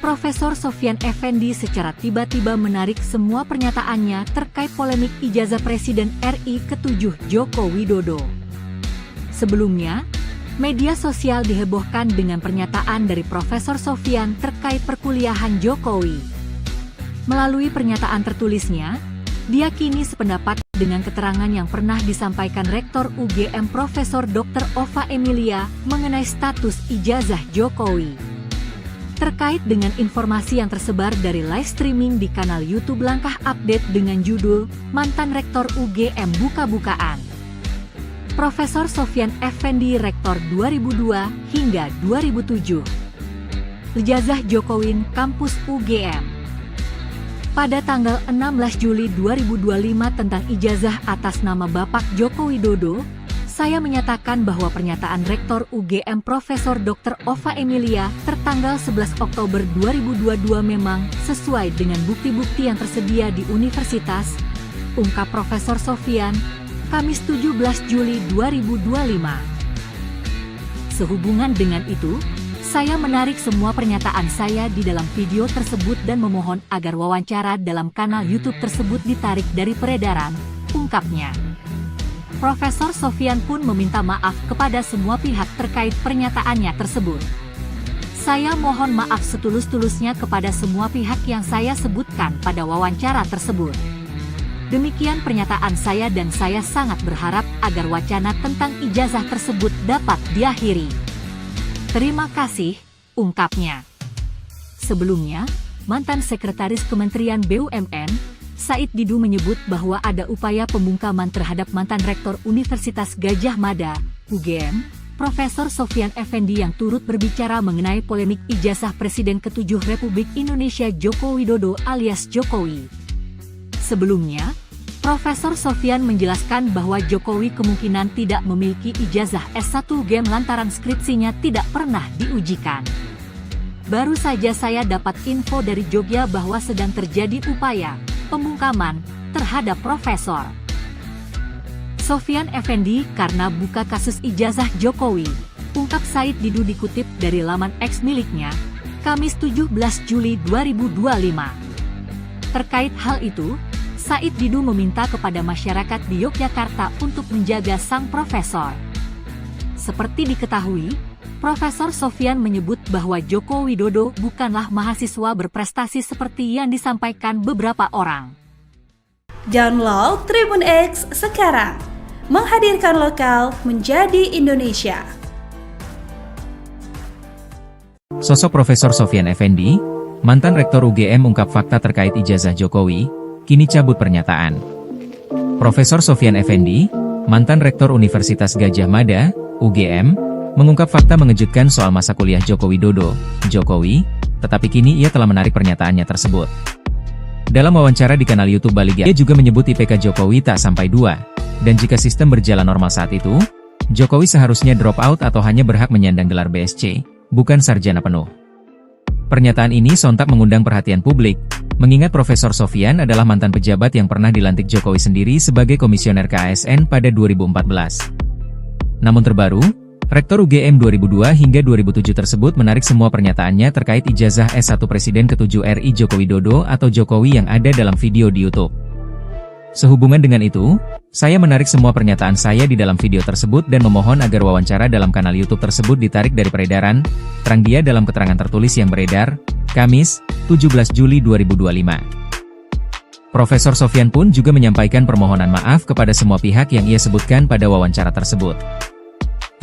Profesor Sofyan Effendi secara tiba-tiba menarik semua pernyataannya terkait polemik ijazah Presiden RI ke-7 Joko Widodo. Sebelumnya, media sosial dihebohkan dengan pernyataan dari Profesor Sofyan terkait perkuliahan Jokowi. Melalui pernyataan tertulisnya, dia kini sependapat dengan keterangan yang pernah disampaikan Rektor UGM Profesor Dr. Ova Emilia mengenai status ijazah Jokowi. Terkait dengan informasi yang tersebar dari live streaming di kanal YouTube Langkah Update dengan judul Mantan Rektor UGM Buka-bukaan. Profesor Sofyan Effendi Rektor 2002 hingga 2007. Ijazah Jokowi Kampus UGM. Pada tanggal 16 Juli 2025 tentang ijazah atas nama Bapak Joko Widodo, saya menyatakan bahwa pernyataan Rektor UGM Profesor Dr. Ova Emilia tertanggal 11 Oktober 2022 memang sesuai dengan bukti-bukti yang tersedia di universitas, ungkap Profesor Sofyan, Kamis 17 Juli 2025. Sehubungan dengan itu, saya menarik semua pernyataan saya di dalam video tersebut dan memohon agar wawancara dalam kanal YouTube tersebut ditarik dari peredaran, ungkapnya. Profesor Sofyan pun meminta maaf kepada semua pihak terkait pernyataannya tersebut. Saya mohon maaf setulus-tulusnya kepada semua pihak yang saya sebutkan pada wawancara tersebut. Demikian pernyataan saya dan saya sangat berharap agar wacana tentang ijazah tersebut dapat diakhiri. Terima kasih, ungkapnya. Sebelumnya, mantan Sekretaris Kementerian BUMN, Said Didu menyebut bahwa ada upaya pembungkaman terhadap mantan Rektor Universitas Gadjah Mada, UGM, Profesor Sofyan Effendi yang turut berbicara mengenai polemik ijazah Presiden ke-7 Republik Indonesia Joko Widodo alias Jokowi. Sebelumnya, Profesor Sofyan menjelaskan bahwa Jokowi kemungkinan tidak memiliki ijazah S1 UGM lantaran skripsinya tidak pernah diujikan. Baru saja saya dapat info dari Jogja bahwa sedang terjadi upaya pembungkaman terhadap Profesor Sofyan Effendi karena buka kasus ijazah Jokowi, ungkap Said Didu dikutip dari laman X miliknya, Kamis 17 Juli 2025. Terkait hal itu, Said Didu meminta kepada masyarakat di Yogyakarta untuk menjaga sang profesor. Seperti diketahui, Profesor Sofyan menyebut bahwa Joko Widodo bukanlah mahasiswa berprestasi seperti yang disampaikan beberapa orang. Download Tribun X sekarang, menghadirkan lokal menjadi Indonesia. Sosok Profesor Sofyan Effendi, mantan Rektor UGM ungkap fakta terkait ijazah Jokowi, kini cabut pernyataan. Profesor Sofyan Effendi, mantan Rektor Universitas Gadjah Mada, UGM, mengungkap fakta mengejutkan soal masa kuliah Joko Widodo, Jokowi, tetapi kini ia telah menarik pernyataannya tersebut. Dalam wawancara di kanal YouTube Baligya, ia juga menyebut IPK Jokowi tak sampai 2, dan jika sistem berjalan normal saat itu, Jokowi seharusnya drop out atau hanya berhak menyandang gelar BSc, bukan sarjana penuh. Pernyataan ini sontak mengundang perhatian publik, mengingat Profesor Sofyan adalah mantan pejabat yang pernah dilantik Jokowi sendiri sebagai komisioner KASN pada 2014. Namun terbaru, Rektor UGM 2002 hingga 2007 tersebut menarik semua pernyataannya terkait ijazah S1 Presiden ke-7 RI Joko Widodo atau Jokowi yang ada dalam video di YouTube. Sehubungan dengan itu, saya menarik semua pernyataan saya di dalam video tersebut dan memohon agar wawancara dalam kanal YouTube tersebut ditarik dari peredaran, terang dia dalam keterangan tertulis yang beredar, Kamis, 17 Juli 2025. Profesor Sofyan pun juga menyampaikan permohonan maaf kepada semua pihak yang ia sebutkan pada wawancara tersebut.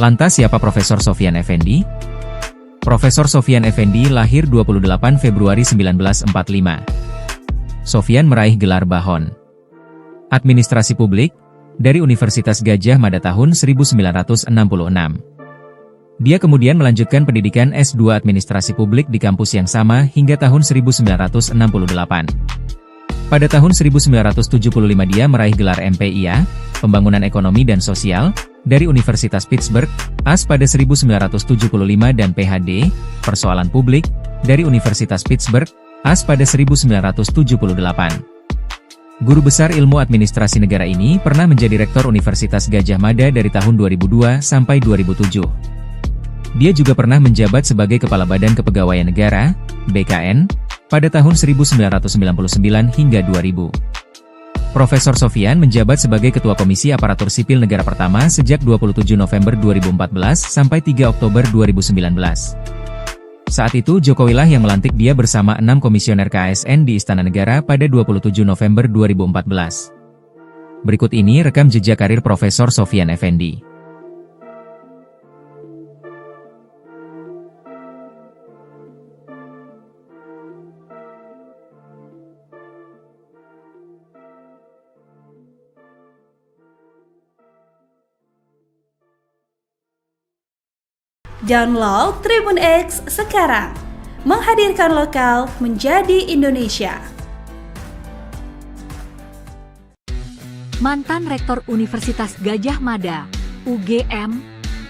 Lantas siapa Profesor Sofyan Effendi? Profesor Sofyan Effendi lahir 28 Februari 1945. Sofyan meraih gelar Bahon Administrasi Publik dari Universitas Gadjah Mada tahun 1966. Dia kemudian melanjutkan pendidikan S2 Administrasi Publik di kampus yang sama hingga tahun 1968. Pada tahun 1975 dia meraih gelar MPIA, Pembangunan Ekonomi dan Sosial, dari Universitas Pittsburgh, AS pada 1975 dan PhD, Persoalan Publik, dari Universitas Pittsburgh, AS pada 1978. Guru besar ilmu administrasi negara ini pernah menjadi Rektor Universitas Gadjah Mada dari tahun 2002 sampai 2007. Dia juga pernah menjabat sebagai Kepala Badan Kepegawaian Negara, BKN, pada tahun 1999 hingga 2000. Profesor Sofyan menjabat sebagai Ketua Komisi Aparatur Sipil Negara pertama sejak 27 November 2014 sampai 3 Oktober 2019. Saat itu Jokowi lah yang melantik dia bersama 6 komisioner KASN di Istana Negara pada 27 November 2014. Berikut ini rekam jejak karir Profesor Sofyan Effendi. Download Tribun X sekarang, menghadirkan lokal menjadi Indonesia. Mantan Rektor Universitas Gadjah Mada, UGM,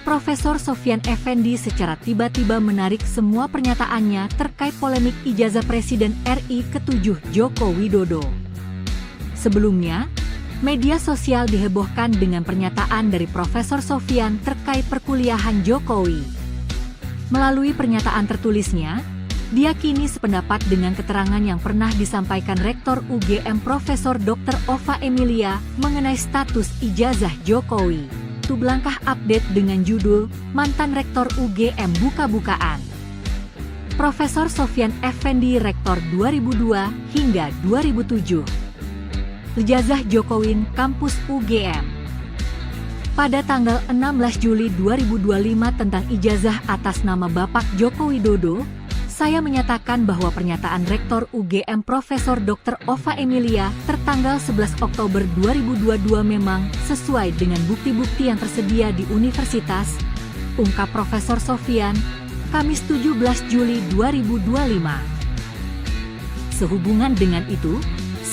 Profesor Sofyan Effendi secara tiba-tiba menarik semua pernyataannya terkait polemik ijazah Presiden RI ke-7 Joko Widodo. Sebelumnya, media sosial dihebohkan dengan pernyataan dari Profesor Sofyan terkait perkuliahan Jokowi. Melalui pernyataan tertulisnya, dia kini sependapat dengan keterangan yang pernah disampaikan Rektor UGM Profesor Dr. Ova Emilia mengenai status ijazah Jokowi. Tublangkah update dengan judul, Mantan Rektor UGM Buka-bukaan. Profesor Sofyan Effendi Rektor 2002 hingga 2007. Ijazah Jokowi Kampus UGM. Pada tanggal 16 Juli 2025 tentang ijazah atas nama Bapak Joko Widodo, saya menyatakan bahwa pernyataan Rektor UGM Profesor Dr. Ova Emilia tertanggal 11 Oktober 2022 memang sesuai dengan bukti-bukti yang tersedia di universitas, ungkap Profesor Sofyan, Kamis 17 Juli 2025. Sehubungan dengan itu,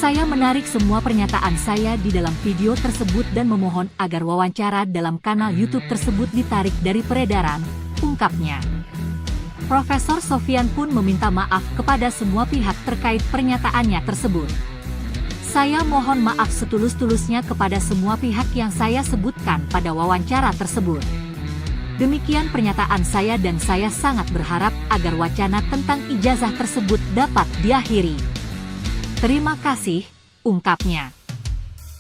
saya menarik semua pernyataan saya di dalam video tersebut dan memohon agar wawancara dalam kanal YouTube tersebut ditarik dari peredaran, ungkapnya. Profesor Sofyan pun meminta maaf kepada semua pihak terkait pernyataannya tersebut. Saya mohon maaf setulus-tulusnya kepada semua pihak yang saya sebutkan pada wawancara tersebut. Demikian pernyataan saya dan saya sangat berharap agar wacana tentang ijazah tersebut dapat diakhiri. Terima kasih, ungkapnya.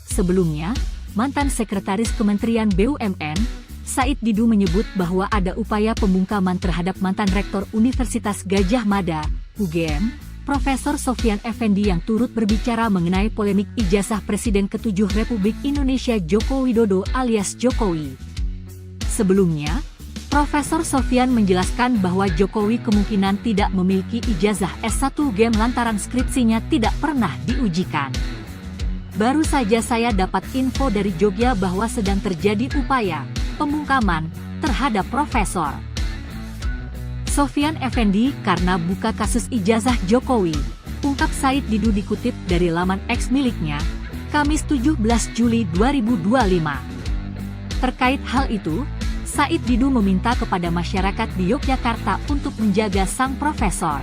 Sebelumnya, mantan Sekretaris Kementerian BUMN, Said Didu menyebut bahwa ada upaya pembungkaman terhadap mantan Rektor Universitas Gadjah Mada, UGM, Profesor Sofyan Effendi yang turut berbicara mengenai polemik ijazah Presiden ke-7 Republik Indonesia Joko Widodo alias Jokowi. Sebelumnya, Profesor Sofyan menjelaskan bahwa Jokowi kemungkinan tidak memiliki ijazah S1 UGM lantaran skripsinya tidak pernah diujikan. Baru saja saya dapat info dari Jogja bahwa sedang terjadi upaya pembungkaman terhadap Profesor Sofyan Effendi karena buka kasus ijazah Jokowi, ungkap Said Didu dikutip dari laman X miliknya, Kamis 17 Juli 2025. Terkait hal itu, Said Didu meminta kepada masyarakat di Yogyakarta untuk menjaga sang profesor.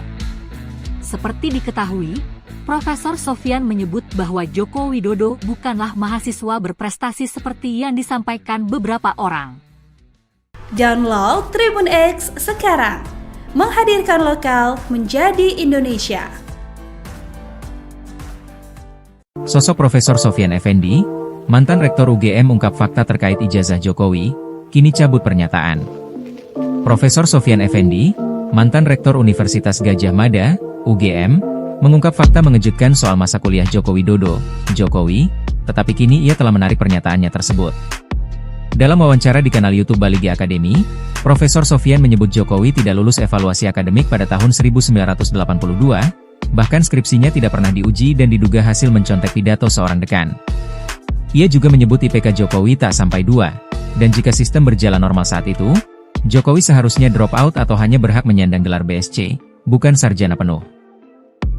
Seperti diketahui, Profesor Sofyan menyebut bahwa Joko Widodo bukanlah mahasiswa berprestasi seperti yang disampaikan beberapa orang. Download Tribun X sekarang, menghadirkan lokal menjadi Indonesia. Sosok Profesor Sofyan Effendi, mantan Rektor UGM ungkap fakta terkait ijazah Jokowi, kini cabut pernyataan. Profesor Sofyan Effendi, mantan Rektor Universitas Gadjah Mada, UGM, mengungkap fakta mengejutkan soal masa kuliah Joko Widodo, Jokowi, tetapi kini ia telah menarik pernyataannya tersebut. Dalam wawancara di kanal YouTube Baligi Academy, Profesor Sofyan menyebut Jokowi tidak lulus evaluasi akademik pada tahun 1982, bahkan skripsinya tidak pernah diuji dan diduga hasil mencontek pidato seorang dekan. Ia juga menyebut IPK Jokowi tak sampai 2. Dan jika sistem berjalan normal saat itu, Jokowi seharusnya drop out atau hanya berhak menyandang gelar BSc, bukan sarjana penuh.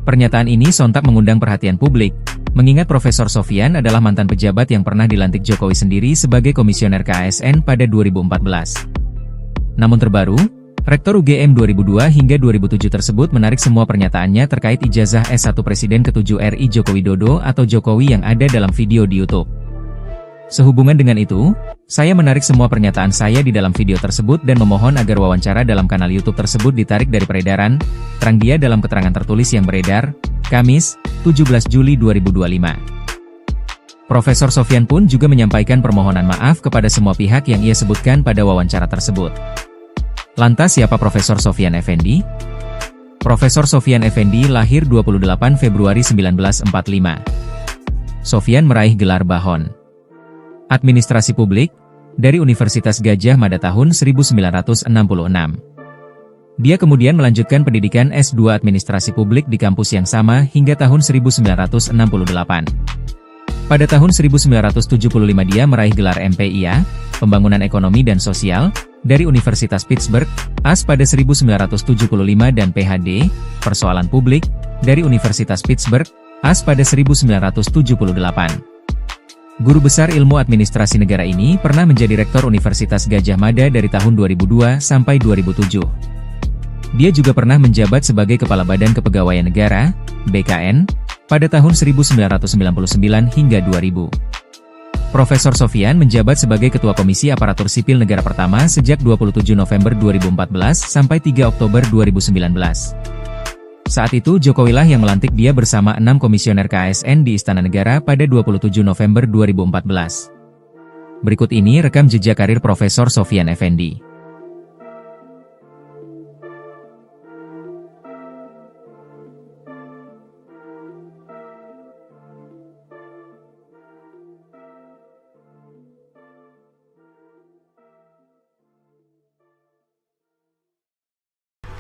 Pernyataan ini sontak mengundang perhatian publik, mengingat Profesor Sofyan adalah mantan pejabat yang pernah dilantik Jokowi sendiri sebagai komisioner KASN pada 2014. Namun terbaru, Rektor UGM 2002 hingga 2007 tersebut menarik semua pernyataannya terkait ijazah S1 Presiden ke-7 RI Joko Widodo atau Jokowi yang ada dalam video di YouTube. Sehubungan dengan itu, saya menarik semua pernyataan saya di dalam video tersebut dan memohon agar wawancara dalam kanal YouTube tersebut ditarik dari peredaran, terang dia dalam keterangan tertulis yang beredar, Kamis, 17 Juli 2025. Profesor Sofyan pun juga menyampaikan permohonan maaf kepada semua pihak yang ia sebutkan pada wawancara tersebut. Lantas siapa Profesor Sofyan Effendi? Profesor Sofyan Effendi lahir 28 Februari 1945. Sofyan meraih gelar Bahon Administrasi Publik dari Universitas Gadjah Mada tahun 1966. Dia kemudian melanjutkan pendidikan S2 Administrasi Publik di kampus yang sama hingga tahun 1968. Pada tahun 1975 dia meraih gelar MPIA, Pembangunan Ekonomi dan Sosial, dari Universitas Pittsburgh, AS pada 1975 dan PhD, Persoalan Publik, dari Universitas Pittsburgh, AS pada 1978. Guru besar ilmu administrasi negara ini pernah menjadi rektor Universitas Gadjah Mada dari tahun 2002 sampai 2007. Dia juga pernah menjabat sebagai Kepala Badan Kepegawaian Negara, BKN, pada tahun 1999 hingga 2000. Profesor Sofyan menjabat sebagai Ketua Komisi Aparatur Sipil Negara pertama sejak 27 November 2014 sampai 3 Oktober 2019. Saat itu Jokowi lah yang melantik dia bersama 6 komisioner KASN di Istana Negara pada 27 November 2014. Berikut ini rekam jejak karir Profesor Sofyan Effendi.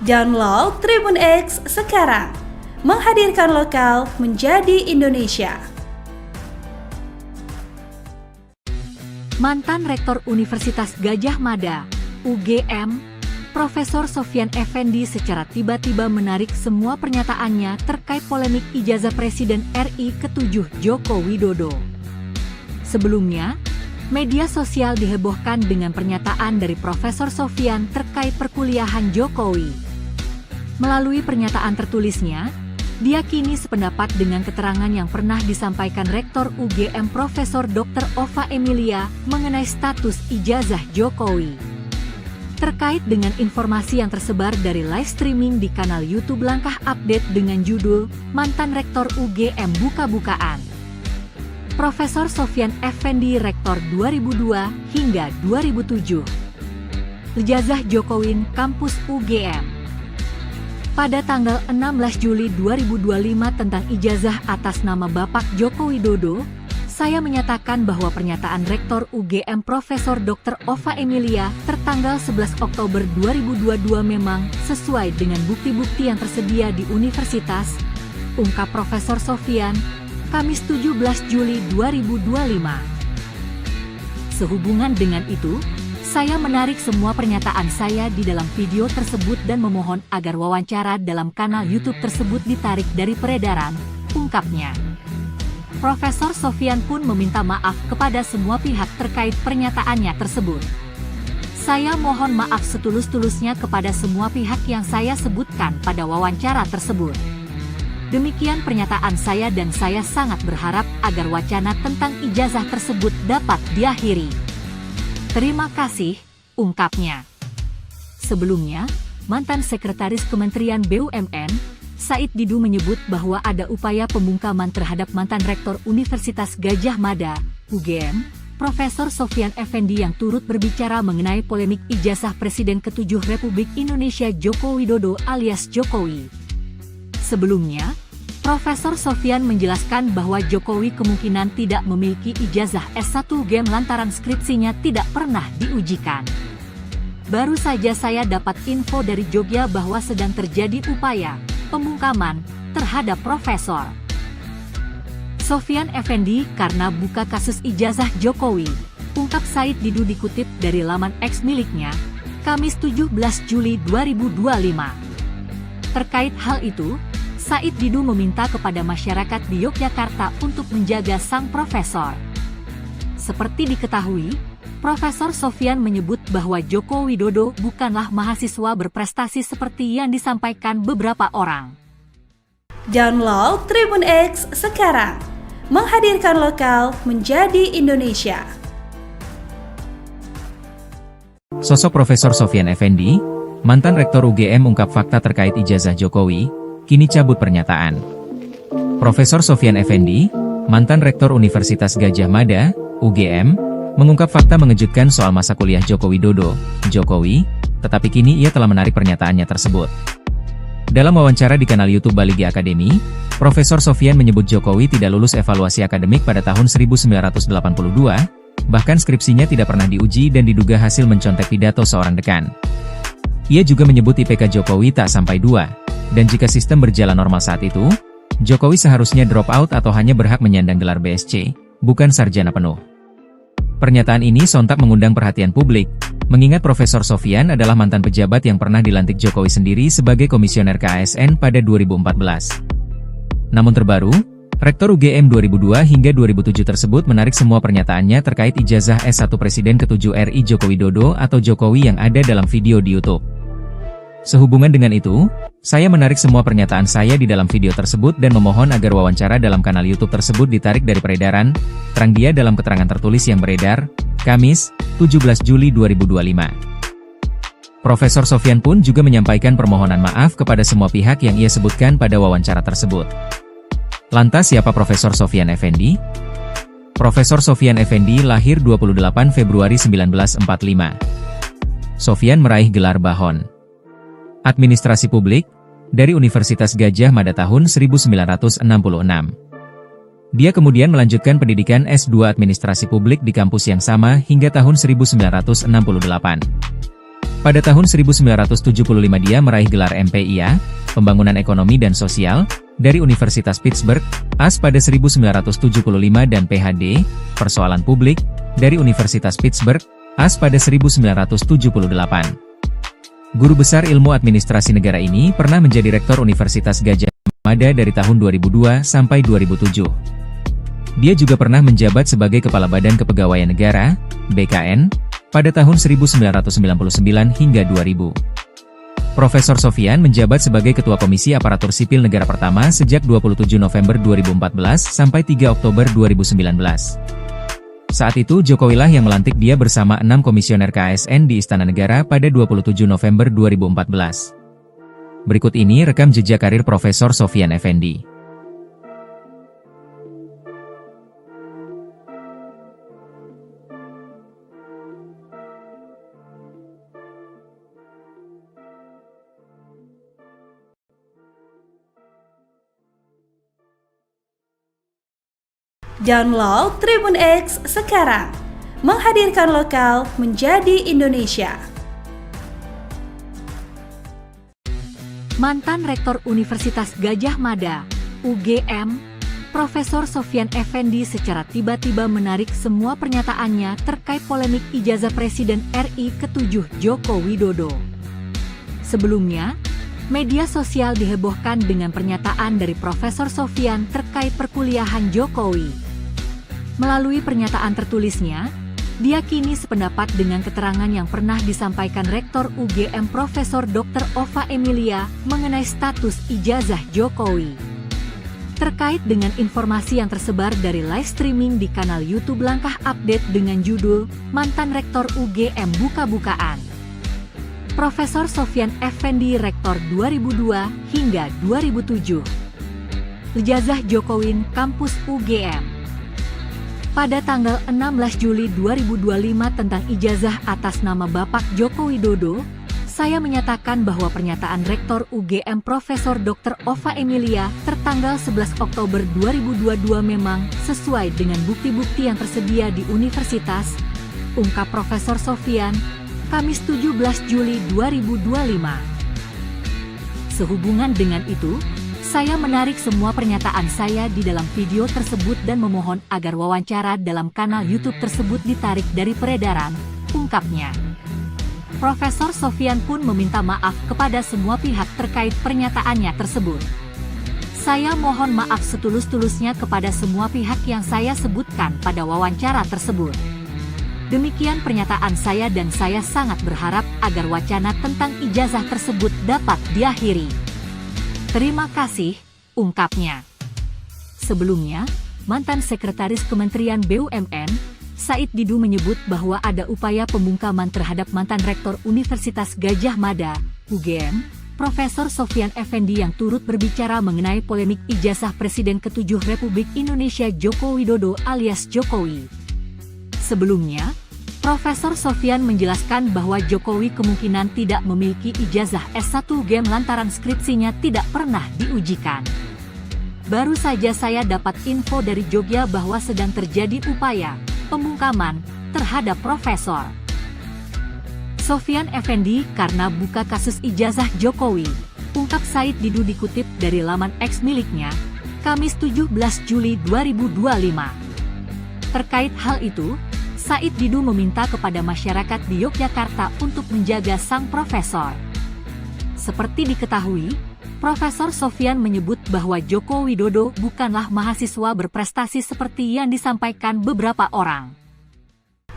Download Tribun X sekarang, menghadirkan lokal menjadi Indonesia. Mantan Rektor Universitas Gadjah Mada, UGM, Profesor Sofyan Effendi secara tiba-tiba menarik semua pernyataannya terkait polemik ijazah Presiden RI ke-7 Joko Widodo. Sebelumnya, media sosial dihebohkan dengan pernyataan dari Profesor Sofyan terkait perkuliahan Jokowi. Melalui pernyataan tertulisnya, dia kini sependapat dengan keterangan yang pernah disampaikan Rektor UGM Profesor Dr. Ova Emilia mengenai status ijazah Jokowi. Terkait dengan informasi yang tersebar dari live streaming di kanal YouTube Langkah Update dengan judul Mantan Rektor UGM Buka-bukaan. Profesor Sofyan Effendi Rektor 2002 hingga 2007. Ijazah Jokowi Kampus UGM. Pada tanggal 16 Juli 2025 tentang ijazah atas nama Bapak Joko Widodo, saya menyatakan bahwa pernyataan Rektor UGM Profesor Dr. Ova Emilia tertanggal 11 Oktober 2022 memang sesuai dengan bukti-bukti yang tersedia di universitas, ungkap Profesor Sofyan, Kamis 17 Juli 2025. Sehubungan dengan itu, saya menarik semua pernyataan saya di dalam video tersebut dan memohon agar wawancara dalam kanal YouTube tersebut ditarik dari peredaran, ungkapnya. Profesor Sofyan pun meminta maaf kepada semua pihak terkait pernyataannya tersebut. Saya mohon maaf setulus-tulusnya kepada semua pihak yang saya sebutkan pada wawancara tersebut. Demikian pernyataan saya dan saya sangat berharap agar wacana tentang ijazah tersebut dapat diakhiri. Terima kasih, ungkapnya. Sebelumnya, mantan Sekretaris Kementerian BUMN, Said Didu menyebut bahwa ada upaya pembungkaman terhadap mantan Rektor Universitas Gadjah Mada, UGM, Profesor Sofyan Effendi yang turut berbicara mengenai polemik ijazah Presiden ke-7 Republik Indonesia Joko Widodo alias Jokowi. Sebelumnya, Profesor Sofyan menjelaskan bahwa Jokowi kemungkinan tidak memiliki ijazah S1 UGM lantaran skripsinya tidak pernah diujikan. Baru saja saya dapat info dari Jogja bahwa sedang terjadi upaya pembungkaman terhadap Profesor Sofyan Effendi karena buka kasus ijazah Jokowi, ungkap Said Didu dikutip dari laman X miliknya, Kamis 17 Juli 2025. Terkait hal itu, Said Didu meminta kepada masyarakat di Yogyakarta untuk menjaga sang profesor. Seperti diketahui, Profesor Sofyan menyebut bahwa Joko Widodo bukanlah mahasiswa berprestasi seperti yang disampaikan beberapa orang. Download Tribun X sekarang, menghadirkan lokal menjadi Indonesia. Sosok Profesor Sofyan Effendi, mantan Rektor UGM ungkap fakta terkait ijazah Jokowi, kini cabut pernyataan. Profesor Sofyan Effendi, mantan Rektor Universitas Gadjah Mada, UGM, mengungkap fakta mengejutkan soal masa kuliah Joko Widodo, Jokowi, tetapi kini ia telah menarik pernyataannya tersebut. Dalam wawancara di kanal YouTube Baligi Academy, Profesor Sofyan menyebut Jokowi tidak lulus evaluasi akademik pada tahun 1982, bahkan skripsinya tidak pernah diuji dan diduga hasil mencontek pidato seorang dekan. Ia juga menyebut IPK Jokowi tak sampai 2, dan jika sistem berjalan normal saat itu, Jokowi seharusnya drop out atau hanya berhak menyandang gelar BSc, bukan sarjana penuh. Pernyataan ini sontak mengundang perhatian publik, mengingat Profesor Sofyan adalah mantan pejabat yang pernah dilantik Jokowi sendiri sebagai komisioner KASN pada 2014. Namun terbaru, Rektor UGM 2002 hingga 2007 tersebut menarik semua pernyataannya terkait ijazah S1 Presiden ke-7 RI Joko Widodo atau Jokowi yang ada dalam video di YouTube. Sehubungan dengan itu, saya menarik semua pernyataan saya di dalam video tersebut dan memohon agar wawancara dalam kanal YouTube tersebut ditarik dari peredaran, terang dia dalam keterangan tertulis yang beredar, Kamis, 17 Juli 2025. Profesor Sofyan pun juga menyampaikan permohonan maaf kepada semua pihak yang ia sebutkan pada wawancara tersebut. Lantas siapa Profesor Sofyan Effendi? Profesor Sofyan Effendi lahir 28 Februari 1945. Sofyan meraih gelar Bahon Administrasi Publik dari Universitas Gadjah Mada tahun 1966. Dia kemudian melanjutkan pendidikan S2 Administrasi Publik di kampus yang sama hingga tahun 1968. Pada tahun 1975 dia meraih gelar MPIA, Pembangunan Ekonomi dan Sosial, dari Universitas Pittsburgh, AS pada 1975 dan PhD, Persoalan Publik, dari Universitas Pittsburgh, AS pada 1978. Guru besar ilmu administrasi negara ini pernah menjadi Rektor Universitas Gadjah Mada dari tahun 2002 sampai 2007. Dia juga pernah menjabat sebagai Kepala Badan Kepegawaian Negara, BKN, pada tahun 1999 hingga 2000. Profesor Sofyan menjabat sebagai Ketua Komisi Aparatur Sipil Negara pertama sejak 27 November 2014 sampai 3 Oktober 2019. Saat itu Jokowi lah yang melantik dia bersama 6 komisioner KASN di Istana Negara pada 27 November 2014. Berikut ini rekam jejak karir Profesor Sofyan Effendi. Download Tribun X sekarang, menghadirkan lokal menjadi Indonesia. Mantan Rektor Universitas Gadjah Mada, UGM, Profesor Sofyan Effendi secara tiba-tiba menarik semua pernyataannya terkait polemik ijazah Presiden RI ke-7 Joko Widodo. Sebelumnya, media sosial dihebohkan dengan pernyataan dari Profesor Sofyan terkait perkuliahan Jokowi. Melalui pernyataan tertulisnya, dia kini sependapat dengan keterangan yang pernah disampaikan Rektor UGM Profesor Dr. Ova Emilia mengenai status ijazah Jokowi. Terkait dengan informasi yang tersebar dari live streaming di kanal YouTube Langkah Update dengan judul Mantan Rektor UGM Buka-Bukaan. Profesor Sofyan Effendi Rektor 2002 hingga 2007. Ijazah Jokowi Kampus UGM. Pada tanggal 16 Juli 2025 tentang ijazah atas nama Bapak Joko Widodo, saya menyatakan bahwa pernyataan Rektor UGM Profesor Dr. Ova Emilia tertanggal 11 Oktober 2022 memang sesuai dengan bukti-bukti yang tersedia di universitas, ungkap Profesor Sofyan, Kamis 17 Juli 2025. Sehubungan dengan itu, saya menarik semua pernyataan saya di dalam video tersebut dan memohon agar wawancara dalam kanal YouTube tersebut ditarik dari peredaran, ungkapnya. Profesor Sofyan pun meminta maaf kepada semua pihak terkait pernyataannya tersebut. Saya mohon maaf setulus-tulusnya kepada semua pihak yang saya sebutkan pada wawancara tersebut. Demikian pernyataan saya dan saya sangat berharap agar wacana tentang ijazah tersebut dapat diakhiri. Terima kasih, ungkapnya. Sebelumnya, mantan Sekretaris Kementerian BUMN, Said Didu menyebut bahwa ada upaya pembungkaman terhadap mantan Rektor Universitas Gadjah Mada, UGM, Profesor Sofyan Effendi yang turut berbicara mengenai polemik ijazah Presiden ke-7 Republik Indonesia Joko Widodo alias Jokowi. Sebelumnya, Profesor Sofyan menjelaskan bahwa Jokowi kemungkinan tidak memiliki ijazah S1 UGM lantaran skripsinya tidak pernah diujikan. Baru saja saya dapat info dari Jogja bahwa sedang terjadi upaya pembungkaman terhadap Profesor Sofyan Effendi karena buka kasus ijazah Jokowi, ungkap Said Didu dikutip dari laman X miliknya, Kamis 17 Juli 2025. Terkait hal itu, Said Didu meminta kepada masyarakat di Yogyakarta untuk menjaga sang profesor. Seperti diketahui, Profesor Sofyan menyebut bahwa Joko Widodo bukanlah mahasiswa berprestasi seperti yang disampaikan beberapa orang.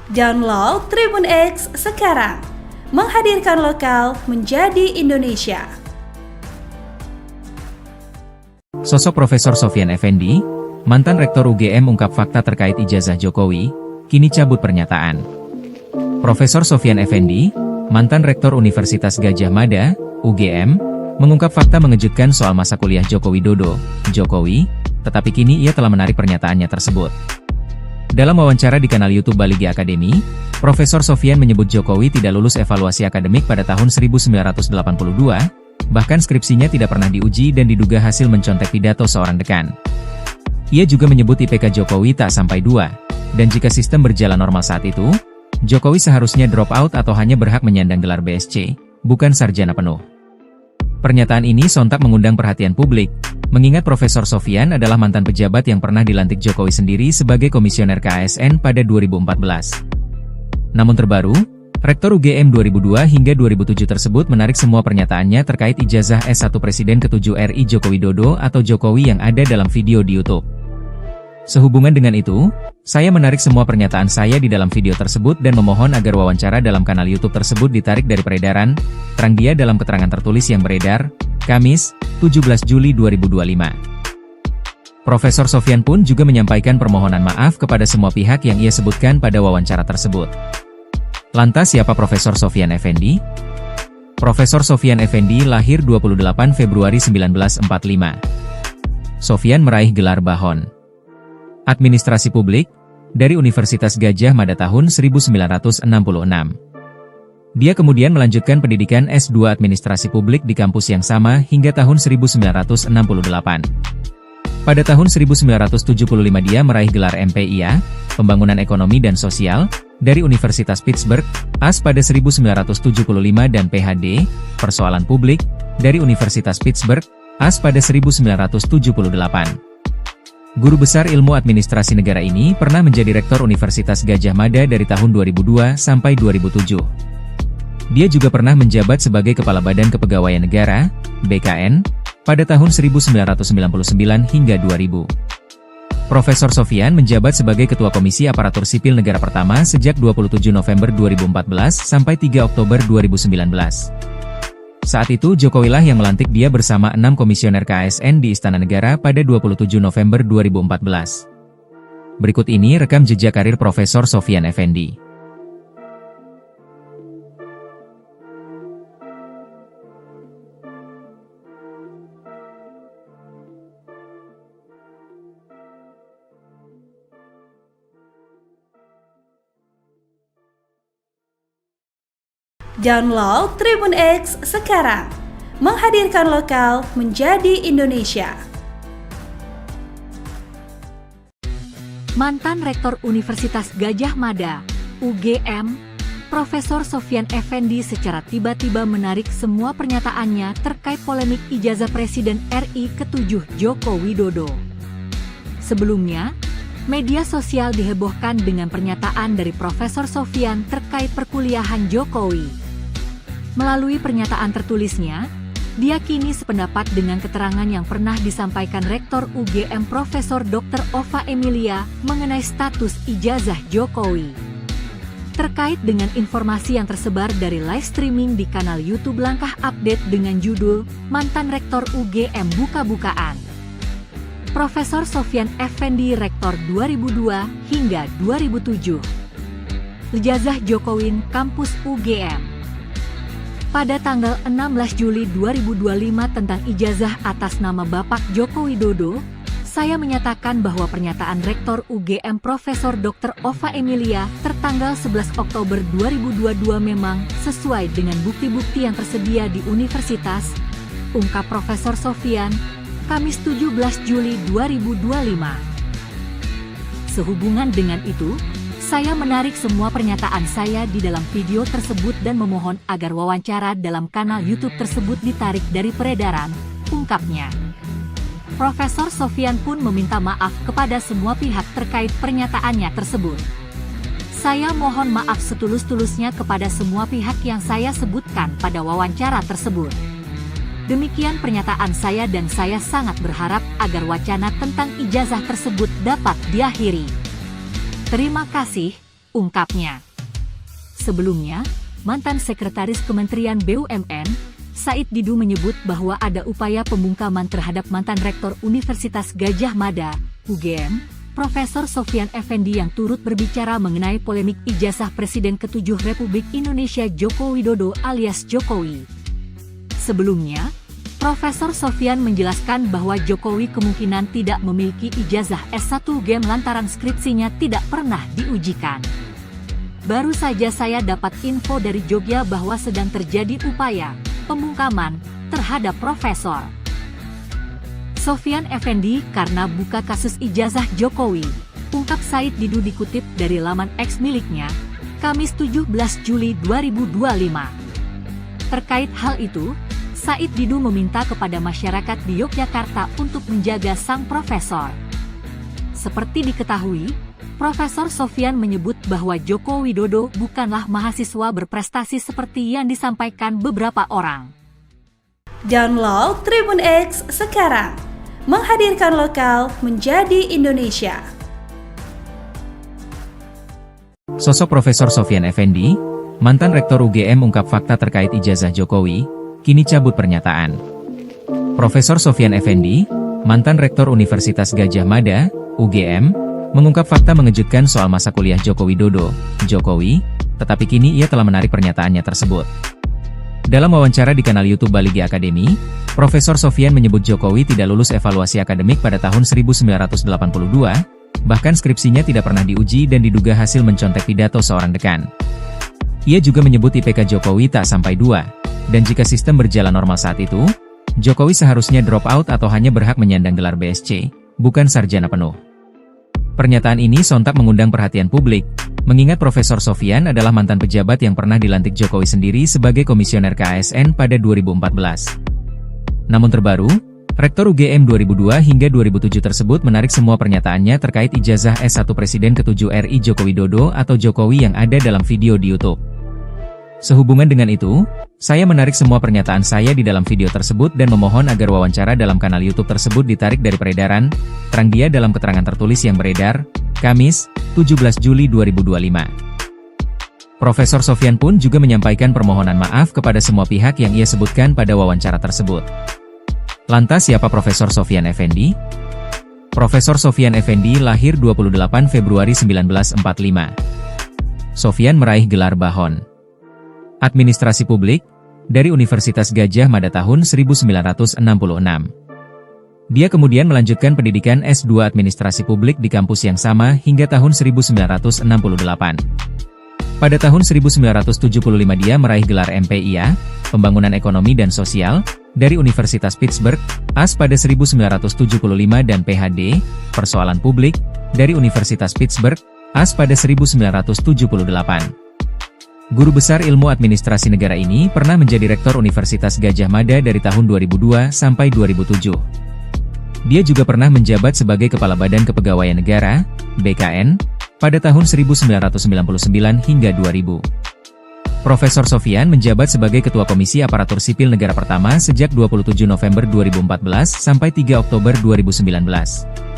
Download Tribun X sekarang, menghadirkan lokal menjadi Indonesia. Sosok Profesor Sofyan Effendi, mantan Rektor UGM ungkap fakta terkait ijazah Jokowi, kini cabut pernyataan. Profesor Sofyan Effendi, mantan Rektor Universitas Gadjah Mada, UGM, mengungkap fakta mengejutkan soal masa kuliah Joko Widodo, Jokowi, tetapi kini ia telah menarik pernyataannya tersebut. Dalam wawancara di kanal YouTube Baligi Academy, Profesor Sofyan menyebut Jokowi tidak lulus evaluasi akademik pada tahun 1982, bahkan skripsinya tidak pernah diuji dan diduga hasil mencontek pidato seorang dekan. Ia juga menyebut IPK Jokowi tak sampai 2, dan jika sistem berjalan normal saat itu, Jokowi seharusnya drop out atau hanya berhak menyandang gelar BSc, bukan sarjana penuh. Pernyataan ini sontak mengundang perhatian publik, mengingat Profesor Sofyan adalah mantan pejabat yang pernah dilantik Jokowi sendiri sebagai komisioner KASN pada 2014. Namun terbaru, Rektor UGM 2002 hingga 2007 tersebut menarik semua pernyataannya terkait ijazah S1 Presiden ke-7 RI Joko Widodo atau Jokowi yang ada dalam video di YouTube. Sehubungan dengan itu, saya menarik semua pernyataan saya di dalam video tersebut dan memohon agar wawancara dalam kanal YouTube tersebut ditarik dari peredaran, terang dia dalam keterangan tertulis yang beredar, Kamis, 17 Juli 2025. Profesor Sofyan pun juga menyampaikan permohonan maaf kepada semua pihak yang ia sebutkan pada wawancara tersebut. Lantas siapa Profesor Sofyan Effendi? Profesor Sofyan Effendi lahir 28 Februari 1945. Sofyan meraih gelar Bahon Administrasi Publik dari Universitas Gadjah Mada tahun 1966. Dia kemudian melanjutkan pendidikan S2 Administrasi Publik di kampus yang sama hingga tahun 1968. Pada tahun 1975 dia meraih gelar MPIA, Pembangunan Ekonomi dan Sosial, dari Universitas Pittsburgh, AS pada 1975 dan PhD, Persoalan Publik, dari Universitas Pittsburgh, AS pada 1978. Guru besar ilmu administrasi negara ini pernah menjadi Rektor Universitas Gadjah Mada dari tahun 2002 sampai 2007. Dia juga pernah menjabat sebagai Kepala Badan Kepegawaian Negara, BKN, pada tahun 1999 hingga 2000. Profesor Sofyan menjabat sebagai Ketua Komisi Aparatur Sipil Negara pertama sejak 27 November 2014 sampai 3 Oktober 2019. Saat itu Jokowilah yang melantik dia bersama 6 komisioner KASN di Istana Negara pada 27 November 2014. Berikut ini rekam jejak karir Profesor Sofyan Effendi. Download Tribun X sekarang, menghadirkan lokal menjadi Indonesia. Mantan Rektor Universitas Gadjah Mada, UGM, Profesor Sofyan Effendi secara tiba-tiba menarik semua pernyataannya terkait polemik ijazah Presiden RI ke-7 Joko Widodo. Sebelumnya, media sosial dihebohkan dengan pernyataan dari Profesor Sofyan terkait perkuliahan Jokowi. Melalui pernyataan tertulisnya, dia kini sependapat dengan keterangan yang pernah disampaikan Rektor UGM Profesor Dr. Ova Emilia mengenai status ijazah Jokowi. Terkait dengan informasi yang tersebar dari live streaming di kanal YouTube Langkah Update dengan judul Mantan Rektor UGM Buka-Bukaan. Profesor Sofyan Effendi Rektor 2002 hingga 2007. Ijazah Jokowi Kampus UGM. Pada tanggal 16 Juli 2025 tentang ijazah atas nama Bapak Joko Widodo, saya menyatakan bahwa pernyataan Rektor UGM Profesor Dr. Ova Emilia tertanggal 11 Oktober 2022 memang sesuai dengan bukti-bukti yang tersedia di universitas, ungkap Profesor Sofyan, Kamis 17 Juli 2025. Sehubungan dengan itu, saya menarik semua pernyataan saya di dalam video tersebut dan memohon agar wawancara dalam kanal YouTube tersebut ditarik dari peredaran, ungkapnya. Profesor Sofyan pun meminta maaf kepada semua pihak terkait pernyataannya tersebut. Saya mohon maaf setulus-tulusnya kepada semua pihak yang saya sebutkan pada wawancara tersebut. Demikian pernyataan saya dan saya sangat berharap agar wacana tentang ijazah tersebut dapat diakhiri. Terima kasih, ungkapnya. Sebelumnya, mantan Sekretaris Kementerian BUMN, Said Didu menyebut bahwa ada upaya pembungkaman terhadap mantan Rektor Universitas Gadjah Mada, UGM, Profesor Sofyan Effendi yang turut berbicara mengenai polemik ijazah Presiden ke-7 Republik Indonesia Joko Widodo alias Jokowi. Sebelumnya, Profesor Sofyan menjelaskan bahwa Jokowi kemungkinan tidak memiliki ijazah S1 UGM lantaran skripsinya tidak pernah diujikan. Baru saja saya dapat info dari Jogja bahwa sedang terjadi upaya pembungkaman terhadap Profesor Sofyan Effendi karena buka kasus ijazah Jokowi, ungkap Said Didu dikutip dari laman X miliknya, Kamis 17 Juli 2025. Terkait hal itu, Said Didu meminta kepada masyarakat di Yogyakarta untuk menjaga sang profesor. Seperti diketahui, Profesor Sofyan menyebut bahwa Joko Widodo bukanlah mahasiswa berprestasi seperti yang disampaikan beberapa orang. Download Tribun X sekarang, menghadirkan lokal menjadi Indonesia. Sosok Profesor Sofyan Effendi, mantan Rektor UGM ungkap fakta terkait ijazah Jokowi, kini cabut pernyataan. Profesor Sofyan Effendi, mantan Rektor Universitas Gadjah Mada, UGM, mengungkap fakta mengejutkan soal masa kuliah Joko Widodo, Jokowi, tetapi kini ia telah menarik pernyataannya tersebut. Dalam wawancara di kanal YouTube Baligi Academy, Profesor Sofyan menyebut Jokowi tidak lulus evaluasi akademik pada tahun 1982, bahkan skripsinya tidak pernah diuji dan diduga hasil mencontek pidato seorang dekan. Ia juga menyebut IPK Jokowi tak sampai 2. Dan jika sistem berjalan normal saat itu, Jokowi seharusnya drop out atau hanya berhak menyandang gelar BSc, bukan sarjana penuh. Pernyataan ini sontak mengundang perhatian publik, mengingat Profesor Sofyan adalah mantan pejabat yang pernah dilantik Jokowi sendiri sebagai komisioner KASN pada 2014. Namun terbaru, Rektor UGM 2002 hingga 2007 tersebut menarik semua pernyataannya terkait ijazah S1 Presiden ke-7 RI Joko Widodo atau Jokowi yang ada dalam video di YouTube. Sehubungan dengan itu, saya menarik semua pernyataan saya di dalam video tersebut dan memohon agar wawancara dalam kanal YouTube tersebut ditarik dari peredaran, terang dia dalam keterangan tertulis yang beredar, Kamis, 17 Juli 2025. Profesor Sofyan pun juga menyampaikan permohonan maaf kepada semua pihak yang ia sebutkan pada wawancara tersebut. Lantas siapa Profesor Sofyan Effendi? Profesor Sofyan Effendi lahir 28 Februari 1945. Sofyan meraih gelar Bahon Administrasi Publik dari Universitas Gadjah Mada tahun 1966. Dia kemudian melanjutkan pendidikan S2 Administrasi Publik di kampus yang sama hingga tahun 1968. Pada tahun 1975 dia meraih gelar MPIA, Pembangunan Ekonomi dan Sosial, dari Universitas Pittsburgh, AS pada 1975 dan PhD, Persoalan Publik, dari Universitas Pittsburgh, AS pada 1978. Guru besar ilmu administrasi negara ini pernah menjadi Rektor Universitas Gadjah Mada dari tahun 2002 sampai 2007. Dia juga pernah menjabat sebagai Kepala Badan Kepegawaian Negara, BKN, pada tahun 1999 hingga 2000. Profesor Sofyan menjabat sebagai Ketua Komisi Aparatur Sipil Negara pertama sejak 27 November 2014 sampai 3 Oktober 2019.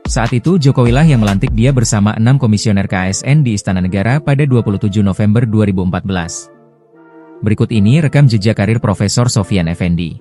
Saat itu Jokowi lah yang melantik dia bersama 6 komisioner KASN di Istana Negara pada 27 November 2014. Berikut ini rekam jejak karir Profesor Sofyan Effendi.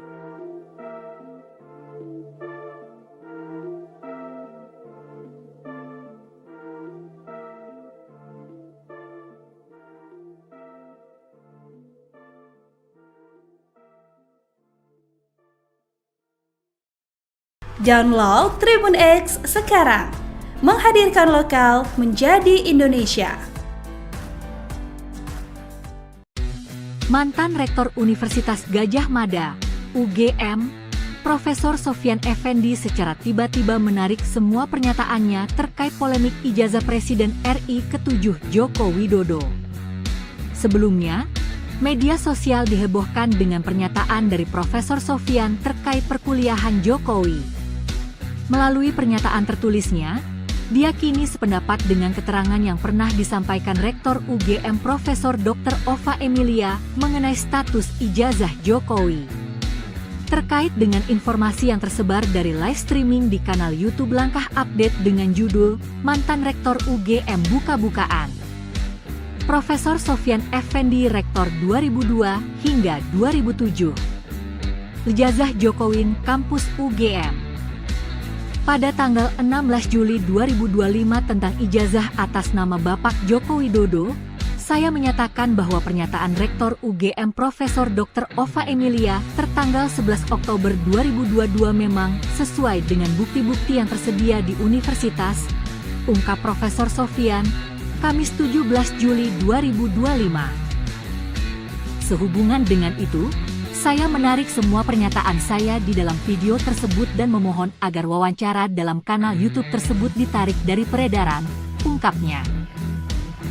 Download Tribun X sekarang. Menghadirkan lokal menjadi Indonesia. Mantan Rektor Universitas Gadjah Mada, UGM, Profesor Sofyan Effendi secara tiba-tiba menarik semua pernyataannya terkait polemik ijazah Presiden RI ke-7 Joko Widodo. Sebelumnya, media sosial dihebohkan dengan pernyataan dari Profesor Sofyan terkait perkuliahan Jokowi. Melalui pernyataan tertulisnya, dia kini sependapat dengan keterangan yang pernah disampaikan Rektor UGM Profesor Dr. Ova Emilia mengenai status ijazah Jokowi. Terkait dengan informasi yang tersebar dari live streaming di kanal YouTube Langkah Update dengan judul Mantan Rektor UGM Buka-Bukaan. Profesor Sofyan Effendi Rektor 2002 hingga 2007. Ijazah Jokowi Kampus UGM. Pada tanggal 16 Juli 2025 tentang ijazah atas nama Bapak Joko Widodo, saya menyatakan bahwa pernyataan Rektor UGM Profesor Dr. Ova Emilia tertanggal 11 Oktober 2022 memang sesuai dengan bukti-bukti yang tersedia di universitas, ungkap Profesor Sofyan, Kamis 17 Juli 2025. Sehubungan dengan itu, saya menarik semua pernyataan saya di dalam video tersebut dan memohon agar wawancara dalam kanal YouTube tersebut ditarik dari peredaran, ungkapnya.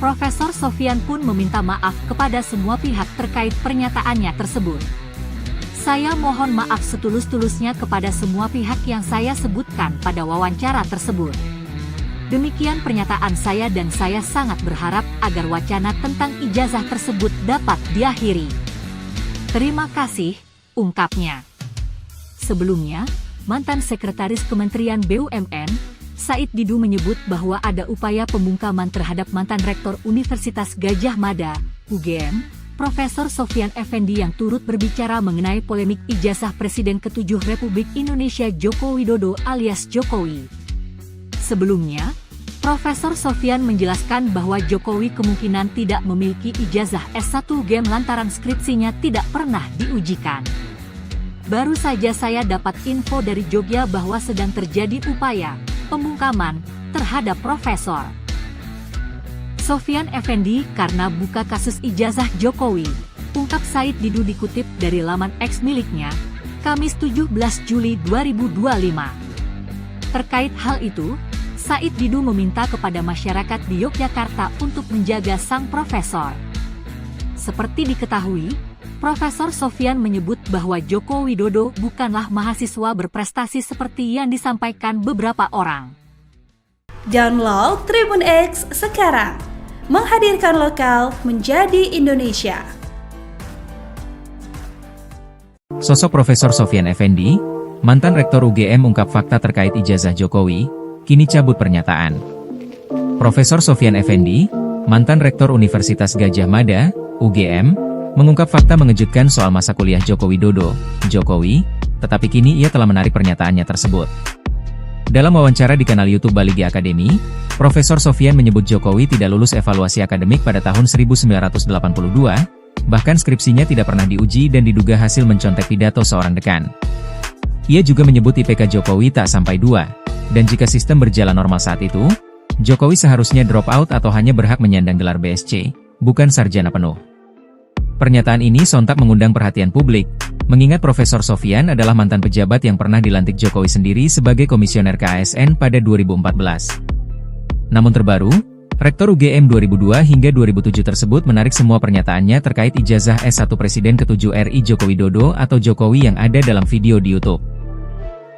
Profesor Sofyan pun meminta maaf kepada semua pihak terkait pernyataannya tersebut. Saya mohon maaf setulus-tulusnya kepada semua pihak yang saya sebutkan pada wawancara tersebut. Demikian pernyataan saya dan saya sangat berharap agar wacana tentang ijazah tersebut dapat diakhiri. Terima kasih, ungkapnya. Sebelumnya, mantan Sekretaris Kementerian BUMN, Said Didu menyebut bahwa ada upaya pembungkaman terhadap mantan Rektor Universitas Gadjah Mada, UGM, Profesor Sofyan Effendi yang turut berbicara mengenai polemik ijazah Presiden ke-7 Republik Indonesia Joko Widodo alias Jokowi. Sebelumnya, Profesor Sofyan menjelaskan bahwa Jokowi kemungkinan tidak memiliki ijazah S1 UGM lantaran skripsinya tidak pernah diujikan. Baru saja saya dapat info dari Jogja bahwa sedang terjadi upaya pembungkaman terhadap Profesor Sofyan Effendi karena buka kasus ijazah Jokowi, ungkap Said Didu dikutip dari laman X miliknya, Kamis 17 Juli 2025. Terkait hal itu, Said Didu meminta kepada masyarakat di Yogyakarta untuk menjaga sang profesor. Seperti diketahui, Profesor Sofyan menyebut bahwa Joko Widodo bukanlah mahasiswa berprestasi seperti yang disampaikan beberapa orang. Download Tribun X sekarang. Menghadirkan lokal menjadi Indonesia. Sosok Profesor Sofyan Effendi, mantan Rektor UGM ungkap fakta terkait ijazah Jokowi, kini cabut pernyataan. Profesor Sofyan Effendi, mantan Rektor Universitas Gadjah Mada, UGM, mengungkap fakta mengejutkan soal masa kuliah Joko Widodo, Jokowi, tetapi kini ia telah menarik pernyataannya tersebut. Dalam wawancara di kanal YouTube Baligi Academy, Profesor Sofyan menyebut Jokowi tidak lulus evaluasi akademik pada tahun 1982, bahkan skripsinya tidak pernah diuji dan diduga hasil mencontek pidato seorang dekan. Ia juga menyebut IPK Jokowi tak sampai 2. Dan jika sistem berjalan normal saat itu, Jokowi seharusnya drop out atau hanya berhak menyandang gelar BSc, bukan sarjana penuh. Pernyataan ini sontak mengundang perhatian publik, mengingat Profesor Sofyan adalah mantan pejabat yang pernah dilantik Jokowi sendiri sebagai komisioner KASN pada 2014. Namun terbaru, Rektor UGM 2002 hingga 2007 tersebut menarik semua pernyataannya terkait ijazah S1 Presiden ke-7 RI Joko Widodo atau Jokowi yang ada dalam video di YouTube.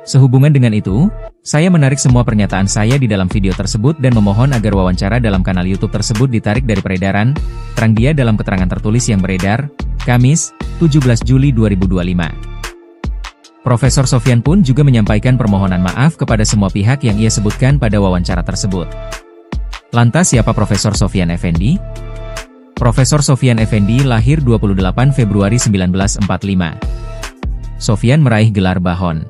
Sehubungan dengan itu, saya menarik semua pernyataan saya di dalam video tersebut dan memohon agar wawancara dalam kanal YouTube tersebut ditarik dari peredaran, terang dia dalam keterangan tertulis yang beredar, Kamis, 17 Juli 2025. Profesor Sofyan pun juga menyampaikan permohonan maaf kepada semua pihak yang ia sebutkan pada wawancara tersebut. Lantas siapa Profesor Sofyan Effendi? Profesor Sofyan Effendi lahir 28 Februari 1945. Sofyan meraih gelar Bahon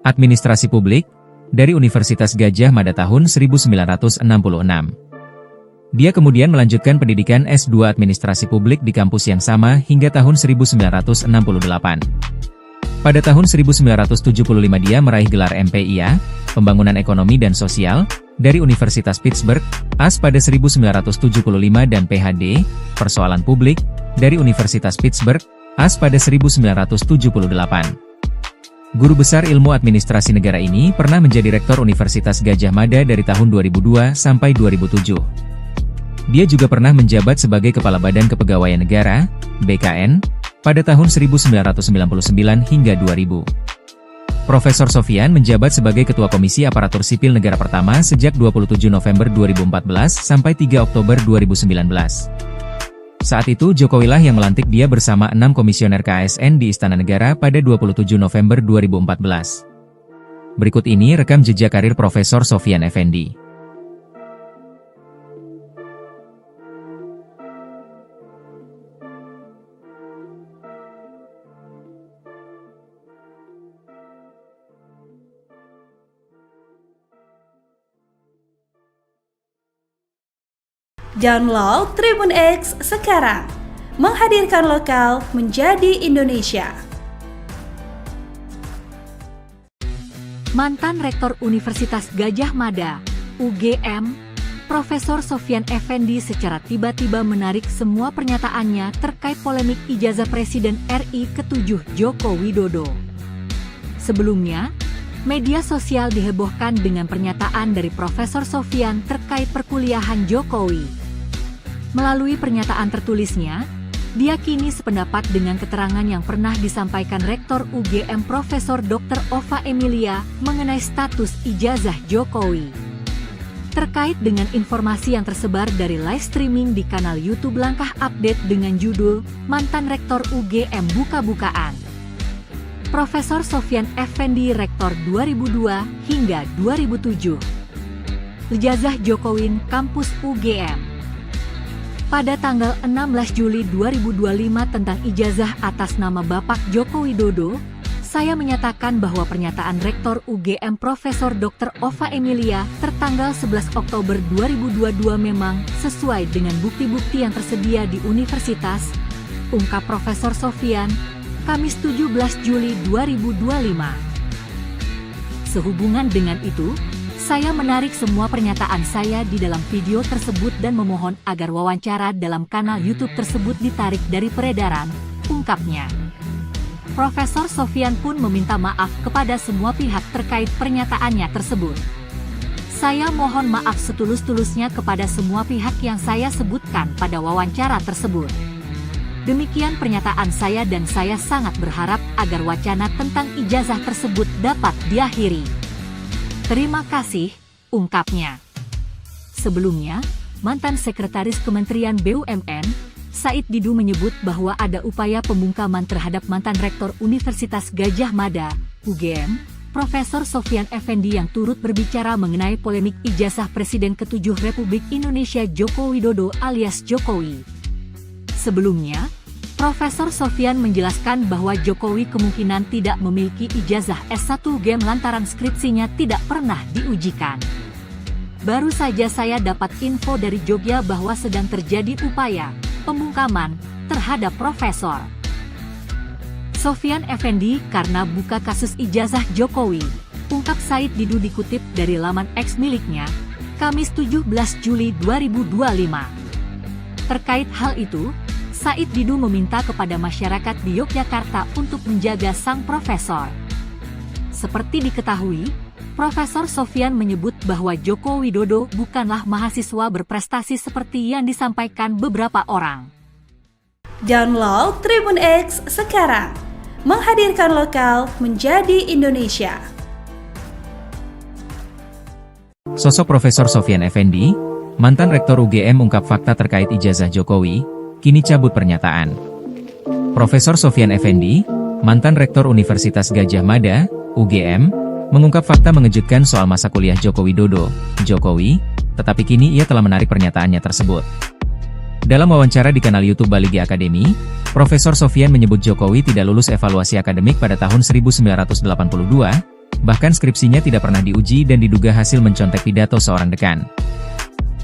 Administrasi Publik dari Universitas Gadjah Mada tahun 1966. Dia kemudian melanjutkan pendidikan S2 Administrasi Publik di kampus yang sama hingga tahun 1968. Pada tahun 1975 dia meraih gelar MPIA, Pembangunan Ekonomi dan Sosial, dari Universitas Pittsburgh, AS pada 1975 dan PhD, Persoalan Publik, dari Universitas Pittsburgh, AS pada 1978. Guru besar ilmu administrasi negara ini pernah menjadi rektor Universitas Gadjah Mada dari tahun 2002 sampai 2007. Dia juga pernah menjabat sebagai Kepala Badan Kepegawaian Negara, BKN, pada tahun 1999 hingga 2000. Profesor Sofyan menjabat sebagai Ketua Komisi Aparatur Sipil Negara pertama sejak 27 November 2014 sampai 3 Oktober 2019. Saat itu Jokowilah yang melantik dia bersama 6 komisioner KASN di Istana Negara pada 27 November 2014. Berikut ini rekam jejak karir Profesor Sofyan Effendi. Download Tribun X sekarang, menghadirkan lokal menjadi Indonesia. Mantan Rektor Universitas Gadjah Mada, UGM, Profesor Sofyan Effendi secara tiba-tiba menarik semua pernyataannya terkait polemik ijazah Presiden RI ke-7 Joko Widodo. Sebelumnya, media sosial dihebohkan dengan pernyataan dari Profesor Sofyan terkait perkuliahan Jokowi. Melalui pernyataan tertulisnya, dia kini sependapat dengan keterangan yang pernah disampaikan Rektor UGM Profesor Dr. Ova Emilia mengenai status ijazah Jokowi. Terkait dengan informasi yang tersebar dari live streaming di kanal YouTube Langkah Update dengan judul Mantan Rektor UGM Buka-bukaan. Profesor Sofyan Effendi Rektor 2002 hingga 2007. Ijazah Jokowi Kampus UGM. Pada tanggal 16 Juli 2025 tentang ijazah atas nama Bapak Joko Widodo, saya menyatakan bahwa pernyataan Rektor UGM Profesor Dr. Ova Emilia tertanggal 11 Oktober 2022 memang sesuai dengan bukti-bukti yang tersedia di universitas, ungkap Profesor Sofyan, Kamis 17 Juli 2025. Sehubungan dengan itu, saya menarik semua pernyataan saya di dalam video tersebut dan memohon agar wawancara dalam kanal YouTube tersebut ditarik dari peredaran, ungkapnya. Profesor Sofyan pun meminta maaf kepada semua pihak terkait pernyataannya tersebut. Saya mohon maaf setulus-tulusnya kepada semua pihak yang saya sebutkan pada wawancara tersebut. Demikian pernyataan saya dan saya sangat berharap agar wacana tentang ijazah tersebut dapat diakhiri. Terima kasih, ungkapnya. Sebelumnya, mantan Sekretaris Kementerian BUMN, Said Didu menyebut bahwa ada upaya pembungkaman terhadap mantan Rektor Universitas Gadjah Mada, UGM, Profesor Sofyan Effendi yang turut berbicara mengenai polemik ijazah Presiden ke-7 Republik Indonesia Joko Widodo alias Jokowi. Sebelumnya, Profesor Sofyan menjelaskan bahwa Jokowi kemungkinan tidak memiliki ijazah S1 UGM lantaran skripsinya tidak pernah diujikan. Baru saja saya dapat info dari Jogja bahwa sedang terjadi upaya pembungkaman terhadap Profesor Sofyan Effendi karena buka kasus ijazah Jokowi, ungkap Said Didu dikutip dari laman X miliknya, Kamis 17 Juli 2025. Terkait hal itu, Said Didu meminta kepada masyarakat di Yogyakarta untuk menjaga sang profesor. Seperti diketahui, Profesor Sofyan menyebut bahwa Joko Widodo bukanlah mahasiswa berprestasi seperti yang disampaikan beberapa orang. Download Tribun X sekarang, menghadirkan lokal menjadi Indonesia. Sosok Profesor Sofyan Effendi, mantan Rektor UGM ungkap fakta terkait ijazah Jokowi, kini cabut pernyataan. Profesor Sofyan Effendi, mantan Rektor Universitas Gadjah Mada, UGM, mengungkap fakta mengejutkan soal masa kuliah Joko Widodo, Jokowi, tetapi kini ia telah menarik pernyataannya tersebut. Dalam wawancara di kanal YouTube Baligi Academy, Profesor Sofyan menyebut Jokowi tidak lulus evaluasi akademik pada tahun 1982, bahkan skripsinya tidak pernah diuji dan diduga hasil mencontek pidato seorang dekan.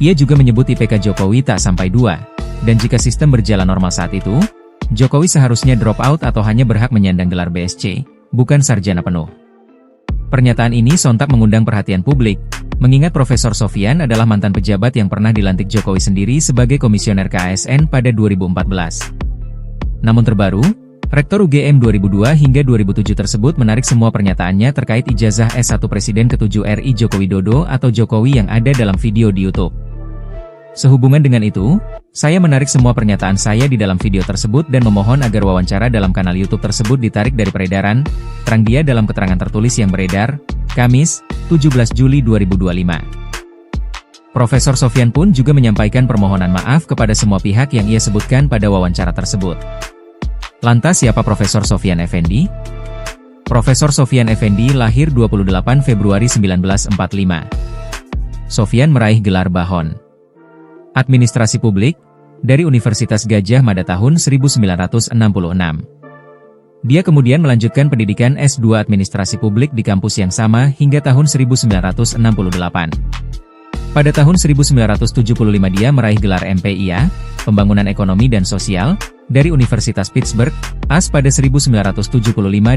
Ia juga menyebut IPK Jokowi tak sampai 2. Dan jika sistem berjalan normal saat itu, Jokowi seharusnya drop out atau hanya berhak menyandang gelar BSc, bukan sarjana penuh. Pernyataan ini sontak mengundang perhatian publik, mengingat Profesor Sofyan adalah mantan pejabat yang pernah dilantik Jokowi sendiri sebagai komisioner KASN pada 2014. Namun terbaru, Rektor UGM 2002 hingga 2007 tersebut menarik semua pernyataannya terkait ijazah S1 Presiden ke-7 RI Joko Widodo atau Jokowi yang ada dalam video di YouTube. Sehubungan dengan itu, saya menarik semua pernyataan saya di dalam video tersebut dan memohon agar wawancara dalam kanal YouTube tersebut ditarik dari peredaran, terang dia dalam keterangan tertulis yang beredar, Kamis, 17 Juli 2025. Profesor Sofyan pun juga menyampaikan permohonan maaf kepada semua pihak yang ia sebutkan pada wawancara tersebut. Lantas siapa Profesor Sofyan Effendi? Profesor Sofyan Effendi lahir 28 Februari 1945. Sofyan meraih gelar Bahon Administrasi Publik dari Universitas Gadjah Mada tahun 1966. Dia kemudian melanjutkan pendidikan S2 Administrasi Publik di kampus yang sama hingga tahun 1968. Pada tahun 1975 dia meraih gelar MPIA, Pembangunan Ekonomi dan Sosial, dari Universitas Pittsburgh, AS pada 1975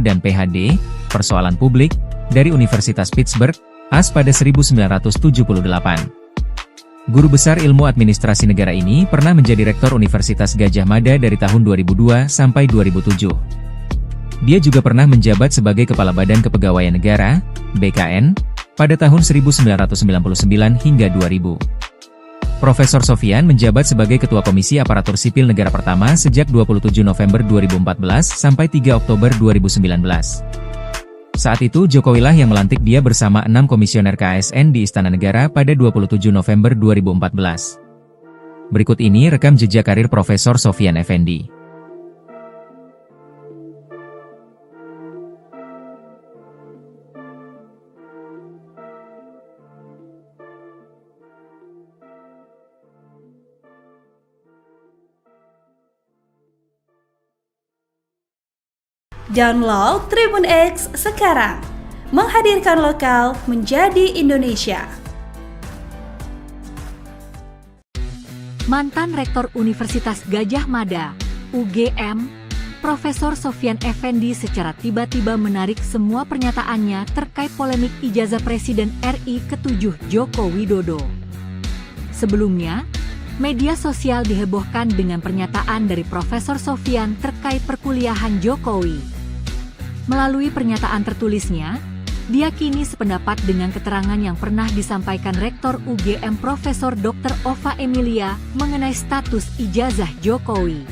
dan PhD, Persoalan Publik, dari Universitas Pittsburgh, AS pada 1978. Guru besar ilmu administrasi negara ini pernah menjadi Rektor Universitas Gadjah Mada dari tahun 2002 sampai 2007. Dia juga pernah menjabat sebagai Kepala Badan Kepegawaian Negara, BKN, pada tahun 1999 hingga 2000. Profesor Sofyan menjabat sebagai Ketua Komisi Aparatur Sipil Negara pertama sejak 27 November 2014 sampai 3 Oktober 2019. Saat itu Jokowilah yang melantik dia bersama 6 komisioner KASN di Istana Negara pada 27 November 2014. Berikut ini rekam jejak karir Profesor Sofyan Effendi. Download Tribun X sekarang, menghadirkan lokal menjadi Indonesia. Mantan Rektor Universitas Gadjah Mada, UGM, Profesor Sofyan Effendi secara tiba-tiba menarik semua pernyataannya terkait polemik ijazah Presiden RI ke-7 Joko Widodo. Sebelumnya, media sosial dihebohkan dengan pernyataan dari Profesor Sofyan terkait perkuliahan Jokowi. Melalui pernyataan tertulisnya, dia kini sependapat dengan keterangan yang pernah disampaikan Rektor UGM Profesor Dr. Ova Emilia mengenai status ijazah Jokowi.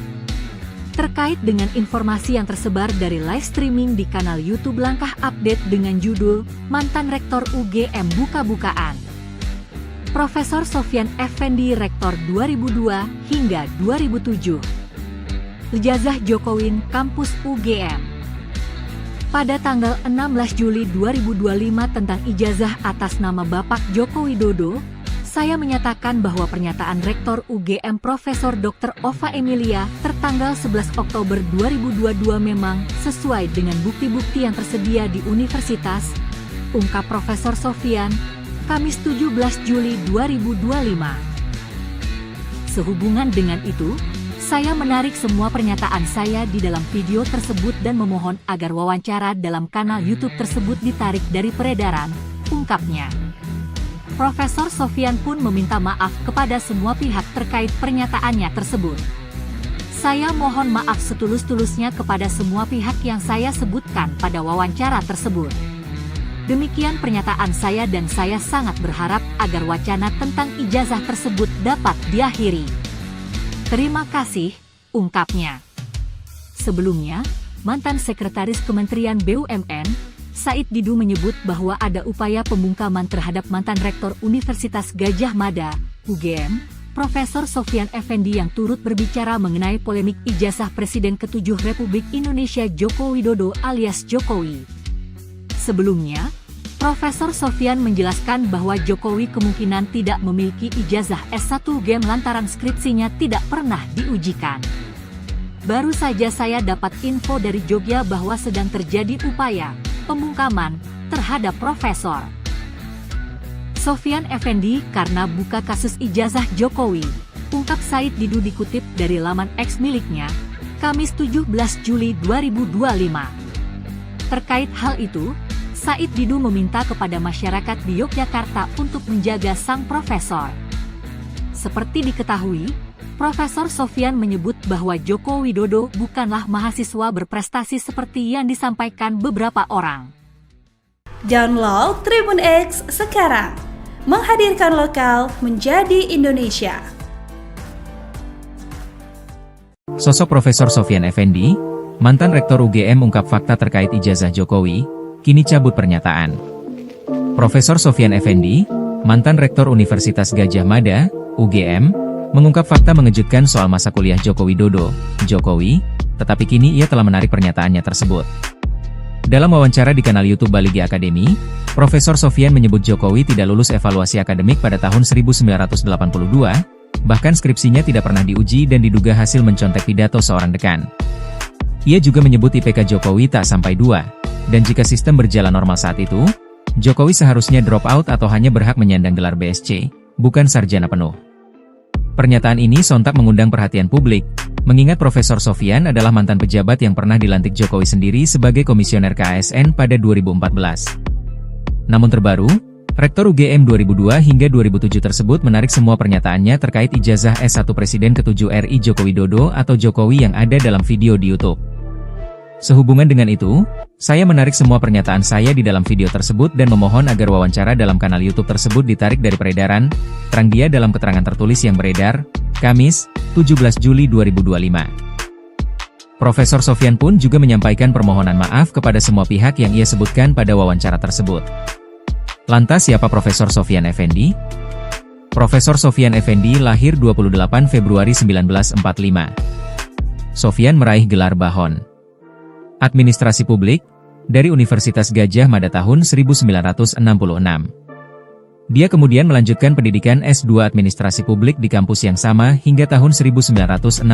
Terkait dengan informasi yang tersebar dari live streaming di kanal YouTube Langkah Update dengan judul Mantan Rektor UGM Buka-Bukaan. Profesor Sofyan Effendi Rektor 2002 hingga 2007. Ijazah Jokowi Kampus UGM. Pada tanggal 16 Juli 2025 tentang ijazah atas nama Bapak Joko Widodo, saya menyatakan bahwa pernyataan Rektor UGM Profesor Dr. Ova Emilia tertanggal 11 Oktober 2022 memang sesuai dengan bukti-bukti yang tersedia di universitas, ungkap Profesor Sofyan, Kamis 17 Juli 2025. Sehubungan dengan itu, saya menarik semua pernyataan saya di dalam video tersebut dan memohon agar wawancara dalam kanal YouTube tersebut ditarik dari peredaran, ungkapnya. Profesor Sofyan pun meminta maaf kepada semua pihak terkait pernyataannya tersebut. Saya mohon maaf setulus-tulusnya kepada semua pihak yang saya sebutkan pada wawancara tersebut. Demikian pernyataan saya dan saya sangat berharap agar wacana tentang ijazah tersebut dapat diakhiri. Terima kasih, ungkapnya. Sebelumnya, mantan Sekretaris Kementerian BUMN, Said Didu menyebut bahwa ada upaya pembungkaman terhadap mantan Rektor Universitas Gadjah Mada, UGM, Profesor Sofyan Effendi yang turut berbicara mengenai polemik ijazah Presiden ke-7 Republik Indonesia Joko Widodo alias Jokowi. Sebelumnya, Profesor Sofyan menjelaskan bahwa Jokowi kemungkinan tidak memiliki ijazah S1 UGM lantaran skripsinya tidak pernah diujikan. Baru saja saya dapat info dari Jogja bahwa sedang terjadi upaya pembungkaman terhadap Profesor Sofyan Effendi karena buka kasus ijazah Jokowi, ungkap Said Didu dikutip dari laman X miliknya, Kamis 17 Juli 2025. Terkait hal itu, Said Didu meminta kepada masyarakat di Yogyakarta untuk menjaga sang profesor. Seperti diketahui, Profesor Sofyan menyebut bahwa Joko Widodo bukanlah mahasiswa berprestasi seperti yang disampaikan beberapa orang. Download Tribun X sekarang, menghadirkan lokal menjadi Indonesia. Sosok Profesor Sofyan Effendi, mantan Rektor UGM ungkap fakta terkait ijazah Jokowi, kini cabut pernyataan. Profesor Sofyan Effendi, mantan Rektor Universitas Gadjah Mada, UGM, mengungkap fakta mengejutkan soal masa kuliah Joko Widodo, Jokowi, tetapi kini ia telah menarik pernyataannya tersebut. Dalam wawancara di kanal YouTube Baligi Academy, Profesor Sofyan menyebut Jokowi tidak lulus evaluasi akademik pada tahun 1982, bahkan skripsinya tidak pernah diuji dan diduga hasil mencontek pidato seorang dekan. Ia juga menyebut IPK Jokowi tak sampai 2, dan jika sistem berjalan normal saat itu, Jokowi seharusnya drop out atau hanya berhak menyandang gelar BSc, bukan sarjana penuh. Pernyataan ini sontak mengundang perhatian publik, mengingat Profesor Sofyan adalah mantan pejabat yang pernah dilantik Jokowi sendiri sebagai komisioner KASN pada 2014. Namun terbaru, Rektor UGM 2002 hingga 2007 tersebut menarik semua pernyataannya terkait ijazah S1 Presiden ke-7 RI Joko Widodo atau Jokowi yang ada dalam video di YouTube. Sehubungan dengan itu, saya menarik semua pernyataan saya di dalam video tersebut dan memohon agar wawancara dalam kanal YouTube tersebut ditarik dari peredaran, terang dia dalam keterangan tertulis yang beredar, Kamis, 17 Juli 2025. Profesor Sofyan pun juga menyampaikan permohonan maaf kepada semua pihak yang ia sebutkan pada wawancara tersebut. Lantas siapa Profesor Sofyan Effendi? Profesor Sofyan Effendi lahir 28 Februari 1945. Sofyan meraih gelar Bahon Administrasi Publik dari Universitas Gadjah Mada tahun 1966. Dia kemudian melanjutkan pendidikan S2 Administrasi Publik di kampus yang sama hingga tahun 1968.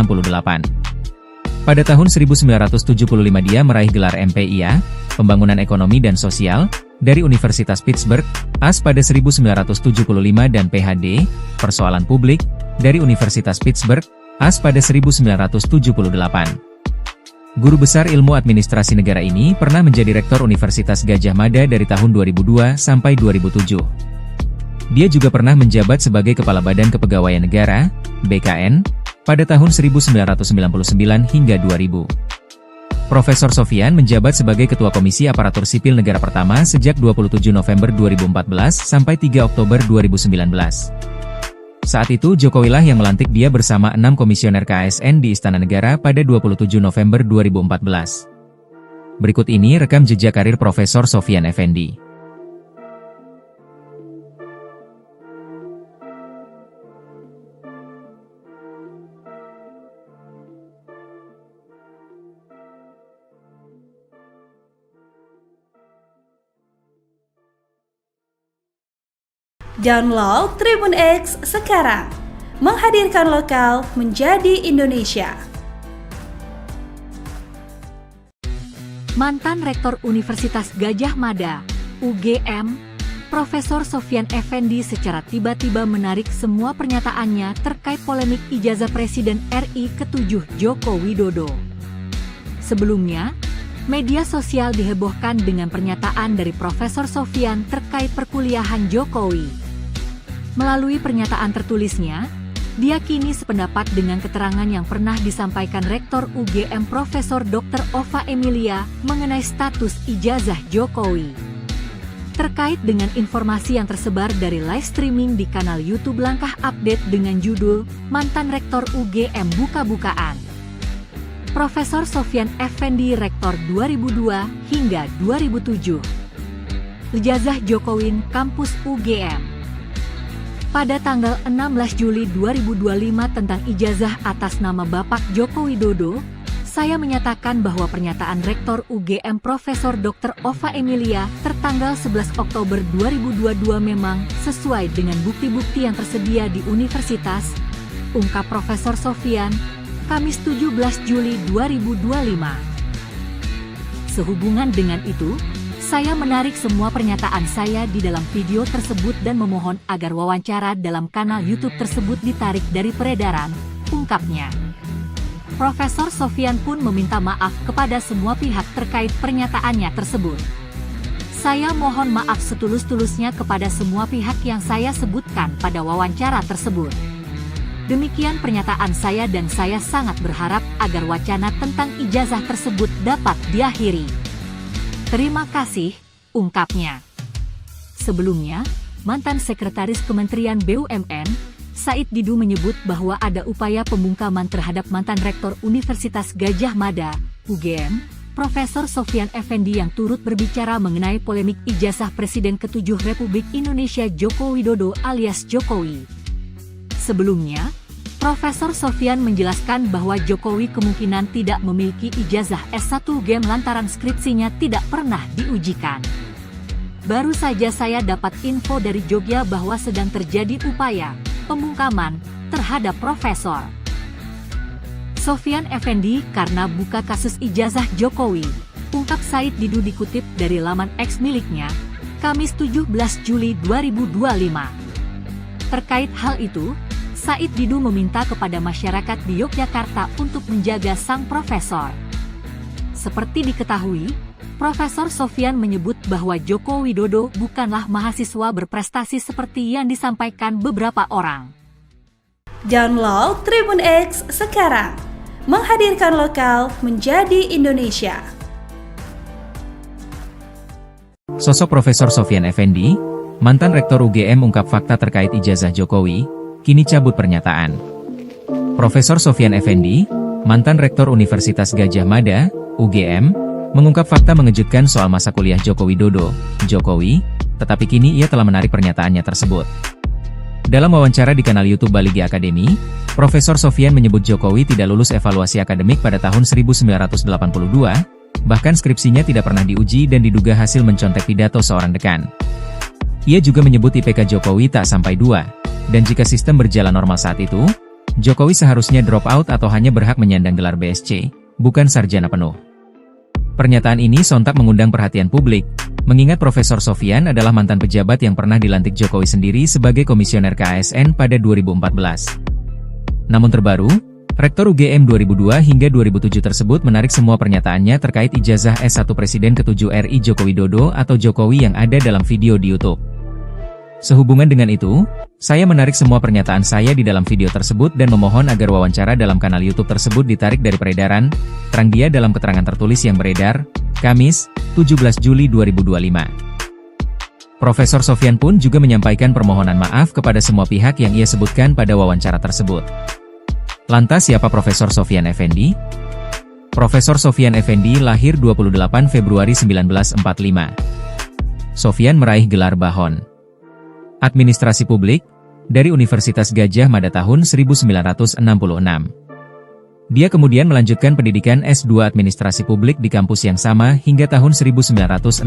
Pada tahun 1975 dia meraih gelar MPIA, Pembangunan Ekonomi dan Sosial, dari Universitas Pittsburgh, AS pada 1975 dan PhD, Persoalan Publik, dari Universitas Pittsburgh, AS pada 1978. Guru besar ilmu administrasi negara ini pernah menjadi Rektor Universitas Gadjah Mada dari tahun 2002 sampai 2007. Dia juga pernah menjabat sebagai Kepala Badan Kepegawaian Negara, BKN, pada tahun 1999 hingga 2000. Profesor Sofyan menjabat sebagai Ketua Komisi Aparatur Sipil Negara pertama sejak 27 November 2014 sampai 3 Oktober 2019. Saat itu Jokowilah yang melantik dia bersama 6 komisioner KASN di Istana Negara pada 27 November 2014. Berikut ini rekam jejak karir Profesor Sofyan Effendi. Download Tribun X sekarang, menghadirkan lokal menjadi Indonesia. Mantan Rektor Universitas Gadjah Mada, UGM, Profesor Sofyan Effendi secara tiba-tiba menarik semua pernyataannya terkait polemik ijazah Presiden RI ke-7 Joko Widodo. Sebelumnya, media sosial dihebohkan dengan pernyataan dari Profesor Sofyan terkait perkuliahan Jokowi. Melalui pernyataan tertulisnya, dia kini sependapat dengan keterangan yang pernah disampaikan Rektor UGM Profesor Dr. Ova Emilia mengenai status ijazah Jokowi. Terkait dengan informasi yang tersebar dari live streaming di kanal YouTube Langkah Update dengan judul Mantan Rektor UGM Buka-Bukaan. Profesor Sofyan Effendi Rektor 2002 hingga 2007. Ijazah Jokowi Kampus UGM. Pada tanggal 16 Juli 2025 tentang ijazah atas nama Bapak Joko Widodo, saya menyatakan bahwa pernyataan Rektor UGM Profesor Dr. Ova Emilia tertanggal 11 Oktober 2022 memang sesuai dengan bukti-bukti yang tersedia di universitas, ungkap Profesor Sofyan, Kamis 17 Juli 2025. Sehubungan dengan itu, saya menarik semua pernyataan saya di dalam video tersebut dan memohon agar wawancara dalam kanal YouTube tersebut ditarik dari peredaran, ungkapnya. Profesor Sofyan pun meminta maaf kepada semua pihak terkait pernyataannya tersebut. Saya mohon maaf setulus-tulusnya kepada semua pihak yang saya sebutkan pada wawancara tersebut. Demikian pernyataan saya dan saya sangat berharap agar wacana tentang ijazah tersebut dapat diakhiri. Terima kasih, ungkapnya. Sebelumnya, mantan Sekretaris Kementerian BUMN, Said Didu menyebut bahwa ada upaya pembungkaman terhadap mantan Rektor Universitas Gadjah Mada, UGM, Profesor Sofyan Effendi yang turut berbicara mengenai polemik ijazah Presiden ke-7 Republik Indonesia Joko Widodo alias Jokowi. Sebelumnya, Profesor Sofyan menjelaskan bahwa Jokowi kemungkinan tidak memiliki ijazah S1 UGM lantaran skripsinya tidak pernah diujikan. Baru saja saya dapat info dari Jogja bahwa sedang terjadi upaya pembungkaman terhadap Profesor Sofyan Effendi karena buka kasus ijazah Jokowi, ungkap Said Didu dikutip dari laman X miliknya, Kamis 17 Juli 2025. Terkait hal itu, Said Didu meminta kepada masyarakat di Yogyakarta untuk menjaga sang profesor. Seperti diketahui, Profesor Sofyan menyebut bahwa Joko Widodo bukanlah mahasiswa berprestasi seperti yang disampaikan beberapa orang. Download Tribun X sekarang, menghadirkan lokal menjadi Indonesia. Sosok Profesor Sofyan Effendi, mantan Rektor UGM ungkap fakta terkait ijazah Jokowi, kini cabut pernyataan. Profesor Sofyan Effendi, mantan Rektor Universitas Gadjah Mada, UGM, mengungkap fakta mengejutkan soal masa kuliah Joko Widodo, Jokowi, tetapi kini ia telah menarik pernyataannya tersebut. Dalam wawancara di kanal YouTube Baligi Academy, Profesor Sofyan menyebut Jokowi tidak lulus evaluasi akademik pada tahun 1982, bahkan skripsinya tidak pernah diuji dan diduga hasil mencontek pidato seorang dekan. Ia juga menyebut IPK Jokowi tak sampai 2, dan jika sistem berjalan normal saat itu, Jokowi seharusnya drop out atau hanya berhak menyandang gelar BSc, bukan sarjana penuh. Pernyataan ini sontak mengundang perhatian publik, mengingat Profesor Sofyan adalah mantan pejabat yang pernah dilantik Jokowi sendiri sebagai komisioner KASN pada 2014. Namun terbaru, Rektor UGM 2002 hingga 2007 tersebut menarik semua pernyataannya terkait ijazah S1 Presiden ke-7 RI Joko Widodo atau Jokowi yang ada dalam video di YouTube. Sehubungan dengan itu, saya menarik semua pernyataan saya di dalam video tersebut dan memohon agar wawancara dalam kanal YouTube tersebut ditarik dari peredaran, terang dia dalam keterangan tertulis yang beredar, Kamis, 17 Juli 2025. Profesor Sofyan pun juga menyampaikan permohonan maaf kepada semua pihak yang ia sebutkan pada wawancara tersebut. Lantas siapa Profesor Sofyan Effendi? Profesor Sofyan Effendi lahir 28 Februari 1945. Sofyan meraih gelar Bahon Administrasi Publik dari Universitas Gadjah Mada tahun 1966. Dia kemudian melanjutkan pendidikan S2 Administrasi Publik di kampus yang sama hingga tahun 1968.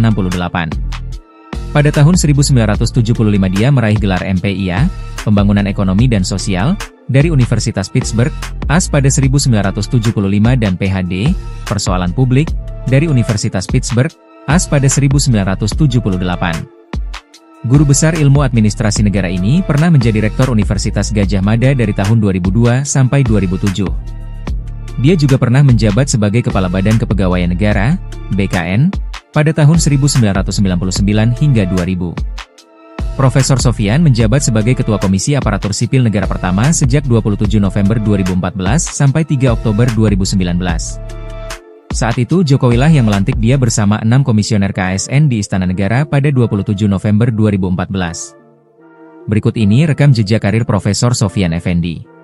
Pada tahun 1975 dia meraih gelar MPIA, Pembangunan Ekonomi dan Sosial, dari Universitas Pittsburgh, AS pada 1975 dan PhD, Persoalan Publik, dari Universitas Pittsburgh, AS pada 1978. Guru besar ilmu administrasi negara ini pernah menjadi Rektor Universitas Gadjah Mada dari tahun 2002 sampai 2007. Dia juga pernah menjabat sebagai Kepala Badan Kepegawaian Negara, BKN, pada tahun 1999 hingga 2000. Profesor Sofyan menjabat sebagai Ketua Komisi Aparatur Sipil Negara pertama sejak 27 November 2014 sampai 3 Oktober 2019. Saat itu Jokowilah yang melantik dia bersama 6 komisioner KASN di Istana Negara pada 27 November 2014. Berikut ini rekam jejak karir Profesor Sofyan Effendi.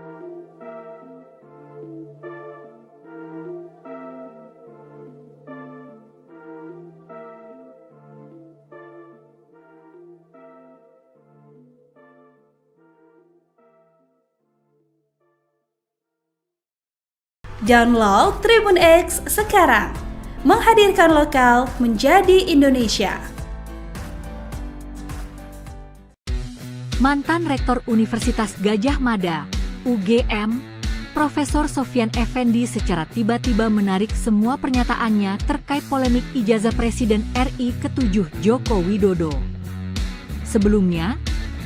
Download Tribun X sekarang, menghadirkan lokal menjadi Indonesia. Mantan Rektor Universitas Gadjah Mada, UGM, Profesor Sofyan Effendi secara tiba-tiba menarik semua pernyataannya terkait polemik ijazah Presiden RI ke-7 Joko Widodo. Sebelumnya,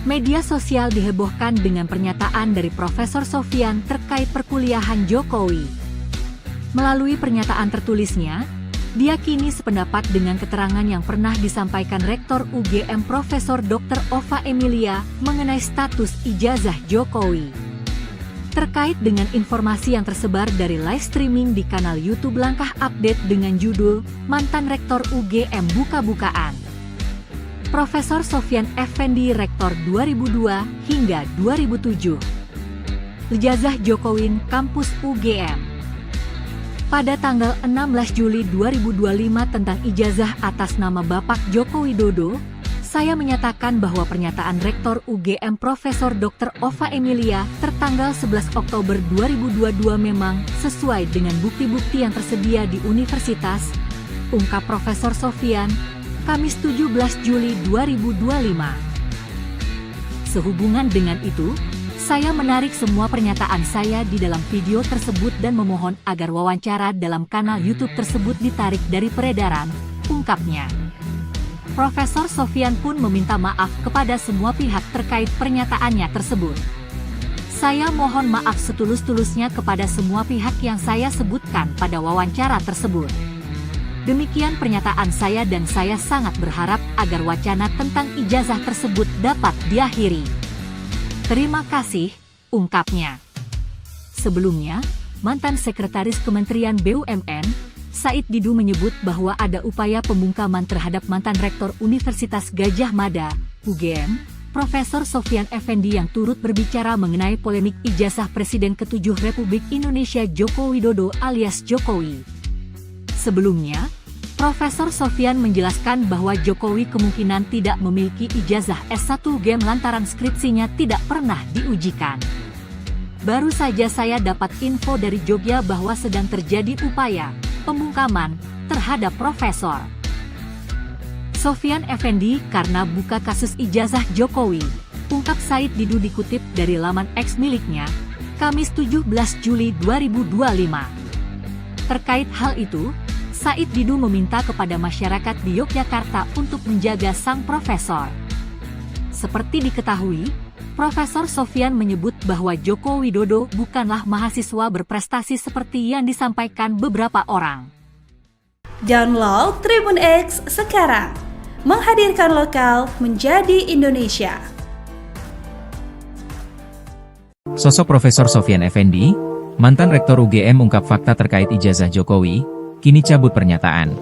media sosial dihebohkan dengan pernyataan dari Profesor Sofyan terkait perkuliahan Jokowi. Melalui pernyataan tertulisnya, dia kini sependapat dengan keterangan yang pernah disampaikan Rektor UGM Profesor Dr. Ova Emilia mengenai status ijazah Jokowi. Terkait dengan informasi yang tersebar dari live streaming di kanal YouTube Langkah Update dengan judul Mantan Rektor UGM Buka-bukaan. Profesor Sofyan Effendi Rektor 2002 hingga 2007. Ijazah Jokowi Kampus UGM. Pada tanggal 16 Juli 2025 tentang ijazah atas nama Bapak Joko Widodo, saya menyatakan bahwa pernyataan Rektor UGM Profesor Dr. Ova Emilia tertanggal 11 Oktober 2022 memang sesuai dengan bukti-bukti yang tersedia di universitas, ungkap Profesor Sofyan, Kamis 17 Juli 2025. Sehubungan dengan itu, saya menarik semua pernyataan saya di dalam video tersebut dan memohon agar wawancara dalam kanal YouTube tersebut ditarik dari peredaran, ungkapnya. Profesor Sofyan pun meminta maaf kepada semua pihak terkait pernyataannya tersebut. Saya mohon maaf setulus-tulusnya kepada semua pihak yang saya sebutkan pada wawancara tersebut. Demikian pernyataan saya dan saya sangat berharap agar wacana tentang ijazah tersebut dapat diakhiri. Terima kasih, ungkapnya. Sebelumnya, mantan Sekretaris Kementerian BUMN, Said Didu menyebut bahwa ada upaya pembungkaman terhadap mantan Rektor Universitas Gadjah Mada, UGM, Profesor Sofyan Effendi yang turut berbicara mengenai polemik ijazah Presiden ke-7 Republik Indonesia Joko Widodo alias Jokowi. Sebelumnya, Profesor Sofyan menjelaskan bahwa Jokowi kemungkinan tidak memiliki ijazah S1 UGM lantaran skripsinya tidak pernah diujikan. Baru saja saya dapat info dari Jogja bahwa sedang terjadi upaya pembungkaman terhadap Profesor Sofyan Effendi karena buka kasus ijazah Jokowi, ungkap Said Didu dikutip dari laman X miliknya, Kamis 17 Juli 2025. Terkait hal itu, Said Didu meminta kepada masyarakat di Yogyakarta untuk menjaga sang profesor. Seperti diketahui, Profesor Sofyan menyebut bahwa Joko Widodo bukanlah mahasiswa berprestasi seperti yang disampaikan beberapa orang. Download Tribun X sekarang, menghadirkan lokal menjadi Indonesia. Sosok Profesor Sofyan Effendi, mantan Rektor UGM ungkap fakta terkait ijazah Jokowi, kini cabut pernyataan.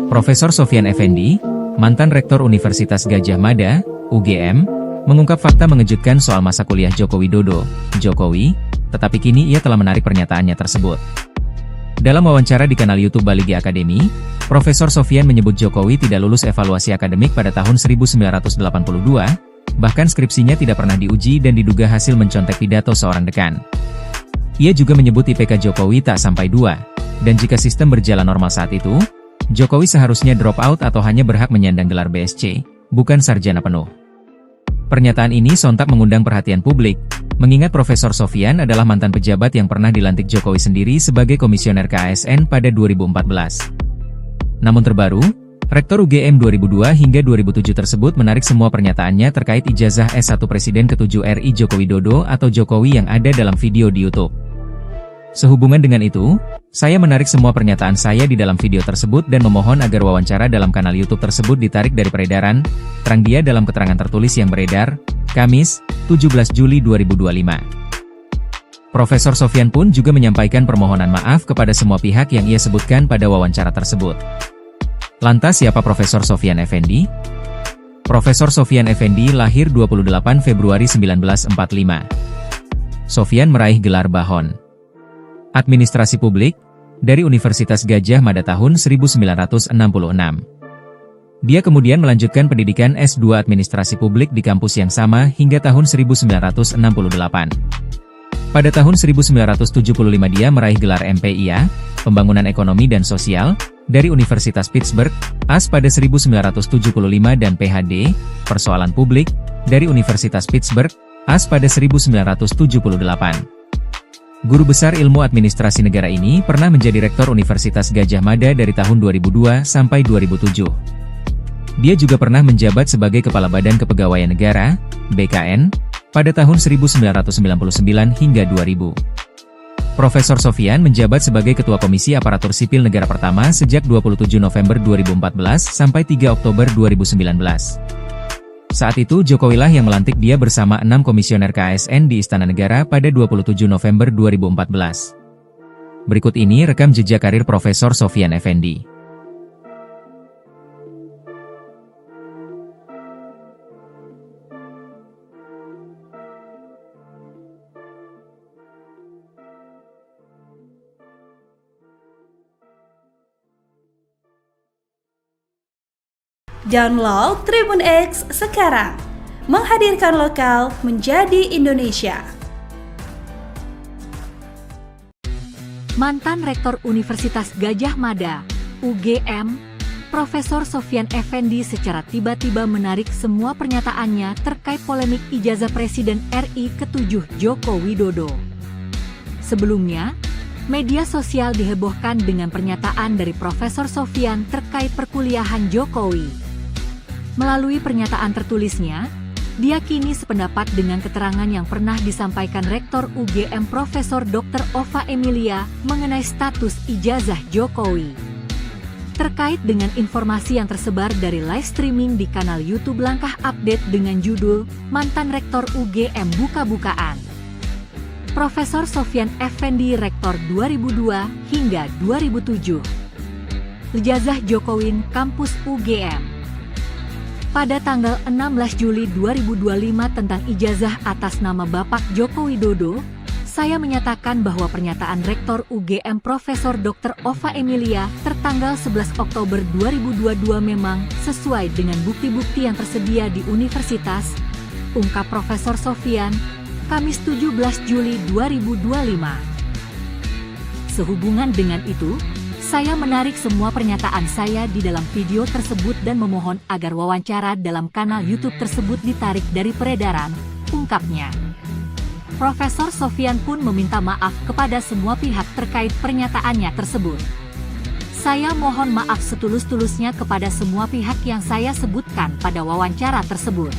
Profesor Sofyan Effendi, mantan Rektor Universitas Gadjah Mada, UGM, mengungkap fakta mengejutkan soal masa kuliah Joko Widodo, Jokowi, tetapi kini ia telah menarik pernyataannya tersebut. Dalam wawancara di kanal YouTube Baligi Academy, Profesor Sofyan menyebut Jokowi tidak lulus evaluasi akademik pada tahun 1982, bahkan skripsinya tidak pernah diuji dan diduga hasil mencontek pidato seorang dekan. Ia juga menyebut IPK Jokowi tak sampai 2. Dan jika sistem berjalan normal saat itu, Jokowi seharusnya drop out atau hanya berhak menyandang gelar BSc, bukan sarjana penuh. Pernyataan ini sontak mengundang perhatian publik, mengingat Profesor Sofyan adalah mantan pejabat yang pernah dilantik Jokowi sendiri sebagai komisioner KASN pada 2014. Namun terbaru, Rektor UGM 2002 hingga 2007 tersebut menarik semua pernyataannya terkait ijazah S1 Presiden ke-7 RI Joko Widodo atau Jokowi yang ada dalam video di YouTube. Sehubungan dengan itu, saya menarik semua pernyataan saya di dalam video tersebut dan memohon agar wawancara dalam kanal YouTube tersebut ditarik dari peredaran, terang dia dalam keterangan tertulis yang beredar, Kamis, 17 Juli 2025. Profesor Sofyan pun juga menyampaikan permohonan maaf kepada semua pihak yang ia sebutkan pada wawancara tersebut. Lantas siapa Profesor Sofyan Effendi? Profesor Sofyan Effendi lahir 28 Februari 1945. Sofyan meraih gelar Bahon Administrasi Publik dari Universitas Gadjah Mada tahun 1966. Dia kemudian melanjutkan pendidikan S2 Administrasi Publik di kampus yang sama hingga tahun 1968. Pada tahun 1975 dia meraih gelar MPIA, Pembangunan Ekonomi dan Sosial, dari Universitas Pittsburgh, AS pada 1975 dan PhD, Persoalan Publik, dari Universitas Pittsburgh, AS pada 1978. Guru besar ilmu administrasi negara ini pernah menjadi Rektor Universitas Gadjah Mada dari tahun 2002 sampai 2007. Dia juga pernah menjabat sebagai Kepala Badan Kepegawaian Negara, BKN, pada tahun 1999 hingga 2000. Profesor Sofyan menjabat sebagai Ketua Komisi Aparatur Sipil Negara pertama sejak 27 November 2014 sampai 3 Oktober 2019. Saat itu Jokowi lah yang melantik dia bersama 6 komisioner KASN di Istana Negara pada 27 November 2014. Berikut ini rekam jejak karir Profesor Sofyan Effendi. Download Tribun X sekarang, menghadirkan lokal menjadi Indonesia. Mantan Rektor Universitas Gadjah Mada, UGM, Profesor Sofyan Effendi secara tiba-tiba menarik semua pernyataannya terkait polemik ijazah Presiden RI ke-7 Joko Widodo. Sebelumnya, media sosial dihebohkan dengan pernyataan dari Profesor Sofyan terkait perkuliahan Jokowi. Melalui pernyataan tertulisnya, dia kini sependapat dengan keterangan yang pernah disampaikan Rektor UGM Profesor Dr. Ova Emilia mengenai status ijazah Jokowi. Terkait dengan informasi yang tersebar dari live streaming di kanal YouTube Langkah Update dengan judul Mantan Rektor UGM Buka-Bukaan. Profesor Sofyan Effendi Rektor 2002 hingga 2007. Ijazah Jokowi Kampus UGM. Pada tanggal 16 Juli 2025 tentang ijazah atas nama Bapak Joko Widodo, saya menyatakan bahwa pernyataan Rektor UGM Profesor Dr. Ova Emilia tertanggal 11 Oktober 2022 memang sesuai dengan bukti-bukti yang tersedia di universitas, ungkap Profesor Sofyan, Kamis 17 Juli 2025. Sehubungan dengan itu, saya menarik semua pernyataan saya di dalam video tersebut dan memohon agar wawancara dalam kanal YouTube tersebut ditarik dari peredaran, ungkapnya. Profesor Sofyan pun meminta maaf kepada semua pihak terkait pernyataannya tersebut. Saya mohon maaf setulus-tulusnya kepada semua pihak yang saya sebutkan pada wawancara tersebut.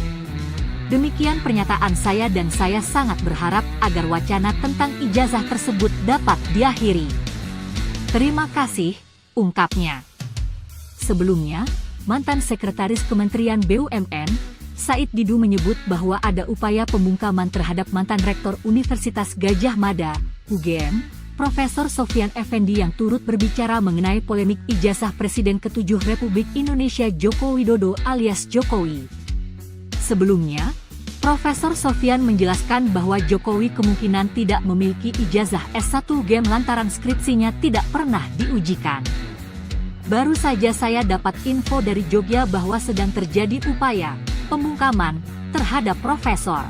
Demikian pernyataan saya dan saya sangat berharap agar wacana tentang ijazah tersebut dapat diakhiri. Terima kasih, ungkapnya. Sebelumnya, mantan Sekretaris Kementerian BUMN, Said Didu menyebut bahwa ada upaya pembungkaman terhadap mantan Rektor Universitas Gadjah Mada, UGM, Profesor Sofyan Effendi yang turut berbicara mengenai polemik ijazah Presiden ke-7 Republik Indonesia Joko Widodo alias Jokowi. Sebelumnya, Profesor Sofyan menjelaskan bahwa Jokowi kemungkinan tidak memiliki ijazah S1 UGM lantaran skripsinya tidak pernah diujikan. Baru saja saya dapat info dari Jogja bahwa sedang terjadi upaya pembungkaman terhadap Profesor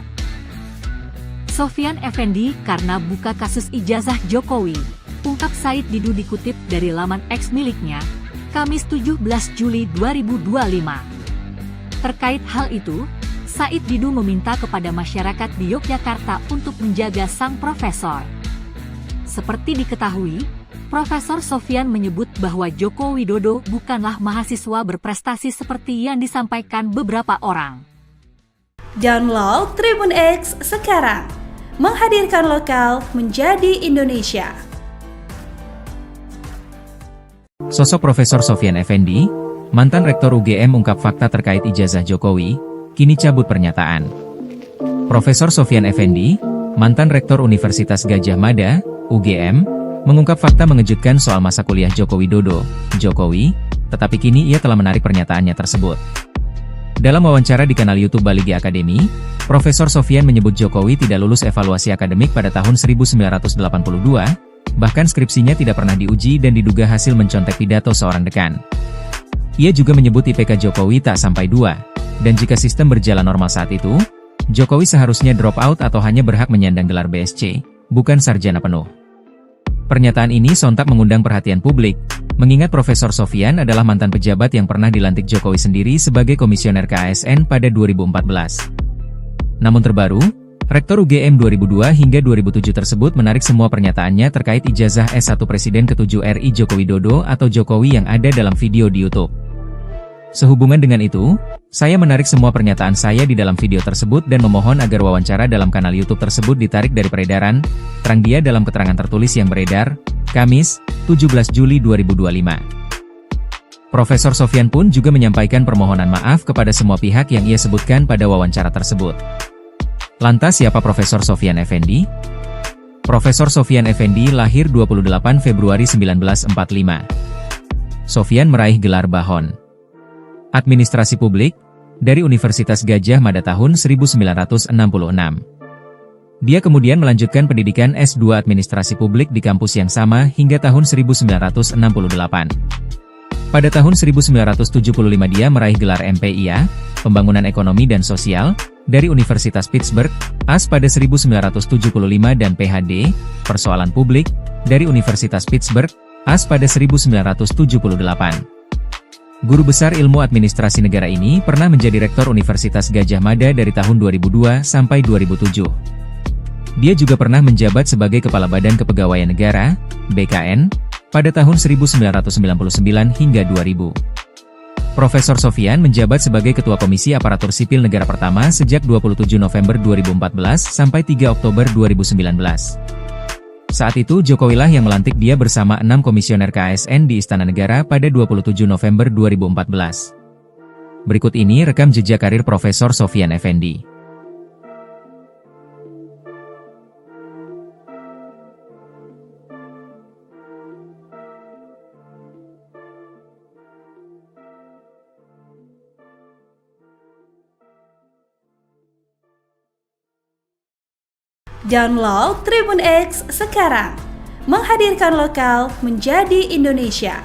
Sofyan Effendi karena buka kasus ijazah Jokowi, ungkap Said Didu dikutip dari laman X miliknya, Kamis 17 Juli 2025. Terkait hal itu, Said Didu meminta kepada masyarakat di Yogyakarta untuk menjaga sang profesor. Seperti diketahui, Profesor Sofyan menyebut bahwa Joko Widodo bukanlah mahasiswa berprestasi seperti yang disampaikan beberapa orang. Download Tribun X sekarang, menghadirkan lokal menjadi Indonesia. Sosok Profesor Sofyan Effendi, mantan Rektor UGM ungkap fakta terkait ijazah Jokowi, kini cabut pernyataan. Profesor Sofyan Effendi, mantan Rektor Universitas Gadjah Mada, UGM, mengungkap fakta mengejutkan soal masa kuliah Joko Widodo, Jokowi, tetapi kini ia telah menarik pernyataannya tersebut. Dalam wawancara di kanal YouTube Baligi Academy, Profesor Sofyan menyebut Jokowi tidak lulus evaluasi akademik pada tahun 1982, bahkan skripsinya tidak pernah diuji dan diduga hasil mencontek pidato seorang dekan. Ia juga menyebut IPK Jokowi tak sampai 2. Dan jika sistem berjalan normal saat itu, Jokowi seharusnya drop out atau hanya berhak menyandang gelar BSc, bukan sarjana penuh. Pernyataan ini sontak mengundang perhatian publik, mengingat Profesor Sofyan adalah mantan pejabat yang pernah dilantik Jokowi sendiri sebagai komisioner KASN pada 2014. Namun terbaru, Rektor UGM 2002 hingga 2007 tersebut menarik semua pernyataannya terkait ijazah S1 Presiden ke-7 RI Joko Widodo atau Jokowi yang ada dalam video di YouTube. Sehubungan dengan itu, saya menarik semua pernyataan saya di dalam video tersebut dan memohon agar wawancara dalam kanal YouTube tersebut ditarik dari peredaran, terang dia dalam keterangan tertulis yang beredar, Kamis, 17 Juli 2025. Profesor Sofyan pun juga menyampaikan permohonan maaf kepada semua pihak yang ia sebutkan pada wawancara tersebut. Lantas siapa Profesor Sofyan Effendi? Profesor Sofyan Effendi lahir 28 Februari 1945. Sofyan meraih gelar Bahon Administrasi Publik dari Universitas Gadjah Mada tahun 1966. Dia kemudian melanjutkan pendidikan S2 Administrasi Publik di kampus yang sama hingga tahun 1968. Pada tahun 1975 dia meraih gelar MPIA, Pembangunan Ekonomi dan Sosial, dari Universitas Pittsburgh, AS pada 1975 dan PhD, Persoalan Publik, dari Universitas Pittsburgh, AS pada 1978. Guru besar ilmu administrasi negara ini pernah menjadi rektor Universitas Gadjah Mada dari tahun 2002 sampai 2007. Dia juga pernah menjabat sebagai Kepala Badan Kepegawaian Negara, BKN, pada tahun 1999 hingga 2000. Profesor Sofyan menjabat sebagai Ketua Komisi Aparatur Sipil Negara pertama sejak 27 November 2014 sampai 3 Oktober 2019. Saat itu Jokowi lah yang melantik dia bersama 6 komisioner KASN di Istana Negara pada 27 November 2014. Berikut ini rekam jejak karir Profesor Sofyan Effendi. Download Tribun X sekarang, menghadirkan lokal menjadi Indonesia.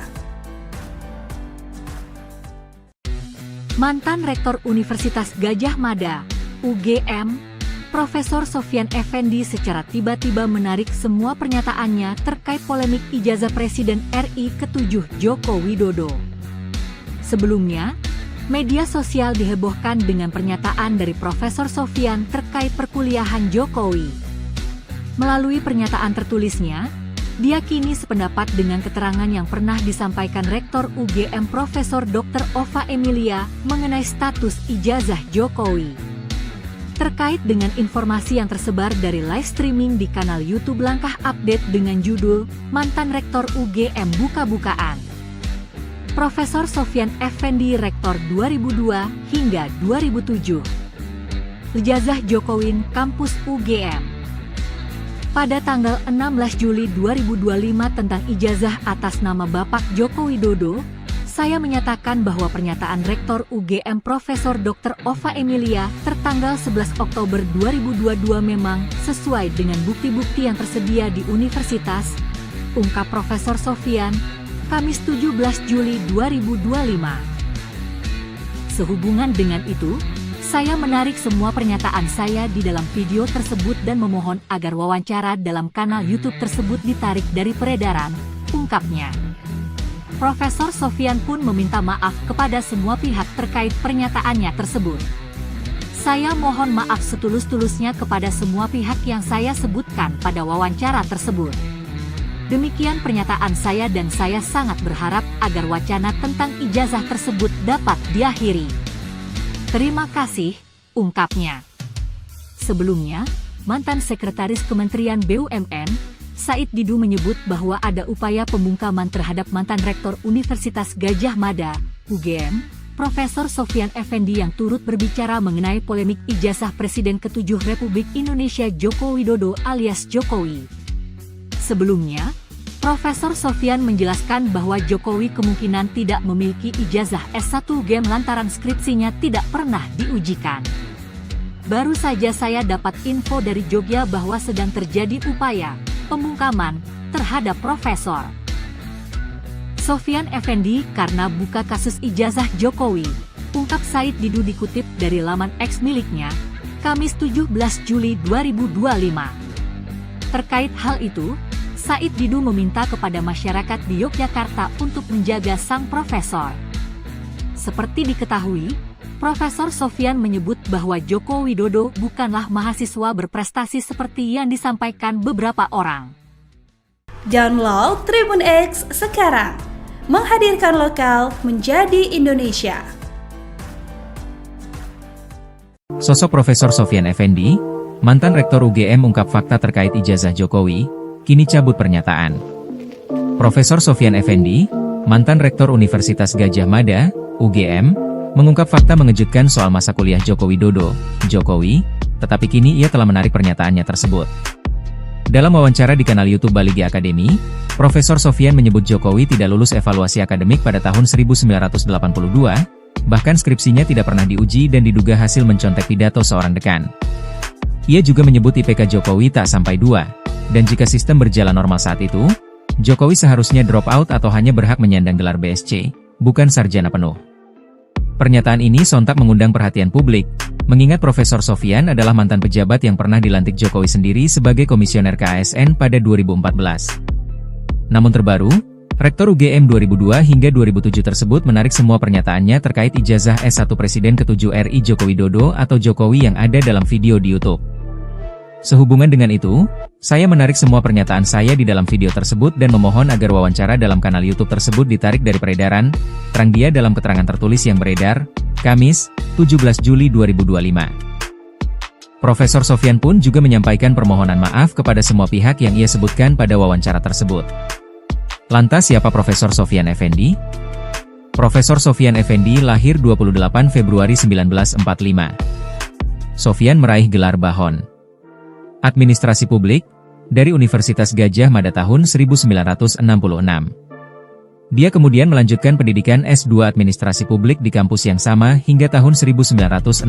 Mantan Rektor Universitas Gadjah Mada, UGM, Profesor Sofyan Effendi secara tiba-tiba menarik semua pernyataannya terkait polemik ijazah Presiden RI ke-7 Joko Widodo. Sebelumnya, media sosial dihebohkan dengan pernyataan dari Profesor Sofyan terkait perkuliahan Jokowi. Melalui pernyataan tertulisnya, dia kini sependapat dengan keterangan yang pernah disampaikan Rektor UGM Profesor Dr. Ova Emilia mengenai status ijazah Jokowi. Terkait dengan informasi yang tersebar dari live streaming di kanal YouTube Langkah Update dengan judul Mantan Rektor UGM Buka-Bukaan. Profesor Sofyan Effendi Rektor 2002 hingga 2007. Ijazah Jokowi Kampus UGM. Pada tanggal 16 Juli 2025 tentang ijazah atas nama Bapak Joko Widodo, saya menyatakan bahwa pernyataan Rektor UGM Profesor Dr. Ova Emilia tertanggal 11 Oktober 2022 memang sesuai dengan bukti-bukti yang tersedia di universitas, ungkap Profesor Sofyan, Kamis 17 Juli 2025. Sehubungan dengan itu, saya menarik semua pernyataan saya di dalam video tersebut dan memohon agar wawancara dalam kanal YouTube tersebut ditarik dari peredaran, ungkapnya. Profesor Sofyan pun meminta maaf kepada semua pihak terkait pernyataannya tersebut. Saya mohon maaf setulus-tulusnya kepada semua pihak yang saya sebutkan pada wawancara tersebut. Demikian pernyataan saya dan saya sangat berharap agar wacana tentang ijazah tersebut dapat diakhiri. Terima kasih, ungkapnya. Sebelumnya, mantan Sekretaris Kementerian BUMN, Said Didu menyebut bahwa ada upaya pembungkaman terhadap mantan Rektor Universitas Gadjah Mada, UGM, Profesor Sofyan Effendi yang turut berbicara mengenai polemik ijazah Presiden ke-7 Republik Indonesia Joko Widodo alias Jokowi. Sebelumnya, Profesor Sofyan menjelaskan bahwa Jokowi kemungkinan tidak memiliki ijazah S1 UGM lantaran skripsinya tidak pernah diujikan. Baru saja saya dapat info dari Jogja bahwa sedang terjadi upaya pembungkaman terhadap Profesor Sofyan Effendi karena buka kasus ijazah Jokowi, ungkap Said Didu dikutip dari laman X miliknya, Kamis 17 Juli 2025. Terkait hal itu, Said Didu meminta kepada masyarakat di Yogyakarta untuk menjaga sang profesor. Seperti diketahui, Profesor Sofyan menyebut bahwa Joko Widodo bukanlah mahasiswa berprestasi seperti yang disampaikan beberapa orang. Download Tribun X sekarang, menghadirkan lokal menjadi Indonesia. Sosok Profesor Sofyan Effendi, mantan Rektor UGM ungkap fakta terkait ijazah Jokowi, kini cabut pernyataan. Profesor Sofyan Effendi, mantan Rektor Universitas Gadjah Mada, UGM, mengungkap fakta mengejutkan soal masa kuliah Joko Widodo, Jokowi, tetapi kini ia telah menarik pernyataannya tersebut. Dalam wawancara di kanal YouTube Baligi Academy, Profesor Sofyan menyebut Jokowi tidak lulus evaluasi akademik pada tahun 1982, bahkan skripsinya tidak pernah diuji dan diduga hasil mencontek pidato seorang dekan. Ia juga menyebut IPK Jokowi tak sampai 2, dan jika sistem berjalan normal saat itu, Jokowi seharusnya drop out atau hanya berhak menyandang gelar BSc, bukan sarjana penuh. Pernyataan ini sontak mengundang perhatian publik, mengingat Profesor Sofyan adalah mantan pejabat yang pernah dilantik Jokowi sendiri sebagai komisioner KASN pada 2014. Namun terbaru, Rektor UGM 2002 hingga 2007 tersebut menarik semua pernyataannya terkait ijazah S1 Presiden ke-7 RI Joko Widodo atau Jokowi yang ada dalam video di YouTube. Sehubungan dengan itu, saya menarik semua pernyataan saya di dalam video tersebut dan memohon agar wawancara dalam kanal YouTube tersebut ditarik dari peredaran, terang dia dalam keterangan tertulis yang beredar, Kamis, 17 Juli 2025. Profesor Sofyan pun juga menyampaikan permohonan maaf kepada semua pihak yang ia sebutkan pada wawancara tersebut. Lantas siapa Profesor Sofyan Effendi? Profesor Sofyan Effendi lahir 28 Februari 1945. Sofyan meraih gelar Bahon Administrasi Publik dari Universitas Gadjah Mada tahun 1966. Dia kemudian melanjutkan pendidikan S2 Administrasi Publik di kampus yang sama hingga tahun 1968.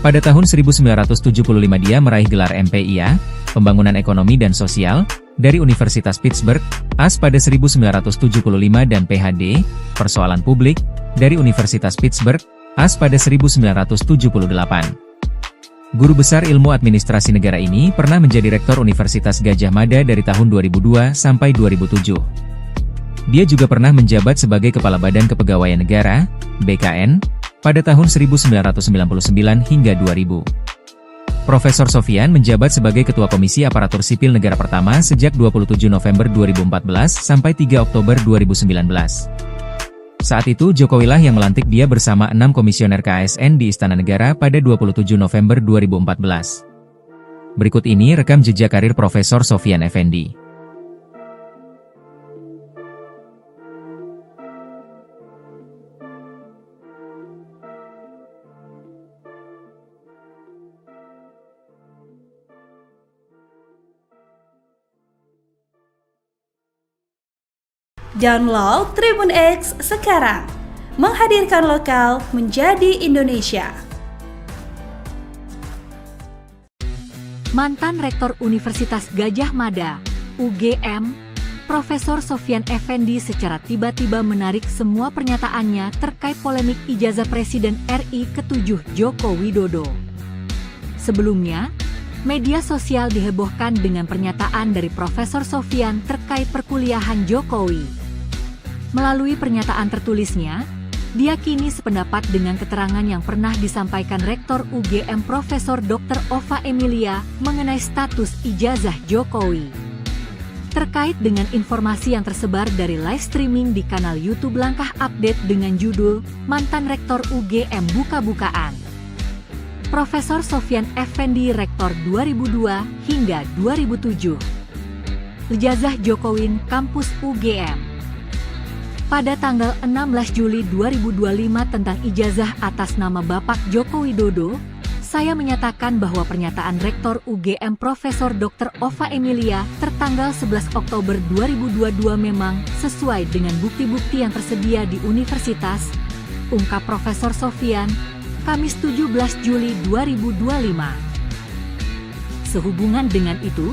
Pada tahun 1975 dia meraih gelar MPIA, Pembangunan Ekonomi dan Sosial, dari Universitas Pittsburgh, AS pada 1975 dan PhD, Persoalan Publik, dari Universitas Pittsburgh, AS pada 1978. Guru besar ilmu administrasi negara ini pernah menjadi Rektor Universitas Gadjah Mada dari tahun 2002 sampai 2007. Dia juga pernah menjabat sebagai Kepala Badan Kepegawaian Negara, BKN, pada tahun 1999 hingga 2000. Profesor Sofyan menjabat sebagai Ketua Komisi Aparatur Sipil Negara pertama sejak 27 November 2014 sampai 3 Oktober 2019. Saat itu Jokowilah yang melantik dia bersama 6 komisioner KASN di Istana Negara pada 27 November 2014. Berikut ini rekam jejak karir Profesor Sofyan Effendi. Download Tribun X sekarang, menghadirkan lokal menjadi Indonesia. Mantan Rektor Universitas Gadjah Mada, UGM, Profesor Sofyan Effendi secara tiba-tiba menarik semua pernyataannya terkait polemik ijazah Presiden RI ke-7 Joko Widodo. Sebelumnya, media sosial dihebohkan dengan pernyataan dari Profesor Sofyan terkait perkuliahan Jokowi. Melalui pernyataan tertulisnya, dia kini sependapat dengan keterangan yang pernah disampaikan Rektor UGM Profesor Dr. Ova Emilia mengenai status ijazah Jokowi. Terkait dengan informasi yang tersebar dari live streaming di kanal YouTube Langkah Update dengan judul Mantan Rektor UGM Buka-Bukaan. Profesor Sofyan Effendi Rektor 2002 hingga 2007. Ijazah Jokowi Kampus UGM. Pada tanggal 16 Juli 2025 tentang ijazah atas nama Bapak Joko Widodo, saya menyatakan bahwa pernyataan Rektor UGM Profesor Dr. Ova Emilia tertanggal 11 Oktober 2022 memang sesuai dengan bukti-bukti yang tersedia di universitas, ungkap Profesor Sofyan, Kamis 17 Juli 2025. Sehubungan dengan itu,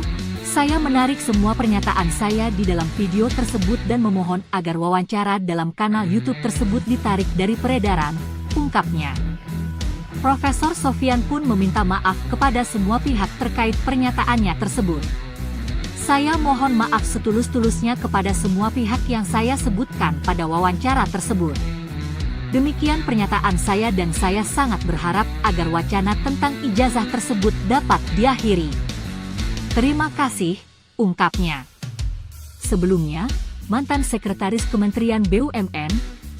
saya menarik semua pernyataan saya di dalam video tersebut dan memohon agar wawancara dalam kanal YouTube tersebut ditarik dari peredaran, ungkapnya. Profesor Sofyan pun meminta maaf kepada semua pihak terkait pernyataannya tersebut. Saya mohon maaf setulus-tulusnya kepada semua pihak yang saya sebutkan pada wawancara tersebut. Demikian pernyataan saya dan saya sangat berharap agar wacana tentang ijazah tersebut dapat diakhiri. Terima kasih, ungkapnya. Sebelumnya, mantan Sekretaris Kementerian BUMN,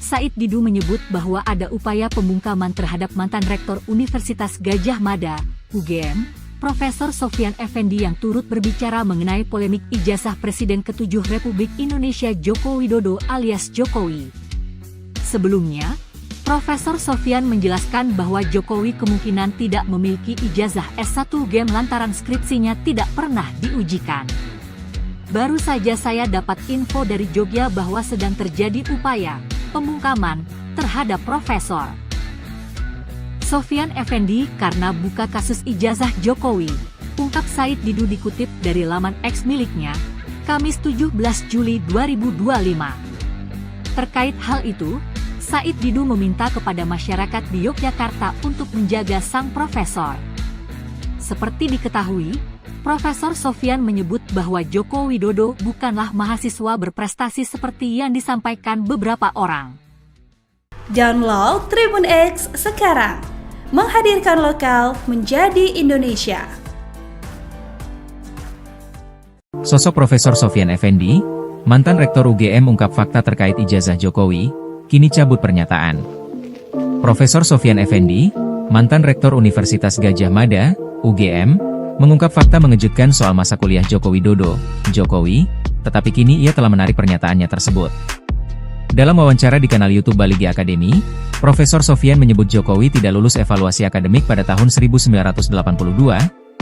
Said Didu menyebut bahwa ada upaya pembungkaman terhadap mantan Rektor Universitas Gadjah Mada, UGM, Profesor Sofyan Effendi yang turut berbicara mengenai polemik ijazah Presiden ke-7 Republik Indonesia Joko Widodo alias Jokowi. Sebelumnya, Profesor Sofyan menjelaskan bahwa Jokowi kemungkinan tidak memiliki ijazah S1 UGM lantaran skripsinya tidak pernah diujikan. Baru saja saya dapat info dari Jogja bahwa sedang terjadi upaya pembungkaman terhadap Profesor Sofyan Effendi karena buka kasus ijazah Jokowi, ungkap Said Didu dikutip dari laman X miliknya, Kamis 17 Juli 2025. Terkait hal itu, Said Didu meminta kepada masyarakat di Yogyakarta untuk menjaga sang profesor. Seperti diketahui, Profesor Sofyan menyebut bahwa Joko Widodo bukanlah mahasiswa berprestasi seperti yang disampaikan beberapa orang. Download Tribun X sekarang, menghadirkan lokal menjadi Indonesia. Sosok Profesor Sofyan Effendi, mantan Rektor UGM ungkap fakta terkait ijazah Jokowi, kini cabut pernyataan. Profesor Sofyan Effendi, mantan Rektor Universitas Gadjah Mada, UGM, mengungkap fakta mengejutkan soal masa kuliah Joko Widodo, Jokowi, tetapi kini ia telah menarik pernyataannya tersebut. Dalam wawancara di kanal YouTube Baligi Academy, Profesor Sofyan menyebut Jokowi tidak lulus evaluasi akademik pada tahun 1982,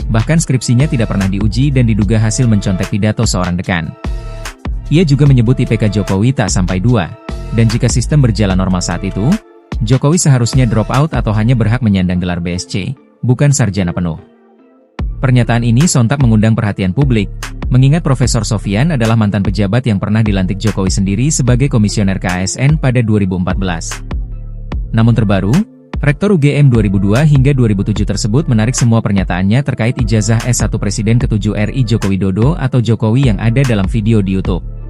bahkan skripsinya tidak pernah diuji dan diduga hasil mencontek pidato seorang dekan. Ia juga menyebut IPK Jokowi tak sampai 2, dan jika sistem berjalan normal saat itu, Jokowi seharusnya drop out atau hanya berhak menyandang gelar BSc, bukan sarjana penuh. Pernyataan ini sontak mengundang perhatian publik, mengingat Profesor Sofyan adalah mantan pejabat yang pernah dilantik Jokowi sendiri sebagai komisioner KASN pada 2014. Namun terbaru, Rektor UGM 2002 hingga 2007 tersebut menarik semua pernyataannya terkait ijazah S1 Presiden ke-7 RI Joko Widodo atau Jokowi yang ada dalam video di YouTube.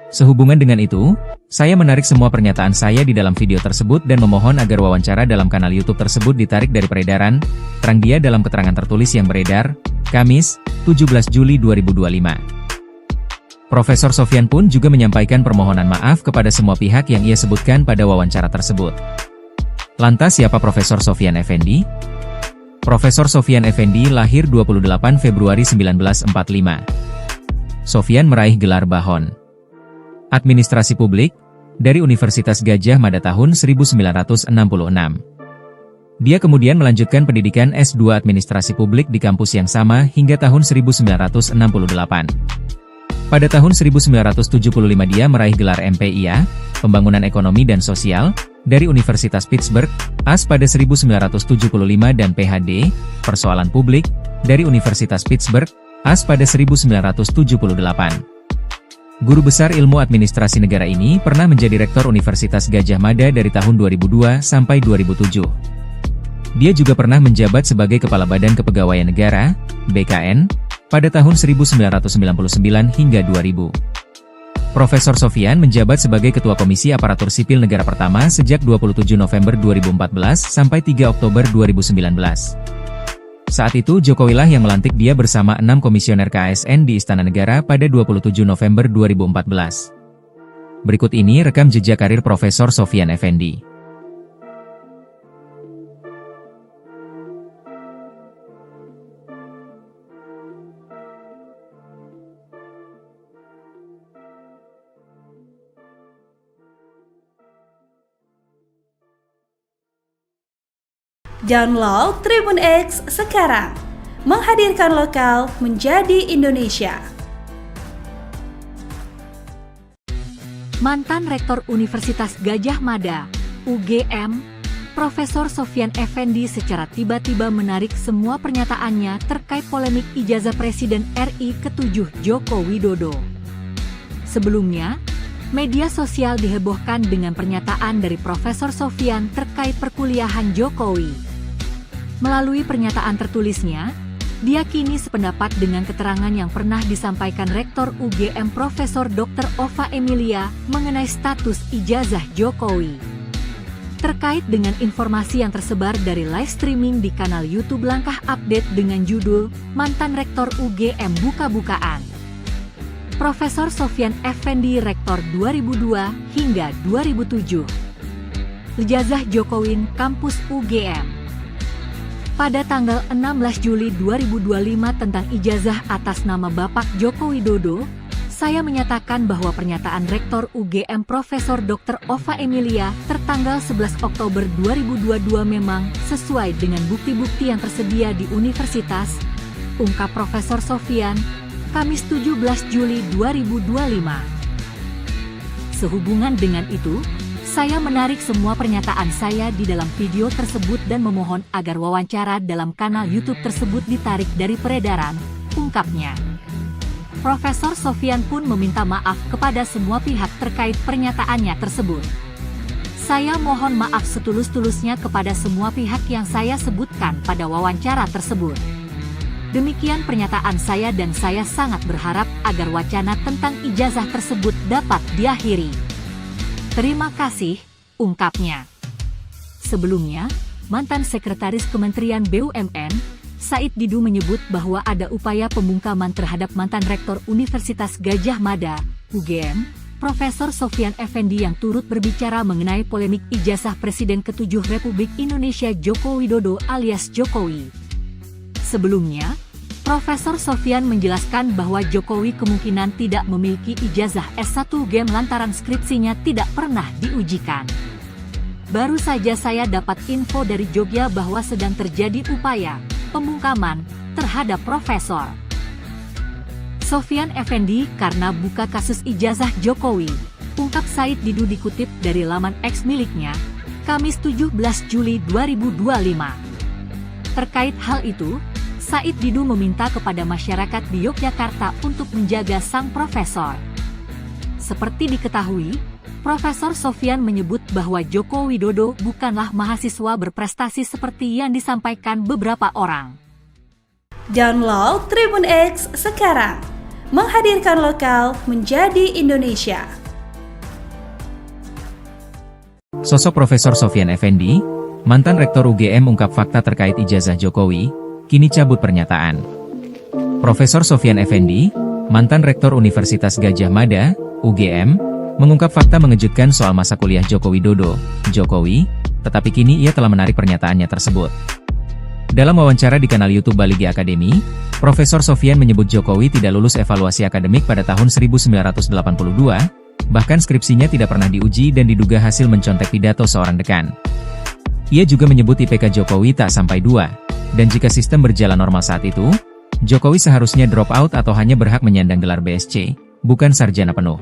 Sehubungan dengan itu, saya menarik semua pernyataan saya di dalam video tersebut dan memohon agar wawancara dalam kanal YouTube tersebut ditarik dari peredaran, terang dia dalam keterangan tertulis yang beredar, Kamis, 17 Juli 2025. Profesor Sofyan pun juga menyampaikan permohonan maaf kepada semua pihak yang ia sebutkan pada wawancara tersebut. Lantas siapa Profesor Sofyan Effendi? Profesor Sofyan Effendi lahir 28 Februari 1945. Sofyan meraih gelar Bahon Administrasi Publik dari Universitas Gadjah Mada tahun 1966. Dia kemudian melanjutkan pendidikan S2 Administrasi Publik di kampus yang sama hingga tahun 1968. Pada tahun 1975 dia meraih gelar MPIA, Pembangunan Ekonomi dan Sosial, dari Universitas Pittsburgh, AS pada 1975 dan PhD, Persoalan Publik, dari Universitas Pittsburgh, AS pada 1978. Guru besar ilmu administrasi negara ini pernah menjadi Rektor Universitas Gadjah Mada dari tahun 2002 sampai 2007. Dia juga pernah menjabat sebagai Kepala Badan Kepegawaian Negara, BKN, pada tahun 1999 hingga 2000. Profesor Sofyan menjabat sebagai Ketua Komisi Aparatur Sipil Negara pertama sejak 27 November 2014 sampai 3 Oktober 2019. Saat itu Jokowilah yang melantik dia bersama 6 komisioner KASN di Istana Negara pada 27 November 2014. Berikut ini rekam jejak karir Profesor Sofyan Effendi. Download Tribun X sekarang, menghadirkan lokal menjadi Indonesia. Mantan Rektor Universitas Gadjah Mada, UGM, Profesor Sofyan Effendi secara tiba-tiba menarik semua pernyataannya terkait polemik ijazah Presiden RI ke-7 Joko Widodo. Sebelumnya, media sosial dihebohkan dengan pernyataan dari Profesor Sofyan terkait perkuliahan Jokowi. Melalui pernyataan tertulisnya, dia kini sependapat dengan keterangan yang pernah disampaikan Rektor UGM Profesor Dr. Ova Emilia mengenai status ijazah Jokowi. Terkait dengan informasi yang tersebar dari live streaming di kanal YouTube Langkah Update dengan judul Mantan Rektor UGM Buka-Bukaan. Profesor Sofyan Effendi Rektor 2002 hingga 2007. Ijazah Jokowi Kampus UGM. Pada tanggal 16 Juli 2025 tentang ijazah atas nama Bapak Joko Widodo, saya menyatakan bahwa pernyataan Rektor UGM Profesor Dr. Ova Emilia tertanggal 11 Oktober 2022 memang sesuai dengan bukti-bukti yang tersedia di universitas, ungkap Profesor Sofyan, Kamis 17 Juli 2025. Sehubungan dengan itu, saya menarik semua pernyataan saya di dalam video tersebut dan memohon agar wawancara dalam kanal YouTube tersebut ditarik dari peredaran, ungkapnya. Profesor Sofyan pun meminta maaf kepada semua pihak terkait pernyataannya tersebut. Saya mohon maaf setulus-tulusnya kepada semua pihak yang saya sebutkan pada wawancara tersebut. Demikian pernyataan saya dan saya sangat berharap agar wacana tentang ijazah tersebut dapat diakhiri. Terima kasih, ungkapnya. Sebelumnya, mantan Sekretaris Kementerian BUMN, Said Didu menyebut bahwa ada upaya pembungkaman terhadap mantan Rektor Universitas Gadjah Mada, UGM, Profesor Sofyan Effendi yang turut berbicara mengenai polemik ijazah Presiden ke-7 Republik Indonesia Joko Widodo alias Jokowi. Sebelumnya, Profesor Sofyan menjelaskan bahwa Jokowi kemungkinan tidak memiliki ijazah S1 UGM lantaran skripsinya tidak pernah diujikan. Baru saja saya dapat info dari Jogja bahwa sedang terjadi upaya pembungkaman terhadap Profesor Sofyan Effendi karena buka kasus ijazah Jokowi, ungkap Said Didu dikutip dari laman X miliknya, Kamis 17 Juli 2025. Terkait hal itu, Said Didu meminta kepada masyarakat di Yogyakarta untuk menjaga sang profesor. Seperti diketahui, Profesor Sofyan menyebut bahwa Joko Widodo bukanlah mahasiswa berprestasi seperti yang disampaikan beberapa orang. Download Tribun X sekarang, menghadirkan lokal menjadi Indonesia. Sosok Profesor Sofyan Effendi, mantan Rektor UGM ungkap fakta terkait ijazah Jokowi, kini cabut pernyataan. Profesor Sofyan Effendi, mantan Rektor Universitas Gadjah Mada, UGM, mengungkap fakta mengejutkan soal masa kuliah Joko Widodo, Jokowi, tetapi kini ia telah menarik pernyataannya tersebut. Dalam wawancara di kanal YouTube Baligi Academy, Profesor Sofyan menyebut Jokowi tidak lulus evaluasi akademik pada tahun 1982, bahkan skripsinya tidak pernah diuji dan diduga hasil mencontek pidato seorang dekan. Ia juga menyebut IPK Jokowi tak sampai 2, dan jika sistem berjalan normal saat itu, Jokowi seharusnya drop out atau hanya berhak menyandang gelar BSc, bukan sarjana penuh.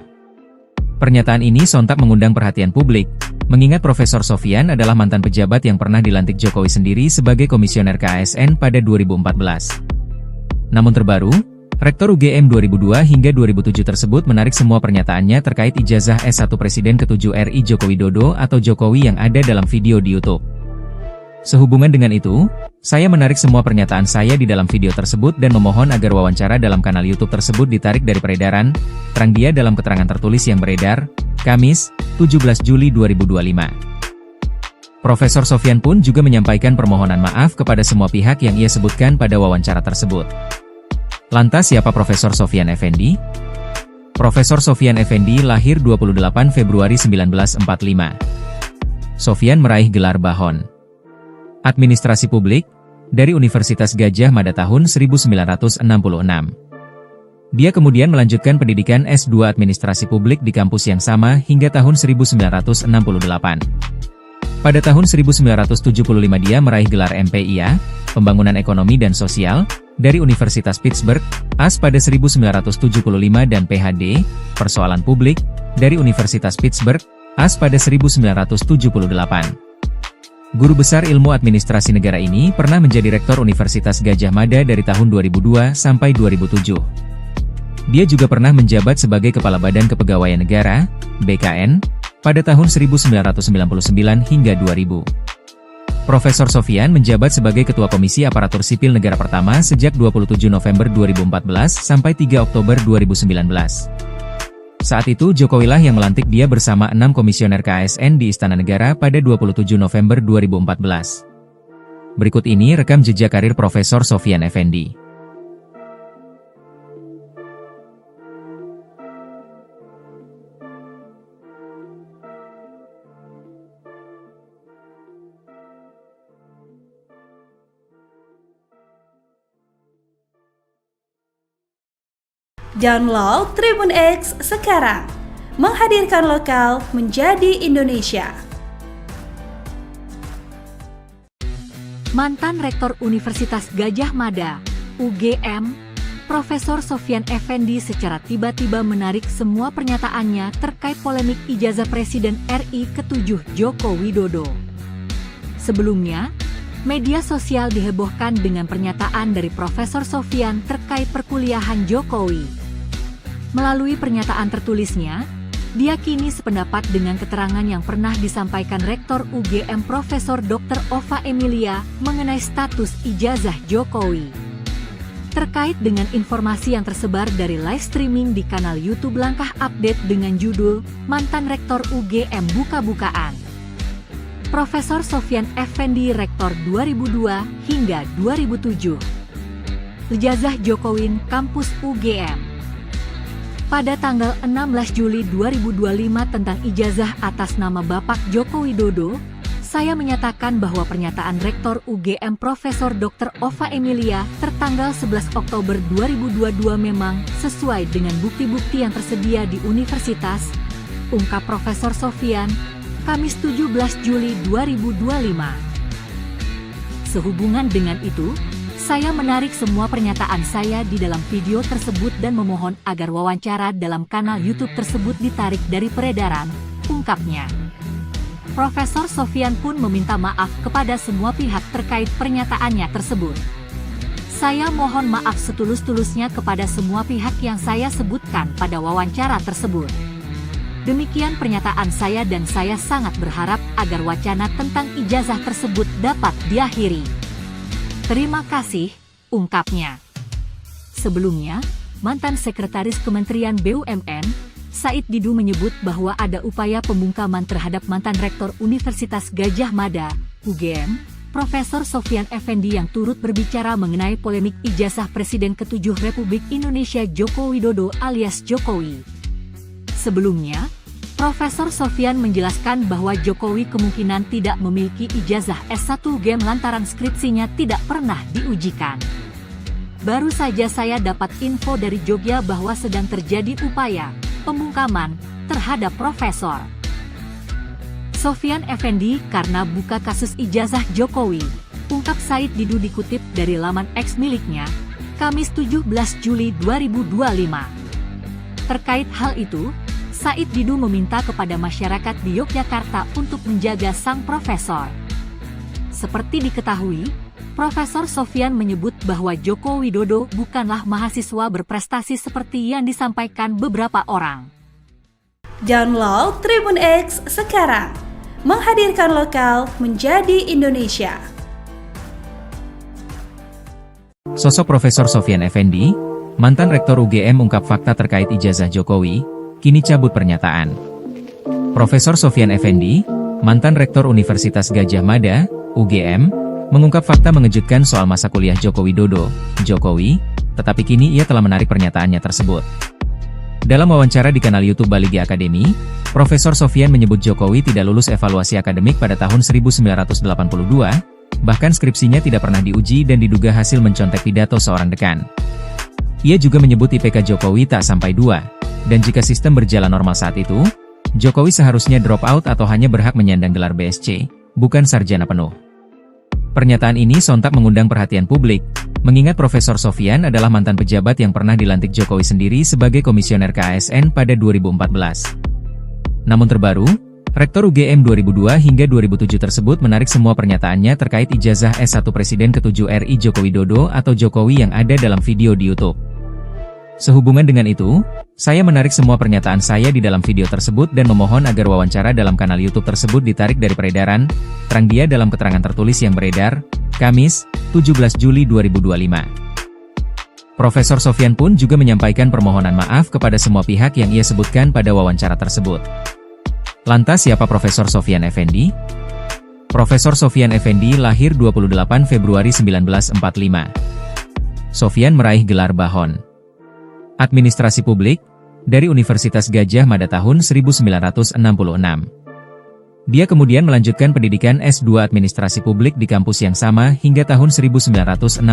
Pernyataan ini sontak mengundang perhatian publik, mengingat Profesor Sofyan adalah mantan pejabat yang pernah dilantik Jokowi sendiri sebagai komisioner KASN pada 2014. Namun terbaru, Rektor UGM 2002 hingga 2007 tersebut menarik semua pernyataannya terkait ijazah S1 Presiden ke-7 RI Joko Widodo atau Jokowi yang ada dalam video di YouTube. Sehubungan dengan itu, saya menarik semua pernyataan saya di dalam video tersebut dan memohon agar wawancara dalam kanal YouTube tersebut ditarik dari peredaran, terang dia dalam keterangan tertulis yang beredar, Kamis, 17 Juli 2025. Profesor Sofyan pun juga menyampaikan permohonan maaf kepada semua pihak yang ia sebutkan pada wawancara tersebut. Lantas siapa Profesor Sofyan Effendi? Profesor Sofyan Effendi lahir 28 Februari 1945. Sofyan meraih gelar Bahon Administrasi Publik dari Universitas Gadjah Mada tahun 1966. Dia kemudian melanjutkan pendidikan S2 Administrasi Publik di kampus yang sama hingga tahun 1968. Pada tahun 1975 dia meraih gelar MPIA, Pembangunan Ekonomi dan Sosial, dari Universitas Pittsburgh, AS pada 1975 dan PhD, Persoalan Publik, dari Universitas Pittsburgh, AS pada 1978. Guru besar ilmu administrasi negara ini pernah menjadi Rektor Universitas Gadjah Mada dari tahun 2002 sampai 2007. Dia juga pernah menjabat sebagai Kepala Badan Kepegawaian Negara, BKN, pada tahun 1999 hingga 2000. Profesor Sofyan menjabat sebagai Ketua Komisi Aparatur Sipil Negara pertama sejak 27 November 2014 sampai 3 Oktober 2019. Saat itu Jokowilah yang melantik dia bersama 6 komisioner KASN di Istana Negara pada 27 November 2014. Berikut ini rekam jejak karir Profesor Sofyan Effendi. Download Tribun X sekarang. Menghadirkan lokal menjadi Indonesia. Mantan Rektor Universitas Gadjah Mada, UGM, Profesor Sofyan Effendi secara tiba-tiba menarik semua pernyataannya terkait polemik ijazah Presiden RI ke-7 Joko Widodo. Sebelumnya, media sosial dihebohkan dengan pernyataan dari Profesor Sofyan terkait perkuliahan Jokowi. Melalui pernyataan tertulisnya, dia kini sependapat dengan keterangan yang pernah disampaikan Rektor UGM Profesor Dr. Ova Emilia mengenai status ijazah Jokowi. Terkait dengan informasi yang tersebar dari live streaming di kanal YouTube Langkah Update dengan judul Mantan Rektor UGM Buka-bukaan. Profesor Sofyan Effendi Rektor 2002 hingga 2007. Ijazah Jokowi Kampus UGM. Pada tanggal 16 Juli 2025 tentang ijazah atas nama Bapak Joko Widodo, saya menyatakan bahwa pernyataan Rektor UGM Profesor Dr. Ova Emilia tertanggal 11 Oktober 2022 memang sesuai dengan bukti-bukti yang tersedia di universitas, ungkap Profesor Sofyan, Kamis 17 Juli 2025. Sehubungan dengan itu, saya menarik semua pernyataan saya di dalam video tersebut dan memohon agar wawancara dalam kanal YouTube tersebut ditarik dari peredaran, ungkapnya. Profesor Sofyan pun meminta maaf kepada semua pihak terkait pernyataannya tersebut. Saya mohon maaf setulus-tulusnya kepada semua pihak yang saya sebutkan pada wawancara tersebut. Demikian pernyataan saya dan saya sangat berharap agar wacana tentang ijazah tersebut dapat diakhiri. Terima kasih, ungkapnya. Sebelumnya, mantan Sekretaris Kementerian BUMN, Said Didu menyebut bahwa ada upaya pembungkaman terhadap mantan Rektor Universitas Gadjah Mada, UGM, Profesor Sofyan Effendi yang turut berbicara mengenai polemik ijazah Presiden ke-7 Republik Indonesia Joko Widodo alias Jokowi. Sebelumnya, Profesor Sofyan menjelaskan bahwa Jokowi kemungkinan tidak memiliki ijazah S1 UGM lantaran skripsinya tidak pernah diujikan. Baru saja saya dapat info dari Jogja bahwa sedang terjadi upaya pembungkaman terhadap Profesor Sofyan Effendi karena buka kasus ijazah Jokowi, ungkap Said Didu dikutip dari laman X miliknya, Kamis 17 Juli 2025. Terkait hal itu, Said Didu meminta kepada masyarakat di Yogyakarta untuk menjaga sang profesor. Seperti diketahui, Profesor Sofyan menyebut bahwa Joko Widodo bukanlah mahasiswa berprestasi seperti yang disampaikan beberapa orang. Download Tribun X sekarang. Menghadirkan lokal menjadi Indonesia. Sosok Profesor Sofyan Effendi, mantan Rektor UGM ungkap fakta terkait ijazah Jokowi, kini cabut pernyataan. Profesor Sofyan Effendi, mantan Rektor Universitas Gadjah Mada, UGM, mengungkap fakta mengejutkan soal masa kuliah Joko Widodo, Jokowi, tetapi kini ia telah menarik pernyataannya tersebut. Dalam wawancara di kanal YouTube Baligi Academy, Profesor Sofyan menyebut Jokowi tidak lulus evaluasi akademik pada tahun 1982, bahkan skripsinya tidak pernah diuji dan diduga hasil mencontek pidato seorang dekan. Ia juga menyebut IPK Jokowi tak sampai 2, dan jika sistem berjalan normal saat itu, Jokowi seharusnya drop out atau hanya berhak menyandang gelar BSc, bukan sarjana penuh. Pernyataan ini sontak mengundang perhatian publik, mengingat Profesor Sofyan adalah mantan pejabat yang pernah dilantik Jokowi sendiri sebagai komisioner KASN pada 2014. Namun terbaru, Rektor UGM 2002 hingga 2007 tersebut menarik semua pernyataannya terkait ijazah S1 Presiden ke-7 RI Joko Widodo atau Jokowi yang ada dalam video di YouTube. Sehubungan dengan itu, saya menarik semua pernyataan saya di dalam video tersebut dan memohon agar wawancara dalam kanal YouTube tersebut ditarik dari peredaran, terang dia dalam keterangan tertulis yang beredar, Kamis, 17 Juli 2025. Profesor Sofyan pun juga menyampaikan permohonan maaf kepada semua pihak yang ia sebutkan pada wawancara tersebut. Lantas siapa Profesor Sofyan Effendi? Profesor Sofyan Effendi lahir 28 Februari 1945. Sofyan meraih gelar Bahon Administrasi Publik dari Universitas Gadjah Mada tahun 1966. Dia kemudian melanjutkan pendidikan S2 Administrasi Publik di kampus yang sama hingga tahun 1968.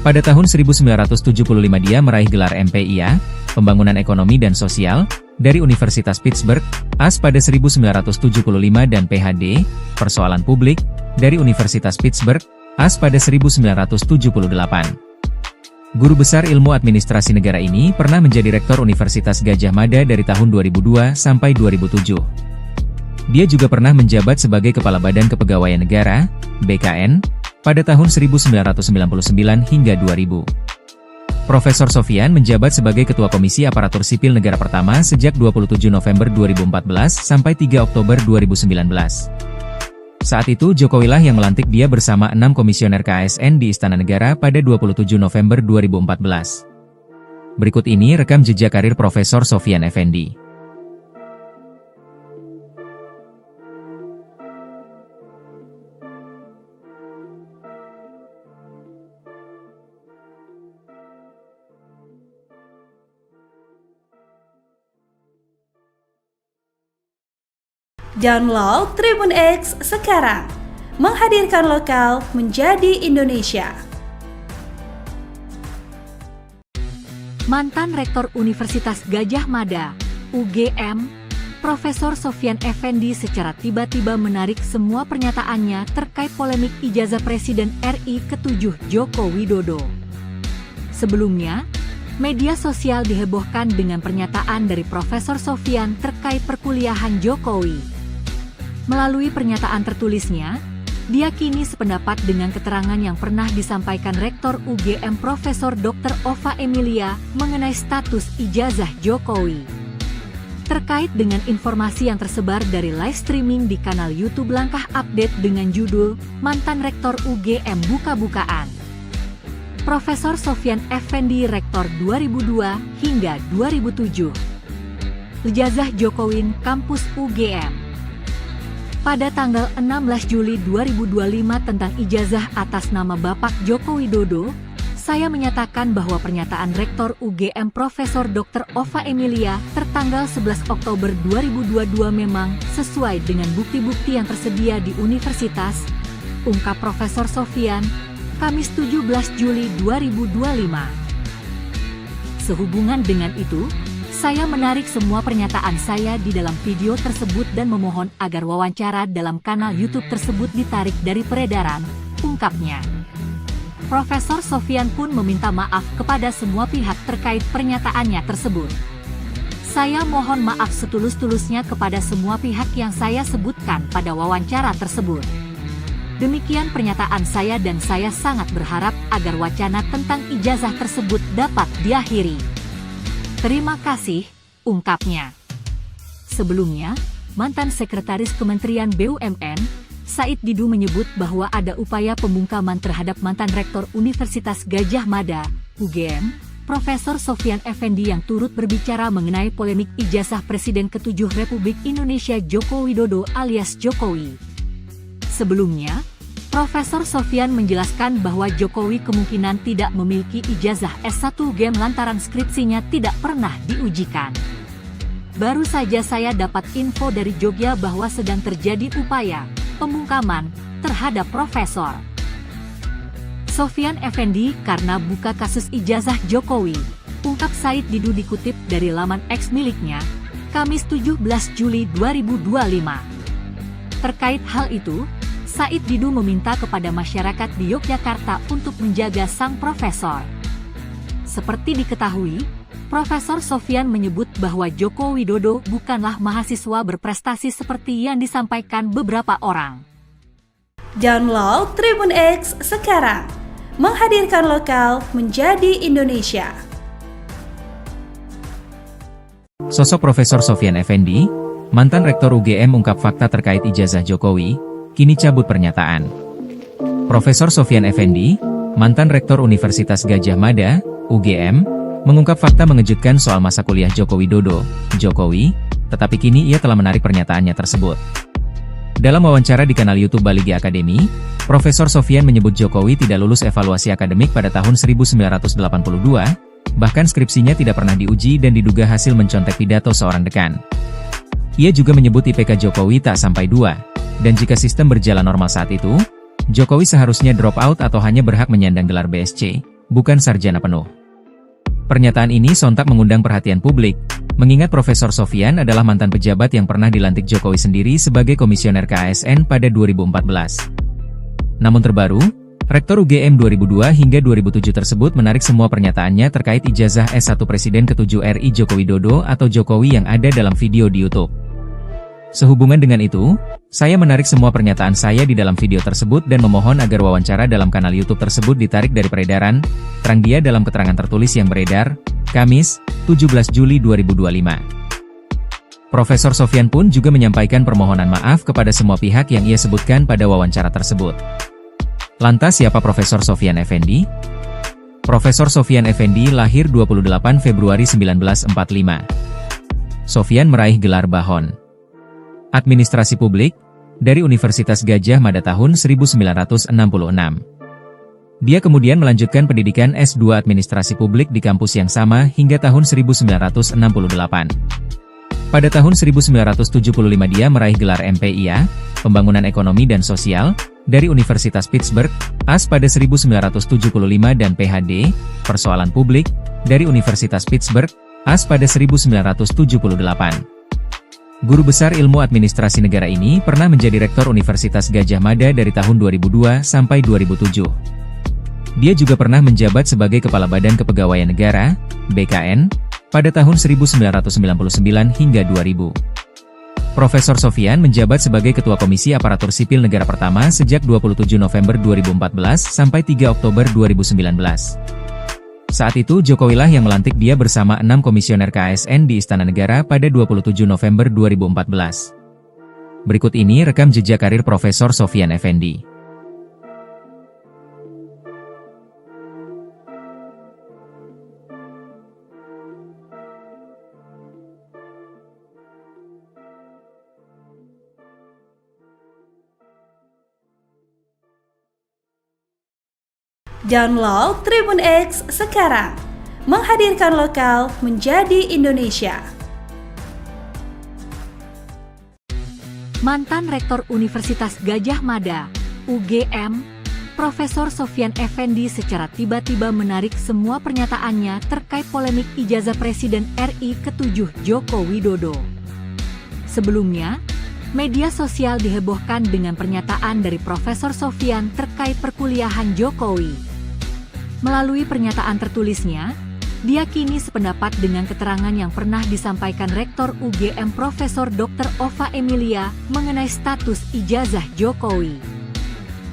Pada tahun 1975 dia meraih gelar MPIA, Pembangunan Ekonomi dan Sosial, dari Universitas Pittsburgh, AS pada 1975 dan PhD, Persoalan Publik, dari Universitas Pittsburgh, AS pada 1978. Guru besar ilmu administrasi negara ini pernah menjadi Rektor Universitas Gadjah Mada dari tahun 2002 sampai 2007. Dia juga pernah menjabat sebagai Kepala Badan Kepegawaian Negara, BKN, pada tahun 1999 hingga 2000. Profesor Sofyan menjabat sebagai Ketua Komisi Aparatur Sipil Negara pertama sejak 27 November 2014 sampai 3 Oktober 2019. Saat itu Jokowi lah yang melantik dia bersama 6 komisioner KASN di Istana Negara pada 27 November 2014. Berikut ini rekam jejak karir Profesor Sofyan Effendi. Download Tribun X sekarang, menghadirkan lokal menjadi Indonesia. Mantan Rektor Universitas Gadjah Mada, UGM, Profesor Sofyan Effendi secara tiba-tiba menarik semua pernyataannya terkait polemik ijazah Presiden RI ke-7 Joko Widodo. Sebelumnya, media sosial dihebohkan dengan pernyataan dari Profesor Sofyan terkait perkuliahan Jokowi. Melalui pernyataan tertulisnya, dia kini sependapat dengan keterangan yang pernah disampaikan Rektor UGM Profesor Dr. Ova Emilia mengenai status ijazah Jokowi. Terkait dengan informasi yang tersebar dari live streaming di kanal YouTube Langkah Update dengan judul Mantan Rektor UGM Buka-bukaan. Profesor Sofyan Effendi Rektor 2002 hingga 2007. Ijazah Jokowi Kampus UGM. Pada tanggal 16 Juli 2025 tentang ijazah atas nama Bapak Joko Widodo, saya menyatakan bahwa pernyataan Rektor UGM Profesor Dr. Ova Emilia tertanggal 11 Oktober 2022 memang sesuai dengan bukti-bukti yang tersedia di universitas, ungkap Profesor Sofyan, Kamis 17 Juli 2025. Sehubungan dengan itu, saya menarik semua pernyataan saya di dalam video tersebut dan memohon agar wawancara dalam kanal YouTube tersebut ditarik dari peredaran, ungkapnya. Profesor Sofyan pun meminta maaf kepada semua pihak terkait pernyataannya tersebut. Saya mohon maaf setulus-tulusnya kepada semua pihak yang saya sebutkan pada wawancara tersebut. Demikian pernyataan saya dan saya sangat berharap agar wacana tentang ijazah tersebut dapat diakhiri. Terima kasih, ungkapnya. Sebelumnya, mantan Sekretaris Kementerian BUMN, Said Didu menyebut bahwa ada upaya pembungkaman terhadap mantan Rektor Universitas Gadjah Mada, UGM, Profesor Sofyan Effendi yang turut berbicara mengenai polemik ijazah Presiden ke-7 Republik Indonesia Joko Widodo alias Jokowi. Sebelumnya, Profesor Sofyan menjelaskan bahwa Jokowi kemungkinan tidak memiliki ijazah S1 UGM lantaran skripsinya tidak pernah diujikan. Baru saja saya dapat info dari Jogja bahwa sedang terjadi upaya pembungkaman terhadap Profesor Sofyan Effendi karena buka kasus ijazah Jokowi, ungkap Said Didu dikutip dari laman X miliknya, Kamis 17 Juli 2025. Terkait hal itu, Said Didu meminta kepada masyarakat di Yogyakarta untuk menjaga sang profesor. Seperti diketahui, Profesor Sofyan menyebut bahwa Joko Widodo bukanlah mahasiswa berprestasi seperti yang disampaikan beberapa orang. Download Tribun X sekarang, menghadirkan lokal menjadi Indonesia. Sosok Profesor Sofyan Effendi, mantan Rektor UGM ungkap fakta terkait ijazah Jokowi, kini cabut pernyataan. Profesor Sofyan Effendi, mantan Rektor Universitas Gadjah Mada, UGM, mengungkap fakta mengejutkan soal masa kuliah Joko Widodo, Jokowi, tetapi kini ia telah menarik pernyataannya tersebut. Dalam wawancara di kanal YouTube Baligi Academy, Profesor Sofyan menyebut Jokowi tidak lulus evaluasi akademik pada tahun 1982, bahkan skripsinya tidak pernah diuji dan diduga hasil mencontek pidato seorang dekan. Ia juga menyebut IPK Jokowi tak sampai 2. Dan jika sistem berjalan normal saat itu, Jokowi seharusnya drop out atau hanya berhak menyandang gelar BSc, bukan sarjana penuh. Pernyataan ini sontak mengundang perhatian publik, mengingat Profesor Sofyan adalah mantan pejabat yang pernah dilantik Jokowi sendiri sebagai komisioner KASN pada 2014. Namun terbaru, Rektor UGM 2002 hingga 2007 tersebut menarik semua pernyataannya terkait ijazah S1 Presiden ke-7 RI Joko Widodo atau Jokowi yang ada dalam video di YouTube. Sehubungan dengan itu, saya menarik semua pernyataan saya di dalam video tersebut dan memohon agar wawancara dalam kanal YouTube tersebut ditarik dari peredaran, terang dia dalam keterangan tertulis yang beredar, Kamis, 17 Juli 2025. Profesor Sofyan pun juga menyampaikan permohonan maaf kepada semua pihak yang ia sebutkan pada wawancara tersebut. Lantas siapa Profesor Sofyan Effendi? Profesor Sofyan Effendi lahir 28 Februari 1945. Sofyan meraih gelar Bahon Administrasi Publik dari Universitas Gadjah Mada tahun 1966. Dia kemudian melanjutkan pendidikan S2 Administrasi Publik di kampus yang sama hingga tahun 1968. Pada tahun 1975 dia meraih gelar MPIA, Pembangunan Ekonomi dan Sosial, dari Universitas Pittsburgh, AS pada 1975 dan PhD, Persoalan Publik, dari Universitas Pittsburgh, AS pada 1978. Guru besar ilmu administrasi negara ini pernah menjadi rektor Universitas Gadjah Mada dari tahun 2002 sampai 2007. Dia juga pernah menjabat sebagai Kepala Badan Kepegawaian Negara, BKN, pada tahun 1999 hingga 2000. Profesor Sofyan menjabat sebagai Ketua Komisi Aparatur Sipil Negara pertama sejak 27 November 2014 sampai 3 Oktober 2019. Saat itu Jokowilah yang melantik dia bersama 6 komisioner KASN di Istana Negara pada 27 November 2014. Berikut ini rekam jejak karir Profesor Sofyan Effendi. Download Tribun X sekarang, menghadirkan lokal menjadi Indonesia. Mantan Rektor Universitas Gadjah Mada, UGM, Profesor Sofyan Effendi secara tiba-tiba menarik semua pernyataannya terkait polemik ijazah Presiden RI ke-7 Joko Widodo. Sebelumnya, media sosial dihebohkan dengan pernyataan dari Profesor Sofyan terkait perkuliahan Jokowi. Melalui pernyataan tertulisnya, dia kini sependapat dengan keterangan yang pernah disampaikan Rektor UGM Profesor Dr. Ova Emilia mengenai status ijazah Jokowi.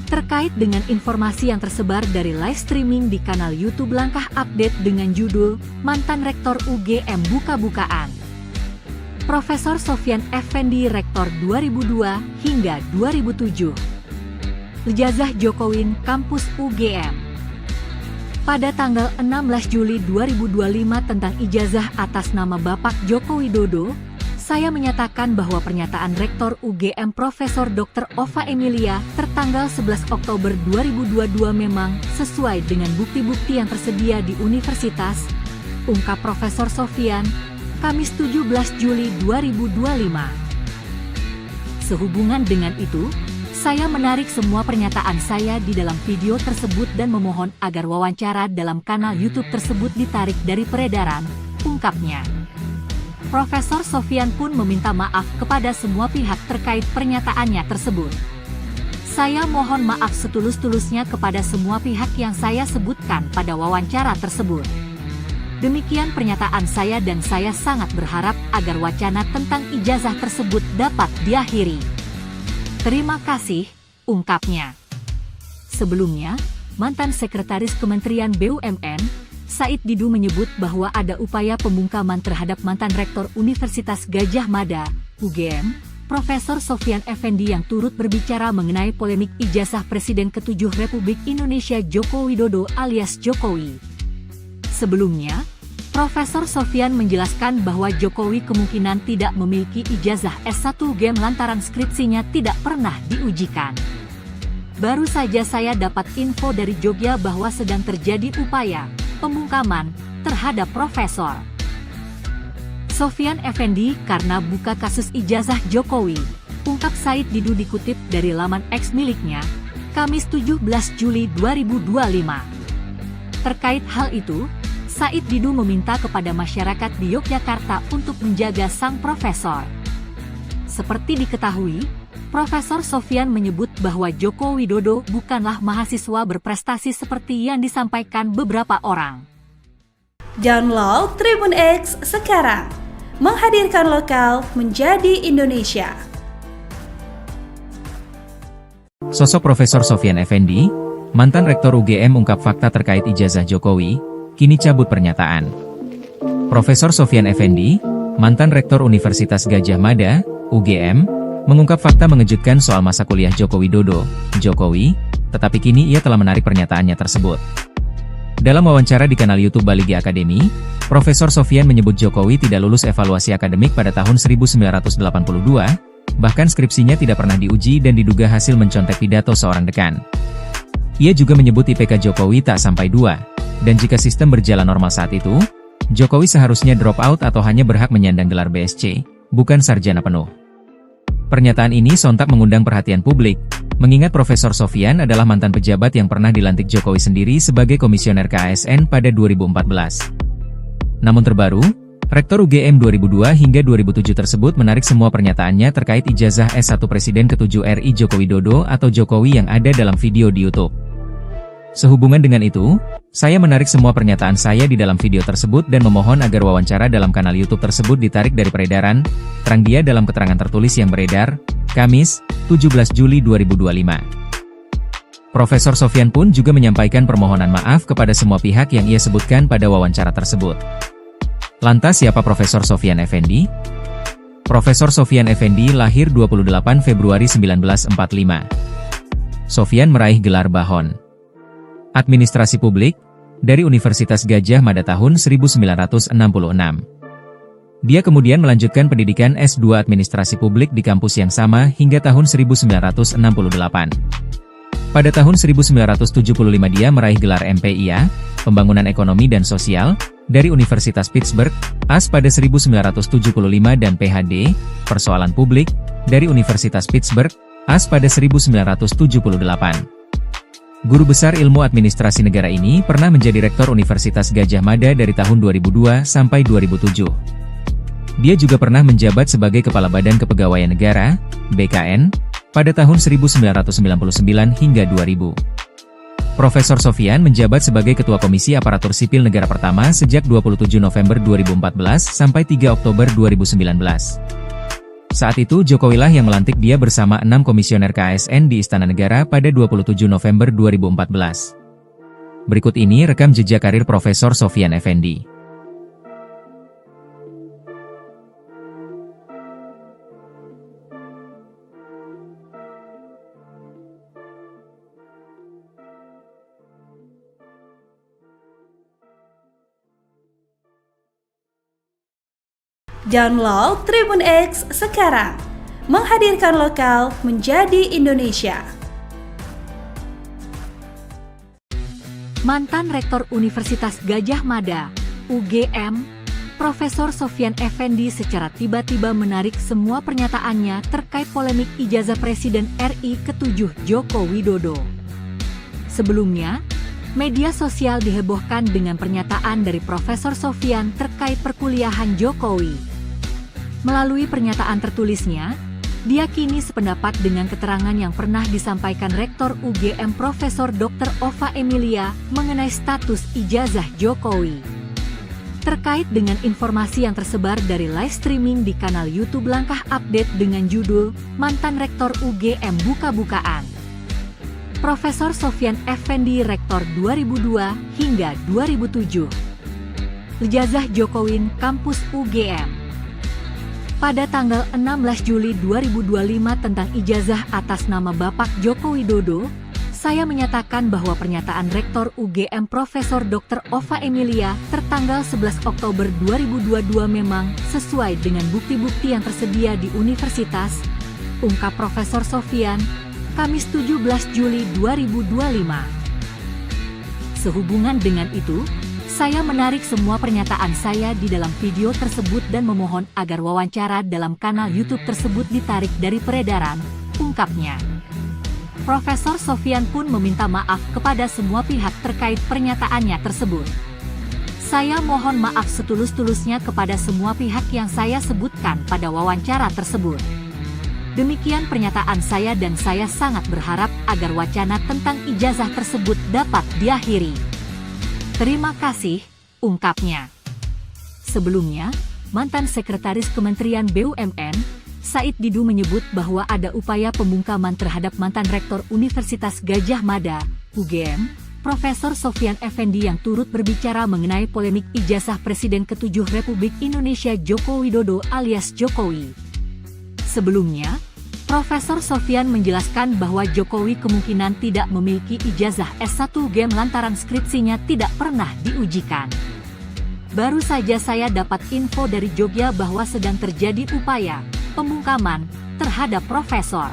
Terkait dengan informasi yang tersebar dari live streaming di kanal YouTube Langkah Update dengan judul Mantan Rektor UGM Buka-bukaan. Profesor Sofyan Effendi Rektor 2002 hingga 2007. Ijazah Jokowi Kampus UGM. Pada tanggal 16 Juli 2025 tentang ijazah atas nama Bapak Joko Widodo, saya menyatakan bahwa pernyataan Rektor UGM Profesor Dr. Ova Emilia tertanggal 11 Oktober 2022 memang sesuai dengan bukti-bukti yang tersedia di universitas, ungkap Profesor Sofyan, Kamis 17 Juli 2025. Sehubungan dengan itu, saya menarik semua pernyataan saya di dalam video tersebut dan memohon agar wawancara dalam kanal YouTube tersebut ditarik dari peredaran, ungkapnya. Profesor Sofyan pun meminta maaf kepada semua pihak terkait pernyataannya tersebut. Saya mohon maaf setulus-tulusnya kepada semua pihak yang saya sebutkan pada wawancara tersebut. Demikian pernyataan saya dan saya sangat berharap agar wacana tentang ijazah tersebut dapat diakhiri. Terima kasih, ungkapnya. Sebelumnya, mantan Sekretaris Kementerian BUMN, Said Didu menyebut bahwa ada upaya pembungkaman terhadap mantan Rektor Universitas Gadjah Mada, UGM, Profesor Sofyan Effendi yang turut berbicara mengenai polemik ijazah Presiden ke-7 Republik Indonesia Joko Widodo alias Jokowi. Sebelumnya, Profesor Sofyan menjelaskan bahwa Jokowi kemungkinan tidak memiliki ijazah S1 UGM lantaran skripsinya tidak pernah diujikan. Baru saja saya dapat info dari Jogja bahwa sedang terjadi upaya pembungkaman terhadap Profesor Sofyan Effendi karena buka kasus ijazah Jokowi, ungkap Said Didu dikutip dari laman X miliknya, Kamis 17 Juli 2025. Terkait hal itu, Said Didu meminta kepada masyarakat di Yogyakarta untuk menjaga sang profesor. Seperti diketahui, Profesor Sofyan menyebut bahwa Joko Widodo bukanlah mahasiswa berprestasi seperti yang disampaikan beberapa orang. Download Tribun X sekarang, menghadirkan lokal menjadi Indonesia. Sosok Profesor Sofyan Effendi, mantan Rektor UGM ungkap fakta terkait ijazah Jokowi, kini cabut pernyataan. Profesor Sofyan Effendi, mantan Rektor Universitas Gadjah Mada, UGM, mengungkap fakta mengejutkan soal masa kuliah Joko Widodo, Jokowi, tetapi kini ia telah menarik pernyataannya tersebut. Dalam wawancara di kanal YouTube Baligi Academy, Profesor Sofyan menyebut Jokowi tidak lulus evaluasi akademik pada tahun 1982, bahkan skripsinya tidak pernah diuji dan diduga hasil mencontek pidato seorang dekan. Ia juga menyebut IPK Jokowi tak sampai 2, dan jika sistem berjalan normal saat itu, Jokowi seharusnya drop out atau hanya berhak menyandang gelar BSc, bukan sarjana penuh. Pernyataan ini sontak mengundang perhatian publik, mengingat Profesor Sofyan adalah mantan pejabat yang pernah dilantik Jokowi sendiri sebagai komisioner KASN pada 2014. Namun terbaru, Rektor UGM 2002 hingga 2007 tersebut menarik semua pernyataannya terkait ijazah S1 Presiden ke-7 RI Joko Widodo atau Jokowi yang ada dalam video di YouTube. Sehubungan dengan itu, saya menarik semua pernyataan saya di dalam video tersebut dan memohon agar wawancara dalam kanal YouTube tersebut ditarik dari peredaran, terang dia dalam keterangan tertulis yang beredar, Kamis, 17 Juli 2025. Profesor Sofyan pun juga menyampaikan permohonan maaf kepada semua pihak yang ia sebutkan pada wawancara tersebut. Lantas siapa Profesor Sofyan Effendi? Profesor Sofyan Effendi lahir 28 Februari 1945. Sofyan meraih gelar Bahon Administrasi Publik dari Universitas Gadjah Mada tahun 1966. Dia kemudian melanjutkan pendidikan S2 Administrasi Publik di kampus yang sama hingga tahun 1968. Pada tahun 1975 dia meraih gelar MPIA, Pembangunan Ekonomi dan Sosial, dari Universitas Pittsburgh, AS pada 1975 dan PhD, Persoalan Publik, dari Universitas Pittsburgh, AS pada 1978. Guru besar ilmu administrasi negara ini pernah menjadi Rektor Universitas Gadjah Mada dari tahun 2002 sampai 2007. Dia juga pernah menjabat sebagai Kepala Badan Kepegawaian Negara, BKN, pada tahun 1999 hingga 2000. Profesor Sofyan menjabat sebagai Ketua Komisi Aparatur Sipil Negara pertama sejak 27 November 2014 sampai 3 Oktober 2019. Saat itu Jokowi lah yang melantik dia bersama 6 komisioner KASN di Istana Negara pada 27 November 2014. Berikut ini rekam jejak karir Profesor Sofyan Effendi. Download Tribun X sekarang, menghadirkan lokal menjadi Indonesia. Mantan Rektor Universitas Gadjah Mada, UGM, Profesor Sofyan Effendi secara tiba-tiba menarik semua pernyataannya terkait polemik ijazah Presiden RI ke-7 Joko Widodo. Sebelumnya, media sosial dihebohkan dengan pernyataan dari Profesor Sofyan terkait perkuliahan Jokowi. Melalui pernyataan tertulisnya, dia kini sependapat dengan keterangan yang pernah disampaikan Rektor UGM Profesor Dr. Ova Emilia mengenai status ijazah Jokowi. Terkait dengan informasi yang tersebar dari live streaming di kanal YouTube Langkah Update dengan judul Mantan Rektor UGM Buka-bukaan. Profesor Sofyan Effendi Rektor 2002 hingga 2007. Ijazah Jokowi Kampus UGM. Pada tanggal 16 Juli 2025 tentang ijazah atas nama Bapak Joko Widodo, saya menyatakan bahwa pernyataan Rektor UGM Profesor Dr. Ova Emilia tertanggal 11 Oktober 2022 memang sesuai dengan bukti-bukti yang tersedia di universitas, ungkap Profesor Sofyan, Kamis 17 Juli 2025. Sehubungan dengan itu, saya menarik semua pernyataan saya di dalam video tersebut dan memohon agar wawancara dalam kanal YouTube tersebut ditarik dari peredaran, ungkapnya. Profesor Sofyan pun meminta maaf kepada semua pihak terkait pernyataannya tersebut. Saya mohon maaf setulus-tulusnya kepada semua pihak yang saya sebutkan pada wawancara tersebut. Demikian pernyataan saya dan saya sangat berharap agar wacana tentang ijazah tersebut dapat diakhiri. Terima kasih, ungkapnya. Sebelumnya, mantan Sekretaris Kementerian BUMN, Said Didu menyebut bahwa ada upaya pembungkaman terhadap mantan Rektor Universitas Gadjah Mada, UGM, Profesor Sofyan Effendi yang turut berbicara mengenai polemik ijazah Presiden ke-7 Republik Indonesia Joko Widodo alias Jokowi. Sebelumnya, Profesor Sofyan menjelaskan bahwa Jokowi kemungkinan tidak memiliki ijazah S1 UGM lantaran skripsinya tidak pernah diujikan. Baru saja saya dapat info dari Jogja bahwa sedang terjadi upaya pembungkaman terhadap Profesor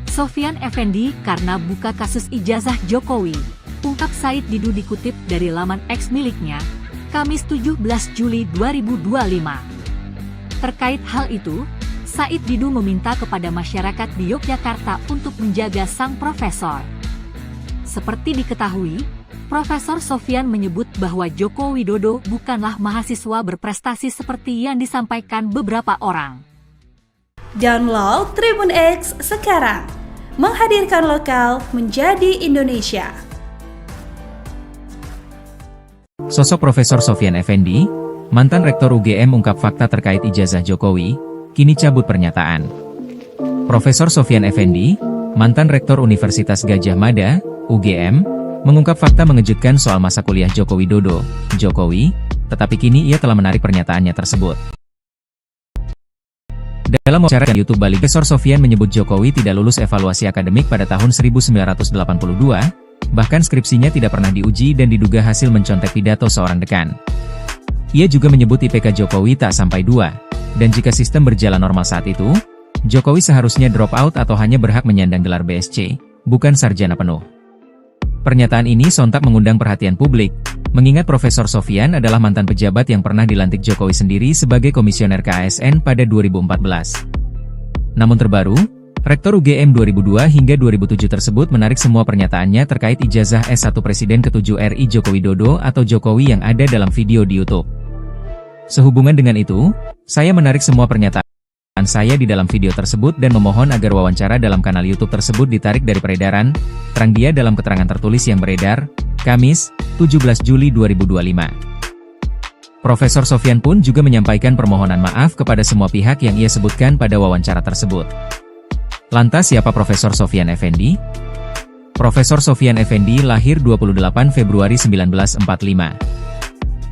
Sofyan Effendi karena buka kasus ijazah Jokowi, ungkap Said Didu dikutip dari laman X miliknya, Kamis 17 Juli 2025. Terkait hal itu, Said Didu meminta kepada masyarakat di Yogyakarta untuk menjaga sang profesor. Seperti diketahui, Profesor Sofyan menyebut bahwa Joko Widodo bukanlah mahasiswa berprestasi seperti yang disampaikan beberapa orang. Download Tribun X sekarang, menghadirkan lokal menjadi Indonesia. Sosok Profesor Sofyan Effendi, mantan Rektor UGM ungkap fakta terkait ijazah Jokowi, kini cabut pernyataan. Profesor Sofyan Effendi, mantan Rektor Universitas Gadjah Mada, UGM, mengungkap fakta mengejutkan soal masa kuliah Joko Widodo, Jokowi, tetapi kini ia telah menarik pernyataannya tersebut. Dalam wawancara di YouTube Bali, Profesor Sofyan menyebut Jokowi tidak lulus evaluasi akademik pada tahun 1982, bahkan skripsinya tidak pernah diuji dan diduga hasil mencontek pidato seorang dekan. Ia juga menyebut IPK Jokowi tak sampai 2, dan jika sistem berjalan normal saat itu, Jokowi seharusnya drop out atau hanya berhak menyandang gelar BSc, bukan sarjana penuh. Pernyataan ini sontak mengundang perhatian publik, mengingat Profesor Sofyan adalah mantan pejabat yang pernah dilantik Jokowi sendiri sebagai komisioner KASN pada 2014. Namun terbaru, Rektor UGM 2002 hingga 2007 tersebut menarik semua pernyataannya terkait ijazah S1 Presiden ke-7 RI Joko Widodo atau Jokowi yang ada dalam video di YouTube. Sehubungan dengan itu, saya menarik semua pernyataan saya di dalam video tersebut dan memohon agar wawancara dalam kanal YouTube tersebut ditarik dari peredaran, terang dia dalam keterangan tertulis yang beredar, Kamis, 17 Juli 2025. Profesor Sofyan pun juga menyampaikan permohonan maaf kepada semua pihak yang ia sebutkan pada wawancara tersebut. Lantas siapa Profesor Sofyan Effendi? Profesor Sofyan Effendi lahir 28 Februari 1945.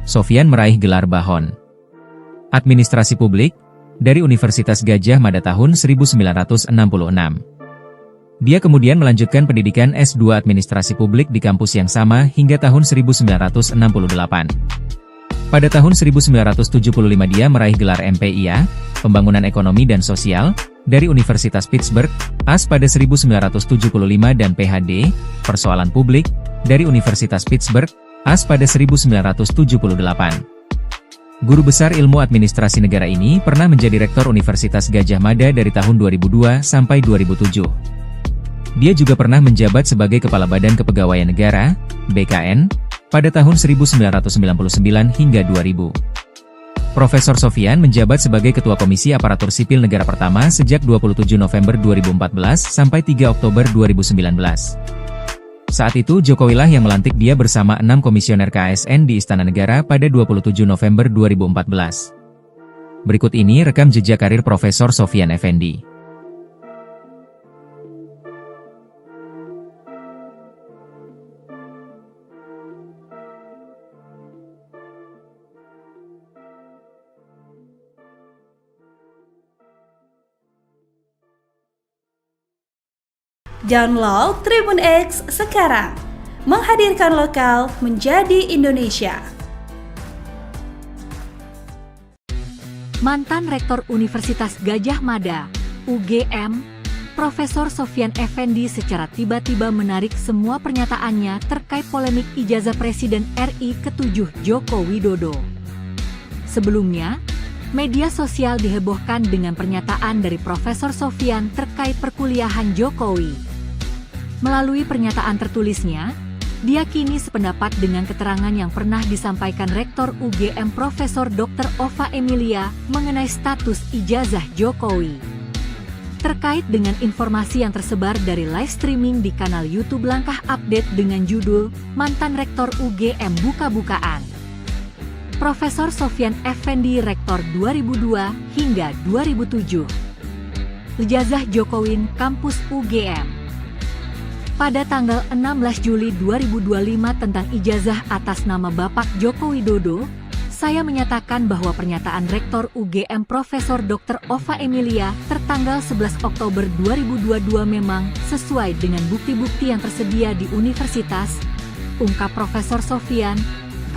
Sofyan meraih gelar Bahon Administrasi Publik dari Universitas Gadjah Mada tahun 1966. Dia kemudian melanjutkan pendidikan S2 Administrasi Publik di kampus yang sama hingga tahun 1968. Pada tahun 1975 dia meraih gelar MPIA, Pembangunan Ekonomi dan Sosial, dari Universitas Pittsburgh, AS pada 1975 dan PhD, Persoalan Publik, dari Universitas Pittsburgh, AS pada 1978. Guru besar ilmu administrasi negara ini pernah menjadi Rektor Universitas Gadjah Mada dari tahun 2002 sampai 2007. Dia juga pernah menjabat sebagai Kepala Badan Kepegawaian Negara, BKN, pada tahun 1999 hingga 2000. Profesor Sofyan menjabat sebagai Ketua Komisi Aparatur Sipil Negara pertama sejak 27 November 2014 sampai 3 Oktober 2019. Saat itu Jokowilah yang melantik dia bersama 6 komisioner KASN di Istana Negara pada 27 November 2014. Berikut ini rekam jejak karir Profesor Sofyan Effendi. Download Tribun X sekarang, menghadirkan lokal menjadi Indonesia. Mantan Rektor Universitas Gadjah Mada, UGM, Profesor Sofyan Effendi secara tiba-tiba menarik semua pernyataannya terkait polemik ijazah Presiden RI ke-7 Joko Widodo. Sebelumnya, Media sosial dihebohkan dengan pernyataan dari Profesor Sofyan terkait perkuliahan Jokowi. Melalui pernyataan tertulisnya, dia kini sependapat dengan keterangan yang pernah disampaikan Rektor UGM Profesor Dr. Ova Emilia mengenai status ijazah Jokowi. Terkait dengan informasi yang tersebar dari live streaming di kanal YouTube Langkah Update dengan judul Mantan Rektor UGM Buka-bukaan. Profesor Sofyan Effendi Rektor 2002 hingga 2007. Ijazah Jokowi Kampus UGM. Pada tanggal 16 Juli 2025 tentang ijazah atas nama Bapak Joko Widodo, saya menyatakan bahwa pernyataan Rektor UGM Profesor Dr. Ova Emilia tertanggal 11 Oktober 2022 memang sesuai dengan bukti-bukti yang tersedia di universitas, ungkap Profesor Sofyan,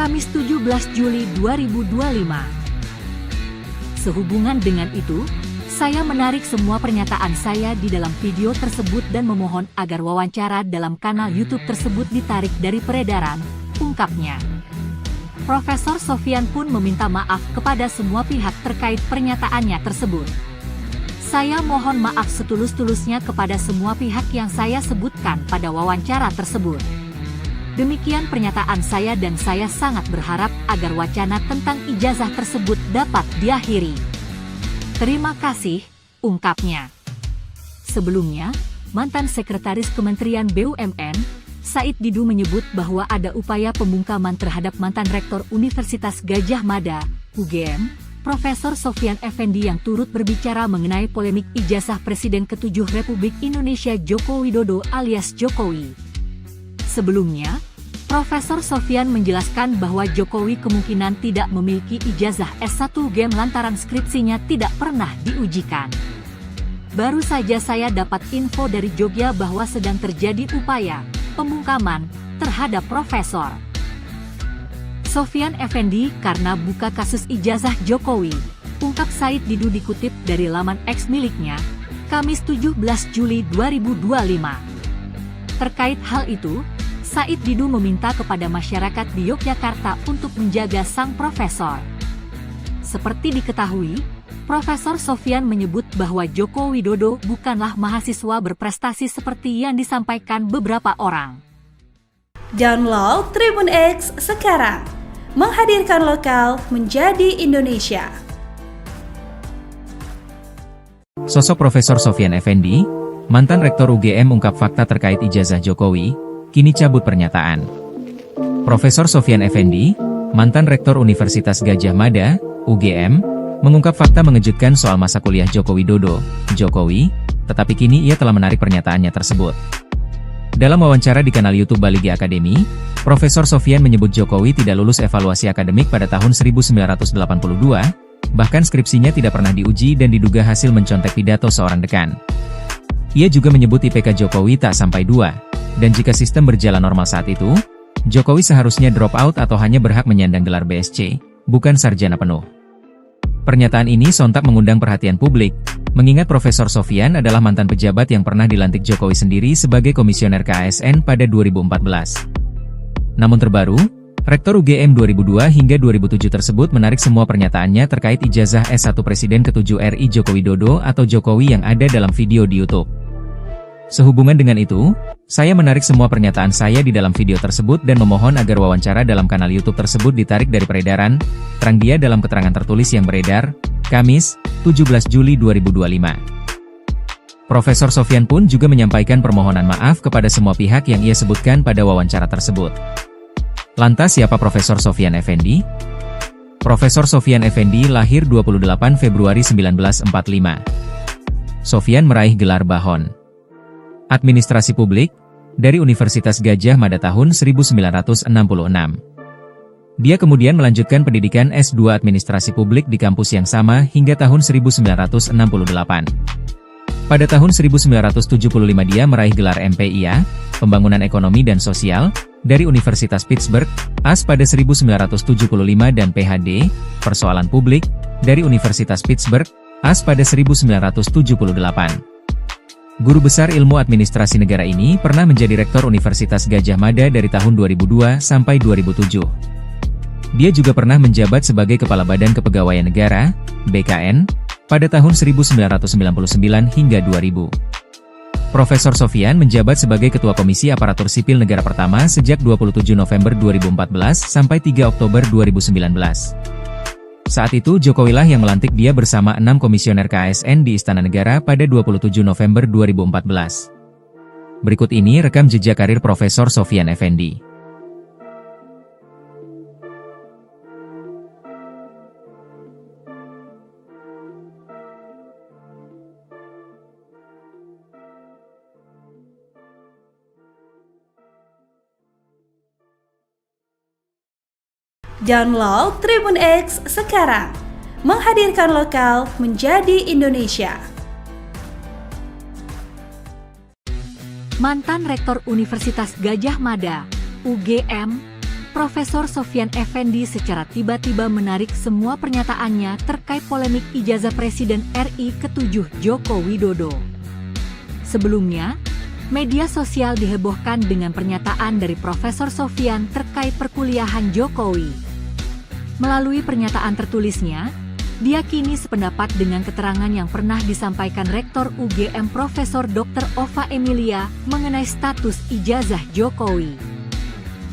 Kamis 17 Juli 2025. Sehubungan dengan itu, saya menarik semua pernyataan saya di dalam video tersebut dan memohon agar wawancara dalam kanal YouTube tersebut ditarik dari peredaran, ungkapnya. Profesor Sofyan pun meminta maaf kepada semua pihak terkait pernyataannya tersebut. Saya mohon maaf setulus-tulusnya kepada semua pihak yang saya sebutkan pada wawancara tersebut. Demikian pernyataan saya dan saya sangat berharap agar wacana tentang ijazah tersebut dapat diakhiri. Terima kasih, ungkapnya. Sebelumnya, mantan Sekretaris Kementerian BUMN, Said Didu menyebut bahwa ada upaya pembungkaman terhadap mantan Rektor Universitas Gadjah Mada, UGM, Profesor Sofyan Effendi yang turut berbicara mengenai polemik ijazah Presiden ke-7 Republik Indonesia Joko Widodo alias Jokowi. Sebelumnya, Profesor Sofyan menjelaskan bahwa Jokowi kemungkinan tidak memiliki ijazah S1 UGM lantaran skripsinya tidak pernah diujikan. Baru saja saya dapat info dari Jogja bahwa sedang terjadi upaya pembungkaman terhadap Profesor Sofyan Effendi karena buka kasus ijazah Jokowi, ungkap Said Didu dikutip dari laman X miliknya, Kamis 17 Juli 2025. Terkait hal itu, Said Didu meminta kepada masyarakat di Yogyakarta untuk menjaga sang profesor. Seperti diketahui, Profesor Sofyan menyebut bahwa Joko Widodo bukanlah mahasiswa berprestasi seperti yang disampaikan beberapa orang. Download Tribun X sekarang, menghadirkan lokal menjadi Indonesia. Sosok Profesor Sofyan Effendi, mantan Rektor UGM ungkap fakta terkait ijazah Jokowi, kini cabut pernyataan. Profesor Sofyan Effendi, mantan Rektor Universitas Gadjah Mada, UGM, mengungkap fakta mengejutkan soal masa kuliah Joko Widodo, Jokowi, tetapi kini ia telah menarik pernyataannya tersebut. Dalam wawancara di kanal YouTube Baligi Academy, Profesor Sofyan menyebut Jokowi tidak lulus evaluasi akademik pada tahun 1982, bahkan skripsinya tidak pernah diuji dan diduga hasil mencontek pidato seorang dekan. Ia juga menyebut IPK Jokowi tak sampai 2. Dan jika sistem berjalan normal saat itu, Jokowi seharusnya drop out atau hanya berhak menyandang gelar BSc, bukan sarjana penuh. Pernyataan ini sontak mengundang perhatian publik, mengingat Profesor Sofyan adalah mantan pejabat yang pernah dilantik Jokowi sendiri sebagai komisioner KASN pada 2014. Namun terbaru, Rektor UGM 2002 hingga 2007 tersebut menarik semua pernyataannya terkait ijazah S1 Presiden ke-7 RI Joko Widodo atau Jokowi yang ada dalam video di YouTube. Sehubungan dengan itu, saya menarik semua pernyataan saya di dalam video tersebut dan memohon agar wawancara dalam kanal YouTube tersebut ditarik dari peredaran, terang dia dalam keterangan tertulis yang beredar, Kamis, 17 Juli 2025. Profesor Sofyan pun juga menyampaikan permohonan maaf kepada semua pihak yang ia sebutkan pada wawancara tersebut. Lantas siapa Profesor Sofyan Effendi? Profesor Sofyan Effendi lahir 28 Februari 1945. Sofyan meraih gelar Bahon Administrasi Publik dari Universitas Gadjah Mada tahun 1966. Dia kemudian melanjutkan pendidikan S2 Administrasi Publik di kampus yang sama hingga tahun 1968. Pada tahun 1975 dia meraih gelar MPIA, Pembangunan Ekonomi dan Sosial, dari Universitas Pittsburgh, AS pada 1975 dan PhD, Persoalan Publik, dari Universitas Pittsburgh, AS pada 1978. Guru besar ilmu administrasi negara ini pernah menjadi Rektor Universitas Gadjah Mada dari tahun 2002 sampai 2007. Dia juga pernah menjabat sebagai Kepala Badan Kepegawaian Negara, BKN, pada tahun 1999 hingga 2000. Profesor Sofyan menjabat sebagai Ketua Komisi Aparatur Sipil Negara pertama sejak 27 November 2014 sampai 3 Oktober 2019. Saat itu Jokowilah yang melantik dia bersama 6 komisioner KASN di Istana Negara pada 27 November 2014. Berikut ini rekam jejak karir Profesor Sofyan Effendi. Download Tribun X sekarang, menghadirkan lokal menjadi Indonesia. Mantan Rektor Universitas Gadjah Mada, UGM, Profesor Sofyan Effendi secara tiba-tiba menarik semua pernyataannya terkait polemik ijazah Presiden RI ke-7 Joko Widodo. Sebelumnya, media sosial dihebohkan dengan pernyataan dari Profesor Sofyan terkait perkuliahan Jokowi. Melalui pernyataan tertulisnya, dia kini sependapat dengan keterangan yang pernah disampaikan Rektor UGM Profesor Dr. Ova Emilia mengenai status ijazah Jokowi.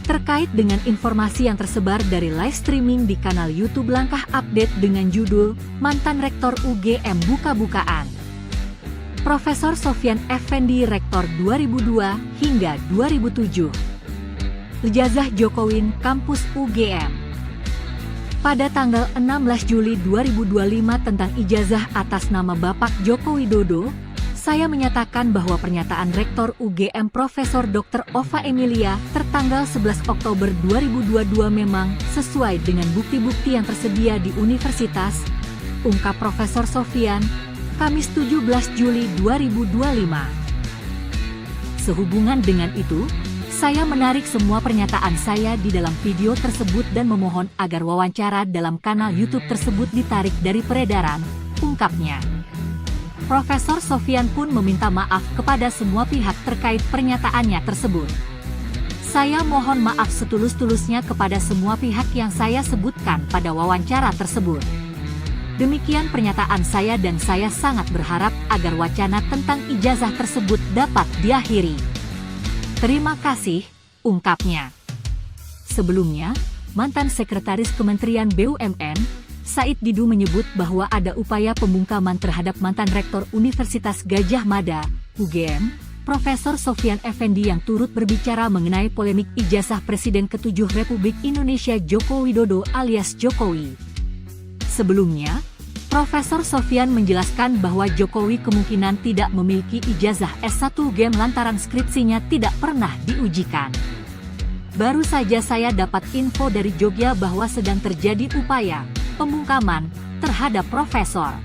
Terkait dengan informasi yang tersebar dari live streaming di kanal YouTube Langkah Update dengan judul Mantan Rektor UGM Buka-Bukaan. Profesor Sofyan Effendi Rektor 2002 hingga 2007. Ijazah Jokowi Kampus UGM. Pada tanggal 16 Juli 2025 tentang ijazah atas nama Bapak Joko Widodo, saya menyatakan bahwa pernyataan Rektor UGM Profesor Dr. Ova Emilia tertanggal 11 Oktober 2022 memang sesuai dengan bukti-bukti yang tersedia di universitas, ungkap Profesor Sofyan, Kamis 17 Juli 2025. Sehubungan dengan itu, saya menarik semua pernyataan saya di dalam video tersebut dan memohon agar wawancara dalam kanal YouTube tersebut ditarik dari peredaran, ungkapnya. Profesor Sofyan pun meminta maaf kepada semua pihak terkait pernyataannya tersebut. Saya mohon maaf setulus-tulusnya kepada semua pihak yang saya sebutkan pada wawancara tersebut. Demikian pernyataan saya dan saya sangat berharap agar wacana tentang ijazah tersebut dapat diakhiri. Terima kasih, ungkapnya. Sebelumnya, mantan Sekretaris Kementerian BUMN, Said Didu menyebut bahwa ada upaya pembungkaman terhadap mantan Rektor Universitas Gadjah Mada, UGM, Profesor Sofyan Effendi yang turut berbicara mengenai polemik ijazah Presiden ke-7 Republik Indonesia Joko Widodo alias Jokowi. Sebelumnya, Profesor Sofyan menjelaskan bahwa Jokowi kemungkinan tidak memiliki ijazah S1 UGM lantaran skripsinya tidak pernah diujikan. Baru saja saya dapat info dari Jogja bahwa sedang terjadi upaya pembungkaman terhadap Profesor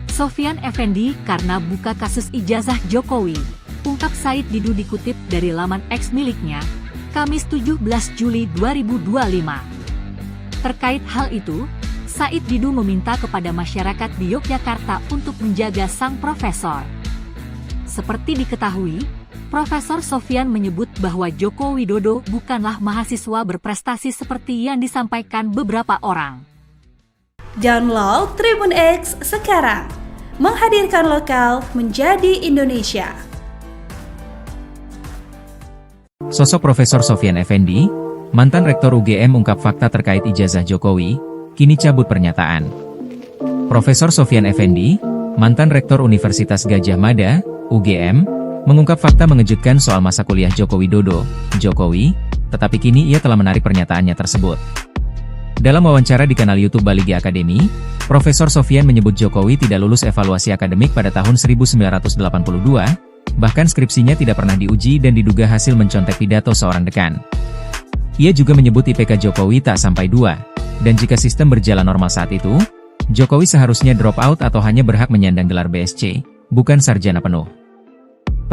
Sofyan Effendi karena buka kasus ijazah Jokowi, ungkap Said Didu dikutip dari laman X miliknya, Kamis 17 Juli 2025. Terkait hal itu, Said Didu meminta kepada masyarakat di Yogyakarta untuk menjaga sang profesor. Seperti diketahui, Profesor Sofyan menyebut bahwa Joko Widodo bukanlah mahasiswa berprestasi seperti yang disampaikan beberapa orang. Download Tribun X sekarang, menghadirkan lokal menjadi Indonesia. Sosok Profesor Sofyan Effendi, mantan Rektor UGM ungkap fakta terkait ijazah Jokowi, kini cabut pernyataan. Profesor Sofyan Effendi, mantan Rektor Universitas Gadjah Mada, UGM, mengungkap fakta mengejutkan soal masa kuliah Joko Widodo, Jokowi, tetapi kini ia telah menarik pernyataannya tersebut. Dalam wawancara di kanal YouTube Baligi Academy, Profesor Sofyan menyebut Jokowi tidak lulus evaluasi akademik pada tahun 1982, bahkan skripsinya tidak pernah diuji dan diduga hasil mencontek pidato seorang dekan. Ia juga menyebut IPK Jokowi tak sampai 2. Dan jika sistem berjalan normal saat itu, Jokowi seharusnya drop out atau hanya berhak menyandang gelar BSc, bukan sarjana penuh.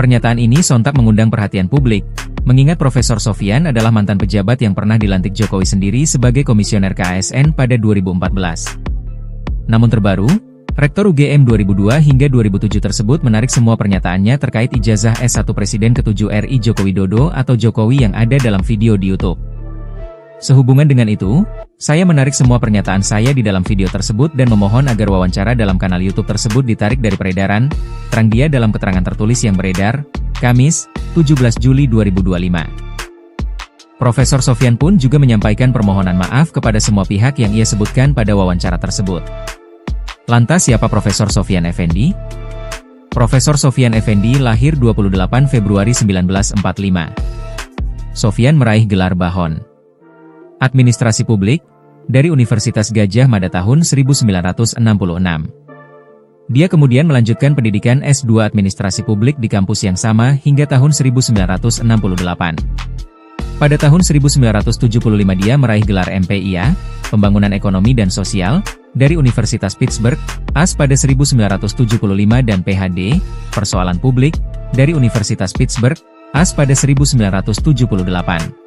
Pernyataan ini sontak mengundang perhatian publik, mengingat Profesor Sofyan adalah mantan pejabat yang pernah dilantik Jokowi sendiri sebagai komisioner KASN pada 2014. Namun terbaru, Rektor UGM 2002 hingga 2007 tersebut menarik semua pernyataannya terkait ijazah S1 Presiden ke-7 RI Joko Widodo atau Jokowi yang ada dalam video di YouTube. Sehubungan dengan itu, saya menarik semua pernyataan saya di dalam video tersebut dan memohon agar wawancara dalam kanal YouTube tersebut ditarik dari peredaran, terang dia dalam keterangan tertulis yang beredar, Kamis, 17 Juli 2025. Profesor Sofyan pun juga menyampaikan permohonan maaf kepada semua pihak yang ia sebutkan pada wawancara tersebut. Lantas siapa Profesor Sofyan Effendi? Profesor Sofyan Effendi lahir 28 Februari 1945. Sofyan meraih gelar Bahon Administrasi Publik dari Universitas Gadjah Mada tahun 1966. Dia kemudian melanjutkan pendidikan S2 Administrasi Publik di kampus yang sama hingga tahun 1968. Pada tahun 1975 dia meraih gelar MPIA, Pembangunan Ekonomi dan Sosial, dari Universitas Pittsburgh, AS pada 1975 dan PhD, Persoalan Publik, dari Universitas Pittsburgh, AS pada 1978.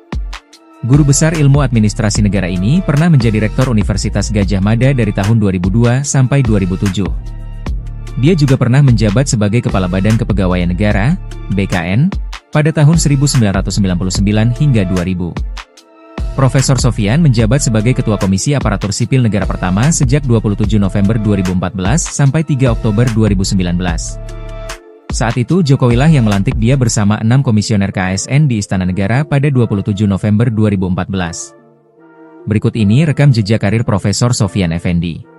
Guru besar ilmu administrasi negara ini pernah menjadi rektor Universitas Gadjah Mada dari tahun 2002 sampai 2007. Dia juga pernah menjabat sebagai Kepala Badan Kepegawaian Negara, BKN, pada tahun 1999 hingga 2000. Profesor Sofyan menjabat sebagai Ketua Komisi Aparatur Sipil Negara pertama sejak 27 November 2014 sampai 3 Oktober 2019. Saat itu Jokowilah yang melantik dia bersama 6 komisioner KASN di Istana Negara pada 27 November 2014. Berikut ini rekam jejak karir Profesor Sofyan Effendi.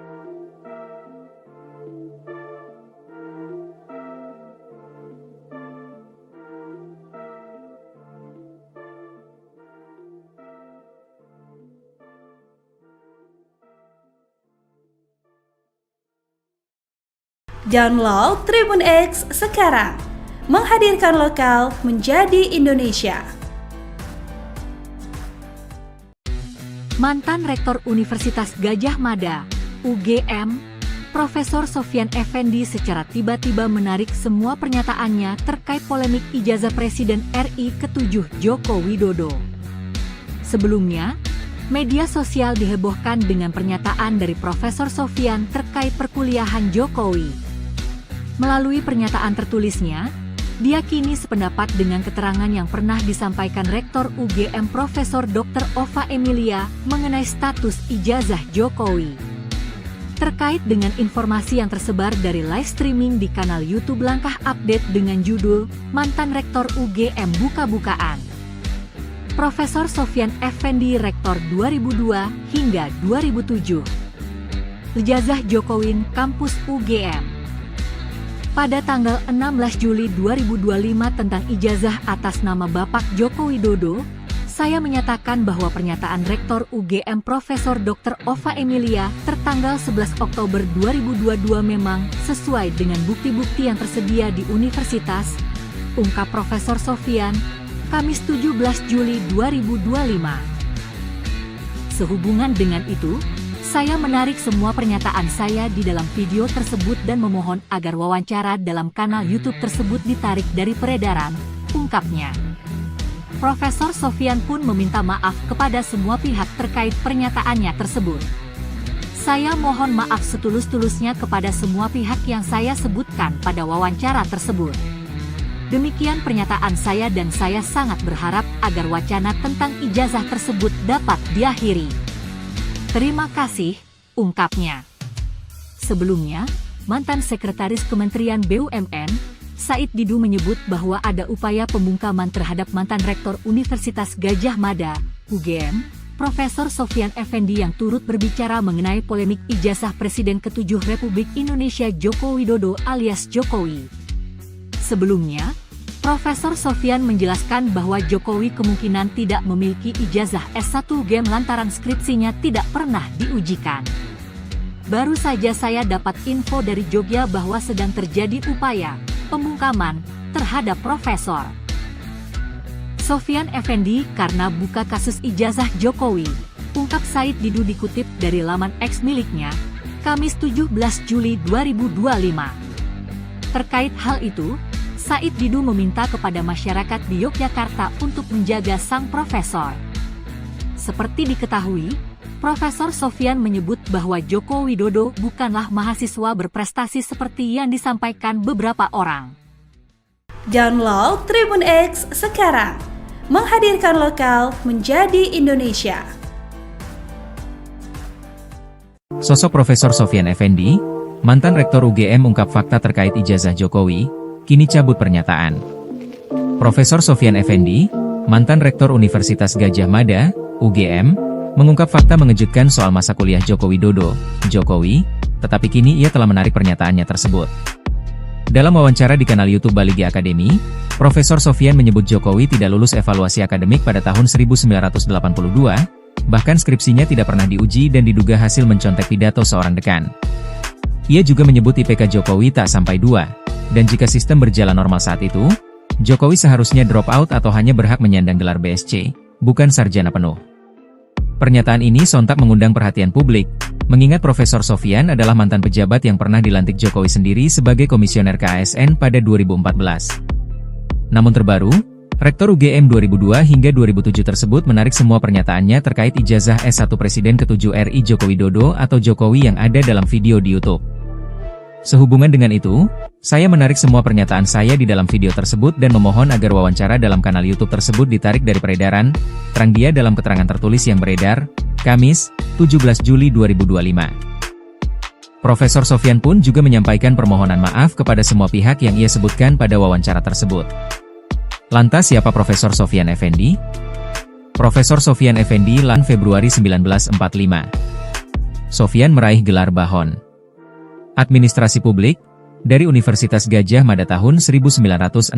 Download Tribun X sekarang, menghadirkan lokal menjadi Indonesia. Mantan Rektor Universitas Gadjah Mada, UGM, Profesor Sofyan Effendi secara tiba-tiba menarik semua pernyataannya terkait polemik ijazah Presiden RI ke-7 Joko Widodo. Sebelumnya, media sosial dihebohkan dengan pernyataan dari Profesor Sofyan terkait perkuliahan Jokowi. Melalui pernyataan tertulisnya, dia kini sependapat dengan keterangan yang pernah disampaikan Rektor UGM Profesor Dr. Ova Emilia mengenai status ijazah Jokowi. Terkait dengan informasi yang tersebar dari live streaming di kanal YouTube Langkah Update dengan judul Mantan Rektor UGM Buka-Bukaan. Profesor Sofyan Effendi Rektor 2002 hingga 2007. Ijazah Jokowi Kampus UGM. Pada tanggal 16 Juli 2025 tentang ijazah atas nama Bapak Joko Widodo, saya menyatakan bahwa pernyataan Rektor UGM Profesor Dr. Ova Emilia tertanggal 11 Oktober 2022 memang sesuai dengan bukti-bukti yang tersedia di universitas, ungkap Profesor Sofyan, Kamis 17 Juli 2025. Sehubungan dengan itu, saya menarik semua pernyataan saya di dalam video tersebut dan memohon agar wawancara dalam kanal YouTube tersebut ditarik dari peredaran, ungkapnya. Profesor Sofyan pun meminta maaf kepada semua pihak terkait pernyataannya tersebut. Saya mohon maaf setulus-tulusnya kepada semua pihak yang saya sebutkan pada wawancara tersebut. Demikian pernyataan saya dan saya sangat berharap agar wacana tentang ijazah tersebut dapat diakhiri. Terima kasih, ungkapnya. Sebelumnya, mantan Sekretaris Kementerian BUMN, Said Didu menyebut bahwa ada upaya pembungkaman terhadap mantan Rektor Universitas Gadjah Mada, UGM, Profesor Sofyan Effendi yang turut berbicara mengenai polemik ijazah Presiden ke-7 Republik Indonesia Joko Widodo alias Jokowi. Sebelumnya, Profesor Sofyan menjelaskan bahwa Jokowi kemungkinan tidak memiliki ijazah S1 UGM lantaran skripsinya tidak pernah diujikan. Baru saja saya dapat info dari Jogja bahwa sedang terjadi upaya pembungkaman terhadap Profesor Sofyan Effendi karena buka kasus ijazah Jokowi, ungkap Said Didu dikutip dari laman X miliknya, Kamis 17 Juli 2025. Terkait hal itu, Said Didu meminta kepada masyarakat di Yogyakarta untuk menjaga sang profesor. Seperti diketahui, Profesor Sofyan menyebut bahwa Joko Widodo bukanlah mahasiswa berprestasi seperti yang disampaikan beberapa orang. Download Tribun X sekarang, menghadirkan lokal menjadi Indonesia. Sosok Profesor Sofyan Effendi, mantan Rektor UGM ungkap fakta terkait ijazah Jokowi, kini cabut pernyataan. Profesor Sofyan Effendi, mantan Rektor Universitas Gadjah Mada, UGM, mengungkap fakta mengejutkan soal masa kuliah Joko Widodo, Jokowi, tetapi kini ia telah menarik pernyataannya tersebut. Dalam wawancara di kanal YouTube Balige Academy, Profesor Sofyan menyebut Jokowi tidak lulus evaluasi akademik pada tahun 1982, bahkan skripsinya tidak pernah diuji dan diduga hasil mencontek pidato seorang dekan. Ia juga menyebut IPK Jokowi tak sampai 2, dan jika sistem berjalan normal saat itu, Jokowi seharusnya drop out atau hanya berhak menyandang gelar BSc, bukan sarjana penuh. Pernyataan ini sontak mengundang perhatian publik, mengingat Profesor Sofyan adalah mantan pejabat yang pernah dilantik Jokowi sendiri sebagai komisioner KASN pada 2014. Namun terbaru, Rektor UGM 2002 hingga 2007 tersebut menarik semua pernyataannya terkait ijazah S1 Presiden ke-7 RI Joko Widodo atau Jokowi yang ada dalam video di YouTube. Sehubungan dengan itu, saya menarik semua pernyataan saya di dalam video tersebut dan memohon agar wawancara dalam kanal YouTube tersebut ditarik dari peredaran, terang dia dalam keterangan tertulis yang beredar, Kamis, 17 Juli 2025. Profesor Sofyan pun juga menyampaikan permohonan maaf kepada semua pihak yang ia sebutkan pada wawancara tersebut. Lantas siapa Profesor Sofyan Effendi? Profesor Sofyan Effendi lahir Februari 1945. Sofyan meraih gelar Bahon Administrasi Publik dari Universitas Gadjah Mada tahun 1966.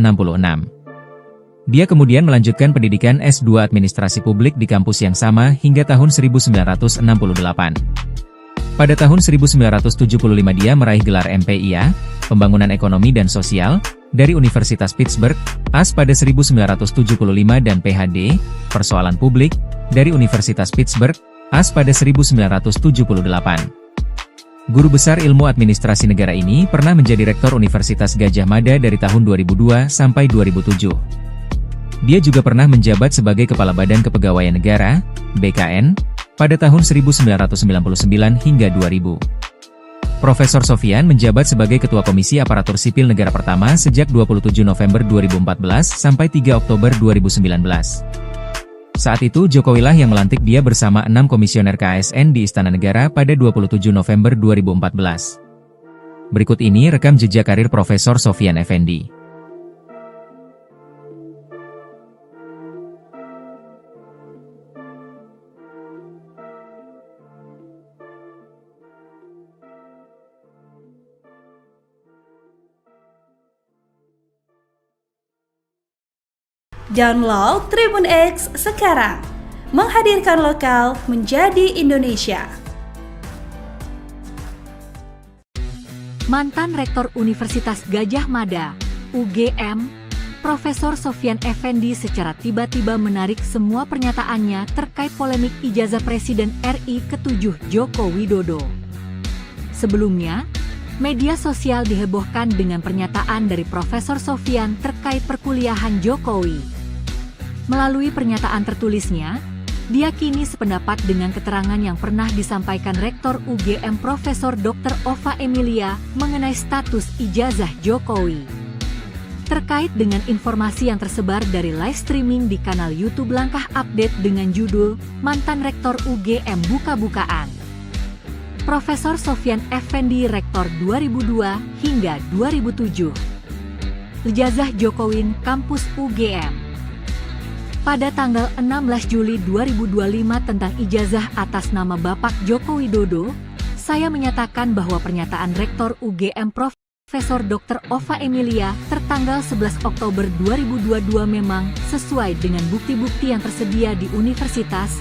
Dia kemudian melanjutkan pendidikan S2 Administrasi Publik di kampus yang sama hingga tahun 1968. Pada tahun 1975 dia meraih gelar MPIA, Pembangunan Ekonomi dan Sosial, dari Universitas Pittsburgh, AS pada 1975 dan PhD, Persoalan Publik, dari Universitas Pittsburgh, AS pada 1978. Guru besar ilmu administrasi negara ini pernah menjadi Rektor Universitas Gadjah Mada dari tahun 2002 sampai 2007. Dia juga pernah menjabat sebagai Kepala Badan Kepegawaian Negara, BKN, pada tahun 1999 hingga 2000. Profesor Sofyan menjabat sebagai Ketua Komisi Aparatur Sipil Negara pertama sejak 27 November 2014 sampai 3 Oktober 2019. Saat itu Jokowilah yang melantik dia bersama 6 komisioner KASN di Istana Negara pada 27 November 2014. Berikut ini rekam jejak karir Profesor Sofyan Effendi. Download Tribun X sekarang, menghadirkan lokal menjadi Indonesia. Mantan Rektor Universitas Gadjah Mada, UGM, Profesor Sofyan Effendi secara tiba-tiba menarik semua pernyataannya terkait polemik ijazah Presiden RI ke-7 Joko Widodo. Sebelumnya, media sosial dihebohkan dengan pernyataan dari Profesor Sofyan terkait perkuliahan Jokowi. Melalui pernyataan tertulisnya, dia kini sependapat dengan keterangan yang pernah disampaikan Rektor UGM Profesor Dr. Ova Emilia mengenai status ijazah Jokowi. Terkait dengan informasi yang tersebar dari live streaming di kanal YouTube Langkah Update dengan judul Mantan Rektor UGM Buka-Bukaan. Profesor Sofyan Effendi Rektor 2002 hingga 2007. Ijazah Jokowi Kampus UGM. Pada tanggal 16 Juli 2025 tentang ijazah atas nama Bapak Joko Widodo, saya menyatakan bahwa pernyataan Rektor UGM Profesor Dr. Ova Emilia tertanggal 11 Oktober 2022 memang sesuai dengan bukti-bukti yang tersedia di universitas,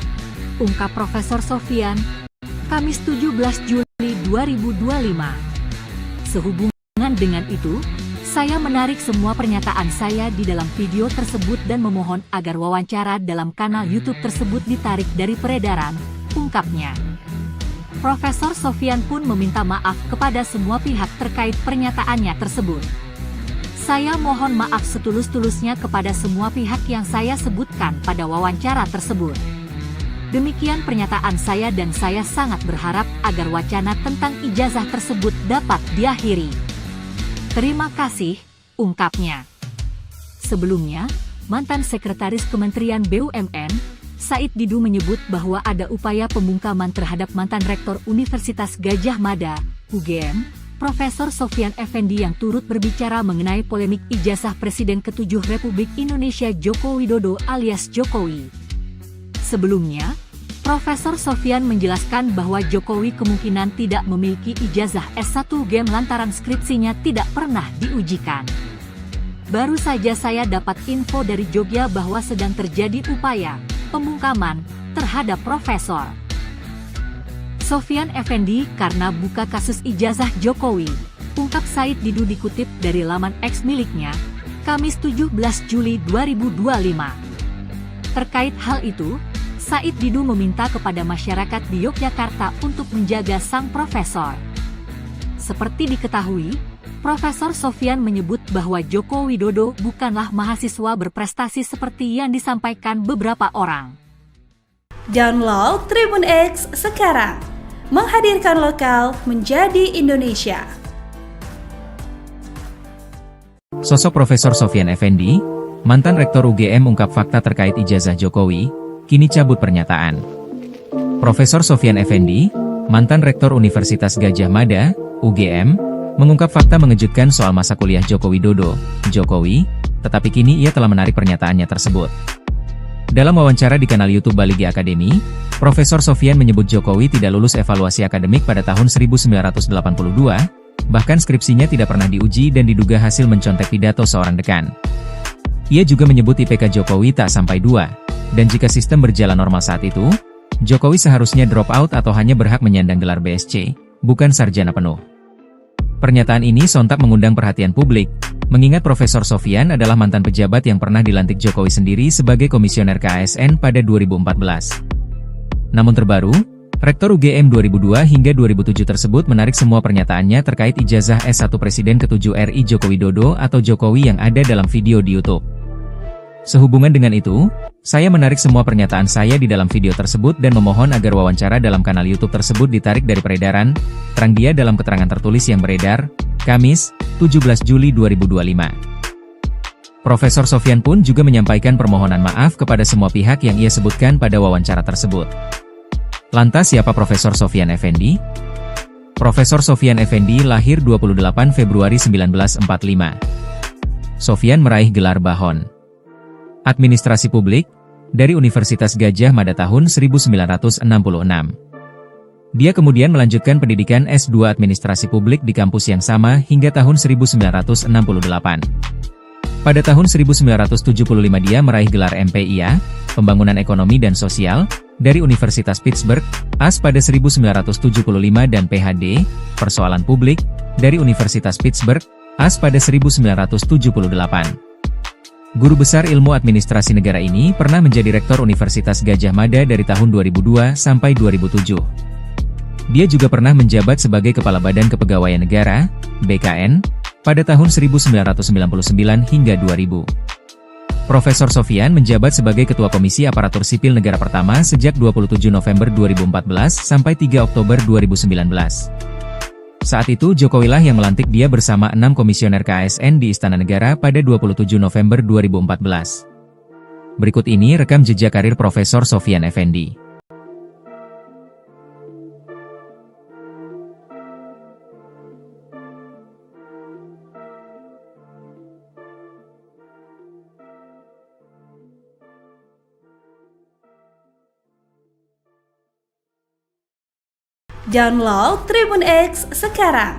ungkap Profesor Sofyan, Kamis 17 Juli 2025. Sehubungan dengan itu, saya menarik semua pernyataan saya di dalam video tersebut dan memohon agar wawancara dalam kanal YouTube tersebut ditarik dari peredaran, ungkapnya. Profesor Sofyan pun meminta maaf kepada semua pihak terkait pernyataannya tersebut. Saya mohon maaf setulus-tulusnya kepada semua pihak yang saya sebutkan pada wawancara tersebut. Demikian pernyataan saya dan saya sangat berharap agar wacana tentang ijazah tersebut dapat diakhiri. Terima kasih, ungkapnya. Sebelumnya, mantan Sekretaris Kementerian BUMN, Said Didu menyebut bahwa ada upaya pembungkaman terhadap mantan Rektor Universitas Gadjah Mada, UGM, Profesor Sofyan Effendi yang turut berbicara mengenai polemik ijazah Presiden ke-7 Republik Indonesia Joko Widodo alias Jokowi. Sebelumnya, Profesor Sofyan menjelaskan bahwa Jokowi kemungkinan tidak memiliki ijazah S1 UGM lantaran skripsinya tidak pernah diujikan. Baru saja saya dapat info dari Jogja bahwa sedang terjadi upaya pembungkaman terhadap Profesor Sofyan Effendi karena buka kasus ijazah Jokowi, ungkap Said Didu dikutip dari laman X miliknya, Kamis 17 Juli 2025. Terkait hal itu, Said Didu meminta kepada masyarakat di Yogyakarta untuk menjaga sang profesor. Seperti diketahui, Profesor Sofyan menyebut bahwa Joko Widodo bukanlah mahasiswa berprestasi seperti yang disampaikan beberapa orang. Download Tribun X sekarang, menghadirkan lokal menjadi Indonesia. Sosok Profesor Sofyan Effendi, mantan Rektor UGM ungkap fakta terkait ijazah Jokowi, kini cabut pernyataan. Profesor Sofyan Effendi, mantan Rektor Universitas Gadjah Mada, UGM, mengungkap fakta mengejutkan soal masa kuliah Joko Widodo, Jokowi, tetapi kini ia telah menarik pernyataannya tersebut. Dalam wawancara di kanal YouTube Baligi Academy, Profesor Sofyan menyebut Jokowi tidak lulus evaluasi akademik pada tahun 1982, bahkan skripsinya tidak pernah diuji dan diduga hasil mencontek pidato seorang dekan. Ia juga menyebut IPK Jokowi tak sampai 2, dan jika sistem berjalan normal saat itu, Jokowi seharusnya drop out atau hanya berhak menyandang gelar BSc, bukan sarjana penuh. Pernyataan ini sontak mengundang perhatian publik, mengingat Profesor Sofyan adalah mantan pejabat yang pernah dilantik Jokowi sendiri sebagai komisioner KASN pada 2014. Namun terbaru, Rektor UGM 2002 hingga 2007 tersebut menarik semua pernyataannya terkait ijazah S1 Presiden ke-7 RI Joko Widodo atau Jokowi yang ada dalam video di YouTube. Sehubungan dengan itu, saya menarik semua pernyataan saya di dalam video tersebut dan memohon agar wawancara dalam kanal YouTube tersebut ditarik dari peredaran, terang dia dalam keterangan tertulis yang beredar, Kamis, 17 Juli 2025. Profesor Sofyan pun juga menyampaikan permohonan maaf kepada semua pihak yang ia sebutkan pada wawancara tersebut. Lantas siapa Profesor Sofyan Effendi? Profesor Sofyan Effendi lahir 28 Februari 1945. Sofyan meraih gelar Bahon Administrasi Publik dari Universitas Gadjah Mada tahun 1966. Dia kemudian melanjutkan pendidikan S2 Administrasi Publik di kampus yang sama hingga tahun 1968. Pada tahun 1975 dia meraih gelar MPIA, Pembangunan Ekonomi dan Sosial, dari Universitas Pittsburgh, AS pada 1975 dan PhD, Persoalan Publik, dari Universitas Pittsburgh, AS pada 1978. Guru besar ilmu administrasi negara ini pernah menjadi Rektor Universitas Gadjah Mada dari tahun 2002 sampai 2007. Dia juga pernah menjabat sebagai Kepala Badan Kepegawaian Negara, BKN, pada tahun 1999 hingga 2000. Profesor Sofyan menjabat sebagai Ketua Komisi Aparatur Sipil Negara pertama sejak 27 November 2014 sampai 3 Oktober 2019. Saat itu Jokowilah yang melantik dia bersama 6 komisioner KASN di Istana Negara pada 27 November 2014. Berikut ini rekam jejak karir Profesor Sofyan Effendi. Download Tribun X sekarang,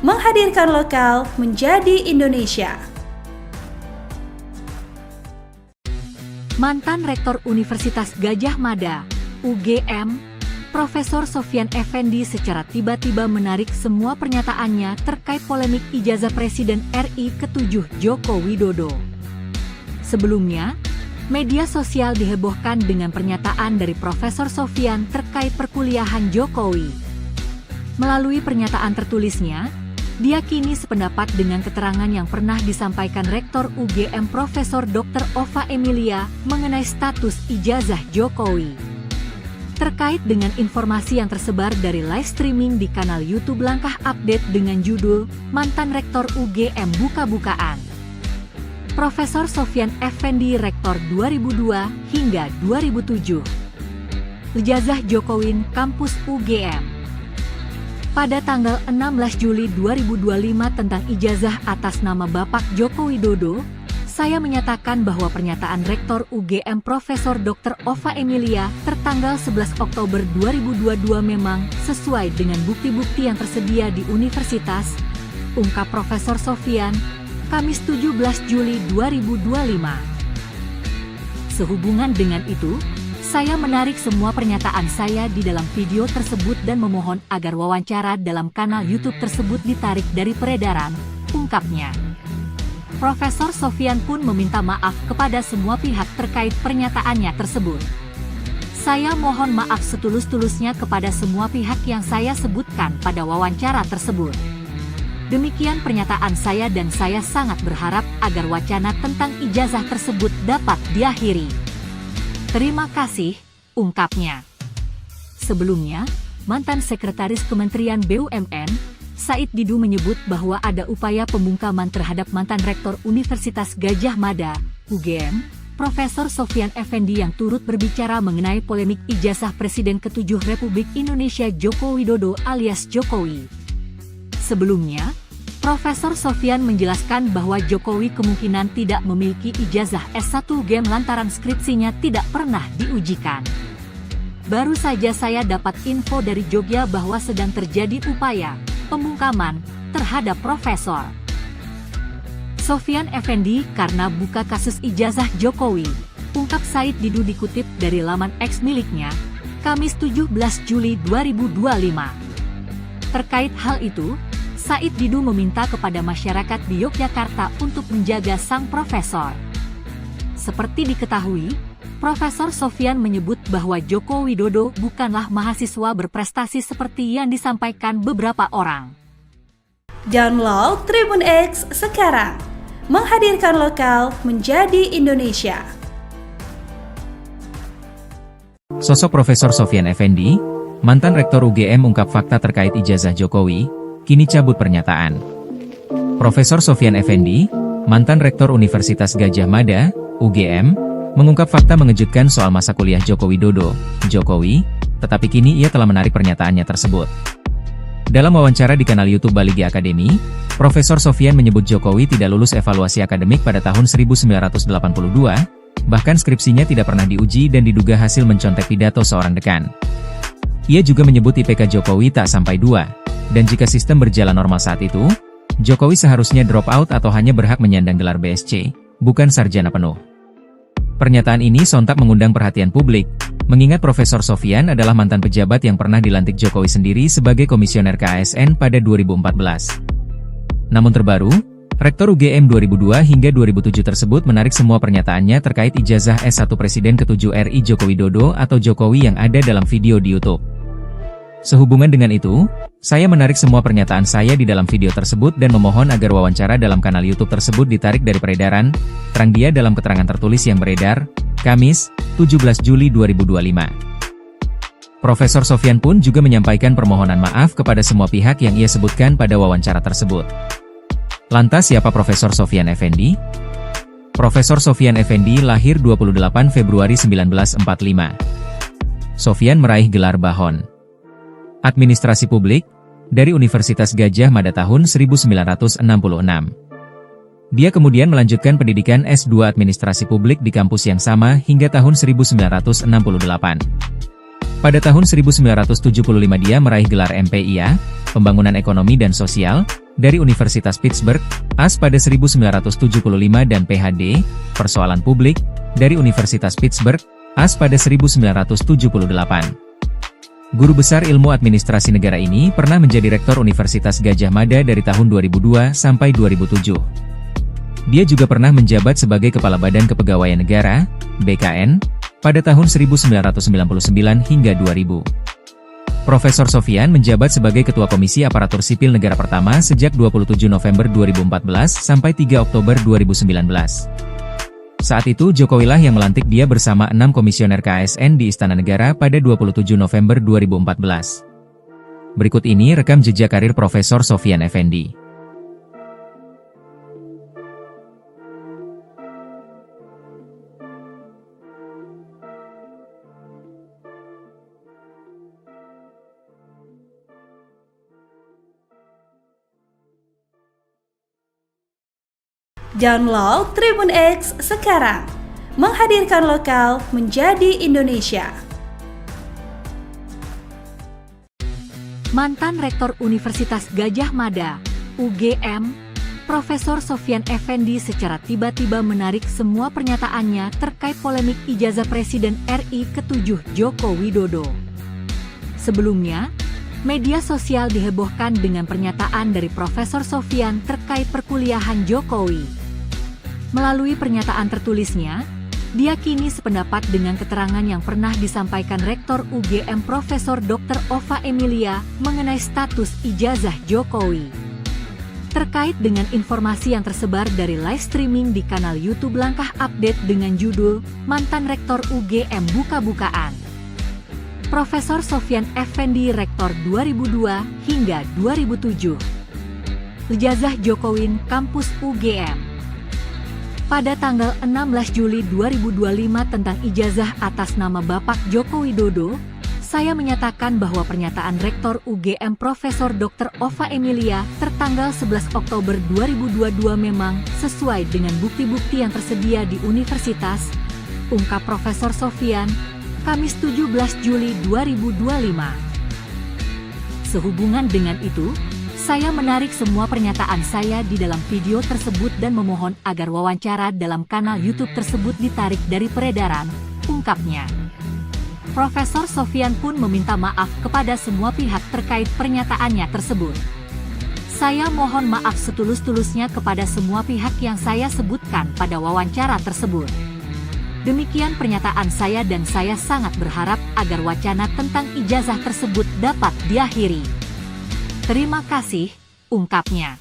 menghadirkan lokal menjadi Indonesia. Mantan Rektor Universitas Gadjah Mada, UGM, Profesor Sofyan Effendi secara tiba-tiba menarik semua pernyataannya terkait polemik ijazah Presiden RI ke-7 Joko Widodo. Sebelumnya, media sosial dihebohkan dengan pernyataan dari Profesor Sofyan terkait perkuliahan Jokowi. Melalui pernyataan tertulisnya, dia kini sependapat dengan keterangan yang pernah disampaikan Rektor UGM Profesor Dr. Ova Emilia mengenai status ijazah Jokowi. Terkait dengan informasi yang tersebar dari live streaming di kanal YouTube Langkah Update dengan judul Mantan Rektor UGM Buka-Bukaan. Profesor Sofyan Effendi Rektor 2002 hingga 2007. Ijazah Jokowi Kampus UGM. Pada tanggal 16 Juli 2025 tentang ijazah atas nama Bapak Joko Widodo, saya menyatakan bahwa pernyataan Rektor UGM Profesor Dr. Ova Emilia tertanggal 11 Oktober 2022 memang sesuai dengan bukti-bukti yang tersedia di universitas, ungkap Profesor Sofyan, Kamis 17 Juli 2025. Sehubungan dengan itu, saya menarik semua pernyataan saya di dalam video tersebut dan memohon agar wawancara dalam kanal YouTube tersebut ditarik dari peredaran, ungkapnya. Profesor Sofyan pun meminta maaf kepada semua pihak terkait pernyataannya tersebut. Saya mohon maaf setulus-tulusnya kepada semua pihak yang saya sebutkan pada wawancara tersebut. Demikian pernyataan saya dan saya sangat berharap agar wacana tentang ijazah tersebut dapat diakhiri. Terima kasih, ungkapnya. Sebelumnya, mantan Sekretaris Kementerian BUMN, Said Didu menyebut bahwa ada upaya pembungkaman terhadap mantan Rektor Universitas Gadjah Mada, UGM, Profesor Sofyan Effendi yang turut berbicara mengenai polemik ijazah Presiden ke-7 Republik Indonesia Joko Widodo alias Jokowi. Sebelumnya, Profesor Sofyan menjelaskan bahwa Jokowi kemungkinan tidak memiliki ijazah S1 UGM lantaran skripsinya tidak pernah diujikan. Baru saja saya dapat info dari Jogja bahwa sedang terjadi upaya pembungkaman terhadap Profesor Sofyan Effendi karena buka kasus ijazah Jokowi, ungkap Said Didu dikutip dari laman X miliknya, Kamis 17 Juli 2025. Terkait hal itu, Said Didu meminta kepada masyarakat di Yogyakarta untuk menjaga sang profesor. Seperti diketahui, Profesor Sofyan menyebut bahwa Joko Widodo bukanlah mahasiswa berprestasi seperti yang disampaikan beberapa orang. Download Tribun X sekarang, menghadirkan lokal menjadi Indonesia. Sosok Profesor Sofyan Effendi, mantan Rektor UGM ungkap fakta terkait ijazah Jokowi, kini cabut pernyataan. Profesor Sofyan Effendi, mantan Rektor Universitas Gadjah Mada, UGM, mengungkap fakta mengejutkan soal masa kuliah Joko Widodo, Jokowi, tetapi kini ia telah menarik pernyataannya tersebut. Dalam wawancara di kanal YouTube Baligi Academy, Profesor Sofyan menyebut Jokowi tidak lulus evaluasi akademik pada tahun 1982, bahkan skripsinya tidak pernah diuji dan diduga hasil mencontek pidato seorang dekan. Ia juga menyebut IPK Jokowi tak sampai 2. Dan jika sistem berjalan normal saat itu, Jokowi seharusnya drop out atau hanya berhak menyandang gelar BSc, bukan sarjana penuh. Pernyataan ini sontak mengundang perhatian publik, mengingat Profesor Sofyan adalah mantan pejabat yang pernah dilantik Jokowi sendiri sebagai komisioner KASN pada 2014. Namun terbaru, Rektor UGM 2002 hingga 2007 tersebut menarik semua pernyataannya terkait ijazah S1 Presiden ke-7 RI Joko Widodo atau Jokowi yang ada dalam video di YouTube. Sehubungan dengan itu, saya menarik semua pernyataan saya di dalam video tersebut dan memohon agar wawancara dalam kanal YouTube tersebut ditarik dari peredaran, terang dia dalam keterangan tertulis yang beredar, Kamis, 17 Juli 2025. Profesor Sofyan pun juga menyampaikan permohonan maaf kepada semua pihak yang ia sebutkan pada wawancara tersebut. Lantas siapa Profesor Sofyan Effendi? Profesor Sofyan Effendi lahir 28 Februari 1945. Sofyan meraih gelar Bahon Administrasi Publik dari Universitas Gadjah Mada tahun 1966. Dia kemudian melanjutkan pendidikan S2 Administrasi Publik di kampus yang sama hingga tahun 1968. Pada tahun 1975 dia meraih gelar MPIA, Pembangunan Ekonomi dan Sosial, dari Universitas Pittsburgh, AS pada 1975 dan PhD, Persoalan Publik, dari Universitas Pittsburgh, AS pada 1978. Guru besar ilmu administrasi negara ini pernah menjadi Rektor Universitas Gadjah Mada dari tahun 2002 sampai 2007. Dia juga pernah menjabat sebagai Kepala Badan Kepegawaian Negara, BKN, pada tahun 1999 hingga 2000. Profesor Sofyan menjabat sebagai Ketua Komisi Aparatur Sipil Negara pertama sejak 27 November 2014 sampai 3 Oktober 2019. Saat itu Jokowilah yang melantik dia bersama 6 komisioner KASN di Istana Negara pada 27 November 2014. Berikut ini rekam jejak karir Profesor Sofyan Effendi. Download Tribun X sekarang. Menghadirkan lokal menjadi Indonesia. Mantan Rektor Universitas Gadjah Mada, UGM, Profesor Sofyan Effendi secara tiba-tiba menarik semua pernyataannya terkait polemik ijazah Presiden RI ke-7 Joko Widodo. Sebelumnya, media sosial dihebohkan dengan pernyataan dari Profesor Sofyan terkait perkuliahan Jokowi. Melalui pernyataan tertulisnya, dia kini sependapat dengan keterangan yang pernah disampaikan Rektor UGM Profesor Dr. Ova Emilia mengenai status ijazah Jokowi. Terkait dengan informasi yang tersebar dari live streaming di kanal YouTube Langkah Update dengan judul Mantan Rektor UGM Buka-bukaan. Profesor Sofyan Effendi Rektor 2002 hingga 2007. Ijazah Jokowi Kampus UGM. Pada tanggal 16 Juli 2025 tentang ijazah atas nama Bapak Joko Widodo, saya menyatakan bahwa pernyataan Rektor UGM Profesor Dr. Ova Emilia tertanggal 11 Oktober 2022 memang sesuai dengan bukti-bukti yang tersedia di universitas, ungkap Profesor Sofyan, Kamis 17 Juli 2025. Sehubungan dengan itu, saya menarik semua pernyataan saya di dalam video tersebut dan memohon agar wawancara dalam kanal YouTube tersebut ditarik dari peredaran, ungkapnya. Profesor Sofyan pun meminta maaf kepada semua pihak terkait pernyataannya tersebut. Saya mohon maaf setulus-tulusnya kepada semua pihak yang saya sebutkan pada wawancara tersebut. Demikian pernyataan saya dan saya sangat berharap agar wacana tentang ijazah tersebut dapat diakhiri. Terima kasih, ungkapnya.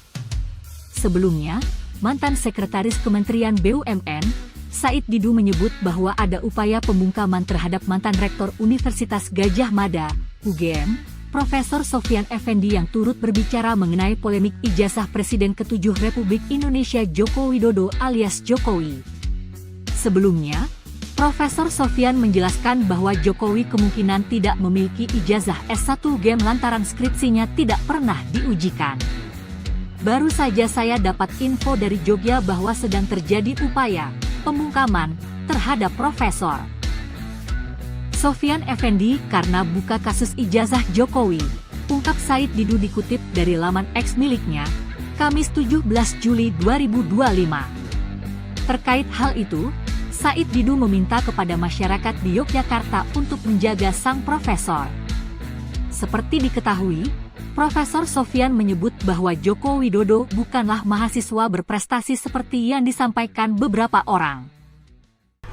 Sebelumnya, mantan Sekretaris Kementerian BUMN, Said Didu menyebut bahwa ada upaya pembungkaman terhadap mantan Rektor Universitas Gadjah Mada, UGM, Profesor Sofyan Effendi yang turut berbicara mengenai polemik ijazah Presiden ke-7 Republik Indonesia Joko Widodo alias Jokowi. Sebelumnya, Profesor Sofyan menjelaskan bahwa Jokowi kemungkinan tidak memiliki ijazah S1 UGM lantaran skripsinya tidak pernah diujikan. Baru saja saya dapat info dari Jogja bahwa sedang terjadi upaya pembungkaman terhadap Profesor Sofyan Effendi karena buka kasus ijazah Jokowi, ungkap Said Didu dikutip dari laman X miliknya, Kamis 17 Juli 2025. Terkait hal itu, Said Didu meminta kepada masyarakat di Yogyakarta untuk menjaga sang profesor. Seperti diketahui, Profesor Sofyan menyebut bahwa Joko Widodo bukanlah mahasiswa berprestasi seperti yang disampaikan beberapa orang.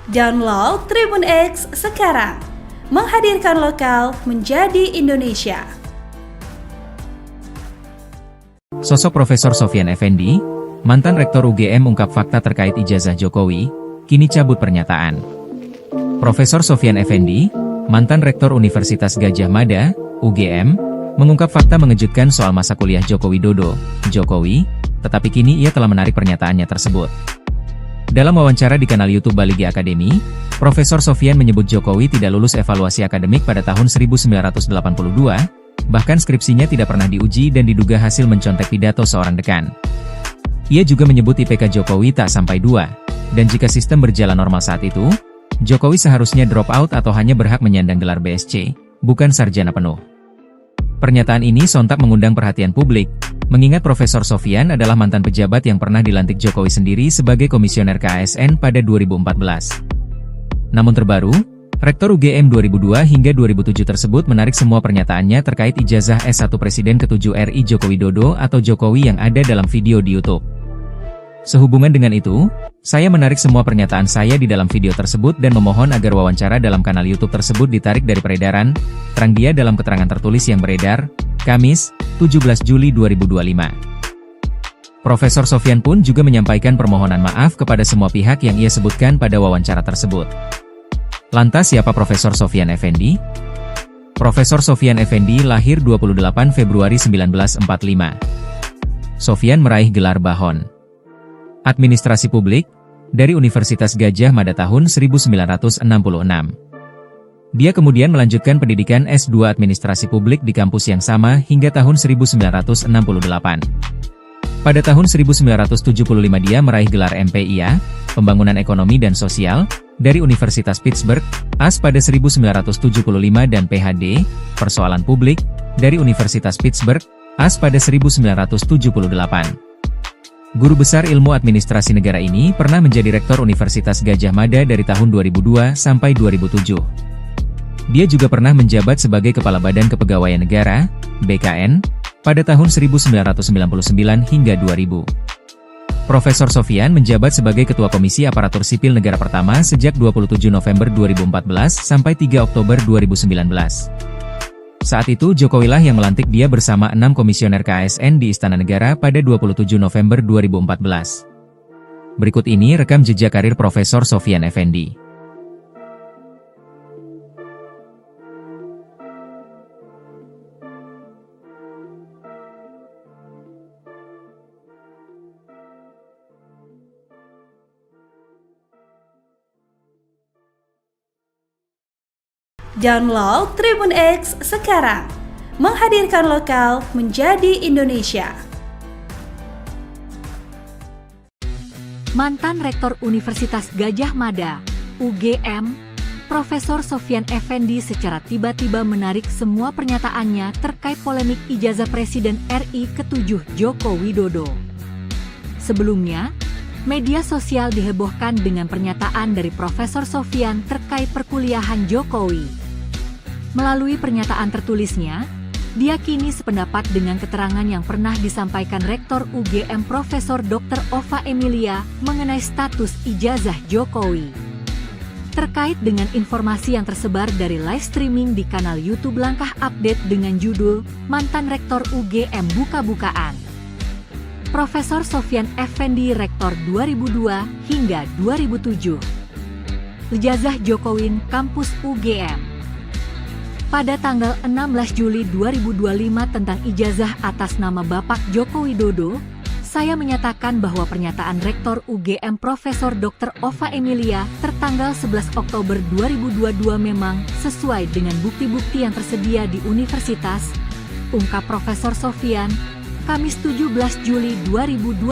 Download Tribun X sekarang. Menghadirkan lokal menjadi Indonesia. Sosok Profesor Sofyan Effendi, mantan Rektor UGM ungkap fakta terkait ijazah Jokowi, kini cabut pernyataan. Profesor Sofyan Effendi, mantan Rektor Universitas Gadjah Mada, UGM, mengungkap fakta mengejutkan soal masa kuliah Joko Widodo, Jokowi, tetapi kini ia telah menarik pernyataannya tersebut. Dalam wawancara di kanal YouTube Baligi Academy, Profesor Sofyan menyebut Jokowi tidak lulus evaluasi akademik pada tahun 1982, bahkan skripsinya tidak pernah diuji dan diduga hasil mencontek pidato seorang dekan. Ia juga menyebut IPK Jokowi tak sampai 2. Dan jika sistem berjalan normal saat itu, Jokowi seharusnya drop out atau hanya berhak menyandang gelar BSc, bukan sarjana penuh. Pernyataan ini sontak mengundang perhatian publik, mengingat Profesor Sofyan adalah mantan pejabat yang pernah dilantik Jokowi sendiri sebagai komisioner KASN pada 2014. Namun terbaru, Rektor UGM 2002 hingga 2007 tersebut menarik semua pernyataannya terkait ijazah S1 Presiden ke-7 RI Joko Widodo atau Jokowi yang ada dalam video di YouTube. Sehubungan dengan itu, saya menarik semua pernyataan saya di dalam video tersebut dan memohon agar wawancara dalam kanal YouTube tersebut ditarik dari peredaran, terang dia dalam keterangan tertulis yang beredar, Kamis, 17 Juli 2025. Profesor Sofyan pun juga menyampaikan permohonan maaf kepada semua pihak yang ia sebutkan pada wawancara tersebut. Lantas siapa Profesor Sofyan Effendi? Profesor Sofyan Effendi lahir 28 Februari 1945. Sofyan meraih gelar Bahon Administrasi Publik dari Universitas Gadjah Mada tahun 1966. Dia kemudian melanjutkan pendidikan S2 Administrasi Publik di kampus yang sama hingga tahun 1968. Pada tahun 1975 dia meraih gelar MPIA, Pembangunan Ekonomi dan Sosial, dari Universitas Pittsburgh, AS pada 1975 dan PhD, Persoalan Publik, dari Universitas Pittsburgh, AS pada 1978. Guru besar ilmu administrasi negara ini pernah menjadi rektor Universitas Gadjah Mada dari tahun 2002 sampai 2007. Dia juga pernah menjabat sebagai Kepala Badan Kepegawaian Negara, BKN, pada tahun 1999 hingga 2000. Profesor Sofyan menjabat sebagai Ketua Komisi Aparatur Sipil Negara pertama sejak 27 November 2014 sampai 3 Oktober 2019. Saat itu Jokowi lah yang melantik dia bersama 6 komisioner KASN di Istana Negara pada 27 November 2014. Berikut ini rekam jejak karir Profesor Sofyan Effendi. Download Tribun X sekarang, menghadirkan lokal menjadi Indonesia. Mantan Rektor Universitas Gadjah Mada, UGM, Profesor Sofyan Effendi secara tiba-tiba menarik semua pernyataannya terkait polemik ijazah Presiden RI ke-7 Joko Widodo. Sebelumnya, media sosial dihebohkan dengan pernyataan dari Profesor Sofyan terkait perkuliahan Jokowi. Melalui pernyataan tertulisnya, dia kini sependapat dengan keterangan yang pernah disampaikan Rektor UGM Profesor Dr. Ova Emilia mengenai status ijazah Jokowi. Terkait dengan informasi yang tersebar dari live streaming di kanal YouTube Langkah Update dengan judul Mantan Rektor UGM Buka-bukaan. Profesor Sofyan Effendi Rektor 2002 hingga 2007. Ijazah Jokowi Kampus UGM. Pada tanggal 16 Juli 2025 tentang ijazah atas nama Bapak Joko Widodo, saya menyatakan bahwa pernyataan Rektor UGM Profesor Dr. Ova Emilia tertanggal 11 Oktober 2022 memang sesuai dengan bukti-bukti yang tersedia di universitas, ungkap Profesor Sofyan, Kamis 17 Juli 2025.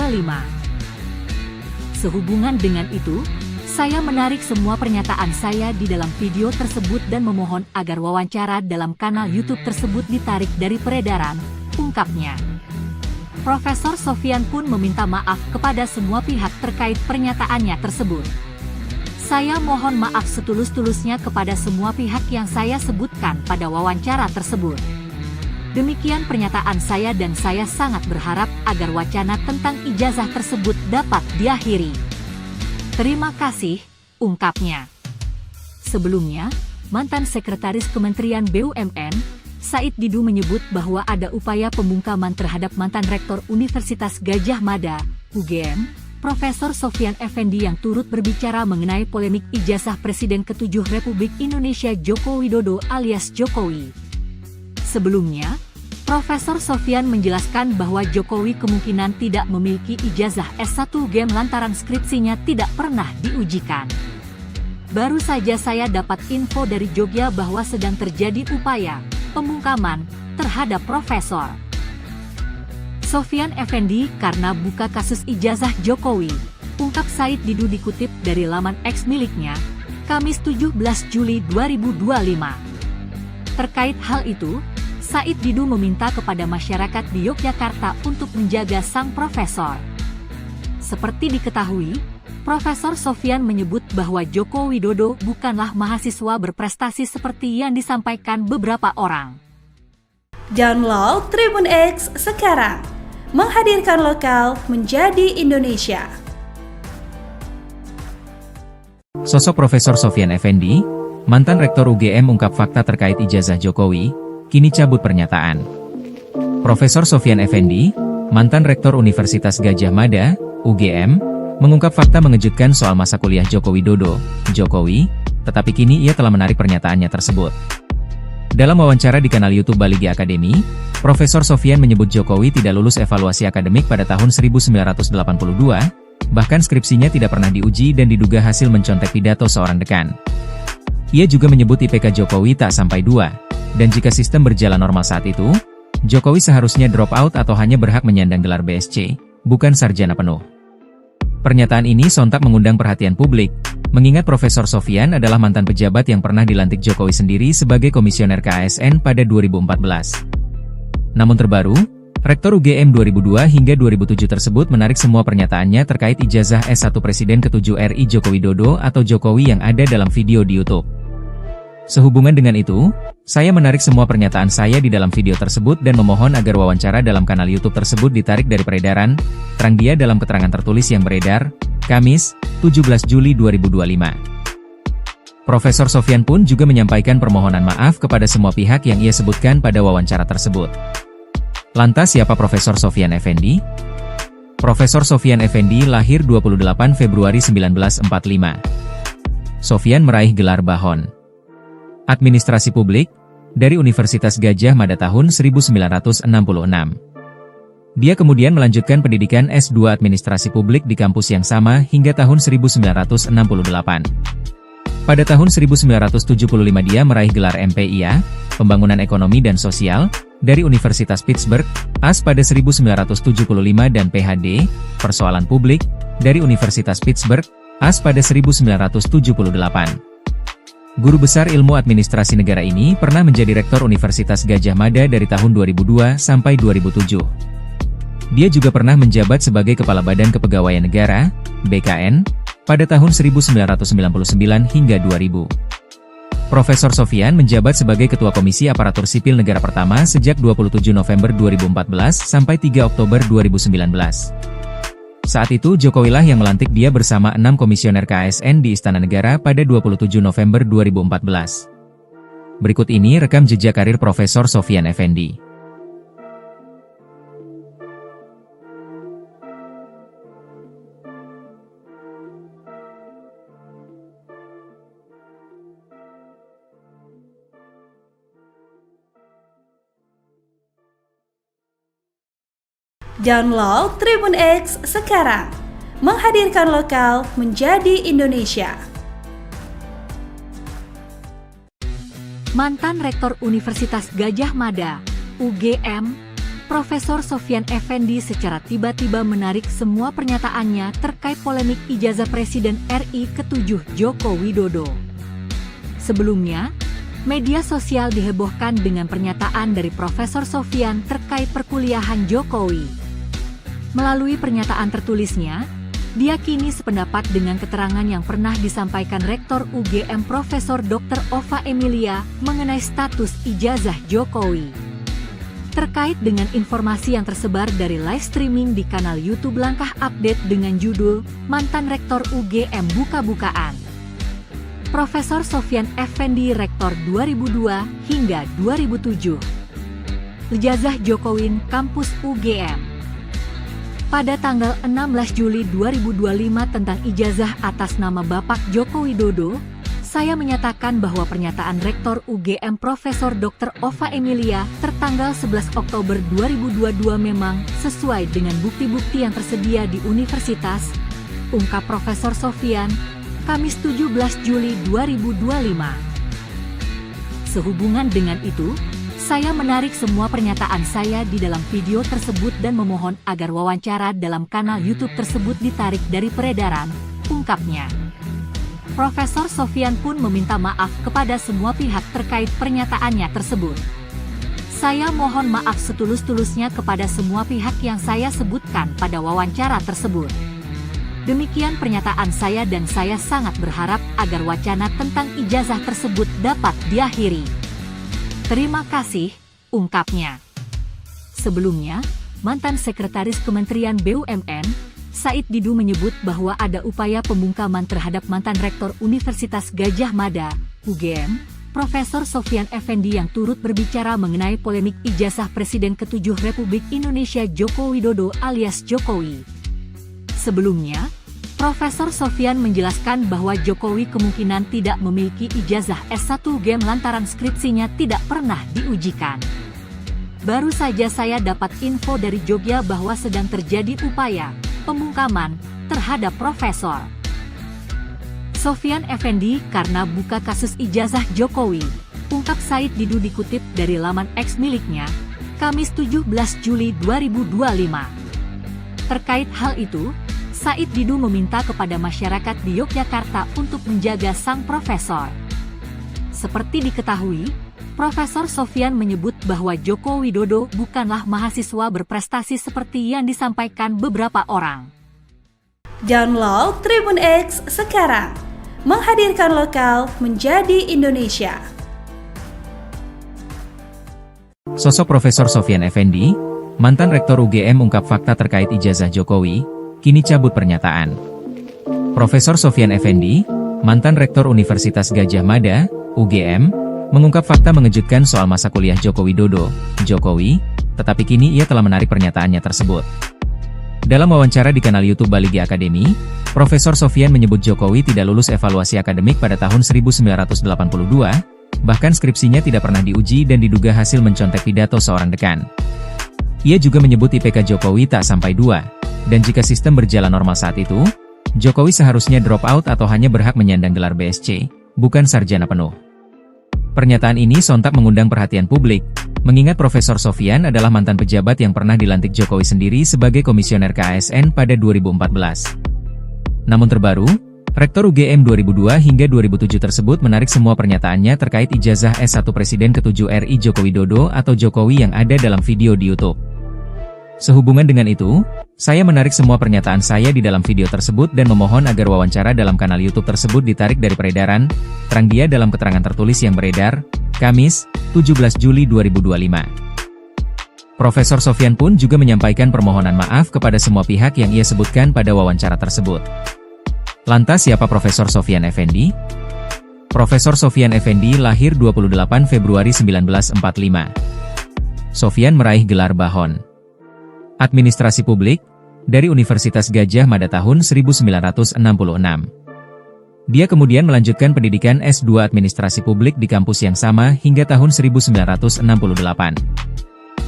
Sehubungan dengan itu, saya menarik semua pernyataan saya di dalam video tersebut dan memohon agar wawancara dalam kanal YouTube tersebut ditarik dari peredaran, ungkapnya. Profesor Sofyan pun meminta maaf kepada semua pihak terkait pernyataannya tersebut. Saya mohon maaf setulus-tulusnya kepada semua pihak yang saya sebutkan pada wawancara tersebut. Demikian pernyataan saya dan saya sangat berharap agar wacana tentang ijazah tersebut dapat diakhiri. Terima kasih, ungkapnya. Sebelumnya, mantan Sekretaris Kementerian BUMN, Said Didu menyebut bahwa ada upaya pembungkaman terhadap mantan Rektor Universitas Gadjah Mada, UGM, Profesor Sofyan Effendi yang turut berbicara mengenai polemik ijazah Presiden ke-7 Republik Indonesia Joko Widodo alias Jokowi. Sebelumnya, Profesor Sofyan menjelaskan bahwa Jokowi kemungkinan tidak memiliki ijazah S1 UGM lantaran skripsinya tidak pernah diujikan. Baru saja saya dapat info dari Jogja bahwa sedang terjadi upaya pembungkaman terhadap Profesor Sofyan Effendi karena buka kasus ijazah Jokowi, ungkap Said Didu dikutip dari laman X miliknya, Kamis 17 Juli 2025. Terkait hal itu, Said Didu meminta kepada masyarakat di Yogyakarta untuk menjaga sang profesor. Seperti diketahui, Profesor Sofyan menyebut bahwa Joko Widodo bukanlah mahasiswa berprestasi seperti yang disampaikan beberapa orang. Download Tribun X sekarang, menghadirkan lokal menjadi Indonesia. Sosok Profesor Sofyan Effendi, mantan Rektor UGM ungkap fakta terkait ijazah Jokowi, kini cabut pernyataan. Profesor Sofyan Effendi, mantan Rektor Universitas Gadjah Mada, UGM, mengungkap fakta mengejutkan soal masa kuliah Joko Widodo, Jokowi, tetapi kini ia telah menarik pernyataannya tersebut. Dalam wawancara di kanal YouTube Baligi Academy, Profesor Sofyan menyebut Jokowi tidak lulus evaluasi akademik pada tahun 1982, bahkan skripsinya tidak pernah diuji dan diduga hasil mencontek pidato seorang dekan. Ia juga menyebut IPK Jokowi tak sampai 2. Dan jika sistem berjalan normal saat itu, Jokowi seharusnya drop out atau hanya berhak menyandang gelar BSc, bukan sarjana penuh. Pernyataan ini sontak mengundang perhatian publik, mengingat Profesor Sofyan adalah mantan pejabat yang pernah dilantik Jokowi sendiri sebagai komisioner KASN pada 2014. Namun terbaru, Rektor UGM 2002 hingga 2007 tersebut menarik semua pernyataannya terkait ijazah S1 Presiden ke-7 RI Joko Widodo atau Jokowi yang ada dalam video di YouTube. Sehubungan dengan itu, saya menarik semua pernyataan saya di dalam video tersebut dan memohon agar wawancara dalam kanal YouTube tersebut ditarik dari peredaran, terang dia dalam keterangan tertulis yang beredar, Kamis, 17 Juli 2025. Profesor Sofyan pun juga menyampaikan permohonan maaf kepada semua pihak yang ia sebutkan pada wawancara tersebut. Lantas siapa Profesor Sofyan Effendi? Profesor Sofyan Effendi lahir 28 Februari 1945. Sofyan meraih gelar Bahon Administrasi Publik dari Universitas Gadjah Mada tahun 1966. Dia kemudian melanjutkan pendidikan S2 Administrasi Publik di kampus yang sama hingga tahun 1968. Pada tahun 1975 dia meraih gelar MPIA, Pembangunan Ekonomi dan Sosial, dari Universitas Pittsburgh, AS pada 1975 dan PhD, Persoalan Publik, dari Universitas Pittsburgh, AS pada 1978. Guru besar ilmu administrasi negara ini pernah menjadi rektor Universitas Gadjah Mada dari tahun 2002 sampai 2007. Dia juga pernah menjabat sebagai Kepala Badan Kepegawaian Negara, BKN, pada tahun 1999 hingga 2000. Profesor Sofyan menjabat sebagai Ketua Komisi Aparatur Sipil Negara pertama sejak 27 November 2014 sampai 3 Oktober 2019. Saat itu Jokowilah yang melantik dia bersama 6 komisioner KASN di Istana Negara pada 27 November 2014. Berikut ini rekam jejak karir Profesor Sofyan Effendi. Download Tribun X sekarang, menghadirkan lokal menjadi Indonesia. Mantan Rektor Universitas Gadjah Mada, UGM, Profesor Sofyan Effendi secara tiba-tiba menarik semua pernyataannya terkait polemik ijazah Presiden RI ke-7 Joko Widodo. Sebelumnya, media sosial dihebohkan dengan pernyataan dari Profesor Sofyan terkait perkuliahan Jokowi. Melalui pernyataan tertulisnya, dia kini sependapat dengan keterangan yang pernah disampaikan Rektor UGM Profesor Dr. Ova Emilia mengenai status ijazah Jokowi. Terkait dengan informasi yang tersebar dari live streaming di kanal YouTube Langkah Update dengan judul Mantan Rektor UGM Buka-Bukaan. Profesor Sofyan Effendi Rektor 2002 hingga 2007. Ijazah Jokowi Kampus UGM. Pada tanggal 16 Juli 2025 tentang ijazah atas nama Bapak Joko Widodo, saya menyatakan bahwa pernyataan Rektor UGM Profesor Dr. Ova Emilia tertanggal 11 Oktober 2022 memang sesuai dengan bukti-bukti yang tersedia di universitas, ungkap Profesor Sofyan, Kamis 17 Juli 2025. Sehubungan dengan itu, saya menarik semua pernyataan saya di dalam video tersebut dan memohon agar wawancara dalam kanal YouTube tersebut ditarik dari peredaran, ungkapnya. Profesor Sofyan pun meminta maaf kepada semua pihak terkait pernyataannya tersebut. Saya mohon maaf setulus-tulusnya kepada semua pihak yang saya sebutkan pada wawancara tersebut. Demikian pernyataan saya dan saya sangat berharap agar wacana tentang ijazah tersebut dapat diakhiri. Terima kasih, ungkapnya. Sebelumnya, mantan Sekretaris Kementerian BUMN, Said Didu menyebut bahwa ada upaya pembungkaman terhadap mantan Rektor Universitas Gadjah Mada, UGM, Profesor Sofyan Effendi yang turut berbicara mengenai polemik ijazah Presiden ke-7 Republik Indonesia Joko Widodo alias Jokowi. Sebelumnya, Profesor Sofyan menjelaskan bahwa Jokowi kemungkinan tidak memiliki ijazah S1 UGM lantaran skripsinya tidak pernah diujikan. Baru saja saya dapat info dari Jogja bahwa sedang terjadi upaya pembungkaman terhadap Profesor Sofyan Effendi karena buka kasus ijazah Jokowi, ungkap Said Didu dikutip dari laman X miliknya, Kamis 17 Juli 2025. Terkait hal itu, Said Didu meminta kepada masyarakat di Yogyakarta untuk menjaga sang profesor. Seperti diketahui, Profesor Sofyan menyebut bahwa Joko Widodo bukanlah mahasiswa berprestasi seperti yang disampaikan beberapa orang. Download Tribun X sekarang, menghadirkan lokal menjadi Indonesia. Sosok Profesor Sofyan Effendi, mantan Rektor UGM ungkap fakta terkait ijazah Jokowi, kini cabut pernyataan. Profesor Sofyan Effendi, mantan Rektor Universitas Gadjah Mada, UGM, mengungkap fakta mengejutkan soal masa kuliah Joko Widodo, Jokowi, tetapi kini ia telah menarik pernyataannya tersebut. Dalam wawancara di kanal YouTube Baligi Academy, Profesor Sofyan menyebut Jokowi tidak lulus evaluasi akademik pada tahun 1982, bahkan skripsinya tidak pernah diuji dan diduga hasil mencontek pidato seorang dekan. Ia juga menyebut IPK Jokowi tak sampai 2. Dan jika sistem berjalan normal saat itu, Jokowi seharusnya drop out atau hanya berhak menyandang gelar BSc, bukan sarjana penuh. Pernyataan ini sontak mengundang perhatian publik, mengingat Profesor Sofyan adalah mantan pejabat yang pernah dilantik Jokowi sendiri sebagai komisioner KASN pada 2014. Namun terbaru, Rektor UGM 2002 hingga 2007 tersebut menarik semua pernyataannya terkait ijazah S1 Presiden ke-7 RI Joko Widodo atau Jokowi yang ada dalam video di YouTube. Sehubungan dengan itu, saya menarik semua pernyataan saya di dalam video tersebut dan memohon agar wawancara dalam kanal YouTube tersebut ditarik dari peredaran, terang dia dalam keterangan tertulis yang beredar, Kamis, 17 Juli 2025. Profesor Sofyan pun juga menyampaikan permohonan maaf kepada semua pihak yang ia sebutkan pada wawancara tersebut. Lantas siapa Profesor Sofyan Effendi? Profesor Sofyan Effendi lahir 28 Februari 1945. Sofyan meraih gelar Bahon Administrasi Publik dari Universitas Gadjah Mada tahun 1966. Dia kemudian melanjutkan pendidikan S2 Administrasi Publik di kampus yang sama hingga tahun 1968.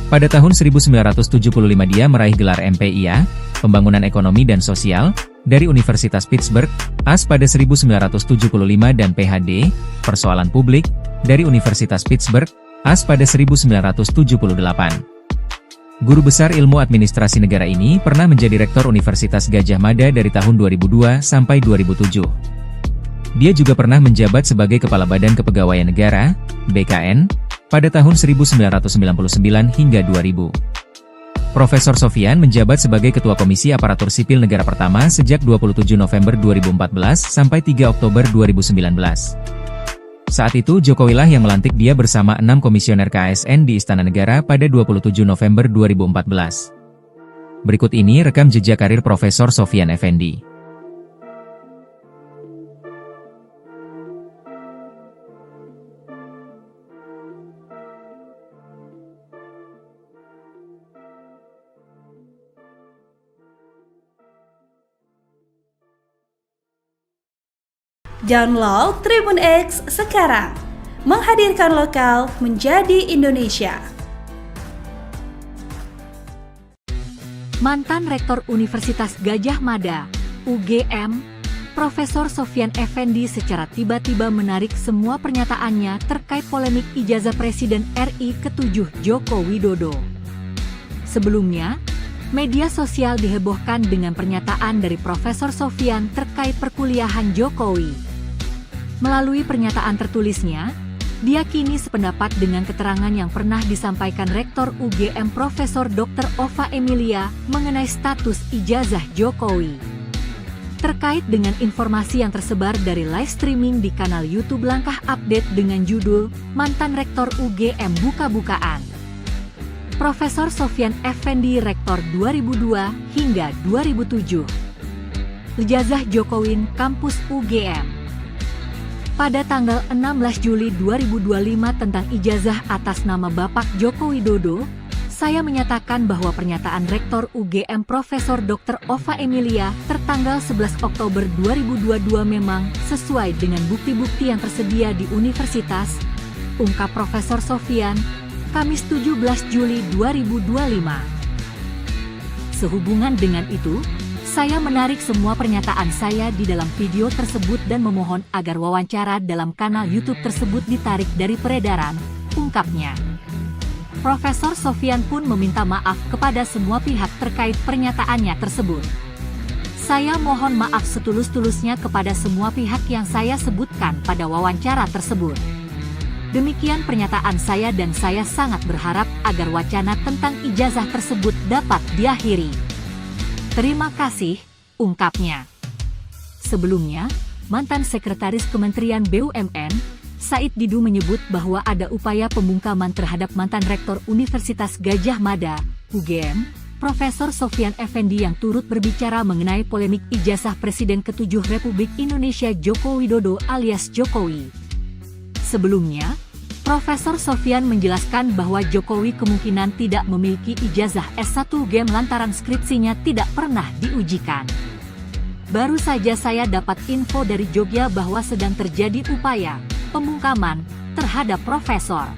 Pada tahun 1975 dia meraih gelar MPIA, Pembangunan Ekonomi dan Sosial, dari Universitas Pittsburgh, AS pada 1975 dan PhD, Persoalan Publik, dari Universitas Pittsburgh, AS pada 1978. Guru besar ilmu administrasi negara ini pernah menjadi Rektor Universitas Gadjah Mada dari tahun 2002 sampai 2007. Dia juga pernah menjabat sebagai Kepala Badan Kepegawaian Negara, BKN, pada tahun 1999 hingga 2000. Profesor Sofyan menjabat sebagai Ketua Komisi Aparatur Sipil Negara pertama sejak 27 November 2014 sampai 3 Oktober 2019. Saat itu Jokowilah yang melantik dia bersama 6 komisioner KASN di Istana Negara pada 27 November 2014. Berikut ini rekam jejak karir Profesor Sofyan Effendi. Download Tribun X sekarang, menghadirkan lokal menjadi Indonesia. Mantan Rektor Universitas Gadjah Mada, UGM, Profesor Sofyan Effendi secara tiba-tiba menarik semua pernyataannya terkait polemik ijazah Presiden RI ke-7 Joko Widodo. Sebelumnya, media sosial dihebohkan dengan pernyataan dari Profesor Sofyan terkait perkuliahan Jokowi. Melalui pernyataan tertulisnya, dia kini sependapat dengan keterangan yang pernah disampaikan Rektor UGM Profesor Dr. Ova Emilia mengenai status ijazah Jokowi. Terkait dengan informasi yang tersebar dari live streaming di kanal YouTube Langkah Update dengan judul Mantan Rektor UGM Buka-Bukaan. Profesor Sofyan Effendi Rektor 2002 hingga 2007. Ijazah Jokowi Kampus UGM. Pada tanggal 16 Juli 2025 tentang ijazah atas nama Bapak Joko Widodo, saya menyatakan bahwa pernyataan Rektor UGM Profesor Dr. Ova Emilia tertanggal 11 Oktober 2022 memang sesuai dengan bukti-bukti yang tersedia di universitas, ungkap Profesor Sofyan, Kamis 17 Juli 2025. Sehubungan dengan itu, saya menarik semua pernyataan saya di dalam video tersebut dan memohon agar wawancara dalam kanal YouTube tersebut ditarik dari peredaran, ungkapnya. Profesor Sofyan pun meminta maaf kepada semua pihak terkait pernyataannya tersebut. Saya mohon maaf setulus-tulusnya kepada semua pihak yang saya sebutkan pada wawancara tersebut. Demikian pernyataan saya dan saya sangat berharap agar wacana tentang ijazah tersebut dapat diakhiri. Terima kasih, ungkapnya. Sebelumnya, mantan Sekretaris Kementerian BUMN, Said Didu menyebut bahwa ada upaya pembungkaman terhadap mantan Rektor Universitas Gadjah Mada, UGM, Profesor Sofyan Effendi yang turut berbicara mengenai polemik ijazah Presiden ke-7 Republik Indonesia Joko Widodo alias Jokowi. Sebelumnya, Profesor Sofyan menjelaskan bahwa Jokowi kemungkinan tidak memiliki ijazah S1 UGM lantaran skripsinya tidak pernah diujikan. Baru saja saya dapat info dari Jogja bahwa sedang terjadi upaya pembungkaman terhadap Profesor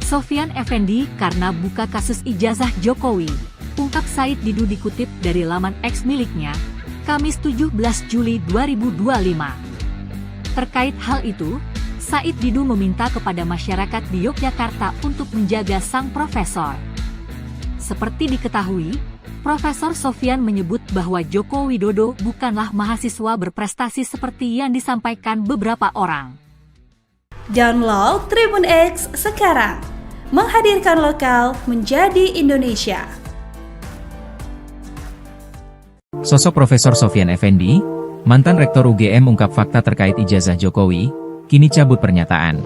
Sofyan Effendi karena buka kasus ijazah Jokowi, ungkap Said Didu dikutip dari laman X miliknya, Kamis 17 Juli 2025. Terkait hal itu, Said Didu meminta kepada masyarakat di Yogyakarta untuk menjaga sang profesor. Seperti diketahui, Profesor Sofyan menyebut bahwa Joko Widodo bukanlah mahasiswa berprestasi seperti yang disampaikan beberapa orang. Download Tribun X sekarang, menghadirkan lokal menjadi Indonesia. Sosok Profesor Sofyan Effendi, mantan Rektor UGM ungkap fakta terkait ijazah Jokowi, kini cabut pernyataan.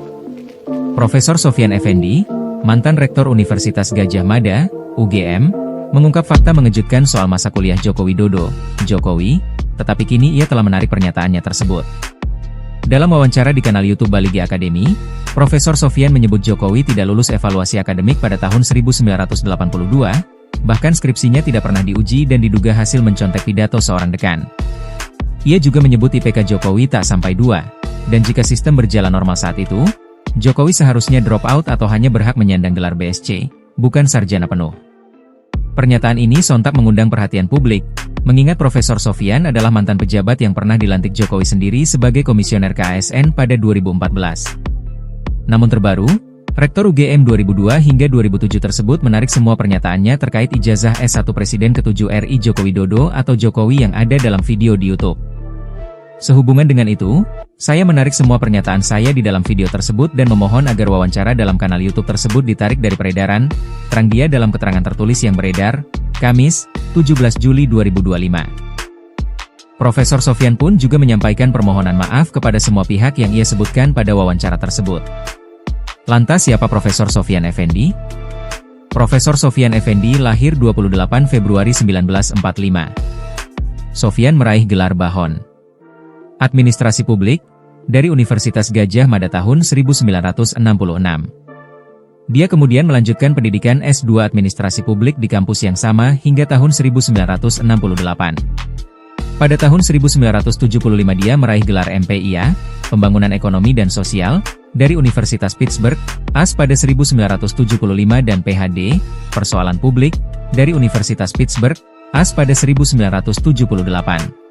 Profesor Sofyan Effendi, mantan Rektor Universitas Gadjah Mada, UGM, mengungkap fakta mengejutkan soal masa kuliah Joko Widodo, Jokowi, tetapi kini ia telah menarik pernyataannya tersebut. Dalam wawancara di kanal YouTube Baligi Academy, Profesor Sofyan menyebut Jokowi tidak lulus evaluasi akademik pada tahun 1982, bahkan skripsinya tidak pernah diuji dan diduga hasil mencontek pidato seorang dekan. Ia juga menyebut IPK Jokowi tak sampai 2, dan jika sistem berjalan normal saat itu, Jokowi seharusnya drop out atau hanya berhak menyandang gelar BSc, bukan sarjana penuh. Pernyataan ini sontak mengundang perhatian publik, mengingat Profesor Sofyan adalah mantan pejabat yang pernah dilantik Jokowi sendiri sebagai komisioner KASN pada 2014. Namun terbaru, Rektor UGM 2002 hingga 2007 tersebut menarik semua pernyataannya terkait ijazah S1 Presiden ke-7 RI Joko Widodo atau Jokowi yang ada dalam video di YouTube. Sehubungan dengan itu, saya menarik semua pernyataan saya di dalam video tersebut dan memohon agar wawancara dalam kanal YouTube tersebut ditarik dari peredaran, terang dia dalam keterangan tertulis yang beredar, Kamis, 17 Juli 2025. Profesor Sofyan pun juga menyampaikan permohonan maaf kepada semua pihak yang ia sebutkan pada wawancara tersebut. Lantas siapa Profesor Sofyan Effendi? Profesor Sofyan Effendi lahir 28 Februari 1945. Sofyan meraih gelar Bahon Administrasi Publik dari Universitas Gadjah Mada tahun 1966. Dia kemudian melanjutkan pendidikan S2 Administrasi Publik di kampus yang sama hingga tahun 1968. Pada tahun 1975 dia meraih gelar MPIA, Pembangunan Ekonomi dan Sosial, dari Universitas Pittsburgh, AS pada 1975 dan PhD, Persoalan Publik, dari Universitas Pittsburgh, AS pada 1978.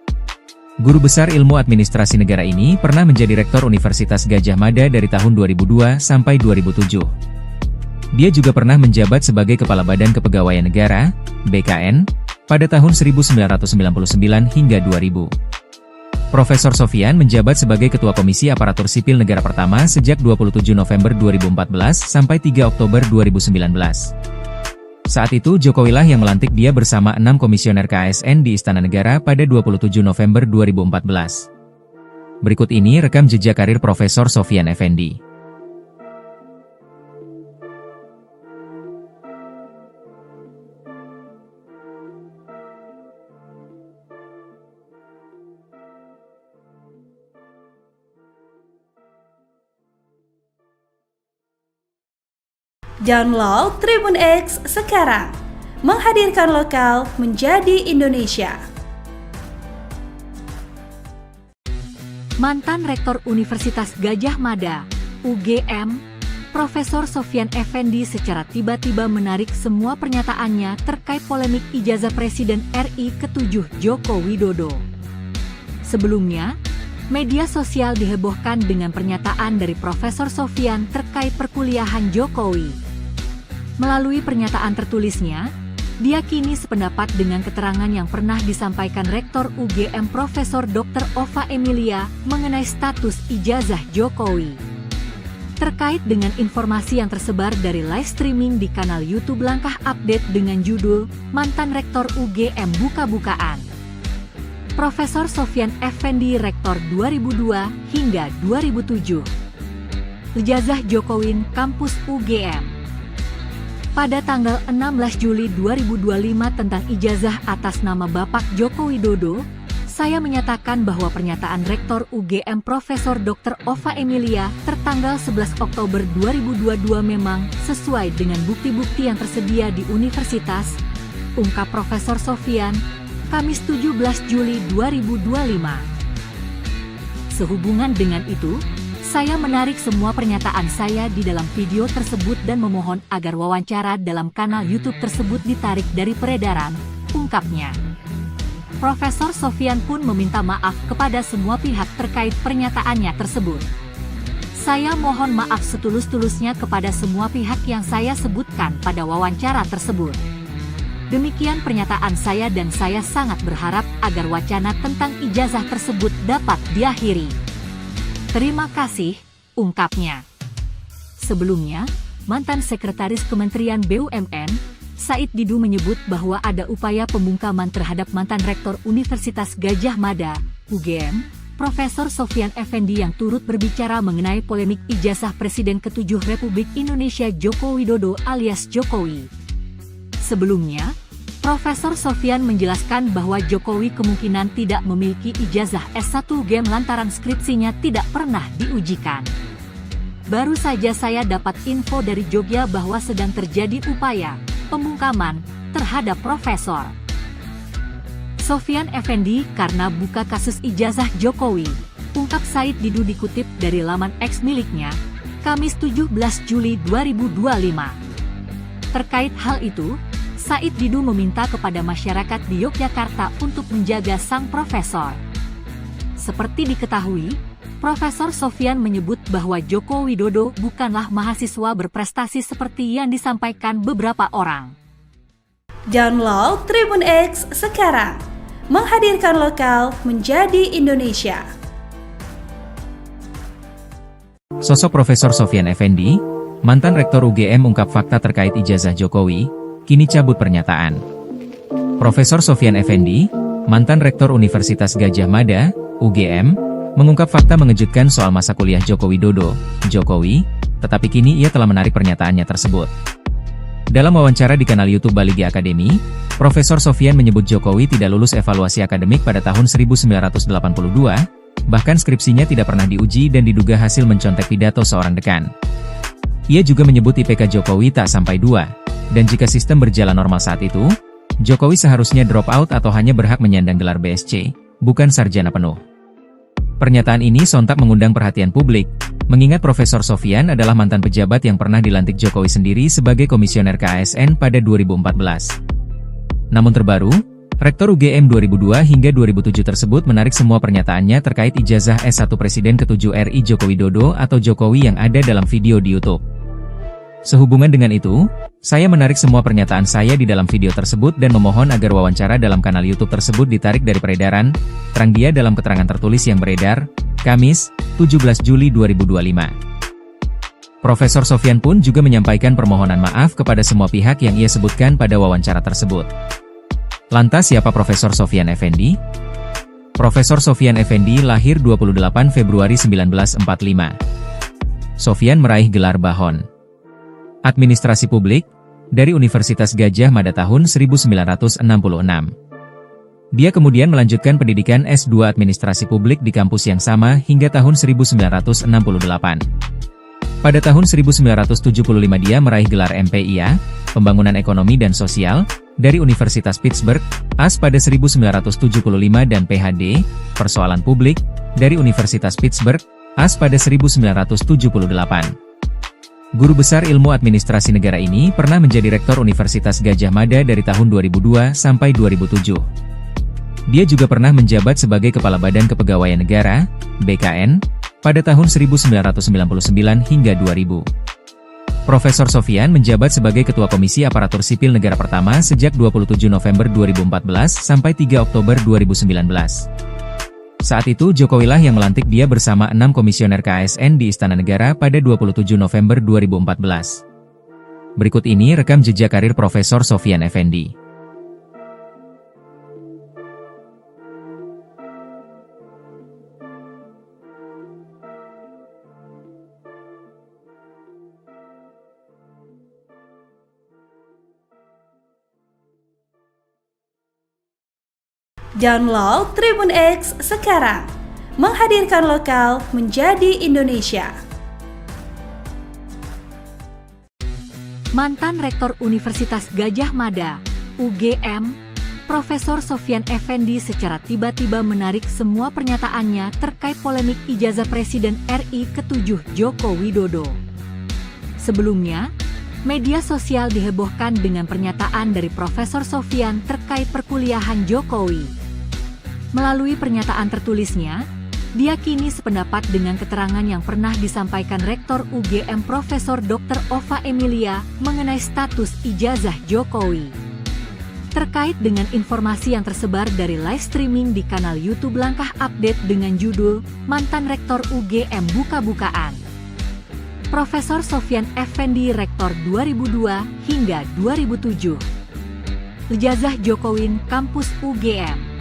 Guru besar ilmu administrasi negara ini pernah menjadi Rektor Universitas Gadjah Mada dari tahun 2002 sampai 2007. Dia juga pernah menjabat sebagai Kepala Badan Kepegawaian Negara, BKN, pada tahun 1999 hingga 2000. Profesor Sofyan menjabat sebagai Ketua Komisi Aparatur Sipil Negara pertama sejak 27 November 2014 sampai 3 Oktober 2019. Saat itu Jokowilah yang melantik dia bersama 6 komisioner KASN di Istana Negara pada 27 November 2014. Berikut ini rekam jejak karir Profesor Sofyan Effendi. Download Tribun X sekarang, menghadirkan lokal menjadi Indonesia. Mantan Rektor Universitas Gadjah Mada, UGM, Profesor Sofyan Effendi secara tiba-tiba menarik semua pernyataannya terkait polemik ijazah Presiden RI ke-7 Joko Widodo. Sebelumnya, media sosial dihebohkan dengan pernyataan dari Profesor Sofyan terkait perkuliahan Jokowi. Melalui pernyataan tertulisnya, dia kini sependapat dengan keterangan yang pernah disampaikan Rektor UGM Profesor Dr. Ova Emilia mengenai status ijazah Jokowi. Terkait dengan informasi yang tersebar dari live streaming di kanal YouTube Langkah Update dengan judul Mantan Rektor UGM Buka-bukaan. Profesor Sofyan Effendi Rektor 2002 hingga 2007. Ijazah Jokowi Kampus UGM. Pada tanggal 16 Juli 2025 tentang ijazah atas nama Bapak Joko Widodo, saya menyatakan bahwa pernyataan Rektor UGM Profesor Dr. Ova Emilia tertanggal 11 Oktober 2022 memang sesuai dengan bukti-bukti yang tersedia di universitas, ungkap Profesor Sofyan, Kamis 17 Juli 2025. Sehubungan dengan itu, saya menarik semua pernyataan saya di dalam video tersebut dan memohon agar wawancara dalam kanal YouTube tersebut ditarik dari peredaran, ungkapnya. Profesor Sofyan pun meminta maaf kepada semua pihak terkait pernyataannya tersebut. Saya mohon maaf setulus-tulusnya kepada semua pihak yang saya sebutkan pada wawancara tersebut. Demikian pernyataan saya dan saya sangat berharap agar wacana tentang ijazah tersebut dapat diakhiri. Terima kasih, ungkapnya. Sebelumnya, mantan Sekretaris Kementerian BUMN, Said Didu menyebut bahwa ada upaya pembungkaman terhadap mantan Rektor Universitas Gadjah Mada, UGM, Profesor Sofyan Effendi yang turut berbicara mengenai polemik ijazah Presiden ke-7 Republik Indonesia Joko Widodo alias Jokowi. Sebelumnya, Profesor Sofyan menjelaskan bahwa Jokowi kemungkinan tidak memiliki ijazah S1 UGM lantaran skripsinya tidak pernah diujikan. Baru saja saya dapat info dari Jogja bahwa sedang terjadi upaya pembungkaman terhadap Profesor Sofyan Effendi karena buka kasus ijazah Jokowi, ungkap Said Didu dikutip dari laman X miliknya, Kamis 17 Juli 2025. Terkait hal itu, Said Didu meminta kepada masyarakat di Yogyakarta untuk menjaga sang profesor. Seperti diketahui, Profesor Sofyan menyebut bahwa Joko Widodo bukanlah mahasiswa berprestasi seperti yang disampaikan beberapa orang. Download Tribun X sekarang, menghadirkan lokal menjadi Indonesia. Sosok Profesor Sofyan Effendi, mantan Rektor UGM ungkap fakta terkait ijazah Jokowi, kini cabut pernyataan. Profesor Sofyan Effendi, mantan Rektor Universitas Gadjah Mada, UGM, mengungkap fakta mengejutkan soal masa kuliah Joko Widodo, Jokowi, tetapi kini ia telah menarik pernyataannya tersebut. Dalam wawancara di kanal YouTube Baligi Academy, Profesor Sofyan menyebut Jokowi tidak lulus evaluasi akademik pada tahun 1982, bahkan skripsinya tidak pernah diuji dan diduga hasil mencontek pidato seorang dekan. Ia juga menyebut IPK Jokowi tak sampai 2. Dan jika sistem berjalan normal saat itu, Jokowi seharusnya drop out atau hanya berhak menyandang gelar BSc, bukan sarjana penuh. Pernyataan ini sontak mengundang perhatian publik, mengingat Profesor Sofyan adalah mantan pejabat yang pernah dilantik Jokowi sendiri sebagai komisioner KASN pada 2014. Namun terbaru, Rektor UGM 2002 hingga 2007 tersebut menarik semua pernyataannya terkait ijazah S1 Presiden ke-7 RI Joko Widodo atau Jokowi yang ada dalam video di YouTube. Sehubungan dengan itu, saya menarik semua pernyataan saya di dalam video tersebut dan memohon agar wawancara dalam kanal YouTube tersebut ditarik dari peredaran, terang dia dalam keterangan tertulis yang beredar, Kamis, 17 Juli 2025. Profesor Sofyan pun juga menyampaikan permohonan maaf kepada semua pihak yang ia sebutkan pada wawancara tersebut. Lantas siapa Profesor Sofyan Effendi? Profesor Sofyan Effendi lahir 28 Februari 1945. Sofyan meraih gelar Bahon Administrasi Publik dari Universitas Gadjah Mada tahun 1966. Dia kemudian melanjutkan pendidikan S2 Administrasi Publik di kampus yang sama hingga tahun 1968. Pada tahun 1975 dia meraih gelar MPIA, Pembangunan Ekonomi dan Sosial, dari Universitas Pittsburgh, AS pada 1975 dan PhD, Persoalan Publik, dari Universitas Pittsburgh, AS pada 1978. Guru besar ilmu administrasi negara ini pernah menjadi Rektor Universitas Gadjah Mada dari tahun 2002 sampai 2007. Dia juga pernah menjabat sebagai Kepala Badan Kepegawaian Negara, BKN, pada tahun 1999 hingga 2000. Profesor Sofyan menjabat sebagai Ketua Komisi Aparatur Sipil Negara pertama sejak 27 November 2014 sampai 3 Oktober 2019. Saat itu Jokowi lah yang melantik dia bersama 6 komisioner KASN di Istana Negara pada 27 November 2014. Berikut ini rekam jejak karir Profesor Sofyan Effendi. Download Tribun X sekarang, menghadirkan lokal menjadi Indonesia. Mantan Rektor Universitas Gadjah Mada, UGM, Profesor Sofyan Effendi secara tiba-tiba menarik semua pernyataannya terkait polemik ijazah Presiden RI ke-7 Joko Widodo. Sebelumnya, media sosial dihebohkan dengan pernyataan dari Profesor Sofyan terkait perkuliahan Jokowi. Melalui pernyataan tertulisnya, dia kini sependapat dengan keterangan yang pernah disampaikan Rektor UGM Profesor Dr. Ova Emilia mengenai status ijazah Jokowi. Terkait dengan informasi yang tersebar dari live streaming di kanal YouTube Langkah Update dengan judul Mantan Rektor UGM Buka-Bukaan. Profesor Sofyan Effendi Rektor 2002 hingga 2007. Ijazah Jokowi Kampus UGM.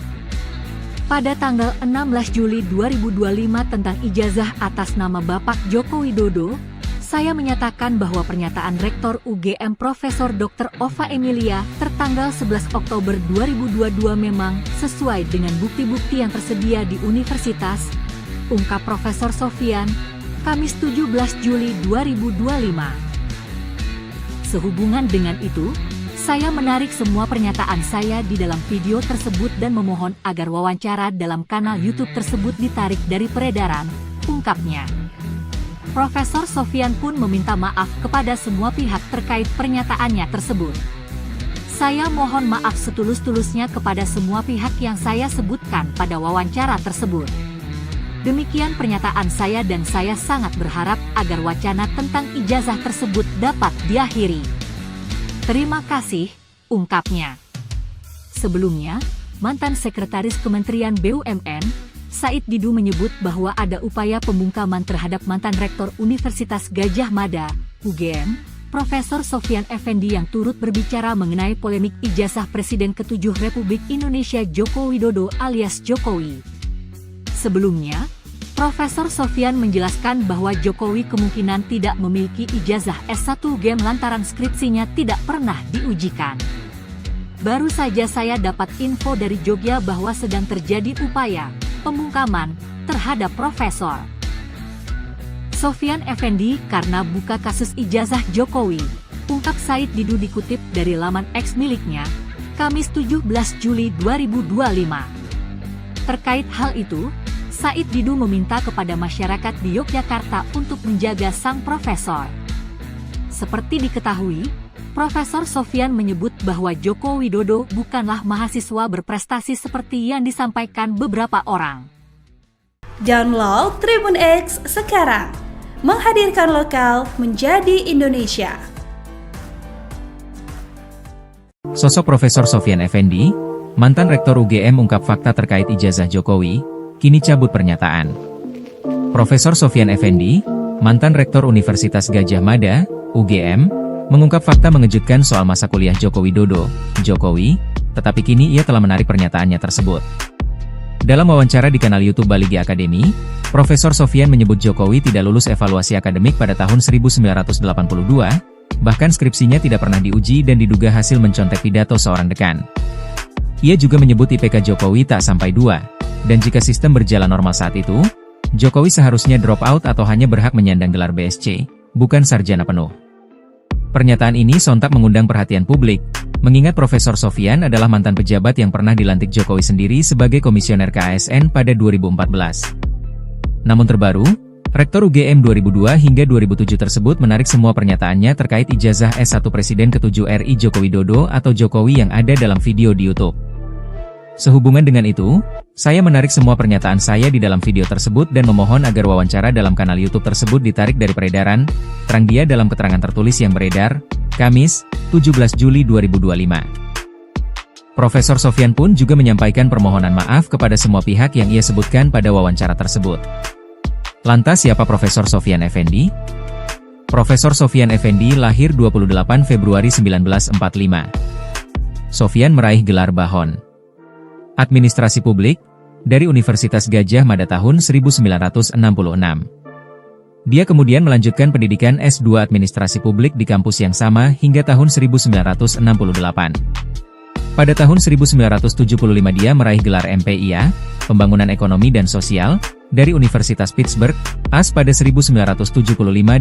Pada tanggal 16 Juli 2025 tentang ijazah atas nama Bapak Joko Widodo, saya menyatakan bahwa pernyataan Rektor UGM Profesor Dr. Ova Emilia tertanggal 11 Oktober 2022 memang sesuai dengan bukti-bukti yang tersedia di universitas, ungkap Profesor Sofyan, Kamis 17 Juli 2025. Sehubungan dengan itu, saya menarik semua pernyataan saya di dalam video tersebut dan memohon agar wawancara dalam kanal YouTube tersebut ditarik dari peredaran, ungkapnya. Profesor Sofyan pun meminta maaf kepada semua pihak terkait pernyataannya tersebut. Saya mohon maaf setulus-tulusnya kepada semua pihak yang saya sebutkan pada wawancara tersebut. Demikian pernyataan saya dan saya sangat berharap agar wacana tentang ijazah tersebut dapat diakhiri. Terima kasih, ungkapnya. Sebelumnya, mantan Sekretaris Kementerian BUMN, Said Didu menyebut bahwa ada upaya pembungkaman terhadap mantan Rektor Universitas Gadjah Mada, UGM, Profesor Sofyan Effendi yang turut berbicara mengenai polemik ijazah Presiden ke-7 Republik Indonesia Joko Widodo alias Jokowi. Sebelumnya, Profesor Sofyan menjelaskan bahwa Jokowi kemungkinan tidak memiliki ijazah S1 UGM lantaran skripsinya tidak pernah diujikan. Baru saja saya dapat info dari Jogja bahwa sedang terjadi upaya pembungkaman terhadap Profesor Sofyan Effendi karena buka kasus ijazah Jokowi, ungkap Said Didu dikutip dari laman X miliknya, Kamis 17 Juli 2025. Terkait hal itu, Said Didu meminta kepada masyarakat di Yogyakarta untuk menjaga sang profesor. Seperti diketahui, Profesor Sofyan menyebut bahwa Joko Widodo bukanlah mahasiswa berprestasi seperti yang disampaikan beberapa orang. Download Tribun X sekarang, menghadirkan lokal menjadi Indonesia. Sosok Profesor Sofyan Effendi, mantan Rektor UGM ungkap fakta terkait ijazah Jokowi, kini cabut pernyataan. Profesor Sofyan Effendi, mantan Rektor Universitas Gadjah Mada, UGM, mengungkap fakta mengejutkan soal masa kuliah Joko Widodo, Jokowi, tetapi kini ia telah menarik pernyataannya tersebut. Dalam wawancara di kanal YouTube Baligi Academy, Profesor Sofyan menyebut Jokowi tidak lulus evaluasi akademik pada tahun 1982, bahkan skripsinya tidak pernah diuji dan diduga hasil mencontek pidato seorang dekan. Ia juga menyebut IPK Jokowi tak sampai 2. Dan jika sistem berjalan normal saat itu, Jokowi seharusnya drop out atau hanya berhak menyandang gelar BSc, bukan sarjana penuh. Pernyataan ini sontak mengundang perhatian publik, mengingat Profesor Sofyan adalah mantan pejabat yang pernah dilantik Jokowi sendiri sebagai komisioner KASN pada 2014. Namun terbaru, Rektor UGM 2002 hingga 2007 tersebut menarik semua pernyataannya terkait ijazah S1 Presiden ke-7 RI Joko Widodo atau Jokowi yang ada dalam video di YouTube. Sehubungan dengan itu, saya menarik semua pernyataan saya di dalam video tersebut dan memohon agar wawancara dalam kanal YouTube tersebut ditarik dari peredaran, terang dia dalam keterangan tertulis yang beredar, Kamis, 17 Juli 2025. Profesor Sofyan pun juga menyampaikan permohonan maaf kepada semua pihak yang ia sebutkan pada wawancara tersebut. Lantas siapa Profesor Sofyan Effendi? Profesor Sofyan Effendi lahir 28 Februari 1945. Sofyan meraih gelar Bahon Administrasi Publik dari Universitas Gadjah Mada tahun 1966. Dia kemudian melanjutkan pendidikan S2 Administrasi Publik di kampus yang sama hingga tahun 1968. Pada tahun 1975 dia meraih gelar MPIA, Pembangunan Ekonomi dan Sosial, dari Universitas Pittsburgh, AS pada 1975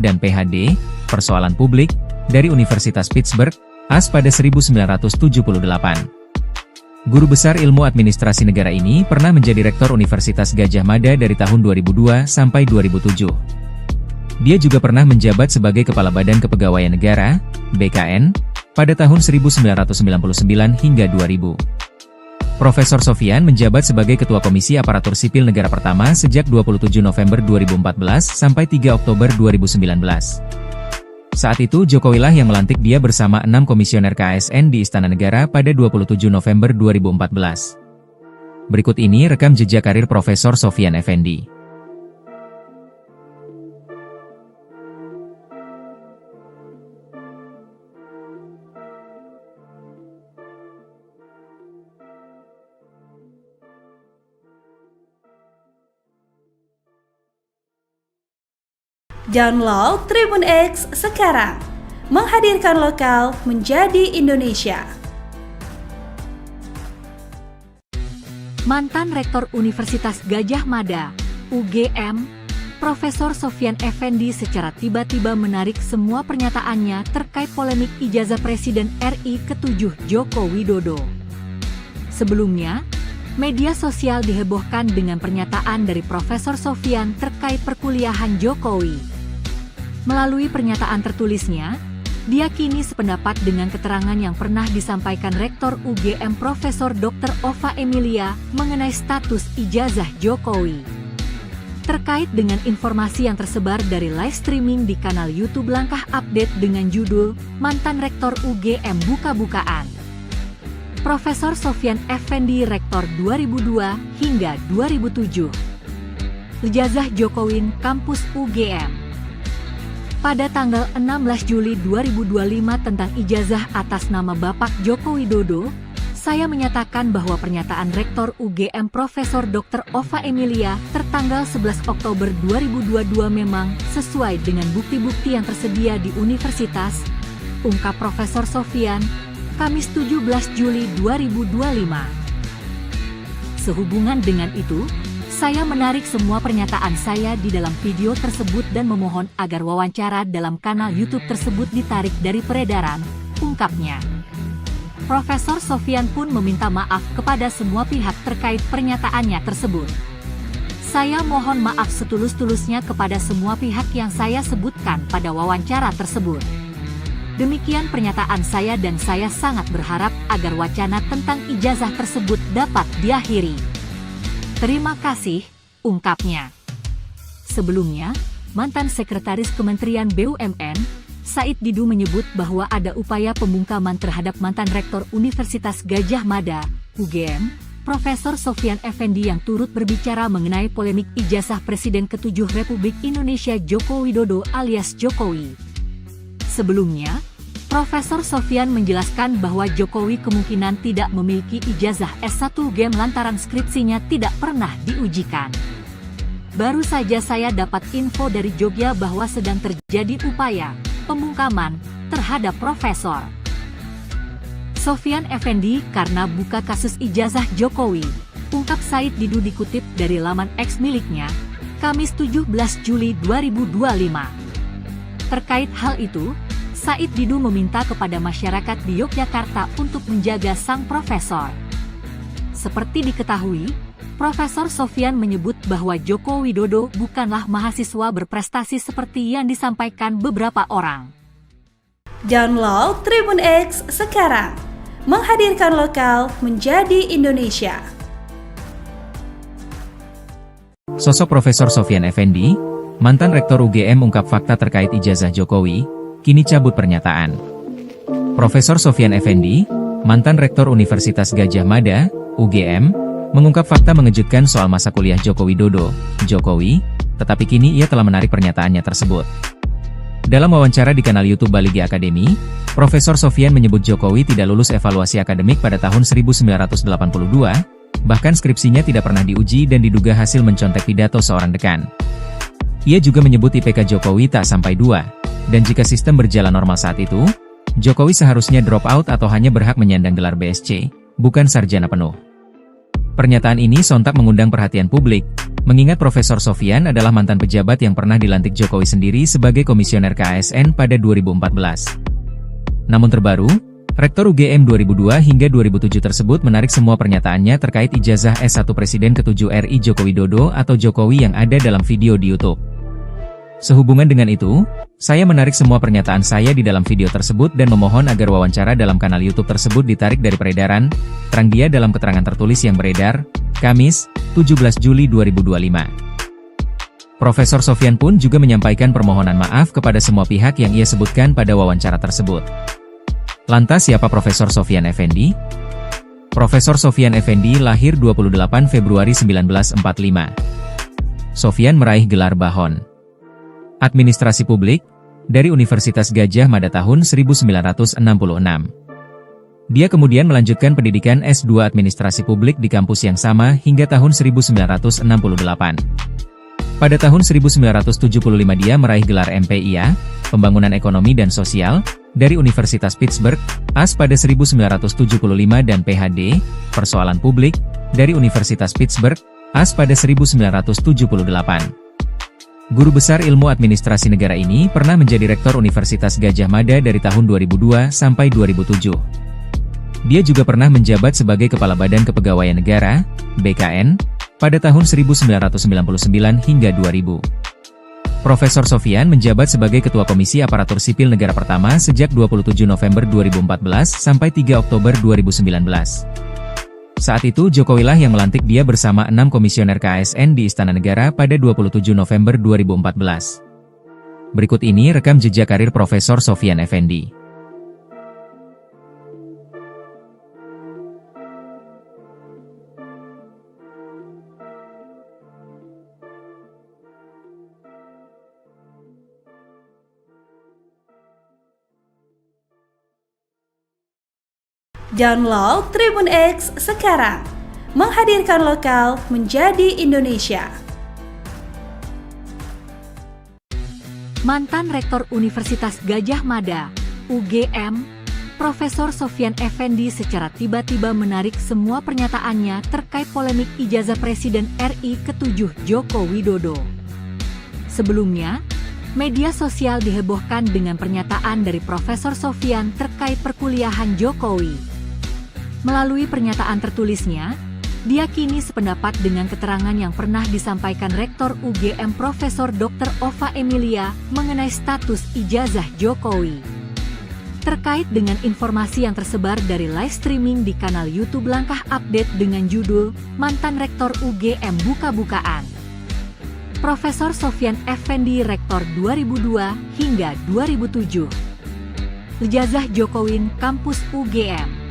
dan PhD, Persoalan Publik, dari Universitas Pittsburgh, AS pada 1978. Guru besar ilmu administrasi negara ini pernah menjadi rektor Universitas Gadjah Mada dari tahun 2002 sampai 2007. Dia juga pernah menjabat sebagai Kepala Badan Kepegawaian Negara, BKN, pada tahun 1999 hingga 2000. Profesor Sofyan menjabat sebagai Ketua Komisi Aparatur Sipil Negara pertama sejak 27 November 2014 sampai 3 Oktober 2019. Saat itu Jokowilah yang melantik dia bersama 6 komisioner KASN di Istana Negara pada 27 November 2014. Berikut ini rekam jejak karir Profesor Sofyan Effendi. Download Tribun X sekarang, menghadirkan lokal menjadi Indonesia. Mantan Rektor Universitas Gadjah Mada, UGM, Profesor Sofyan Effendi secara tiba-tiba menarik semua pernyataannya terkait polemik ijazah Presiden RI ke-7 Joko Widodo. Sebelumnya, media sosial dihebohkan dengan pernyataan dari Profesor Sofyan terkait perkuliahan Jokowi. Melalui pernyataan tertulisnya, dia kini sependapat dengan keterangan yang pernah disampaikan Rektor UGM Profesor Dr. Ova Emilia mengenai status ijazah Jokowi. Terkait dengan informasi yang tersebar dari live streaming di kanal YouTube Langkah Update dengan judul Mantan Rektor UGM Buka-bukaan. Profesor Sofyan Effendi Rektor 2002 hingga 2007. Ijazah Jokowi Kampus UGM. Pada tanggal 16 Juli 2025 tentang ijazah atas nama Bapak Joko Widodo, saya menyatakan bahwa pernyataan Rektor UGM Profesor Dr. Ova Emilia tertanggal 11 Oktober 2022 memang sesuai dengan bukti-bukti yang tersedia di universitas, ungkap Profesor Sofyan, Kamis 17 Juli 2025. Sehubungan dengan itu, saya menarik semua pernyataan saya di dalam video tersebut dan memohon agar wawancara dalam kanal YouTube tersebut ditarik dari peredaran, ungkapnya. Profesor Sofyan pun meminta maaf kepada semua pihak terkait pernyataannya tersebut. Saya mohon maaf setulus-tulusnya kepada semua pihak yang saya sebutkan pada wawancara tersebut. Demikian pernyataan saya dan saya sangat berharap agar wacana tentang ijazah tersebut dapat diakhiri. Terima kasih, ungkapnya. Sebelumnya, mantan Sekretaris Kementerian BUMN, Said Didu menyebut bahwa ada upaya pembungkaman terhadap mantan Rektor Universitas Gadjah Mada, UGM, Profesor Sofyan Effendi yang turut berbicara mengenai polemik ijazah Presiden ke-7 Republik Indonesia Joko Widodo alias Jokowi. Sebelumnya, Profesor Sofyan menjelaskan bahwa Jokowi kemungkinan tidak memiliki ijazah S1 UGM lantaran skripsinya tidak pernah diujikan. Baru saja saya dapat info dari Jogja bahwa sedang terjadi upaya pembungkaman terhadap Profesor Sofyan Effendi karena buka kasus ijazah Jokowi, ungkap Said Didu dikutip dari laman X miliknya, Kamis 17 Juli 2025. Terkait hal itu, Said Didu meminta kepada masyarakat di Yogyakarta untuk menjaga sang profesor. Seperti diketahui, Profesor Sofyan menyebut bahwa Joko Widodo bukanlah mahasiswa berprestasi seperti yang disampaikan beberapa orang. Download Tribun X sekarang, menghadirkan lokal menjadi Indonesia. Sosok Profesor Sofyan Effendi, mantan Rektor UGM ungkap fakta terkait ijazah Jokowi, kini cabut pernyataan. Profesor Sofyan Effendi, mantan Rektor Universitas Gadjah Mada, UGM, mengungkap fakta mengejutkan soal masa kuliah Joko Widodo, Jokowi, tetapi kini ia telah menarik pernyataannya tersebut. Dalam wawancara di kanal YouTube Baligi Academy, Profesor Sofyan menyebut Jokowi tidak lulus evaluasi akademik pada tahun 1982, bahkan skripsinya tidak pernah diuji dan diduga hasil mencontek pidato seorang dekan. Ia juga menyebut IPK Jokowi tak sampai 2, dan jika sistem berjalan normal saat itu, Jokowi seharusnya drop out atau hanya berhak menyandang gelar BSc, bukan sarjana penuh. Pernyataan ini sontak mengundang perhatian publik, mengingat Profesor Sofyan adalah mantan pejabat yang pernah dilantik Jokowi sendiri sebagai komisioner KASN pada 2014. Namun terbaru, Rektor UGM 2002 hingga 2007 tersebut menarik semua pernyataannya terkait ijazah S1 Presiden ke-7 RI Joko Widodo atau Jokowi yang ada dalam video di YouTube. Sehubungan dengan itu, saya menarik semua pernyataan saya di dalam video tersebut dan memohon agar wawancara dalam kanal YouTube tersebut ditarik dari peredaran, terang dia dalam keterangan tertulis yang beredar, Kamis, 17 Juli 2025. Profesor Sofyan pun juga menyampaikan permohonan maaf kepada semua pihak yang ia sebutkan pada wawancara tersebut. Lantas siapa Profesor Sofyan Effendi? Profesor Sofyan Effendi lahir 28 Februari 1945. Sofyan meraih gelar Bahon Administrasi Publik dari Universitas Gadjah Mada tahun 1966. Dia kemudian melanjutkan pendidikan S2 Administrasi Publik di kampus yang sama hingga tahun 1968. Pada tahun 1975 dia meraih gelar MPIA, Pembangunan Ekonomi dan Sosial, dari Universitas Pittsburgh, AS pada 1975 dan PhD, Persoalan Publik, dari Universitas Pittsburgh, AS pada 1978. Guru besar ilmu administrasi negara ini pernah menjadi Rektor Universitas Gadjah Mada dari tahun 2002 sampai 2007. Dia juga pernah menjabat sebagai Kepala Badan Kepegawaian Negara, BKN, pada tahun 1999 hingga 2000. Profesor Sofyan menjabat sebagai Ketua Komisi Aparatur Sipil Negara pertama sejak 27 November 2014 sampai 3 Oktober 2019. Saat itu Jokowilah yang melantik dia bersama 6 komisioner KASN di Istana Negara pada 27 November 2014. Berikut ini rekam jejak karir Profesor Sofyan Effendi. Download Tribun X sekarang, menghadirkan lokal menjadi Indonesia. Mantan Rektor Universitas Gadjah Mada, UGM, Profesor Sofyan Effendi secara tiba-tiba menarik semua pernyataannya terkait polemik ijazah Presiden RI ke-7 Joko Widodo. Sebelumnya, media sosial dihebohkan dengan pernyataan dari Profesor Sofyan terkait perkuliahan Jokowi. Melalui pernyataan tertulisnya, dia kini sependapat dengan keterangan yang pernah disampaikan Rektor UGM Profesor Dr. Ova Emilia mengenai status ijazah Jokowi. Terkait dengan informasi yang tersebar dari live streaming di kanal YouTube Langkah Update dengan judul Mantan Rektor UGM Buka-bukaan. Profesor Sofyan Effendi Rektor 2002 hingga 2007. Ijazah Jokowi Kampus UGM.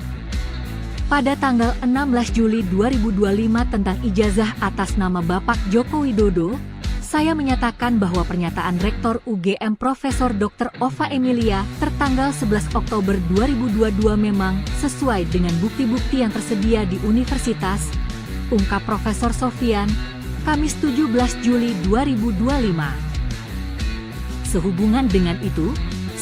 Pada tanggal 16 Juli 2025 tentang ijazah atas nama Bapak Joko Widodo, saya menyatakan bahwa pernyataan Rektor UGM Profesor Dr. Ova Emilia tertanggal 11 Oktober 2022 memang sesuai dengan bukti-bukti yang tersedia di universitas, ungkap Profesor Sofyan, Kamis 17 Juli 2025. Sehubungan dengan itu,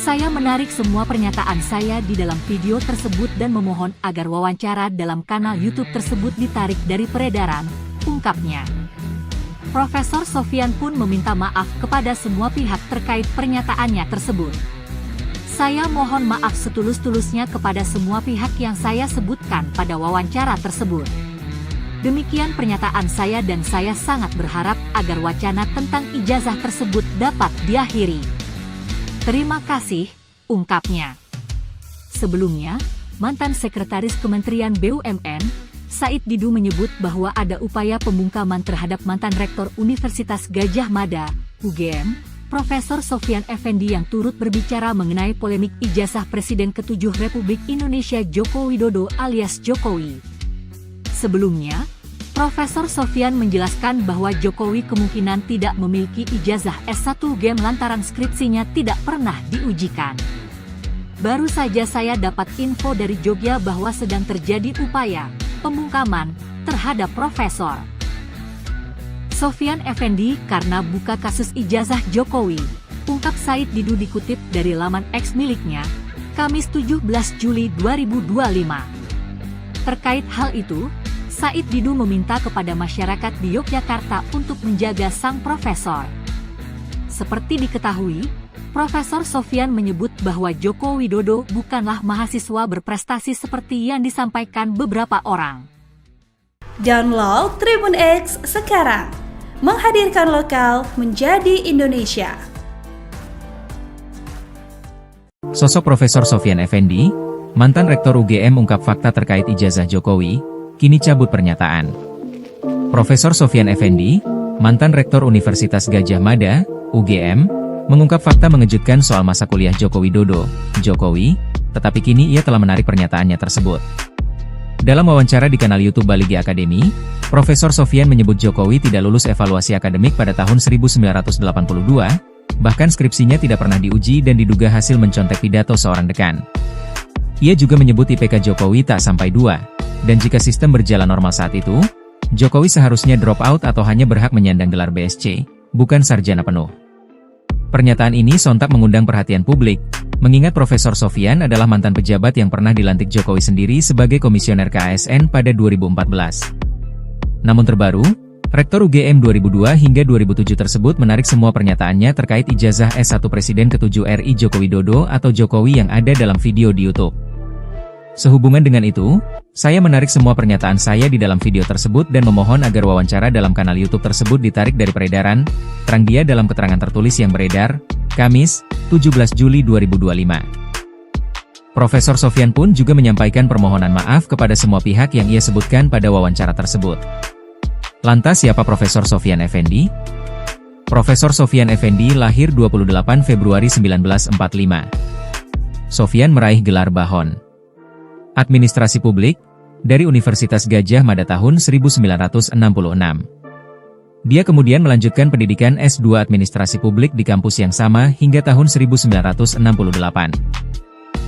saya menarik semua pernyataan saya di dalam video tersebut dan memohon agar wawancara dalam kanal YouTube tersebut ditarik dari peredaran, ungkapnya. Profesor Sofyan pun meminta maaf kepada semua pihak terkait pernyataannya tersebut. Saya mohon maaf setulus-tulusnya kepada semua pihak yang saya sebutkan pada wawancara tersebut. Demikian pernyataan saya dan saya sangat berharap agar wacana tentang ijazah tersebut dapat diakhiri. Terima kasih, ungkapnya. Sebelumnya, mantan Sekretaris Kementerian BUMN, Said Didu menyebut bahwa ada upaya pembungkaman terhadap mantan Rektor Universitas Gadjah Mada, UGM, Profesor Sofyan Effendi yang turut berbicara mengenai polemik ijazah Presiden ke-7 Republik Indonesia Joko Widodo alias Jokowi. Sebelumnya, Profesor Sofyan menjelaskan bahwa Jokowi kemungkinan tidak memiliki ijazah S1 UGM lantaran skripsinya tidak pernah diujikan. Baru saja saya dapat info dari Jogja bahwa sedang terjadi upaya pembungkaman terhadap Profesor Sofyan Effendi karena buka kasus ijazah Jokowi, ungkap Said Didu dikutip dari laman X miliknya, Kamis 17 Juli 2025. Terkait hal itu, Said Didu meminta kepada masyarakat di Yogyakarta untuk menjaga sang profesor. Seperti diketahui, Profesor Sofyan menyebut bahwa Joko Widodo bukanlah mahasiswa berprestasi seperti yang disampaikan beberapa orang. Download Tribun X sekarang, menghadirkan lokal menjadi Indonesia. Sosok Profesor Sofyan Effendi, mantan Rektor UGM ungkap fakta terkait ijazah Jokowi, kini cabut pernyataan. Profesor Sofyan Effendi, mantan Rektor Universitas Gadjah Mada, UGM, mengungkap fakta mengejutkan soal masa kuliah Joko Widodo, Jokowi, tetapi kini ia telah menarik pernyataannya tersebut. Dalam wawancara di kanal YouTube Baligi Academy, Profesor Sofyan menyebut Jokowi tidak lulus evaluasi akademik pada tahun 1982, bahkan skripsinya tidak pernah diuji dan diduga hasil mencontek pidato seorang dekan. Ia juga menyebut IPK Jokowi tak sampai 2, dan jika sistem berjalan normal saat itu, Jokowi seharusnya drop out atau hanya berhak menyandang gelar BSc, bukan sarjana penuh. Pernyataan ini sontak mengundang perhatian publik, mengingat Profesor Sofyan adalah mantan pejabat yang pernah dilantik Jokowi sendiri sebagai komisioner KASN pada 2014. Namun terbaru, Rektor UGM 2002 hingga 2007 tersebut menarik semua pernyataannya terkait ijazah S1 Presiden ke-7 RI Joko Widodo atau Jokowi yang ada dalam video di YouTube. Sehubungan dengan itu, saya menarik semua pernyataan saya di dalam video tersebut dan memohon agar wawancara dalam kanal YouTube tersebut ditarik dari peredaran, terang dia dalam keterangan tertulis yang beredar, Kamis, 17 Juli 2025. Profesor Sofyan pun juga menyampaikan permohonan maaf kepada semua pihak yang ia sebutkan pada wawancara tersebut. Lantas siapa Profesor Sofyan Effendi? Profesor Sofyan Effendi lahir 28 Februari 1945. Sofyan meraih gelar Bahon Administrasi Publik dari Universitas Gadjah Mada tahun 1966. Dia kemudian melanjutkan pendidikan S2 Administrasi Publik di kampus yang sama hingga tahun 1968.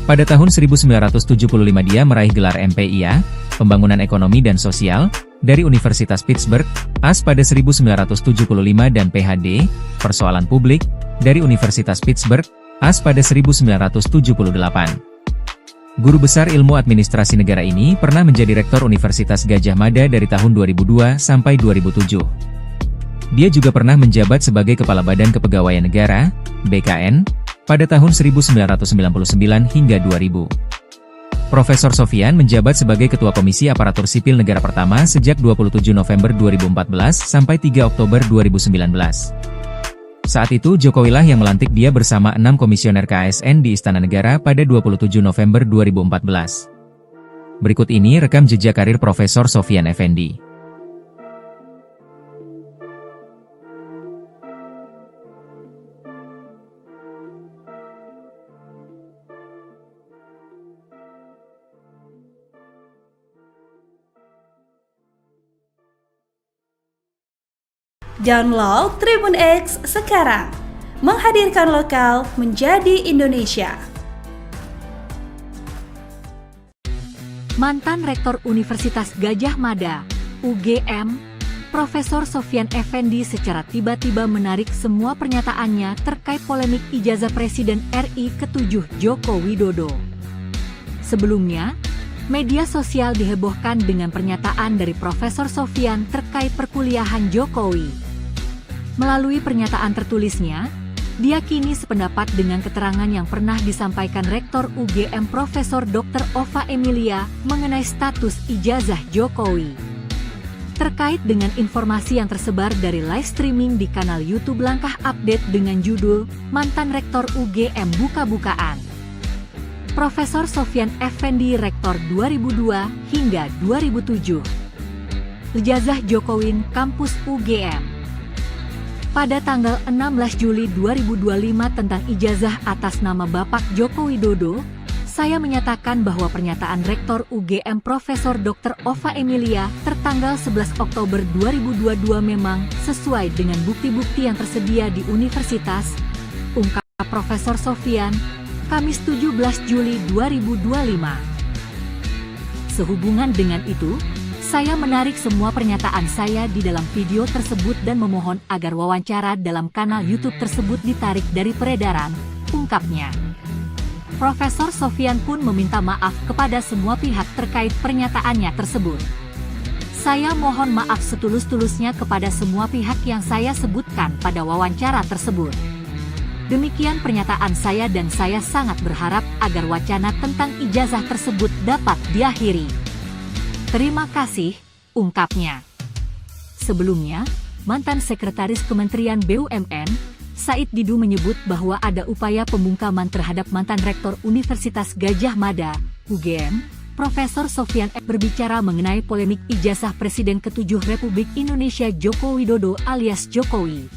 Pada tahun 1975 dia meraih gelar MPIA, Pembangunan Ekonomi dan Sosial, dari Universitas Pittsburgh, AS pada 1975 dan PhD, Persoalan Publik, dari Universitas Pittsburgh, AS pada 1978. Guru besar ilmu administrasi negara ini pernah menjadi Rektor Universitas Gadjah Mada dari tahun 2002 sampai 2007. Dia juga pernah menjabat sebagai Kepala Badan Kepegawaian Negara, BKN, pada tahun 1999 hingga 2000. Profesor Sofyan menjabat sebagai Ketua Komisi Aparatur Sipil Negara pertama sejak 27 November 2014 sampai 3 Oktober 2019. Saat itu Jokowilah yang melantik dia bersama 6 komisioner KASN di Istana Negara pada 27 November 2014. Berikut ini rekam jejak karir Profesor Sofyan Effendi. Download Tribun X sekarang, menghadirkan lokal menjadi Indonesia. Mantan Rektor Universitas Gadjah Mada, UGM, Profesor Sofyan Effendi secara tiba-tiba menarik semua pernyataannya terkait polemik ijazah Presiden RI ke-7 Joko Widodo. Sebelumnya, media sosial dihebohkan dengan pernyataan dari Profesor Sofyan terkait perkuliahan Jokowi. Melalui pernyataan tertulisnya, dia kini sependapat dengan keterangan yang pernah disampaikan Rektor UGM Profesor Dr. Ova Emilia mengenai status ijazah Jokowi. Terkait dengan informasi yang tersebar dari live streaming di kanal YouTube Langkah Update dengan judul Mantan Rektor UGM Buka-Bukaan. Profesor Sofyan Effendi Rektor 2002 hingga 2007. Ijazah Jokowi Kampus UGM. Pada tanggal 16 Juli 2025 tentang ijazah atas nama Bapak Joko Widodo, saya menyatakan bahwa pernyataan Rektor UGM Profesor Dr. Ova Emilia tertanggal 11 Oktober 2022 memang sesuai dengan bukti-bukti yang tersedia di universitas, ungkap Profesor Sofyan, Kamis 17 Juli 2025. Sehubungan dengan itu, saya menarik semua pernyataan saya di dalam video tersebut dan memohon agar wawancara dalam kanal YouTube tersebut ditarik dari peredaran, ungkapnya. Profesor Sofyan pun meminta maaf kepada semua pihak terkait pernyataannya tersebut. Saya mohon maaf setulus-tulusnya kepada semua pihak yang saya sebutkan pada wawancara tersebut. Demikian pernyataan saya dan saya sangat berharap agar wacana tentang ijazah tersebut dapat diakhiri. Terima kasih, ungkapnya. Sebelumnya, mantan Sekretaris Kementerian BUMN, Said Didu menyebut bahwa ada upaya pembungkaman terhadap mantan Rektor Universitas Gadjah Mada, UGM, Profesor Sofyan berbicara mengenai polemik ijazah Presiden ke-7 Republik Indonesia Joko Widodo alias Jokowi.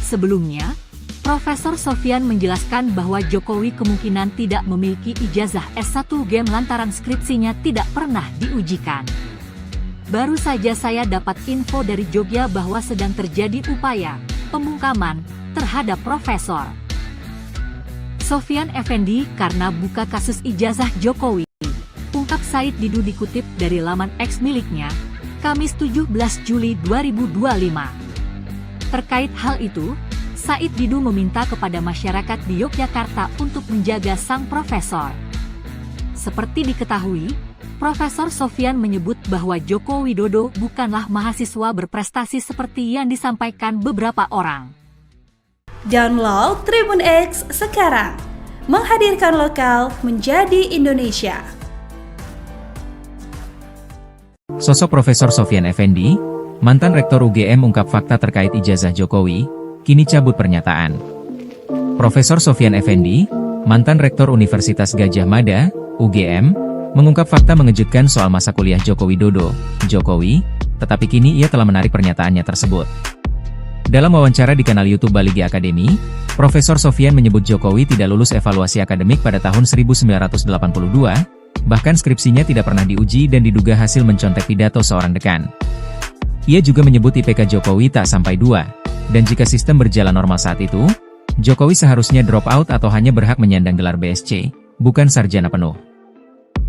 Sebelumnya, Profesor Sofyan menjelaskan bahwa Jokowi kemungkinan tidak memiliki ijazah S1 UGM lantaran skripsinya tidak pernah diujikan. Baru saja saya dapat info dari Jogja bahwa sedang terjadi upaya pembungkaman terhadap Profesor Sofyan Effendi karena buka kasus ijazah Jokowi, ungkap Said Didu dikutip dari laman X miliknya, Kamis 17 Juli 2025. Terkait hal itu, Said Didu meminta kepada masyarakat di Yogyakarta untuk menjaga sang profesor. Seperti diketahui, Profesor Sofyan menyebut bahwa Joko Widodo bukanlah mahasiswa berprestasi seperti yang disampaikan beberapa orang. Download Tribun X sekarang, menghadirkan lokal menjadi Indonesia. Sosok Profesor Sofyan Effendi, mantan Rektor UGM ungkap fakta terkait ijazah Jokowi, kini cabut pernyataan. Profesor Sofyan Effendi, mantan Rektor Universitas Gadjah Mada, UGM, mengungkap fakta mengejutkan soal masa kuliah Joko Widodo, Jokowi, tetapi kini ia telah menarik pernyataannya tersebut. Dalam wawancara di kanal YouTube Baligi Academy, Profesor Sofyan menyebut Jokowi tidak lulus evaluasi akademik pada tahun 1982, bahkan skripsinya tidak pernah diuji dan diduga hasil mencontek pidato seorang dekan. Ia juga menyebut IPK Jokowi tak sampai 2. Dan jika sistem berjalan normal saat itu, Jokowi seharusnya drop out atau hanya berhak menyandang gelar BSc, bukan sarjana penuh.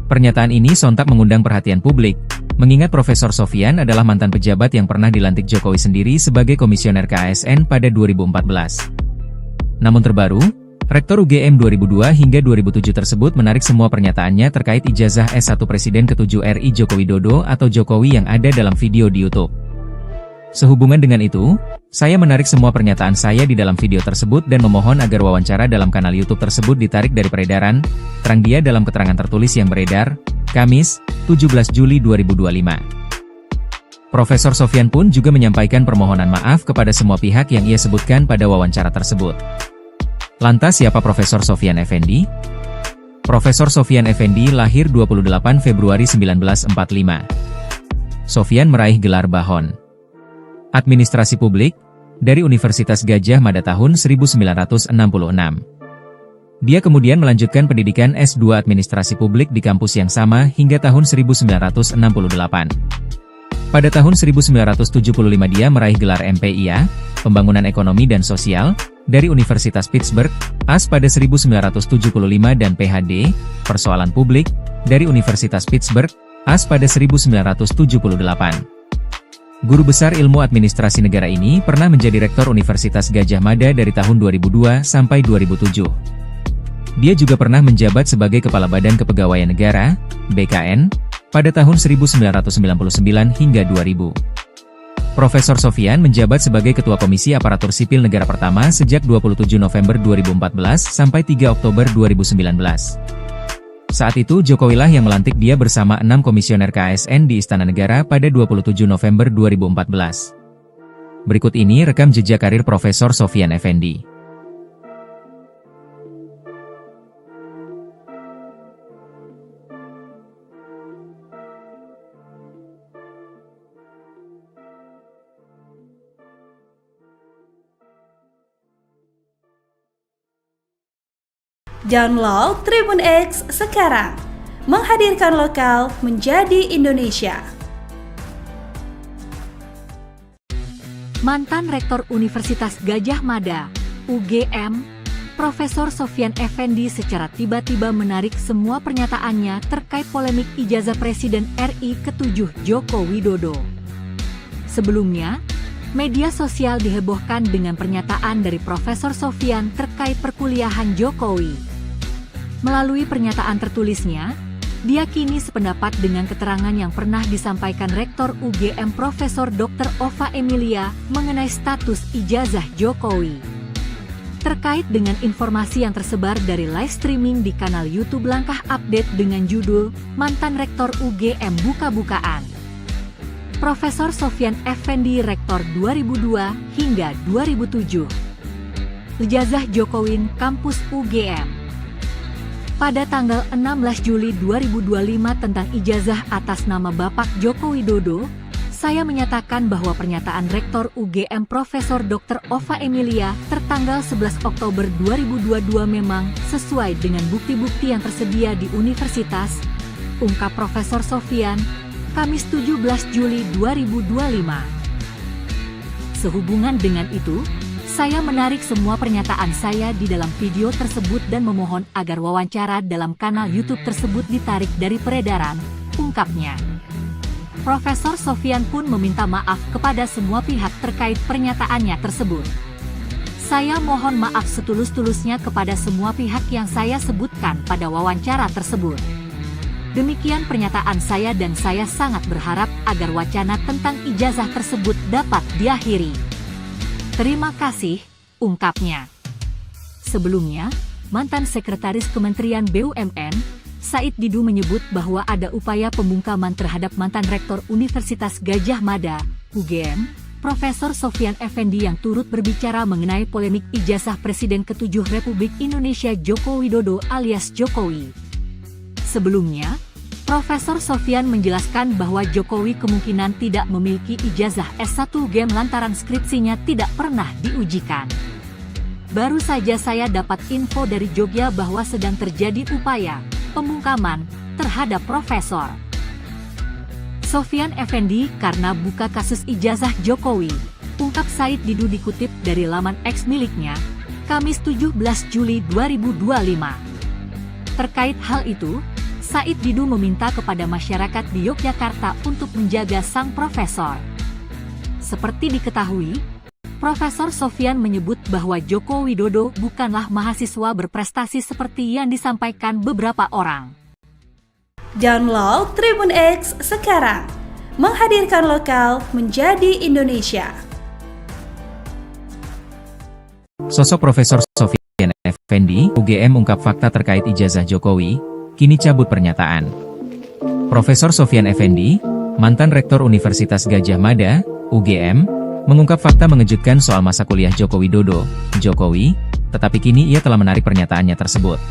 Pernyataan ini sontak mengundang perhatian publik, mengingat Profesor Sofyan adalah mantan pejabat yang pernah dilantik Jokowi sendiri sebagai komisioner KASN pada 2014. Namun terbaru, Rektor UGM 2002 hingga 2007 tersebut menarik semua pernyataannya terkait ijazah S1 Presiden ke-7 RI Joko Widodo atau Jokowi yang ada dalam video di YouTube. Sehubungan dengan itu, saya menarik semua pernyataan saya di dalam video tersebut dan memohon agar wawancara dalam kanal YouTube tersebut ditarik dari peredaran, terang dia dalam keterangan tertulis yang beredar, Kamis, 17 Juli 2025. Profesor Sofyan pun juga menyampaikan permohonan maaf kepada semua pihak yang ia sebutkan pada wawancara tersebut. Lantas siapa Profesor Sofyan Effendi? Profesor Sofyan Effendi lahir 28 Februari 1945. Sofyan meraih gelar Bahon Administrasi Publik dari Universitas Gadjah Mada tahun 1966. Dia kemudian melanjutkan pendidikan S2 Administrasi Publik di kampus yang sama hingga tahun 1968. Pada tahun 1975 dia meraih gelar MPIA, Pembangunan Ekonomi dan Sosial, dari Universitas Pittsburgh, AS pada 1975 dan PhD, Persoalan Publik, dari Universitas Pittsburgh, AS pada 1978. Guru besar ilmu administrasi negara ini pernah menjadi Rektor Universitas Gadjah Mada dari tahun 2002 sampai 2007. Dia juga pernah menjabat sebagai Kepala Badan Kepegawaian Negara, BKN, pada tahun 1999 hingga 2000. Profesor Sofyan menjabat sebagai Ketua Komisi Aparatur Sipil Negara pertama sejak 27 November 2014 sampai 3 Oktober 2019. Saat itu Jokowilah yang melantik dia bersama 6 komisioner KASN di Istana Negara pada 27 November 2014. Berikut ini rekam jejak karir Profesor Sofyan Effendi. Download Tribun X sekarang. Menghadirkan lokal menjadi Indonesia. Mantan Rektor Universitas Gadjah Mada, UGM, Profesor Sofyan Effendi secara tiba-tiba menarik semua pernyataannya terkait polemik ijazah Presiden RI ke-7 Joko Widodo. Sebelumnya, media sosial dihebohkan dengan pernyataan dari Profesor Sofyan terkait perkuliahan Jokowi. Melalui pernyataan tertulisnya, dia kini sependapat dengan keterangan yang pernah disampaikan Rektor UGM Profesor Dr. Ova Emilia mengenai status ijazah Jokowi. Terkait dengan informasi yang tersebar dari live streaming di kanal YouTube Langkah Update dengan judul Mantan Rektor UGM Buka-bukaan. Profesor Sofyan Effendi Rektor 2002 hingga 2007. Ijazah Jokowi Kampus UGM. Pada tanggal 16 Juli 2025 tentang ijazah atas nama Bapak Joko Widodo, saya menyatakan bahwa pernyataan Rektor UGM Profesor Dr. Ova Emilia tertanggal 11 Oktober 2022 memang sesuai dengan bukti-bukti yang tersedia di universitas, ungkap Profesor Sofyan, Kamis 17 Juli 2025. Sehubungan dengan itu, saya menarik semua pernyataan saya di dalam video tersebut dan memohon agar wawancara dalam kanal YouTube tersebut ditarik dari peredaran, ungkapnya. Profesor Sofyan pun meminta maaf kepada semua pihak terkait pernyataannya tersebut. Saya mohon maaf setulus-tulusnya kepada semua pihak yang saya sebutkan pada wawancara tersebut. Demikian pernyataan saya dan saya sangat berharap agar wacana tentang ijazah tersebut dapat diakhiri. Terima kasih, ungkapnya. Sebelumnya, mantan Sekretaris Kementerian BUMN, Said Didu menyebut bahwa ada upaya pembungkaman terhadap mantan Rektor Universitas Gadjah Mada, UGM, Profesor Sofyan Effendi yang turut berbicara mengenai polemik ijazah Presiden ke-7 Republik Indonesia Joko Widodo alias Jokowi. Sebelumnya, Profesor Sofyan menjelaskan bahwa Jokowi kemungkinan tidak memiliki ijazah S1 UGM lantaran skripsinya tidak pernah diujikan. Baru saja saya dapat info dari Jogja bahwa sedang terjadi upaya pembungkaman terhadap Profesor Sofyan Effendi karena buka kasus ijazah Jokowi, ungkap Said Didu dikutip dari laman X miliknya, Kamis 17 Juli 2025. Terkait hal itu, Said Didu meminta kepada masyarakat di Yogyakarta untuk menjaga sang profesor. Seperti diketahui, Profesor Sofyan menyebut bahwa Joko Widodo bukanlah mahasiswa berprestasi seperti yang disampaikan beberapa orang. Download Tribun X sekarang. Menghadirkan lokal menjadi Indonesia. Sosok Profesor Sofyan Effendi, UGM ungkap fakta terkait ijazah Jokowi, kini cabut pernyataan. Profesor Sofyan Effendi, mantan Rektor Universitas Gadjah Mada, UGM, mengungkap fakta mengejutkan soal masa kuliah Joko Widodo, Jokowi, tetapi kini ia telah menarik pernyataannya tersebut.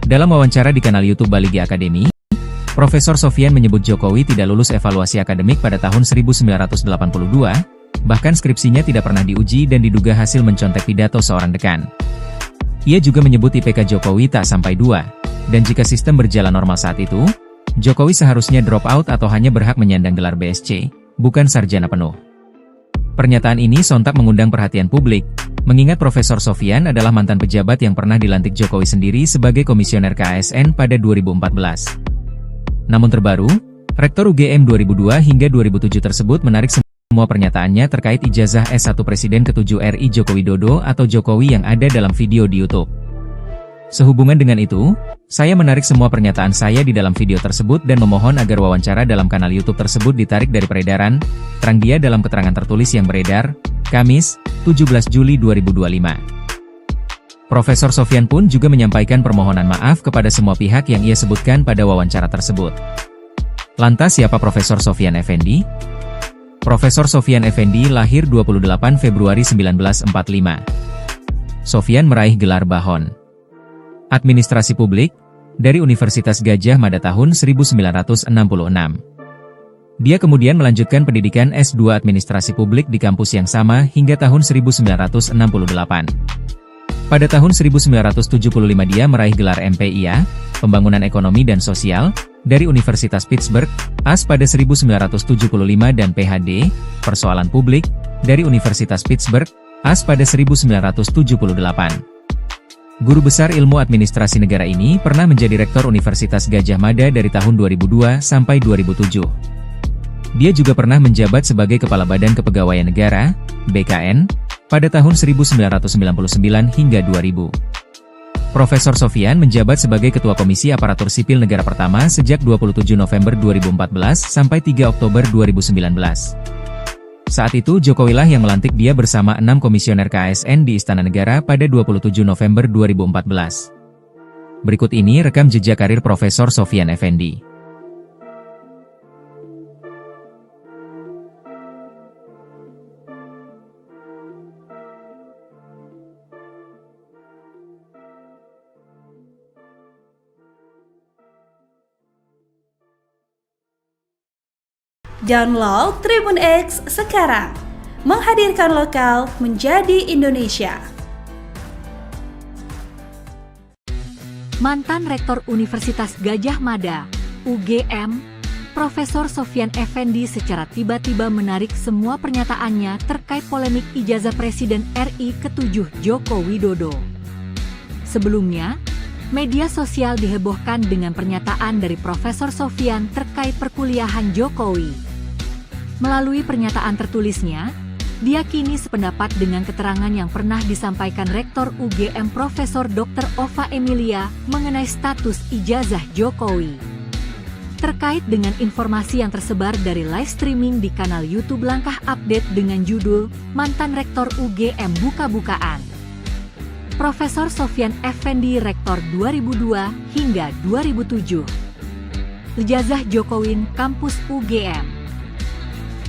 Dalam wawancara di kanal YouTube Baligi Academy, Profesor Sofyan menyebut Jokowi tidak lulus evaluasi akademik pada tahun 1982, bahkan skripsinya tidak pernah diuji dan diduga hasil mencontek pidato seorang dekan. Ia juga menyebut IPK Jokowi tak sampai 2. Dan jika sistem berjalan normal saat itu, Jokowi seharusnya drop out atau hanya berhak menyandang gelar BSc, bukan sarjana penuh. Pernyataan ini sontak mengundang perhatian publik, mengingat Profesor Sofyan adalah mantan pejabat yang pernah dilantik Jokowi sendiri sebagai komisioner KASN pada 2014. Namun terbaru, Rektor UGM 2002 hingga 2007 tersebut menarik semua pernyataannya terkait ijazah S1 Presiden ke-7 RI Joko Widodo atau Jokowi yang ada dalam video di YouTube. Sehubungan dengan itu, saya menarik semua pernyataan saya di dalam video tersebut dan memohon agar wawancara dalam kanal YouTube tersebut ditarik dari peredaran, terang dia dalam keterangan tertulis yang beredar, Kamis, 17 Juli 2025. Profesor Sofyan pun juga menyampaikan permohonan maaf kepada semua pihak yang ia sebutkan pada wawancara tersebut. Lantas siapa Profesor Sofyan Effendi? Profesor Sofyan Effendi lahir 28 Februari 1945. Sofyan meraih gelar Bahon Administrasi Publik dari Universitas Gadjah Mada tahun 1966. Dia kemudian melanjutkan pendidikan S2 Administrasi Publik di kampus yang sama hingga tahun 1968. Pada tahun 1975 dia meraih gelar MPIA, Pembangunan Ekonomi dan Sosial, dari Universitas Pittsburgh, AS pada 1975 dan PhD, Persoalan Publik, dari Universitas Pittsburgh, AS pada 1978. Guru besar ilmu administrasi negara ini pernah menjadi rektor Universitas Gadjah Mada dari tahun 2002 sampai 2007. Dia juga pernah menjabat sebagai Kepala Badan Kepegawaian Negara, BKN, pada tahun 1999 hingga 2000. Profesor Sofyan menjabat sebagai Ketua Komisi Aparatur Sipil Negara pertama sejak 27 November 2014 sampai 3 Oktober 2019. Saat itu Jokowi lah yang melantik dia bersama 6 komisioner KASN di Istana Negara pada 27 November 2014. Berikut ini rekam jejak karir Profesor Sofyan Effendi. Download Tribun X sekarang, menghadirkan lokal menjadi Indonesia. Mantan Rektor Universitas Gadjah Mada, UGM, Profesor Sofyan Effendi secara tiba-tiba menarik semua pernyataannya terkait polemik ijazah Presiden RI ke-7 Joko Widodo. Sebelumnya, media sosial dihebohkan dengan pernyataan dari Profesor Sofyan terkait perkuliahan Jokowi. Melalui pernyataan tertulisnya, dia kini sependapat dengan keterangan yang pernah disampaikan Rektor UGM Profesor Dr. Ova Emilia mengenai status ijazah Jokowi. Terkait dengan informasi yang tersebar dari live streaming di kanal YouTube Langkah Update dengan judul Mantan Rektor UGM Buka-Bukaan. Profesor Sofyan Effendi Rektor 2002 hingga 2007. Ijazah Jokowi Kampus UGM.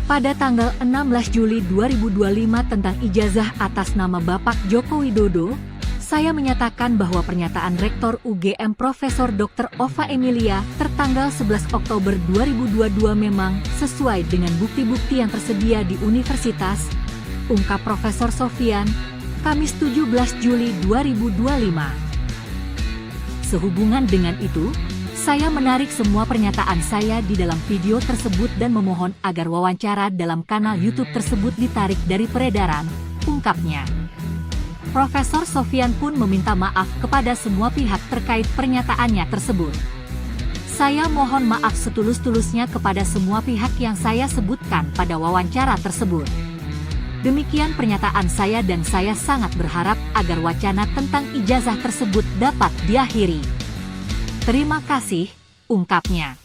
Pada tanggal 16 Juli 2025 tentang ijazah atas nama Bapak Joko Widodo, saya menyatakan bahwa pernyataan Rektor UGM Profesor Dr. Ova Emilia tertanggal 11 Oktober 2022 memang sesuai dengan bukti-bukti yang tersedia di universitas, ungkap Profesor Sofyan, Kamis 17 Juli 2025. Sehubungan dengan itu, saya menarik semua pernyataan saya di dalam video tersebut dan memohon agar wawancara dalam kanal YouTube tersebut ditarik dari peredaran, ungkapnya. Profesor Sofyan pun meminta maaf kepada semua pihak terkait pernyataannya tersebut. Saya mohon maaf setulus-tulusnya kepada semua pihak yang saya sebutkan pada wawancara tersebut. Demikian pernyataan saya dan saya sangat berharap agar wacana tentang ijazah tersebut dapat diakhiri. Terima kasih, ungkapnya.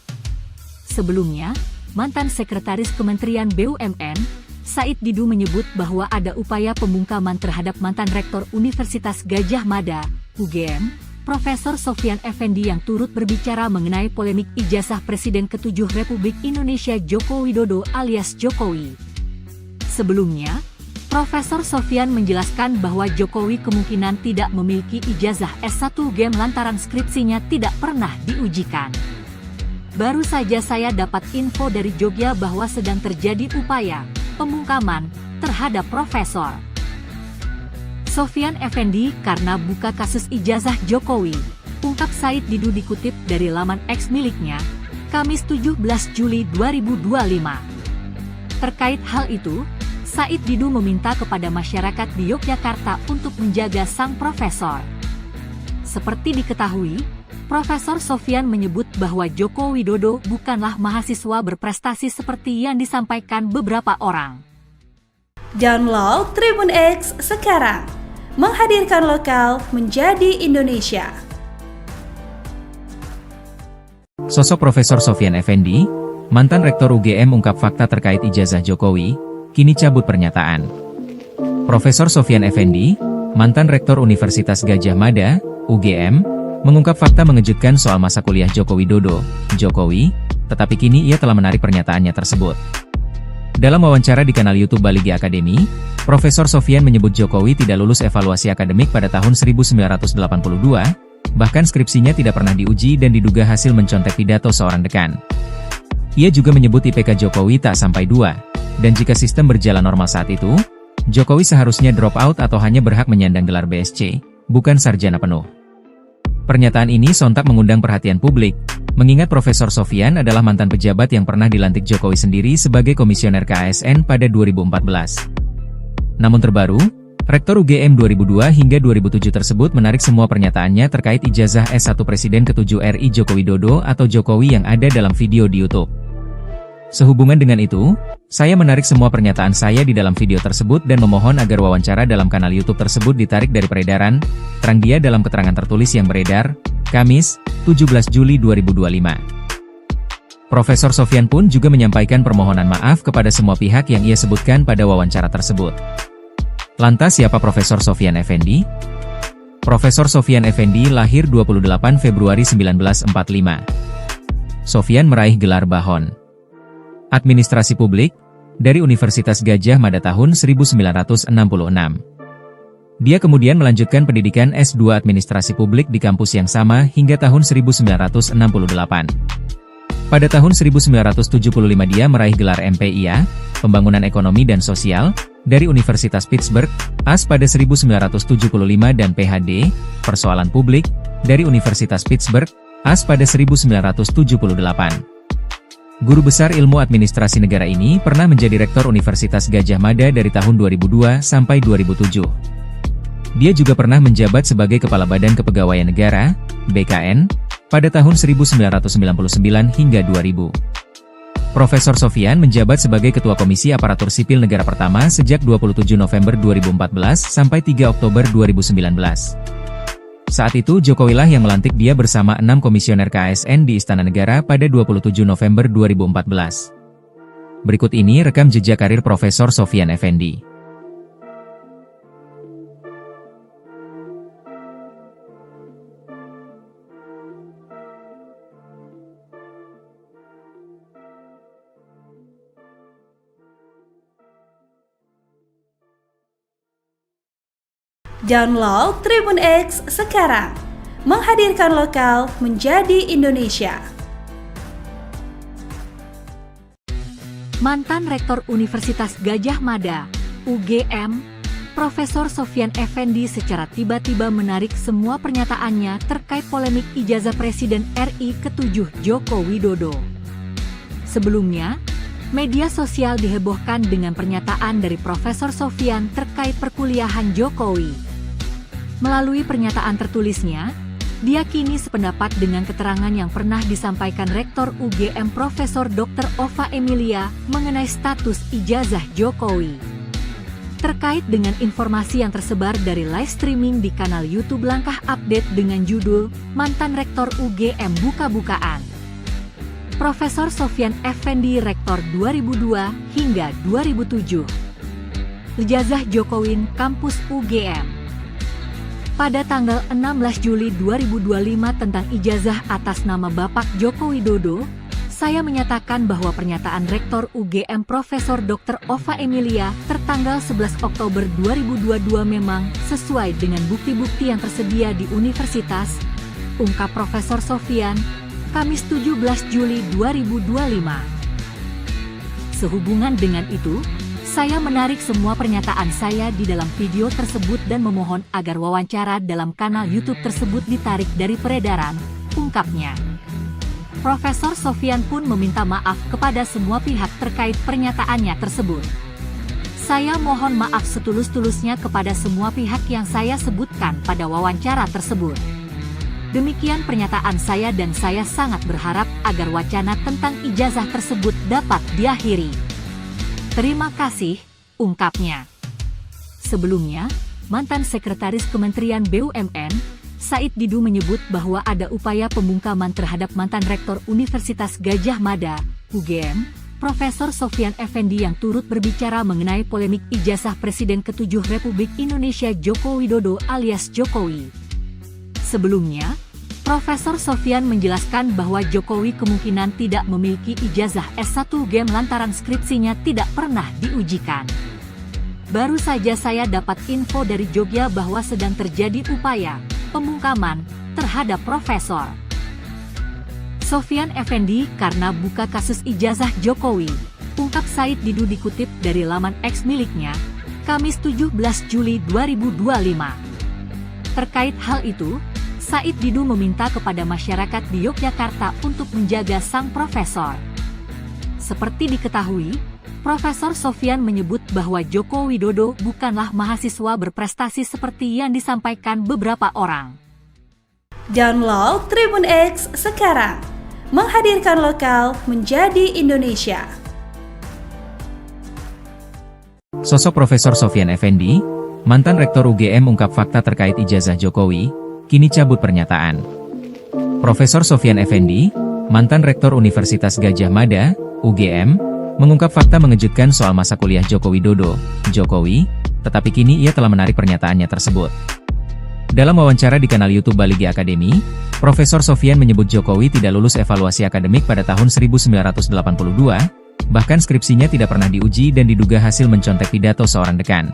Sebelumnya, mantan Sekretaris Kementerian BUMN, Said Didu menyebut bahwa ada upaya pembungkaman terhadap mantan Rektor Universitas Gadjah Mada, UGM, Profesor Sofyan Effendi yang turut berbicara mengenai polemik ijazah Presiden ke-7 Republik Indonesia Joko Widodo alias Jokowi. Sebelumnya, Profesor Sofyan menjelaskan bahwa Jokowi kemungkinan tidak memiliki ijazah S1 UGM lantaran skripsinya tidak pernah diujikan. Baru saja saya dapat info dari Jogja bahwa sedang terjadi upaya pembungkaman terhadap Profesor Sofyan Effendi karena buka kasus ijazah Jokowi, ungkap Said Didu dikutip dari laman X miliknya, Kamis 17 Juli 2025. Terkait hal itu, Said Didu meminta kepada masyarakat di Yogyakarta untuk menjaga sang profesor. Seperti diketahui, Profesor Sofyan menyebut bahwa Joko Widodo bukanlah mahasiswa berprestasi seperti yang disampaikan beberapa orang. Download Tribun X sekarang, menghadirkan lokal menjadi Indonesia. Sosok Profesor Sofyan Effendi, mantan Rektor UGM ungkap fakta terkait ijazah Jokowi, kini cabut pernyataan. Profesor Sofyan Effendi, mantan Rektor Universitas Gadjah Mada, UGM, mengungkap fakta mengejutkan soal masa kuliah Joko Widodo, Jokowi, tetapi kini ia telah menarik pernyataannya tersebut. Dalam wawancara di kanal YouTube Baligi Academy, Profesor Sofyan menyebut Jokowi tidak lulus evaluasi akademik pada tahun 1982, bahkan skripsinya tidak pernah diuji dan diduga hasil mencontek pidato seorang dekan. Ia juga menyebut IPK Jokowi tak sampai 2. Dan jika sistem berjalan normal saat itu, Jokowi seharusnya drop out atau hanya berhak menyandang gelar BSc, bukan sarjana penuh. Pernyataan ini sontak mengundang perhatian publik, mengingat Profesor Sofyan adalah mantan pejabat yang pernah dilantik Jokowi sendiri sebagai komisioner KASN pada 2014. Namun terbaru, Rektor UGM 2002 hingga 2007 tersebut menarik semua pernyataannya terkait ijazah S1 Presiden ke-7 RI Joko Widodo atau Jokowi yang ada dalam video di YouTube. Sehubungan dengan itu, saya menarik semua pernyataan saya di dalam video tersebut dan memohon agar wawancara dalam kanal YouTube tersebut ditarik dari peredaran, terang dia dalam keterangan tertulis yang beredar, Kamis, 17 Juli 2025. Profesor Sofyan pun juga menyampaikan permohonan maaf kepada semua pihak yang ia sebutkan pada wawancara tersebut. Lantas siapa Profesor Sofyan Effendi? Profesor Sofyan Effendi lahir 28 Februari 1945. Sofyan meraih gelar Bahon Administrasi Publik dari Universitas Gadjah Mada tahun 1966. Dia kemudian melanjutkan pendidikan S2 Administrasi Publik di kampus yang sama hingga tahun 1968. Pada tahun 1975 dia meraih gelar MPIA, Pembangunan Ekonomi dan Sosial, dari Universitas Pittsburgh, AS pada 1975 dan PhD, Persoalan Publik, dari Universitas Pittsburgh, AS pada 1978. Guru besar ilmu administrasi negara ini pernah menjadi rektor Universitas Gadjah Mada dari tahun 2002 sampai 2007. Dia juga pernah menjabat sebagai Kepala Badan Kepegawaian Negara, BKN, pada tahun 1999 hingga 2000. Profesor Sofyan menjabat sebagai Ketua Komisi Aparatur Sipil Negara pertama sejak 27 November 2014 sampai 3 Oktober 2019. Saat itu Jokowilah yang melantik dia bersama 6 komisioner KASN di Istana Negara pada 27 November 2014. Berikut ini rekam jejak karir Profesor Sofyan Effendi. Download Tribun X sekarang, menghadirkan lokal menjadi Indonesia. Mantan Rektor Universitas Gadjah Mada, UGM, Profesor Sofyan Effendi secara tiba-tiba menarik semua pernyataannya terkait polemik ijazah Presiden RI ke-7 Joko Widodo. Sebelumnya, media sosial dihebohkan dengan pernyataan dari Profesor Sofyan terkait perkuliahan Jokowi. Melalui pernyataan tertulisnya, dia kini sependapat dengan keterangan yang pernah disampaikan Rektor UGM Profesor Dr. Ova Emilia mengenai status ijazah Jokowi. Terkait dengan informasi yang tersebar dari live streaming di kanal YouTube Langkah Update dengan judul Mantan Rektor UGM Buka-Bukaan. Profesor Sofyan Effendi Rektor 2002 hingga 2007. Ijazah Jokowi Kampus UGM. Pada tanggal 16 Juli 2025 tentang ijazah atas nama Bapak Joko Widodo, saya menyatakan bahwa pernyataan Rektor UGM Profesor Dr. Ova Emilia tertanggal 11 Oktober 2022 memang sesuai dengan bukti-bukti yang tersedia di universitas, ungkap Profesor Sofyan, Kamis 17 Juli 2025. Sehubungan dengan itu, saya menarik semua pernyataan saya di dalam video tersebut dan memohon agar wawancara dalam kanal YouTube tersebut ditarik dari peredaran, ungkapnya. Profesor Sofyan pun meminta maaf kepada semua pihak terkait pernyataannya tersebut. Saya mohon maaf setulus-tulusnya kepada semua pihak yang saya sebutkan pada wawancara tersebut. Demikian pernyataan saya dan saya sangat berharap agar wacana tentang ijazah tersebut dapat diakhiri. Terima kasih, ungkapnya. Sebelumnya, mantan Sekretaris Kementerian BUMN, Said Didu menyebut bahwa ada upaya pembungkaman terhadap mantan Rektor Universitas Gadjah Mada, UGM, Profesor Sofyan Effendi yang turut berbicara mengenai polemik ijazah Presiden ke-7 Republik Indonesia Joko Widodo alias Jokowi. Sebelumnya, Profesor Sofyan menjelaskan bahwa Jokowi kemungkinan tidak memiliki ijazah S1 UGM lantaran skripsinya tidak pernah diujikan. Baru saja saya dapat info dari Jogja bahwa sedang terjadi upaya pembungkaman terhadap Profesor Sofyan Effendi karena buka kasus ijazah Jokowi, ungkap Said Didu dikutip dari laman X miliknya, Kamis 17 Juli 2025. Terkait hal itu, Said Didu meminta kepada masyarakat di Yogyakarta untuk menjaga sang profesor. Seperti diketahui, Profesor Sofyan menyebut bahwa Joko Widodo bukanlah mahasiswa berprestasi seperti yang disampaikan beberapa orang. Download Tribun X sekarang, menghadirkan lokal menjadi Indonesia. Sosok Profesor Sofyan Effendi, mantan Rektor UGM ungkap fakta terkait ijazah Jokowi, kini cabut pernyataan. Profesor Sofyan Effendi, mantan Rektor Universitas Gadjah Mada, UGM, mengungkap fakta mengejutkan soal masa kuliah Joko Widodo, Jokowi, tetapi kini ia telah menarik pernyataannya tersebut. Dalam wawancara di kanal YouTube Baligi Academy, Profesor Sofyan menyebut Jokowi tidak lulus evaluasi akademik pada tahun 1982, bahkan skripsinya tidak pernah diuji dan diduga hasil mencontek pidato seorang dekan.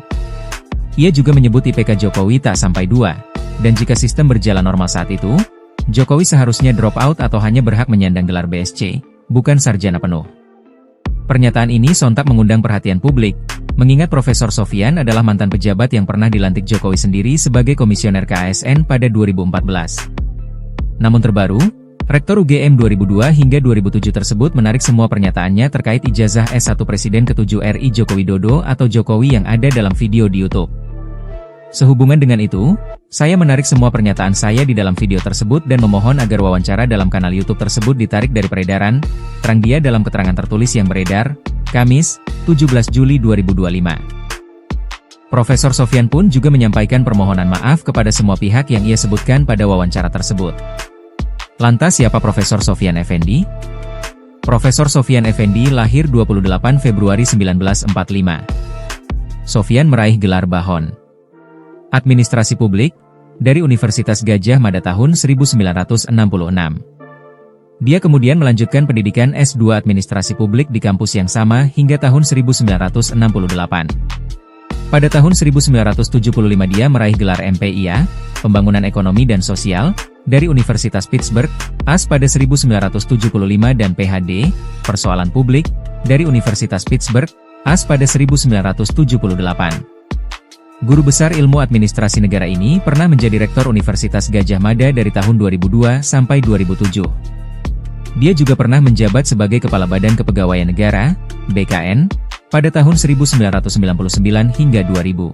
Ia juga menyebut IPK Jokowi tak sampai 2, dan jika sistem berjalan normal saat itu, Jokowi seharusnya drop out atau hanya berhak menyandang gelar BSc, bukan sarjana penuh. Pernyataan ini sontak mengundang perhatian publik, mengingat Profesor Sofyan adalah mantan pejabat yang pernah dilantik Jokowi sendiri sebagai komisioner KASN pada 2014. Namun terbaru, Rektor UGM 2002 hingga 2007 tersebut menarik semua pernyataannya terkait ijazah S1 Presiden ke-7 RI Joko Widodo atau Jokowi yang ada dalam video di YouTube. Sehubungan dengan itu, saya menarik semua pernyataan saya di dalam video tersebut dan memohon agar wawancara dalam kanal YouTube tersebut ditarik dari peredaran, terang dia dalam keterangan tertulis yang beredar, Kamis, 17 Juli 2025. Profesor Sofyan pun juga menyampaikan permohonan maaf kepada semua pihak yang ia sebutkan pada wawancara tersebut. Lantas siapa Profesor Sofyan Effendi? Profesor Sofyan Effendi lahir 28 Februari 1945. Sofyan meraih gelar Bahon Administrasi Publik dari Universitas Gadjah Mada tahun 1966. Dia kemudian melanjutkan pendidikan S2 Administrasi Publik di kampus yang sama hingga tahun 1968. Pada tahun 1975 dia meraih gelar MPIA, Pembangunan Ekonomi dan Sosial, dari Universitas Pittsburgh, AS pada 1975 dan PhD, Persoalan Publik, dari Universitas Pittsburgh, AS pada 1978. Guru besar ilmu administrasi negara ini pernah menjadi Rektor Universitas Gadjah Mada dari tahun 2002 sampai 2007. Dia juga pernah menjabat sebagai Kepala Badan Kepegawaian Negara, BKN, pada tahun 1999 hingga 2000.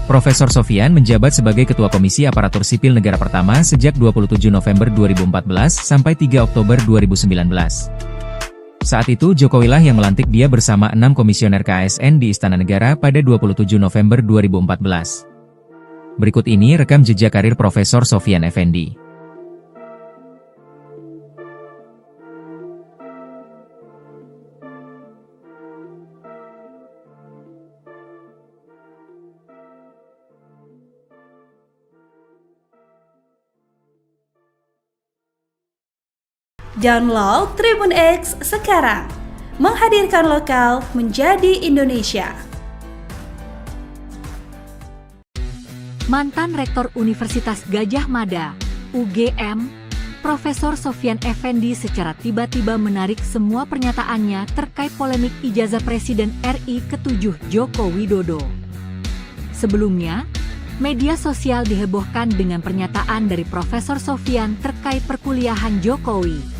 Profesor Sofyan menjabat sebagai Ketua Komisi Aparatur Sipil Negara pertama sejak 27 November 2014 sampai 3 Oktober 2019. Saat itu Jokowilah yang melantik dia bersama 6 komisioner KASN di Istana Negara pada 27 November 2014. Berikut ini rekam jejak karir Profesor Sofyan Effendi. Download Tribun X sekarang, menghadirkan lokal menjadi Indonesia. Mantan Rektor Universitas Gadjah Mada, UGM, Profesor Sofyan Effendi secara tiba-tiba menarik semua pernyataannya terkait polemik ijazah Presiden RI ke-7 Joko Widodo. Sebelumnya, media sosial dihebohkan dengan pernyataan dari Profesor Sofyan terkait perkuliahan Jokowi.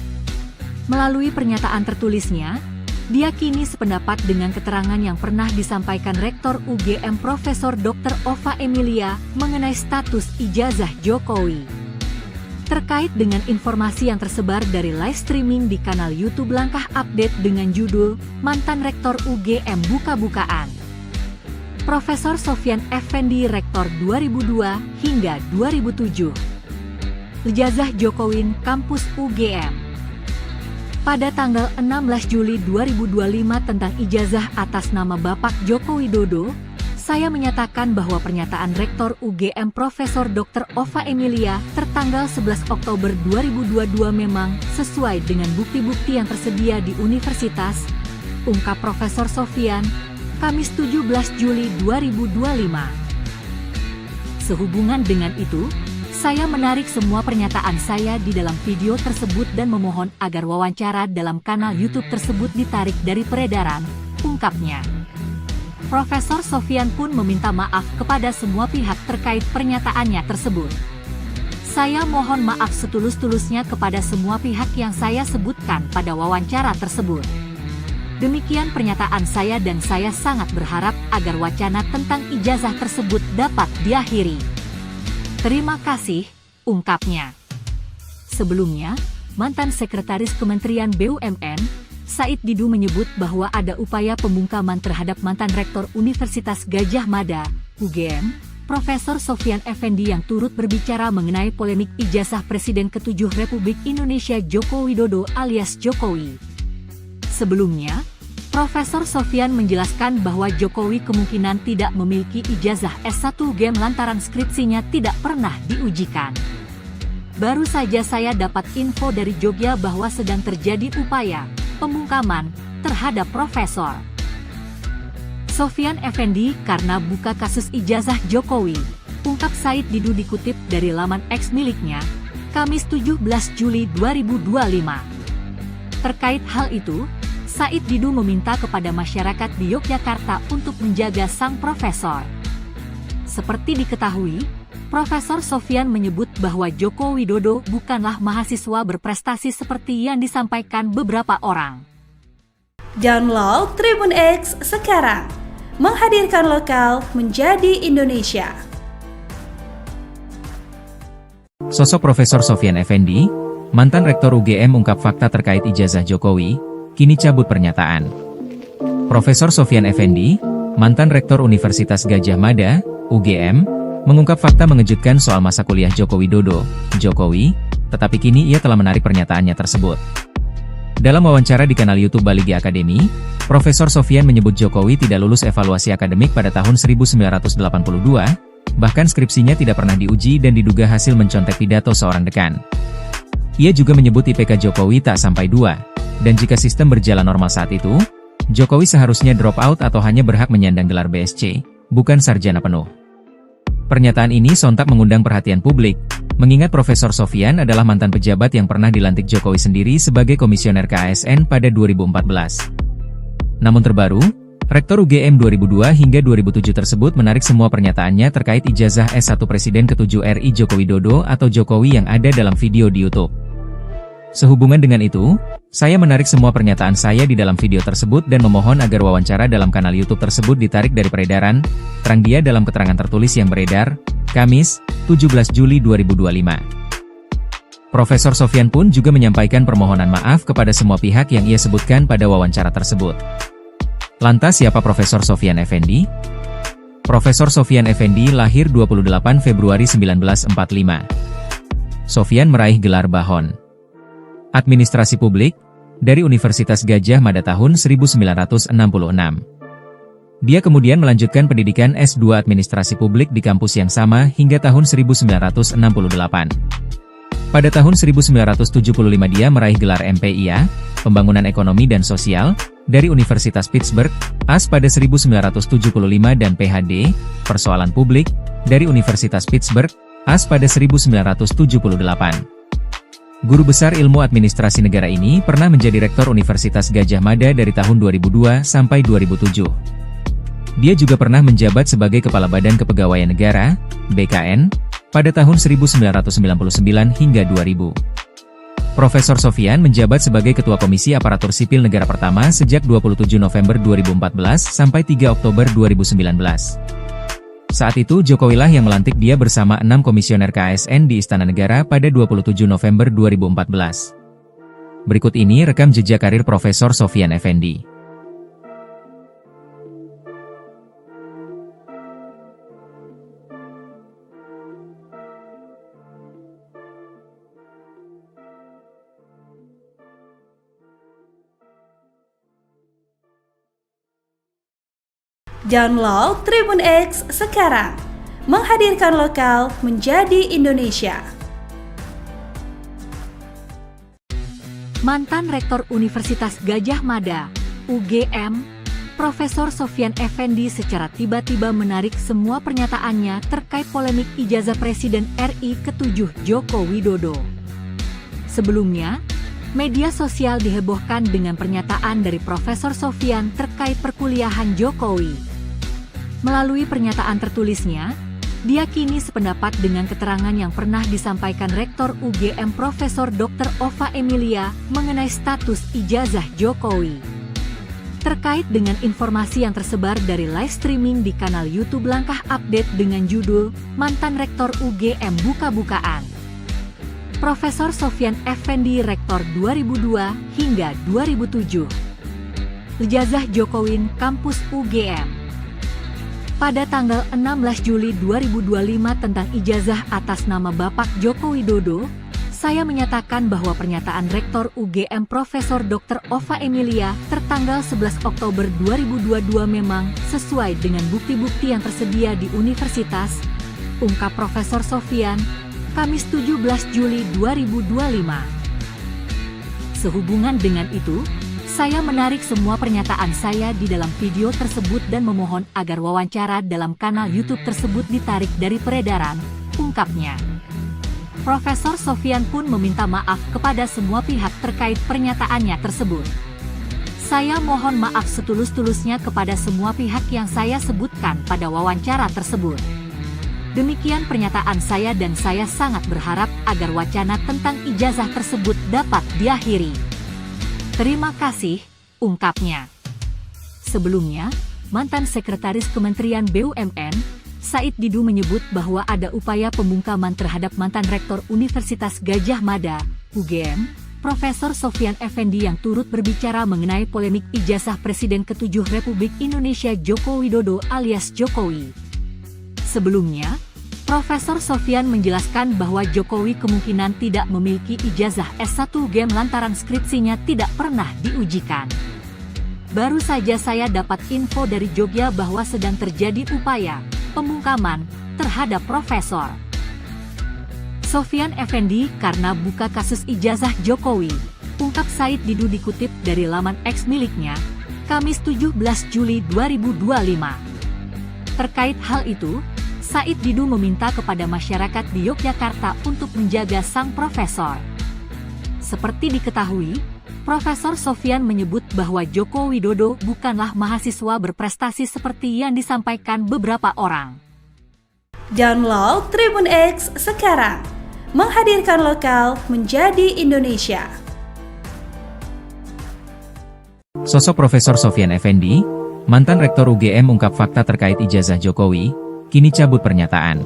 Melalui pernyataan tertulisnya, dia kini sependapat dengan keterangan yang pernah disampaikan Rektor UGM Profesor Dr. Ova Emilia mengenai status ijazah Jokowi. Terkait dengan informasi yang tersebar dari live streaming di kanal YouTube Langkah Update dengan judul Mantan Rektor UGM Buka-Bukaan. Profesor Sofyan Effendi Rektor 2002 hingga 2007. Ijazah Jokowi Kampus UGM. Pada tanggal 16 Juli 2025 tentang ijazah atas nama Bapak Joko Widodo, saya menyatakan bahwa pernyataan Rektor UGM Profesor Dr. Ova Emilia tertanggal 11 Oktober 2022 memang sesuai dengan bukti-bukti yang tersedia di universitas, ungkap Profesor Sofyan, Kamis 17 Juli 2025. Sehubungan dengan itu, saya menarik semua pernyataan saya di dalam video tersebut dan memohon agar wawancara dalam kanal YouTube tersebut ditarik dari peredaran, ungkapnya. Profesor Sofyan pun meminta maaf kepada semua pihak terkait pernyataannya tersebut. Saya mohon maaf setulus-tulusnya kepada semua pihak yang saya sebutkan pada wawancara tersebut. Demikian pernyataan saya dan saya sangat berharap agar wacana tentang ijazah tersebut dapat diakhiri. Terima kasih, ungkapnya. Sebelumnya, mantan Sekretaris Kementerian BUMN, Said Didu menyebut bahwa ada upaya pembungkaman terhadap mantan Rektor Universitas Gadjah Mada, UGM, Profesor Sofyan Effendi yang turut berbicara mengenai polemik ijazah Presiden ke-7 Republik Indonesia Joko Widodo alias Jokowi. Sebelumnya, Profesor Sofyan menjelaskan bahwa Jokowi kemungkinan tidak memiliki ijazah S1 UGM lantaran skripsinya tidak pernah diujikan. Baru saja saya dapat info dari Jogja bahwa sedang terjadi upaya pembungkaman terhadap Profesor Sofyan Effendi karena buka kasus ijazah Jokowi, ungkap Said Didu dikutip dari laman X miliknya, Kamis 17 Juli 2025. Terkait hal itu, Said Didu meminta kepada masyarakat di Yogyakarta untuk menjaga sang profesor. Seperti diketahui, Profesor Sofyan menyebut bahwa Joko Widodo bukanlah mahasiswa berprestasi seperti yang disampaikan beberapa orang. Download Tribun X sekarang, menghadirkan lokal menjadi Indonesia. Sosok Profesor Sofyan Effendi, mantan Rektor UGM ungkap fakta terkait ijazah Jokowi, kini cabut pernyataan. Profesor Sofyan Effendi, mantan Rektor Universitas Gadjah Mada, UGM, mengungkap fakta mengejutkan soal masa kuliah Joko Widodo, Jokowi, tetapi kini ia telah menarik pernyataannya tersebut. Dalam wawancara di kanal YouTube Baligi Academy, Profesor Sofyan menyebut Jokowi tidak lulus evaluasi akademik pada tahun 1982, bahkan skripsinya tidak pernah diuji dan diduga hasil mencontek pidato seorang dekan. Ia juga menyebut IPK Jokowi tak sampai 2, dan jika sistem berjalan normal saat itu, Jokowi seharusnya drop out atau hanya berhak menyandang gelar BSc, bukan sarjana penuh. Pernyataan ini sontak mengundang perhatian publik, mengingat Profesor Sofyan adalah mantan pejabat yang pernah dilantik Jokowi sendiri sebagai komisioner KASN pada 2014. Namun terbaru, Rektor UGM 2002 hingga 2007 tersebut menarik semua pernyataannya terkait ijazah S1 Presiden ke-7 RI Joko Widodo atau Jokowi yang ada dalam video di YouTube. Sehubungan dengan itu, saya menarik semua pernyataan saya di dalam video tersebut dan memohon agar wawancara dalam kanal YouTube tersebut ditarik dari peredaran, terang dia dalam keterangan tertulis yang beredar, Kamis, 17 Juli 2025. Profesor Sofyan pun juga menyampaikan permohonan maaf kepada semua pihak yang ia sebutkan pada wawancara tersebut. Lantas siapa Profesor Sofyan Effendi? Profesor Sofyan Effendi lahir 28 Februari 1945. Sofyan meraih gelar Bahon Administrasi Publik dari Universitas Gadjah Mada tahun 1966. Dia kemudian melanjutkan pendidikan S2 Administrasi Publik di kampus yang sama hingga tahun 1968. Pada tahun 1975 dia meraih gelar MPIA, Pembangunan Ekonomi dan Sosial, dari Universitas Pittsburgh, AS pada 1975 dan PhD, Persoalan Publik, dari Universitas Pittsburgh, AS pada 1978. Guru besar ilmu administrasi negara ini pernah menjadi Rektor Universitas Gadjah Mada dari tahun 2002 sampai 2007. Dia juga pernah menjabat sebagai Kepala Badan Kepegawaian Negara, BKN, pada tahun 1999 hingga 2000. Profesor Sofyan menjabat sebagai Ketua Komisi Aparatur Sipil Negara pertama sejak 27 November 2014 sampai 3 Oktober 2019. Saat itu Jokowilah yang melantik dia bersama 6 komisioner KASN di Istana Negara pada 27 November 2014. Berikut ini rekam jejak karir Profesor Sofyan Effendi. Download Tribun X sekarang, menghadirkan lokal menjadi Indonesia. Mantan Rektor Universitas Gadjah Mada, UGM, Profesor Sofyan Effendi secara tiba-tiba menarik semua pernyataannya terkait polemik ijazah Presiden RI ke-7 Joko Widodo. Sebelumnya, media sosial dihebohkan dengan pernyataan dari Profesor Sofyan terkait perkuliahan Jokowi. Melalui pernyataan tertulisnya, dia kini sependapat dengan keterangan yang pernah disampaikan Rektor UGM Profesor Dr. Ova Emilia mengenai status ijazah Jokowi. Terkait dengan informasi yang tersebar dari live streaming di kanal YouTube Langkah Update dengan judul Mantan Rektor UGM Buka-bukaan. Profesor Sofyan Effendi Rektor 2002 hingga 2007. Ijazah Jokowi Kampus UGM. Pada tanggal 16 Juli 2025 tentang ijazah atas nama Bapak Joko Widodo, saya menyatakan bahwa pernyataan Rektor UGM Profesor Dr. Ova Emilia tertanggal 11 Oktober 2022 memang sesuai dengan bukti-bukti yang tersedia di universitas, ungkap Profesor Sofyan, Kamis 17 Juli 2025. Sehubungan dengan itu, saya menarik semua pernyataan saya di dalam video tersebut dan memohon agar wawancara dalam kanal YouTube tersebut ditarik dari peredaran, ungkapnya. Profesor Sofyan pun meminta maaf kepada semua pihak terkait pernyataannya tersebut. Saya mohon maaf setulus-tulusnya kepada semua pihak yang saya sebutkan pada wawancara tersebut. Demikian pernyataan saya dan saya sangat berharap agar wacana tentang ijazah tersebut dapat diakhiri. Terima kasih, ungkapnya. Sebelumnya, mantan Sekretaris Kementerian BUMN, Said Didu menyebut bahwa ada upaya pembungkaman terhadap mantan Rektor Universitas Gadjah Mada, UGM, Profesor Sofyan Effendi yang turut berbicara mengenai polemik ijazah Presiden ke-7 Republik Indonesia Joko Widodo alias Jokowi. Sebelumnya, Profesor Sofyan menjelaskan bahwa Jokowi kemungkinan tidak memiliki ijazah S1 UGM lantaran skripsinya tidak pernah diujikan. Baru saja saya dapat info dari Jogja bahwa sedang terjadi upaya pembungkaman terhadap Profesor Sofyan Effendi karena buka kasus ijazah Jokowi, ungkap Said Didu dikutip dari laman X miliknya, Kamis 17 Juli 2025. Terkait hal itu, Said Didu meminta kepada masyarakat di Yogyakarta untuk menjaga sang profesor. Seperti diketahui, Profesor Sofyan menyebut bahwa Joko Widodo bukanlah mahasiswa berprestasi seperti yang disampaikan beberapa orang. Download Tribun X sekarang, menghadirkan lokal menjadi Indonesia. Sosok Profesor Sofyan Effendi, mantan Rektor UGM ungkap fakta terkait ijazah Jokowi, kini cabut pernyataan.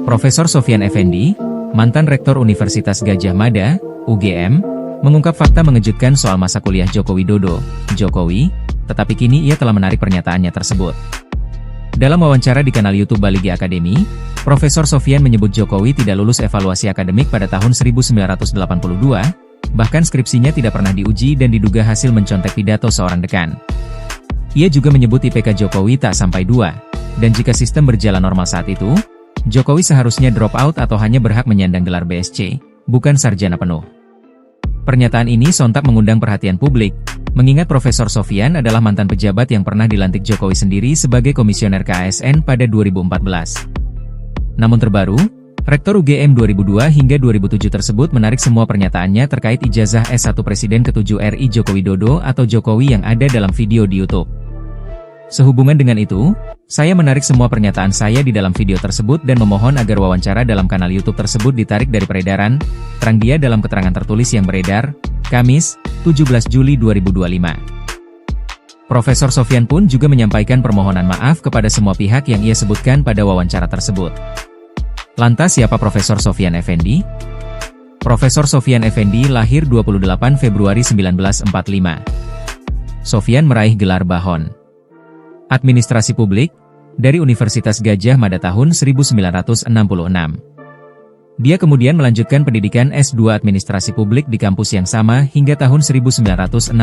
Profesor Sofyan Effendi, mantan Rektor Universitas Gadjah Mada, UGM, mengungkap fakta mengejutkan soal masa kuliah Joko Widodo, Jokowi, tetapi kini ia telah menarik pernyataannya tersebut. Dalam wawancara di kanal YouTube Baligi Academy, Profesor Sofyan menyebut Jokowi tidak lulus evaluasi akademik pada tahun 1982, bahkan skripsinya tidak pernah diuji dan diduga hasil mencontek pidato seorang dekan. Ia juga menyebut IPK Jokowi tak sampai 2. Dan jika sistem berjalan normal saat itu, Jokowi seharusnya drop out atau hanya berhak menyandang gelar BSc, bukan sarjana penuh. Pernyataan ini sontak mengundang perhatian publik, mengingat Profesor Sofyan adalah mantan pejabat yang pernah dilantik Jokowi sendiri sebagai komisioner KASN pada 2014. Namun terbaru, Rektor UGM 2002 hingga 2007 tersebut menarik semua pernyataannya terkait ijazah S1 Presiden ke-7 RI Joko Widodo atau Jokowi yang ada dalam video di YouTube. Sehubungan dengan itu, saya menarik semua pernyataan saya di dalam video tersebut dan memohon agar wawancara dalam kanal YouTube tersebut ditarik dari peredaran, terang dia dalam keterangan tertulis yang beredar, Kamis, 17 Juli 2025. Profesor Sofyan pun juga menyampaikan permohonan maaf kepada semua pihak yang ia sebutkan pada wawancara tersebut. Lantas siapa Profesor Sofyan Effendi? Profesor Sofyan Effendi lahir 28 Februari 1945. Sofyan meraih gelar Bahon Administrasi Publik dari Universitas Gadjah Mada tahun 1966. Dia kemudian melanjutkan pendidikan S2 Administrasi Publik di kampus yang sama hingga tahun 1968.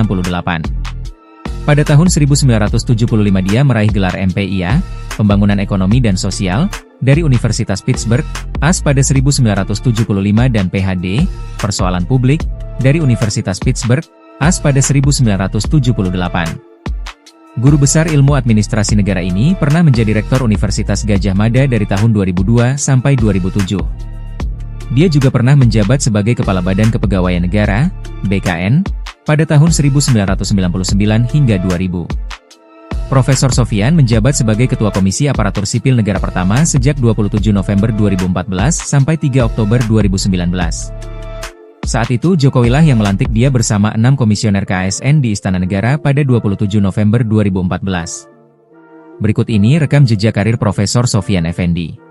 Pada tahun 1975 dia meraih gelar MPIA, Pembangunan Ekonomi dan Sosial, dari Universitas Pittsburgh, AS pada 1975 dan PhD, Persoalan Publik, dari Universitas Pittsburgh, AS pada 1978. Guru besar ilmu administrasi negara ini pernah menjadi Rektor Universitas Gadjah Mada dari tahun 2002 sampai 2007. Dia juga pernah menjabat sebagai Kepala Badan Kepegawaian Negara, BKN, pada tahun 1999 hingga 2000. Profesor Sofyan menjabat sebagai Ketua Komisi Aparatur Sipil Negara pertama sejak 27 November 2014 sampai 3 Oktober 2019. Saat itu Jokowilah yang melantik dia bersama 6 komisioner KASN di Istana Negara pada 27 November 2014. Berikut ini rekam jejak karir Profesor Sofyan Effendi.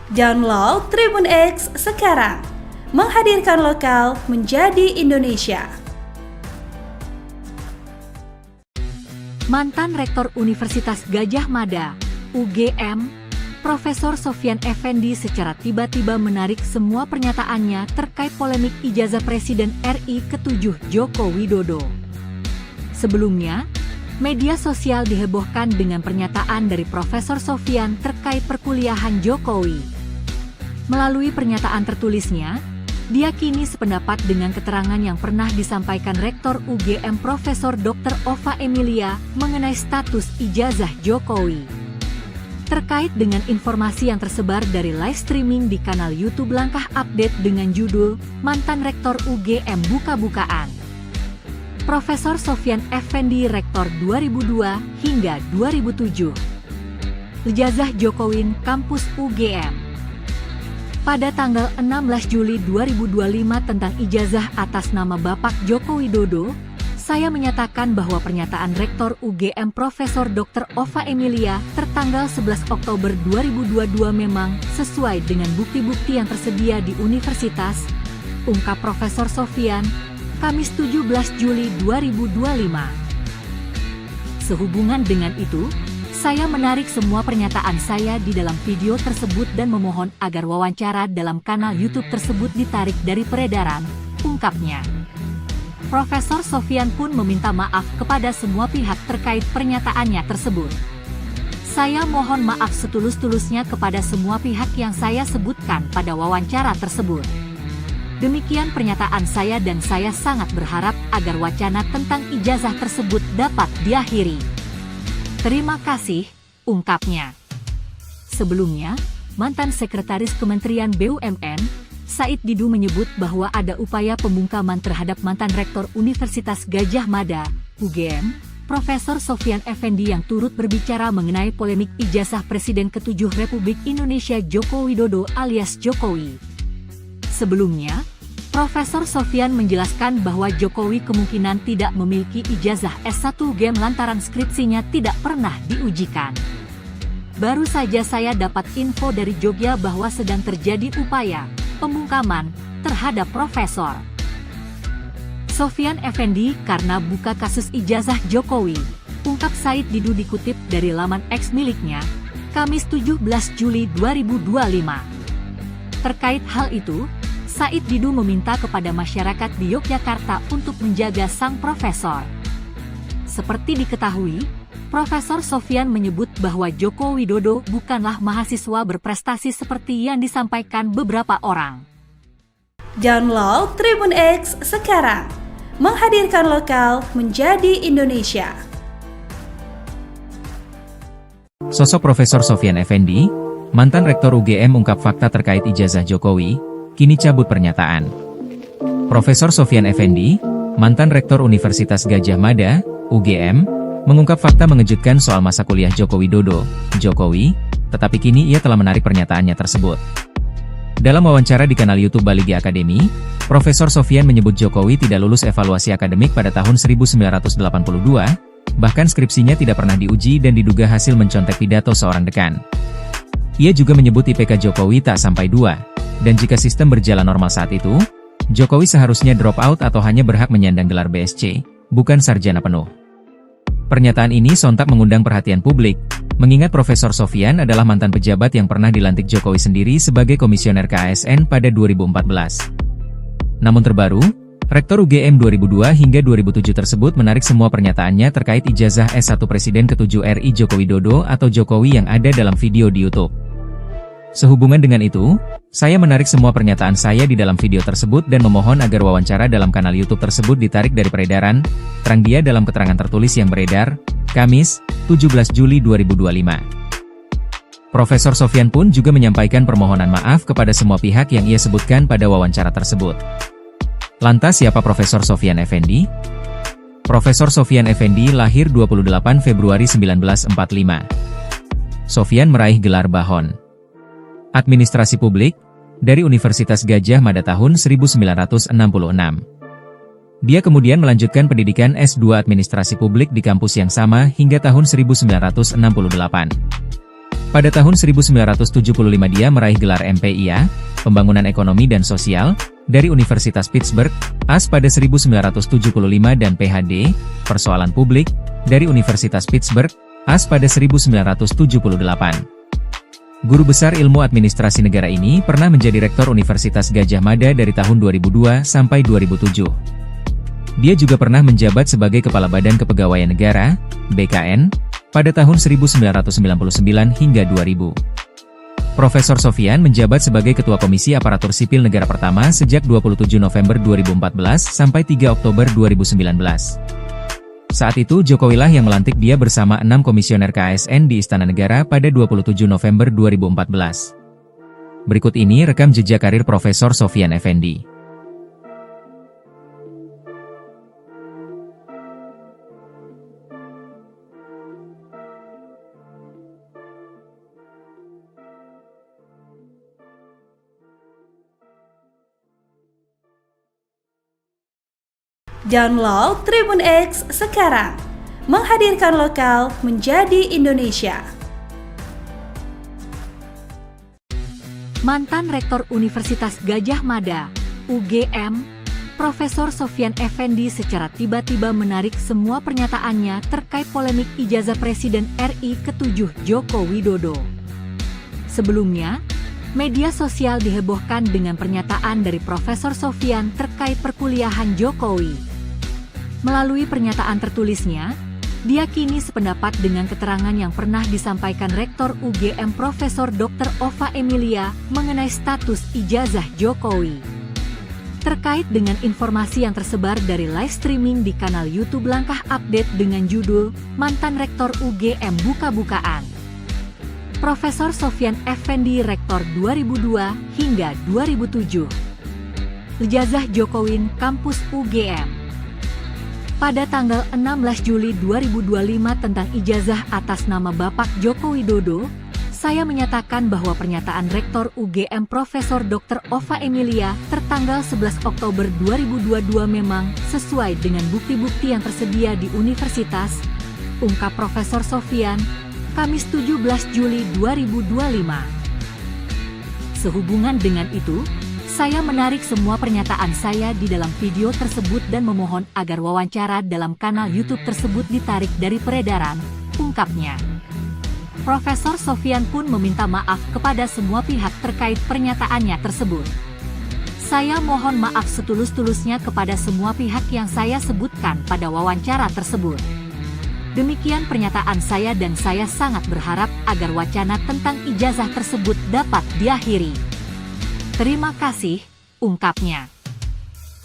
Download Tribun X sekarang, menghadirkan lokal menjadi Indonesia. Mantan Rektor Universitas Gadjah Mada, UGM, Profesor Sofyan Effendi secara tiba-tiba menarik semua pernyataannya terkait polemik ijazah Presiden RI ke-7 Joko Widodo. Sebelumnya, media sosial dihebohkan dengan pernyataan dari Profesor Sofyan terkait perkuliahan Jokowi. Melalui pernyataan tertulisnya, dia kini sependapat dengan keterangan yang pernah disampaikan Rektor UGM Profesor Dr. Ova Emilia mengenai status ijazah Jokowi. Terkait dengan informasi yang tersebar dari live streaming di kanal YouTube Langkah Update dengan judul Mantan Rektor UGM Buka-bukaan. Profesor Sofyan Effendi Rektor 2002 hingga 2007. Ijazah Jokowi Kampus UGM. Pada tanggal 16 Juli 2025 tentang ijazah atas nama Bapak Joko Widodo, saya menyatakan bahwa pernyataan Rektor UGM Profesor Dr. Ova Emilia tertanggal 11 Oktober 2022 memang sesuai dengan bukti-bukti yang tersedia di universitas, ungkap Profesor Sofyan, Kamis 17 Juli 2025. Sehubungan dengan itu, saya menarik semua pernyataan saya di dalam video tersebut dan memohon agar wawancara dalam kanal YouTube tersebut ditarik dari peredaran, ungkapnya. Profesor Sofyan pun meminta maaf kepada semua pihak terkait pernyataannya tersebut. Saya mohon maaf setulus-tulusnya kepada semua pihak yang saya sebutkan pada wawancara tersebut. Demikian pernyataan saya dan saya sangat berharap agar wacana tentang ijazah tersebut dapat diakhiri. Terima kasih, ungkapnya. Sebelumnya, mantan Sekretaris Kementerian BUMN, Said Didu menyebut bahwa ada upaya pembungkaman terhadap mantan Rektor Universitas Gadjah Mada, UGM, Profesor Sofyan Effendi yang turut berbicara mengenai polemik ijazah Presiden ke-7 Republik Indonesia Joko Widodo alias Jokowi. Sebelumnya, Profesor Sofyan menjelaskan bahwa Jokowi kemungkinan tidak memiliki ijazah S1 UGM lantaran skripsinya tidak pernah diujikan. Baru saja saya dapat info dari Jogja bahwa sedang terjadi upaya pembungkaman terhadap Profesor Sofyan Effendi karena buka kasus ijazah Jokowi, ungkap Said Didu dikutip dari laman X miliknya, Kamis 17 Juli 2025. Terkait hal itu, Said Didu meminta kepada masyarakat di Yogyakarta untuk menjaga sang profesor. Seperti diketahui, Profesor Sofyan menyebut bahwa Joko Widodo bukanlah mahasiswa berprestasi seperti yang disampaikan beberapa orang. Download Tribun X sekarang, menghadirkan lokal menjadi Indonesia. Sosok Profesor Sofyan Effendi, mantan Rektor UGM ungkap fakta terkait ijazah Jokowi, kini cabut pernyataan. Profesor Sofyan Effendi, mantan Rektor Universitas Gadjah Mada, UGM, mengungkap fakta mengejutkan soal masa kuliah Joko Widodo, Jokowi, tetapi kini ia telah menarik pernyataannya tersebut. Dalam wawancara di kanal YouTube Balige Academy, Profesor Sofyan menyebut Jokowi tidak lulus evaluasi akademik pada tahun 1982, bahkan skripsinya tidak pernah diuji dan diduga hasil mencontek pidato seorang dekan. Ia juga menyebut IPK Jokowi tak sampai 2. Dan jika sistem berjalan normal saat itu, Jokowi seharusnya drop out atau hanya berhak menyandang gelar BSc, bukan sarjana penuh. Pernyataan ini sontak mengundang perhatian publik, mengingat Profesor Sofyan adalah mantan pejabat yang pernah dilantik Jokowi sendiri sebagai komisioner KASN pada 2014. Namun terbaru, Rektor UGM 2002 hingga 2007 tersebut menarik semua pernyataannya terkait ijazah S1 Presiden ke-7 RI Joko Widodo atau Jokowi yang ada dalam video di YouTube. Sehubungan dengan itu, saya menarik semua pernyataan saya di dalam video tersebut dan memohon agar wawancara dalam kanal YouTube tersebut ditarik dari peredaran, terang dia dalam keterangan tertulis yang beredar, Kamis, 17 Juli 2025. Profesor Sofyan pun juga menyampaikan permohonan maaf kepada semua pihak yang ia sebutkan pada wawancara tersebut. Lantas siapa Profesor Sofyan Effendi? Profesor Sofyan Effendi lahir 28 Februari 1945. Sofyan meraih gelar Bahon Administrasi Publik dari Universitas Gadjah Mada tahun 1966. Dia kemudian melanjutkan pendidikan S2 Administrasi Publik di kampus yang sama hingga tahun 1968. Pada tahun 1975 dia meraih gelar MPIA, Pembangunan Ekonomi dan Sosial, dari Universitas Pittsburgh, AS pada 1975 dan PhD, Persoalan Publik, dari Universitas Pittsburgh, AS pada 1978. Guru besar ilmu administrasi negara ini pernah menjadi rektor Universitas Gadjah Mada dari tahun 2002 sampai 2007. Dia juga pernah menjabat sebagai Kepala Badan Kepegawaian Negara, BKN, pada tahun 1999 hingga 2000. Profesor Sofyan menjabat sebagai Ketua Komisi Aparatur Sipil Negara pertama sejak 27 November 2014 sampai 3 Oktober 2019. Saat itu Jokowilah yang melantik dia bersama 6 komisioner KASN di Istana Negara pada 27 November 2014. Berikut ini rekam jejak karir Profesor Sofyan Effendi. Download Tribun X sekarang, menghadirkan lokal menjadi Indonesia. Mantan Rektor Universitas Gadjah Mada, UGM, Profesor Sofyan Effendi secara tiba-tiba menarik semua pernyataannya terkait polemik ijazah Presiden RI ke-7 Joko Widodo. Sebelumnya, media sosial dihebohkan dengan pernyataan dari Profesor Sofyan terkait perkuliahan Jokowi. Melalui pernyataan tertulisnya, dia kini sependapat dengan keterangan yang pernah disampaikan Rektor UGM Profesor Dr. Ova Emilia mengenai status ijazah Jokowi. Terkait dengan informasi yang tersebar dari live streaming di kanal YouTube Langkah Update dengan judul Mantan Rektor UGM Buka-Bukaan. Profesor Sofyan Effendi Rektor 2002 hingga 2007. Ijazah Jokowi Kampus UGM. Pada tanggal 16 Juli 2025 tentang ijazah atas nama Bapak Joko Widodo, saya menyatakan bahwa pernyataan Rektor UGM Profesor Dr. Ova Emilia tertanggal 11 Oktober 2022 memang sesuai dengan bukti-bukti yang tersedia di universitas, ungkap Profesor Sofyan, Kamis 17 Juli 2025. Sehubungan dengan itu, saya menarik semua pernyataan saya di dalam video tersebut dan memohon agar wawancara dalam kanal YouTube tersebut ditarik dari peredaran, ungkapnya. Profesor Sofyan pun meminta maaf kepada semua pihak terkait pernyataannya tersebut. Saya mohon maaf setulus-tulusnya kepada semua pihak yang saya sebutkan pada wawancara tersebut. Demikian pernyataan saya dan saya sangat berharap agar wacana tentang ijazah tersebut dapat diakhiri. Terima kasih, ungkapnya.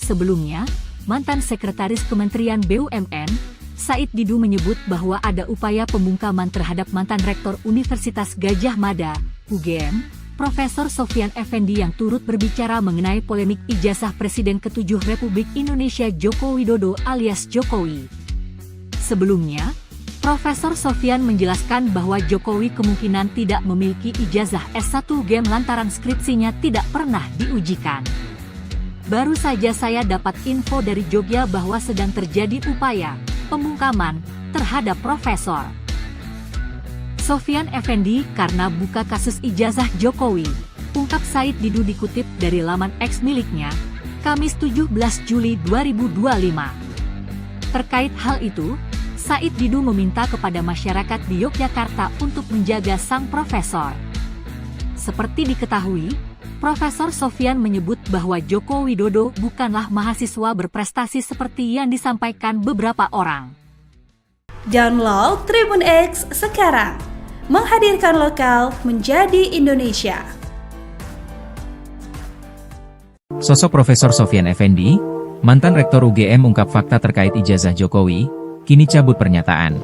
Sebelumnya, mantan Sekretaris Kementerian BUMN, Said Didu menyebut bahwa ada upaya pembungkaman terhadap mantan Rektor Universitas Gadjah Mada, UGM, Profesor Sofyan Effendi yang turut berbicara mengenai polemik ijazah Presiden ke-7 Republik Indonesia Joko Widodo alias Jokowi. Sebelumnya, Profesor Sofyan menjelaskan bahwa Jokowi kemungkinan tidak memiliki ijazah S1 UGM lantaran skripsinya tidak pernah diujikan. Baru saja saya dapat info dari Jogja bahwa sedang terjadi upaya pembungkaman terhadap Profesor Sofyan Effendi karena buka kasus ijazah Jokowi, ungkap Said Didu dikutip dari laman X miliknya, Kamis 17 Juli 2025. Terkait hal itu, Said Didu meminta kepada masyarakat di Yogyakarta untuk menjaga sang profesor. Seperti diketahui, Profesor Sofyan menyebut bahwa Joko Widodo bukanlah mahasiswa berprestasi seperti yang disampaikan beberapa orang. Download Tribun X sekarang, menghadirkan lokal menjadi Indonesia. Sosok Profesor Sofyan Effendi, mantan Rektor UGM ungkap fakta terkait ijazah Jokowi, kini cabut pernyataan.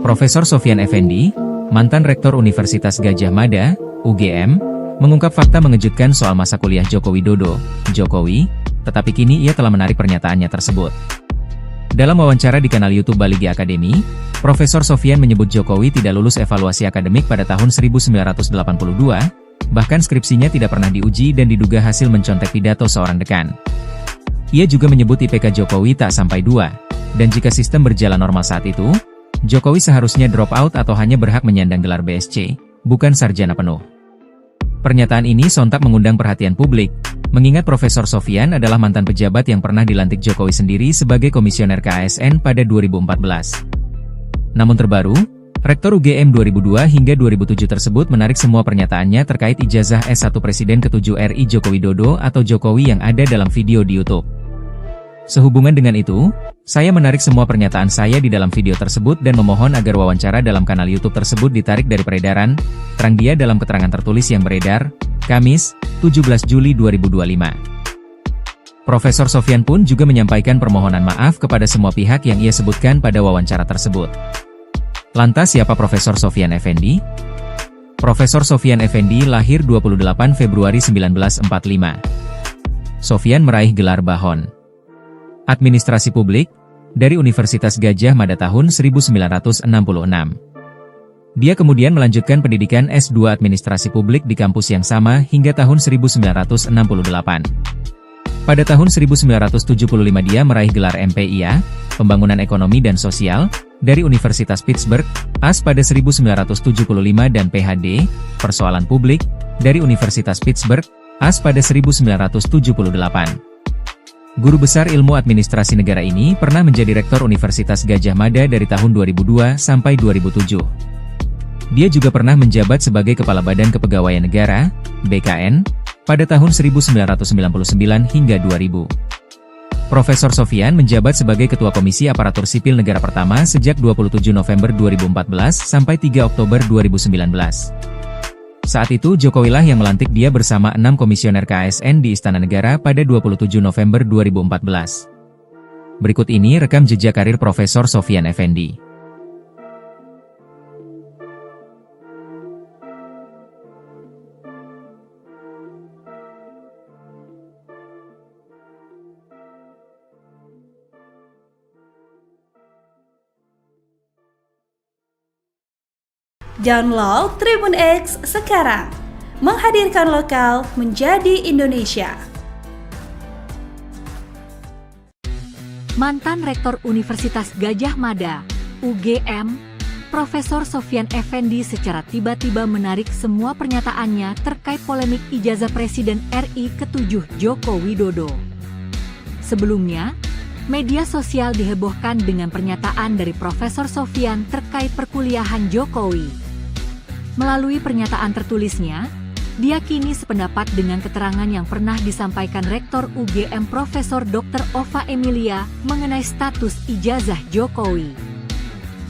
Profesor Sofyan Effendi, mantan Rektor Universitas Gadjah Mada, UGM, mengungkap fakta mengejutkan soal masa kuliah Joko Widodo, Jokowi, tetapi kini ia telah menarik pernyataannya tersebut. Dalam wawancara di kanal YouTube Baligi Academy, Profesor Sofyan menyebut Jokowi tidak lulus evaluasi akademik pada tahun 1982, bahkan skripsinya tidak pernah diuji dan diduga hasil mencontek pidato seorang dekan. Ia juga menyebut IPK Jokowi tak sampai 2, dan jika sistem berjalan normal saat itu, Jokowi seharusnya drop out atau hanya berhak menyandang gelar BSc, bukan sarjana penuh. Pernyataan ini sontak mengundang perhatian publik, mengingat Profesor Sofyan adalah mantan pejabat yang pernah dilantik Jokowi sendiri sebagai komisioner KASN pada 2014. Namun terbaru, Rektor UGM 2002 hingga 2007 tersebut menarik semua pernyataannya terkait ijazah S1 Presiden ke-7 RI Joko Widodo atau Jokowi yang ada dalam video di YouTube. Sehubungan dengan itu, saya menarik semua pernyataan saya di dalam video tersebut dan memohon agar wawancara dalam kanal YouTube tersebut ditarik dari peredaran, terang dia dalam keterangan tertulis yang beredar, Kamis, 17 Juli 2025. Profesor Sofyan pun juga menyampaikan permohonan maaf kepada semua pihak yang ia sebutkan pada wawancara tersebut. Lantas siapa Profesor Sofyan Effendi? Profesor Sofyan Effendi lahir 28 Februari 1945. Sofyan meraih gelar Bahon Administrasi Publik dari Universitas Gadjah Mada tahun 1966. Dia kemudian melanjutkan pendidikan S2 Administrasi Publik di kampus yang sama hingga tahun 1968. Pada tahun 1975 dia meraih gelar MPIA, Pembangunan Ekonomi dan Sosial, dari Universitas Pittsburgh, AS pada 1975 dan PhD, Persoalan Publik, dari Universitas Pittsburgh, AS pada 1978. Guru besar ilmu administrasi negara ini pernah menjadi Rektor Universitas Gadjah Mada dari tahun 2002 sampai 2007. Dia juga pernah menjabat sebagai Kepala Badan Kepegawaian Negara, BKN, pada tahun 1999 hingga 2000. Profesor Sofyan menjabat sebagai Ketua Komisi Aparatur Sipil Negara pertama sejak 27 November 2014 sampai 3 Oktober 2019. Saat itu Jokowilah yang melantik dia bersama 6 komisioner KASN di Istana Negara pada 27 November 2014. Berikut ini rekam jejak karir Profesor Sofyan Effendi. Download Tribun X sekarang, menghadirkan lokal menjadi Indonesia. Mantan Rektor Universitas Gadjah Mada, UGM, Profesor Sofyan Effendi secara tiba-tiba menarik semua pernyataannya terkait polemik ijazah Presiden RI ke-7 Joko Widodo. Sebelumnya, media sosial dihebohkan dengan pernyataan dari Profesor Sofyan terkait perkuliahan Jokowi. Melalui pernyataan tertulisnya, dia kini sependapat dengan keterangan yang pernah disampaikan Rektor UGM Profesor Dr. Ova Emilia mengenai status ijazah Jokowi.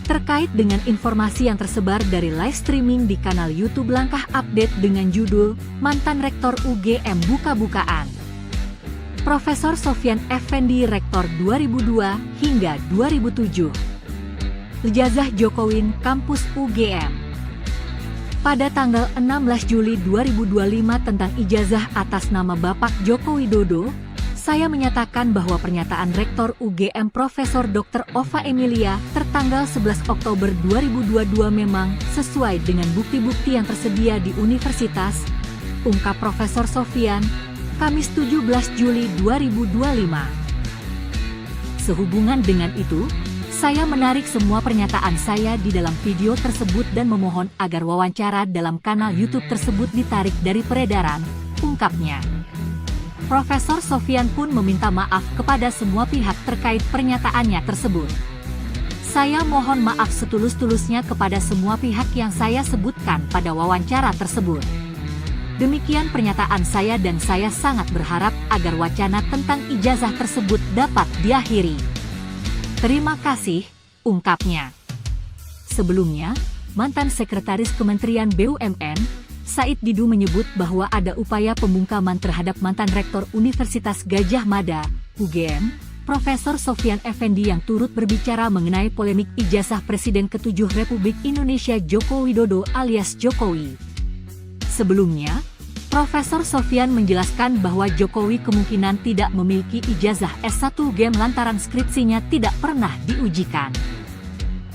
Terkait dengan informasi yang tersebar dari live streaming di kanal YouTube Langkah Update dengan judul Mantan Rektor UGM Buka-bukaan. Profesor Sofyan Effendi Rektor 2002 hingga 2007. Ijazah Jokowi Kampus UGM. Pada tanggal 16 Juli 2025 tentang ijazah atas nama Bapak Joko Widodo, saya menyatakan bahwa pernyataan Rektor UGM Profesor Dr. Ova Emilia tertanggal 11 Oktober 2022 memang sesuai dengan bukti-bukti yang tersedia di universitas, ungkap Profesor Sofyan, Kamis 17 Juli 2025. Sehubungan dengan itu, saya menarik semua pernyataan saya di dalam video tersebut dan memohon agar wawancara dalam kanal YouTube tersebut ditarik dari peredaran, ungkapnya. Profesor Sofyan pun meminta maaf kepada semua pihak terkait pernyataannya tersebut. Saya mohon maaf setulus-tulusnya kepada semua pihak yang saya sebutkan pada wawancara tersebut. Demikian pernyataan saya dan saya sangat berharap agar wacana tentang ijazah tersebut dapat diakhiri. Terima kasih, ungkapnya. Sebelumnya, mantan Sekretaris Kementerian BUMN, Said Didu menyebut bahwa ada upaya pembungkaman terhadap mantan Rektor Universitas Gadjah Mada, UGM, Profesor Sofyan Effendi yang turut berbicara mengenai polemik ijazah Presiden ke-7 Republik Indonesia Joko Widodo alias Jokowi. Sebelumnya, Profesor Sofyan menjelaskan bahwa Jokowi kemungkinan tidak memiliki ijazah S1 UGM lantaran skripsinya tidak pernah diujikan.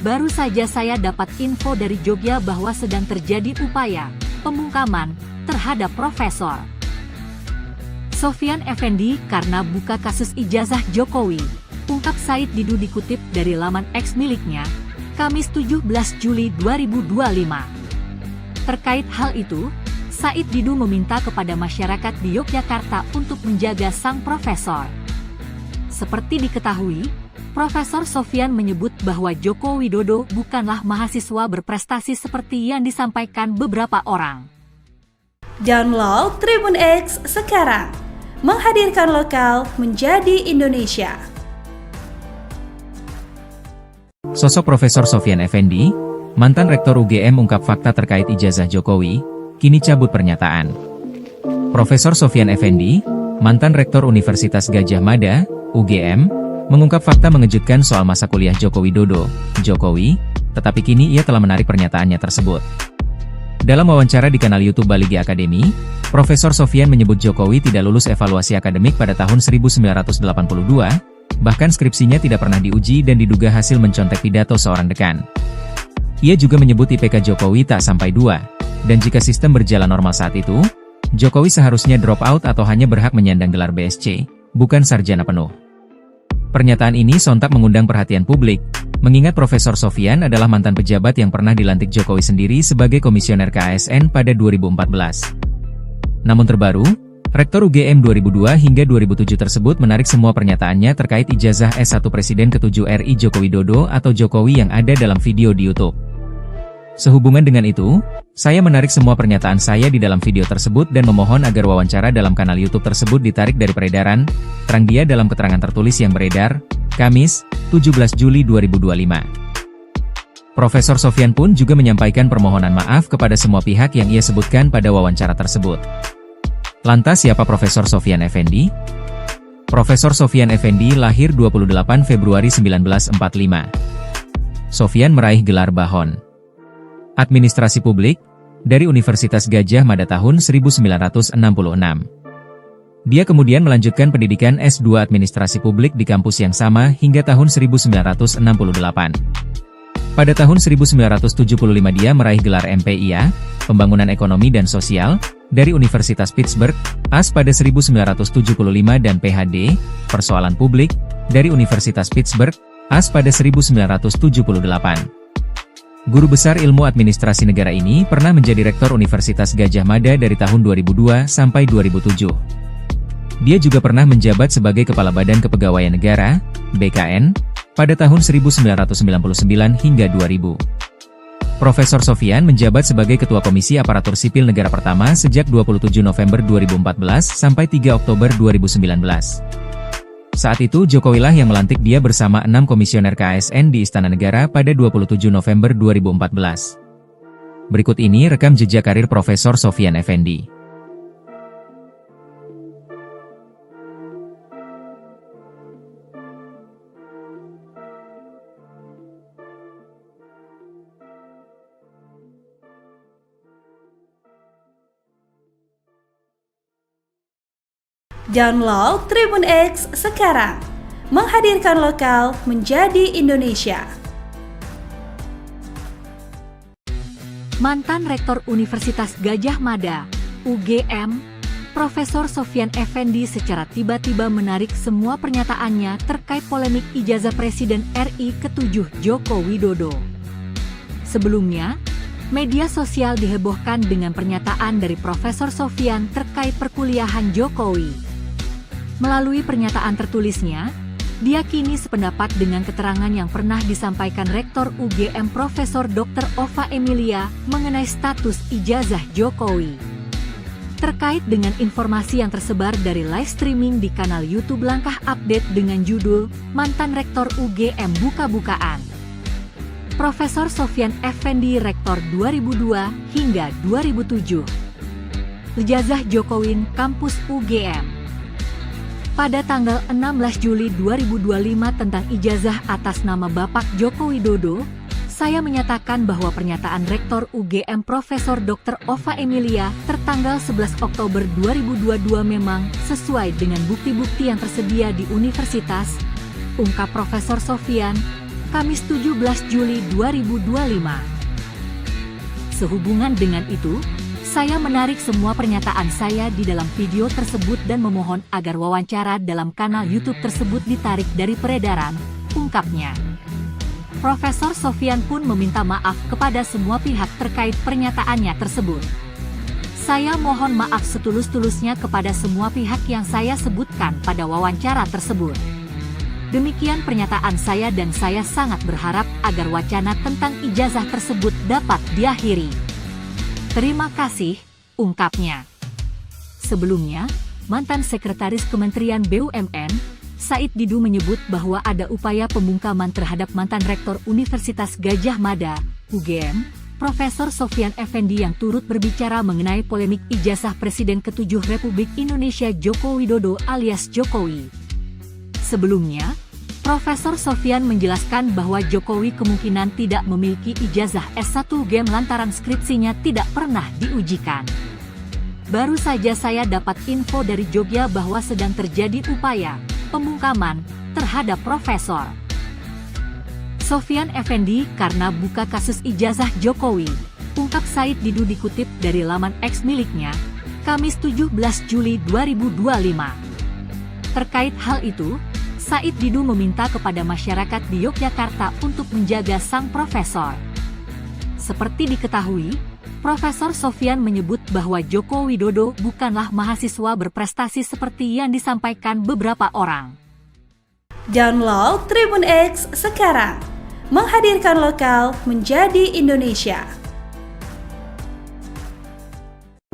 Baru saja saya dapat info dari Jogja bahwa sedang terjadi upaya pembungkaman terhadap Profesor Sofyan Effendi karena buka kasus ijazah Jokowi, ungkap Said Didu dikutip dari laman X miliknya, Kamis 17 Juli 2025. Terkait hal itu, Said Didu meminta kepada masyarakat di Yogyakarta untuk menjaga sang profesor. Seperti diketahui, Profesor Sofyan menyebut bahwa Joko Widodo bukanlah mahasiswa berprestasi seperti yang disampaikan beberapa orang. Download Tribun X sekarang, menghadirkan lokal menjadi Indonesia. Sosok Profesor Sofyan Effendi, mantan Rektor UGM ungkap fakta terkait ijazah Jokowi, kini cabut pernyataan. Profesor Sofyan Effendi, mantan Rektor Universitas Gadjah Mada, UGM, mengungkap fakta mengejutkan soal masa kuliah Joko Widodo, Jokowi, tetapi kini ia telah menarik pernyataannya tersebut. Dalam wawancara di kanal YouTube Baligi Academy, Profesor Sofyan menyebut Jokowi tidak lulus evaluasi akademik pada tahun 1982, bahkan skripsinya tidak pernah diuji dan diduga hasil mencontek pidato seorang dekan. Ia juga menyebut IPK Jokowi tak sampai 2, dan jika sistem berjalan normal saat itu, Jokowi seharusnya drop out atau hanya berhak menyandang gelar BSc, bukan sarjana penuh. Pernyataan ini sontak mengundang perhatian publik, mengingat Profesor Sofyan adalah mantan pejabat yang pernah dilantik Jokowi sendiri sebagai komisioner KASN pada 2014. Namun terbaru, Rektor UGM 2002 hingga 2007 tersebut menarik semua pernyataannya terkait ijazah S1 Presiden ke-7 RI Joko Widodo atau Jokowi yang ada dalam video di YouTube. Sehubungan dengan itu, saya menarik semua pernyataan saya di dalam video tersebut dan memohon agar wawancara dalam kanal YouTube tersebut ditarik dari peredaran, terang dia dalam keterangan tertulis yang beredar, Kamis, 17 Juli 2025. Profesor Sofyan pun juga menyampaikan permohonan maaf kepada semua pihak yang ia sebutkan pada wawancara tersebut. Lantas siapa Profesor Sofyan Effendi? Profesor Sofyan Effendi lahir 28 Februari 1945. Sofyan meraih gelar Bahon Administrasi Publik dari Universitas Gadjah Mada tahun 1966. Dia kemudian melanjutkan pendidikan S2 Administrasi Publik di kampus yang sama hingga tahun 1968. Pada tahun 1975 dia meraih gelar MPIA, Pembangunan Ekonomi dan Sosial, dari Universitas Pittsburgh, AS pada 1975 dan PhD, Persoalan Publik, dari Universitas Pittsburgh, AS pada 1978. Guru besar ilmu administrasi negara ini pernah menjadi Rektor Universitas Gadjah Mada dari tahun 2002 sampai 2007. Dia juga pernah menjabat sebagai Kepala Badan Kepegawaian Negara, BKN, pada tahun 1999 hingga 2000. Profesor Sofyan menjabat sebagai Ketua Komisi Aparatur Sipil Negara pertama sejak 27 November 2014 sampai 3 Oktober 2019. Saat itu Jokowilah yang melantik dia bersama 6 komisioner KASN di Istana Negara pada 27 November 2014. Berikut ini rekam jejak karir Profesor Sofyan Effendi. Download Tribun X sekarang, menghadirkan lokal menjadi Indonesia. Mantan Rektor Universitas Gadjah Mada, UGM, Profesor Sofyan Effendi secara tiba-tiba menarik semua pernyataannya terkait polemik ijazah Presiden RI ke-7 Joko Widodo. Sebelumnya, media sosial dihebohkan dengan pernyataan dari Profesor Sofyan terkait perkuliahan Jokowi. Melalui pernyataan tertulisnya, dia kini sependapat dengan keterangan yang pernah disampaikan Rektor UGM Profesor Dr. Ova Emilia mengenai status ijazah Jokowi. Terkait dengan informasi yang tersebar dari live streaming di kanal YouTube Langkah Update dengan judul Mantan Rektor UGM Buka-Bukaan. Profesor Sofyan Effendi Rektor 2002 hingga 2007. Ijazah Jokowi Kampus UGM. Pada tanggal 16 Juli 2025 tentang ijazah atas nama Bapak Joko Widodo, saya menyatakan bahwa pernyataan Rektor UGM Profesor Dr. Ova Emilia tertanggal 11 Oktober 2022 memang sesuai dengan bukti-bukti yang tersedia di universitas, ungkap Profesor Sofyan, Kamis 17 Juli 2025. Sehubungan dengan itu, saya menarik semua pernyataan saya di dalam video tersebut dan memohon agar wawancara dalam kanal YouTube tersebut ditarik dari peredaran, ungkapnya. Profesor Sofyan pun meminta maaf kepada semua pihak terkait pernyataannya tersebut. Saya mohon maaf setulus-tulusnya kepada semua pihak yang saya sebutkan pada wawancara tersebut. Demikian pernyataan saya dan saya sangat berharap agar wacana tentang ijazah tersebut dapat diakhiri. Terima kasih, ungkapnya. Sebelumnya, mantan Sekretaris Kementerian BUMN, Said Didu menyebut bahwa ada upaya pembungkaman terhadap mantan Rektor Universitas Gadjah Mada, UGM, Profesor Sofyan Effendi yang turut berbicara mengenai polemik ijazah Presiden ke-7 Republik Indonesia Joko Widodo alias Jokowi. Sebelumnya, Profesor Sofyan menjelaskan bahwa Jokowi kemungkinan tidak memiliki ijazah S1 UGM lantaran skripsinya tidak pernah diujikan. Baru saja saya dapat info dari Jogja bahwa sedang terjadi upaya pembungkaman terhadap Profesor Sofyan Effendi karena buka kasus ijazah Jokowi, ungkap Said Didu dikutip dari laman X miliknya, Kamis 17 Juli 2025. Terkait hal itu, Said Didu meminta kepada masyarakat di Yogyakarta untuk menjaga sang profesor. Seperti diketahui, Profesor Sofyan menyebut bahwa Joko Widodo bukanlah mahasiswa berprestasi seperti yang disampaikan beberapa orang. Download Tribun X sekarang, menghadirkan lokal menjadi Indonesia.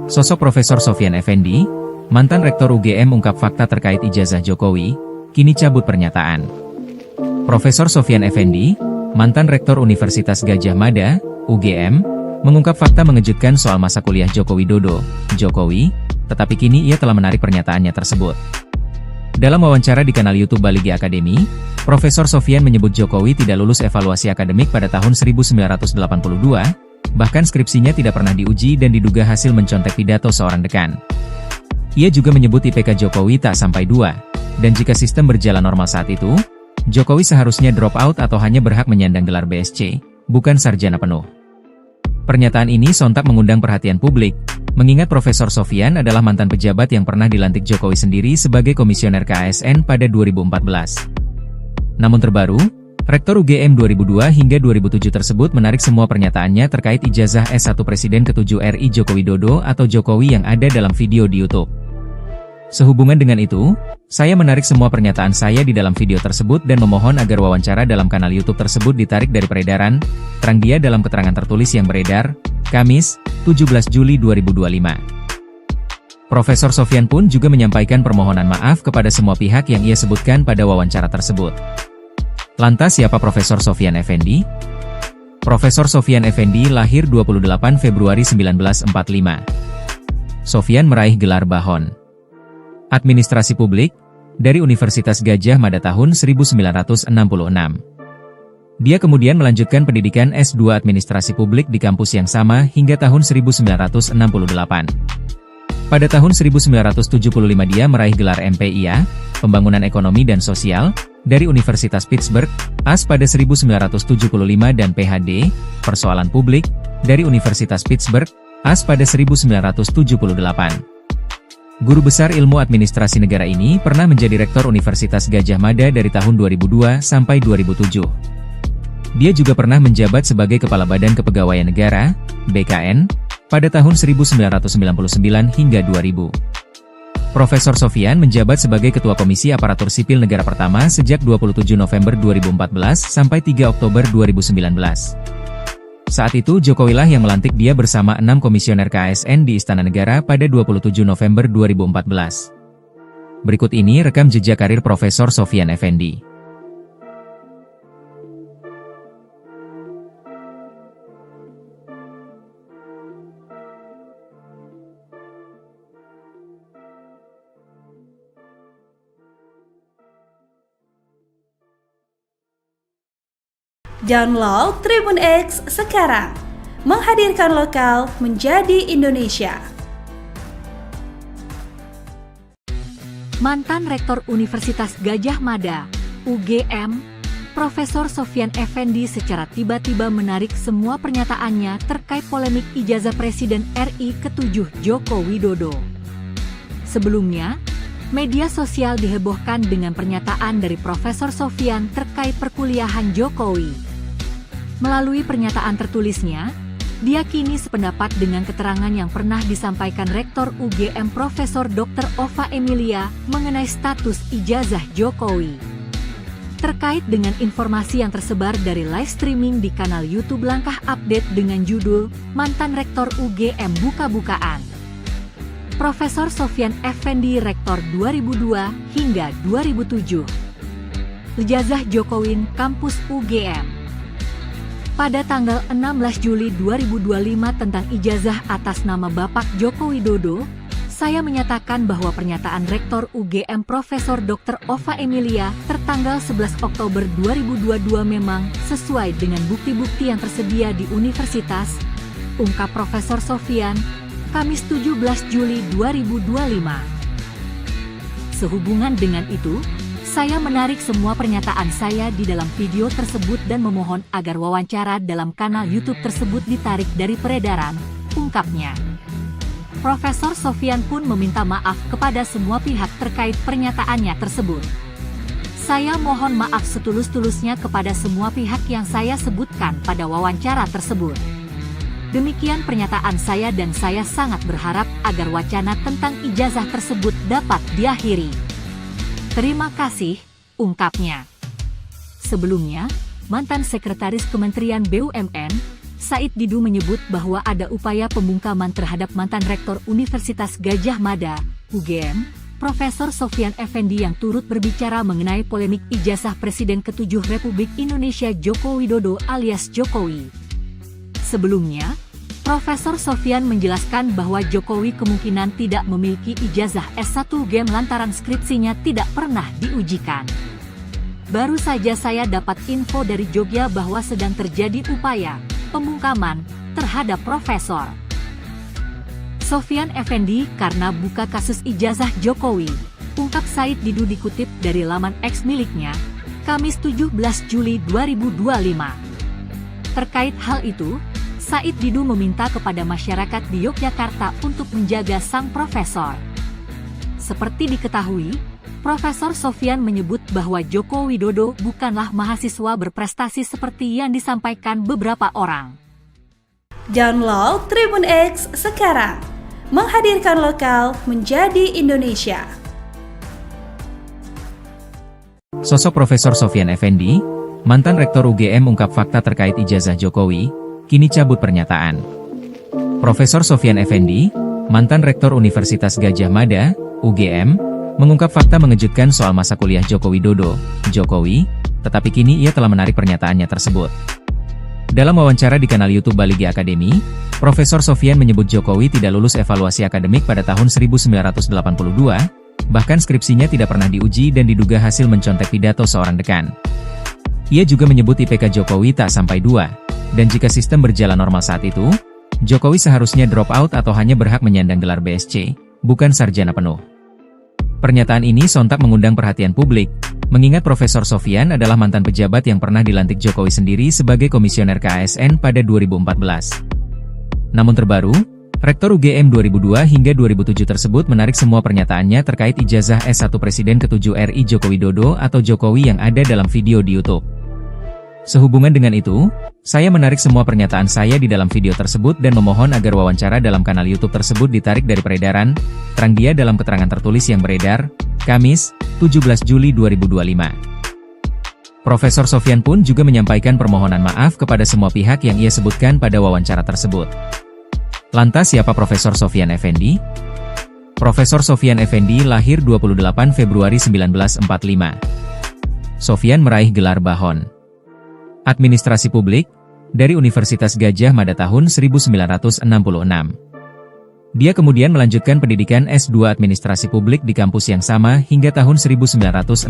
Sosok Profesor Sofyan Effendi, mantan Rektor UGM ungkap fakta terkait ijazah Jokowi, kini cabut pernyataan. Profesor Sofyan Effendi, mantan Rektor Universitas Gadjah Mada, UGM, mengungkap fakta mengejutkan soal masa kuliah Joko Widodo, Jokowi, tetapi kini ia telah menarik pernyataannya tersebut. Dalam wawancara di kanal YouTube Baligi Academy, Profesor Sofyan menyebut Jokowi tidak lulus evaluasi akademik pada tahun 1982, bahkan skripsinya tidak pernah diuji dan diduga hasil mencontek pidato seorang dekan. Ia juga menyebut IPK Jokowi tak sampai 2. Dan jika sistem berjalan normal saat itu, Jokowi seharusnya drop out atau hanya berhak menyandang gelar BSc, bukan sarjana penuh. Pernyataan ini sontak mengundang perhatian publik, mengingat Profesor Sofyan adalah mantan pejabat yang pernah dilantik Jokowi sendiri sebagai komisioner KASN pada 2014. Namun terbaru, Rektor UGM 2002 hingga 2007 tersebut menarik semua pernyataannya terkait ijazah S1 Presiden ke-7 RI Joko Widodo atau Jokowi yang ada dalam video di YouTube. Sehubungan dengan itu, saya menarik semua pernyataan saya di dalam video tersebut dan memohon agar wawancara dalam kanal YouTube tersebut ditarik dari peredaran, terang dia dalam keterangan tertulis yang beredar, Kamis, 17 Juli 2025. Profesor Sofyan pun juga menyampaikan permohonan maaf kepada semua pihak yang ia sebutkan pada wawancara tersebut. Lantas siapa Profesor Sofyan Effendi? Profesor Sofyan Effendi lahir 28 Februari 1945. Sofyan meraih gelar Bahon Administrasi Publik dari Universitas Gadjah Mada tahun 1966. Dia kemudian melanjutkan pendidikan S2 Administrasi Publik di kampus yang sama hingga tahun 1968. Pada tahun 1975 dia meraih gelar MPIA, Pembangunan Ekonomi dan Sosial, dari Universitas Pittsburgh, AS pada 1975 dan PhD, Persoalan Publik, dari Universitas Pittsburgh, AS pada 1978. Guru besar ilmu administrasi negara ini pernah menjadi Rektor Universitas Gadjah Mada dari tahun 2002 sampai 2007. Dia juga pernah menjabat sebagai Kepala Badan Kepegawaian Negara, BKN, pada tahun 1999 hingga 2000. Profesor Sofyan menjabat sebagai Ketua Komisi Aparatur Sipil Negara pertama sejak 27 November 2014 sampai 3 Oktober 2019. Saat itu Jokowi lah yang melantik dia bersama 6 komisioner KASN di Istana Negara pada 27 November 2014. Berikut ini rekam jejak karir Profesor Sofyan Effendi. Download Tribun X sekarang, menghadirkan lokal menjadi Indonesia. Mantan Rektor Universitas Gadjah Mada, UGM, Profesor Sofyan Effendi secara tiba-tiba menarik semua pernyataannya terkait polemik ijazah Presiden RI ke-7 Joko Widodo. Sebelumnya, media sosial dihebohkan dengan pernyataan dari Profesor Sofyan terkait perkuliahan Jokowi. Melalui pernyataan tertulisnya, dia kini sependapat dengan keterangan yang pernah disampaikan Rektor UGM Profesor Dr. Ova Emilia mengenai status ijazah Jokowi. Terkait dengan informasi yang tersebar dari live streaming di kanal YouTube Langkah Update dengan judul Mantan Rektor UGM Buka-bukaan. Profesor Sofyan Effendi Rektor 2002 hingga 2007. Ijazah Jokowi Kampus UGM. Pada tanggal 16 Juli 2025 tentang ijazah atas nama Bapak Joko Widodo, saya menyatakan bahwa pernyataan Rektor UGM Profesor Dr. Ova Emilia tertanggal 11 Oktober 2022 memang sesuai dengan bukti-bukti yang tersedia di universitas, ungkap Profesor Sofyan, Kamis 17 Juli 2025. Sehubungan dengan itu, saya menarik semua pernyataan saya di dalam video tersebut dan memohon agar wawancara dalam kanal YouTube tersebut ditarik dari peredaran, ungkapnya. Profesor Sofyan pun meminta maaf kepada semua pihak terkait pernyataannya tersebut. Saya mohon maaf setulus-tulusnya kepada semua pihak yang saya sebutkan pada wawancara tersebut. Demikian pernyataan saya dan saya sangat berharap agar wacana tentang ijazah tersebut dapat diakhiri. Terima kasih, ungkapnya. Sebelumnya, mantan Sekretaris Kementerian BUMN, Said Didu menyebut bahwa ada upaya pembungkaman terhadap mantan Rektor Universitas Gadjah Mada, UGM, Profesor Sofyan Effendi yang turut berbicara mengenai polemik ijazah Presiden ke-7 Republik Indonesia Joko Widodo alias Jokowi. Sebelumnya, Profesor Sofyan menjelaskan bahwa Jokowi kemungkinan tidak memiliki ijazah S1 UGM lantaran skripsinya tidak pernah diujikan. Baru saja saya dapat info dari Jogja bahwa sedang terjadi upaya pembungkaman terhadap Profesor Sofyan Effendi karena buka kasus ijazah Jokowi, ungkap Said Didu dikutip dari laman X miliknya, Kamis 17 Juli 2025. Terkait hal itu, Said Didu meminta kepada masyarakat di Yogyakarta untuk menjaga sang profesor. Seperti diketahui, Profesor Sofyan menyebut bahwa Joko Widodo bukanlah mahasiswa berprestasi seperti yang disampaikan beberapa orang. Download Tribun X sekarang, menghadirkan lokal menjadi Indonesia. Sosok Profesor Sofyan Effendi, mantan Rektor UGM ungkap fakta terkait ijazah Jokowi, kini cabut pernyataan. Profesor Sofyan Effendi, mantan Rektor Universitas Gadjah Mada, UGM, mengungkap fakta mengejutkan soal masa kuliah Joko Widodo, Jokowi, tetapi kini ia telah menarik pernyataannya tersebut. Dalam wawancara di kanal YouTube Baligi Academy, Profesor Sofyan menyebut Jokowi tidak lulus evaluasi akademik pada tahun 1982, bahkan skripsinya tidak pernah diuji dan diduga hasil mencontek pidato seorang dekan. Ia juga menyebut IPK Jokowi tak sampai 2. Dan jika sistem berjalan normal saat itu, Jokowi seharusnya drop out atau hanya berhak menyandang gelar BSc, bukan sarjana penuh. Pernyataan ini sontak mengundang perhatian publik, mengingat Profesor Sofyan adalah mantan pejabat yang pernah dilantik Jokowi sendiri sebagai komisioner KASN pada 2014. Namun terbaru, Rektor UGM 2002 hingga 2007 tersebut menarik semua pernyataannya terkait ijazah S1 Presiden ke-7 RI Joko Widodo atau Jokowi yang ada dalam video di YouTube. Sehubungan dengan itu, saya menarik semua pernyataan saya di dalam video tersebut dan memohon agar wawancara dalam kanal YouTube tersebut ditarik dari peredaran, terang dia dalam keterangan tertulis yang beredar, Kamis, 17 Juli 2025. Profesor Sofyan pun juga menyampaikan permohonan maaf kepada semua pihak yang ia sebutkan pada wawancara tersebut. Lantas siapa Profesor Sofyan Effendi? Profesor Sofyan Effendi lahir 28 Februari 1945. Sofyan meraih gelar Bahon Administrasi Publik dari Universitas Gadjah Mada tahun 1966. Dia kemudian melanjutkan pendidikan S2 Administrasi Publik di kampus yang sama hingga tahun 1968.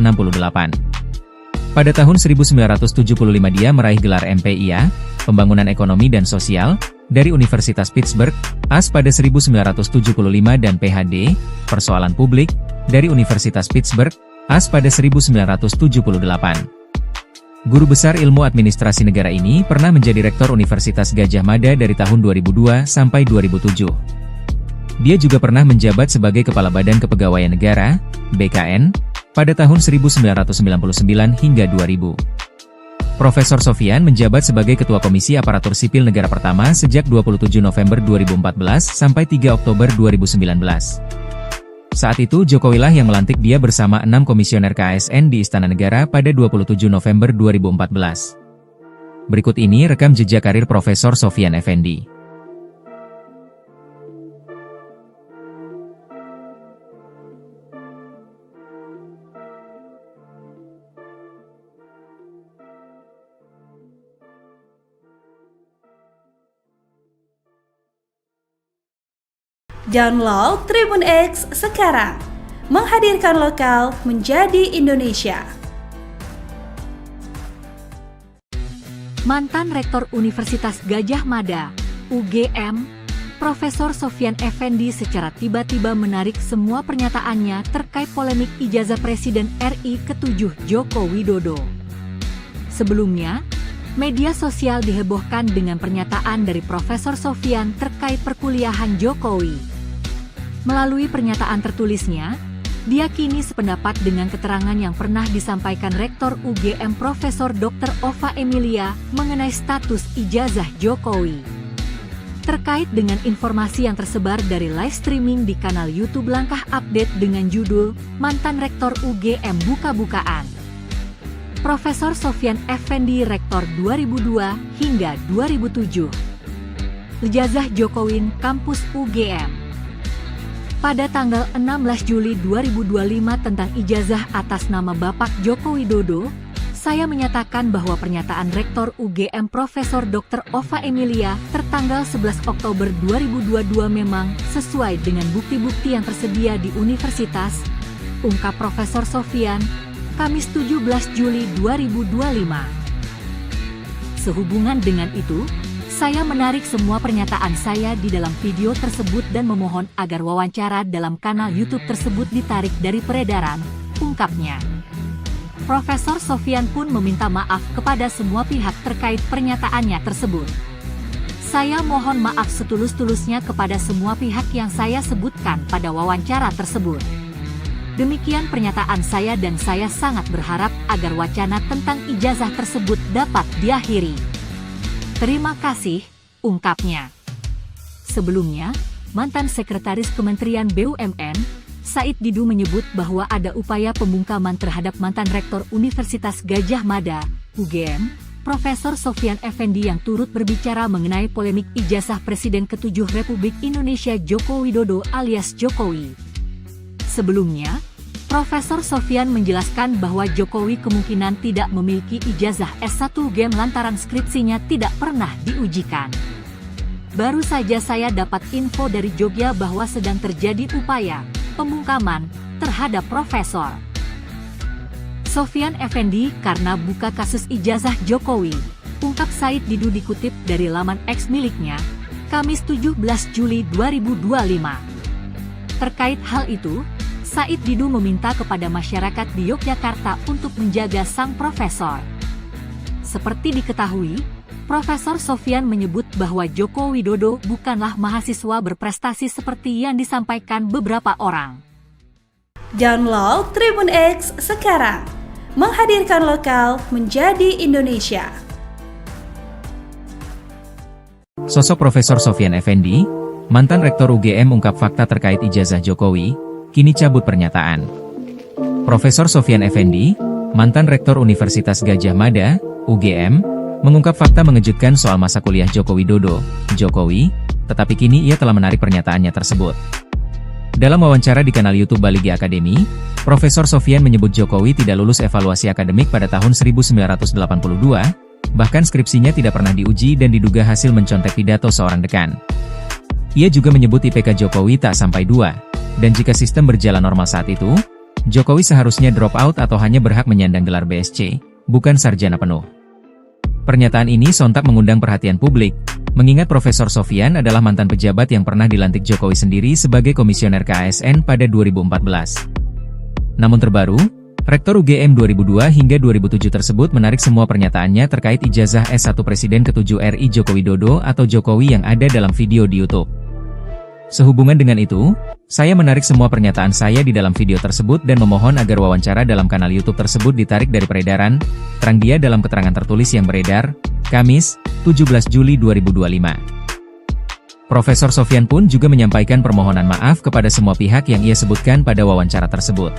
Pada tahun 1975 dia meraih gelar MPIA, Pembangunan Ekonomi dan Sosial, dari Universitas Pittsburgh, AS pada 1975 dan PhD, Persoalan Publik, dari Universitas Pittsburgh, AS pada 1978. Guru besar ilmu administrasi negara ini pernah menjadi rektor Universitas Gadjah Mada dari tahun 2002 sampai 2007. Dia juga pernah menjabat sebagai Kepala Badan Kepegawaian Negara, BKN, pada tahun 1999 hingga 2000. Profesor Sofyan menjabat sebagai Ketua Komisi Aparatur Sipil Negara pertama sejak 27 November 2014 sampai 3 Oktober 2019. Saat itu Jokowi lah yang melantik dia bersama 6 komisioner KASN di Istana Negara pada 27 November 2014. Berikut ini rekam jejak karir Profesor Sofyan Effendi. Download Tribun X sekarang, menghadirkan lokal menjadi Indonesia. Mantan Rektor Universitas Gadjah Mada, UGM, Profesor Sofyan Effendi secara tiba-tiba menarik semua pernyataannya terkait polemik ijazah Presiden RI ke-7 Joko Widodo. Sebelumnya, media sosial dihebohkan dengan pernyataan dari Profesor Sofyan terkait perkuliahan Jokowi. Melalui pernyataan tertulisnya, dia kini sependapat dengan keterangan yang pernah disampaikan Rektor UGM Profesor Dr. Ova Emilia mengenai status ijazah Jokowi. Terkait dengan informasi yang tersebar dari live streaming di kanal YouTube Langkah Update dengan judul Mantan Rektor UGM Buka-Bukaan. Profesor Sofyan Effendi Rektor 2002 hingga 2007. Ijazah Jokowi Kampus UGM. Pada tanggal 16 Juli 2025 tentang ijazah atas nama Bapak Joko Widodo, saya menyatakan bahwa pernyataan Rektor UGM Profesor Dr. Ova Emilia tertanggal 11 Oktober 2022 memang sesuai dengan bukti-bukti yang tersedia di universitas, ungkap Profesor Sofyan, Kamis 17 Juli 2025. Sehubungan dengan itu, saya menarik semua pernyataan saya di dalam video tersebut dan memohon agar wawancara dalam kanal YouTube tersebut ditarik dari peredaran, ungkapnya. Profesor Sofyan pun meminta maaf kepada semua pihak terkait pernyataannya tersebut. Saya mohon maaf setulus-tulusnya kepada semua pihak yang saya sebutkan pada wawancara tersebut. Demikian pernyataan saya dan saya sangat berharap agar wacana tentang ijazah tersebut dapat diakhiri. Terima kasih, ungkapnya. Sebelumnya, mantan Sekretaris Kementerian BUMN, Said Didu menyebut bahwa ada upaya pembungkaman terhadap mantan Rektor Universitas Gadjah Mada, UGM, Profesor Sofyan Effendi yang turut berbicara mengenai polemik ijazah Presiden ke-7 Republik Indonesia Joko Widodo alias Jokowi. Sebelumnya, Profesor Sofyan menjelaskan bahwa Jokowi kemungkinan tidak memiliki ijazah S1 UGM lantaran skripsinya tidak pernah diujikan. Baru saja saya dapat info dari Jogja bahwa sedang terjadi upaya pembungkaman terhadap Profesor Sofyan Effendi karena buka kasus ijazah Jokowi, ungkap Said Didu dikutip dari laman X miliknya, Kamis 17 Juli 2025. Terkait hal itu, Said Didu meminta kepada masyarakat di Yogyakarta untuk menjaga sang profesor. Seperti diketahui, Profesor Sofyan menyebut bahwa Joko Widodo bukanlah mahasiswa berprestasi seperti yang disampaikan beberapa orang. Download Tribun X sekarang, menghadirkan lokal menjadi Indonesia. Sosok Profesor Sofyan Effendi, mantan Rektor UGM ungkap fakta terkait ijazah Jokowi, kini cabut pernyataan. Profesor Sofyan Effendi, mantan Rektor Universitas Gadjah Mada, UGM, mengungkap fakta mengejutkan soal masa kuliah Joko Widodo, Jokowi, tetapi kini ia telah menarik pernyataannya tersebut. Dalam wawancara di kanal YouTube Baligi Academy, Profesor Sofyan menyebut Jokowi tidak lulus evaluasi akademik pada tahun 1982, bahkan skripsinya tidak pernah diuji dan diduga hasil mencontek pidato seorang dekan. Ia juga menyebut IPK Jokowi tak sampai 2. Dan jika sistem berjalan normal saat itu, Jokowi seharusnya drop out atau hanya berhak menyandang gelar BSc, bukan sarjana penuh. Pernyataan ini sontak mengundang perhatian publik, mengingat Profesor Sofyan adalah mantan pejabat yang pernah dilantik Jokowi sendiri sebagai komisioner KASN pada 2014. Namun terbaru, Rektor UGM 2002 hingga 2007 tersebut menarik semua pernyataannya terkait ijazah S1 Presiden ke-7 RI Joko Widodo atau Jokowi yang ada dalam video di YouTube. Sehubungan dengan itu, saya menarik semua pernyataan saya di dalam video tersebut dan memohon agar wawancara dalam kanal YouTube tersebut ditarik dari peredaran, terang dia dalam keterangan tertulis yang beredar, Kamis, 17 Juli 2025. Profesor Sofyan pun juga menyampaikan permohonan maaf kepada semua pihak yang ia sebutkan pada wawancara tersebut.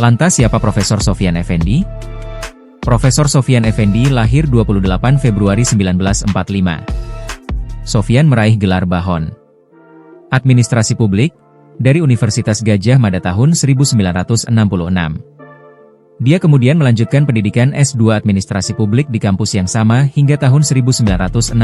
Lantas siapa Profesor Sofyan Effendi? Profesor Sofyan Effendi lahir 28 Februari 1945. Sofyan meraih gelar Bahon Administrasi Publik dari Universitas Gadjah Mada tahun 1966. Dia kemudian melanjutkan pendidikan S2 Administrasi Publik di kampus yang sama hingga tahun 1968.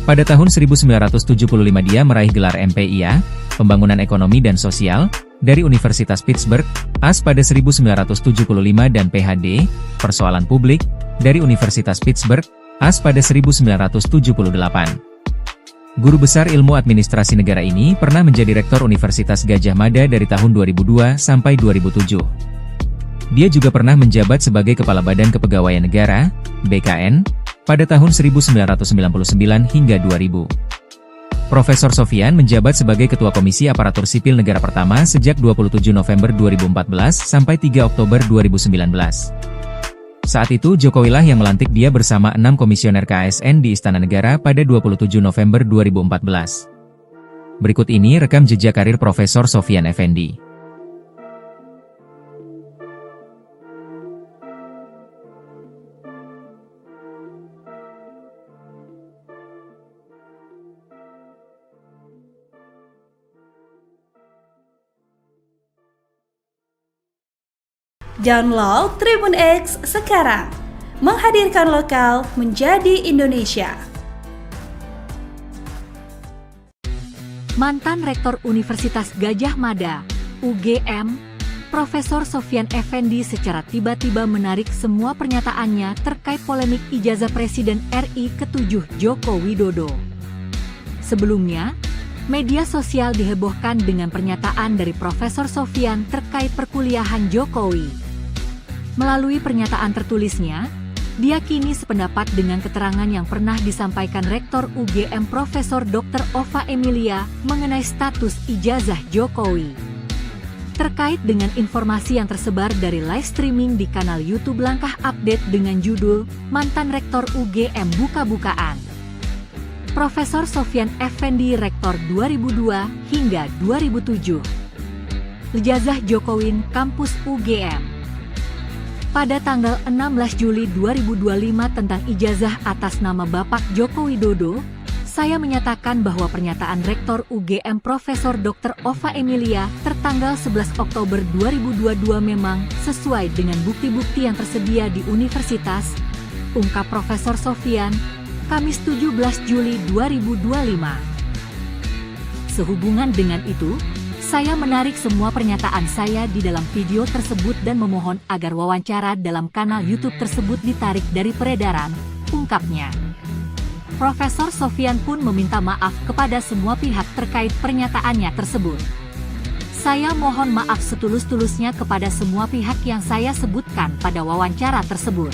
Pada tahun 1975 dia meraih gelar MPIA, Pembangunan Ekonomi dan Sosial, dari Universitas Pittsburgh, AS pada 1975 dan PhD, Persoalan Publik, dari Universitas Pittsburgh, AS pada 1978. Guru besar ilmu administrasi negara ini pernah menjadi Rektor Universitas Gadjah Mada dari tahun 2002 sampai 2007. Dia juga pernah menjabat sebagai Kepala Badan Kepegawaian Negara, BKN, pada tahun 1999 hingga 2000. Profesor Sofyan menjabat sebagai Ketua Komisi Aparatur Sipil Negara pertama sejak 27 November 2014 sampai 3 Oktober 2019. Saat itu Jokowilah yang melantik dia bersama 6 komisioner KASN di Istana Negara pada 27 November 2014. Berikut ini rekam jejak karir Profesor Sofyan Effendi. Download Tribun X sekarang, menghadirkan lokal menjadi Indonesia. Mantan Rektor Universitas Gadjah Mada, UGM, Profesor Sofyan Effendi secara tiba-tiba menarik semua pernyataannya terkait polemik ijazah Presiden RI ke-7 Joko Widodo. Sebelumnya, media sosial dihebohkan dengan pernyataan dari Profesor Sofyan terkait perkuliahan Jokowi. Melalui pernyataan tertulisnya, dia kini sependapat dengan keterangan yang pernah disampaikan Rektor UGM Profesor Dr. Ova Emilia mengenai status ijazah Jokowi. Terkait dengan informasi yang tersebar dari live streaming di kanal YouTube Langkah Update dengan judul Mantan Rektor UGM Buka-bukaan. Profesor Sofyan Effendi Rektor 2002 hingga 2007. Ijazah Jokowi Kampus UGM. Pada tanggal 16 Juli 2025 tentang ijazah atas nama Bapak Joko Widodo, saya menyatakan bahwa pernyataan Rektor UGM Profesor Dr. Ova Emilia tertanggal 11 Oktober 2022 memang sesuai dengan bukti-bukti yang tersedia di universitas, ungkap Profesor Sofyan, Kamis 17 Juli 2025. Sehubungan dengan itu, saya menarik semua pernyataan saya di dalam video tersebut dan memohon agar wawancara dalam kanal YouTube tersebut ditarik dari peredaran, ungkapnya. Profesor Sofyan pun meminta maaf kepada semua pihak terkait pernyataannya tersebut. Saya mohon maaf setulus-tulusnya kepada semua pihak yang saya sebutkan pada wawancara tersebut.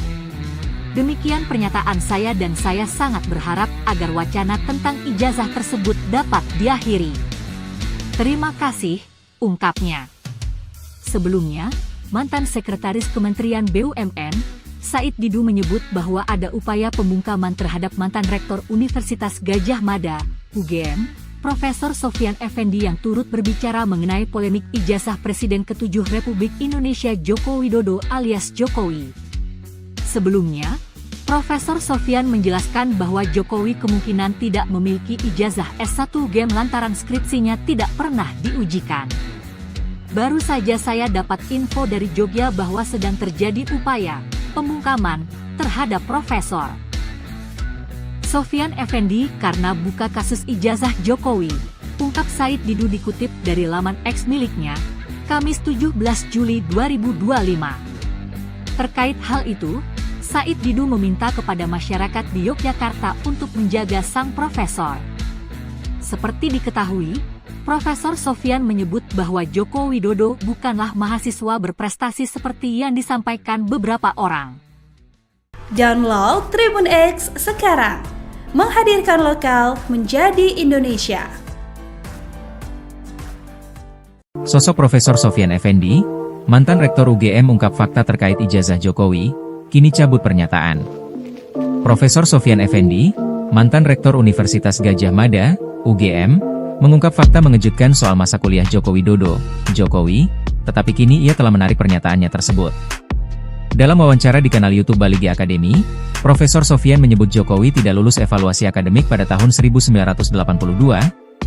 Demikian pernyataan saya dan saya sangat berharap agar wacana tentang ijazah tersebut dapat diakhiri. Terima kasih, ungkapnya. Sebelumnya, mantan Sekretaris Kementerian BUMN, Said Didu menyebut bahwa ada upaya pembungkaman terhadap mantan Rektor Universitas Gadjah Mada, UGM, Profesor Sofyan Effendi yang turut berbicara mengenai polemik ijazah Presiden ke-7 Republik Indonesia Joko Widodo alias Jokowi. Sebelumnya, Profesor Sofyan menjelaskan bahwa Jokowi kemungkinan tidak memiliki ijazah S1 UGM lantaran skripsinya tidak pernah diujikan. Baru saja saya dapat info dari Jogja bahwa sedang terjadi upaya pembungkaman terhadap Profesor Sofyan Effendi karena buka kasus ijazah Jokowi, ungkap Said Didu dikutip dari laman X miliknya, Kamis 17 Juli 2025. Terkait hal itu, Said Didu meminta kepada masyarakat di Yogyakarta untuk menjaga sang profesor. Seperti diketahui, Profesor Sofyan menyebut bahwa Joko Widodo bukanlah mahasiswa berprestasi seperti yang disampaikan beberapa orang. Download Tribun X sekarang, menghadirkan lokal menjadi Indonesia. Sosok Profesor Sofyan Effendi, mantan Rektor UGM ungkap fakta terkait ijazah Jokowi, kini cabut pernyataan. Profesor Sofyan Effendi, mantan Rektor Universitas Gadjah Mada, UGM, mengungkap fakta mengejutkan soal masa kuliah Joko Widodo, Jokowi, tetapi kini ia telah menarik pernyataannya tersebut. Dalam wawancara di kanal YouTube Baligi Academy, Profesor Sofyan menyebut Jokowi tidak lulus evaluasi akademik pada tahun 1982,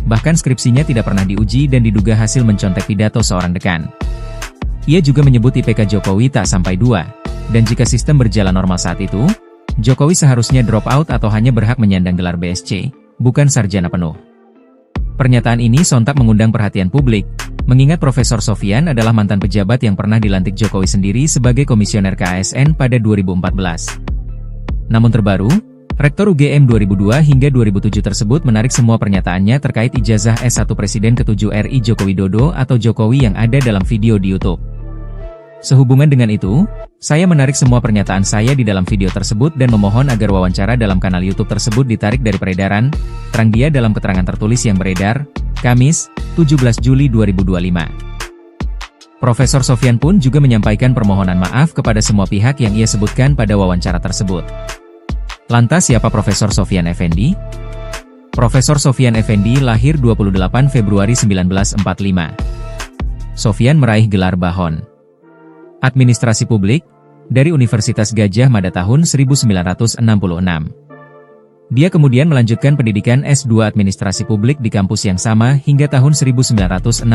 bahkan skripsinya tidak pernah diuji dan diduga hasil mencontek pidato seorang dekan. Ia juga menyebut IPK Jokowi tak sampai 2, dan jika sistem berjalan normal saat itu, Jokowi seharusnya drop out atau hanya berhak menyandang gelar BSc, bukan sarjana penuh. Pernyataan ini sontak mengundang perhatian publik, mengingat Profesor Sofyan adalah mantan pejabat yang pernah dilantik Jokowi sendiri sebagai komisioner KASN pada 2014. Namun terbaru, Rektor UGM 2002 hingga 2007 tersebut menarik semua pernyataannya terkait ijazah S1 Presiden ke-7 RI Joko Widodo atau Jokowi yang ada dalam video di YouTube. Sehubungan dengan itu, saya menarik semua pernyataan saya di dalam video tersebut dan memohon agar wawancara dalam kanal YouTube tersebut ditarik dari peredaran, terang dia dalam keterangan tertulis yang beredar, Kamis, 17 Juli 2025. Profesor Sofyan pun juga menyampaikan permohonan maaf kepada semua pihak yang ia sebutkan pada wawancara tersebut. Lantas siapa Profesor Sofyan Effendi? Profesor Sofyan Effendi lahir 28 Februari 1945. Sofyan meraih gelar Bahon Administrasi Publik dari Universitas Gadjah Mada tahun 1966. Dia kemudian melanjutkan pendidikan S2 Administrasi Publik di kampus yang sama hingga tahun 1968.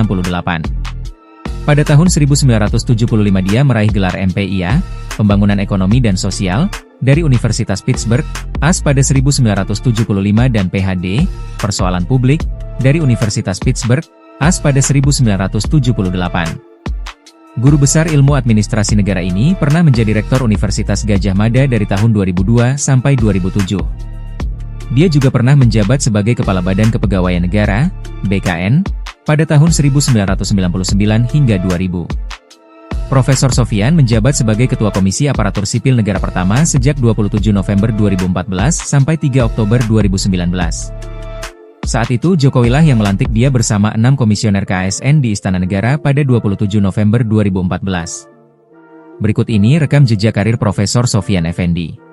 Pada tahun 1975 dia meraih gelar MPIA, Pembangunan Ekonomi dan Sosial, dari Universitas Pittsburgh, AS pada 1975 dan PhD, Persoalan Publik, dari Universitas Pittsburgh, AS pada 1978. Guru besar ilmu administrasi negara ini pernah menjadi rektor Universitas Gadjah Mada dari tahun 2002 sampai 2007. Dia juga pernah menjabat sebagai Kepala Badan Kepegawaian Negara, BKN, pada tahun 1999 hingga 2000. Profesor Sofyan menjabat sebagai Ketua Komisi Aparatur Sipil Negara pertama sejak 27 November 2014 sampai 3 Oktober 2019. Saat itu Jokowilah yang melantik dia bersama 6 komisioner KASN di Istana Negara pada 27 November 2014. Berikut ini rekam jejak karir Profesor Sofyan Effendi.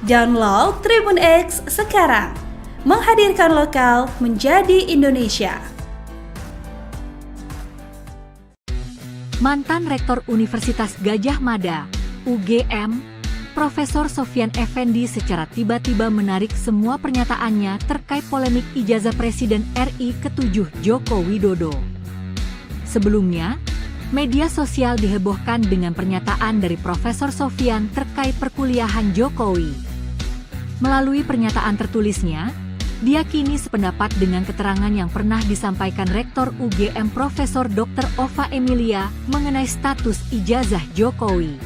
Download Tribun X sekarang, menghadirkan lokal menjadi Indonesia. Mantan Rektor Universitas Gadjah Mada, UGM, Profesor Sofyan Effendi secara tiba-tiba menarik semua pernyataannya terkait polemik ijazah Presiden RI ke-7 Joko Widodo. Sebelumnya, media sosial dihebohkan dengan pernyataan dari Profesor Sofyan terkait perkuliahan Jokowi. Melalui pernyataan tertulisnya, dia kini sependapat dengan keterangan yang pernah disampaikan Rektor UGM Profesor Dr. Ova Emilia mengenai status ijazah Jokowi.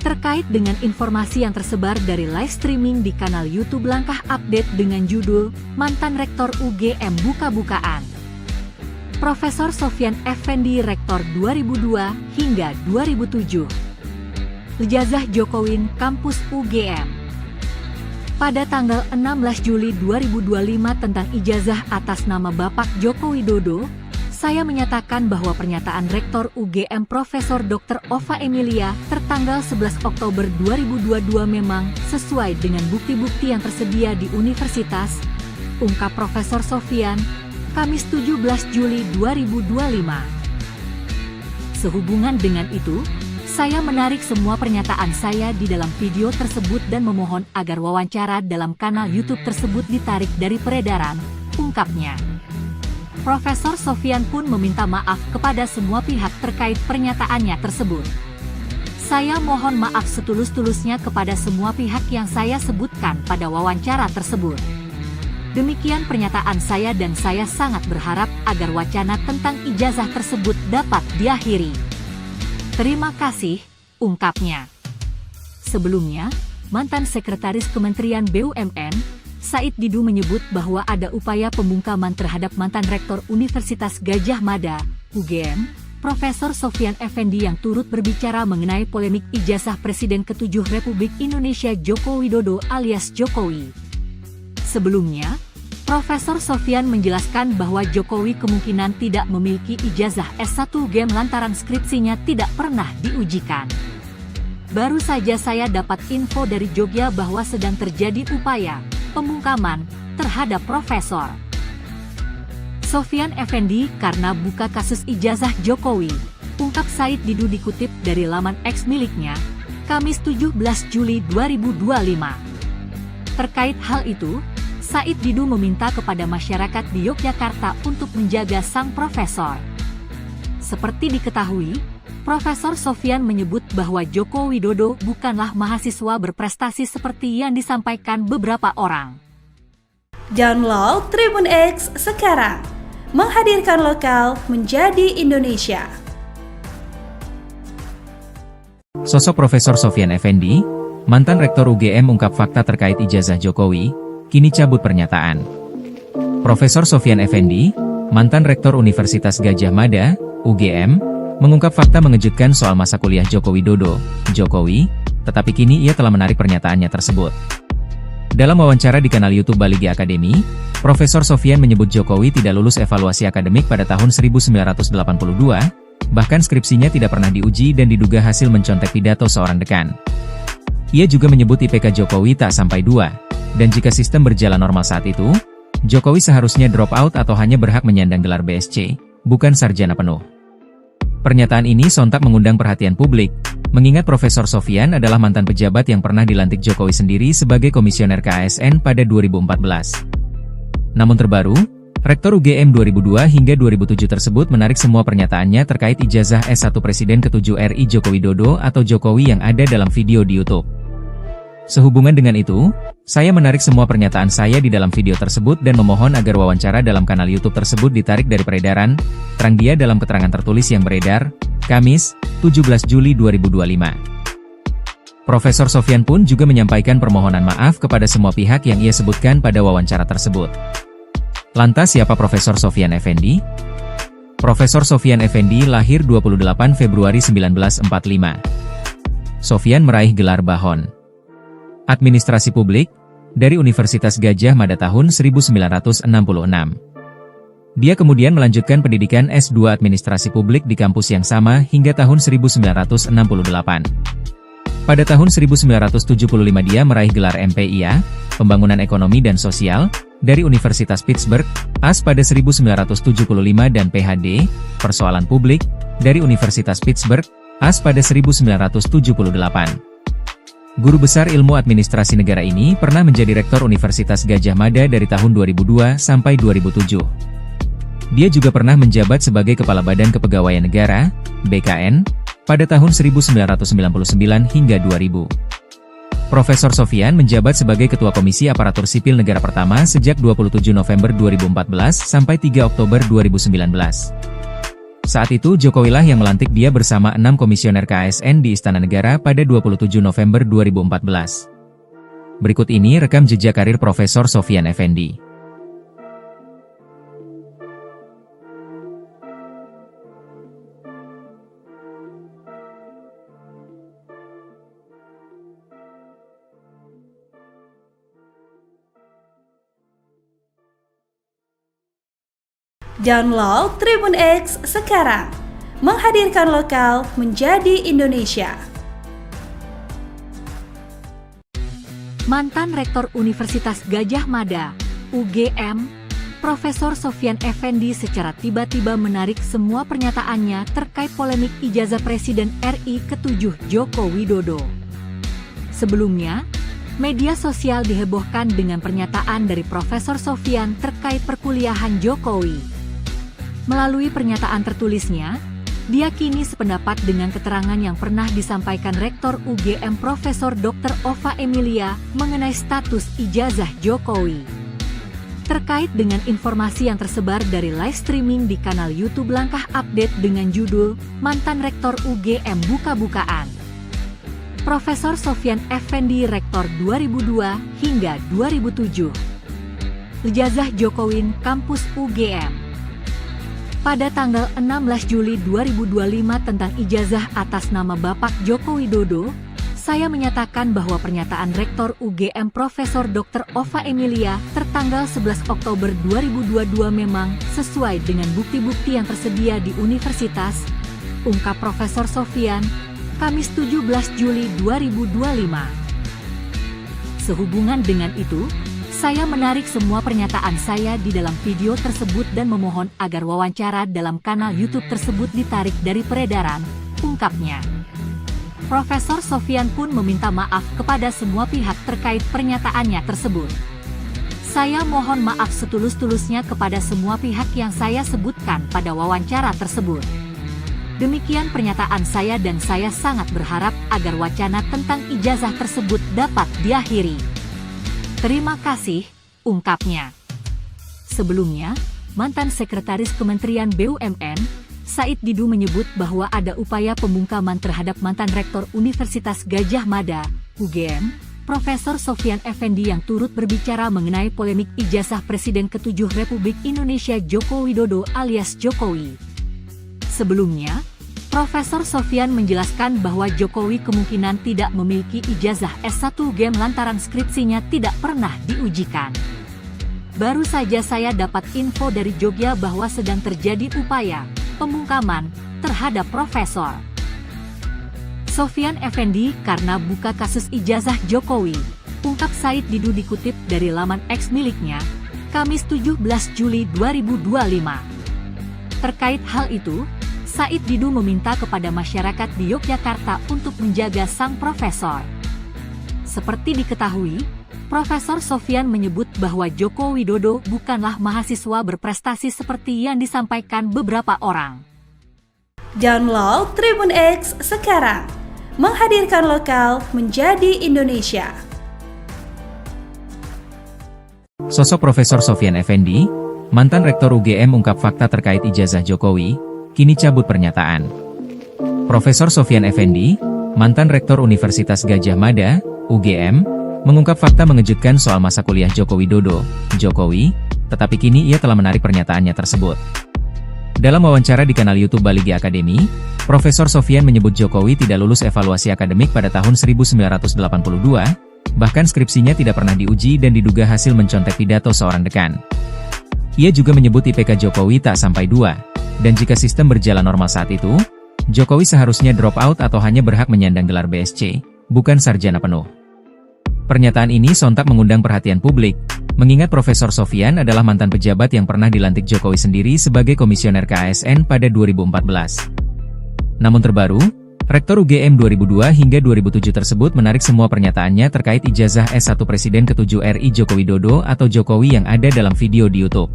Terkait dengan informasi yang tersebar dari live streaming di kanal YouTube Langkah Update dengan judul Mantan Rektor UGM Buka-Bukaan. Profesor Sofyan Effendi Rektor 2002 hingga 2007. Ijazah Jokowi Kampus UGM. Pada tanggal 16 Juli 2025 tentang ijazah atas nama Bapak Joko Widodo, saya menyatakan bahwa pernyataan Rektor UGM Profesor Dr. Ova Emilia tertanggal 11 Oktober 2022 memang sesuai dengan bukti-bukti yang tersedia di universitas, ungkap Profesor Sofyan, Kamis 17 Juli 2025. Sehubungan dengan itu, saya menarik semua pernyataan saya di dalam video tersebut dan memohon agar wawancara dalam kanal YouTube tersebut ditarik dari peredaran, ungkapnya. Profesor Sofyan pun meminta maaf kepada semua pihak terkait pernyataannya tersebut. Saya mohon maaf setulus-tulusnya kepada semua pihak yang saya sebutkan pada wawancara tersebut. Demikian pernyataan saya dan saya sangat berharap agar wacana tentang ijazah tersebut dapat diakhiri. Terima kasih, ungkapnya. Sebelumnya, mantan Sekretaris Kementerian BUMN, Said Didu menyebut bahwa ada upaya pembungkaman terhadap mantan Rektor Universitas Gadjah Mada, UGM, Profesor Sofyan Effendi yang turut berbicara mengenai polemik ijazah Presiden ke-7 Republik Indonesia Joko Widodo alias Jokowi. Sebelumnya, Profesor Sofyan menjelaskan bahwa Jokowi kemungkinan tidak memiliki ijazah S1 UGM lantaran skripsinya tidak pernah diujikan. Baru saja saya dapat info dari Jogja bahwa sedang terjadi upaya pembungkaman terhadap Profesor Sofyan Effendi karena buka kasus ijazah Jokowi, ungkap Said Didu dikutip dari laman X miliknya, Kamis 17 Juli 2025. Terkait hal itu, Said Didu meminta kepada masyarakat di Yogyakarta untuk menjaga sang profesor. Seperti diketahui, Profesor Sofyan menyebut bahwa Joko Widodo bukanlah mahasiswa berprestasi seperti yang disampaikan beberapa orang. Download Tribun X sekarang, menghadirkan lokal menjadi Indonesia. Sosok Profesor Sofyan Effendi, mantan Rektor UGM ungkap fakta terkait ijazah Jokowi, kini cabut pernyataan. Profesor Sofyan Effendi, mantan Rektor Universitas Gadjah Mada, UGM, mengungkap fakta mengejutkan soal masa kuliah Joko Widodo, Jokowi, tetapi kini ia telah menarik pernyataannya tersebut. Dalam wawancara di kanal YouTube Baligi Academy, Profesor Sofyan menyebut Jokowi tidak lulus evaluasi akademik pada tahun 1982, bahkan skripsinya tidak pernah diuji dan diduga hasil mencontek pidato seorang dekan. Ia juga menyebut IPK Jokowi tak sampai 2, dan jika sistem berjalan normal saat itu, Jokowi seharusnya drop out atau hanya berhak menyandang gelar BSc, bukan sarjana penuh. Pernyataan ini sontak mengundang perhatian publik, mengingat Profesor Sofyan adalah mantan pejabat yang pernah dilantik Jokowi sendiri sebagai komisioner KASN pada 2014. Namun terbaru, Rektor UGM 2002 hingga 2007 tersebut menarik semua pernyataannya terkait ijazah S1 Presiden ke-7 RI Joko Widodo atau Jokowi yang ada dalam video di YouTube. Sehubungan dengan itu, saya menarik semua pernyataan saya di dalam video tersebut dan memohon agar wawancara dalam kanal YouTube tersebut ditarik dari peredaran, terang dia dalam keterangan tertulis yang beredar, Kamis, 17 Juli 2025. Profesor Sofyan pun juga menyampaikan permohonan maaf kepada semua pihak yang ia sebutkan pada wawancara tersebut. Lantas siapa Profesor Sofyan Effendi? Profesor Sofyan Effendi lahir 28 Februari 1945. Sofyan meraih gelar Bahon Administrasi Publik dari Universitas Gadjah Mada tahun 1966. Dia kemudian melanjutkan pendidikan S2 Administrasi Publik di kampus yang sama hingga tahun 1968. Pada tahun 1975 dia meraih gelar MPIA, Pembangunan Ekonomi dan Sosial, dari Universitas Pittsburgh, AS pada 1975 dan PhD, Persoalan Publik, dari Universitas Pittsburgh, AS pada 1978. Guru besar ilmu administrasi negara ini pernah menjadi Rektor Universitas Gadjah Mada dari tahun 2002 sampai 2007. Dia juga pernah menjabat sebagai Kepala Badan Kepegawaian Negara, BKN, pada tahun 1999 hingga 2000. Profesor Sofyan menjabat sebagai Ketua Komisi Aparatur Sipil Negara pertama sejak 27 November 2014 sampai 3 Oktober 2019. Saat itu Jokowilah yang melantik dia bersama 6 komisioner KASN di Istana Negara pada 27 November 2014. Berikut ini rekam jejak karir Profesor Sofyan Effendi. Download Tribun X sekarang, menghadirkan lokal menjadi Indonesia. Mantan Rektor Universitas Gadjah Mada, UGM, Profesor Sofyan Effendi secara tiba-tiba menarik semua pernyataannya terkait polemik ijazah Presiden RI ke-7 Joko Widodo. Sebelumnya, media sosial dihebohkan dengan pernyataan dari Profesor Sofyan terkait perkuliahan Jokowi. Melalui pernyataan tertulisnya, dia kini sependapat dengan keterangan yang pernah disampaikan Rektor UGM Profesor Dr. Ova Emilia mengenai status ijazah Jokowi. Terkait dengan informasi yang tersebar dari live streaming di kanal YouTube Langkah Update dengan judul Mantan Rektor UGM Buka-bukaan. Profesor Sofyan Effendi Rektor 2002 hingga 2007. Ijazah Jokowi Kampus UGM. Pada tanggal 16 Juli 2025 tentang ijazah atas nama Bapak Joko Widodo, saya menyatakan bahwa pernyataan Rektor UGM Profesor Dr. Ova Emilia tertanggal 11 Oktober 2022 memang sesuai dengan bukti-bukti yang tersedia di universitas, ungkap Profesor Sofyan, Kamis 17 Juli 2025. Sehubungan dengan itu, saya menarik semua pernyataan saya di dalam video tersebut dan memohon agar wawancara dalam kanal YouTube tersebut ditarik dari peredaran, ungkapnya. Profesor Sofyan pun meminta maaf kepada semua pihak terkait pernyataannya tersebut. Saya mohon maaf setulus-tulusnya kepada semua pihak yang saya sebutkan pada wawancara tersebut. Demikian pernyataan saya dan saya sangat berharap agar wacana tentang ijazah tersebut dapat diakhiri. Terima kasih, ungkapnya. Sebelumnya, mantan Sekretaris Kementerian BUMN, Said Didu menyebut bahwa ada upaya pembungkaman terhadap mantan Rektor Universitas Gadjah Mada, UGM, Profesor Sofyan Effendi yang turut berbicara mengenai polemik ijazah Presiden ke-7 Republik Indonesia Joko Widodo alias Jokowi. Sebelumnya, Profesor Sofyan menjelaskan bahwa Jokowi kemungkinan tidak memiliki ijazah S1 UGM lantaran skripsinya tidak pernah diujikan. Baru saja saya dapat info dari Jogja bahwa sedang terjadi upaya pembungkaman terhadap Profesor Sofyan Effendi karena buka kasus ijazah Jokowi, ungkap Said Didu dikutip dari laman X miliknya, Kamis 17 Juli 2025. Terkait hal itu, Said Didu meminta kepada masyarakat di Yogyakarta untuk menjaga sang profesor. Seperti diketahui, Profesor Sofyan menyebut bahwa Joko Widodo bukanlah mahasiswa berprestasi seperti yang disampaikan beberapa orang. Download Tribun X sekarang, menghadirkan lokal menjadi Indonesia. Sosok Profesor Sofyan Effendi, mantan Rektor UGM ungkap fakta terkait ijazah Jokowi, kini cabut pernyataan. Profesor Sofyan Effendi, mantan Rektor Universitas Gadjah Mada, UGM, mengungkap fakta mengejutkan soal masa kuliah Joko Widodo, Jokowi, tetapi kini ia telah menarik pernyataannya tersebut. Dalam wawancara di kanal YouTube Baligi Academy, Profesor Sofyan menyebut Jokowi tidak lulus evaluasi akademik pada tahun 1982, bahkan skripsinya tidak pernah diuji dan diduga hasil mencontek pidato seorang dekan. Ia juga menyebut IPK Jokowi tak sampai 2. Dan jika sistem berjalan normal saat itu, Jokowi seharusnya drop out atau hanya berhak menyandang gelar BSc, bukan sarjana penuh. Pernyataan ini sontak mengundang perhatian publik, mengingat Profesor Sofyan adalah mantan pejabat yang pernah dilantik Jokowi sendiri sebagai komisioner KASN pada 2014. Namun terbaru, Rektor UGM 2002 hingga 2007 tersebut menarik semua pernyataannya terkait ijazah S1 Presiden ke-7 RI Joko Widodo atau Jokowi yang ada dalam video di YouTube.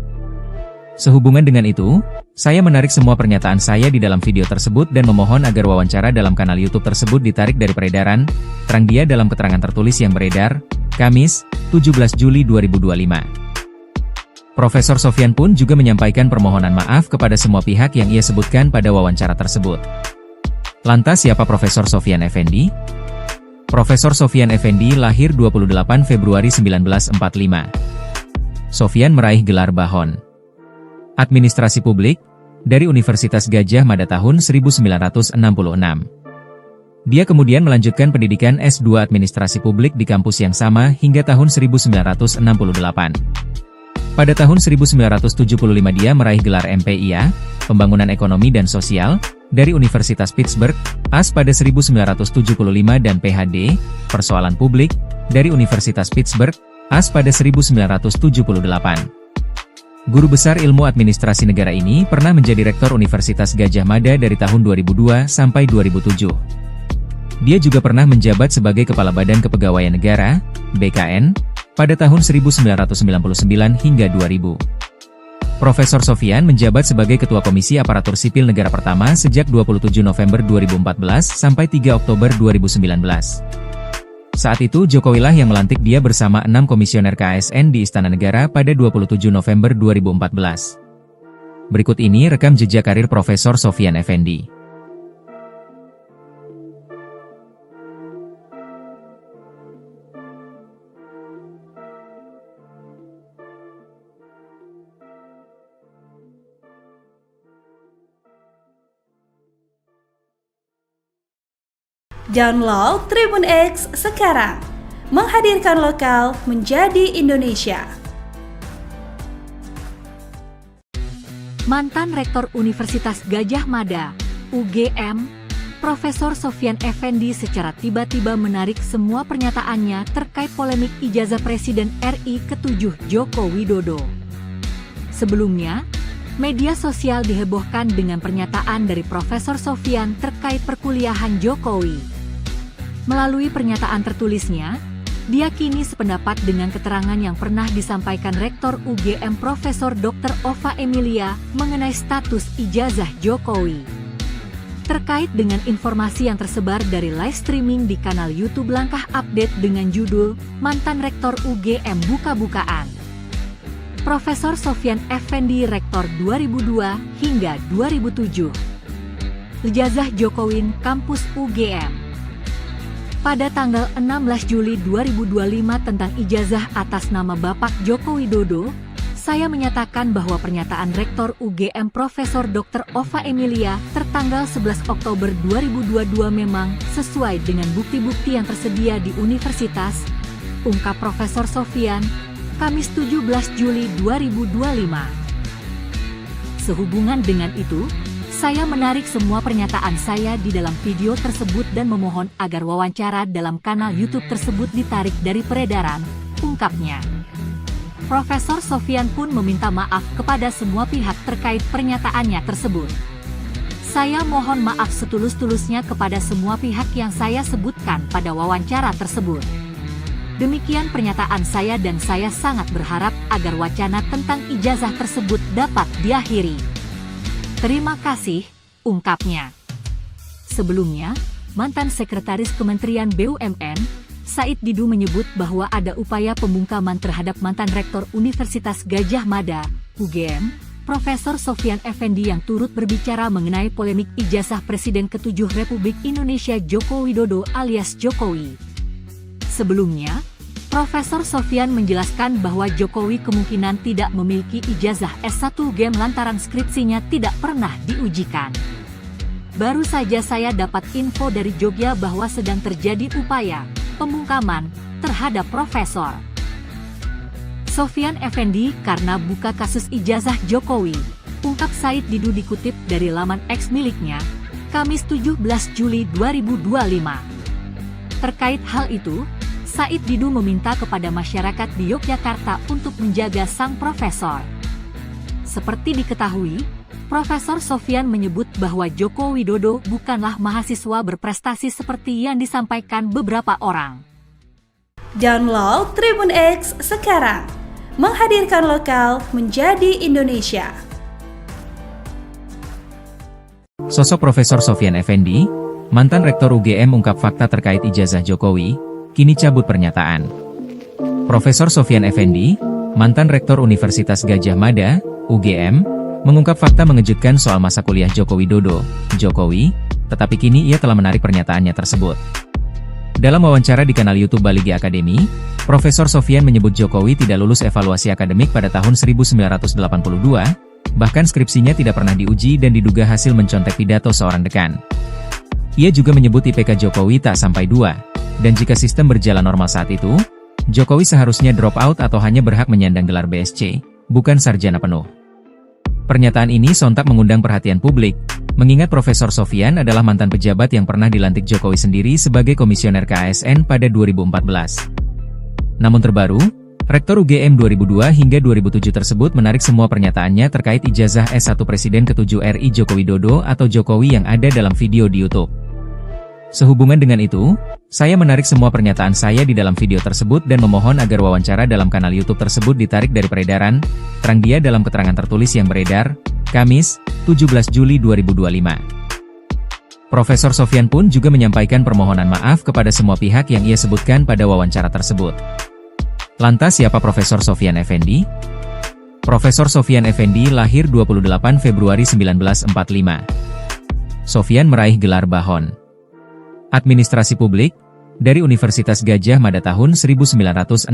Sehubungan dengan itu, saya menarik semua pernyataan saya di dalam video tersebut dan memohon agar wawancara dalam kanal YouTube tersebut ditarik dari peredaran, terang dia dalam keterangan tertulis yang beredar, Kamis, 17 Juli 2025. Profesor Sofyan pun juga menyampaikan permohonan maaf kepada semua pihak yang ia sebutkan pada wawancara tersebut. Lantas siapa Profesor Sofyan Effendi? Profesor Sofyan Effendi lahir 28 Februari 1945. Sofyan meraih gelar Bahon Administrasi Publik dari Universitas Gadjah Mada tahun 1966. Dia kemudian melanjutkan pendidikan S2 Administrasi Publik di kampus yang sama hingga tahun 1968. Pada tahun 1975 dia meraih gelar MPIA, Pembangunan Ekonomi dan Sosial, dari Universitas Pittsburgh, AS pada 1975 dan PhD, Persoalan Publik, dari Universitas Pittsburgh, AS pada 1978. Guru besar ilmu administrasi negara ini pernah menjadi rektor Universitas Gadjah Mada dari tahun 2002 sampai 2007. Dia juga pernah menjabat sebagai Kepala Badan Kepegawaian Negara, BKN, pada tahun 1999 hingga 2000. Profesor Sofyan menjabat sebagai Ketua Komisi Aparatur Sipil Negara pertama sejak 27 November 2014 sampai 3 Oktober 2019. Saat itu Jokowi lah yang melantik dia bersama 6 komisioner KASN di Istana Negara pada 27 November 2014. Berikut ini rekam jejak karir Profesor Sofyan Effendi. Download Tribun X sekarang, menghadirkan lokal menjadi Indonesia. Mantan Rektor Universitas Gadjah Mada, UGM, Profesor Sofyan Effendi secara tiba-tiba menarik semua pernyataannya terkait polemik ijazah Presiden RI ke-7 Joko Widodo. Sebelumnya, media sosial dihebohkan dengan pernyataan dari Profesor Sofyan terkait perkuliahan Jokowi. Melalui pernyataan tertulisnya, dia kini sependapat dengan keterangan yang pernah disampaikan Rektor UGM Profesor Dr. Ova Emilia mengenai status ijazah Jokowi. Terkait dengan informasi yang tersebar dari live streaming di kanal YouTube Langkah Update dengan judul Mantan Rektor UGM Buka-Bukaan. Profesor Sofyan Effendi Rektor 2002 hingga 2007. Ijazah Jokowi Kampus UGM. Pada tanggal 16 Juli 2025 tentang ijazah atas nama Bapak Joko Widodo, saya menyatakan bahwa pernyataan Rektor UGM Profesor Dr. Ova Emilia tertanggal 11 Oktober 2022 memang sesuai dengan bukti-bukti yang tersedia di universitas, ungkap Profesor Sofyan, Kamis 17 Juli 2025. Sehubungan dengan itu, saya menarik semua pernyataan saya di dalam video tersebut dan memohon agar wawancara dalam kanal YouTube tersebut ditarik dari peredaran, ungkapnya. Profesor Sofyan pun meminta maaf kepada semua pihak terkait pernyataannya tersebut. Saya mohon maaf setulus-tulusnya kepada semua pihak yang saya sebutkan pada wawancara tersebut. Demikian pernyataan saya dan saya sangat berharap agar wacana tentang ijazah tersebut dapat diakhiri. Terima kasih, ungkapnya. Sebelumnya, mantan Sekretaris Kementerian BUMN, Said Didu menyebut bahwa ada upaya pembungkaman terhadap mantan Rektor Universitas Gadjah Mada, UGM, Profesor Sofyan Effendi yang turut berbicara mengenai polemik ijazah Presiden ke-7 Republik Indonesia Joko Widodo alias Jokowi. Sebelumnya, Profesor Sofyan menjelaskan bahwa Jokowi kemungkinan tidak memiliki ijazah S1 UGM lantaran skripsinya tidak pernah diujikan. Baru saja saya dapat info dari Jogja bahwa sedang terjadi upaya pembungkaman terhadap Profesor Sofyan Effendi karena buka kasus ijazah Jokowi, ungkap Said Didu dikutip dari laman X miliknya, Kamis 17 Juli 2025. Terkait hal itu, Said Didu meminta kepada masyarakat di Yogyakarta untuk menjaga sang profesor. Seperti diketahui, Profesor Sofyan menyebut bahwa Joko Widodo bukanlah mahasiswa berprestasi seperti yang disampaikan beberapa orang. Download Tribun X sekarang, menghadirkan lokal menjadi Indonesia. Sosok Profesor Sofyan Effendi, mantan Rektor UGM ungkap fakta terkait ijazah Jokowi, kini cabut pernyataan. Profesor Sofyan Effendi, mantan Rektor Universitas Gadjah Mada, UGM, mengungkap fakta mengejutkan soal masa kuliah Joko Widodo, Jokowi, tetapi kini ia telah menarik pernyataannya tersebut. Dalam wawancara di kanal YouTube Baligi Academy, Profesor Sofyan menyebut Jokowi tidak lulus evaluasi akademik pada tahun 1982, bahkan skripsinya tidak pernah diuji dan diduga hasil mencontek pidato seorang dekan. Ia juga menyebut IPK Jokowi tak sampai 2. Dan jika sistem berjalan normal saat itu, Jokowi seharusnya drop out atau hanya berhak menyandang gelar BSc, bukan sarjana penuh. Pernyataan ini sontak mengundang perhatian publik, mengingat Profesor Sofyan adalah mantan pejabat yang pernah dilantik Jokowi sendiri sebagai komisioner KASN pada 2014. Namun terbaru, Rektor UGM 2002 hingga 2007 tersebut menarik semua pernyataannya terkait ijazah S1 Presiden ke-7 RI Joko Widodo atau Jokowi yang ada dalam video di YouTube. Sehubungan dengan itu, saya menarik semua pernyataan saya di dalam video tersebut dan memohon agar wawancara dalam kanal YouTube tersebut ditarik dari peredaran, terang dia dalam keterangan tertulis yang beredar, Kamis, 17 Juli 2025. Profesor Sofyan pun juga menyampaikan permohonan maaf kepada semua pihak yang ia sebutkan pada wawancara tersebut. Lantas siapa Profesor Sofyan Effendi? Profesor Sofyan Effendi lahir 28 Februari 1945. Sofyan meraih gelar Bahon Administrasi Publik dari Universitas Gadjah Mada tahun 1966.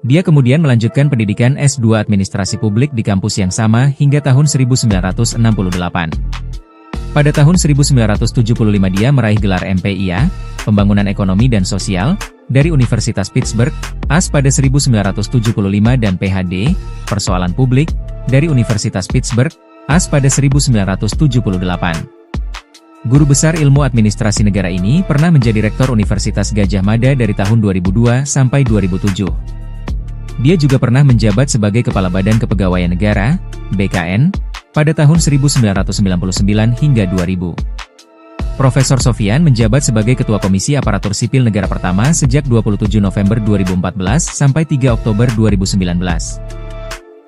Dia kemudian melanjutkan pendidikan S2 Administrasi Publik di kampus yang sama hingga tahun 1968. Pada tahun 1975 dia meraih gelar MPIA, Pembangunan Ekonomi dan Sosial, dari Universitas Pittsburgh, AS pada 1975 dan PhD, Persoalan Publik, dari Universitas Pittsburgh, AS pada 1978. Guru besar ilmu administrasi negara ini pernah menjadi rektor Universitas Gadjah Mada dari tahun 2002 sampai 2007. Dia juga pernah menjabat sebagai Kepala Badan Kepegawaian Negara, BKN, pada tahun 1999 hingga 2000. Profesor Sofyan menjabat sebagai Ketua Komisi Aparatur Sipil Negara pertama sejak 27 November 2014 sampai 3 Oktober 2019.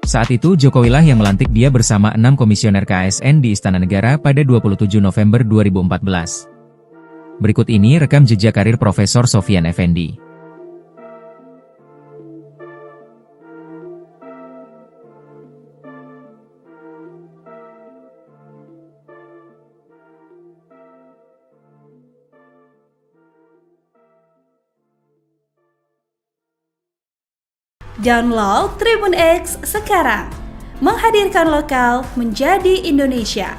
Saat itu Jokowilah yang melantik dia bersama 6 komisioner KASN di Istana Negara pada 27 November 2014. Berikut ini rekam jejak karir Profesor Sofyan Effendi. Download Tribun X sekarang, menghadirkan lokal menjadi Indonesia.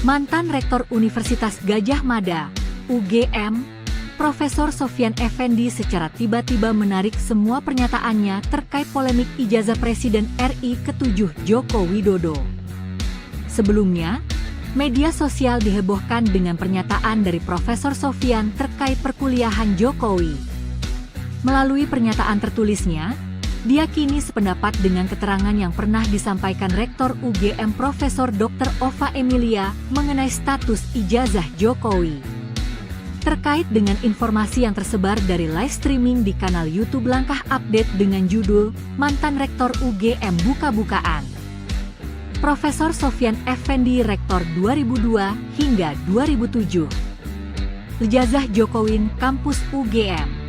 Mantan Rektor Universitas Gadjah Mada, UGM, Profesor Sofyan Effendi secara tiba-tiba menarik semua pernyataannya terkait polemik ijazah Presiden RI ke-7 Joko Widodo. Sebelumnya, media sosial dihebohkan dengan pernyataan dari Profesor Sofyan terkait perkuliahan Jokowi. Melalui pernyataan tertulisnya, dia kini sependapat dengan keterangan yang pernah disampaikan Rektor UGM Profesor Dr. Ova Emilia mengenai status ijazah Jokowi. Terkait dengan informasi yang tersebar dari live streaming di kanal YouTube Langkah Update dengan judul Mantan Rektor UGM Buka-bukaan. Profesor Sofyan Effendi Rektor 2002 hingga 2007. Ijazah Jokowi Kampus UGM.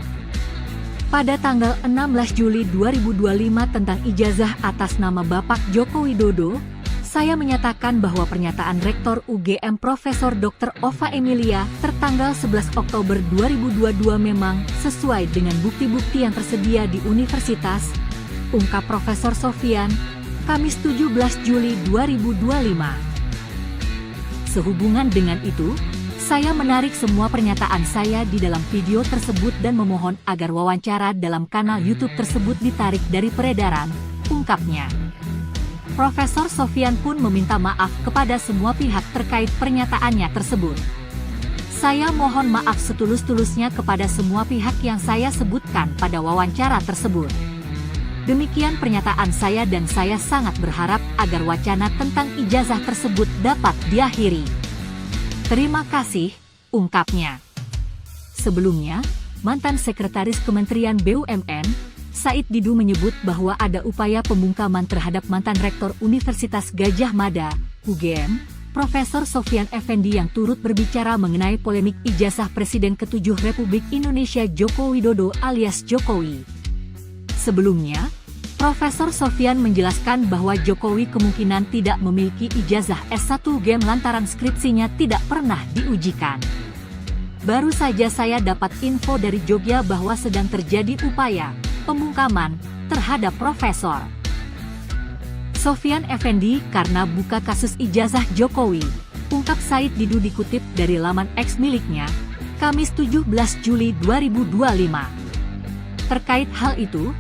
Pada tanggal 16 Juli 2025 tentang ijazah atas nama Bapak Joko Widodo, saya menyatakan bahwa pernyataan Rektor UGM Profesor Dr. Ova Emilia tertanggal 11 Oktober 2022 memang sesuai dengan bukti-bukti yang tersedia di universitas, ungkap Profesor Sofyan, Kamis 17 Juli 2025. Sehubungan dengan itu, saya menarik semua pernyataan saya di dalam video tersebut dan memohon agar wawancara dalam kanal YouTube tersebut ditarik dari peredaran, ungkapnya. Profesor Sofyan pun meminta maaf kepada semua pihak terkait pernyataannya tersebut. Saya mohon maaf setulus-tulusnya kepada semua pihak yang saya sebutkan pada wawancara tersebut. Demikian pernyataan saya dan saya sangat berharap agar wacana tentang ijazah tersebut dapat diakhiri. Terima kasih, ungkapnya. Sebelumnya, mantan Sekretaris Kementerian BUMN, Said Didu menyebut bahwa ada upaya pembungkaman terhadap mantan Rektor Universitas Gadjah Mada, UGM, Profesor Sofyan Effendi yang turut berbicara mengenai polemik ijazah Presiden ke-7 Republik Indonesia Joko Widodo alias Jokowi. Sebelumnya, Profesor Sofyan menjelaskan bahwa Jokowi kemungkinan tidak memiliki ijazah S1 UGM lantaran skripsinya tidak pernah diujikan. Baru saja saya dapat info dari Jogja bahwa sedang terjadi upaya pembungkaman terhadap Profesor Sofyan Effendi karena buka kasus ijazah Jokowi, ungkap Said Didu dikutip dari laman X miliknya, Kamis 17 Juli 2025. Terkait hal itu,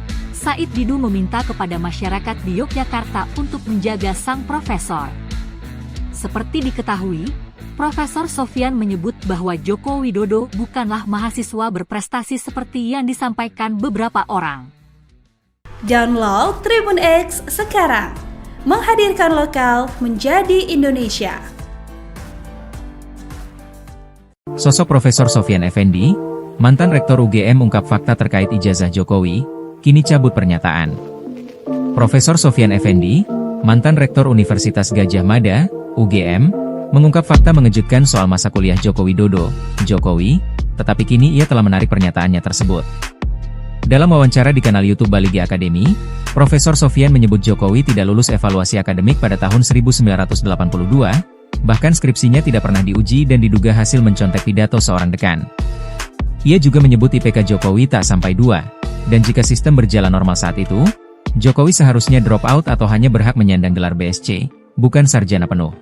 Said Didu meminta kepada masyarakat di Yogyakarta untuk menjaga sang profesor. Seperti diketahui, Profesor Sofyan menyebut bahwa Joko Widodo bukanlah mahasiswa berprestasi seperti yang disampaikan beberapa orang. Download Tribun X sekarang, menghadirkan lokal menjadi Indonesia. Sosok Profesor Sofyan Effendi, mantan Rektor UGM ungkap fakta terkait ijazah Jokowi, kini cabut pernyataan. Profesor Sofyan Effendi, mantan Rektor Universitas Gadjah Mada, UGM, mengungkap fakta mengejutkan soal masa kuliah Joko Widodo, Jokowi, tetapi kini ia telah menarik pernyataannya tersebut. Dalam wawancara di kanal YouTube Baligi Academy, Profesor Sofyan menyebut Jokowi tidak lulus evaluasi akademik pada tahun 1982, bahkan skripsinya tidak pernah diuji dan diduga hasil mencontek pidato seorang dekan. Ia juga menyebut IPK Jokowi tak sampai 2, dan jika sistem berjalan normal saat itu, Jokowi seharusnya drop out atau hanya berhak menyandang gelar BSc, bukan sarjana penuh.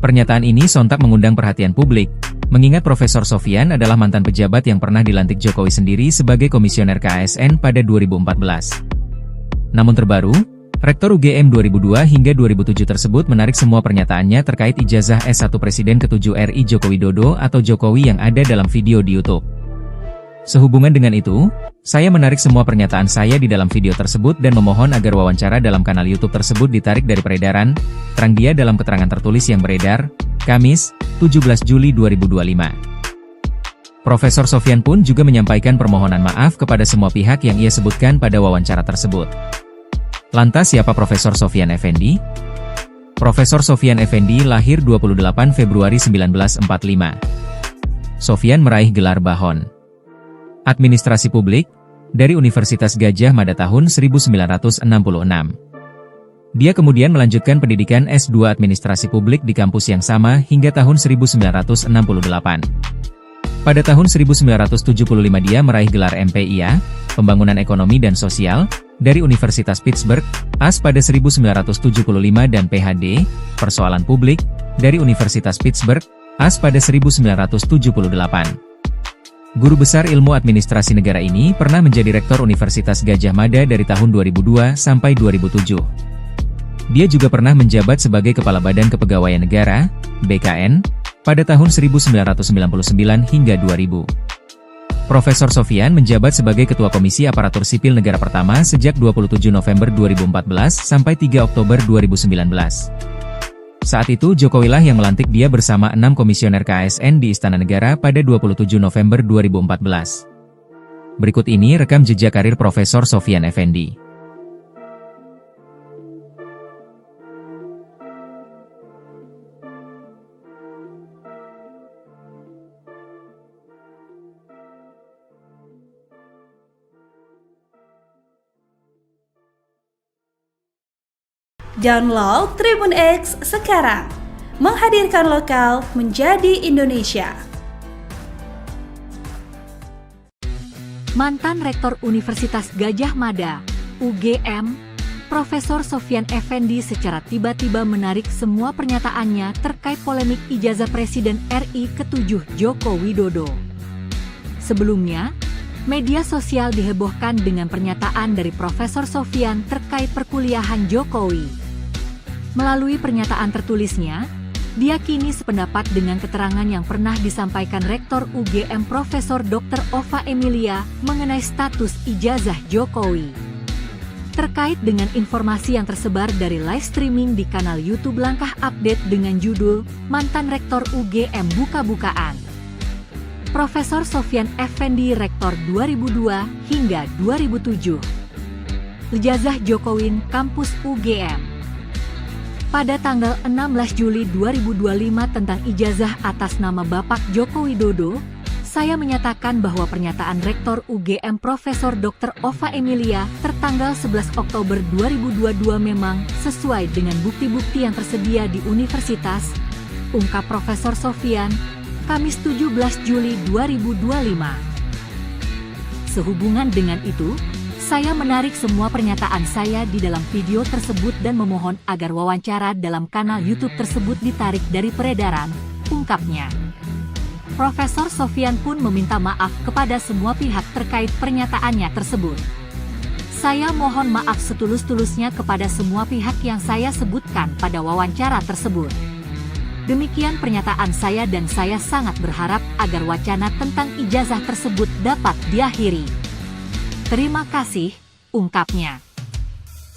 Pernyataan ini sontak mengundang perhatian publik, mengingat Profesor Sofyan adalah mantan pejabat yang pernah dilantik Jokowi sendiri sebagai komisioner KASN pada 2014. Namun terbaru, Rektor UGM 2002 hingga 2007 tersebut menarik semua pernyataannya terkait ijazah S1 Presiden ke-7 RI Joko Widodo atau Jokowi yang ada dalam video di YouTube. Sehubungan dengan itu, saya menarik semua pernyataan saya di dalam video tersebut dan memohon agar wawancara dalam kanal YouTube tersebut ditarik dari peredaran, terang dia dalam keterangan tertulis yang beredar, Kamis, 17 Juli 2025. Profesor Sofyan pun juga menyampaikan permohonan maaf kepada semua pihak yang ia sebutkan pada wawancara tersebut. Lantas siapa Profesor Sofyan Effendi? Profesor Sofyan Effendi lahir 28 Februari 1945. Sofyan meraih gelar Bahon Administrasi Publik dari Universitas Gadjah Mada tahun 1966. Dia kemudian melanjutkan pendidikan S2 Administrasi Publik di kampus yang sama hingga tahun 1968. Pada tahun 1975 dia meraih gelar MPIA, Pembangunan Ekonomi dan Sosial, dari Universitas Pittsburgh, AS pada 1975 dan PhD, Persoalan Publik, dari Universitas Pittsburgh, AS pada 1978. Guru besar ilmu administrasi negara ini pernah menjadi Rektor Universitas Gadjah Mada dari tahun 2002 sampai 2007. Dia juga pernah menjabat sebagai Kepala Badan Kepegawaian Negara, BKN, pada tahun 1999 hingga 2000. Profesor Sofyan menjabat sebagai Ketua Komisi Aparatur Sipil Negara pertama sejak 27 November 2014 sampai 3 Oktober 2019. Saat itu Jokowi lah yang melantik dia bersama 6 komisioner KASN di Istana Negara pada 27 November 2014. Berikut ini rekam jejak karir Profesor Sofyan Effendi. Download Tribun X sekarang, menghadirkan lokal menjadi Indonesia. Mantan Rektor Universitas Gadjah Mada, UGM, Profesor Sofyan Effendi secara tiba-tiba menarik semua pernyataannya terkait polemik ijazah Presiden RI ke-7 Joko Widodo. Sebelumnya, media sosial dihebohkan dengan pernyataan dari Profesor Sofyan terkait perkuliahan Jokowi. Melalui pernyataan tertulisnya, dia kini sependapat dengan keterangan yang pernah disampaikan Rektor UGM Profesor Dr. Ova Emilia mengenai status ijazah Jokowi. Terkait dengan informasi yang tersebar dari live streaming di kanal YouTube Langkah Update dengan judul Mantan Rektor UGM Buka-Bukaan. Profesor Sofyan Effendi Rektor 2002 hingga 2007. Ijazah Jokowi Kampus UGM. Pada tanggal 16 Juli 2025 tentang ijazah atas nama Bapak Joko Widodo, saya menyatakan bahwa pernyataan Rektor UGM Profesor Dr. Ova Emilia tertanggal 11 Oktober 2022 memang sesuai dengan bukti-bukti yang tersedia di universitas, ungkap Profesor Sofyan, Kamis 17 Juli 2025. Sehubungan dengan itu, saya menarik semua pernyataan saya di dalam video tersebut dan memohon agar wawancara dalam kanal YouTube tersebut ditarik dari peredaran, ungkapnya. Profesor Sofyan pun meminta maaf kepada semua pihak terkait pernyataannya tersebut. Saya mohon maaf setulus-tulusnya kepada semua pihak yang saya sebutkan pada wawancara tersebut. Demikian pernyataan saya dan saya sangat berharap agar wacana tentang ijazah tersebut dapat diakhiri. Terima kasih, ungkapnya.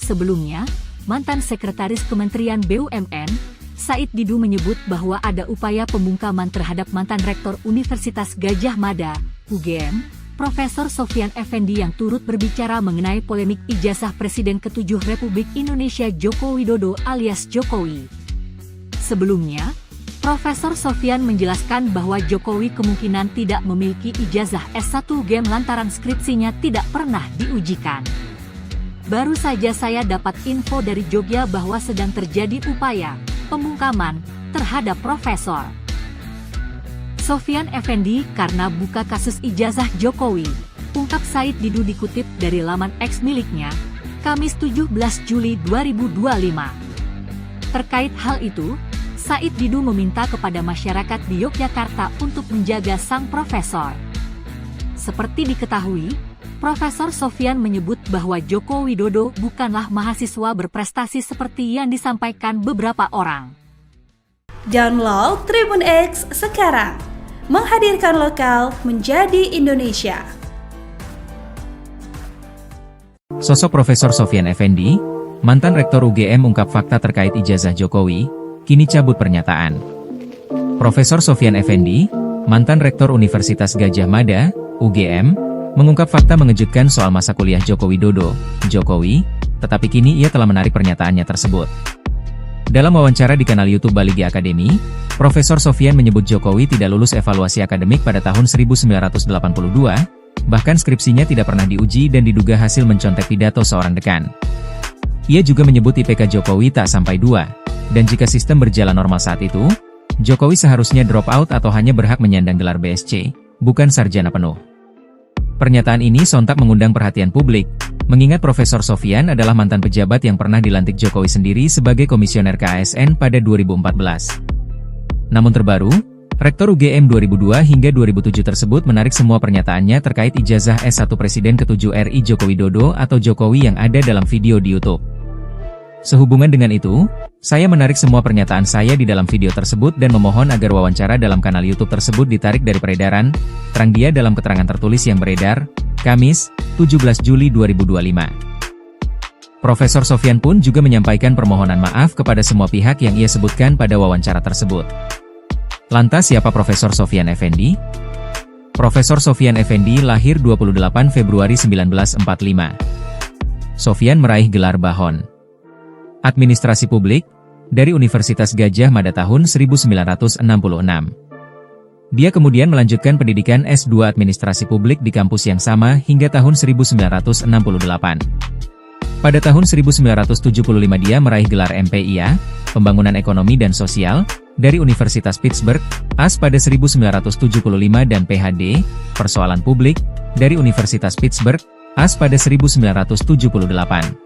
Sebelumnya, mantan Sekretaris Kementerian BUMN, Said Didu menyebut bahwa ada upaya pembungkaman terhadap mantan Rektor Universitas Gadjah Mada, UGM, Profesor Sofyan Effendi yang turut berbicara mengenai polemik ijazah Presiden ke-7 Republik Indonesia Joko Widodo alias Jokowi. Sebelumnya, Profesor Sofyan menjelaskan bahwa Jokowi kemungkinan tidak memiliki ijazah S1 UGM lantaran skripsinya tidak pernah diujikan. Baru saja saya dapat info dari Jogja bahwa sedang terjadi upaya pembungkaman terhadap Profesor Sofyan Effendi karena buka kasus ijazah Jokowi, ungkap Said Didu dikutip dari laman X miliknya, Kamis 17 Juli 2025. Terkait hal itu, Said Didu meminta kepada masyarakat di Yogyakarta untuk menjaga sang profesor. Seperti diketahui, Profesor Sofyan menyebut bahwa Joko Widodo bukanlah mahasiswa berprestasi seperti yang disampaikan beberapa orang. Download Tribun X sekarang, menghadirkan lokal menjadi Indonesia. Sosok Profesor Sofyan Effendi, mantan Rektor UGM ungkap fakta terkait ijazah Jokowi, kini cabut pernyataan. Profesor Sofyan Effendi, mantan Rektor Universitas Gadjah Mada, UGM, mengungkap fakta mengejutkan soal masa kuliah Joko Widodo, Jokowi, tetapi kini ia telah menarik pernyataannya tersebut. Dalam wawancara di kanal YouTube Baligi Academy, Profesor Sofyan menyebut Jokowi tidak lulus evaluasi akademik pada tahun 1982, bahkan skripsinya tidak pernah diuji dan diduga hasil mencontek pidato seorang dekan. Ia juga menyebut IPK Jokowi tak sampai 2, dan jika sistem berjalan normal saat itu, Jokowi seharusnya drop out atau hanya berhak menyandang gelar BSc, bukan sarjana penuh. Pernyataan ini sontak mengundang perhatian publik, mengingat Profesor Sofyan adalah mantan pejabat yang pernah dilantik Jokowi sendiri sebagai komisioner KASN pada 2014. Namun terbaru, Rektor UGM 2002 hingga 2007 tersebut menarik semua pernyataannya terkait ijazah S1 Presiden ke-7 RI Joko Widodo atau Jokowi yang ada dalam video di YouTube. Sehubungan dengan itu, saya menarik semua pernyataan saya di dalam video tersebut dan memohon agar wawancara dalam kanal YouTube tersebut ditarik dari peredaran, terang dia dalam keterangan tertulis yang beredar, Kamis, 17 Juli 2025. Profesor Sofyan pun juga menyampaikan permohonan maaf kepada semua pihak yang ia sebutkan pada wawancara tersebut. Lantas siapa Profesor Sofyan Effendi? Profesor Sofyan Effendi lahir 28 Februari 1945. Sofyan meraih gelar Bahon Administrasi Publik dari Universitas Gadjah Mada tahun 1966. Dia kemudian melanjutkan pendidikan S2 Administrasi Publik di kampus yang sama hingga tahun 1968. Pada tahun 1975 dia meraih gelar MPIA, Pembangunan Ekonomi dan Sosial, dari Universitas Pittsburgh, AS pada 1975 dan PhD, Persoalan Publik, dari Universitas Pittsburgh, AS pada 1978.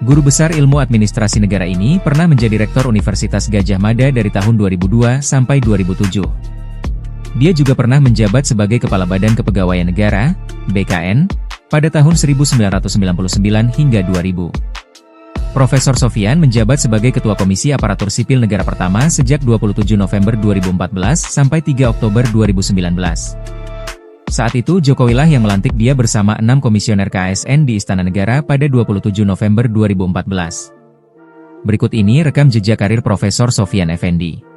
Guru besar ilmu administrasi negara ini pernah menjadi Rektor Universitas Gadjah Mada dari tahun 2002 sampai 2007. Dia juga pernah menjabat sebagai Kepala Badan Kepegawaian Negara, BKN, pada tahun 1999 hingga 2000. Profesor Sofyan menjabat sebagai Ketua Komisi Aparatur Sipil Negara pertama sejak 27 November 2014 sampai 3 Oktober 2019. Saat itu Jokowilah yang melantik dia bersama 6 komisioner KASN di Istana Negara pada 27 November 2014. Berikut ini rekam jejak karir Profesor Sofyan Effendi.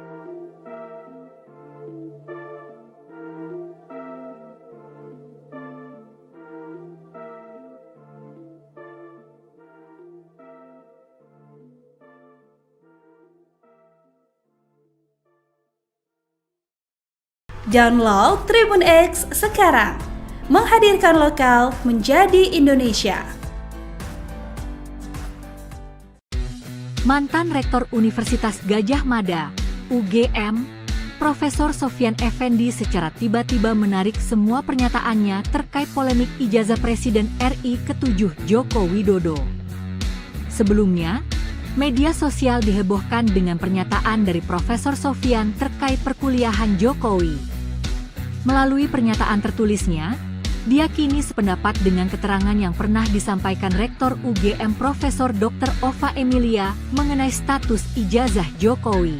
Download Tribun X sekarang, menghadirkan lokal menjadi Indonesia. Mantan Rektor Universitas Gadjah Mada, UGM, Profesor Sofyan Effendi secara tiba-tiba menarik semua pernyataannya terkait polemik ijazah Presiden RI ke-7 Joko Widodo. Sebelumnya, media sosial dihebohkan dengan pernyataan dari Profesor Sofyan terkait perkuliahan Jokowi. Melalui pernyataan tertulisnya, dia kini sependapat dengan keterangan yang pernah disampaikan Rektor UGM Profesor Dr. Ova Emilia mengenai status ijazah Jokowi.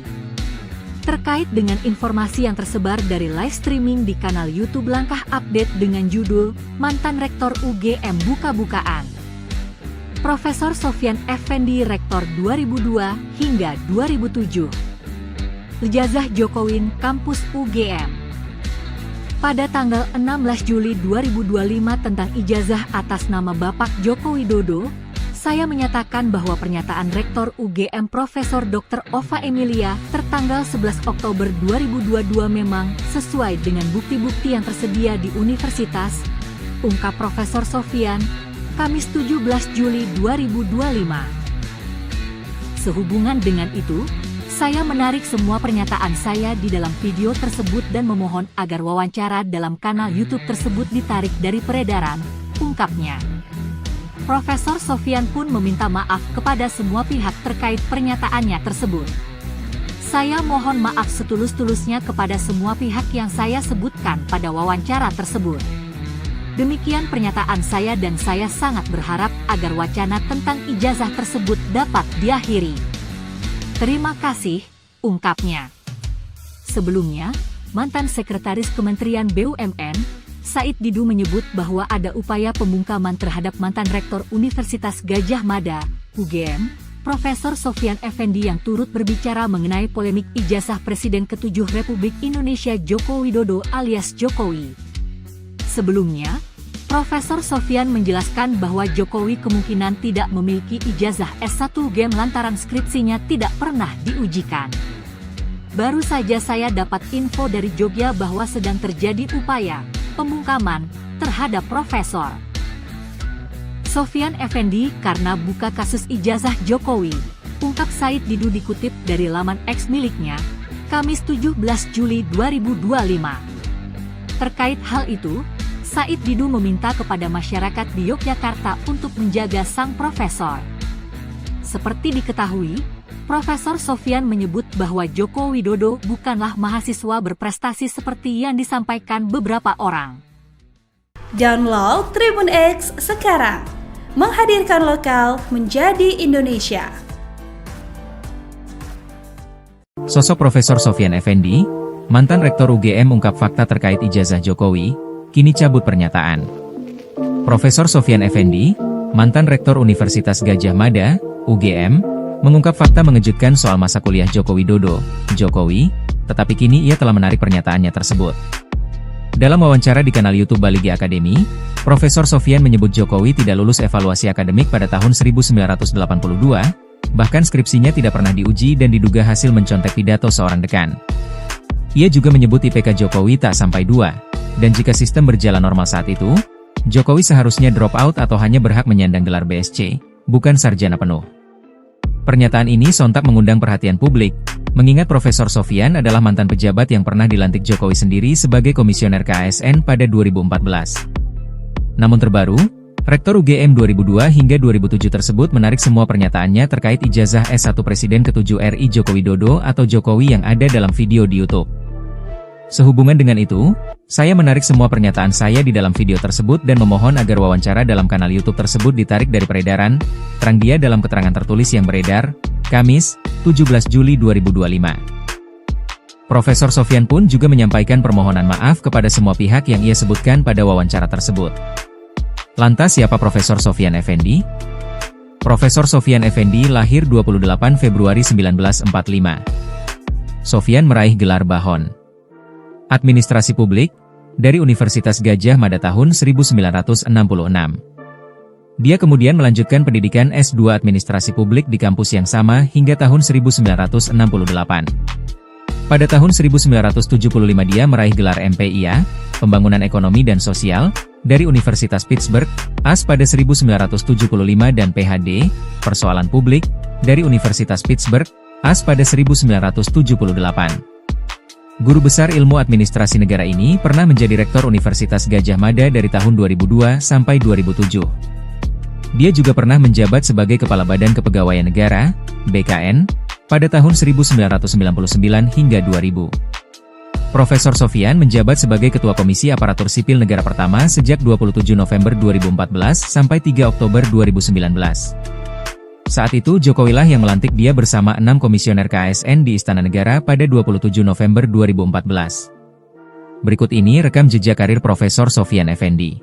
Terkait dengan informasi yang tersebar dari live streaming di kanal YouTube Langkah Update dengan judul Mantan Rektor UGM Buka-Bukaan. Profesor Sofyan Effendi Rektor 2002 hingga 2007. Ijazah Jokowi Kampus UGM. Pada tanggal 16 Juli 2025 tentang ijazah atas nama Bapak Joko Widodo, saya menyatakan bahwa pernyataan Rektor UGM Profesor Dr. Ova Emilia tertanggal 11 Oktober 2022 memang sesuai dengan bukti-bukti yang tersedia di universitas, ungkap Profesor Sofyan, Kamis 17 Juli 2025. Sehubungan dengan itu, saya menarik semua pernyataan saya di dalam video tersebut dan memohon agar wawancara dalam kanal YouTube tersebut ditarik dari peredaran, ungkapnya. Profesor Sofyan pun meminta maaf kepada semua pihak terkait pernyataannya tersebut. Saya mohon maaf setulus-tulusnya kepada semua pihak yang saya sebutkan pada wawancara tersebut. Demikian pernyataan saya dan saya sangat berharap agar wacana tentang ijazah tersebut dapat diakhiri. Terima kasih, ungkapnya. Sebelumnya, mantan Sekretaris Kementerian BUMN, Said Didu menyebut bahwa ada upaya pembungkaman terhadap mantan Rektor Universitas Gadjah Mada, UGM, Profesor Sofyan Effendi yang turut berbicara mengenai polemik ijazah Presiden ke-7 Republik Indonesia Joko Widodo alias Jokowi. Sebelumnya, Profesor Sofyan menjelaskan bahwa Jokowi kemungkinan tidak memiliki ijazah S1 UGM lantaran skripsinya tidak pernah diujikan. Baru saja saya dapat info dari Jogja bahwa sedang terjadi upaya pembungkaman terhadap Profesor Sofyan Effendi karena buka kasus ijazah Jokowi, ungkap Said Didu dikutip dari laman X miliknya, Kamis 17 Juli 2025. Terkait hal itu, Said Didu meminta kepada masyarakat di Yogyakarta untuk menjaga sang profesor. Seperti diketahui, Profesor Sofyan menyebut bahwa Joko Widodo bukanlah mahasiswa berprestasi seperti yang disampaikan beberapa orang. Download Tribun X sekarang, menghadirkan lokal menjadi Indonesia. Sosok Profesor Sofyan Effendi, mantan Rektor UGM ungkap fakta terkait ijazah Jokowi, kini cabut pernyataan. Profesor Sofyan Effendi, mantan Rektor Universitas Gadjah Mada, UGM, mengungkap fakta mengejutkan soal masa kuliah Joko Widodo, Jokowi, tetapi kini ia telah menarik pernyataannya tersebut. Dalam wawancara di kanal YouTube Baligi Academy, Profesor Sofyan menyebut Jokowi tidak lulus evaluasi akademik pada tahun 1982, bahkan skripsinya tidak pernah diuji dan diduga hasil mencontek pidato seorang dekan. Ia juga menyebut IPK Jokowi tak sampai 2. Dan jika sistem berjalan normal saat itu, Jokowi seharusnya drop out atau hanya berhak menyandang gelar BSc, bukan sarjana penuh. Pernyataan ini sontak mengundang perhatian publik, mengingat Profesor Sofyan adalah mantan pejabat yang pernah dilantik Jokowi sendiri sebagai komisioner KASN pada 2014. Namun terbaru, Rektor UGM 2002 hingga 2007 tersebut menarik semua pernyataannya terkait ijazah S1 Presiden ke-7 RI Joko Widodo atau Jokowi yang ada dalam video di YouTube. Sehubungan dengan itu, saya menarik semua pernyataan saya di dalam video tersebut dan memohon agar wawancara dalam kanal YouTube tersebut ditarik dari peredaran, terang dia dalam keterangan tertulis yang beredar, Kamis, 17 Juli 2025. Profesor Sofyan pun juga menyampaikan permohonan maaf kepada semua pihak yang ia sebutkan pada wawancara tersebut. Lantas siapa Profesor Sofyan Effendi? Profesor Sofyan Effendi lahir 28 Februari 1945. Sofyan meraih gelar Bahon Administrasi Publik dari Universitas Gadjah Mada tahun 1966. Dia kemudian melanjutkan pendidikan S2 Administrasi Publik di kampus yang sama hingga tahun 1968. Pada tahun 1975 dia meraih gelar MPIA, Pembangunan Ekonomi dan Sosial, dari Universitas Pittsburgh, AS pada 1975 dan PhD, Persoalan Publik, dari Universitas Pittsburgh, AS pada 1978. Guru besar ilmu administrasi negara ini pernah menjadi Rektor Universitas Gadjah Mada dari tahun 2002 sampai 2007. Dia juga pernah menjabat sebagai Kepala Badan Kepegawaian Negara, BKN, pada tahun 1999 hingga 2000. Profesor Sofyan menjabat sebagai Ketua Komisi Aparatur Sipil Negara pertama sejak 27 November 2014 sampai 3 Oktober 2019. Saat itu Jokowi lah yang melantik dia bersama 6 komisioner KASN di Istana Negara pada 27 November 2014. Berikut ini rekam jejak karir Profesor Sofyan Effendi.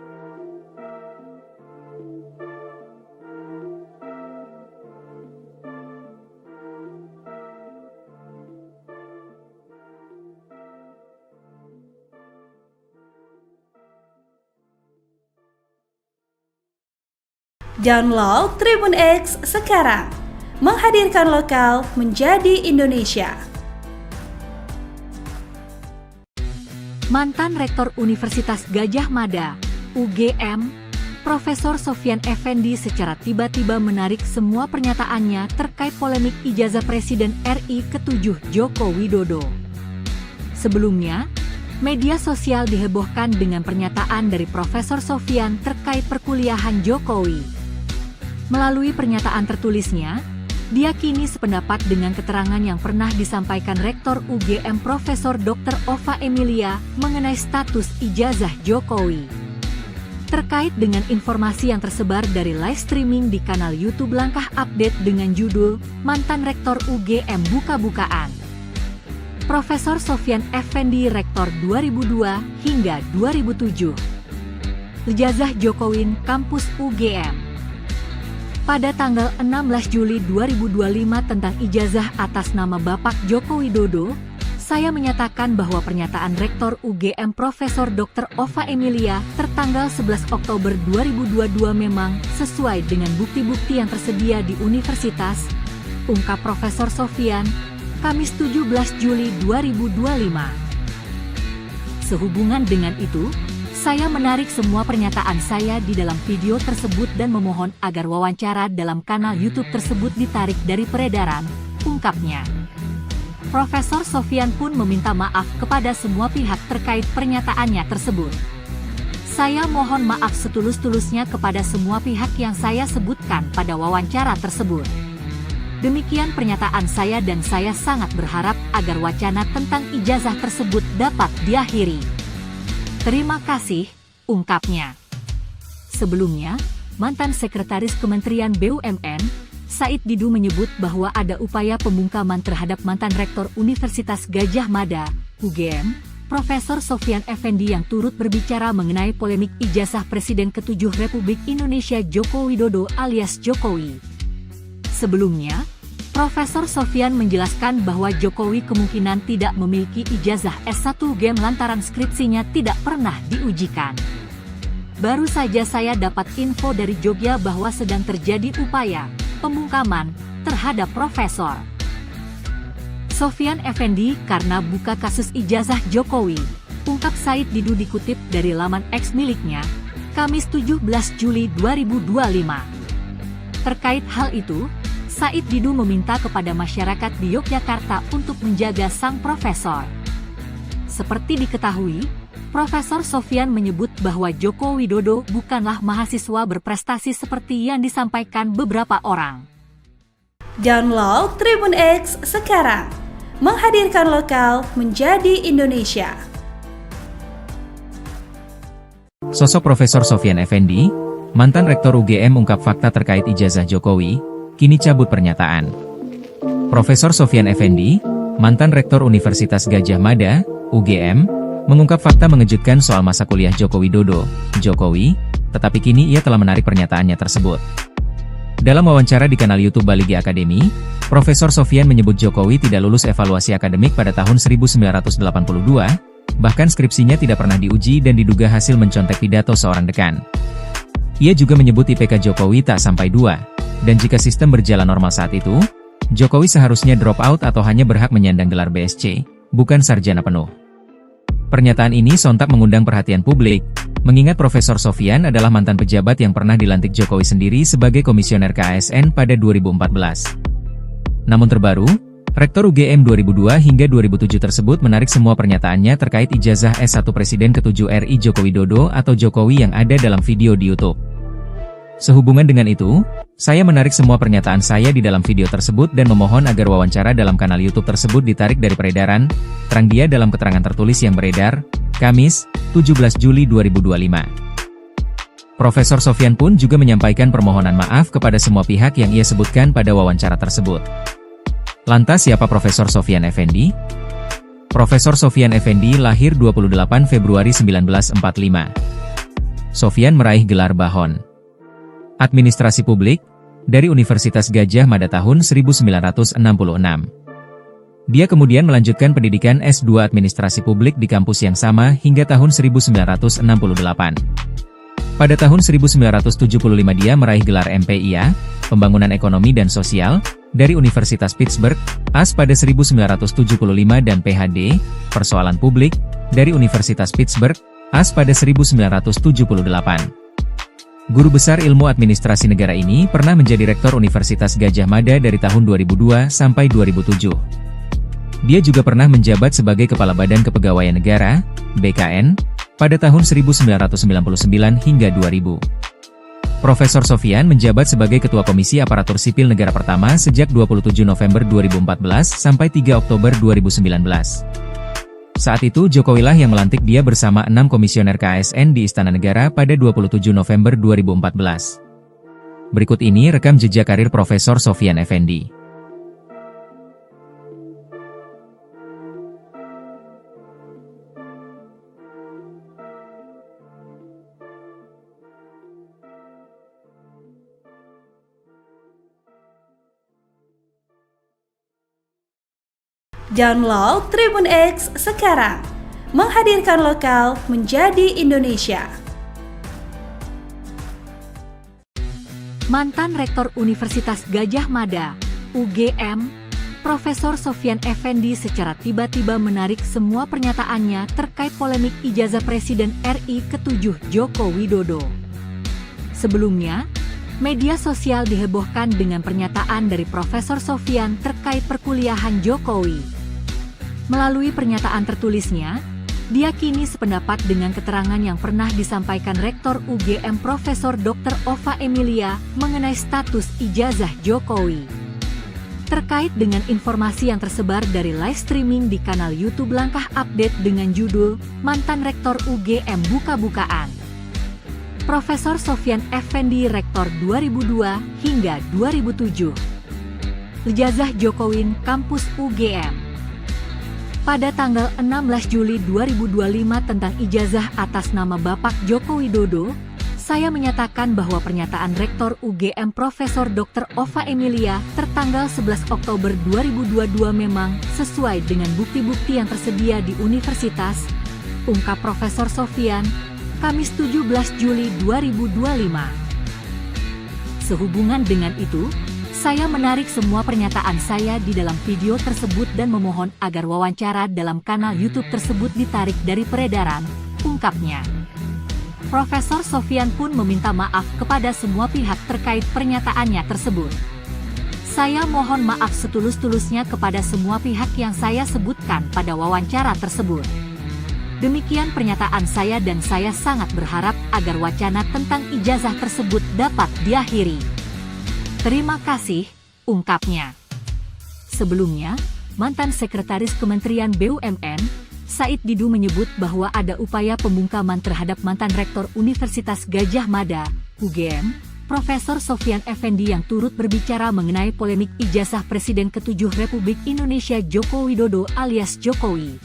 Download Tribun X sekarang. Menghadirkan lokal menjadi Indonesia. Mantan Rektor Universitas Gadjah Mada, UGM, Profesor Sofyan Effendi secara tiba-tiba menarik semua pernyataannya terkait polemik ijazah Presiden RI ke-7 Joko Widodo. Sebelumnya, media sosial dihebohkan dengan pernyataan dari Profesor Sofyan terkait perkuliahan Jokowi. Melalui pernyataan tertulisnya, dia kini sependapat dengan keterangan yang pernah disampaikan Rektor UGM Profesor Dr. Ova Emilia mengenai status ijazah Jokowi. Terkait dengan informasi yang tersebar dari live streaming di kanal YouTube Langkah Update dengan judul Mantan Rektor UGM Buka-bukaan. Profesor Sofyan Effendi Rektor 2002 hingga 2007. Ijazah Jokowi Kampus UGM. Pada tanggal 16 Juli 2025 tentang ijazah atas nama Bapak Joko Widodo, saya menyatakan bahwa pernyataan Rektor UGM Profesor Dr. Ova Emilia tertanggal 11 Oktober 2022 memang sesuai dengan bukti-bukti yang tersedia di universitas, ungkap Profesor Sofyan, Kamis 17 Juli 2025. Sehubungan dengan itu, saya menarik semua pernyataan saya di dalam video tersebut dan memohon agar wawancara dalam kanal YouTube tersebut ditarik dari peredaran, ungkapnya. Profesor Sofyan pun meminta maaf kepada semua pihak terkait pernyataannya tersebut. Saya mohon maaf setulus-tulusnya kepada semua pihak yang saya sebutkan pada wawancara tersebut. Demikian pernyataan saya dan saya sangat berharap agar wacana tentang ijazah tersebut dapat diakhiri. Terima kasih, ungkapnya. Sebelumnya, mantan Sekretaris Kementerian BUMN, Said Didu menyebut bahwa ada upaya pembungkaman terhadap mantan Rektor Universitas Gadjah Mada, UGM, Profesor Sofyan Effendi yang turut berbicara mengenai polemik ijazah Presiden ke-7 Republik Indonesia Joko Widodo alias Jokowi. Sebelumnya, Profesor Sofyan menjelaskan bahwa Jokowi kemungkinan tidak memiliki ijazah S1 UGM lantaran skripsinya tidak pernah diujikan. Baru saja saya dapat info dari Jogja bahwa sedang terjadi upaya pembungkaman terhadap Profesor Sofyan Effendi karena buka kasus ijazah Jokowi, ungkap Said Didu dikutip dari laman X miliknya, Kamis 17 Juli 2025. Terkait hal itu, Said Didu meminta kepada masyarakat di Yogyakarta untuk menjaga sang profesor. Seperti diketahui, Profesor Sofyan menyebut bahwa Joko Widodo bukanlah mahasiswa berprestasi seperti yang disampaikan beberapa orang. Download Tribun X sekarang. Menghadirkan lokal menjadi Indonesia. Sosok Profesor Sofyan Effendi, mantan Rektor UGM ungkap fakta terkait ijazah Jokowi, kini cabut pernyataan. Profesor Sofyan Effendi, mantan Rektor Universitas Gadjah Mada, UGM, mengungkap fakta mengejutkan soal masa kuliah Joko Widodo, Jokowi, tetapi kini ia telah menarik pernyataannya tersebut. Dalam wawancara di kanal YouTube Baligi Academy, Profesor Sofyan menyebut Jokowi tidak lulus evaluasi akademik pada tahun 1982, bahkan skripsinya tidak pernah diuji dan diduga hasil mencontek pidato seorang dekan. Ia juga menyebut IPK Jokowi tak sampai 2, dan jika sistem berjalan normal saat itu, Jokowi seharusnya drop out atau hanya berhak menyandang gelar BSc, bukan sarjana penuh. Pernyataan ini sontak mengundang perhatian publik, mengingat Profesor Sofyan adalah mantan pejabat yang pernah dilantik Jokowi sendiri sebagai komisioner KASN pada 2014. Namun terbaru, Rektor UGM 2002 hingga 2007 tersebut menarik semua pernyataannya terkait ijazah S1 Presiden ke-7 RI Joko Widodo atau Jokowi yang ada dalam video di YouTube. Sehubungan dengan itu, saya menarik semua pernyataan saya di dalam video tersebut dan memohon agar wawancara dalam kanal YouTube tersebut ditarik dari peredaran, terang dia dalam keterangan tertulis yang beredar, Kamis, 17 Juli 2025. Profesor Sofyan pun juga menyampaikan permohonan maaf kepada semua pihak yang ia sebutkan pada wawancara tersebut. Lantas siapa Profesor Sofyan Effendi? Profesor Sofyan Effendi lahir 28 Februari 1945. Sofyan meraih gelar Bahon Administrasi Publik dari Universitas Gadjah Mada tahun 1966. Dia kemudian melanjutkan pendidikan S2 Administrasi Publik di kampus yang sama hingga tahun 1968. Pada tahun 1975 dia meraih gelar MPIA, Pembangunan Ekonomi dan Sosial, dari Universitas Pittsburgh, AS pada 1975 dan PhD, Persoalan Publik, dari Universitas Pittsburgh, AS pada 1978. Guru besar ilmu administrasi negara ini pernah menjadi rektor Universitas Gadjah Mada dari tahun 2002 sampai 2007. Dia juga pernah menjabat sebagai Kepala Badan Kepegawaian Negara, BKN, pada tahun 1999 hingga 2000. Profesor Sofyan menjabat sebagai Ketua Komisi Aparatur Sipil Negara pertama sejak 27 November 2014 sampai 3 Oktober 2019. Saat itu Jokowilah yang melantik dia bersama 6 komisioner KASN di Istana Negara pada 27 November 2014. Berikut ini rekam jejak karir Profesor Sofyan Effendi. Download Tribun X sekarang, menghadirkan lokal menjadi Indonesia. Mantan Rektor Universitas Gadjah Mada, UGM, Profesor Sofyan Effendi secara tiba-tiba menarik semua pernyataannya terkait polemik ijazah Presiden RI ke-7 Joko Widodo. Sebelumnya, media sosial dihebohkan dengan pernyataan dari Profesor Sofyan terkait perkuliahan Jokowi. Melalui pernyataan tertulisnya, dia kini sependapat dengan keterangan yang pernah disampaikan Rektor UGM Profesor Dr. Ova Emilia mengenai status ijazah Jokowi. Terkait dengan informasi yang tersebar dari live streaming di kanal YouTube Langkah Update dengan judul Mantan Rektor UGM Buka-bukaan. Profesor Sofyan Effendi Rektor 2002 hingga 2007. Ijazah Jokowi Kampus UGM. Pada tanggal 16 Juli 2025 tentang ijazah atas nama Bapak Joko Widodo, saya menyatakan bahwa pernyataan Rektor UGM Profesor Dr. Ova Emilia tertanggal 11 Oktober 2022 memang sesuai dengan bukti-bukti yang tersedia di universitas, ungkap Profesor Sofyan, Kamis 17 Juli 2025. Sehubungan dengan itu, saya menarik semua pernyataan saya di dalam video tersebut dan memohon agar wawancara dalam kanal YouTube tersebut ditarik dari peredaran, ungkapnya. Profesor Sofyan pun meminta maaf kepada semua pihak terkait pernyataannya tersebut. Saya mohon maaf setulus-tulusnya kepada semua pihak yang saya sebutkan pada wawancara tersebut. Demikian pernyataan saya dan saya sangat berharap agar wacana tentang ijazah tersebut dapat diakhiri. Terima kasih, ungkapnya. Sebelumnya, mantan Sekretaris Kementerian BUMN, Said Didu menyebut bahwa ada upaya pembungkaman terhadap mantan Rektor Universitas Gadjah Mada, UGM, Profesor Sofyan Effendi yang turut berbicara mengenai polemik ijazah Presiden ke-7 Republik Indonesia Joko Widodo alias Jokowi.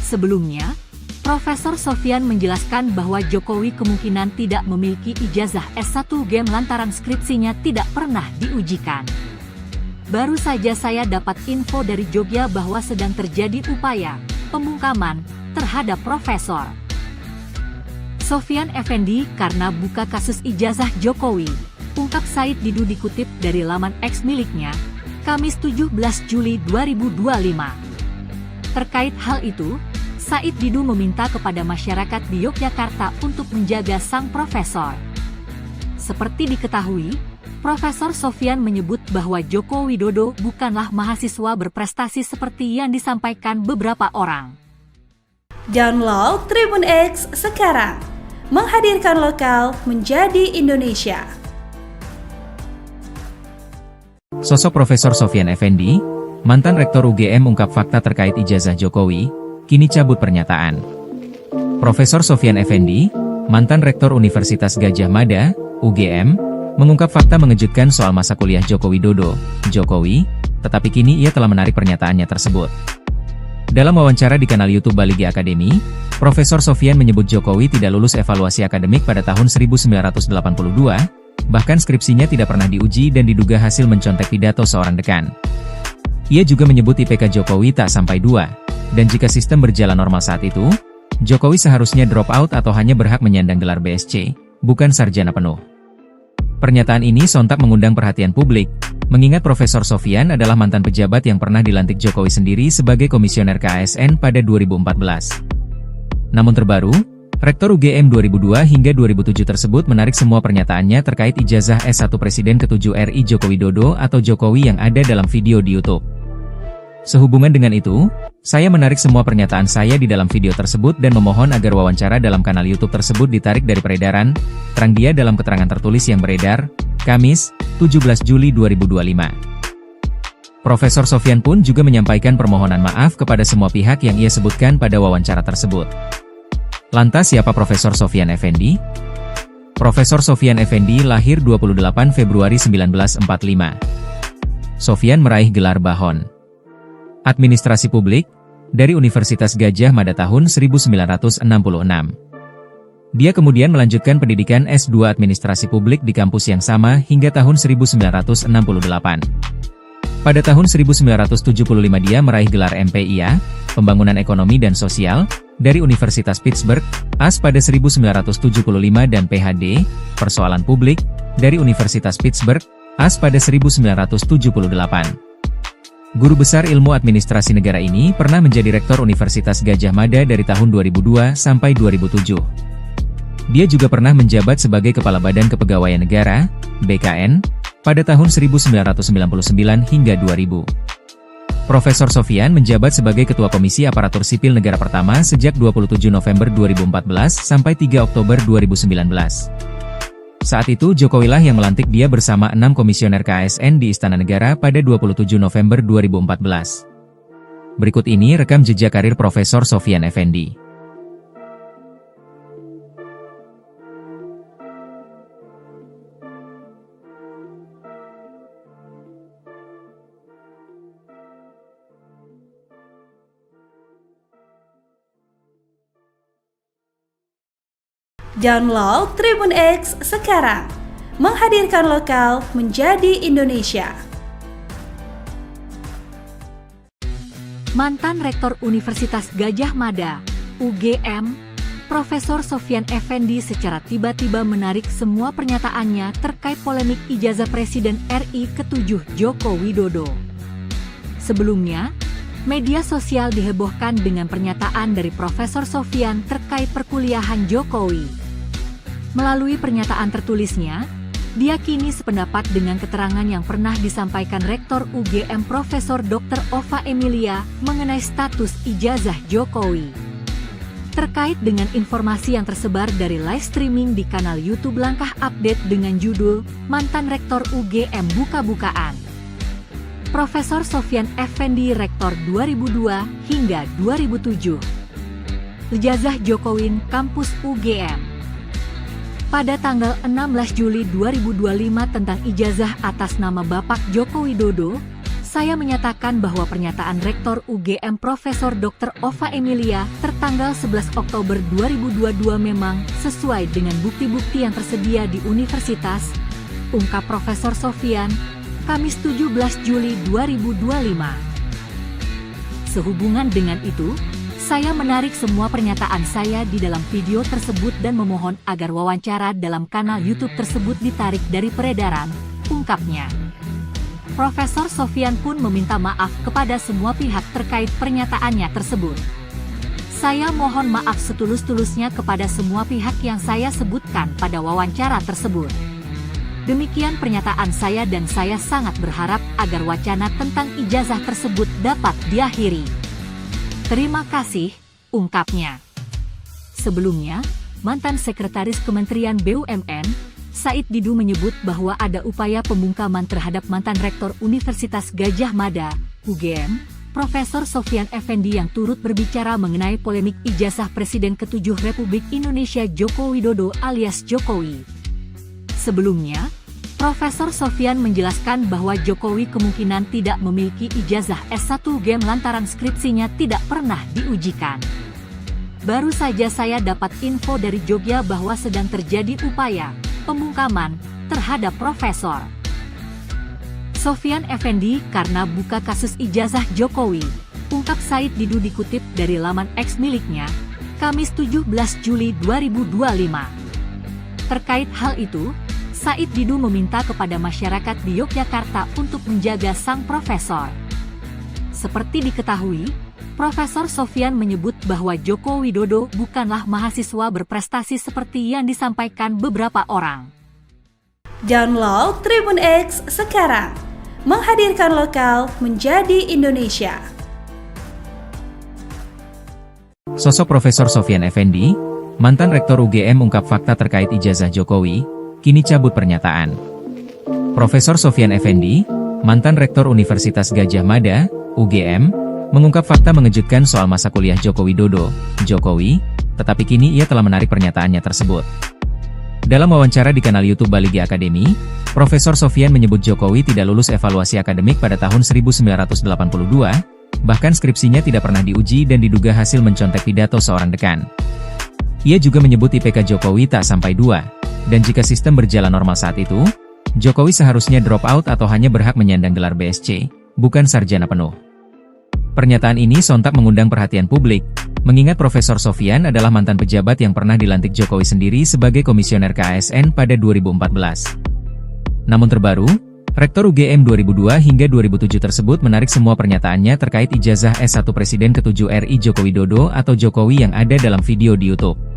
Sebelumnya, Profesor Sofyan menjelaskan bahwa Jokowi kemungkinan tidak memiliki ijazah S1 UGM lantaran skripsinya tidak pernah diujikan. Baru saja saya dapat info dari Jogja bahwa sedang terjadi upaya pembungkaman terhadap Profesor Sofyan Effendi karena buka kasus ijazah Jokowi, ungkap Said Didu dikutip dari laman X miliknya, Kamis 17 Juli 2025. Terkait hal itu, Said Didu meminta kepada masyarakat di Yogyakarta untuk menjaga sang profesor. Seperti diketahui, Profesor Sofyan menyebut bahwa Joko Widodo bukanlah mahasiswa berprestasi seperti yang disampaikan beberapa orang. Download Tribun X sekarang, menghadirkan lokal menjadi Indonesia. Sosok Profesor Sofyan Effendi, mantan Rektor UGM ungkap fakta terkait ijazah Jokowi, kini cabut pernyataan. Profesor Sofyan Effendi, mantan Rektor Universitas Gadjah Mada, UGM, mengungkap fakta mengejutkan soal masa kuliah Joko Widodo, Jokowi, tetapi kini ia telah menarik pernyataannya tersebut. Dalam wawancara di kanal YouTube Baligi Academy, Profesor Sofyan menyebut Jokowi tidak lulus evaluasi akademik pada tahun 1982, bahkan skripsinya tidak pernah diuji dan diduga hasil mencontek pidato seorang dekan. Ia juga menyebut IPK Jokowi tak sampai 2. Dan jika sistem berjalan normal saat itu, Jokowi seharusnya drop out atau hanya berhak menyandang gelar BSc, bukan sarjana penuh. Pernyataan ini sontak mengundang perhatian publik, mengingat Profesor Sofyan adalah mantan pejabat yang pernah dilantik Jokowi sendiri sebagai komisioner KASN pada 2014. Namun terbaru, Rektor UGM 2002 hingga 2007 tersebut menarik semua pernyataannya terkait ijazah S1 Presiden ke-7 RI Joko Widodo atau Jokowi yang ada dalam video di YouTube. Sehubungan dengan itu, saya menarik semua pernyataan saya di dalam video tersebut dan memohon agar wawancara dalam kanal YouTube tersebut ditarik dari peredaran, terang dia dalam keterangan tertulis yang beredar, Kamis, 17 Juli 2025. Profesor Sofyan pun juga menyampaikan permohonan maaf kepada semua pihak yang ia sebutkan pada wawancara tersebut. Lantas siapa Profesor Sofyan Effendi? Profesor Sofyan Effendi lahir 28 Februari 1945. Sofyan meraih gelar Bahon Administrasi Publik dari Universitas Gadjah Mada tahun 1966. Dia kemudian melanjutkan pendidikan S2 Administrasi Publik di kampus yang sama hingga tahun 1968. Pada tahun 1975 dia meraih gelar MPIA, Pembangunan Ekonomi dan Sosial, dari Universitas Pittsburgh, AS pada 1975 dan PhD, Persoalan Publik, dari Universitas Pittsburgh, AS pada 1978. Guru besar ilmu administrasi negara ini pernah menjadi Rektor Universitas Gadjah Mada dari tahun 2002 sampai 2007. Dia juga pernah menjabat sebagai Kepala Badan Kepegawaian Negara, BKN, pada tahun 1999 hingga 2000. Profesor Sofyan menjabat sebagai Ketua Komisi Aparatur Sipil Negara pertama sejak 27 November 2014 sampai 3 Oktober 2019. Saat itu Jokowilah yang melantik dia bersama 6 komisioner KASN di Istana Negara pada 27 November 2014. Berikut ini rekam jejak karir Profesor Sofyan Effendi. Download Tribun X sekarang, menghadirkan lokal menjadi Indonesia. Mantan Rektor Universitas Gadjah Mada, UGM, Profesor Sofyan Effendi secara tiba-tiba menarik semua pernyataannya terkait polemik ijazah Presiden RI ke-7 Joko Widodo. Sebelumnya, media sosial dihebohkan dengan pernyataan dari Profesor Sofyan terkait perkuliahan Jokowi. Melalui pernyataan tertulisnya, dia kini sependapat dengan keterangan yang pernah disampaikan Rektor UGM Profesor Dr. Ova Emilia mengenai status ijazah Jokowi. Terkait dengan informasi yang tersebar dari live streaming di kanal YouTube Langkah Update dengan judul Mantan Rektor UGM Buka-Bukaan. Profesor Sofyan Effendi Rektor 2002 hingga 2007. Ijazah Jokowi Kampus UGM. Pada tanggal 16 Juli 2025 tentang ijazah atas nama Bapak Joko Widodo, saya menyatakan bahwa pernyataan Rektor UGM Profesor Dr. Ova Emilia tertanggal 11 Oktober 2022 memang sesuai dengan bukti-bukti yang tersedia di universitas, ungkap Profesor Sofyan, Kamis 17 Juli 2025. Sehubungan dengan itu, saya menarik semua pernyataan saya di dalam video tersebut dan memohon agar wawancara dalam kanal YouTube tersebut ditarik dari peredaran, ungkapnya. Profesor Sofyan pun meminta maaf kepada semua pihak terkait pernyataannya tersebut. Saya mohon maaf setulus-tulusnya kepada semua pihak yang saya sebutkan pada wawancara tersebut. Demikian pernyataan saya dan saya sangat berharap agar wacana tentang ijazah tersebut dapat diakhiri. Terima kasih, ungkapnya. Sebelumnya, mantan Sekretaris Kementerian BUMN, Said Didu menyebut bahwa ada upaya pembungkaman terhadap mantan Rektor Universitas Gadjah Mada, UGM, Profesor Sofyan Effendi yang turut berbicara mengenai polemik ijazah Presiden ke-7 Republik Indonesia Joko Widodo alias Jokowi. Sebelumnya, Profesor Sofyan menjelaskan bahwa Jokowi kemungkinan tidak memiliki ijazah S1 UGM lantaran skripsinya tidak pernah diujikan. Baru saja saya dapat info dari Jogja bahwa sedang terjadi upaya pembungkaman terhadap Profesor Sofyan Effendi karena buka kasus ijazah Jokowi, ungkap Said Didu dikutip dari laman X miliknya, Kamis 17 Juli 2025. Terkait hal itu, Said Didu meminta kepada masyarakat di Yogyakarta untuk menjaga sang profesor. Seperti diketahui, Profesor Sofyan menyebut bahwa Joko Widodo bukanlah mahasiswa berprestasi seperti yang disampaikan beberapa orang. Download Tribun X sekarang, menghadirkan lokal menjadi Indonesia. Sosok Profesor Sofyan Effendi, mantan Rektor UGM ungkap fakta terkait ijazah Jokowi, kini cabut pernyataan. Profesor Sofyan Effendi, mantan Rektor Universitas Gadjah Mada, UGM, mengungkap fakta mengejutkan soal masa kuliah Joko Widodo, Jokowi, tetapi kini ia telah menarik pernyataannya tersebut. Dalam wawancara di kanal YouTube Baligi Academy, Profesor Sofyan menyebut Jokowi tidak lulus evaluasi akademik pada tahun 1982, bahkan skripsinya tidak pernah diuji dan diduga hasil mencontek pidato seorang dekan. Ia juga menyebut IPK Jokowi tak sampai 2. Dan jika sistem berjalan normal saat itu, Jokowi seharusnya drop out atau hanya berhak menyandang gelar BSc, bukan sarjana penuh. Pernyataan ini sontak mengundang perhatian publik, mengingat Profesor Sofyan adalah mantan pejabat yang pernah dilantik Jokowi sendiri sebagai komisioner KASN pada 2014. Namun terbaru, Rektor UGM 2002 hingga 2007 tersebut menarik semua pernyataannya terkait ijazah S1 Presiden ke-7 RI Joko Widodo atau Jokowi yang ada dalam video di YouTube.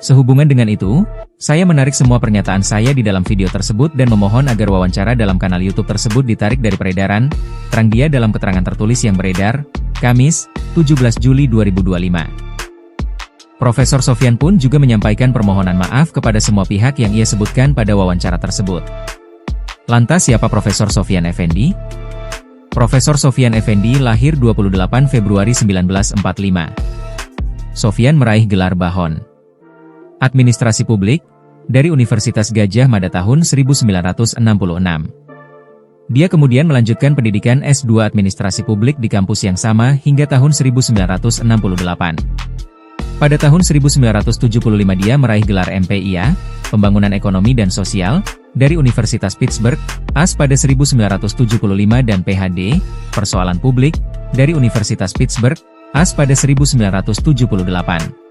Sehubungan dengan itu, saya menarik semua pernyataan saya di dalam video tersebut dan memohon agar wawancara dalam kanal YouTube tersebut ditarik dari peredaran, terang dia dalam keterangan tertulis yang beredar, Kamis, 17 Juli 2025. Profesor Sofyan pun juga menyampaikan permohonan maaf kepada semua pihak yang ia sebutkan pada wawancara tersebut. Lantas siapa Profesor Sofyan Effendi? Profesor Sofyan Effendi lahir 28 Februari 1945. Sofyan meraih gelar Bahon Administrasi Publik dari Universitas Gadjah Mada tahun 1966. Dia kemudian melanjutkan pendidikan S2 Administrasi Publik di kampus yang sama hingga tahun 1968. Pada tahun 1975 dia meraih gelar MPIA, Pembangunan Ekonomi dan Sosial, dari Universitas Pittsburgh, AS pada 1975 dan PhD, Persoalan Publik, dari Universitas Pittsburgh, AS pada 1978.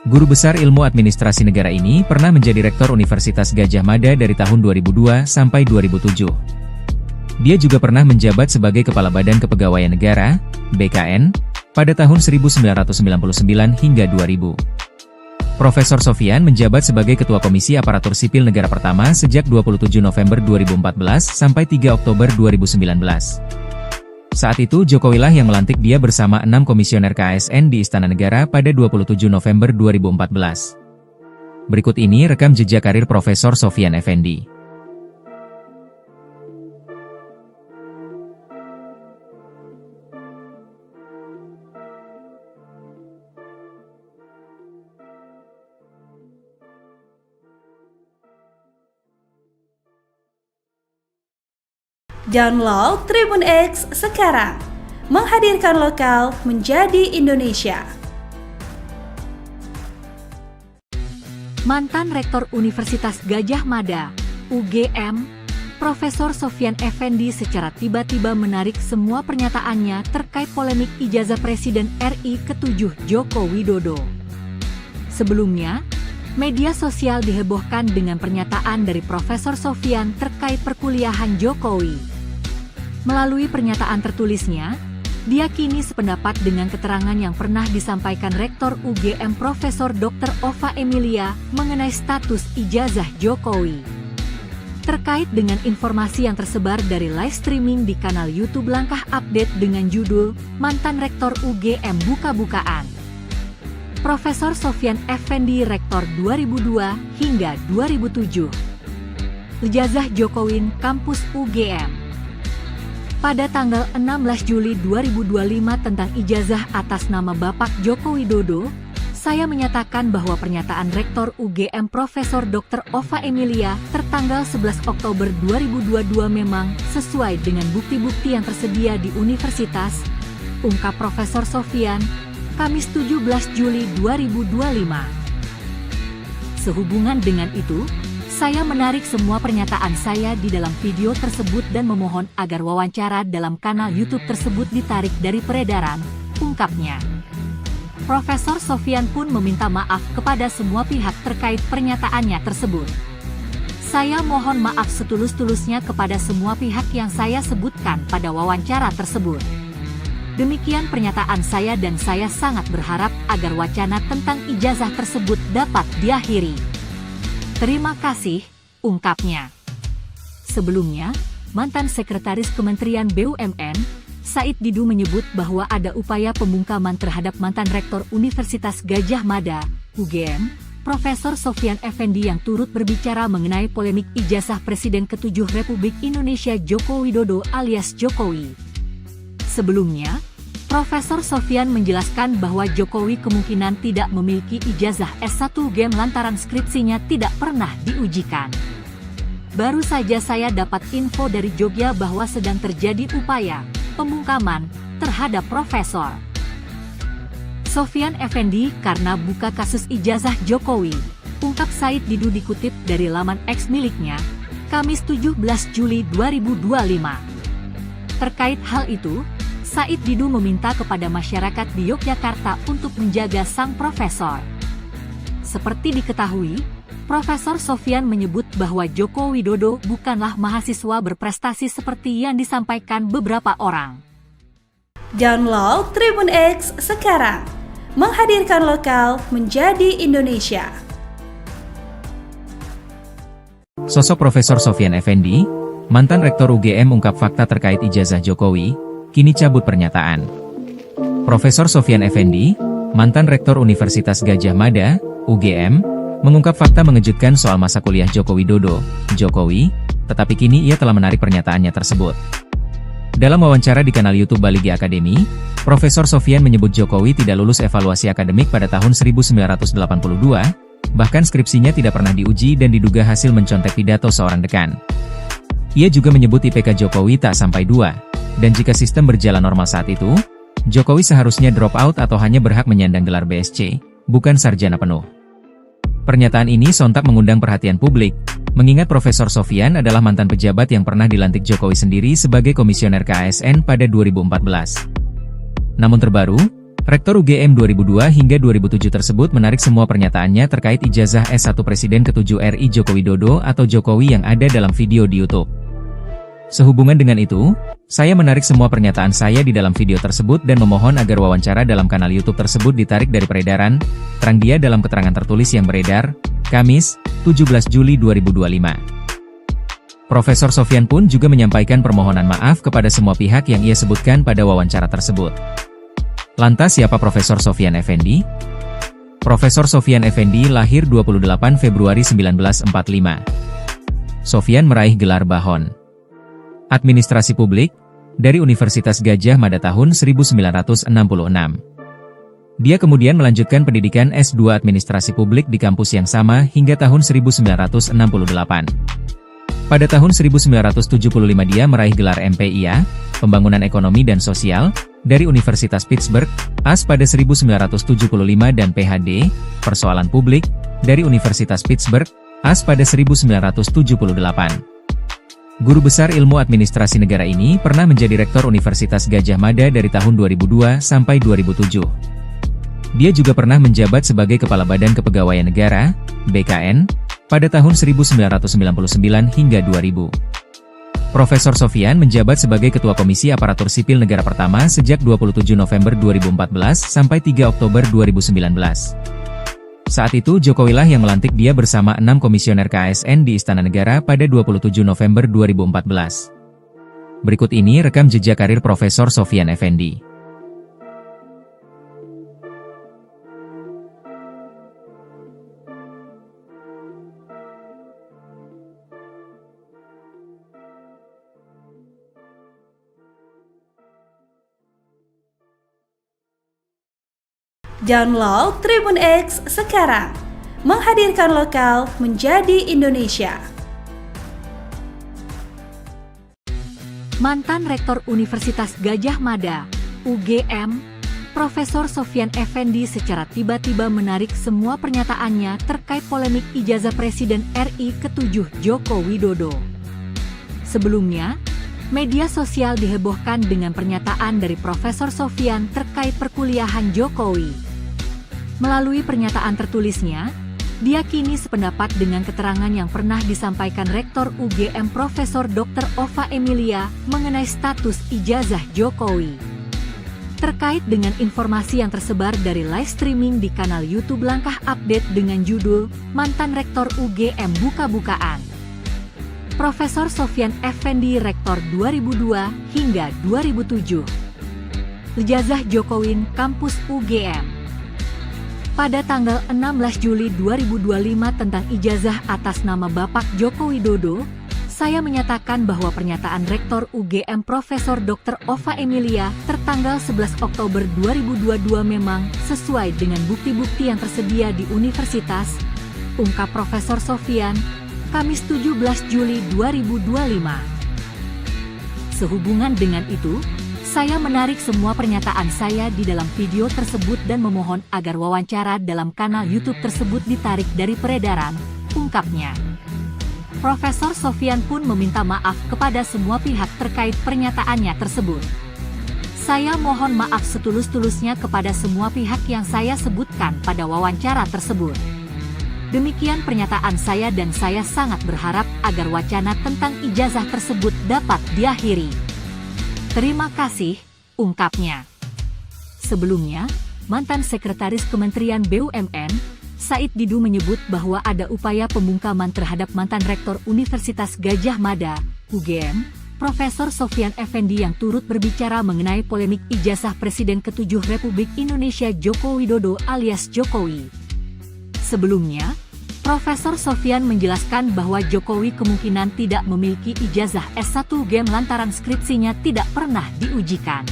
Guru besar ilmu administrasi negara ini pernah menjadi Rektor Universitas Gadjah Mada dari tahun 2002 sampai 2007. Dia juga pernah menjabat sebagai Kepala Badan Kepegawaian Negara, BKN, pada tahun 1999 hingga 2000. Profesor Sofyan menjabat sebagai Ketua Komisi Aparatur Sipil Negara pertama sejak 27 November 2014 sampai 3 Oktober 2019. Saat itu Jokowilah yang melantik dia bersama 6 komisioner KASN di Istana Negara pada 27 November 2014. Berikut ini rekam jejak karir Profesor Sofyan Effendi. Download Tribun X sekarang, menghadirkan lokal menjadi Indonesia. Mantan Rektor Universitas Gadjah Mada, UGM, Profesor Sofyan Effendi secara tiba-tiba menarik semua pernyataannya terkait polemik ijazah Presiden RI ke-7 Joko Widodo. Sebelumnya, media sosial dihebohkan dengan pernyataan dari Profesor Sofyan terkait perkuliahan Jokowi. Melalui pernyataan tertulisnya, dia kini sependapat dengan keterangan yang pernah disampaikan Rektor UGM Profesor Dr. Ova Emilia mengenai status ijazah Jokowi. Terkait dengan informasi yang tersebar dari live streaming di kanal YouTube Langkah Update dengan judul Mantan Rektor UGM Buka-Bukaan. Profesor Sofyan Effendi Rektor 2002 hingga 2007. Ijazah Jokowi Kampus UGM. Pada tanggal 16 Juli 2025 tentang ijazah atas nama Bapak Joko Widodo, saya menyatakan bahwa pernyataan Rektor UGM Profesor Dr. Ova Emilia tertanggal 11 Oktober 2022 memang sesuai dengan bukti-bukti yang tersedia di universitas, ungkap Profesor Sofyan, Kamis 17 Juli 2025. Sehubungan dengan itu, saya menarik semua pernyataan saya di dalam video tersebut dan memohon agar wawancara dalam kanal YouTube tersebut ditarik dari peredaran, ungkapnya. Profesor Sofyan pun meminta maaf kepada semua pihak terkait pernyataannya tersebut. Saya mohon maaf setulus-tulusnya kepada semua pihak yang saya sebutkan pada wawancara tersebut. Demikian pernyataan saya dan saya sangat berharap agar wacana tentang ijazah tersebut dapat diakhiri. Terima kasih, ungkapnya. Sebelumnya, mantan Sekretaris Kementerian BUMN, Said Didu menyebut bahwa ada upaya pembungkaman terhadap mantan Rektor Universitas Gadjah Mada, UGM, Profesor Sofyan Effendi yang turut berbicara mengenai polemik ijazah Presiden ke-7 Republik Indonesia Joko Widodo alias Jokowi. Sebelumnya, Profesor Sofyan menjelaskan bahwa Jokowi kemungkinan tidak memiliki ijazah S1 UGM lantaran skripsinya tidak pernah diujikan. Baru saja saya dapat info dari Jogja bahwa sedang terjadi upaya pembungkaman terhadap Profesor Sofyan Effendi karena buka kasus ijazah Jokowi, ungkap Said Didu dikutip dari laman X miliknya, Kamis 17 Juli 2025. Terkait hal itu, Said Didu meminta kepada masyarakat di Yogyakarta untuk menjaga sang profesor. Seperti diketahui, Profesor Sofyan menyebut bahwa Joko Widodo bukanlah mahasiswa berprestasi seperti yang disampaikan beberapa orang. Download Tribun X sekarang, menghadirkan lokal menjadi Indonesia. Sosok Profesor Sofyan Effendi, mantan Rektor UGM ungkap fakta terkait ijazah Jokowi, kini cabut pernyataan. Profesor Sofyan Effendi, mantan Rektor Universitas Gadjah Mada, UGM, mengungkap fakta mengejutkan soal masa kuliah Joko Widodo, Jokowi, tetapi kini ia telah menarik pernyataannya tersebut. Dalam wawancara di kanal YouTube Baligi Academy, Profesor Sofyan menyebut Jokowi tidak lulus evaluasi akademik pada tahun 1982, bahkan skripsinya tidak pernah diuji dan diduga hasil mencontek pidato seorang dekan. Ia juga menyebut IPK Jokowi tak sampai 2, dan jika sistem berjalan normal saat itu, Jokowi seharusnya drop out atau hanya berhak menyandang gelar BSc, bukan sarjana penuh. Pernyataan ini sontak mengundang perhatian publik, mengingat Profesor Sofyan adalah mantan pejabat yang pernah dilantik Jokowi sendiri sebagai komisioner KASN pada 2014. Namun terbaru, Rektor UGM 2002 hingga 2007 tersebut menarik semua pernyataannya terkait ijazah S1 Presiden ke-7 RI Joko Widodo atau Jokowi yang ada dalam video di YouTube. Sehubungan dengan itu, saya menarik semua pernyataan saya di dalam video tersebut dan memohon agar wawancara dalam kanal YouTube tersebut ditarik dari peredaran, terang dia dalam keterangan tertulis yang beredar, Kamis, 17 Juli 2025. Profesor Sofyan pun juga menyampaikan permohonan maaf kepada semua pihak yang ia sebutkan pada wawancara tersebut. Lantas siapa Profesor Sofyan Effendi? Profesor Sofyan Effendi lahir 28 Februari 1945. Sofyan meraih gelar Bahon Administrasi Publik dari Universitas Gadjah Mada tahun 1966. Dia kemudian melanjutkan pendidikan S2 Administrasi Publik di kampus yang sama hingga tahun 1968. Pada tahun 1975 dia meraih gelar MPIA, Pembangunan Ekonomi dan Sosial, dari Universitas Pittsburgh, AS pada 1975 dan PhD, Persoalan Publik, dari Universitas Pittsburgh, AS pada 1978. Guru besar ilmu administrasi negara ini pernah menjadi Rektor Universitas Gadjah Mada dari tahun 2002 sampai 2007. Dia juga pernah menjabat sebagai Kepala Badan Kepegawaian Negara, BKN, pada tahun 1999 hingga 2000. Profesor Sofyan menjabat sebagai Ketua Komisi Aparatur Sipil Negara pertama sejak 27 November 2014 sampai 3 Oktober 2019. Saat itu Jokowilah yang melantik dia bersama 6 komisioner KASN di Istana Negara pada 27 November 2014. Berikut ini rekam jejak karir Profesor Sofyan Effendi. Download Tribun X sekarang, menghadirkan lokal menjadi Indonesia. Mantan Rektor Universitas Gadjah Mada, UGM, Profesor Sofyan Effendi secara tiba-tiba menarik semua pernyataannya terkait polemik ijazah Presiden RI ke-7 Joko Widodo. Sebelumnya, media sosial dihebohkan dengan pernyataan dari Profesor Sofyan terkait perkuliahan Jokowi. Melalui pernyataan tertulisnya, dia kini sependapat dengan keterangan yang pernah disampaikan Rektor UGM Profesor Dr. Ova Emilia mengenai status ijazah Jokowi. Terkait dengan informasi yang tersebar dari live streaming di kanal YouTube Langkah Update dengan judul Mantan Rektor UGM Buka-bukaan. Profesor Sofyan Effendi Rektor 2002 hingga 2007. Ijazah Jokowi Kampus UGM. Pada tanggal 16 Juli 2025 tentang ijazah atas nama Bapak Joko Widodo, saya menyatakan bahwa pernyataan Rektor UGM Profesor Dr. Ova Emilia tertanggal 11 Oktober 2022 memang sesuai dengan bukti-bukti yang tersedia di universitas, ungkap Profesor Sofyan, Kamis 17 Juli 2025. Sehubungan dengan itu, saya menarik semua pernyataan saya di dalam video tersebut dan memohon agar wawancara dalam kanal YouTube tersebut ditarik dari peredaran, ungkapnya. Profesor Sofyan pun meminta maaf kepada semua pihak terkait pernyataannya tersebut. Saya mohon maaf setulus-tulusnya kepada semua pihak yang saya sebutkan pada wawancara tersebut. Demikian pernyataan saya dan saya sangat berharap agar wacana tentang ijazah tersebut dapat diakhiri. Terima kasih, ungkapnya. Sebelumnya, mantan Sekretaris Kementerian BUMN, Said Didu menyebut bahwa ada upaya pembungkaman terhadap mantan Rektor Universitas Gadjah Mada, UGM, Profesor Sofyan Effendi yang turut berbicara mengenai polemik ijazah Presiden ke-7 Republik Indonesia Joko Widodo alias Jokowi. Sebelumnya, Profesor Sofyan menjelaskan bahwa Jokowi kemungkinan tidak memiliki ijazah S1 UGM lantaran skripsinya tidak pernah diujikan.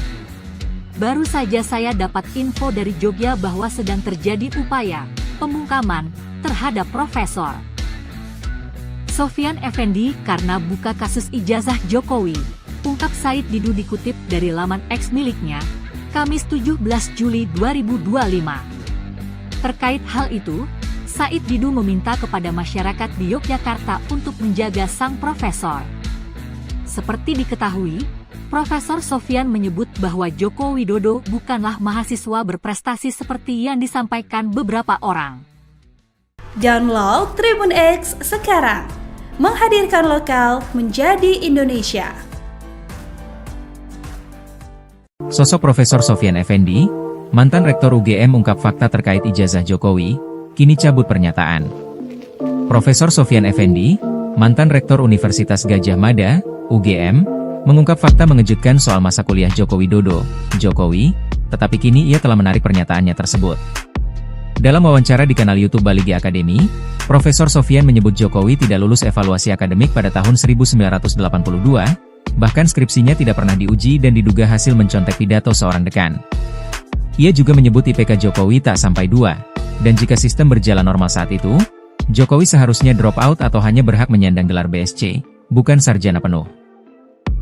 Baru saja saya dapat info dari Jogja bahwa sedang terjadi upaya pembungkaman terhadap Profesor Sofyan Effendi karena buka kasus ijazah Jokowi, ungkap Said Didu dikutip dari laman X miliknya, Kamis 17 Juli 2025. Terkait hal itu, Said Didu meminta kepada masyarakat di Yogyakarta untuk menjaga sang profesor. Seperti diketahui, Profesor Sofyan menyebut bahwa Joko Widodo bukanlah mahasiswa berprestasi seperti yang disampaikan beberapa orang. Download Tribun X sekarang, menghadirkan lokal menjadi Indonesia. Sosok Profesor Sofyan Effendi, mantan Rektor UGM ungkap fakta terkait ijazah Jokowi, kini cabut pernyataan. Profesor Sofyan Effendi, mantan Rektor Universitas Gadjah Mada, UGM, mengungkap fakta mengejutkan soal masa kuliah Joko Widodo, Jokowi, tetapi kini ia telah menarik pernyataannya tersebut. Dalam wawancara di kanal YouTube Baligi Academy, Profesor Sofyan menyebut Jokowi tidak lulus evaluasi akademik pada tahun 1982, bahkan skripsinya tidak pernah diuji dan diduga hasil mencontek pidato seorang dekan. Ia juga menyebut IPK Jokowi tak sampai 2, dan jika sistem berjalan normal saat itu, Jokowi seharusnya drop out atau hanya berhak menyandang gelar BSc, bukan sarjana penuh.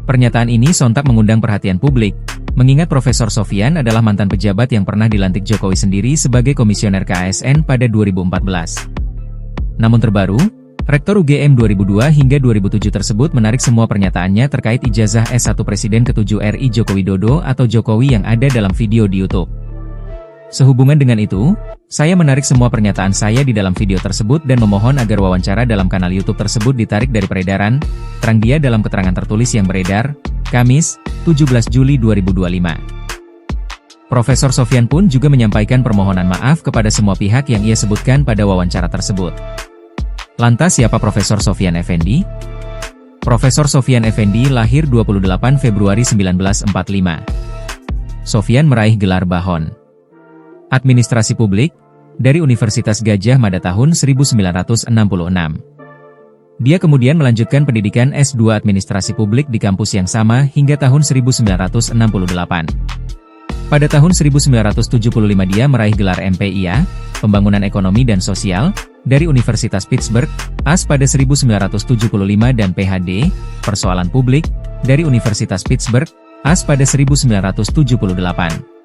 Pernyataan ini sontak mengundang perhatian publik, mengingat Profesor Sofyan adalah mantan pejabat yang pernah dilantik Jokowi sendiri sebagai komisioner KASN pada 2014. Namun terbaru, Rektor UGM 2002 hingga 2007 tersebut menarik semua pernyataannya terkait ijazah S1 Presiden ke-7 RI Joko Widodo atau Jokowi yang ada dalam video di YouTube. Sehubungan dengan itu, saya menarik semua pernyataan saya di dalam video tersebut dan memohon agar wawancara dalam kanal YouTube tersebut ditarik dari peredaran, terang dia dalam keterangan tertulis yang beredar, Kamis, 17 Juli 2025. Profesor Sofyan pun juga menyampaikan permohonan maaf kepada semua pihak yang ia sebutkan pada wawancara tersebut. Lantas siapa Profesor Sofyan Effendi? Profesor Sofyan Effendi lahir 28 Februari 1945. Sofyan meraih gelar Bahon Administrasi Publik dari Universitas Gadjah Mada tahun 1966. Dia kemudian melanjutkan pendidikan S2 Administrasi Publik di kampus yang sama hingga tahun 1968. Pada tahun 1975 dia meraih gelar MPIA, Pembangunan Ekonomi dan Sosial, dari Universitas Pittsburgh, AS pada 1975 dan PhD, Persoalan Publik, dari Universitas Pittsburgh, AS pada 1978.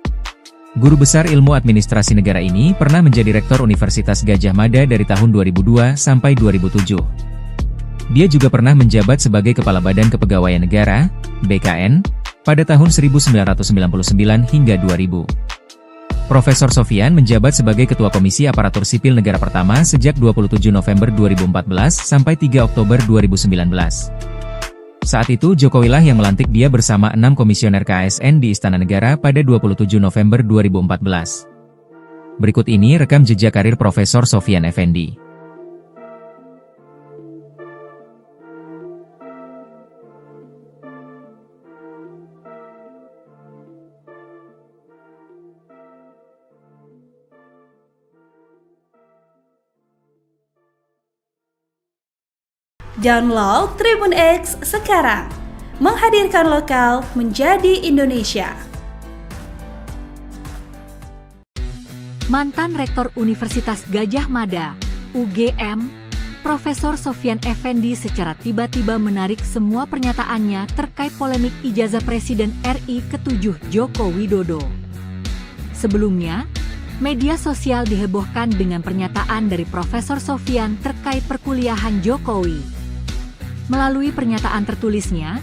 Guru besar ilmu administrasi negara ini pernah menjadi Rektor Universitas Gadjah Mada dari tahun 2002 sampai 2007. Dia juga pernah menjabat sebagai Kepala Badan Kepegawaian Negara, BKN, pada tahun 1999 hingga 2000. Profesor Sofyan menjabat sebagai Ketua Komisi Aparatur Sipil Negara pertama sejak 27 November 2014 sampai 3 Oktober 2019. Saat itu Jokowi lah yang melantik dia bersama 6 komisioner KASN di Istana Negara pada 27 November 2014. Berikut ini rekam jejak karir Profesor Sofyan Effendi. Download Tribun X sekarang, menghadirkan lokal menjadi Indonesia. Mantan Rektor Universitas Gadjah Mada, UGM, Profesor Sofyan Effendi secara tiba-tiba menarik semua pernyataannya terkait polemik ijazah Presiden RI ke-7 Joko Widodo. Sebelumnya, media sosial dihebohkan dengan pernyataan dari Profesor Sofyan terkait perkuliahan Jokowi. Melalui pernyataan tertulisnya,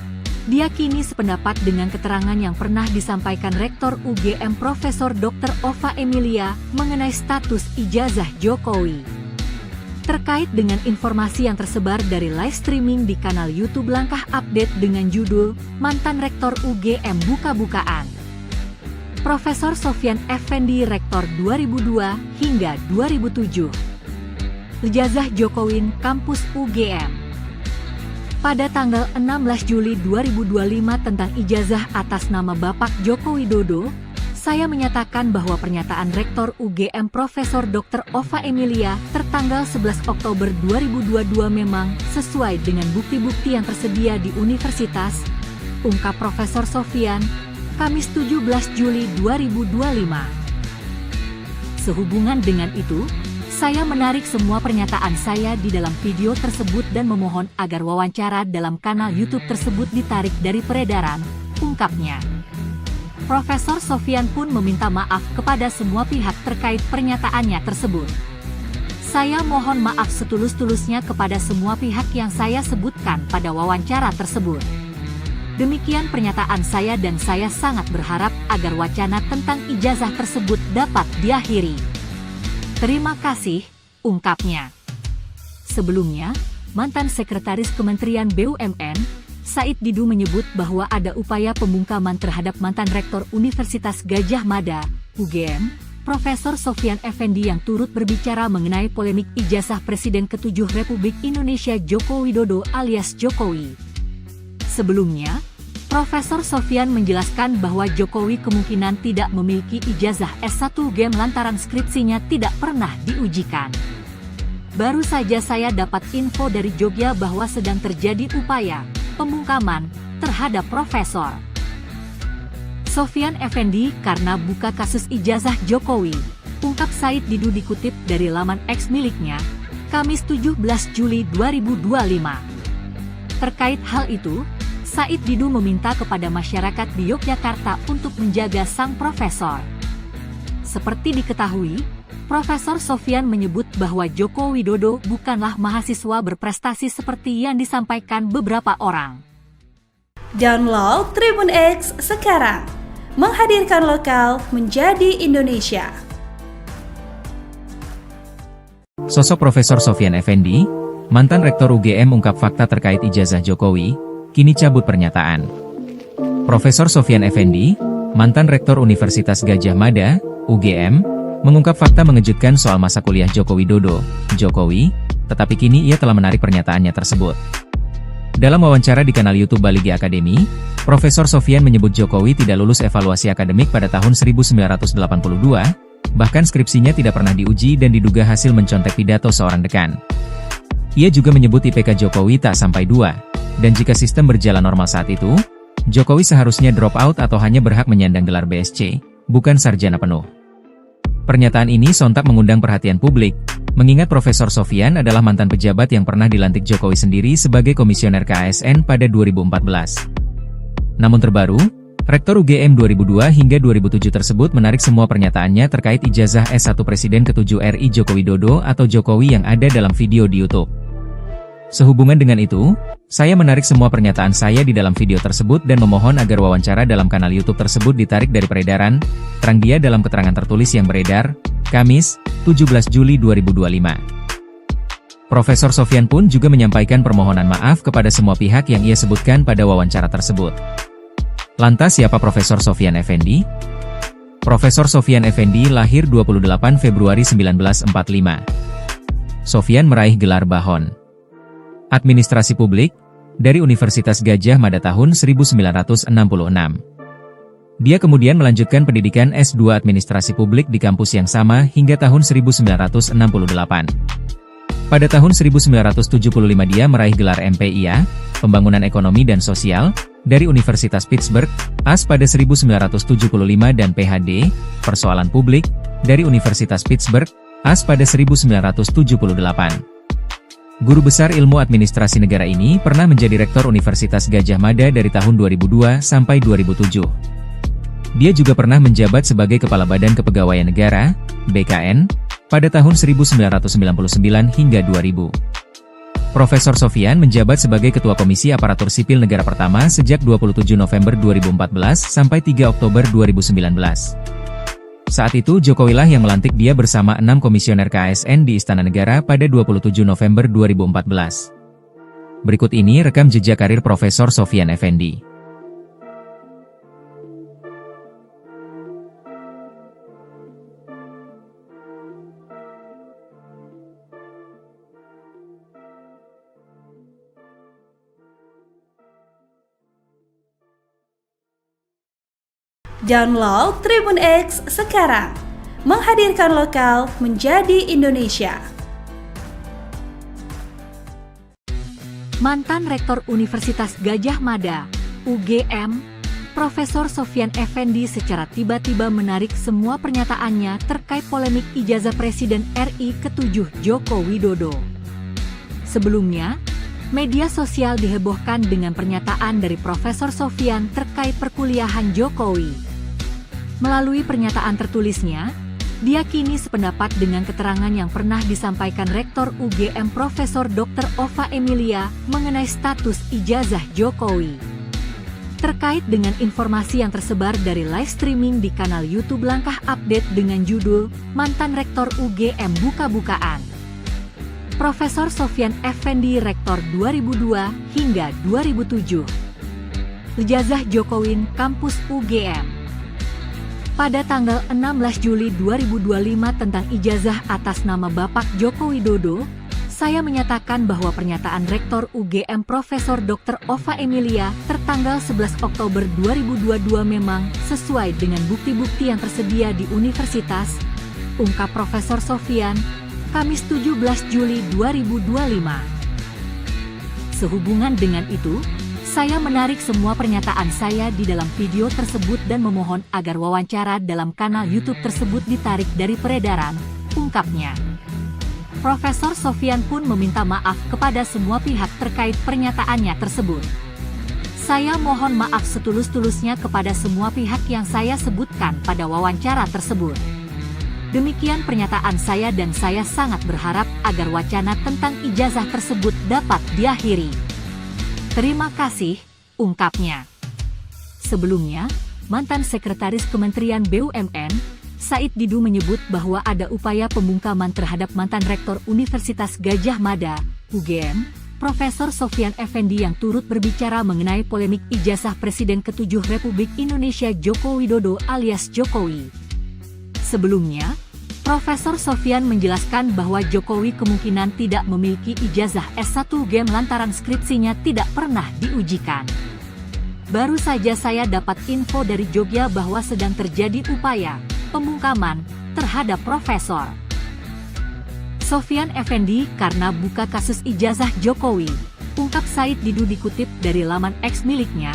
dia kini sependapat dengan keterangan yang pernah disampaikan Rektor UGM Profesor Dr. Ova Emilia mengenai status ijazah Jokowi. Terkait dengan informasi yang tersebar dari live streaming di kanal YouTube Langkah Update dengan judul Mantan Rektor UGM Buka-Bukaan. Profesor Sofyan Effendi Rektor 2002 hingga 2007. Ijazah Jokowi Kampus UGM. Pada tanggal 16 Juli 2025 tentang ijazah atas nama Bapak Joko Widodo, saya menyatakan bahwa pernyataan Rektor UGM Profesor Dr. Ova Emilia tertanggal 11 Oktober 2022 memang sesuai dengan bukti-bukti yang tersedia di universitas, ungkap Profesor Sofyan, Kamis 17 Juli 2025. Sehubungan dengan itu, saya menarik semua pernyataan saya di dalam video tersebut dan memohon agar wawancara dalam kanal YouTube tersebut ditarik dari peredaran, ungkapnya. Profesor Sofyan pun meminta maaf kepada semua pihak terkait pernyataannya tersebut. Saya mohon maaf setulus-tulusnya kepada semua pihak yang saya sebutkan pada wawancara tersebut. Demikian pernyataan saya dan saya sangat berharap agar wacana tentang ijazah tersebut dapat diakhiri. Terima kasih, ungkapnya. Sebelumnya, mantan Sekretaris Kementerian BUMN, Said Didu menyebut bahwa ada upaya pembungkaman terhadap mantan Rektor Universitas Gadjah Mada, UGM, Profesor Sofyan Effendi yang turut berbicara mengenai polemik ijazah Presiden ke-7 Republik Indonesia Joko Widodo alias Jokowi. Sebelumnya, Profesor Sofyan menjelaskan bahwa Jokowi kemungkinan tidak memiliki ijazah S1 UGM lantaran skripsinya tidak pernah diujikan. Baru saja saya dapat info dari Jogja bahwa sedang terjadi upaya pembungkaman terhadap Profesor Sofyan Effendi karena buka kasus ijazah Jokowi, ungkap Said Didu dikutip dari laman X miliknya, Kamis 17 Juli 2025. Terkait hal itu, Said Didu meminta kepada masyarakat di Yogyakarta untuk menjaga sang profesor. Seperti diketahui, Profesor Sofyan menyebut bahwa Joko Widodo bukanlah mahasiswa berprestasi seperti yang disampaikan beberapa orang. Download Tribun X sekarang, menghadirkan lokal menjadi Indonesia. Sosok Profesor Sofyan Effendi, mantan Rektor UGM ungkap fakta terkait ijazah Jokowi, kini cabut pernyataan. Profesor Sofyan Effendi, mantan Rektor Universitas Gadjah Mada, UGM, mengungkap fakta mengejutkan soal masa kuliah Joko Widodo, Jokowi, tetapi kini ia telah menarik pernyataannya tersebut. Dalam wawancara di kanal YouTube Baligi Academy, Profesor Sofyan menyebut Jokowi tidak lulus evaluasi akademik pada tahun 1982, bahkan skripsinya tidak pernah diuji dan diduga hasil mencontek pidato seorang dekan. Ia juga menyebut IPK Jokowi tak sampai 2. Dan jika sistem berjalan normal saat itu, Jokowi seharusnya drop out atau hanya berhak menyandang gelar BSc, bukan sarjana penuh. Pernyataan ini sontak mengundang perhatian publik, mengingat Profesor Sofyan adalah mantan pejabat yang pernah dilantik Jokowi sendiri sebagai komisioner KASN pada 2014. Namun terbaru, Rektor UGM 2002 hingga 2007 tersebut menarik semua pernyataannya terkait ijazah S1 Presiden ke-7 RI Joko Widodo atau Jokowi yang ada dalam video di YouTube. Sehubungan dengan itu, saya menarik semua pernyataan saya di dalam video tersebut dan memohon agar wawancara dalam kanal YouTube tersebut ditarik dari peredaran, terang dia dalam keterangan tertulis yang beredar, Kamis, 17 Juli 2025. Profesor Sofyan pun juga menyampaikan permohonan maaf kepada semua pihak yang ia sebutkan pada wawancara tersebut. Lantas siapa Profesor Sofyan Effendi? Profesor Sofyan Effendi lahir 28 Februari 1945. Sofyan meraih gelar Bahon Administrasi Publik dari Universitas Gadjah Mada tahun 1966. Dia kemudian melanjutkan pendidikan S2 Administrasi Publik di kampus yang sama hingga tahun 1968. Pada tahun 1975 dia meraih gelar MPIA, Pembangunan Ekonomi dan Sosial, dari Universitas Pittsburgh, AS pada 1975 dan PhD, Persoalan Publik, dari Universitas Pittsburgh, AS pada 1978. Guru besar ilmu administrasi negara ini pernah menjadi rektor Universitas Gadjah Mada dari tahun 2002 sampai 2007. Dia juga pernah menjabat sebagai Kepala Badan Kepegawaian Negara, BKN, pada tahun 1999 hingga 2000. Profesor Sofyan menjabat sebagai Ketua Komisi Aparatur Sipil Negara pertama sejak 27 November 2014 sampai 3 Oktober 2019. Saat itu Jokowi lah yang melantik dia bersama 6 komisioner KASN di Istana Negara pada 27 November 2014. Berikut ini rekam jejak karir Profesor Sofyan Effendi. Download Tribun X sekarang, menghadirkan lokal menjadi Indonesia. Mantan Rektor Universitas Gadjah Mada, UGM, Profesor Sofyan Effendi secara tiba-tiba menarik semua pernyataannya terkait polemik ijazah Presiden RI ke-7 Joko Widodo. Sebelumnya, media sosial dihebohkan dengan pernyataan dari Profesor Sofyan terkait perkuliahan Jokowi. Melalui pernyataan tertulisnya, dia kini sependapat dengan keterangan yang pernah disampaikan Rektor UGM Profesor Dr. Ova Emilia mengenai status ijazah Jokowi. Terkait dengan informasi yang tersebar dari live streaming di kanal YouTube Langkah Update dengan judul Mantan Rektor UGM Buka-bukaan. Profesor Sofyan Effendi Rektor 2002 hingga 2007. Ijazah Jokowi Kampus UGM. Pada tanggal 16 Juli 2025 tentang ijazah atas nama Bapak Joko Widodo, saya menyatakan bahwa pernyataan Rektor UGM Profesor Dr. Ova Emilia tertanggal 11 Oktober 2022 memang sesuai dengan bukti-bukti yang tersedia di universitas, ungkap Profesor Sofyan, Kamis 17 Juli 2025. Sehubungan dengan itu, saya menarik semua pernyataan saya di dalam video tersebut dan memohon agar wawancara dalam kanal YouTube tersebut ditarik dari peredaran, ungkapnya. Profesor Sofyan pun meminta maaf kepada semua pihak terkait pernyataannya tersebut. Saya mohon maaf setulus-tulusnya kepada semua pihak yang saya sebutkan pada wawancara tersebut. Demikian pernyataan saya dan saya sangat berharap agar wacana tentang ijazah tersebut dapat diakhiri. Terima kasih, ungkapnya. Sebelumnya, mantan Sekretaris Kementerian BUMN, Said Didu menyebut bahwa ada upaya pembungkaman terhadap mantan Rektor Universitas Gadjah Mada, UGM, Profesor Sofyan Effendi yang turut berbicara mengenai polemik ijazah Presiden ke-7 Republik Indonesia Joko Widodo alias Jokowi. Sebelumnya, Profesor Sofyan menjelaskan bahwa Jokowi kemungkinan tidak memiliki ijazah S1 UGM lantaran skripsinya tidak pernah diujikan. Baru saja saya dapat info dari Jogja bahwa sedang terjadi upaya pembungkaman terhadap Profesor Sofyan Effendi karena buka kasus ijazah Jokowi, ungkap Said Didu dikutip dari laman X miliknya,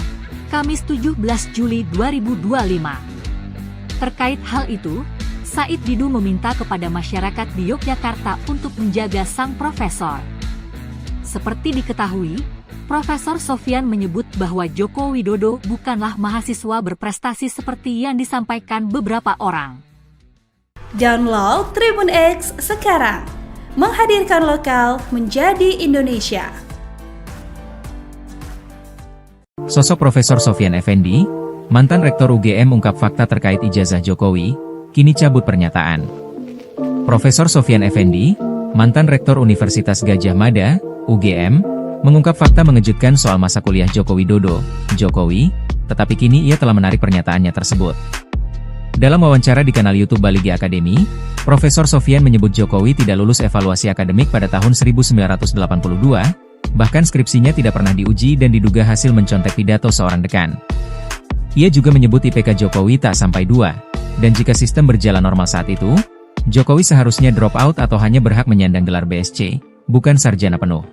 Kamis 17 Juli 2025. Terkait hal itu, Said Didu meminta kepada masyarakat di Yogyakarta untuk menjaga sang profesor. Seperti diketahui, Profesor Sofyan menyebut bahwa Joko Widodo bukanlah mahasiswa berprestasi seperti yang disampaikan beberapa orang. Download Tribun X sekarang, menghadirkan lokal menjadi Indonesia. Sosok Profesor Sofyan Effendi, mantan Rektor UGM ungkap fakta terkait ijazah Jokowi, kini cabut pernyataan. Profesor Sofyan Effendi, mantan Rektor Universitas Gadjah Mada, UGM, mengungkap fakta mengejutkan soal masa kuliah Joko Widodo, Jokowi, tetapi kini ia telah menarik pernyataannya tersebut. Dalam wawancara di kanal YouTube Baligi Academy, Profesor Sofyan menyebut Jokowi tidak lulus evaluasi akademik pada tahun 1982, bahkan skripsinya tidak pernah diuji dan diduga hasil mencontek pidato seorang dekan. Ia juga menyebut IPK Jokowi tak sampai 2, dan jika sistem berjalan normal saat itu, Jokowi seharusnya drop out atau hanya berhak menyandang gelar BSc, bukan sarjana penuh.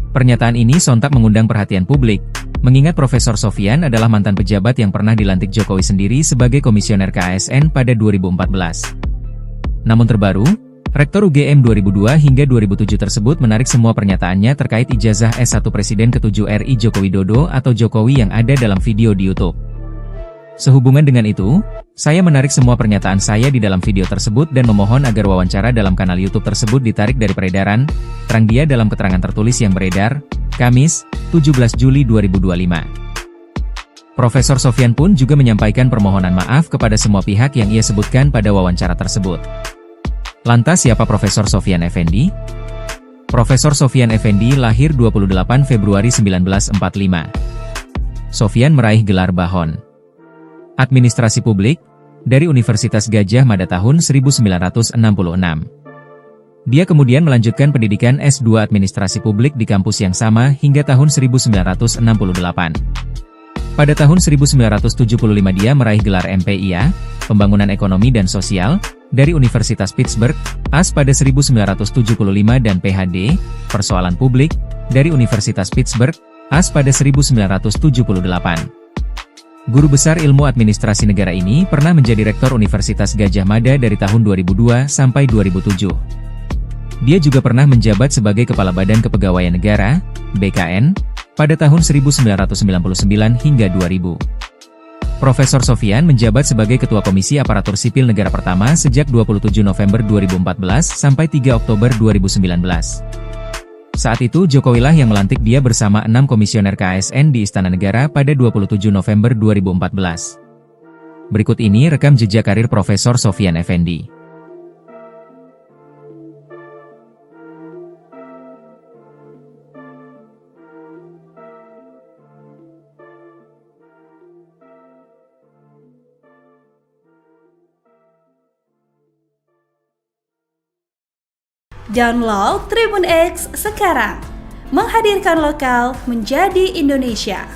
Pernyataan ini sontak mengundang perhatian publik, mengingat Profesor Sofyan adalah mantan pejabat yang pernah dilantik Jokowi sendiri sebagai komisioner KASN pada 2014. Namun terbaru, Rektor UGM 2002 hingga 2007 tersebut menarik semua pernyataannya terkait ijazah S1 Presiden ke-7 RI Joko Widodo atau Jokowi yang ada dalam video di YouTube. Sehubungan dengan itu, saya menarik semua pernyataan saya di dalam video tersebut dan memohon agar wawancara dalam kanal YouTube tersebut ditarik dari peredaran, terang dia dalam keterangan tertulis yang beredar, Kamis, 17 Juli 2025. Profesor Sofyan pun juga menyampaikan permohonan maaf kepada semua pihak yang ia sebutkan pada wawancara tersebut. Lantas siapa Profesor Sofyan Effendi? Profesor Sofyan Effendi lahir 28 Februari 1945. Sofyan meraih gelar Bahon Administrasi Publik dari Universitas Gadjah Mada tahun 1966. Dia kemudian melanjutkan pendidikan S2 Administrasi Publik di kampus yang sama hingga tahun 1968. Pada tahun 1975 dia meraih gelar MPIA, Pembangunan Ekonomi dan Sosial, dari Universitas Pittsburgh, AS pada 1975 dan PhD, Persoalan Publik, dari Universitas Pittsburgh, AS pada 1978. Guru besar ilmu administrasi negara ini pernah menjadi Rektor Universitas Gadjah Mada dari tahun 2002 sampai 2007. Dia juga pernah menjabat sebagai Kepala Badan Kepegawaian Negara, BKN, pada tahun 1999 hingga 2000. Profesor Sofyan menjabat sebagai Ketua Komisi Aparatur Sipil Negara pertama sejak 27 November 2014 sampai 3 Oktober 2019. Saat itu Jokowilah yang melantik dia bersama 6 komisioner KASN di Istana Negara pada 27 November 2014. Berikut ini rekam jejak karir Profesor Sofyan Effendi. Download Tribun X sekarang, menghadirkan lokal menjadi Indonesia.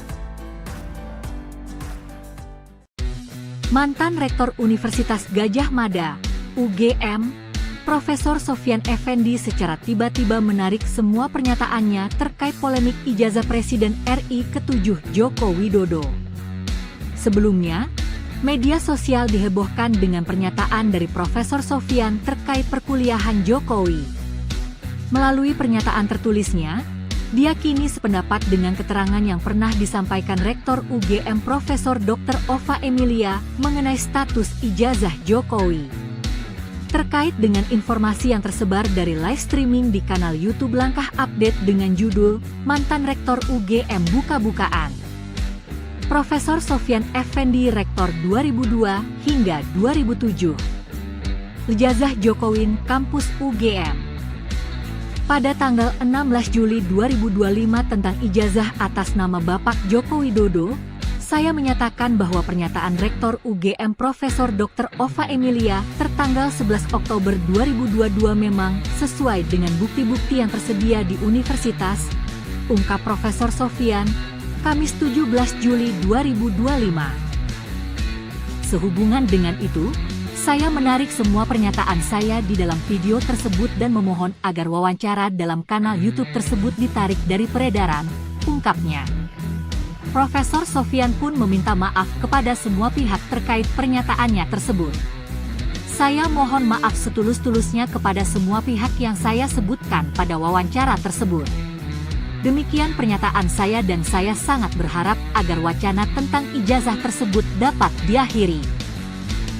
Mantan Rektor Universitas Gadjah Mada, UGM, Profesor Sofyan Effendi secara tiba-tiba menarik semua pernyataannya terkait polemik ijazah Presiden RI ke-7 Joko Widodo. Sebelumnya, media sosial dihebohkan dengan pernyataan dari Profesor Sofyan terkait perkuliahan Jokowi. Melalui pernyataan tertulisnya, dia kini sependapat dengan keterangan yang pernah disampaikan Rektor UGM Profesor Dr. Ova Emilia mengenai status ijazah Jokowi. Terkait dengan informasi yang tersebar dari live streaming di kanal YouTube Langkah Update dengan judul Mantan Rektor UGM Buka-Bukaan. Profesor Sofyan Effendi Rektor 2002 hingga 2007. Ijazah Jokowi Kampus UGM. Pada tanggal 16 Juli 2025 tentang ijazah atas nama Bapak Joko Widodo, saya menyatakan bahwa pernyataan Rektor UGM Profesor Dr. Ova Emilia tertanggal 11 Oktober 2022 memang sesuai dengan bukti-bukti yang tersedia di universitas, ungkap Profesor Sofyan, Kamis 17 Juli 2025. Sehubungan dengan itu, saya menarik semua pernyataan saya di dalam video tersebut dan memohon agar wawancara dalam kanal YouTube tersebut ditarik dari peredaran, ungkapnya. Profesor Sofyan pun meminta maaf kepada semua pihak terkait pernyataannya tersebut. Saya mohon maaf setulus-tulusnya kepada semua pihak yang saya sebutkan pada wawancara tersebut. Demikian pernyataan saya dan saya sangat berharap agar wacana tentang ijazah tersebut dapat diakhiri.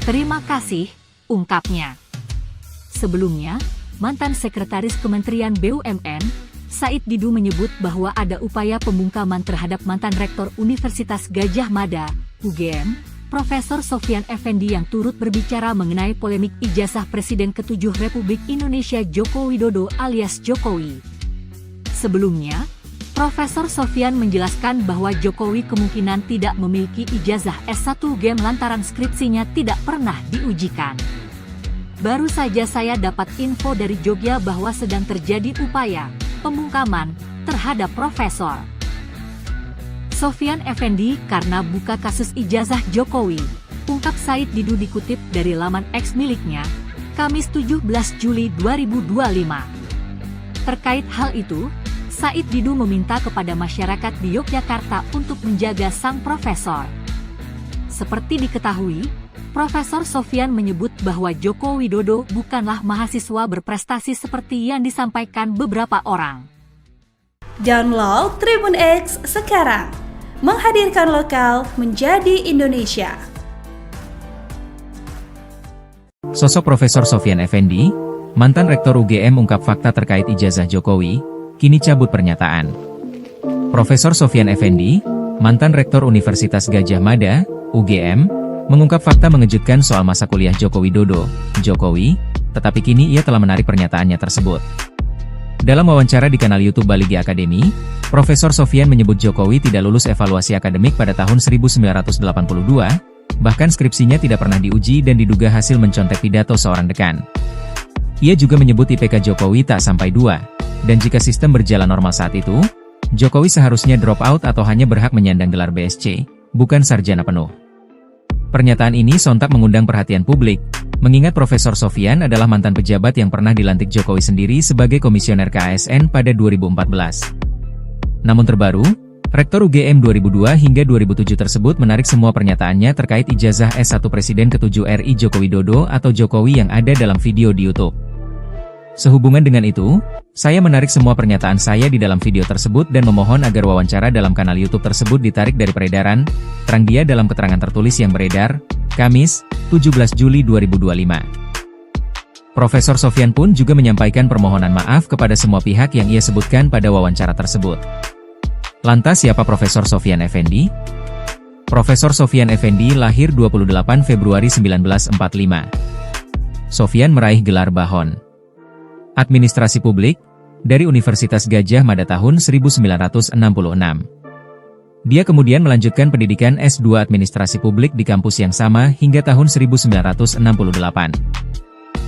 Terima kasih, ungkapnya. Sebelumnya, mantan Sekretaris Kementerian BUMN, Said Didu menyebut bahwa ada upaya pembungkaman terhadap mantan Rektor Universitas Gadjah Mada, UGM, Profesor Sofyan Effendi yang turut berbicara mengenai polemik ijazah Presiden ke-7 Republik Indonesia Joko Widodo alias Jokowi. Sebelumnya, Profesor Sofyan menjelaskan bahwa Jokowi kemungkinan tidak memiliki ijazah S1 UGM lantaran skripsinya tidak pernah diujikan. Baru saja saya dapat info dari Jogja bahwa sedang terjadi upaya pembungkaman terhadap Profesor Sofyan Effendi karena buka kasus ijazah Jokowi, ungkap Said Didu dikutip dari laman X miliknya, Kamis 17 Juli 2025. Terkait hal itu, Said Didu meminta kepada masyarakat di Yogyakarta untuk menjaga sang profesor. Seperti diketahui, Profesor Sofyan menyebut bahwa Joko Widodo bukanlah mahasiswa berprestasi seperti yang disampaikan beberapa orang. Download Tribun X sekarang, menghadirkan lokal menjadi Indonesia. Sosok Profesor Sofyan Effendi, mantan Rektor UGM ungkap fakta terkait ijazah Jokowi, kini cabut pernyataan. Profesor Sofyan Effendi, mantan Rektor Universitas Gadjah Mada, UGM, mengungkap fakta mengejutkan soal masa kuliah Joko Widodo, Jokowi, tetapi kini ia telah menarik pernyataannya tersebut. Dalam wawancara di kanal YouTube Baligi Academy, Profesor Sofyan menyebut Jokowi tidak lulus evaluasi akademik pada tahun 1982, bahkan skripsinya tidak pernah diuji dan diduga hasil mencontek pidato seorang dekan. Ia juga menyebut IPK Jokowi tak sampai 2. Dan jika sistem berjalan normal saat itu, Jokowi seharusnya drop out atau hanya berhak menyandang gelar BSc, bukan sarjana penuh. Pernyataan ini sontak mengundang perhatian publik, mengingat Profesor Sofyan adalah mantan pejabat yang pernah dilantik Jokowi sendiri sebagai komisioner KASN pada 2014. Namun terbaru, Rektor UGM 2002 hingga 2007 tersebut menarik semua pernyataannya terkait ijazah S1 Presiden ke-7 RI Joko Widodo atau Jokowi yang ada dalam video di YouTube. Sehubungan dengan itu, saya menarik semua pernyataan saya di dalam video tersebut dan memohon agar wawancara dalam kanal YouTube tersebut ditarik dari peredaran, terang dia dalam keterangan tertulis yang beredar, Kamis, 17 Juli 2025. Profesor Sofyan pun juga menyampaikan permohonan maaf kepada semua pihak yang ia sebutkan pada wawancara tersebut. Lantas siapa Profesor Sofyan Effendi? Profesor Sofyan Effendi lahir 28 Februari 1945. Sofyan meraih gelar Bahon Administrasi Publik dari Universitas Gadjah Mada tahun 1966. Dia kemudian melanjutkan pendidikan S2 Administrasi Publik di kampus yang sama hingga tahun 1968.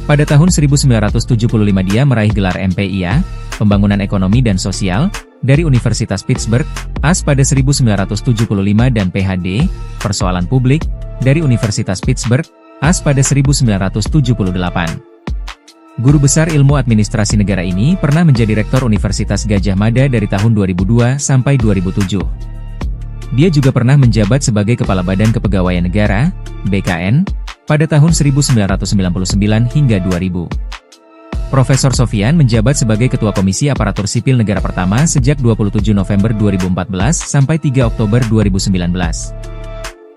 Pada tahun 1975 dia meraih gelar MPIA, Pembangunan Ekonomi dan Sosial, dari Universitas Pittsburgh, AS pada 1975 dan PhD, Persoalan Publik, dari Universitas Pittsburgh, AS pada 1978. Guru besar ilmu administrasi negara ini pernah menjadi Rektor Universitas Gadjah Mada dari tahun 2002 sampai 2007. Dia juga pernah menjabat sebagai Kepala Badan Kepegawaian Negara, BKN, pada tahun 1999 hingga 2000. Profesor Sofyan menjabat sebagai Ketua Komisi Aparatur Sipil Negara pertama sejak 27 November 2014 sampai 3 Oktober 2019.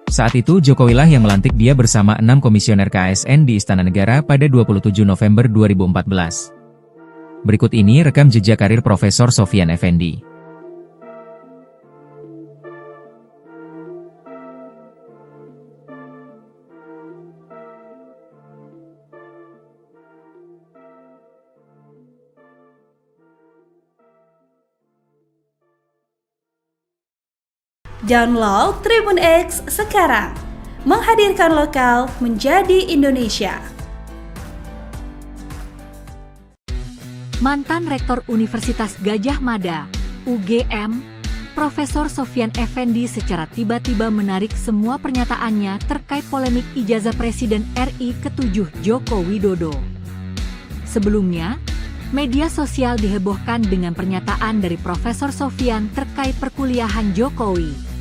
Saat itu Jokowilah yang melantik dia bersama 6 komisioner KASN di Istana Negara pada 27 November 2014. Berikut ini rekam jejak karir Profesor Sofyan Effendi. Download Tribun X sekarang, menghadirkan lokal menjadi Indonesia. Mantan Rektor Universitas Gadjah Mada, UGM, Profesor Sofyan Effendi secara tiba-tiba menarik semua pernyataannya terkait polemik ijazah Presiden RI ke-7 Joko Widodo. Sebelumnya, media sosial dihebohkan dengan pernyataan dari Profesor Sofyan terkait perkuliahan Jokowi.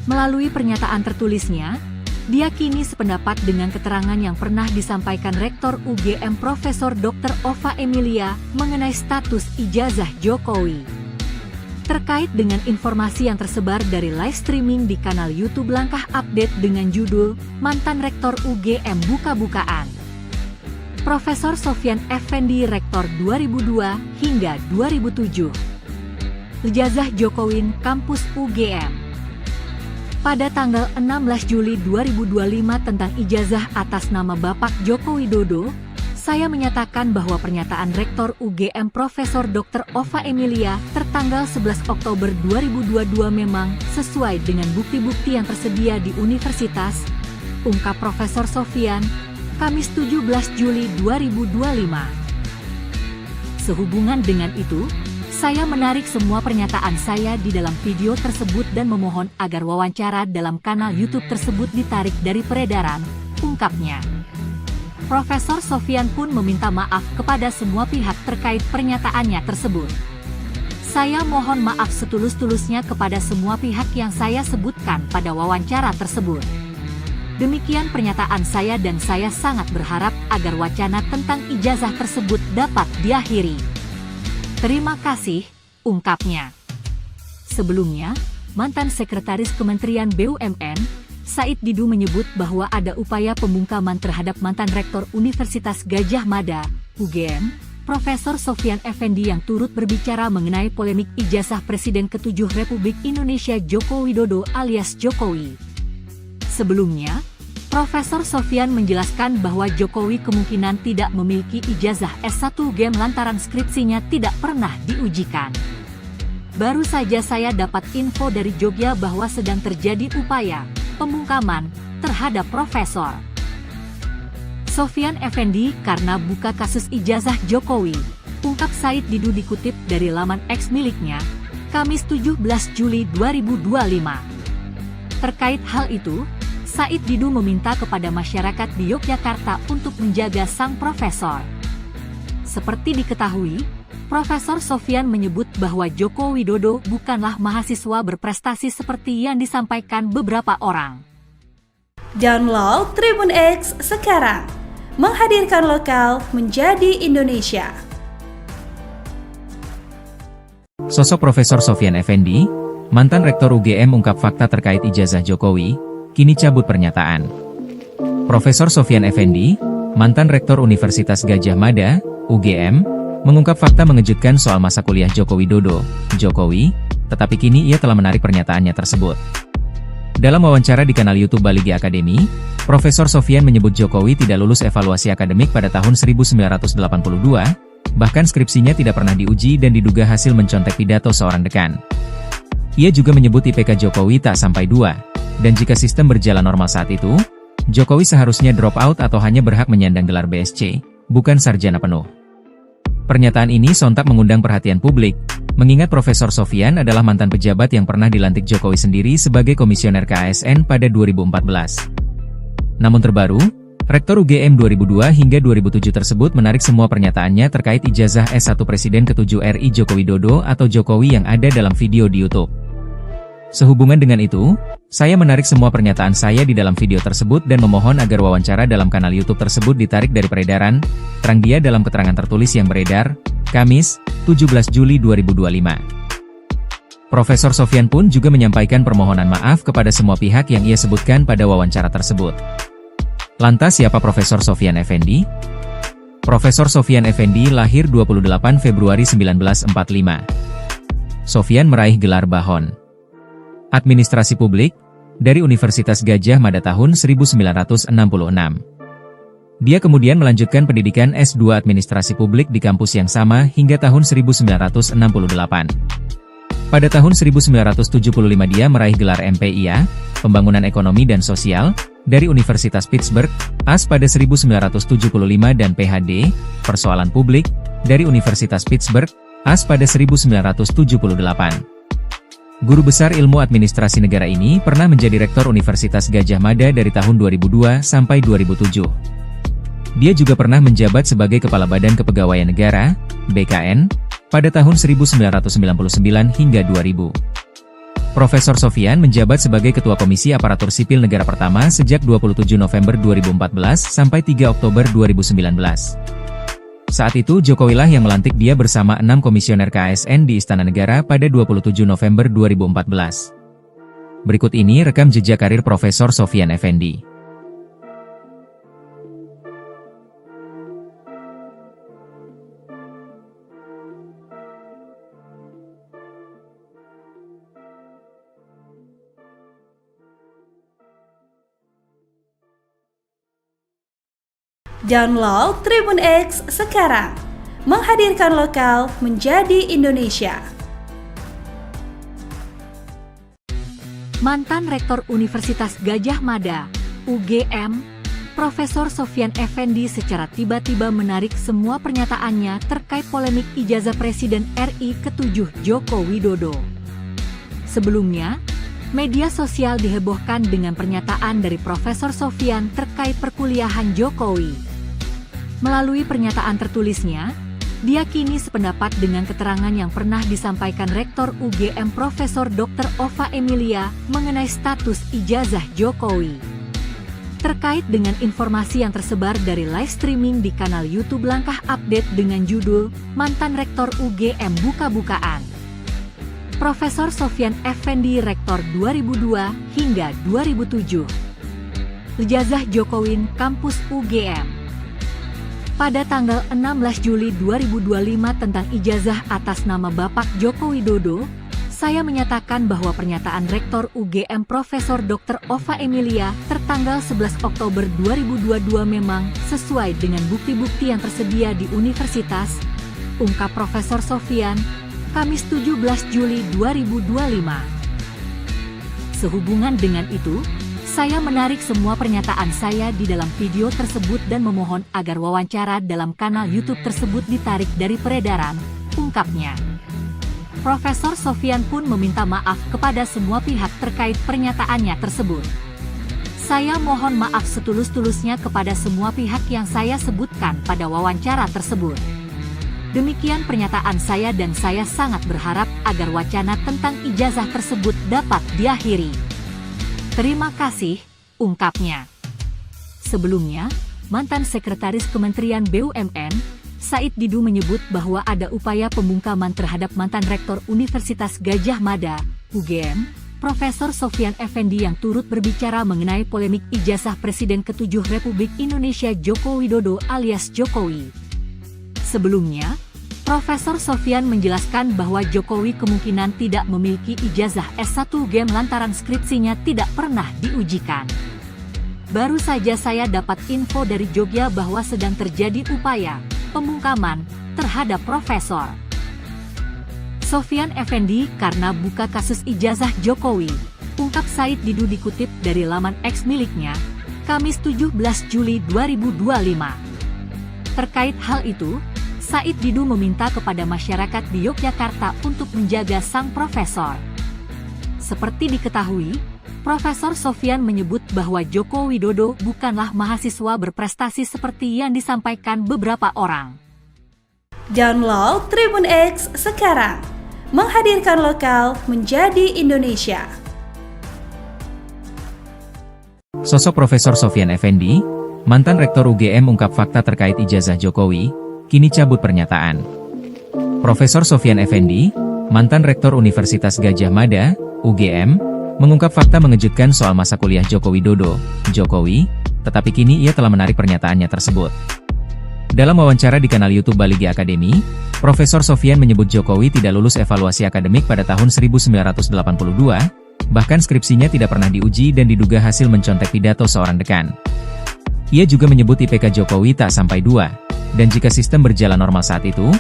Melalui pernyataan tertulisnya, dia kini sependapat dengan keterangan yang pernah disampaikan Rektor UGM Profesor Dr. Ova Emilia mengenai status ijazah Jokowi. Terkait dengan informasi yang tersebar dari live streaming di kanal YouTube Langkah Update dengan judul Mantan Rektor UGM Buka-Bukaan. Profesor Sofyan Effendi Rektor 2002 hingga 2007. Ijazah Jokowi Kampus UGM. Pada tanggal 16 Juli 2025 tentang ijazah atas nama Bapak Joko Widodo, saya menyatakan bahwa pernyataan Rektor UGM Profesor Dr. Ova Emilia tertanggal 11 Oktober 2022 memang sesuai dengan bukti-bukti yang tersedia di universitas, ungkap Profesor Sofyan, Kamis 17 Juli 2025. Sehubungan dengan itu, saya menarik semua pernyataan saya di dalam video tersebut dan memohon agar wawancara dalam kanal YouTube tersebut ditarik dari peredaran, ungkapnya. Profesor Sofyan pun meminta maaf kepada semua pihak terkait pernyataannya tersebut. Saya mohon maaf setulus-tulusnya kepada semua pihak yang saya sebutkan pada wawancara tersebut. Demikian pernyataan saya dan saya sangat berharap agar wacana tentang ijazah tersebut dapat diakhiri. Terima kasih, ungkapnya. Sebelumnya, mantan Sekretaris Kementerian BUMN, Said Didu menyebut bahwa ada upaya pembungkaman terhadap mantan Rektor Universitas Gadjah Mada, UGM, Profesor Sofyan Effendi yang turut berbicara mengenai polemik ijazah Presiden ke-7 Republik Indonesia Joko Widodo alias Jokowi. Sebelumnya, Profesor Sofyan menjelaskan bahwa Jokowi kemungkinan tidak memiliki ijazah S1 UGM lantaran skripsinya tidak pernah diujikan. Baru saja saya dapat info dari Jogja bahwa sedang terjadi upaya pembungkaman terhadap Profesor Sofyan Effendi karena buka kasus ijazah Jokowi, ungkap Said Didu dikutip dari laman X miliknya, Kamis 17 Juli 2025. Terkait hal itu, Said Didu meminta kepada masyarakat di Yogyakarta untuk menjaga sang profesor. Seperti diketahui, Profesor Sofyan menyebut bahwa Joko Widodo bukanlah mahasiswa berprestasi seperti yang disampaikan beberapa orang. Download Tribun X sekarang, menghadirkan lokal menjadi Indonesia. Sosok Profesor Sofyan Effendi, mantan Rektor UGM ungkap fakta terkait ijazah Jokowi, kini cabut pernyataan. Profesor Sofyan Effendi, mantan Rektor Universitas Gadjah Mada, UGM, mengungkap fakta mengejutkan soal masa kuliah Joko Widodo, Jokowi, tetapi kini ia telah menarik pernyataannya tersebut. Dalam wawancara di kanal YouTube Baligi Academy, Profesor Sofyan menyebut Jokowi tidak lulus evaluasi akademik pada tahun 1982, bahkan skripsinya tidak pernah diuji dan diduga hasil mencontek pidato seorang dekan. Ia juga menyebut IPK Jokowi tak sampai 2, dan jika sistem berjalan normal saat itu, Jokowi seharusnya drop out atau hanya berhak menyandang gelar BSc, bukan sarjana penuh. Pernyataan ini sontak mengundang perhatian publik, mengingat Profesor Sofyan adalah mantan pejabat yang pernah dilantik Jokowi sendiri sebagai komisioner KASN pada 2014. Namun terbaru, Rektor UGM 2002 hingga 2007 tersebut menarik semua pernyataannya terkait ijazah S1 Presiden ke-7 RI Joko Widodo atau Jokowi yang ada dalam video di YouTube. Sehubungan dengan itu, saya menarik semua pernyataan saya di dalam video tersebut dan memohon agar wawancara dalam kanal YouTube tersebut ditarik dari peredaran, terang dia dalam keterangan tertulis yang beredar, Kamis, 17 Juli 2025. Profesor Sofyan pun juga menyampaikan permohonan maaf kepada semua pihak yang ia sebutkan pada wawancara tersebut. Lantas siapa Profesor Sofyan Effendi? Profesor Sofyan Effendi lahir 28 Februari 1945. Sofyan meraih gelar Bahon Administrasi Publik dari Universitas Gadjah Mada tahun 1966. Dia kemudian melanjutkan pendidikan S2 Administrasi Publik di kampus yang sama hingga tahun 1968. Pada tahun 1975 dia meraih gelar MPIA, Pembangunan Ekonomi dan Sosial, dari Universitas Pittsburgh, AS pada 1975 dan PhD, Persoalan Publik, dari Universitas Pittsburgh, AS pada 1978. Guru besar ilmu administrasi negara ini pernah menjadi Rektor Universitas Gadjah Mada dari tahun 2002 sampai 2007. Dia juga pernah menjabat sebagai Kepala Badan Kepegawaian Negara, BKN, pada tahun 1999 hingga 2000. Profesor Sofyan menjabat sebagai Ketua Komisi Aparatur Sipil Negara pertama sejak 27 November 2014 sampai 3 Oktober 2019. Saat itu Jokowilah yang melantik dia bersama 6 komisioner KASN di Istana Negara pada 27 November 2014. Berikut ini rekam jejak karir Profesor Sofyan Effendi. Download Tribun X sekarang. Menghadirkan lokal menjadi Indonesia. Mantan Rektor Universitas Gadjah Mada, UGM, Profesor Sofyan Effendi secara tiba-tiba menarik semua pernyataannya terkait polemik ijazah Presiden RI ke-7 Joko Widodo. Sebelumnya, media sosial dihebohkan dengan pernyataan dari Profesor Sofyan terkait perkuliahan Jokowi. Melalui pernyataan tertulisnya, dia kini sependapat dengan keterangan yang pernah disampaikan Rektor UGM Profesor Dr. Ova Emilia mengenai status ijazah Jokowi. Terkait dengan informasi yang tersebar dari live streaming di kanal YouTube Langkah Update dengan judul Mantan Rektor UGM Buka-Bukaan. Profesor Sofyan Effendi Rektor 2002 hingga 2007. Ijazah Jokowi Kampus UGM. Pada tanggal 16 Juli 2025 tentang ijazah atas nama Bapak Joko Widodo, saya menyatakan bahwa pernyataan Rektor UGM Profesor Dr. Ova Emilia tertanggal 11 Oktober 2022 memang sesuai dengan bukti-bukti yang tersedia di universitas, ungkap Profesor Sofyan, Kamis 17 Juli 2025. Sehubungan dengan itu, saya menarik semua pernyataan saya di dalam video tersebut dan memohon agar wawancara dalam kanal YouTube tersebut ditarik dari peredaran, ungkapnya. Profesor Sofyan pun meminta maaf kepada semua pihak terkait pernyataannya tersebut. Saya mohon maaf setulus-tulusnya kepada semua pihak yang saya sebutkan pada wawancara tersebut. Demikian pernyataan saya dan saya sangat berharap agar wacana tentang ijazah tersebut dapat diakhiri. Terima kasih, ungkapnya. Sebelumnya, mantan Sekretaris Kementerian BUMN, Said Didu menyebut bahwa ada upaya pembungkaman terhadap mantan Rektor Universitas Gadjah Mada, UGM, Profesor Sofyan Effendi yang turut berbicara mengenai polemik ijazah Presiden ke-7 Republik Indonesia Joko Widodo alias Jokowi. Sebelumnya, Profesor Sofyan menjelaskan bahwa Jokowi kemungkinan tidak memiliki ijazah S1 UGM lantaran skripsinya tidak pernah diujikan. Baru saja saya dapat info dari Jogja bahwa sedang terjadi upaya pembungkaman terhadap Profesor Sofyan Effendi karena buka kasus ijazah Jokowi, ungkap Said Didu dikutip dari laman X miliknya, Kamis 17 Juli 2025. Terkait hal itu, Said Didu meminta kepada masyarakat di Yogyakarta untuk menjaga sang profesor. Seperti diketahui, Profesor Sofyan menyebut bahwa Joko Widodo bukanlah mahasiswa berprestasi seperti yang disampaikan beberapa orang. Download Tribun X sekarang. Menghadirkan lokal menjadi Indonesia. Sosok Profesor Sofyan Effendi, mantan Rektor UGM ungkap fakta terkait ijazah Jokowi, kini cabut pernyataan. Profesor Sofyan Effendi, mantan Rektor Universitas Gadjah Mada, UGM, mengungkap fakta mengejutkan soal masa kuliah Joko Widodo, Jokowi, tetapi kini ia telah menarik pernyataannya tersebut. Dalam wawancara di kanal YouTube Baligi Academy, Profesor Sofyan menyebut Jokowi tidak lulus evaluasi akademik pada tahun 1982, bahkan skripsinya tidak pernah diuji dan diduga hasil mencontek pidato seorang dekan. Ia juga menyebut IPK Jokowi tak sampai 2. Dan jika sistem berjalan normal saat itu,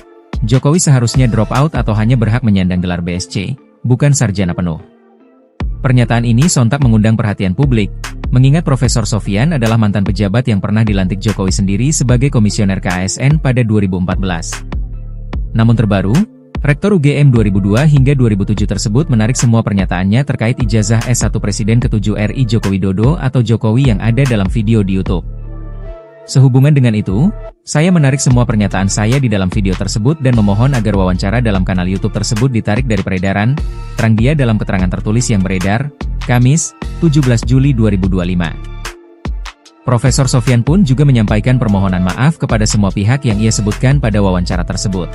Jokowi seharusnya drop out atau hanya berhak menyandang gelar BSc, bukan sarjana penuh. Pernyataan ini sontak mengundang perhatian publik, mengingat Profesor Sofyan adalah mantan pejabat yang pernah dilantik Jokowi sendiri sebagai komisioner KASN pada 2014. Namun terbaru, Rektor UGM 2002 hingga 2007 tersebut menarik semua pernyataannya terkait ijazah S1 Presiden ke-7 RI Joko Widodo atau Jokowi yang ada dalam video di YouTube. Sehubungan dengan itu, saya menarik semua pernyataan saya di dalam video tersebut dan memohon agar wawancara dalam kanal YouTube tersebut ditarik dari peredaran, terang dia dalam keterangan tertulis yang beredar, Kamis, 17 Juli 2025. Profesor Sofyan pun juga menyampaikan permohonan maaf kepada semua pihak yang ia sebutkan pada wawancara tersebut.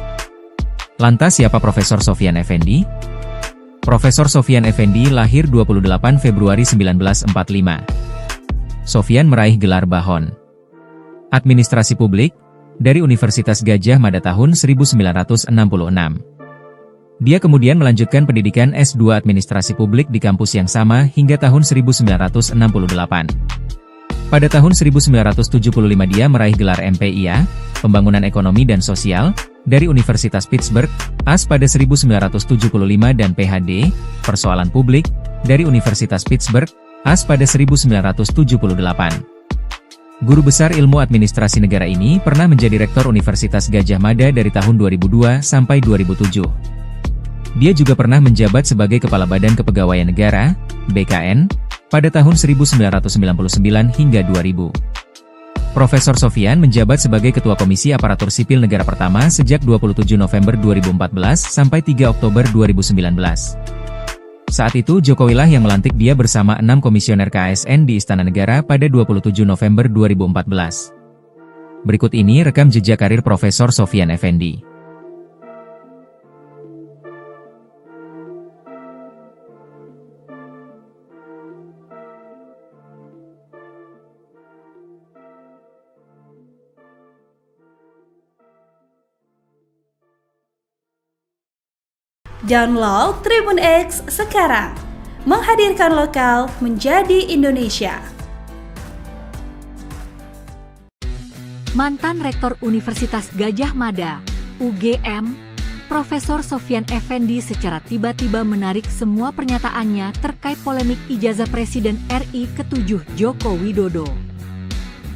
Lantas siapa Profesor Sofyan Effendi? Profesor Sofyan Effendi lahir 28 Februari 1945. Sofyan meraih gelar Bahon Administrasi Publik dari Universitas Gadjah Mada tahun 1966. Dia kemudian melanjutkan pendidikan S2 Administrasi Publik di kampus yang sama hingga tahun 1968. Pada tahun 1975 dia meraih gelar MPIA, Pembangunan Ekonomi dan Sosial, dari Universitas Pittsburgh, AS pada 1975 dan PhD, Persoalan Publik, dari Universitas Pittsburgh, AS pada 1978. Guru besar ilmu administrasi negara ini pernah menjadi Rektor Universitas Gadjah Mada dari tahun 2002 sampai 2007. Dia juga pernah menjabat sebagai Kepala Badan Kepegawaian Negara, BKN, pada tahun 1999 hingga 2000. Profesor Sofyan menjabat sebagai Ketua Komisi Aparatur Sipil Negara pertama sejak 27 November 2014 sampai 3 Oktober 2019. Saat itu Jokowi lah yang melantik dia bersama 6 komisioner KASN di Istana Negara pada 27 November 2014. Berikut ini rekam jejak karir Profesor Sofyan Effendi. Download Tribun X sekarang, menghadirkan lokal menjadi Indonesia. Mantan Rektor Universitas Gadjah Mada, UGM, Profesor Sofyan Effendi secara tiba-tiba menarik semua pernyataannya terkait polemik ijazah Presiden RI ke-7 Joko Widodo.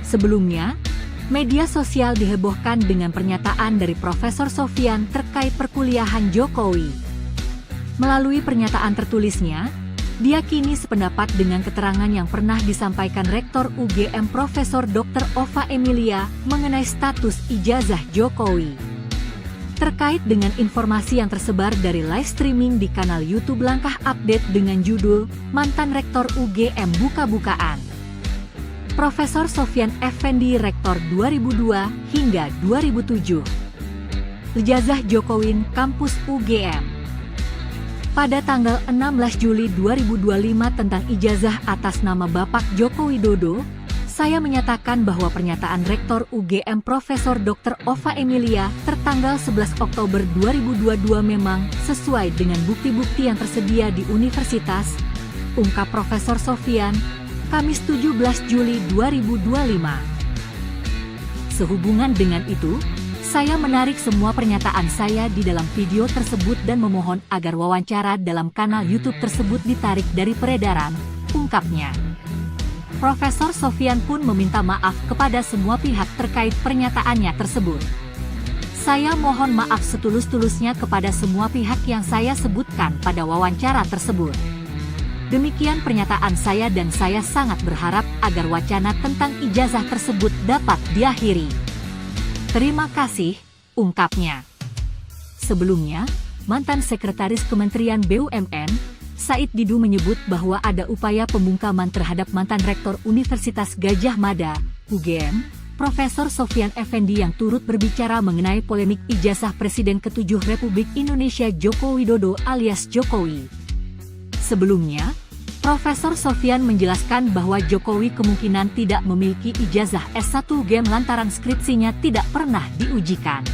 Sebelumnya, media sosial dihebohkan dengan pernyataan dari Profesor Sofyan terkait perkuliahan Jokowi. Melalui pernyataan tertulisnya, dia kini sependapat dengan keterangan yang pernah disampaikan Rektor UGM Profesor Dr. Ova Emilia mengenai status ijazah Jokowi. Terkait dengan informasi yang tersebar dari live streaming di kanal YouTube Langkah Update dengan judul Mantan Rektor UGM Buka-bukaan. Profesor Sofyan Effendi Rektor 2002 hingga 2007. Ijazah Jokowi Kampus UGM. Pada tanggal 16 Juli 2025 tentang ijazah atas nama Bapak Joko Widodo, saya menyatakan bahwa pernyataan Rektor UGM Profesor Dr. Ova Emilia tertanggal 11 Oktober 2022 memang sesuai dengan bukti-bukti yang tersedia di universitas, ungkap Profesor Sofyan, Kamis 17 Juli 2025. Sehubungan dengan itu, saya menarik semua pernyataan saya di dalam video tersebut dan memohon agar wawancara dalam kanal YouTube tersebut ditarik dari peredaran, ungkapnya. Profesor Sofyan pun meminta maaf kepada semua pihak terkait pernyataannya tersebut. Saya mohon maaf setulus-tulusnya kepada semua pihak yang saya sebutkan pada wawancara tersebut. Demikian pernyataan saya dan saya sangat berharap agar wacana tentang ijazah tersebut dapat diakhiri. Terima kasih, ungkapnya. Sebelumnya, mantan Sekretaris Kementerian BUMN, Said Didu menyebut bahwa ada upaya pembungkaman terhadap mantan Rektor Universitas Gadjah Mada, UGM, Profesor Sofyan Effendi yang turut berbicara mengenai polemik ijazah Presiden ke-7 Republik Indonesia Joko Widodo alias Jokowi. Sebelumnya, Profesor Sofyan menjelaskan bahwa Jokowi kemungkinan tidak memiliki ijazah S1 UGM lantaran skripsinya tidak pernah diujikan.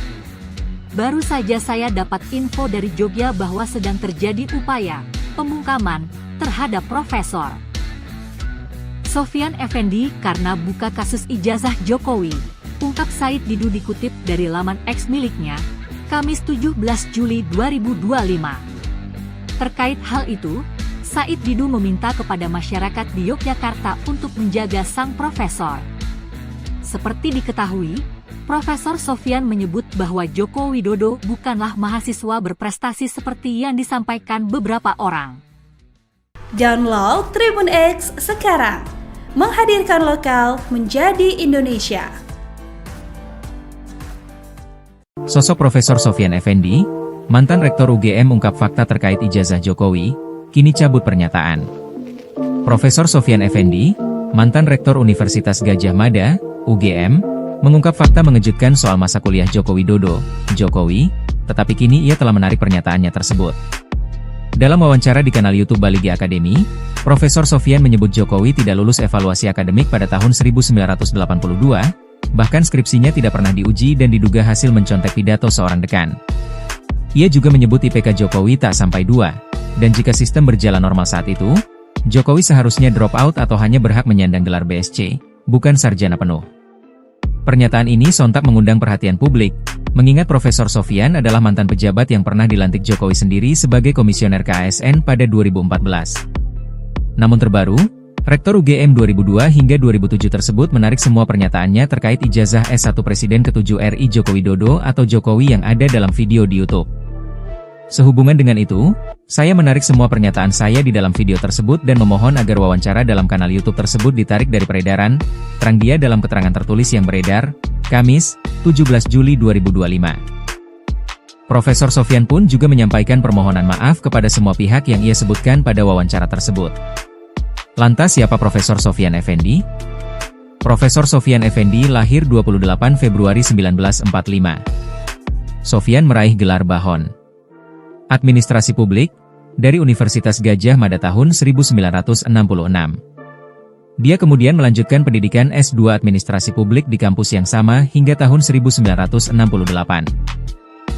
Baru saja saya dapat info dari Jogja bahwa sedang terjadi upaya pembungkaman terhadap Profesor Sofyan Effendi karena buka kasus ijazah Jokowi, ungkap Said Didu dikutip dari laman X miliknya, Kamis 17 Juli 2025. Terkait hal itu, Said Didu meminta kepada masyarakat di Yogyakarta untuk menjaga sang profesor. Seperti diketahui, Profesor Sofyan menyebut bahwa Joko Widodo bukanlah mahasiswa berprestasi seperti yang disampaikan beberapa orang. Download Tribun X sekarang, menghadirkan lokal menjadi Indonesia. Sosok Profesor Sofyan Effendi, mantan Rektor UGM ungkap fakta terkait ijazah Jokowi, kini cabut pernyataan. Profesor Sofyan Effendi, mantan Rektor Universitas Gadjah Mada, UGM, mengungkap fakta mengejutkan soal masa kuliah Joko Widodo, Jokowi, tetapi kini ia telah menarik pernyataannya tersebut. Dalam wawancara di kanal YouTube Baligi Academy, Profesor Sofyan menyebut Jokowi tidak lulus evaluasi akademik pada tahun 1982, bahkan skripsinya tidak pernah diuji dan diduga hasil mencontek pidato seorang dekan. Ia juga menyebut IPK Jokowi tak sampai 2. Dan jika sistem berjalan normal saat itu, Jokowi seharusnya drop out atau hanya berhak menyandang gelar BSc, bukan sarjana penuh. Pernyataan ini sontak mengundang perhatian publik, mengingat Profesor Sofyan adalah mantan pejabat yang pernah dilantik Jokowi sendiri sebagai komisioner KASN pada 2014. Namun terbaru, Rektor UGM 2002 hingga 2007 tersebut menarik semua pernyataannya terkait ijazah S1 Presiden ke-7 RI Joko Widodo atau Jokowi yang ada dalam video di YouTube. Sehubungan dengan itu, saya menarik semua pernyataan saya di dalam video tersebut dan memohon agar wawancara dalam kanal YouTube tersebut ditarik dari peredaran, terang dia dalam keterangan tertulis yang beredar, Kamis, 17 Juli 2025. Profesor Sofyan pun juga menyampaikan permohonan maaf kepada semua pihak yang ia sebutkan pada wawancara tersebut. Lantas siapa Profesor Sofyan Effendi? Profesor Sofyan Effendi lahir 28 Februari 1945. Sofyan meraih gelar Bahon Administrasi Publik dari Universitas Gadjah Mada tahun 1966. Dia kemudian melanjutkan pendidikan S2 Administrasi Publik di kampus yang sama hingga tahun 1968.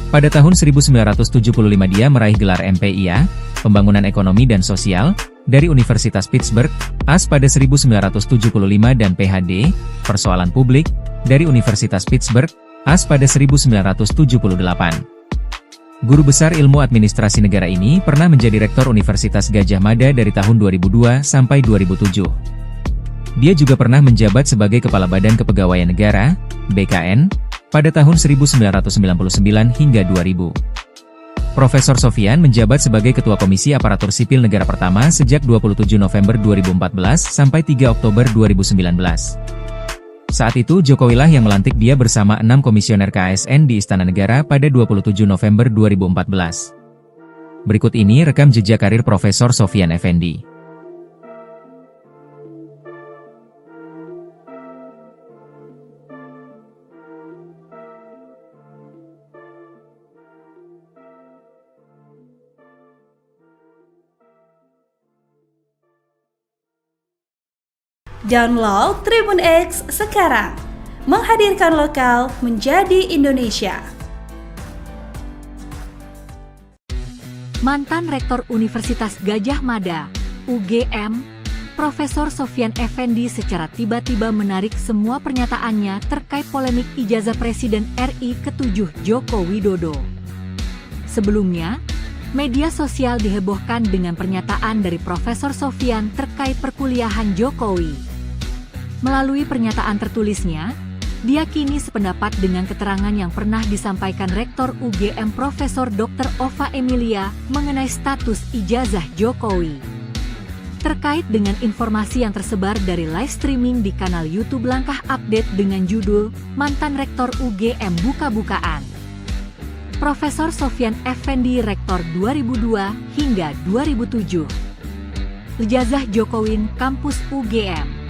Pada tahun 1975 dia meraih gelar MPIA, Pembangunan Ekonomi dan Sosial, dari Universitas Pittsburgh, AS pada 1975 dan PhD, Persoalan Publik, dari Universitas Pittsburgh, AS pada 1978. Guru besar ilmu administrasi negara ini pernah menjadi rektor Universitas Gadjah Mada dari tahun 2002 sampai 2007. Dia juga pernah menjabat sebagai Kepala Badan Kepegawaian Negara, BKN, pada tahun 1999 hingga 2000. Profesor Sofyan menjabat sebagai Ketua Komisi Aparatur Sipil Negara pertama sejak 27 November 2014 sampai 3 Oktober 2019. Saat itu Jokowilah yang melantik dia bersama 6 komisioner KASN di Istana Negara pada 27 November 2014. Berikut ini rekam jejak karir Profesor Sofyan Effendi. Download Tribun X sekarang, menghadirkan lokal menjadi Indonesia. Mantan Rektor Universitas Gadjah Mada, UGM, Profesor Sofyan Effendi secara tiba-tiba menarik semua pernyataannya terkait polemik ijazah Presiden RI ke-7 Joko Widodo. Sebelumnya, media sosial dihebohkan dengan pernyataan dari Profesor Sofyan terkait perkuliahan Jokowi. Melalui pernyataan tertulisnya, dia kini sependapat dengan keterangan yang pernah disampaikan Rektor UGM Profesor Dr. Ova Emilia mengenai status ijazah Jokowi. Terkait dengan informasi yang tersebar dari live streaming di kanal YouTube Langkah Update dengan judul Mantan Rektor UGM Buka-bukaan. Profesor Sofyan Effendi Rektor 2002 hingga 2007. Ijazah Jokowi Kampus UGM.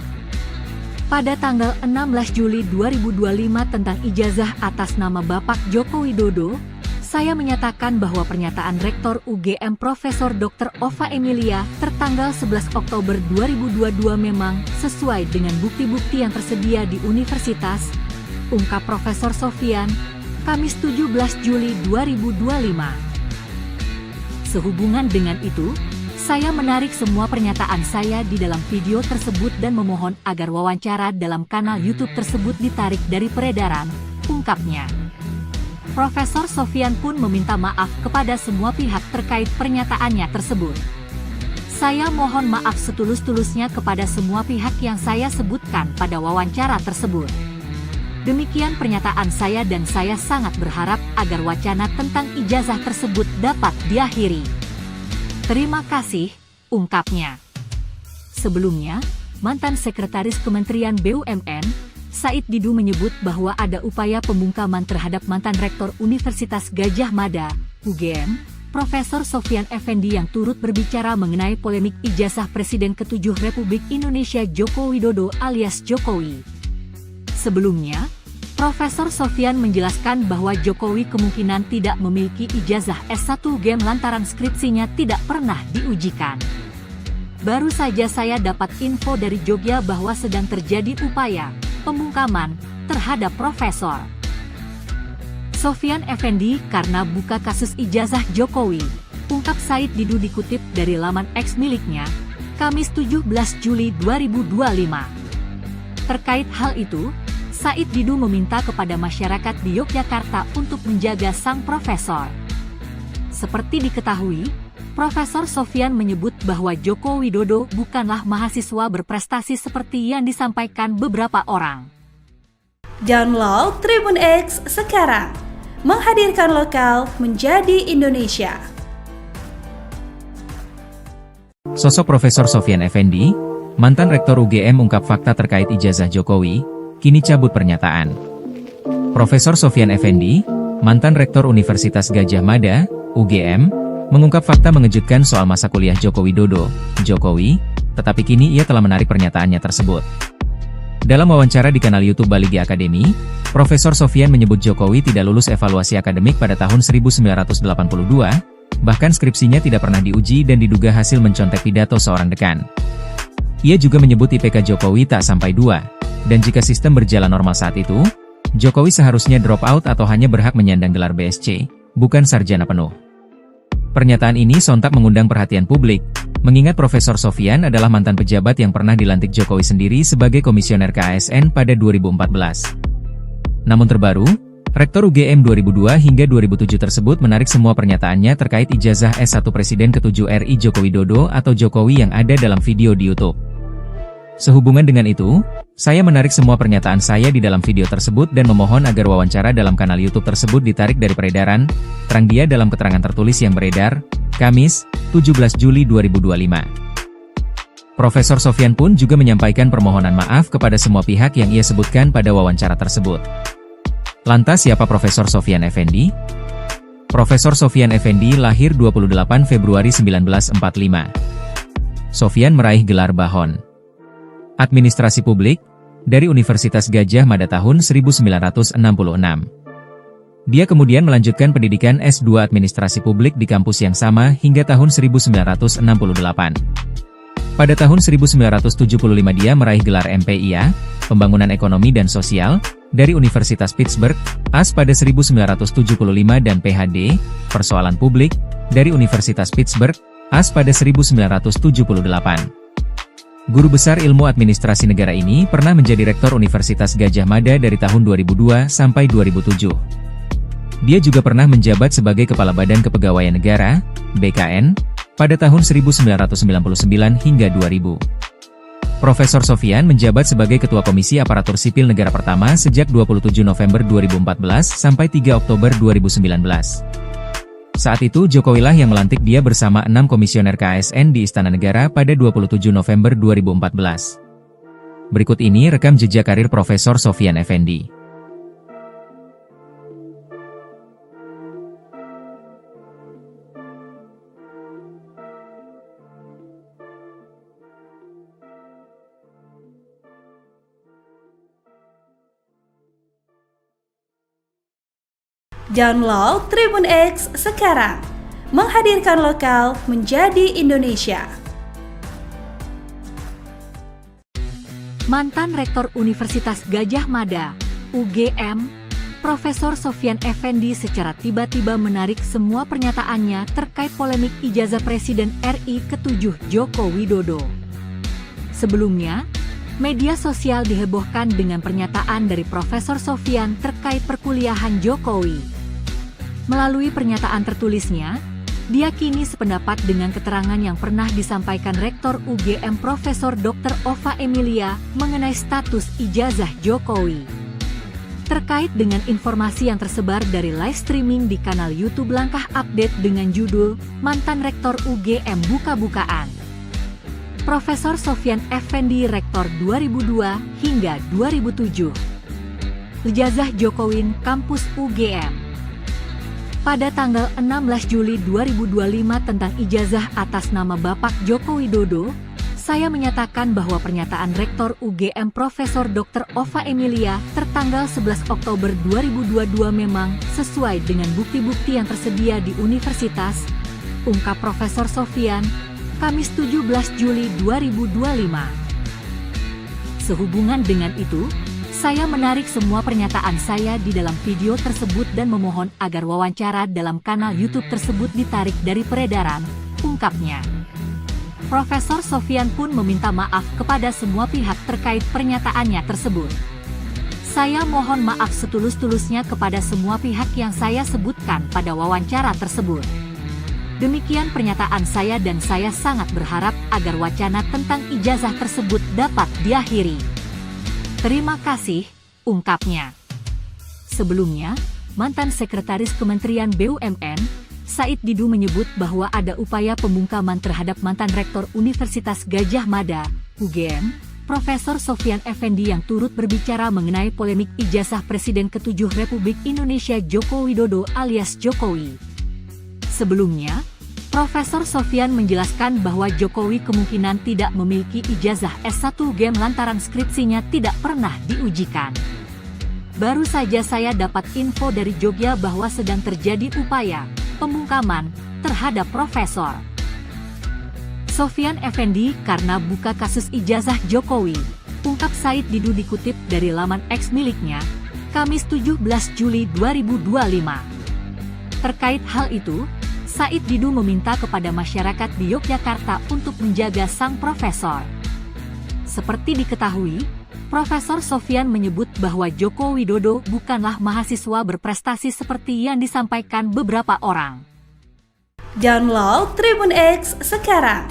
Pada tanggal 16 Juli 2025 tentang ijazah atas nama Bapak Joko Widodo, saya menyatakan bahwa pernyataan Rektor UGM Profesor Dr. Ova Emilia tertanggal 11 Oktober 2022 memang sesuai dengan bukti-bukti yang tersedia di universitas, ungkap Profesor Sofyan, Kamis 17 Juli 2025. Sehubungan dengan itu, saya menarik semua pernyataan saya di dalam video tersebut dan memohon agar wawancara dalam kanal YouTube tersebut ditarik dari peredaran, ungkapnya. Profesor Sofyan pun meminta maaf kepada semua pihak terkait pernyataannya tersebut. Saya mohon maaf setulus-tulusnya kepada semua pihak yang saya sebutkan pada wawancara tersebut. Demikian pernyataan saya dan saya sangat berharap agar wacana tentang ijazah tersebut dapat diakhiri. Terima kasih, ungkapnya. Sebelumnya, mantan Sekretaris Kementerian BUMN, Said Didu menyebut bahwa ada upaya pembungkaman terhadap mantan Rektor Universitas Gadjah Mada, UGM, Profesor Sofyan Effendi yang turut berbicara mengenai polemik ijazah Presiden ke-7 Republik Indonesia Joko Widodo alias Jokowi. Sebelumnya, Profesor Sofyan menjelaskan bahwa Jokowi kemungkinan tidak memiliki ijazah S1 UGM lantaran skripsinya tidak pernah diujikan. Baru saja saya dapat info dari Jogja bahwa sedang terjadi upaya pembungkaman terhadap Profesor Sofyan Effendi karena buka kasus ijazah Jokowi, ungkap Said Didu dikutip dari laman X miliknya, Kamis 17 Juli 2025. Terkait hal itu, Said Didu meminta kepada masyarakat di Yogyakarta untuk menjaga sang profesor. Seperti diketahui, Profesor Sofyan menyebut bahwa Joko Widodo bukanlah mahasiswa berprestasi seperti yang disampaikan beberapa orang. Download Tribun X sekarang, menghadirkan lokal menjadi Indonesia. Sosok Profesor Sofyan Effendi, mantan Rektor UGM ungkap fakta terkait ijazah Jokowi, kini cabut pernyataan. Profesor Sofyan Effendi, mantan Rektor Universitas Gadjah Mada, UGM, mengungkap fakta mengejutkan soal masa kuliah Joko Widodo, Jokowi, tetapi kini ia telah menarik pernyataannya tersebut. Dalam wawancara di kanal YouTube Baligi Academy, Profesor Sofyan menyebut Jokowi tidak lulus evaluasi akademik pada tahun 1982, bahkan skripsinya tidak pernah diuji dan diduga hasil mencontek pidato seorang dekan. Ia juga menyebut IPK Jokowi tak sampai 2, dan jika sistem berjalan normal saat itu, Jokowi seharusnya drop out atau hanya berhak menyandang gelar BSc, bukan sarjana penuh. Pernyataan ini sontak mengundang perhatian publik, mengingat Profesor Sofyan adalah mantan pejabat yang pernah dilantik Jokowi sendiri sebagai komisioner KASN pada 2014. Namun terbaru, Rektor UGM 2002 hingga 2007 tersebut menarik semua pernyataannya terkait ijazah S1 Presiden ke-7 RI Joko Widodo atau Jokowi yang ada dalam video di YouTube. Sehubungan dengan itu, saya menarik semua pernyataan saya di dalam video tersebut dan memohon agar wawancara dalam kanal YouTube tersebut ditarik dari peredaran, terang dia dalam keterangan tertulis yang beredar, Kamis, 17 Juli 2025. Profesor Sofyan pun juga menyampaikan permohonan maaf kepada semua pihak yang ia sebutkan pada wawancara tersebut. Lantas siapa Profesor Sofyan Effendi? Profesor Sofyan Effendi lahir 28 Februari 1945. Sofyan meraih gelar Bahon Administrasi Publik dari Universitas Gadjah Mada tahun 1966. Dia kemudian melanjutkan pendidikan S2 Administrasi Publik di kampus yang sama hingga tahun 1968. Pada tahun 1975 dia meraih gelar MPIA, Pembangunan Ekonomi dan Sosial, dari Universitas Pittsburgh, AS pada 1975 dan PhD, Persoalan Publik, dari Universitas Pittsburgh, AS pada 1978. Guru besar ilmu administrasi negara ini pernah menjadi Rektor Universitas Gadjah Mada dari tahun 2002 sampai 2007. Dia juga pernah menjabat sebagai Kepala Badan Kepegawaian Negara, BKN, pada tahun 1999 hingga 2000. Profesor Sofyan menjabat sebagai Ketua Komisi Aparatur Sipil Negara pertama sejak 27 November 2014 sampai 3 Oktober 2019. Saat itu Jokowilah yang melantik dia bersama 6 komisioner KASN di Istana Negara pada 27 November 2014. Berikut ini rekam jejak karir Profesor Sofyan Effendi. Download Tribun X sekarang, menghadirkan lokal menjadi Indonesia. Mantan Rektor Universitas Gadjah Mada, UGM, Profesor Sofyan Effendi secara tiba-tiba menarik semua pernyataannya terkait polemik ijazah Presiden RI ke-7 Joko Widodo. Sebelumnya, media sosial dihebohkan dengan pernyataan dari Profesor Sofyan terkait perkuliahan Jokowi. Melalui pernyataan tertulisnya, dia kini sependapat dengan keterangan yang pernah disampaikan Rektor UGM Profesor Dr. Ova Emilia mengenai status ijazah Jokowi. Terkait dengan informasi yang tersebar dari live streaming di kanal YouTube Langkah Update dengan judul Mantan Rektor UGM Buka-Bukaan. Profesor Sofyan Effendi Rektor 2002 hingga 2007. Ijazah Jokowi Kampus UGM. Pada tanggal 16 Juli 2025 tentang ijazah atas nama Bapak Joko Widodo, saya menyatakan bahwa pernyataan Rektor UGM Profesor Dr. Ova Emilia tertanggal 11 Oktober 2022 memang sesuai dengan bukti-bukti yang tersedia di universitas, ungkap Profesor Sofyan, Kamis 17 Juli 2025. Sehubungan dengan itu, saya menarik semua pernyataan saya di dalam video tersebut dan memohon agar wawancara dalam kanal YouTube tersebut ditarik dari peredaran, ungkapnya. Profesor Sofyan pun meminta maaf kepada semua pihak terkait pernyataannya tersebut. Saya mohon maaf setulus-tulusnya kepada semua pihak yang saya sebutkan pada wawancara tersebut. Demikian pernyataan saya dan saya sangat berharap agar wacana tentang ijazah tersebut dapat diakhiri. Terima kasih, ungkapnya. Sebelumnya, mantan Sekretaris Kementerian BUMN, Said Didu menyebut bahwa ada upaya pembungkaman terhadap mantan Rektor Universitas Gadjah Mada, UGM, Profesor Sofyan Effendi yang turut berbicara mengenai polemik ijazah Presiden ke-7 Republik Indonesia Joko Widodo alias Jokowi. Sebelumnya, Profesor Sofyan menjelaskan bahwa Jokowi kemungkinan tidak memiliki ijazah S1 UGM lantaran skripsinya tidak pernah diujikan. Baru saja saya dapat info dari Jogja bahwa sedang terjadi upaya pembungkaman terhadap Profesor Sofyan Effendi karena buka kasus ijazah Jokowi, ungkap Said Didu dikutip dari laman X miliknya, Kamis 17 Juli 2025. Terkait hal itu, Said Didu meminta kepada masyarakat di Yogyakarta untuk menjaga sang profesor. Seperti diketahui, Profesor Sofyan menyebut bahwa Joko Widodo bukanlah mahasiswa berprestasi seperti yang disampaikan beberapa orang. Download Tribun X sekarang,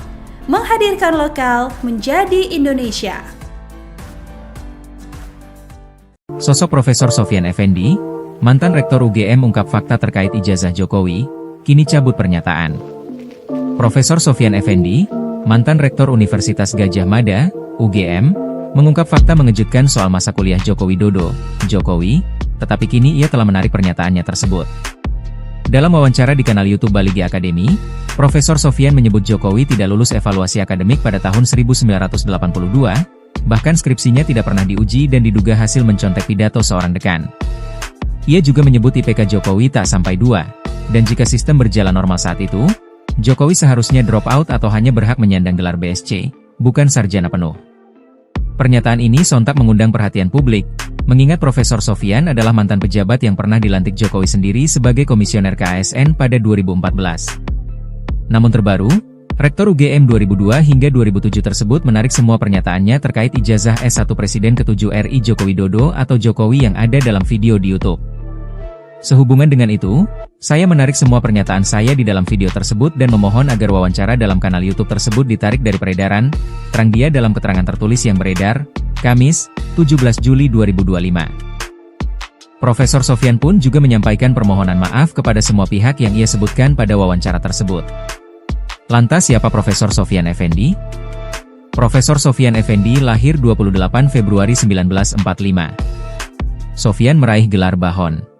menghadirkan lokal menjadi Indonesia. Sosok Profesor Sofyan Effendi, mantan Rektor UGM ungkap fakta terkait ijazah Jokowi, kini cabut pernyataan. Profesor Sofyan Effendi, mantan Rektor Universitas Gadjah Mada, UGM, mengungkap fakta mengejutkan soal masa kuliah Joko Widodo, Jokowi, tetapi kini ia telah menarik pernyataannya tersebut. Dalam wawancara di kanal YouTube Baligi Academy, Profesor Sofyan menyebut Jokowi tidak lulus evaluasi akademik pada tahun 1982, bahkan skripsinya tidak pernah diuji dan diduga hasil mencontek pidato seorang dekan. Ia juga menyebut IPK Jokowi tak sampai 2, dan jika sistem berjalan normal saat itu, Jokowi seharusnya drop out atau hanya berhak menyandang gelar BSc, bukan sarjana penuh. Pernyataan ini sontak mengundang perhatian publik, mengingat Profesor Sofyan adalah mantan pejabat yang pernah dilantik Jokowi sendiri sebagai komisioner KASN pada 2014. Namun terbaru, Rektor UGM 2002 hingga 2007 tersebut menarik semua pernyataannya terkait ijazah S1 Presiden ke-7 RI Joko Widodo atau Jokowi yang ada dalam video di YouTube. Sehubungan dengan itu, saya menarik semua pernyataan saya di dalam video tersebut dan memohon agar wawancara dalam kanal YouTube tersebut ditarik dari peredaran, terang dia dalam keterangan tertulis yang beredar, Kamis, 17 Juli 2025. Profesor Sofyan pun juga menyampaikan permohonan maaf kepada semua pihak yang ia sebutkan pada wawancara tersebut. Lantas siapa Profesor Sofyan Effendi? Profesor Sofyan Effendi lahir 28 Februari 1945. Sofyan meraih gelar Bahon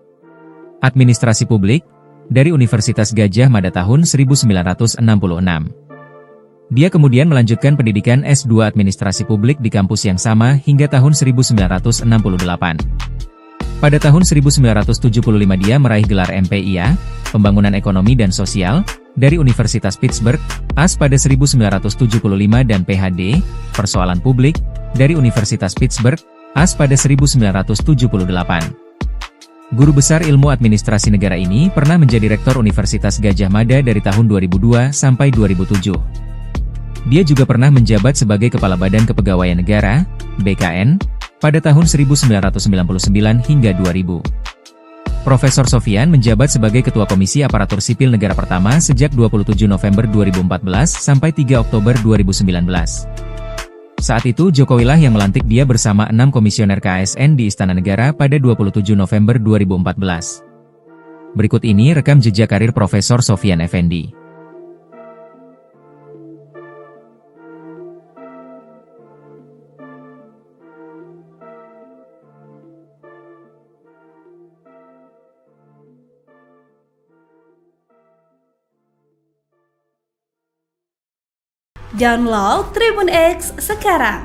Administrasi Publik dari Universitas Gadjah Mada tahun 1966. Dia kemudian melanjutkan pendidikan S2 Administrasi Publik di kampus yang sama hingga tahun 1968. Pada tahun 1975 dia meraih gelar MPIA, Pembangunan Ekonomi dan Sosial, dari Universitas Pittsburgh, AS pada 1975 dan PhD, Persoalan Publik, dari Universitas Pittsburgh, AS pada 1978. Guru besar ilmu administrasi negara ini pernah menjadi Rektor Universitas Gadjah Mada dari tahun 2002 sampai 2007. Dia juga pernah menjabat sebagai Kepala Badan Kepegawaian Negara, BKN, pada tahun 1999 hingga 2000. Profesor Sofyan menjabat sebagai Ketua Komisi Aparatur Sipil Negara pertama sejak 27 November 2014 sampai 3 Oktober 2019. Saat itu Jokowi lah yang melantik dia bersama 6 komisioner KASN di Istana Negara pada 27 November 2014. Berikut ini rekam jejak karir Profesor Sofyan Effendi. Download Tribun X sekarang,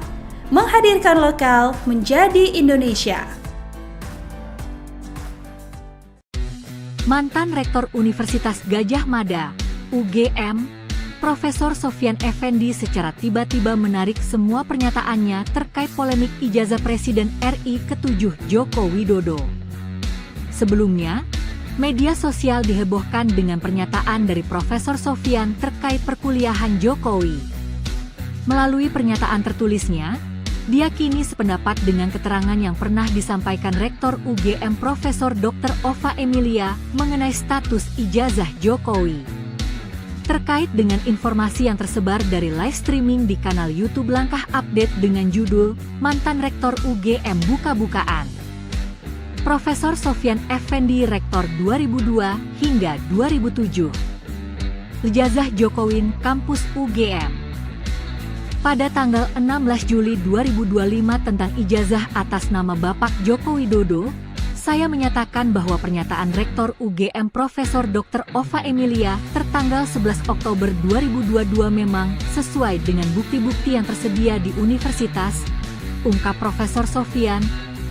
menghadirkan lokal menjadi Indonesia. Mantan Rektor Universitas Gadjah Mada, UGM, Profesor Sofyan Effendi secara tiba-tiba menarik semua pernyataannya terkait polemik ijazah Presiden RI ke-7 Joko Widodo. Sebelumnya, media sosial dihebohkan dengan pernyataan dari Profesor Sofyan terkait perkuliahan Jokowi. Melalui pernyataan tertulisnya, dia kini sependapat dengan keterangan yang pernah disampaikan Rektor UGM Profesor Dr. Ova Emilia mengenai status ijazah Jokowi. Terkait dengan informasi yang tersebar dari live streaming di kanal YouTube Langkah Update dengan judul Mantan Rektor UGM Buka-bukaan. Profesor Sofyan Effendi Rektor 2002 hingga 2007. Ijazah Jokowi Kampus UGM. Pada tanggal 16 Juli 2025 tentang ijazah atas nama Bapak Joko Widodo, saya menyatakan bahwa pernyataan Rektor UGM Profesor Dr. Ova Emilia tertanggal 11 Oktober 2022 memang sesuai dengan bukti-bukti yang tersedia di universitas, ungkap Profesor Sofyan,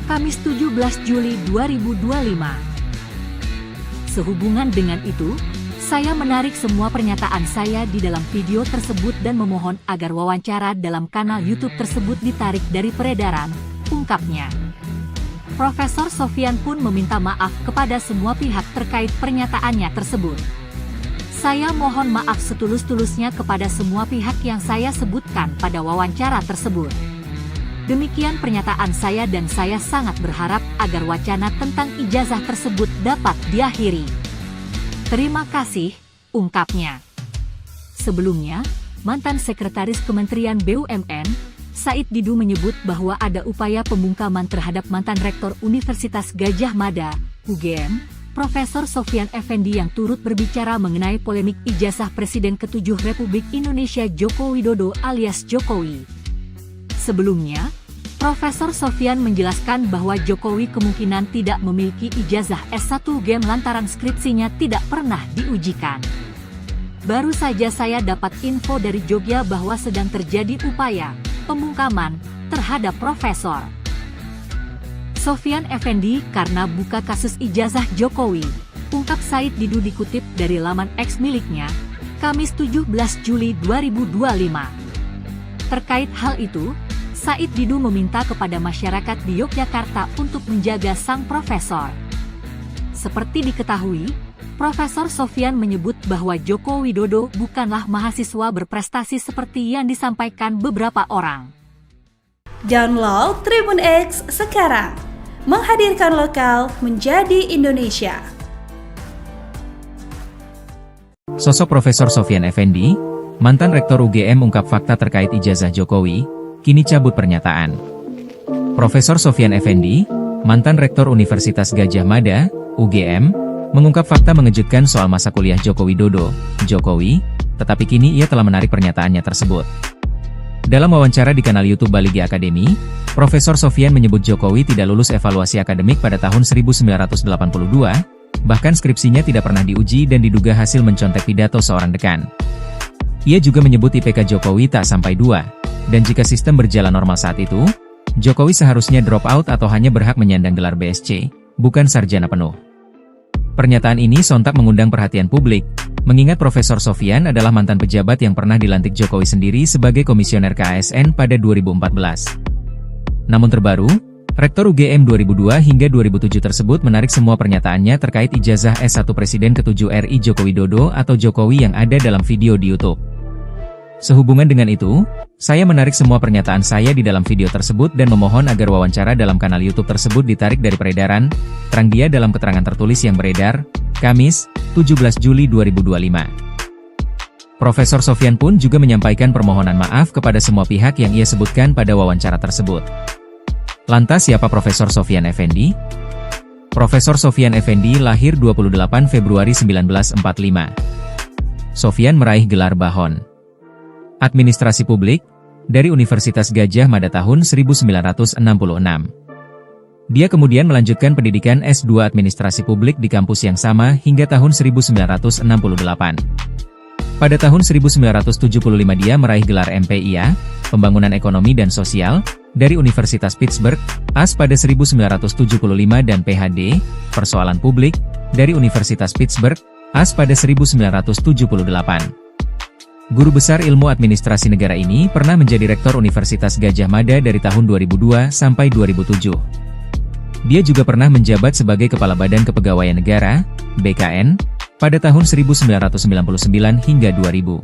Kamis 17 Juli 2025. Sehubungan dengan itu, saya menarik semua pernyataan saya di dalam video tersebut dan memohon agar wawancara dalam kanal YouTube tersebut ditarik dari peredaran, ungkapnya. Profesor Sofyan pun meminta maaf kepada semua pihak terkait pernyataannya tersebut. Saya mohon maaf setulus-tulusnya kepada semua pihak yang saya sebutkan pada wawancara tersebut. Demikian pernyataan saya dan saya sangat berharap agar wacana tentang ijazah tersebut dapat diakhiri. Terima kasih, ungkapnya. Sebelumnya, mantan Sekretaris Kementerian BUMN, Said Didu menyebut bahwa ada upaya pembungkaman terhadap mantan Rektor Universitas Gadjah Mada, UGM, Profesor Sofyan Effendi yang turut berbicara mengenai polemik ijazah Presiden ke-7 Republik Indonesia Joko Widodo alias Jokowi. Sebelumnya, Profesor Sofyan menjelaskan bahwa Jokowi kemungkinan tidak memiliki ijazah S1 UGM lantaran skripsinya tidak pernah diujikan. Baru saja saya dapat info dari Jogja bahwa sedang terjadi upaya pembungkaman terhadap Profesor Sofyan Effendi karena buka kasus ijazah Jokowi, ungkap Said Didu dikutip dari laman X miliknya, Kamis 17 Juli 2025. Terkait hal itu, Said Didu meminta kepada masyarakat di Yogyakarta untuk menjaga sang profesor. Seperti diketahui, Profesor Sofyan menyebut bahwa Joko Widodo bukanlah mahasiswa berprestasi seperti yang disampaikan beberapa orang. Download Tribun X sekarang, menghadirkan lokal menjadi Indonesia. Sosok Profesor Sofyan Effendi, mantan Rektor UGM ungkap fakta terkait ijazah Jokowi, kini cabut pernyataan. Profesor Sofyan Effendi, mantan Rektor Universitas Gadjah Mada, UGM, mengungkap fakta mengejutkan soal masa kuliah Joko Widodo, Jokowi, tetapi kini ia telah menarik pernyataannya tersebut. Dalam wawancara di kanal YouTube Baligi Academy, Profesor Sofyan menyebut Jokowi tidak lulus evaluasi akademik pada tahun 1982, bahkan skripsinya tidak pernah diuji dan diduga hasil mencontek pidato seorang dekan. Ia juga menyebut IPK Jokowi tak sampai 2, dan jika sistem berjalan normal saat itu, Jokowi seharusnya drop out atau hanya berhak menyandang gelar BSc, bukan sarjana penuh. Pernyataan ini sontak mengundang perhatian publik, mengingat Profesor Sofyan adalah mantan pejabat yang pernah dilantik Jokowi sendiri sebagai komisioner KASN pada 2014. Namun terbaru, Rektor UGM 2002 hingga 2007 tersebut menarik semua pernyataannya terkait ijazah S1 Presiden ke-7 RI Joko Widodo atau Jokowi yang ada dalam video di YouTube. Sehubungan dengan itu, saya menarik semua pernyataan saya di dalam video tersebut dan memohon agar wawancara dalam kanal YouTube tersebut ditarik dari peredaran, terang dia dalam keterangan tertulis yang beredar, Kamis, 17 Juli 2025. Profesor Sofyan pun juga menyampaikan permohonan maaf kepada semua pihak yang ia sebutkan pada wawancara tersebut. Lantas siapa Profesor Sofyan Effendi? Profesor Sofyan Effendi lahir 28 Februari 1945. Sofyan meraih gelar Bahon Administrasi Publik dari Universitas Gadjah Mada tahun 1966. Dia kemudian melanjutkan pendidikan S2 Administrasi Publik di kampus yang sama hingga tahun 1968. Pada tahun 1975 dia meraih gelar MPIA, Pembangunan Ekonomi dan Sosial, dari Universitas Pittsburgh, AS pada 1975 dan PhD, Persoalan Publik, dari Universitas Pittsburgh, AS pada 1978. Guru besar ilmu administrasi negara ini pernah menjadi Rektor Universitas Gadjah Mada dari tahun 2002 sampai 2007. Dia juga pernah menjabat sebagai Kepala Badan Kepegawaian Negara, BKN, pada tahun 1999 hingga 2000.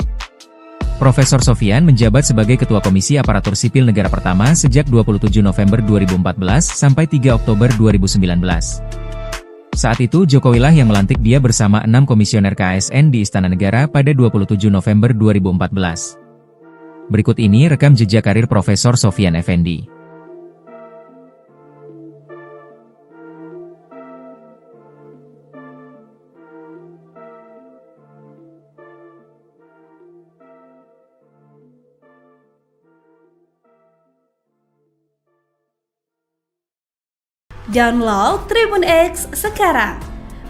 Profesor Sofyan menjabat sebagai Ketua Komisi Aparatur Sipil Negara pertama sejak 27 November 2014 sampai 3 Oktober 2019. Saat itu Jokowi lah yang melantik dia bersama 6 komisioner KASN di Istana Negara pada 27 November 2014. Berikut ini rekam jejak karir Profesor Sofyan Effendi. Download Tribun X sekarang,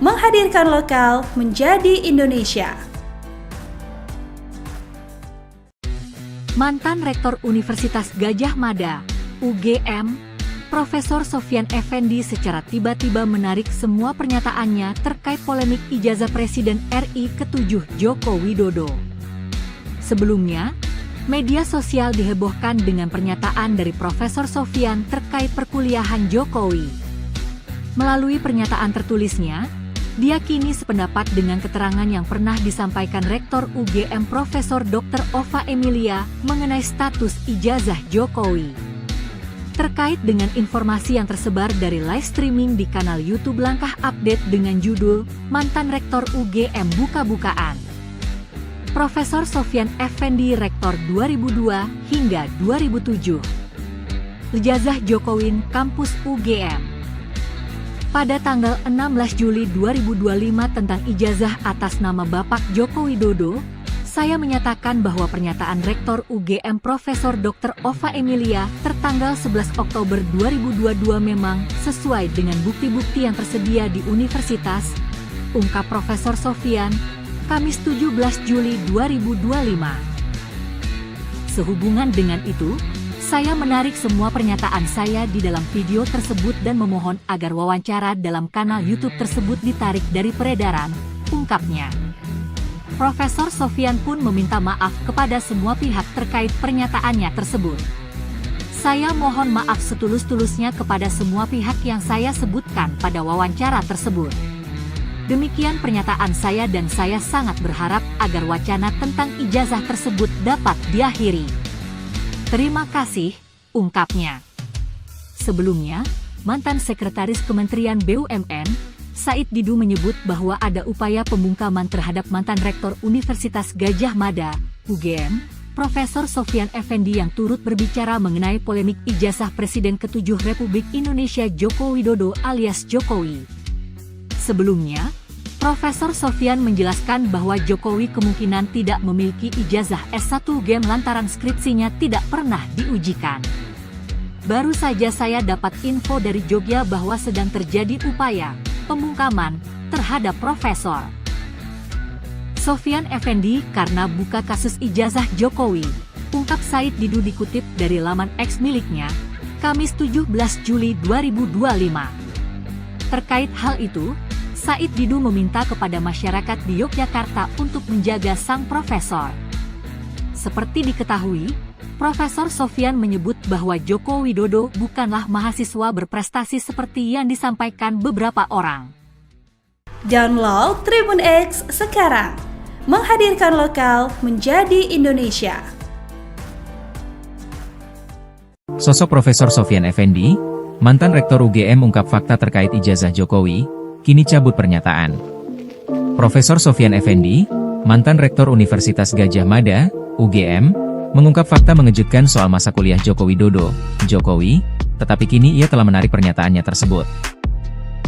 menghadirkan lokal menjadi Indonesia. Mantan Rektor Universitas Gadjah Mada, UGM, Profesor Sofyan Effendi secara tiba-tiba menarik semua pernyataannya terkait polemik ijazah Presiden RI ke-7 Joko Widodo. Sebelumnya, media sosial dihebohkan dengan pernyataan dari Profesor Sofyan terkait perkuliahan Jokowi. Melalui pernyataan tertulisnya, dia kini sependapat dengan keterangan yang pernah disampaikan Rektor UGM Profesor Dr. Ova Emilia mengenai status ijazah Jokowi. Terkait dengan informasi yang tersebar dari live streaming di kanal YouTube Langkah Update dengan judul Mantan Rektor UGM Buka-bukaan. Profesor Sofyan Effendi Rektor 2002 hingga 2007. Ijazah Jokowi Kampus UGM. Pada tanggal 16 Juli 2025 tentang ijazah atas nama Bapak Joko Widodo, saya menyatakan bahwa pernyataan Rektor UGM Profesor Dr. Ova Emilia tertanggal 11 Oktober 2022 memang sesuai dengan bukti-bukti yang tersedia di universitas, ungkap Profesor Sofyan, Kamis 17 Juli 2025. Sehubungan dengan itu, saya menarik semua pernyataan saya di dalam video tersebut dan memohon agar wawancara dalam kanal YouTube tersebut ditarik dari peredaran, ungkapnya. Profesor Sofyan pun meminta maaf kepada semua pihak terkait pernyataannya tersebut. Saya mohon maaf setulus-tulusnya kepada semua pihak yang saya sebutkan pada wawancara tersebut. Demikian pernyataan saya dan saya sangat berharap agar wacana tentang ijazah tersebut dapat diakhiri. Terima kasih, ungkapnya. Sebelumnya, mantan Sekretaris Kementerian BUMN, Said Didu menyebut bahwa ada upaya pembungkaman terhadap mantan Rektor Universitas Gadjah Mada, UGM, Profesor Sofyan Effendi yang turut berbicara mengenai polemik ijazah Presiden ke-7 Republik Indonesia Joko Widodo alias Jokowi. Sebelumnya, Profesor Sofyan menjelaskan bahwa Jokowi kemungkinan tidak memiliki ijazah S1 UGM lantaran skripsinya tidak pernah diujikan. Baru saja saya dapat info dari Jogja bahwa sedang terjadi upaya pembungkaman terhadap Profesor Sofyan Effendi karena buka kasus ijazah Jokowi, ungkap Said Didu dikutip dari laman X miliknya, Kamis 17 Juli 2025. Terkait hal itu, Said Didu meminta kepada masyarakat di Yogyakarta untuk menjaga sang profesor. Seperti diketahui, Profesor Sofyan menyebut bahwa Joko Widodo bukanlah mahasiswa berprestasi seperti yang disampaikan beberapa orang. Download Tribun X sekarang, menghadirkan lokal menjadi Indonesia. Sosok Profesor Sofyan Effendi, mantan Rektor UGM ungkap fakta terkait ijazah Jokowi, kini cabut pernyataan. Profesor Sofyan Effendi, mantan Rektor Universitas Gadjah Mada, UGM, mengungkap fakta mengejutkan soal masa kuliah Joko Widodo, Jokowi, tetapi kini ia telah menarik pernyataannya tersebut.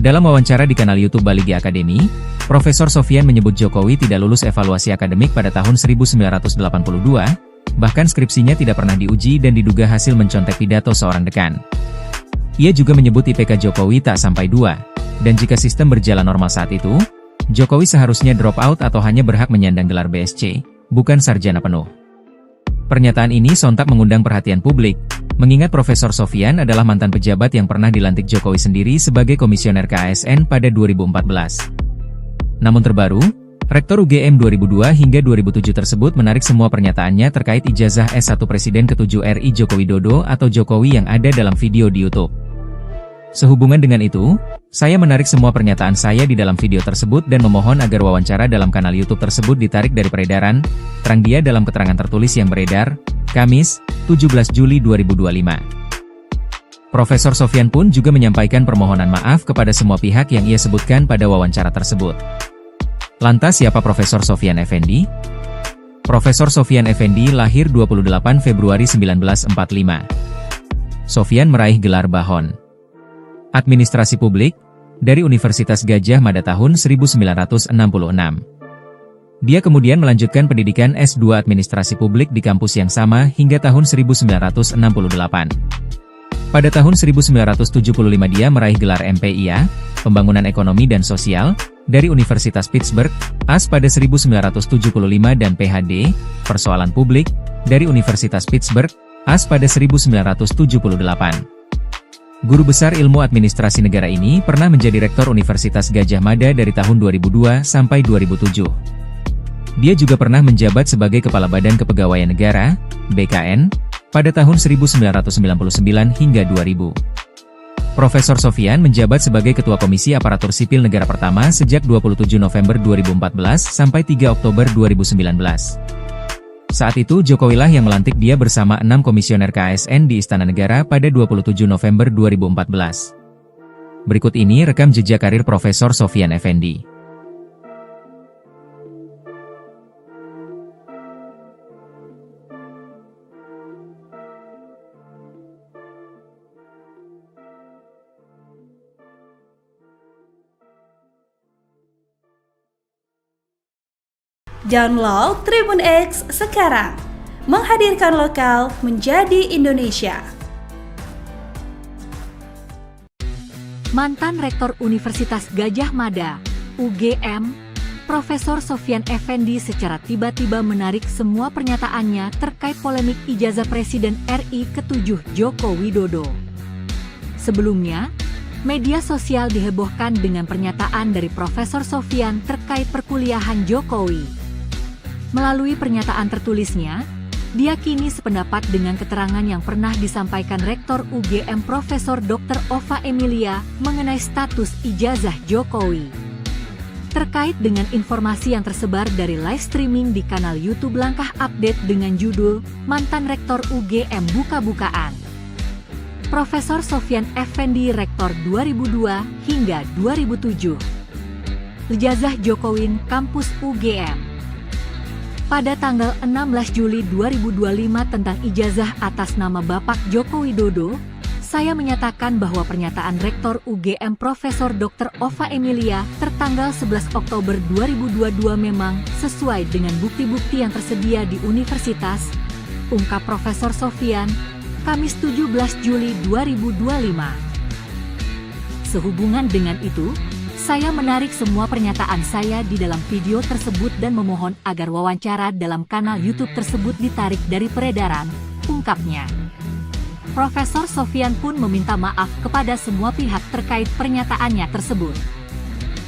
Dalam wawancara di kanal YouTube Baligi Academy, Profesor Sofyan menyebut Jokowi tidak lulus evaluasi akademik pada tahun 1982, bahkan skripsinya tidak pernah diuji dan diduga hasil mencontek pidato seorang dekan. Ia juga menyebut IPK Jokowi tak sampai 2. Dan jika sistem berjalan normal saat itu, Jokowi seharusnya drop out atau hanya berhak menyandang gelar BSc, bukan sarjana penuh. Pernyataan ini sontak mengundang perhatian publik, mengingat Profesor Sofyan adalah mantan pejabat yang pernah dilantik Jokowi sendiri sebagai komisioner KASN pada 2014. Namun terbaru, Rektor UGM 2002 hingga 2007 tersebut menarik semua pernyataannya terkait ijazah S1 Presiden ke-7 RI Joko Widodo atau Jokowi yang ada dalam video di YouTube. Sehubungan dengan itu, saya menarik semua pernyataan saya di dalam video tersebut dan memohon agar wawancara dalam kanal YouTube tersebut ditarik dari peredaran, terang dia dalam keterangan tertulis yang beredar, Kamis, 17 Juli 2025. Profesor Sofyan pun juga menyampaikan permohonan maaf kepada semua pihak yang ia sebutkan pada wawancara tersebut. Lantas siapa Profesor Sofyan Effendi? Profesor Sofyan Effendi lahir 28 Februari 1945. Sofyan meraih gelar Bahon Administrasi Publik dari Universitas Gadjah Mada tahun 1966. Dia kemudian melanjutkan pendidikan S2 Administrasi Publik di kampus yang sama hingga tahun 1968. Pada tahun 1975 dia meraih gelar MPIA, Pembangunan Ekonomi dan Sosial, dari Universitas Pittsburgh, AS pada 1975 dan PhD, Persoalan Publik, dari Universitas Pittsburgh, AS pada 1978. Guru besar ilmu administrasi negara ini pernah menjadi rektor Universitas Gadjah Mada dari tahun 2002 sampai 2007. Dia juga pernah menjabat sebagai Kepala Badan Kepegawaian Negara, BKN, pada tahun 1999 hingga 2000. Profesor Sofyan menjabat sebagai Ketua Komisi Aparatur Sipil Negara pertama sejak 27 November 2014 sampai 3 Oktober 2019. Saat itu Jokowilah yang melantik dia bersama 6 komisioner KASN di Istana Negara pada 27 November 2014. Berikut ini rekam jejak karir Profesor Sofyan Effendi. Download Tribun X sekarang, menghadirkan lokal menjadi Indonesia. Mantan Rektor Universitas Gadjah Mada, UGM, Profesor Sofyan Effendi secara tiba-tiba menarik semua pernyataannya terkait polemik ijazah Presiden RI ke-7 Joko Widodo. Sebelumnya, media sosial dihebohkan dengan pernyataan dari Profesor Sofyan terkait perkuliahan Jokowi. Melalui pernyataan tertulisnya, dia kini sependapat dengan keterangan yang pernah disampaikan Rektor UGM Profesor Dr. Ova Emilia mengenai status ijazah Jokowi. Terkait dengan informasi yang tersebar dari live streaming di kanal YouTube Langkah Update dengan judul Mantan Rektor UGM Buka-bukaan. Profesor Sofyan Effendi Rektor 2002 hingga 2007. Ijazah Jokowi Kampus UGM. Pada tanggal 16 Juli 2025 tentang ijazah atas nama Bapak Joko Widodo, saya menyatakan bahwa pernyataan Rektor UGM Profesor Dr. Ova Emilia tertanggal 11 Oktober 2022 memang sesuai dengan bukti-bukti yang tersedia di universitas, ungkap Profesor Sofyan, Kamis 17 Juli 2025. Sehubungan dengan itu, saya menarik semua pernyataan saya di dalam video tersebut dan memohon agar wawancara dalam kanal YouTube tersebut ditarik dari peredaran, ungkapnya. Profesor Sofyan pun meminta maaf kepada semua pihak terkait pernyataannya tersebut.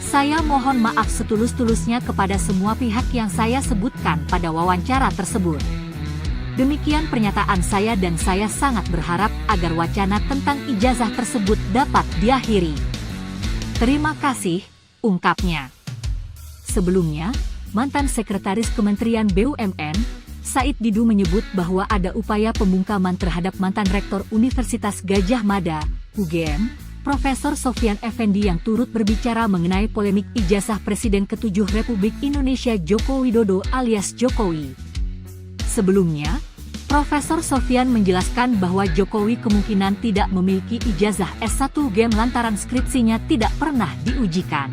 Saya mohon maaf setulus-tulusnya kepada semua pihak yang saya sebutkan pada wawancara tersebut. Demikian pernyataan saya dan saya sangat berharap agar wacana tentang ijazah tersebut dapat diakhiri. Terima kasih, ungkapnya. Sebelumnya, mantan Sekretaris Kementerian BUMN, Said Didu menyebut bahwa ada upaya pembungkaman terhadap mantan Rektor Universitas Gadjah Mada, UGM, Profesor Sofyan Effendi yang turut berbicara mengenai polemik ijazah Presiden ke-7 Republik Indonesia Joko Widodo alias Jokowi. Sebelumnya, Profesor Sofyan menjelaskan bahwa Jokowi kemungkinan tidak memiliki ijazah S1 UGM lantaran skripsinya tidak pernah diujikan.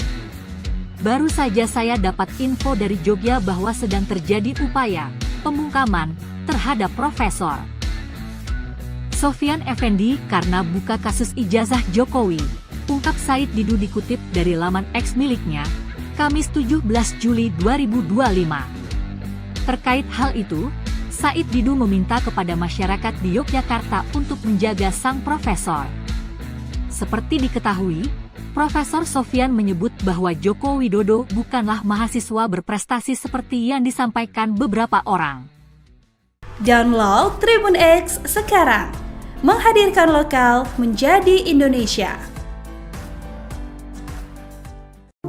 Baru saja saya dapat info dari Jogja bahwa sedang terjadi upaya pembungkaman terhadap Profesor Sofyan Effendi karena buka kasus ijazah Jokowi, ungkap Said Didu dikutip dari laman X miliknya, Kamis 17 Juli 2025. Terkait hal itu, Said Didu meminta kepada masyarakat di Yogyakarta untuk menjaga sang profesor. Seperti diketahui, Profesor Sofyan menyebut bahwa Joko Widodo bukanlah mahasiswa berprestasi seperti yang disampaikan beberapa orang. Download Tribun X sekarang, menghadirkan lokal menjadi Indonesia.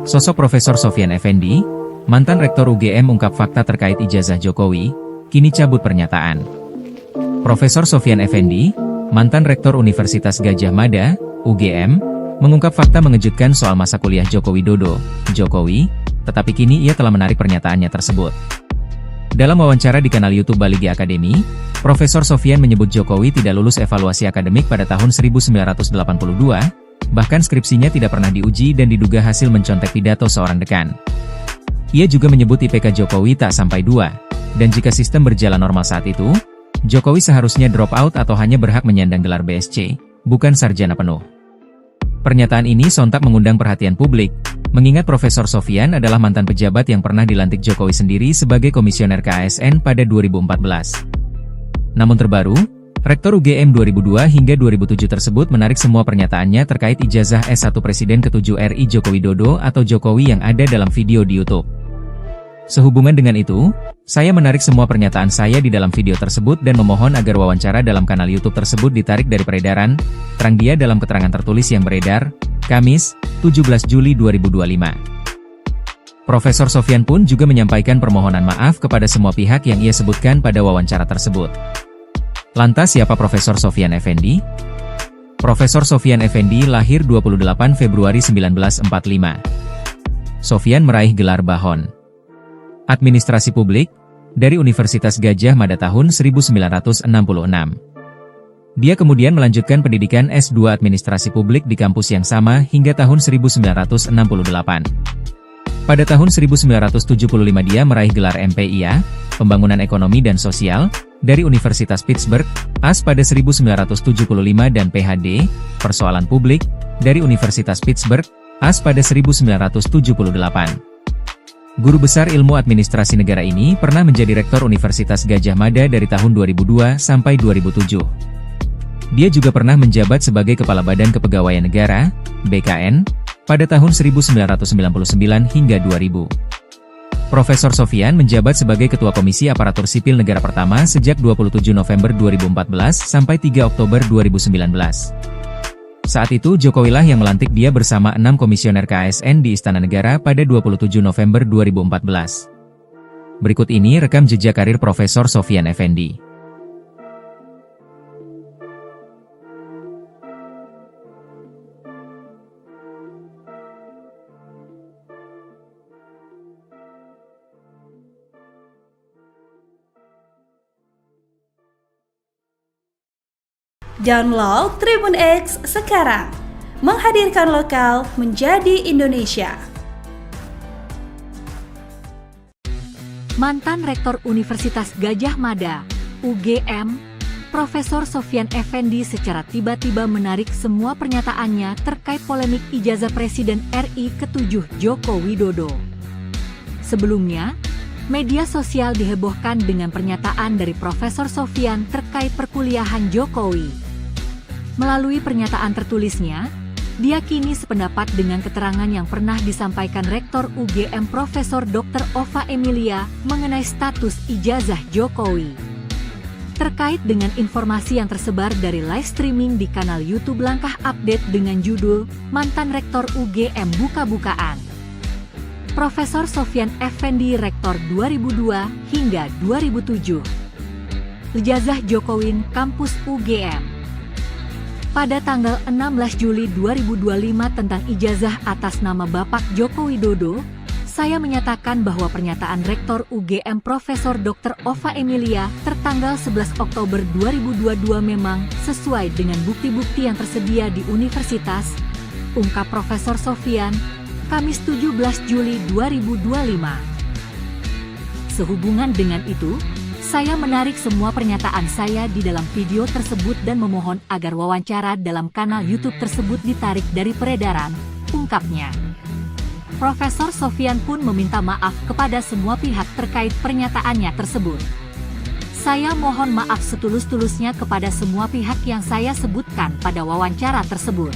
Sosok Profesor Sofyan Effendi, mantan Rektor UGM ungkap fakta terkait ijazah Jokowi, kini cabut pernyataan. Profesor Sofyan Effendi, mantan Rektor Universitas Gadjah Mada, UGM, mengungkap fakta mengejutkan soal masa kuliah Joko Widodo, Jokowi, tetapi kini ia telah menarik pernyataannya tersebut. Dalam wawancara di kanal YouTube Baligi Academy, Profesor Sofyan menyebut Jokowi tidak lulus evaluasi akademik pada tahun 1982, bahkan skripsinya tidak pernah diuji dan diduga hasil mencontek pidato seorang dekan. Ia juga menyebut IPK Jokowi tak sampai 2, dan jika sistem berjalan normal saat itu, Jokowi seharusnya drop out atau hanya berhak menyandang gelar BSc, bukan sarjana penuh. Pernyataan ini sontak mengundang perhatian publik, mengingat Profesor Sofyan adalah mantan pejabat yang pernah dilantik Jokowi sendiri sebagai komisioner KASN pada 2014. Namun terbaru, Rektor UGM 2002 hingga 2007 tersebut menarik semua pernyataannya terkait ijazah S1 Presiden ke-7 RI Joko Widodo atau Jokowi yang ada dalam video di YouTube. Sehubungan dengan itu, saya menarik semua pernyataan saya di dalam video tersebut dan memohon agar wawancara dalam kanal YouTube tersebut ditarik dari peredaran, terang dia dalam keterangan tertulis yang beredar, Kamis, 17 Juli 2025. Profesor Sofyan pun juga menyampaikan permohonan maaf kepada semua pihak yang ia sebutkan pada wawancara tersebut. Lantas siapa Profesor Sofyan Effendi? Profesor Sofyan Effendi lahir 28 Februari 1945. Sofyan meraih gelar Bahon Administrasi Publik dari Universitas Gadjah Mada tahun 1966. Dia kemudian melanjutkan pendidikan S2 Administrasi Publik di kampus yang sama hingga tahun 1968. Pada tahun 1975 dia meraih gelar MPIA, Pembangunan Ekonomi dan Sosial, dari Universitas Pittsburgh, AS pada 1975 dan PhD, Persoalan Publik, dari Universitas Pittsburgh, AS pada 1978. Guru besar ilmu administrasi negara ini pernah menjadi Rektor Universitas Gadjah Mada dari tahun 2002 sampai 2007. Dia juga pernah menjabat sebagai Kepala Badan Kepegawaian Negara, BKN, pada tahun 1999 hingga 2000. Profesor Sofyan menjabat sebagai Ketua Komisi Aparatur Sipil Negara pertama sejak 27 November 2014 sampai 3 Oktober 2019. Saat itu Jokowi lah yang melantik dia bersama 6 komisioner KASN di Istana Negara pada 27 November 2014. Berikut ini rekam jejak karir Profesor Sofyan Effendi. Download Tribun X sekarang, menghadirkan lokal menjadi Indonesia. Mantan Rektor Universitas Gadjah Mada, UGM, Profesor Sofyan Effendi secara tiba-tiba menarik semua pernyataannya terkait polemik ijazah Presiden RI ke-7 Joko Widodo. Sebelumnya, media sosial dihebohkan dengan pernyataan dari Profesor Sofyan terkait perkuliahan Jokowi. Melalui pernyataan tertulisnya, dia kini sependapat dengan keterangan yang pernah disampaikan Rektor UGM Profesor Dr. Ova Emilia mengenai status ijazah Jokowi. Terkait dengan informasi yang tersebar dari live streaming di kanal YouTube Langkah Update dengan judul Mantan Rektor UGM Buka-Bukaan. Profesor Sofyan Effendi Rektor 2002 hingga 2007. Ijazah Jokowi Kampus UGM. Pada tanggal 16 Juli 2025 tentang ijazah atas nama Bapak Joko Widodo, saya menyatakan bahwa pernyataan Rektor UGM Profesor Dr. Ova Emilia tertanggal 11 Oktober 2022 memang sesuai dengan bukti-bukti yang tersedia di universitas, ungkap Profesor Sofyan, Kamis 17 Juli 2025. Sehubungan dengan itu, saya menarik semua pernyataan saya di dalam video tersebut dan memohon agar wawancara dalam kanal YouTube tersebut ditarik dari peredaran, ungkapnya. Profesor Sofyan pun meminta maaf kepada semua pihak terkait pernyataannya tersebut. Saya mohon maaf setulus-tulusnya kepada semua pihak yang saya sebutkan pada wawancara tersebut.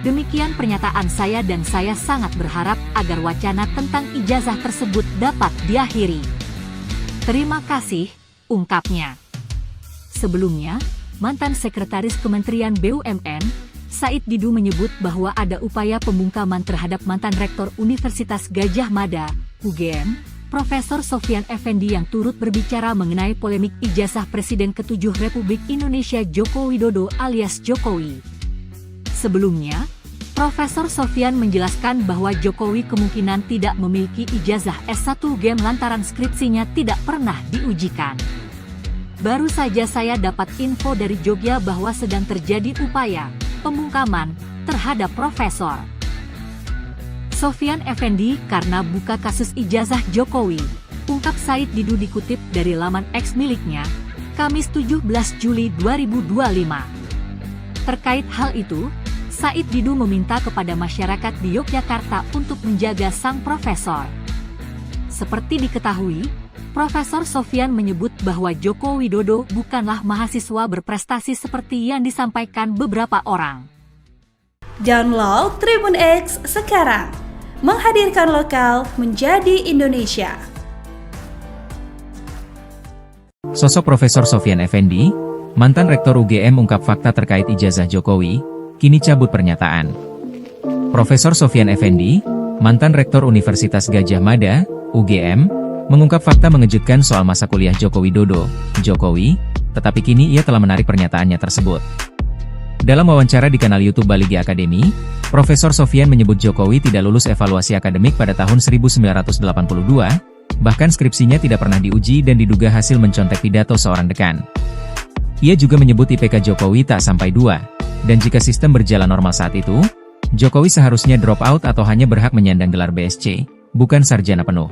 Demikian pernyataan saya dan saya sangat berharap agar wacana tentang ijazah tersebut dapat diakhiri. Terima kasih, ungkapnya. Sebelumnya, mantan Sekretaris Kementerian BUMN, Said Didu menyebut bahwa ada upaya pembungkaman terhadap mantan Rektor Universitas Gadjah Mada, UGM, Profesor Sofyan Effendi yang turut berbicara mengenai polemik ijazah Presiden ke-7 Republik Indonesia Joko Widodo alias Jokowi. Sebelumnya, Profesor Sofyan menjelaskan bahwa Jokowi kemungkinan tidak memiliki ijazah S1 UGM lantaran skripsinya tidak pernah diujikan. Baru saja saya dapat info dari Jogja bahwa sedang terjadi upaya pembungkaman terhadap Profesor Sofyan Effendi karena buka kasus ijazah Jokowi, ungkap Said Didu dikutip dari laman X miliknya, Kamis 17 Juli 2025. Terkait hal itu, Said Didu meminta kepada masyarakat di Yogyakarta untuk menjaga sang profesor. Seperti diketahui, Profesor Sofyan menyebut bahwa Joko Widodo bukanlah mahasiswa berprestasi seperti yang disampaikan beberapa orang. Download Tribun X sekarang, menghadirkan lokal menjadi Indonesia. Sosok Profesor Sofyan Effendi, mantan Rektor UGM ungkap fakta terkait ijazah Jokowi, kini cabut pernyataan. Profesor Sofyan Effendi, mantan Rektor Universitas Gadjah Mada, UGM, mengungkap fakta mengejutkan soal masa kuliah Joko Widodo, Jokowi, tetapi kini ia telah menarik pernyataannya tersebut. Dalam wawancara di kanal YouTube Baligi Academy, Profesor Sofyan menyebut Jokowi tidak lulus evaluasi akademik pada tahun 1982, bahkan skripsinya tidak pernah diuji dan diduga hasil mencontek pidato seorang dekan. Ia juga menyebut IPK Jokowi tak sampai 2, dan jika sistem berjalan normal saat itu, Jokowi seharusnya drop out atau hanya berhak menyandang gelar BSc, bukan sarjana penuh.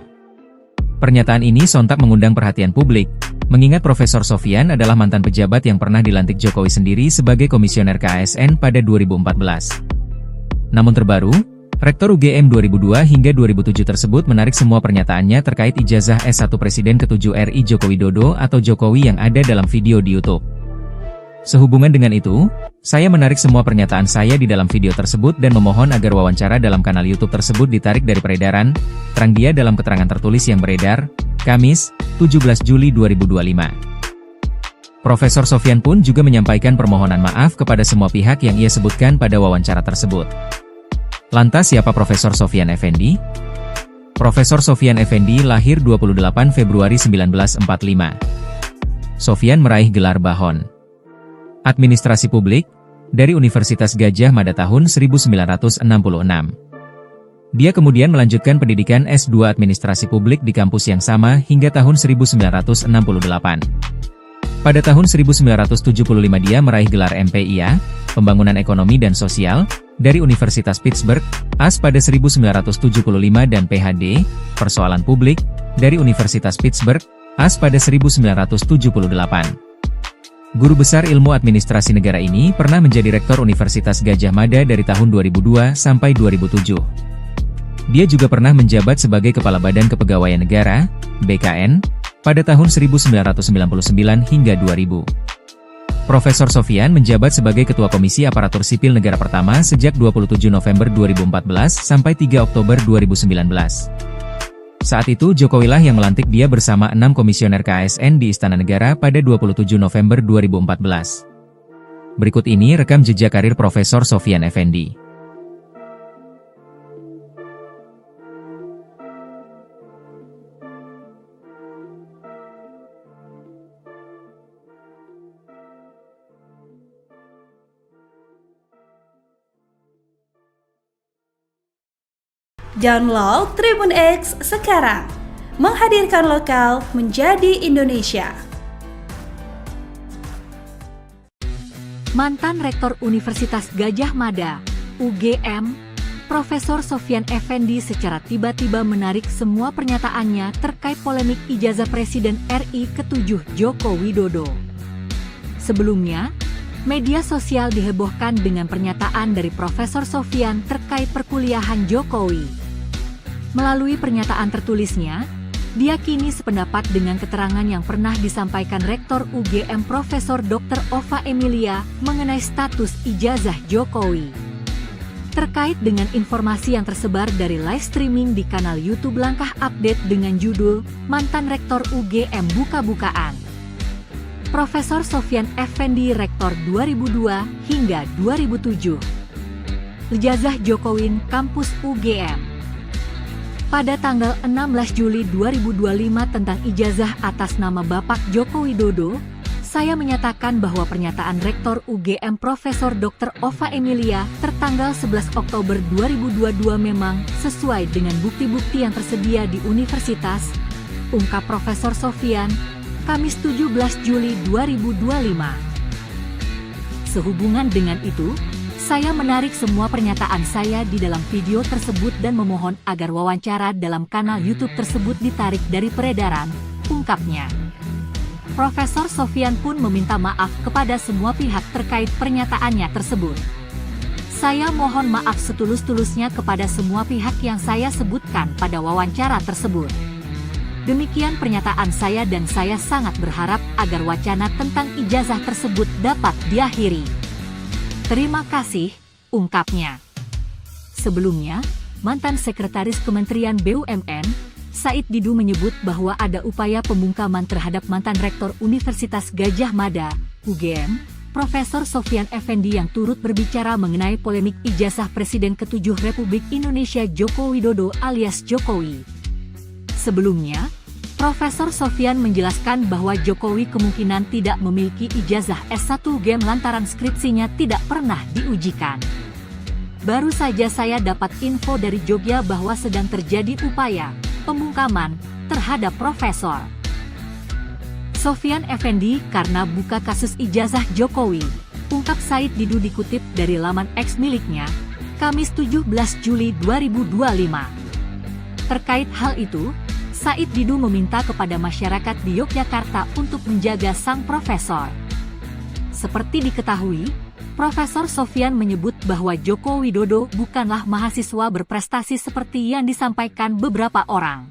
Pernyataan ini sontak mengundang perhatian publik, mengingat Profesor Sofyan adalah mantan pejabat yang pernah dilantik Jokowi sendiri sebagai komisioner KASN pada 2014. Namun terbaru, Rektor UGM 2002 hingga 2007 tersebut menarik semua pernyataannya terkait ijazah S1 Presiden ke-7 RI Joko Widodo atau Jokowi yang ada dalam video di YouTube. Sehubungan dengan itu, saya menarik semua pernyataan saya di dalam video tersebut dan memohon agar wawancara dalam kanal YouTube tersebut ditarik dari peredaran, terang dia dalam keterangan tertulis yang beredar, Kamis, 17 Juli 2025. Profesor Sofyan pun juga menyampaikan permohonan maaf kepada semua pihak yang ia sebutkan pada wawancara tersebut. Lantas siapa Profesor Sofyan Effendi? Profesor Sofyan Effendi lahir 28 Februari 1945. Sofyan meraih gelar Bahon Administrasi Publik dari Universitas Gadjah Mada tahun 1966. Dia kemudian melanjutkan pendidikan S2 Administrasi Publik di kampus yang sama hingga tahun 1968. Pada tahun 1975 dia meraih gelar MPIA, Pembangunan Ekonomi dan Sosial, dari Universitas Pittsburgh, AS pada 1975 dan PhD, Persoalan Publik, dari Universitas Pittsburgh, AS pada 1978. Guru besar ilmu administrasi negara ini pernah menjadi Rektor Universitas Gadjah Mada dari tahun 2002 sampai 2007. Dia juga pernah menjabat sebagai Kepala Badan Kepegawaian Negara, BKN, pada tahun 1999 hingga 2000. Profesor Sofyan menjabat sebagai Ketua Komisi Aparatur Sipil Negara pertama sejak 27 November 2014 sampai 3 Oktober 2019. Saat itu Jokowilah yang melantik dia bersama 6 komisioner KASN di Istana Negara pada 27 November 2014. Berikut ini rekam jejak karir Profesor Sofyan Effendi. Download Tribun X sekarang, menghadirkan lokal menjadi Indonesia. Mantan Rektor Universitas Gadjah Mada, UGM, Profesor Sofyan Effendi secara tiba-tiba menarik semua pernyataannya terkait polemik ijazah Presiden RI ke-7 Joko Widodo. Sebelumnya, media sosial dihebohkan dengan pernyataan dari Profesor Sofyan terkait perkuliahan Jokowi. Melalui pernyataan tertulisnya, dia kini sependapat dengan keterangan yang pernah disampaikan Rektor UGM Profesor Dr. Ova Emilia mengenai status ijazah Jokowi. Terkait dengan informasi yang tersebar dari live streaming di kanal YouTube Langkah Update dengan judul Mantan Rektor UGM Buka-Bukaan. Profesor Sofyan Effendi Rektor 2002 hingga 2007. Ijazah Jokowi Kampus UGM. Pada tanggal 16 Juli 2025 tentang ijazah atas nama Bapak Joko Widodo, saya menyatakan bahwa pernyataan Rektor UGM Profesor Dr. Ova Emilia tertanggal 11 Oktober 2022 memang sesuai dengan bukti-bukti yang tersedia di universitas, ungkap Profesor Sofyan, Kamis 17 Juli 2025. Sehubungan dengan itu, saya menarik semua pernyataan saya di dalam video tersebut dan memohon agar wawancara dalam kanal YouTube tersebut ditarik dari peredaran, ungkapnya. Profesor Sofyan pun meminta maaf kepada semua pihak terkait pernyataannya tersebut. Saya mohon maaf setulus-tulusnya kepada semua pihak yang saya sebutkan pada wawancara tersebut. Demikian pernyataan saya dan saya sangat berharap agar wacana tentang ijazah tersebut dapat diakhiri. Terima kasih, ungkapnya. Sebelumnya, mantan Sekretaris Kementerian BUMN, Said Didu menyebut bahwa ada upaya pembungkaman terhadap mantan Rektor Universitas Gadjah Mada, UGM, Profesor Sofyan Effendi yang turut berbicara mengenai polemik ijazah Presiden ke-7 Republik Indonesia Joko Widodo alias Jokowi. Sebelumnya, Profesor Sofyan menjelaskan bahwa Jokowi kemungkinan tidak memiliki ijazah S1 UGM lantaran skripsinya tidak pernah diujikan. Baru saja saya dapat info dari Jogja bahwa sedang terjadi upaya pembungkaman terhadap Profesor Sofyan Effendi karena buka kasus ijazah Jokowi, ungkap Said Didu dikutip dari laman X miliknya, Kamis 17 Juli 2025. Terkait hal itu, Said Didu meminta kepada masyarakat di Yogyakarta untuk menjaga sang profesor. Seperti diketahui, Profesor Sofyan menyebut bahwa Joko Widodo bukanlah mahasiswa berprestasi seperti yang disampaikan beberapa orang.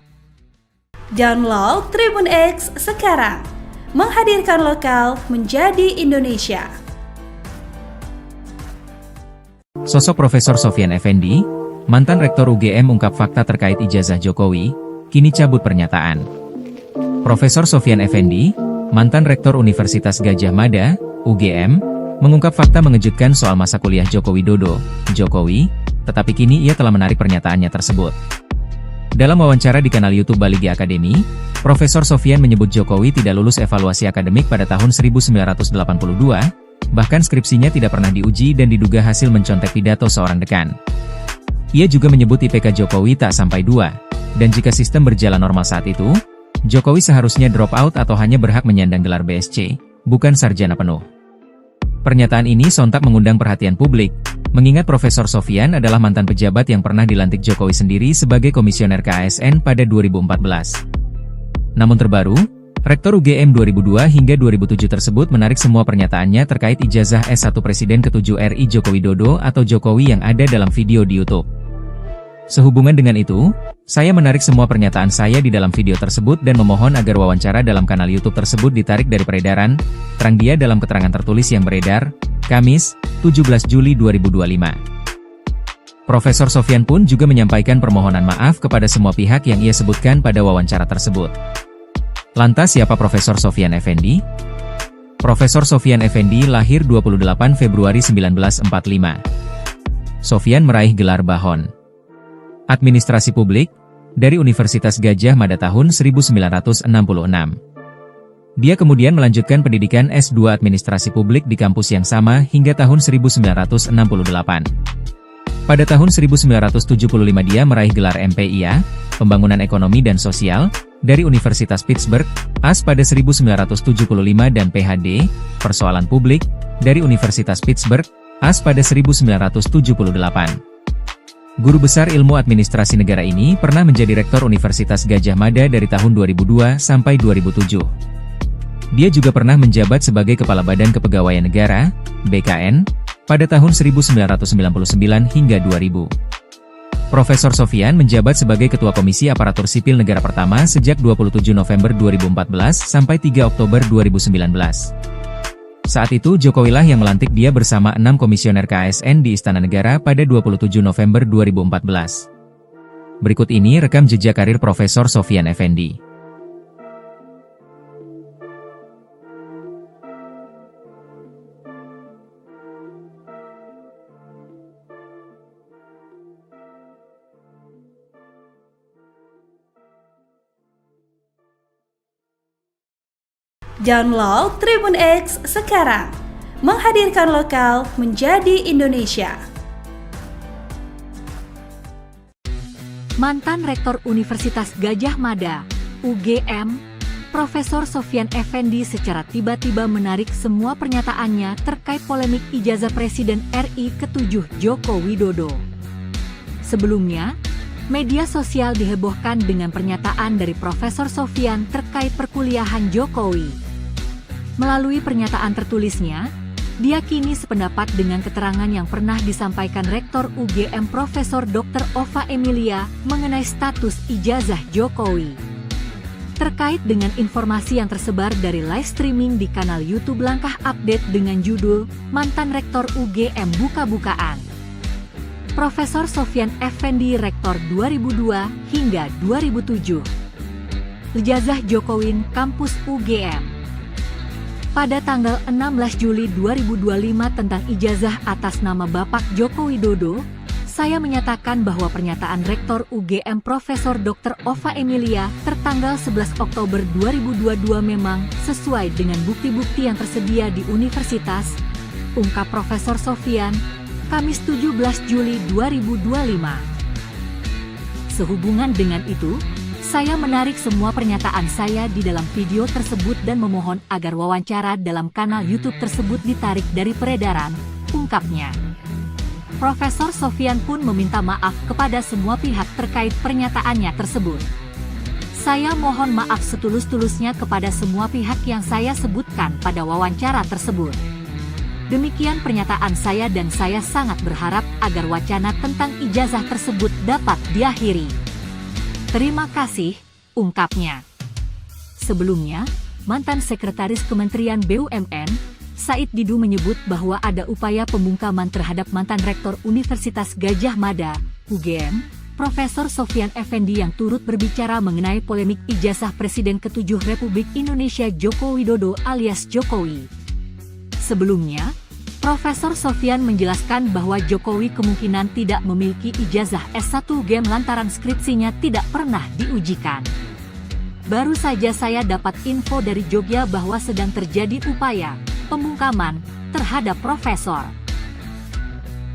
Download Tribun X sekarang, menghadirkan lokal menjadi Indonesia. Sosok Profesor Sofyan Effendi, mantan Rektor UGM ungkap fakta terkait ijazah Jokowi, kini cabut pernyataan. Profesor Sofyan Effendi, mantan Rektor Universitas Gadjah Mada, UGM, mengungkap fakta mengejutkan soal masa kuliah Joko Widodo, Jokowi, tetapi kini ia telah menarik pernyataannya tersebut. Dalam wawancara di kanal YouTube Baligi Academy, Profesor Sofyan menyebut Jokowi tidak lulus evaluasi akademik pada tahun 1982, bahkan skripsinya tidak pernah diuji dan diduga hasil mencontek pidato seorang dekan. Ia juga menyebut IPK Jokowi tak sampai 2. Dan jika sistem berjalan normal saat itu, Jokowi seharusnya drop out atau hanya berhak menyandang gelar BSc, bukan sarjana penuh. Pernyataan ini sontak mengundang perhatian publik, mengingat Profesor Sofyan adalah mantan pejabat yang pernah dilantik Jokowi sendiri sebagai komisioner KASN pada 2014. Namun terbaru, Rektor UGM 2002 hingga 2007 tersebut menarik semua pernyataannya terkait ijazah S1 Presiden ke-7 RI Joko Widodo atau Jokowi yang ada dalam video di YouTube. Sehubungan dengan itu, saya menarik semua pernyataan saya di dalam video tersebut dan memohon agar wawancara dalam kanal YouTube tersebut ditarik dari peredaran, terang dia dalam keterangan tertulis yang beredar, Kamis, 17 Juli 2025. Profesor Sofyan pun juga menyampaikan permohonan maaf kepada semua pihak yang ia sebutkan pada wawancara tersebut. Lantas siapa Profesor Sofyan Effendi? Profesor Sofyan Effendi lahir 28 Februari 1945. Sofyan meraih gelar Bahon Administrasi Publik dari Universitas Gadjah Mada tahun 1966. Dia kemudian melanjutkan pendidikan S2 Administrasi Publik di kampus yang sama hingga tahun 1968. Pada tahun 1975 dia meraih gelar MPIA, Pembangunan Ekonomi dan Sosial, dari Universitas Pittsburgh, AS pada 1975 dan PhD, Persoalan Publik, dari Universitas Pittsburgh, AS pada 1978. Guru besar ilmu administrasi negara ini pernah menjadi Rektor Universitas Gadjah Mada dari tahun 2002 sampai 2007. Dia juga pernah menjabat sebagai Kepala Badan Kepegawaian Negara, BKN, pada tahun 1999 hingga 2000. Profesor Sofyan menjabat sebagai Ketua Komisi Aparatur Sipil Negara pertama sejak 27 November 2014 sampai 3 Oktober 2019. Saat itu Jokowi lah yang melantik dia bersama 6 komisioner KASN di Istana Negara pada 27 November 2014. Berikut ini rekam jejak karir Profesor Sofyan Effendi. Download Tribun X sekarang, menghadirkan lokal menjadi Indonesia. Mantan Rektor Universitas Gadjah Mada, UGM, Profesor Sofyan Effendi secara tiba-tiba menarik semua pernyataannya terkait polemik ijazah Presiden RI ke-7 Joko Widodo. Sebelumnya, media sosial dihebohkan dengan pernyataan dari Profesor Sofyan terkait perkuliahan Jokowi. Melalui pernyataan tertulisnya, dia kini sependapat dengan keterangan yang pernah disampaikan Rektor UGM Profesor Dr. Ova Emilia mengenai status ijazah Jokowi. Terkait dengan informasi yang tersebar dari live streaming di kanal YouTube Langkah Update dengan judul Mantan Rektor UGM Buka-bukaan. Profesor Sofyan Effendi Rektor 2002 hingga 2007. Ijazah Jokowi Kampus UGM. Pada tanggal 16 Juli 2025 tentang ijazah atas nama Bapak Joko Widodo, saya menyatakan bahwa pernyataan Rektor UGM Profesor Dr. Ova Emilia tertanggal 11 Oktober 2022 memang sesuai dengan bukti-bukti yang tersedia di universitas, ungkap Profesor Sofyan, Kamis 17 Juli 2025. Sehubungan dengan itu, saya menarik semua pernyataan saya di dalam video tersebut dan memohon agar wawancara dalam kanal YouTube tersebut ditarik dari peredaran, ungkapnya. Profesor Sofyan pun meminta maaf kepada semua pihak terkait pernyataannya tersebut. Saya mohon maaf setulus-tulusnya kepada semua pihak yang saya sebutkan pada wawancara tersebut. Demikian pernyataan saya dan saya sangat berharap agar wacana tentang ijazah tersebut dapat diakhiri. Terima kasih, ungkapnya. Sebelumnya, mantan Sekretaris Kementerian BUMN, Said Didu menyebut bahwa ada upaya pembungkaman terhadap mantan Rektor Universitas Gadjah Mada, UGM, Profesor Sofyan Effendi yang turut berbicara mengenai polemik ijazah Presiden ke-7 Republik Indonesia Joko Widodo alias Jokowi. Sebelumnya, Profesor Sofyan menjelaskan bahwa Jokowi kemungkinan tidak memiliki ijazah S1 UGM lantaran skripsinya tidak pernah diujikan. Baru saja saya dapat info dari Jogja bahwa sedang terjadi upaya pembungkaman terhadap Profesor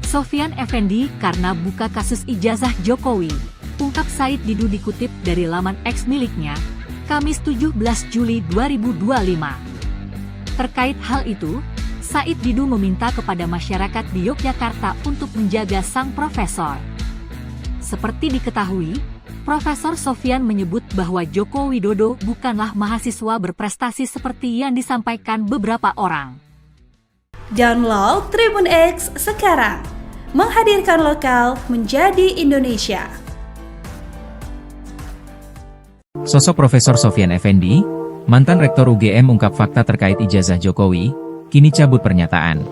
Sofyan Effendi karena buka kasus ijazah Jokowi, ungkap Said Didu dikutip dari laman X miliknya, Kamis 17 Juli 2025. Terkait hal itu, Said Didu meminta kepada masyarakat di Yogyakarta untuk menjaga sang profesor. Seperti diketahui, Profesor Sofyan menyebut bahwa Joko Widodo bukanlah mahasiswa berprestasi seperti yang disampaikan beberapa orang. Download Tribun X sekarang, menghadirkan lokal menjadi Indonesia. Sosok Profesor Sofyan Effendi, mantan Rektor UGM ungkap fakta terkait ijazah Jokowi, kini cabut pernyataan.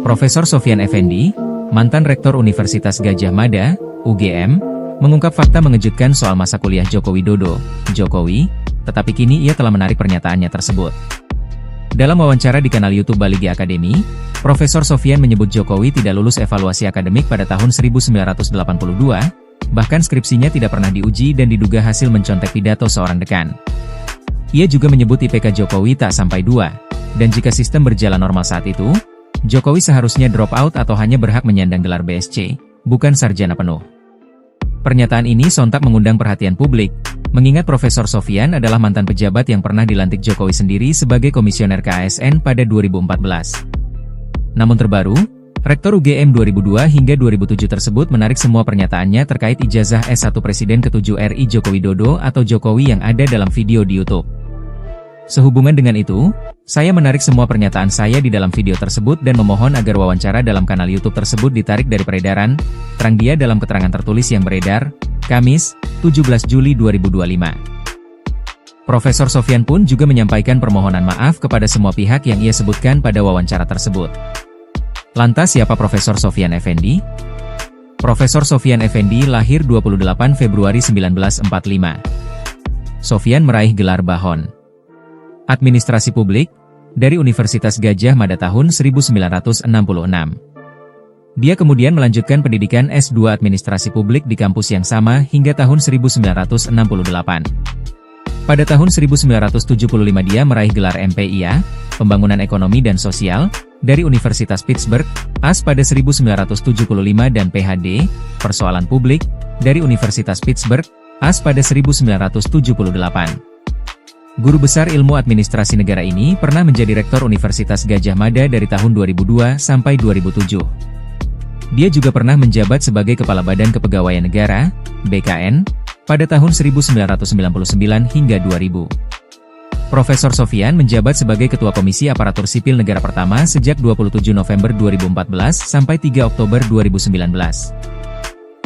Profesor Sofyan Effendi, mantan Rektor Universitas Gadjah Mada, UGM, mengungkap fakta mengejutkan soal masa kuliah Joko Widodo, Jokowi, tetapi kini ia telah menarik pernyataannya tersebut. Dalam wawancara di kanal YouTube Baligi Academy, Profesor Sofyan menyebut Jokowi tidak lulus evaluasi akademik pada tahun 1982, bahkan skripsinya tidak pernah diuji dan diduga hasil mencontek pidato seorang dekan. Ia juga menyebut IPK Jokowi tak sampai 2. Dan jika sistem berjalan normal saat itu, Jokowi seharusnya drop out atau hanya berhak menyandang gelar BSc, bukan sarjana penuh. Pernyataan ini sontak mengundang perhatian publik, mengingat Profesor Sofyan adalah mantan pejabat yang pernah dilantik Jokowi sendiri sebagai komisioner KASN pada 2014. Namun terbaru, Rektor UGM 2002 hingga 2007 tersebut menarik semua pernyataannya terkait ijazah S1 Presiden ke-7 RI Joko Widodo atau Jokowi yang ada dalam video di YouTube. Sehubungan dengan itu, saya menarik semua pernyataan saya di dalam video tersebut dan memohon agar wawancara dalam kanal YouTube tersebut ditarik dari peredaran, terang dia dalam keterangan tertulis yang beredar, Kamis, 17 Juli 2025. Profesor Sofyan pun juga menyampaikan permohonan maaf kepada semua pihak yang ia sebutkan pada wawancara tersebut. Lantas siapa Profesor Sofyan Effendi? Profesor Sofyan Effendi lahir 28 Februari 1945. Sofyan meraih gelar Bahon Administrasi Publik dari Universitas Gadjah Mada tahun 1966. Dia kemudian melanjutkan pendidikan S2 Administrasi Publik di kampus yang sama hingga tahun 1968. Pada tahun 1975 dia meraih gelar MPIA, Pembangunan Ekonomi dan Sosial, dari Universitas Pittsburgh, AS pada 1975 dan PhD, Persoalan Publik, dari Universitas Pittsburgh, AS pada 1978. Guru besar ilmu administrasi negara ini pernah menjadi Rektor Universitas Gadjah Mada dari tahun 2002 sampai 2007. Dia juga pernah menjabat sebagai Kepala Badan Kepegawaian Negara, BKN, pada tahun 1999 hingga 2000. Profesor Sofyan menjabat sebagai Ketua Komisi Aparatur Sipil Negara pertama sejak 27 November 2014 sampai 3 Oktober 2019.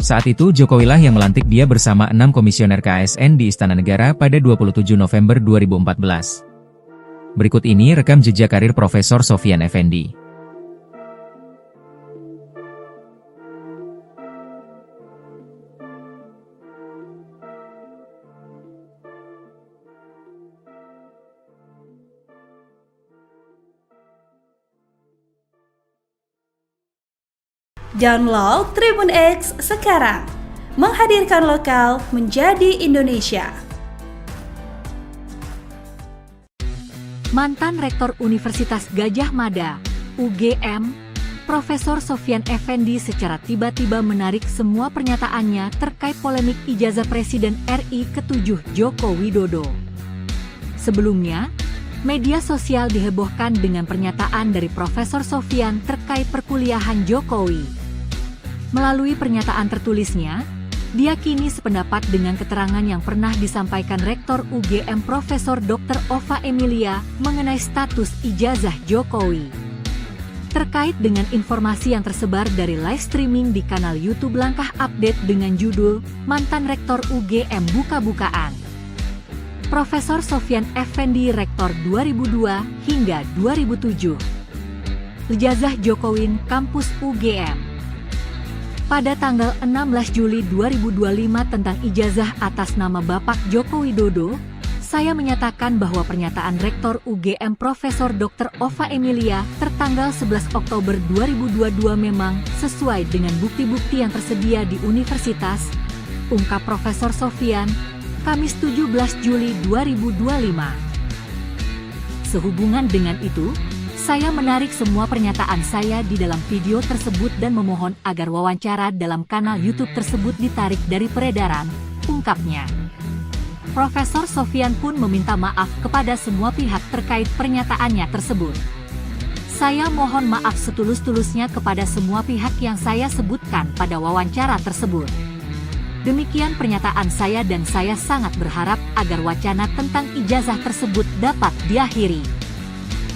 Saat itu Jokowi lah yang melantik dia bersama 6 komisioner KASN di Istana Negara pada 27 November 2014. Berikut ini rekam jejak karir Profesor Sofyan Effendi. Download Tribun X sekarang, menghadirkan lokal menjadi Indonesia. Mantan Rektor Universitas Gadjah Mada, UGM, Profesor Sofyan Effendi secara tiba-tiba menarik semua pernyataannya terkait polemik ijazah Presiden RI ke-7 Joko Widodo. Sebelumnya, media sosial dihebohkan dengan pernyataan dari Profesor Sofyan terkait perkuliahan Jokowi. Melalui pernyataan tertulisnya, dia kini sependapat dengan keterangan yang pernah disampaikan Rektor UGM Profesor Dr. Ova Emilia mengenai status ijazah Jokowi. Terkait dengan informasi yang tersebar dari live streaming di kanal YouTube Langkah Update dengan judul Mantan Rektor UGM Buka-Bukaan. Profesor Sofyan Effendi Rektor 2002 hingga 2007. Ijazah Jokowi Kampus UGM. Pada tanggal 16 Juli 2025 tentang ijazah atas nama Bapak Joko Widodo, saya menyatakan bahwa pernyataan Rektor UGM Profesor Dr. Ova Emilia tertanggal 11 Oktober 2022 memang sesuai dengan bukti-bukti yang tersedia di universitas, ungkap Profesor Sofyan, Kamis 17 Juli 2025. Sehubungan dengan itu, saya menarik semua pernyataan saya di dalam video tersebut dan memohon agar wawancara dalam kanal YouTube tersebut ditarik dari peredaran, ungkapnya. Profesor Sofyan pun meminta maaf kepada semua pihak terkait pernyataannya tersebut. Saya mohon maaf setulus-tulusnya kepada semua pihak yang saya sebutkan pada wawancara tersebut. Demikian pernyataan saya dan saya sangat berharap agar wacana tentang ijazah tersebut dapat diakhiri.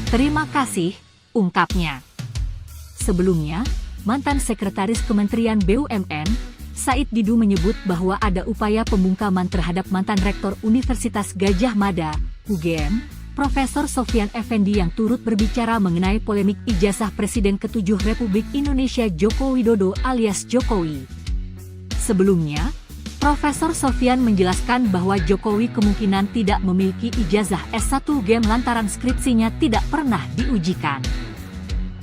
Terima kasih, ungkapnya. Sebelumnya, mantan Sekretaris Kementerian BUMN, Said Didu menyebut bahwa ada upaya pembungkaman terhadap mantan Rektor Universitas Gadjah Mada, UGM, Profesor Sofyan Effendi yang turut berbicara mengenai polemik ijazah Presiden ke-7 Republik Indonesia Joko Widodo alias Jokowi. Sebelumnya, Profesor Sofyan menjelaskan bahwa Jokowi kemungkinan tidak memiliki ijazah S1 UGM lantaran skripsinya tidak pernah diujikan.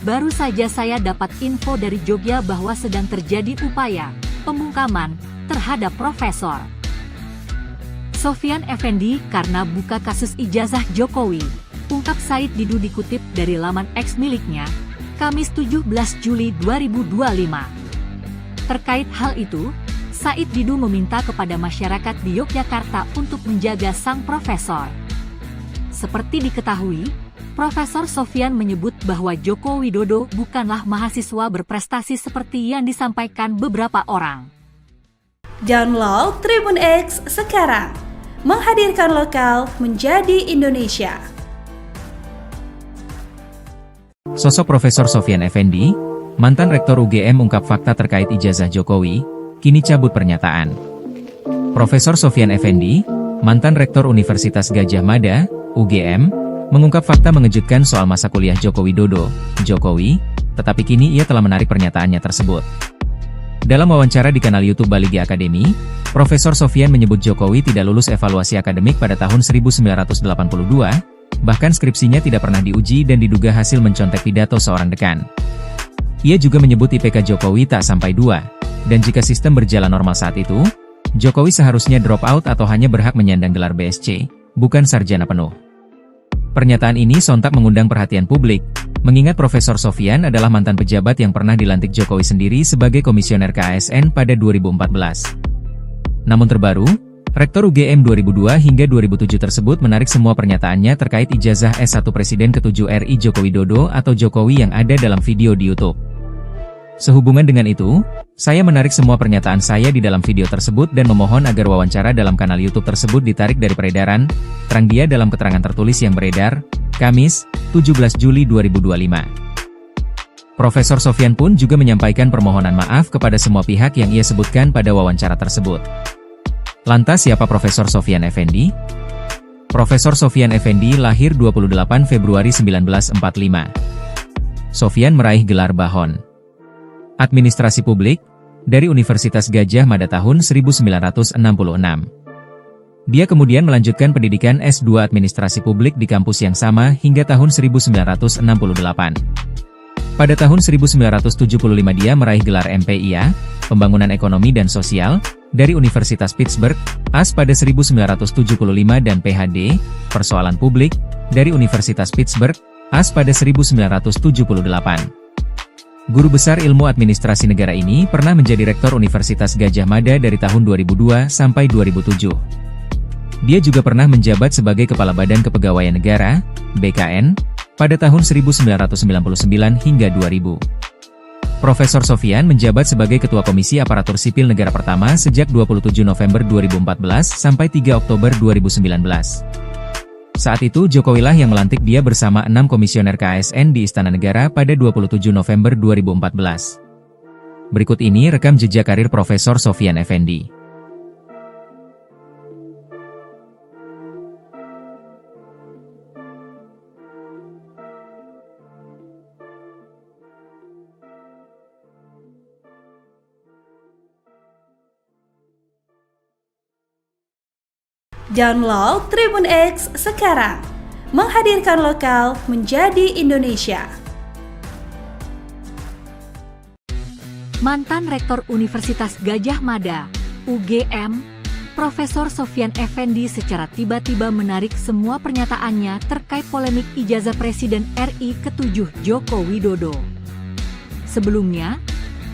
Baru saja saya dapat info dari Jogja bahwa sedang terjadi upaya pembungkaman terhadap Profesor Sofyan Effendi karena buka kasus ijazah Jokowi, ungkap Said Didu dikutip dari laman X miliknya, Kamis 17 Juli 2025. Terkait hal itu, Said Didu meminta kepada masyarakat di Yogyakarta untuk menjaga sang profesor. Seperti diketahui, Profesor Sofyan menyebut bahwa Joko Widodo bukanlah mahasiswa berprestasi seperti yang disampaikan beberapa orang. Download Tribun X sekarang, menghadirkan lokal menjadi Indonesia. Sosok Profesor Sofyan Effendi, mantan Rektor UGM ungkap fakta terkait ijazah Jokowi, kini cabut pernyataan. Profesor Sofyan Effendi, mantan Rektor Universitas Gadjah Mada, UGM, mengungkap fakta mengejutkan soal masa kuliah Joko Widodo, Jokowi, tetapi kini ia telah menarik pernyataannya tersebut. Dalam wawancara di kanal YouTube Baligi Academy, Profesor Sofyan menyebut Jokowi tidak lulus evaluasi akademik pada tahun 1982, bahkan skripsinya tidak pernah diuji dan diduga hasil mencontek pidato seorang dekan. Ia juga menyebut IPK Jokowi tak sampai 2. Dan jika sistem berjalan normal saat itu, Jokowi seharusnya drop out atau hanya berhak menyandang gelar BSc, bukan sarjana penuh. Pernyataan ini sontak mengundang perhatian publik, mengingat Profesor Sofyan adalah mantan pejabat yang pernah dilantik Jokowi sendiri sebagai komisioner KASN pada 2014. Namun terbaru, Rektor UGM 2002 hingga 2007 tersebut menarik semua pernyataannya terkait ijazah S1 Presiden ke-7 RI Joko Widodo atau Jokowi yang ada dalam video di YouTube. Sehubungan dengan itu, saya menarik semua pernyataan saya di dalam video tersebut dan memohon agar wawancara dalam kanal YouTube tersebut ditarik dari peredaran, terang dia dalam keterangan tertulis yang beredar, Kamis, 17 Juli 2025. Profesor Sofyan pun juga menyampaikan permohonan maaf kepada semua pihak yang ia sebutkan pada wawancara tersebut. Lantas siapa Profesor Sofyan Effendi? Profesor Sofyan Effendi lahir 28 Februari 1945. Sofyan meraih gelar Bahon Administrasi Publik dari Universitas Gadjah Mada tahun 1966. Dia kemudian melanjutkan pendidikan S2 Administrasi Publik di kampus yang sama hingga tahun 1968. Pada tahun 1975 dia meraih gelar MPIA, Pembangunan Ekonomi dan Sosial, dari Universitas Pittsburgh, AS pada 1975 dan PhD, Persoalan Publik, dari Universitas Pittsburgh, AS pada 1978. Guru besar ilmu administrasi negara ini pernah menjadi Rektor Universitas Gadjah Mada dari tahun 2002 sampai 2007. Dia juga pernah menjabat sebagai Kepala Badan Kepegawaian Negara, BKN, pada tahun 1999 hingga 2000. Profesor Sofyan menjabat sebagai Ketua Komisi Aparatur Sipil Negara pertama sejak 27 November 2014 sampai 3 Oktober 2019. Saat itu Jokowilah yang melantik dia bersama 6 komisioner KASN di Istana Negara pada 27 November 2014. Berikut ini rekam jejak karir Profesor Sofyan Effendi. Download Tribun X sekarang, menghadirkan lokal menjadi Indonesia. Mantan Rektor Universitas Gadjah Mada, UGM, Profesor Sofyan Effendi secara tiba-tiba menarik semua pernyataannya terkait polemik ijazah Presiden RI ke-7 Joko Widodo. Sebelumnya,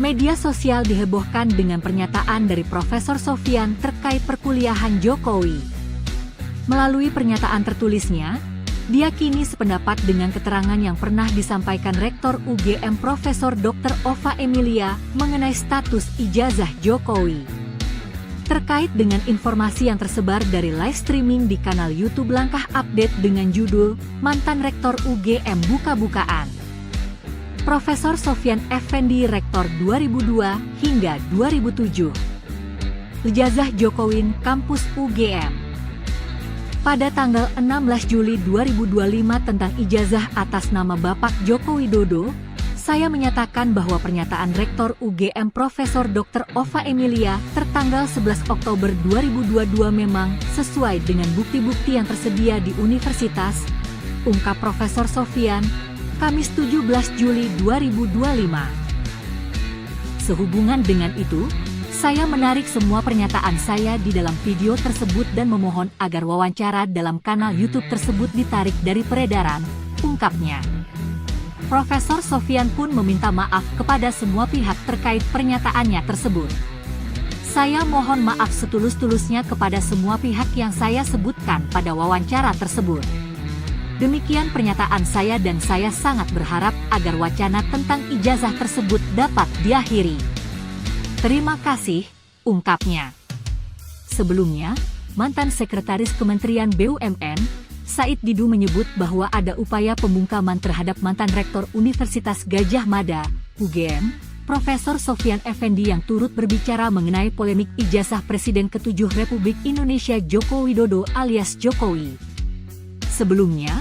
media sosial dihebohkan dengan pernyataan dari Profesor Sofyan terkait perkuliahan Jokowi. Melalui pernyataan tertulisnya, dia kini sependapat dengan keterangan yang pernah disampaikan Rektor UGM Profesor Dr. Ova Emilia mengenai status ijazah Jokowi. Terkait dengan informasi yang tersebar dari live streaming di kanal YouTube Langkah Update dengan judul Mantan Rektor UGM Buka-Bukaan. Profesor Sofyan Effendi Rektor 2002 hingga 2007. Ijazah Jokowi Kampus UGM. Pada tanggal 16 Juli 2025 tentang ijazah atas nama Bapak Joko Widodo, saya menyatakan bahwa pernyataan Rektor UGM Profesor Dr. Ova Emilia tertanggal 11 Oktober 2022 memang sesuai dengan bukti-bukti yang tersedia di universitas, ungkap Profesor Sofyan, Kamis 17 Juli 2025. Sehubungan dengan itu, saya menarik semua pernyataan saya di dalam video tersebut dan memohon agar wawancara dalam kanal YouTube tersebut ditarik dari peredaran, ungkapnya. Profesor Sofyan pun meminta maaf kepada semua pihak terkait pernyataannya tersebut. Saya mohon maaf setulus-tulusnya kepada semua pihak yang saya sebutkan pada wawancara tersebut. Demikian pernyataan saya dan saya sangat berharap agar wacana tentang ijazah tersebut dapat diakhiri. Terima kasih, ungkapnya. Sebelumnya, mantan Sekretaris Kementerian BUMN, Said Didu menyebut bahwa ada upaya pembungkaman terhadap mantan Rektor Universitas Gadjah Mada, UGM, Profesor Sofyan Effendi yang turut berbicara mengenai polemik ijazah Presiden ke-7 Republik Indonesia Joko Widodo alias Jokowi. Sebelumnya,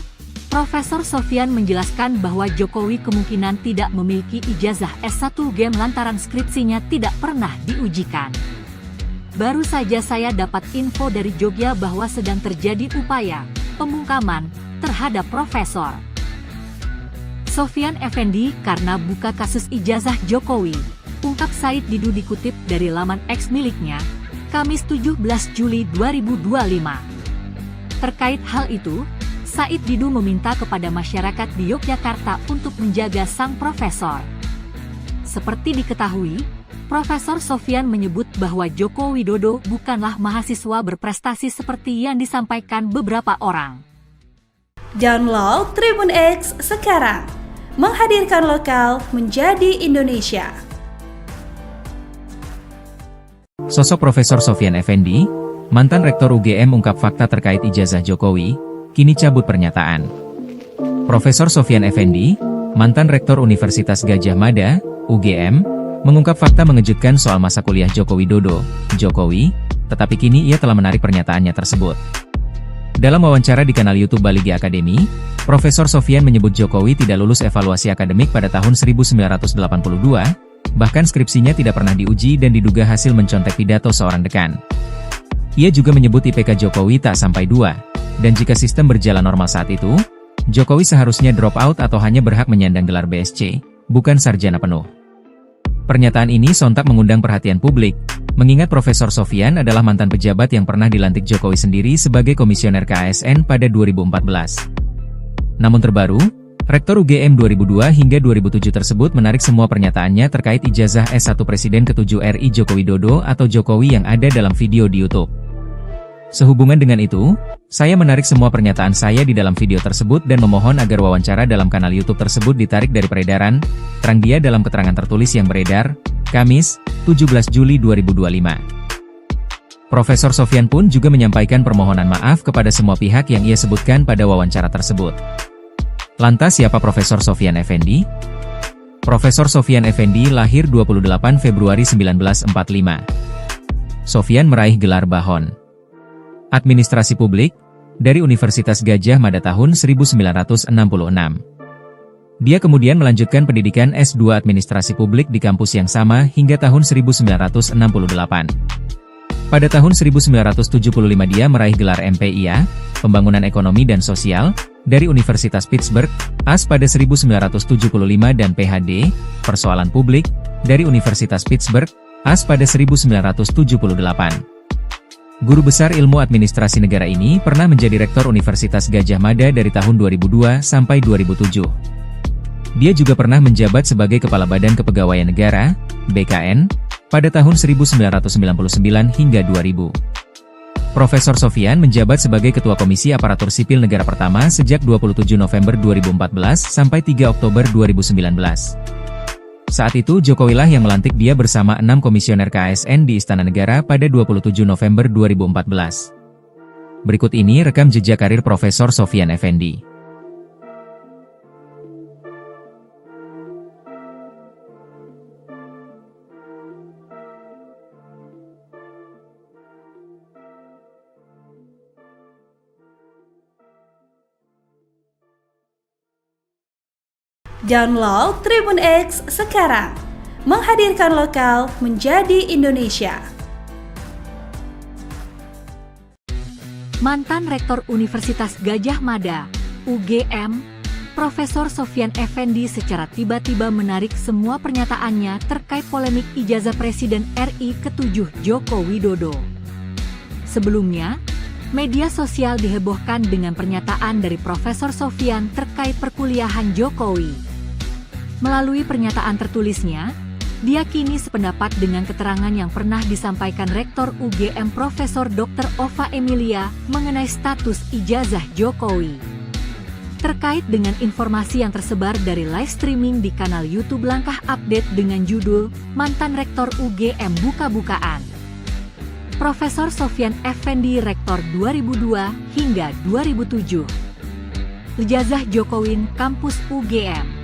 Profesor Sofyan menjelaskan bahwa Jokowi kemungkinan tidak memiliki ijazah S1 UGM lantaran skripsinya tidak pernah diujikan. Baru saja saya dapat info dari Jogja bahwa sedang terjadi upaya pembungkaman terhadap Profesor Sofyan Effendi karena buka kasus ijazah Jokowi, ungkap Said Didu dikutip dari laman X miliknya, Kamis 17 Juli 2025. Terkait hal itu, Said Didu meminta kepada masyarakat di Yogyakarta untuk menjaga sang profesor. Seperti diketahui, Profesor Sofyan menyebut bahwa Joko Widodo bukanlah mahasiswa berprestasi seperti yang disampaikan beberapa orang. Download Tribun X sekarang, menghadirkan lokal menjadi Indonesia. Sosok Profesor Sofyan Effendi, mantan Rektor UGM ungkap fakta terkait ijazah Jokowi, kini cabut pernyataan. Profesor Sofyan Effendi, mantan Rektor Universitas Gadjah Mada, UGM, mengungkap fakta mengejutkan soal masa kuliah Joko Widodo, Jokowi, tetapi kini ia telah menarik pernyataannya tersebut. Dalam wawancara di kanal YouTube Baligi Academy, Profesor Sofyan menyebut Jokowi tidak lulus evaluasi akademik pada tahun 1982, bahkan skripsinya tidak pernah diuji dan diduga hasil mencontek pidato seorang dekan. Ia juga menyebut IPK Jokowi tak sampai 2, dan jika sistem berjalan normal saat itu, Jokowi seharusnya drop out atau hanya berhak menyandang gelar BSc, bukan sarjana penuh. Pernyataan ini sontak mengundang perhatian publik, mengingat Profesor Sofyan adalah mantan pejabat yang pernah dilantik Jokowi sendiri sebagai komisioner KASN pada 2014. Namun terbaru, Rektor UGM 2002 hingga 2007 tersebut menarik semua pernyataannya terkait ijazah S1 Presiden ke-7 RI Joko Widodo atau Jokowi yang ada dalam video di YouTube. Sehubungan dengan itu, saya menarik semua pernyataan saya di dalam video tersebut dan memohon agar wawancara dalam kanal YouTube tersebut ditarik dari peredaran, terang dia dalam keterangan tertulis yang beredar, Kamis, 17 Juli 2025. Profesor Sofyan pun juga menyampaikan permohonan maaf kepada semua pihak yang ia sebutkan pada wawancara tersebut. Lantas siapa Profesor Sofyan Effendi? Profesor Sofyan Effendi lahir 28 Februari 1945. Sofyan meraih gelar Bahon Administrasi Publik dari Universitas Gadjah Mada tahun 1966. Dia kemudian melanjutkan pendidikan S2 Administrasi Publik di kampus yang sama hingga tahun 1968. Pada tahun 1975 dia meraih gelar MPIA, Pembangunan Ekonomi dan Sosial, dari Universitas Pittsburgh, AS pada 1975 dan PhD, Persoalan Publik, dari Universitas Pittsburgh, AS pada 1978. Guru besar ilmu administrasi negara ini pernah menjadi Rektor Universitas Gadjah Mada dari tahun 2002 sampai 2007. Dia juga pernah menjabat sebagai Kepala Badan Kepegawaian Negara, BKN, pada tahun 1999 hingga 2000. Profesor Sofyan menjabat sebagai Ketua Komisi Aparatur Sipil Negara pertama sejak 27 November 2014 sampai 3 Oktober 2019. Saat itu Jokowilah yang melantik dia bersama 6 komisioner KASN di Istana Negara pada 27 November 2014. Berikut ini rekam jejak karir Profesor Sofyan Effendi. Download Tribun X sekarang, menghadirkan lokal menjadi Indonesia. Mantan Rektor Universitas Gadjah Mada, UGM, Profesor Sofyan Effendi secara tiba-tiba menarik semua pernyataannya terkait polemik ijazah Presiden RI ke-7 Joko Widodo. Sebelumnya, media sosial dihebohkan dengan pernyataan dari Profesor Sofyan terkait perkuliahan Jokowi. Melalui pernyataan tertulisnya, dia kini sependapat dengan keterangan yang pernah disampaikan Rektor UGM Profesor Dr. Ova Emilia mengenai status ijazah Jokowi. Terkait dengan informasi yang tersebar dari live streaming di kanal YouTube Langkah Update dengan judul Mantan Rektor UGM Buka-Bukaan. Profesor Sofyan Effendi Rektor 2002 hingga 2007. Ijazah Jokowi Kampus UGM.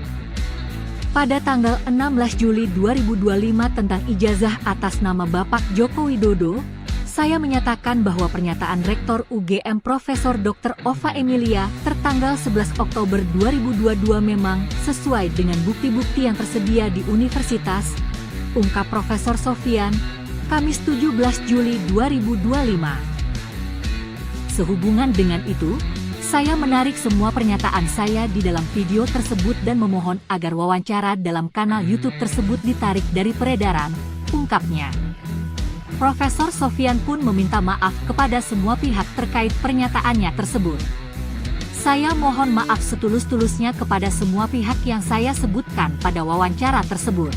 Pada tanggal 16 Juli 2025 tentang ijazah atas nama Bapak Joko Widodo, saya menyatakan bahwa pernyataan Rektor UGM Profesor Dr. Ova Emilia tertanggal 11 Oktober 2022 memang sesuai dengan bukti-bukti yang tersedia di universitas, ungkap Profesor Sofyan, Kamis 17 Juli 2025. Sehubungan dengan itu, saya menarik semua pernyataan saya di dalam video tersebut dan memohon agar wawancara dalam kanal YouTube tersebut ditarik dari peredaran, ungkapnya. Profesor Sofyan pun meminta maaf kepada semua pihak terkait pernyataannya tersebut. Saya mohon maaf setulus-tulusnya kepada semua pihak yang saya sebutkan pada wawancara tersebut.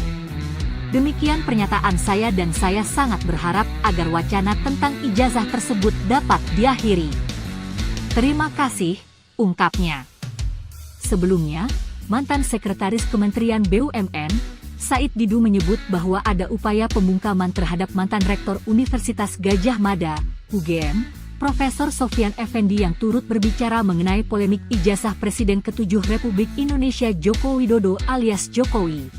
Demikian pernyataan saya dan saya sangat berharap agar wacana tentang ijazah tersebut dapat diakhiri. Terima kasih, ungkapnya. Sebelumnya, mantan Sekretaris Kementerian BUMN, Said Didu menyebut bahwa ada upaya pembungkaman terhadap mantan Rektor Universitas Gadjah Mada, UGM, Profesor Sofyan Effendi yang turut berbicara mengenai polemik ijazah Presiden ke-7 Republik Indonesia Joko Widodo alias Jokowi.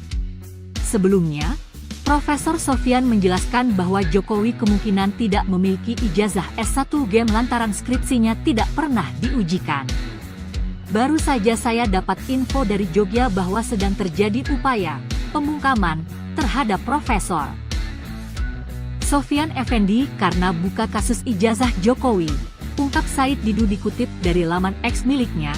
Sebelumnya, Profesor Sofyan menjelaskan bahwa Jokowi kemungkinan tidak memiliki ijazah S1 UGM lantaran skripsinya tidak pernah diujikan. Baru saja saya dapat info dari Jogja bahwa sedang terjadi upaya pembungkaman terhadap Profesor Sofyan Effendi karena buka kasus ijazah Jokowi, ungkap Said Didu dikutip dari laman X miliknya,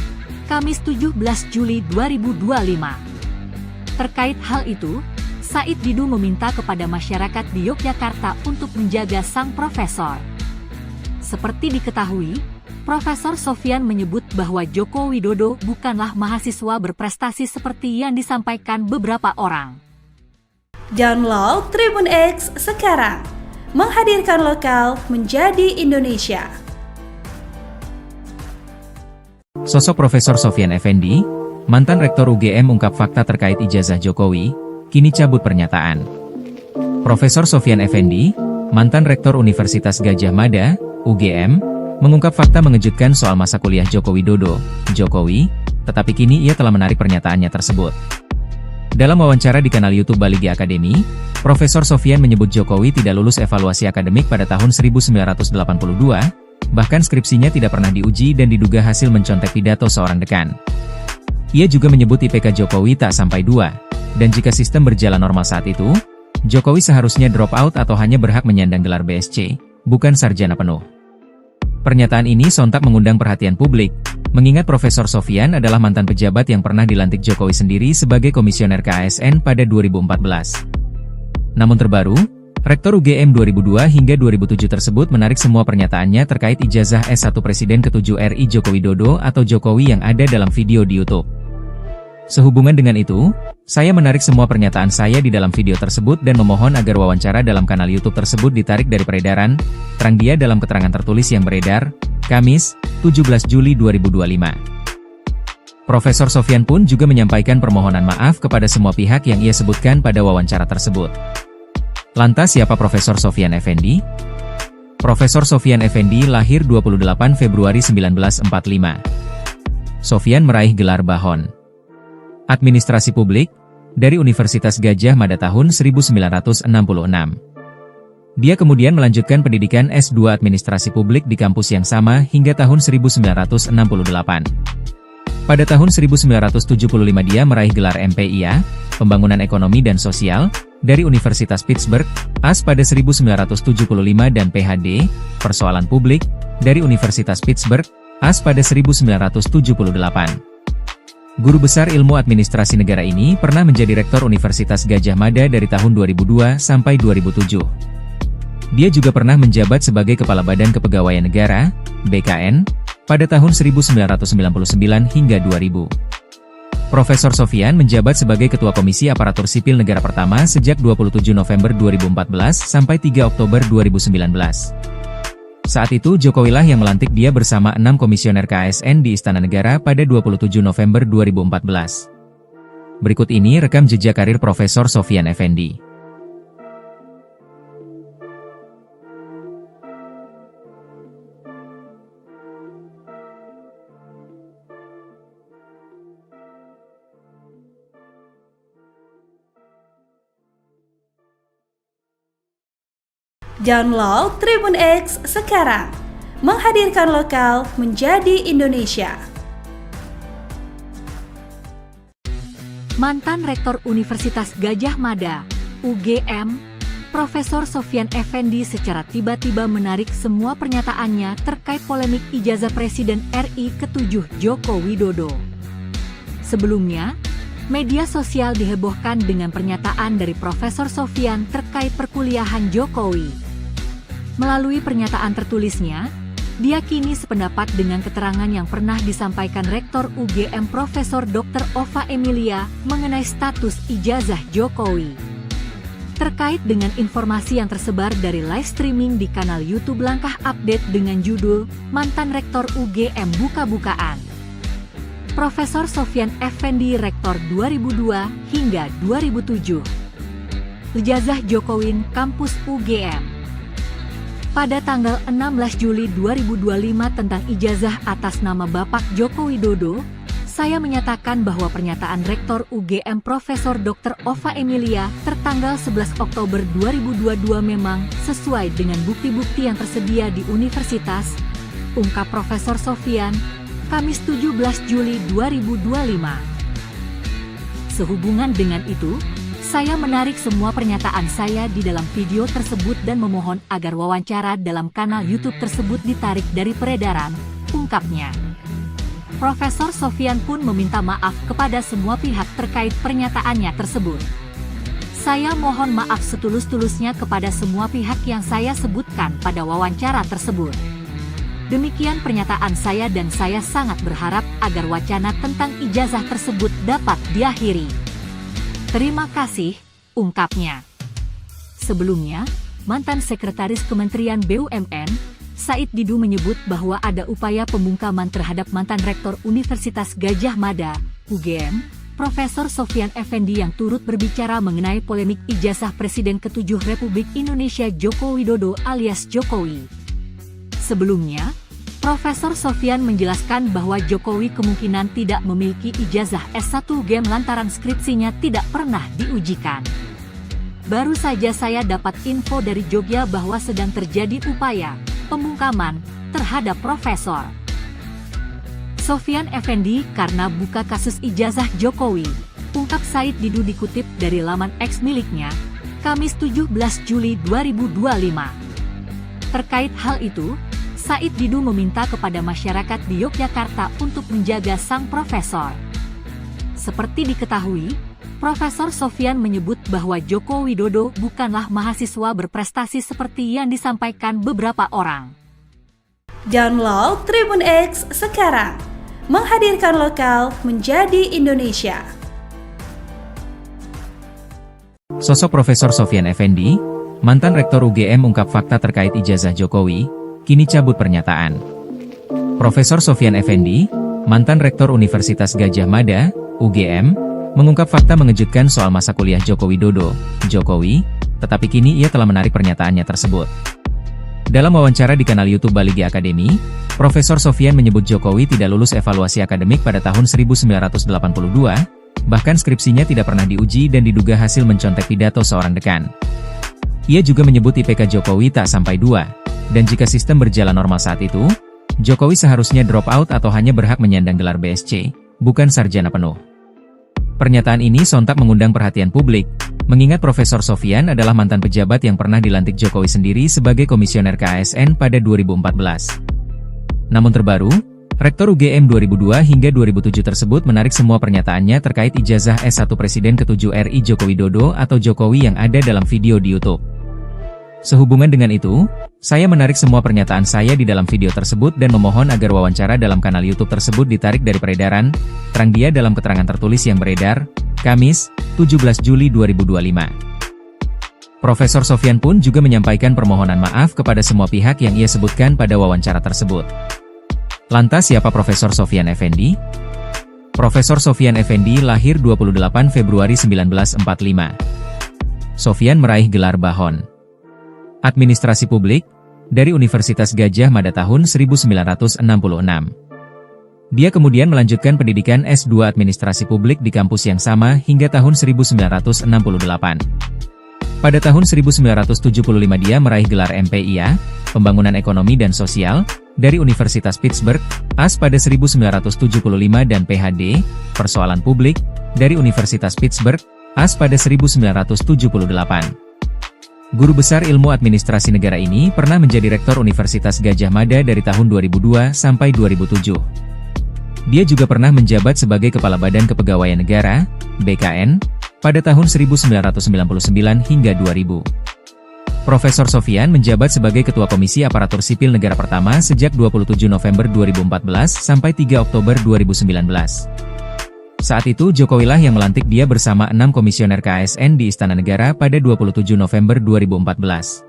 Kamis 17 Juli 2025. Terkait hal itu, Said Didu meminta kepada masyarakat di Yogyakarta untuk menjaga sang profesor. Seperti diketahui, Profesor Sofyan menyebut bahwa Joko Widodo bukanlah mahasiswa berprestasi seperti yang disampaikan beberapa orang. Download Tribun X sekarang, menghadirkan lokal menjadi Indonesia. Sosok Profesor Sofyan Effendi, mantan Rektor UGM ungkap fakta terkait ijazah Jokowi, kini cabut pernyataan. Profesor Sofyan Effendi, mantan Rektor Universitas Gadjah Mada, UGM, mengungkap fakta mengejutkan soal masa kuliah Joko Widodo, Jokowi, tetapi kini ia telah menarik pernyataannya tersebut. Dalam wawancara di kanal YouTube Baligi Academy, Profesor Sofyan menyebut Jokowi tidak lulus evaluasi akademik pada tahun 1982, bahkan skripsinya tidak pernah diuji dan diduga hasil mencontek pidato seorang dekan. Ia juga menyebut IPK Jokowi tak sampai 2, dan jika sistem berjalan normal saat itu, Jokowi seharusnya drop out atau hanya berhak menyandang gelar BSc, bukan sarjana penuh. Pernyataan ini sontak mengundang perhatian publik, mengingat Profesor Sofyan adalah mantan pejabat yang pernah dilantik Jokowi sendiri sebagai komisioner KASN pada 2014. Namun terbaru, Rektor UGM 2002 hingga 2007 tersebut menarik semua pernyataannya terkait ijazah S1 Presiden ke-7 RI Joko Widodo atau Jokowi yang ada dalam video di YouTube. Sehubungan dengan itu, saya menarik semua pernyataan saya di dalam video tersebut dan memohon agar wawancara dalam kanal YouTube tersebut ditarik dari peredaran, terang dia dalam keterangan tertulis yang beredar, Kamis, 17 Juli 2025. Profesor Sofyan pun juga menyampaikan permohonan maaf kepada semua pihak yang ia sebutkan pada wawancara tersebut. Lantas siapa Profesor Sofyan Effendi? Profesor Sofyan Effendi lahir 28 Februari 1945. Sofyan meraih gelar Bahon Administrasi Publik dari Universitas Gadjah Mada tahun 1966. Dia kemudian melanjutkan pendidikan S2 Administrasi Publik di kampus yang sama hingga tahun 1968. Pada tahun 1975 dia meraih gelar MPIA, Pembangunan Ekonomi dan Sosial, dari Universitas Pittsburgh, AS pada 1975 dan PhD, Persoalan Publik, dari Universitas Pittsburgh, AS pada 1978. Guru besar ilmu administrasi negara ini pernah menjadi Rektor Universitas Gadjah Mada dari tahun 2002 sampai 2007. Dia juga pernah menjabat sebagai Kepala Badan Kepegawaian Negara, BKN, pada tahun 1999 hingga 2000. Profesor Sofyan menjabat sebagai Ketua Komisi Aparatur Sipil Negara pertama sejak 27 November 2014 sampai 3 Oktober 2019. Saat itu Jokowilah yang melantik dia bersama 6 komisioner KASN di Istana Negara pada 27 November 2014. Berikut ini rekam jejak karir Profesor Sofyan Effendi. Download Tribun X sekarang, menghadirkan lokal menjadi Indonesia. Mantan Rektor Universitas Gadjah Mada, UGM, Profesor Sofyan Effendi secara tiba-tiba menarik semua pernyataannya terkait polemik ijazah Presiden RI ke-7 Joko Widodo. Sebelumnya, media sosial dihebohkan dengan pernyataan dari Profesor Sofyan terkait perkuliahan Jokowi. Melalui pernyataan tertulisnya, dia kini sependapat dengan keterangan yang pernah disampaikan Rektor UGM Profesor Dr. Ova Emilia mengenai status ijazah Jokowi. Terkait dengan informasi yang tersebar dari live streaming di kanal YouTube Langkah Update dengan judul Mantan Rektor UGM Buka-bukaan. Profesor Sofyan Effendi Rektor 2002 hingga 2007. Ijazah Jokowi Kampus UGM. Pada tanggal 16 Juli 2025 tentang ijazah atas nama Bapak Joko Widodo, saya menyatakan bahwa pernyataan Rektor UGM Profesor Dr. Ova Emilia tertanggal 11 Oktober 2022 memang sesuai dengan bukti-bukti yang tersedia di universitas, ungkap Profesor Sofyan, Kamis 17 Juli 2025. Sehubungan dengan itu, saya menarik semua pernyataan saya di dalam video tersebut dan memohon agar wawancara dalam kanal YouTube tersebut ditarik dari peredaran, ungkapnya. Profesor Sofyan pun meminta maaf kepada semua pihak terkait pernyataannya tersebut. Saya mohon maaf setulus-tulusnya kepada semua pihak yang saya sebutkan pada wawancara tersebut. Demikian pernyataan saya dan saya sangat berharap agar wacana tentang ijazah tersebut dapat diakhiri. Terima kasih, ungkapnya. Sebelumnya, mantan Sekretaris Kementerian BUMN, Said Didu menyebut bahwa ada upaya pembungkaman terhadap mantan Rektor Universitas Gadjah Mada, UGM, Profesor Sofyan Effendi yang turut berbicara mengenai polemik ijazah Presiden ke-7 Republik Indonesia Joko Widodo alias Jokowi. Sebelumnya, Profesor Sofyan menjelaskan bahwa Jokowi kemungkinan tidak memiliki ijazah S1 UGM lantaran skripsinya tidak pernah diujikan. Baru saja saya dapat info dari Jogja bahwa sedang terjadi upaya pembungkaman terhadap Profesor Sofyan Effendi karena buka kasus ijazah Jokowi, ungkap Said Didu dikutip dari laman X miliknya, Kamis 17 Juli 2025. Terkait hal itu, Said Didu meminta kepada masyarakat di Yogyakarta untuk menjaga sang profesor. Seperti diketahui, Profesor Sofyan menyebut bahwa Joko Widodo bukanlah mahasiswa berprestasi seperti yang disampaikan beberapa orang. Download Tribun X sekarang, menghadirkan lokal menjadi Indonesia. Sosok Profesor Sofyan Effendi, mantan Rektor UGM ungkap fakta terkait ijazah Jokowi, kini cabut pernyataan. Profesor Sofyan Effendi, mantan Rektor Universitas Gadjah Mada, UGM, mengungkap fakta mengejutkan soal masa kuliah Joko Widodo, Jokowi, tetapi kini ia telah menarik pernyataannya tersebut. Dalam wawancara di kanal YouTube Baligi Academy, Profesor Sofyan menyebut Jokowi tidak lulus evaluasi akademik pada tahun 1982, bahkan skripsinya tidak pernah diuji dan diduga hasil mencontek pidato seorang dekan. Ia juga menyebut IPK Jokowi tak sampai 2. Dan jika sistem berjalan normal saat itu, Jokowi seharusnya drop out atau hanya berhak menyandang gelar BSc, bukan sarjana penuh. Pernyataan ini sontak mengundang perhatian publik, mengingat Profesor Sofyan adalah mantan pejabat yang pernah dilantik Jokowi sendiri sebagai komisioner KASN pada 2014. Namun terbaru, Rektor UGM 2002 hingga 2007 tersebut menarik semua pernyataannya terkait ijazah S1 Presiden ke-7 RI Joko Widodo atau Jokowi yang ada dalam video di YouTube. Sehubungan dengan itu, saya menarik semua pernyataan saya di dalam video tersebut dan memohon agar wawancara dalam kanal YouTube tersebut ditarik dari peredaran, terang dia dalam keterangan tertulis yang beredar, Kamis, 17 Juli 2025. Profesor Sofyan pun juga menyampaikan permohonan maaf kepada semua pihak yang ia sebutkan pada wawancara tersebut. Lantas siapa Profesor Sofyan Effendi? Profesor Sofyan Effendi lahir 28 Februari 1945. Sofyan meraih gelar Bahon Administrasi Publik dari Universitas Gadjah Mada tahun 1966. Dia kemudian melanjutkan pendidikan S2 Administrasi Publik di kampus yang sama hingga tahun 1968. Pada tahun 1975 dia meraih gelar MPIA, Pembangunan Ekonomi dan Sosial, dari Universitas Pittsburgh, AS pada 1975 dan PhD, Persoalan Publik, dari Universitas Pittsburgh, AS pada 1978. Guru besar ilmu administrasi negara ini pernah menjadi Rektor Universitas Gadjah Mada dari tahun 2002 sampai 2007. Dia juga pernah menjabat sebagai Kepala Badan Kepegawaian Negara, BKN, pada tahun 1999 hingga 2000. Profesor Sofyan menjabat sebagai Ketua Komisi Aparatur Sipil Negara pertama sejak 27 November 2014 sampai 3 Oktober 2019. Saat itu Jokowilah yang melantik dia bersama 6 komisioner KASN di Istana Negara pada 27 November 2014.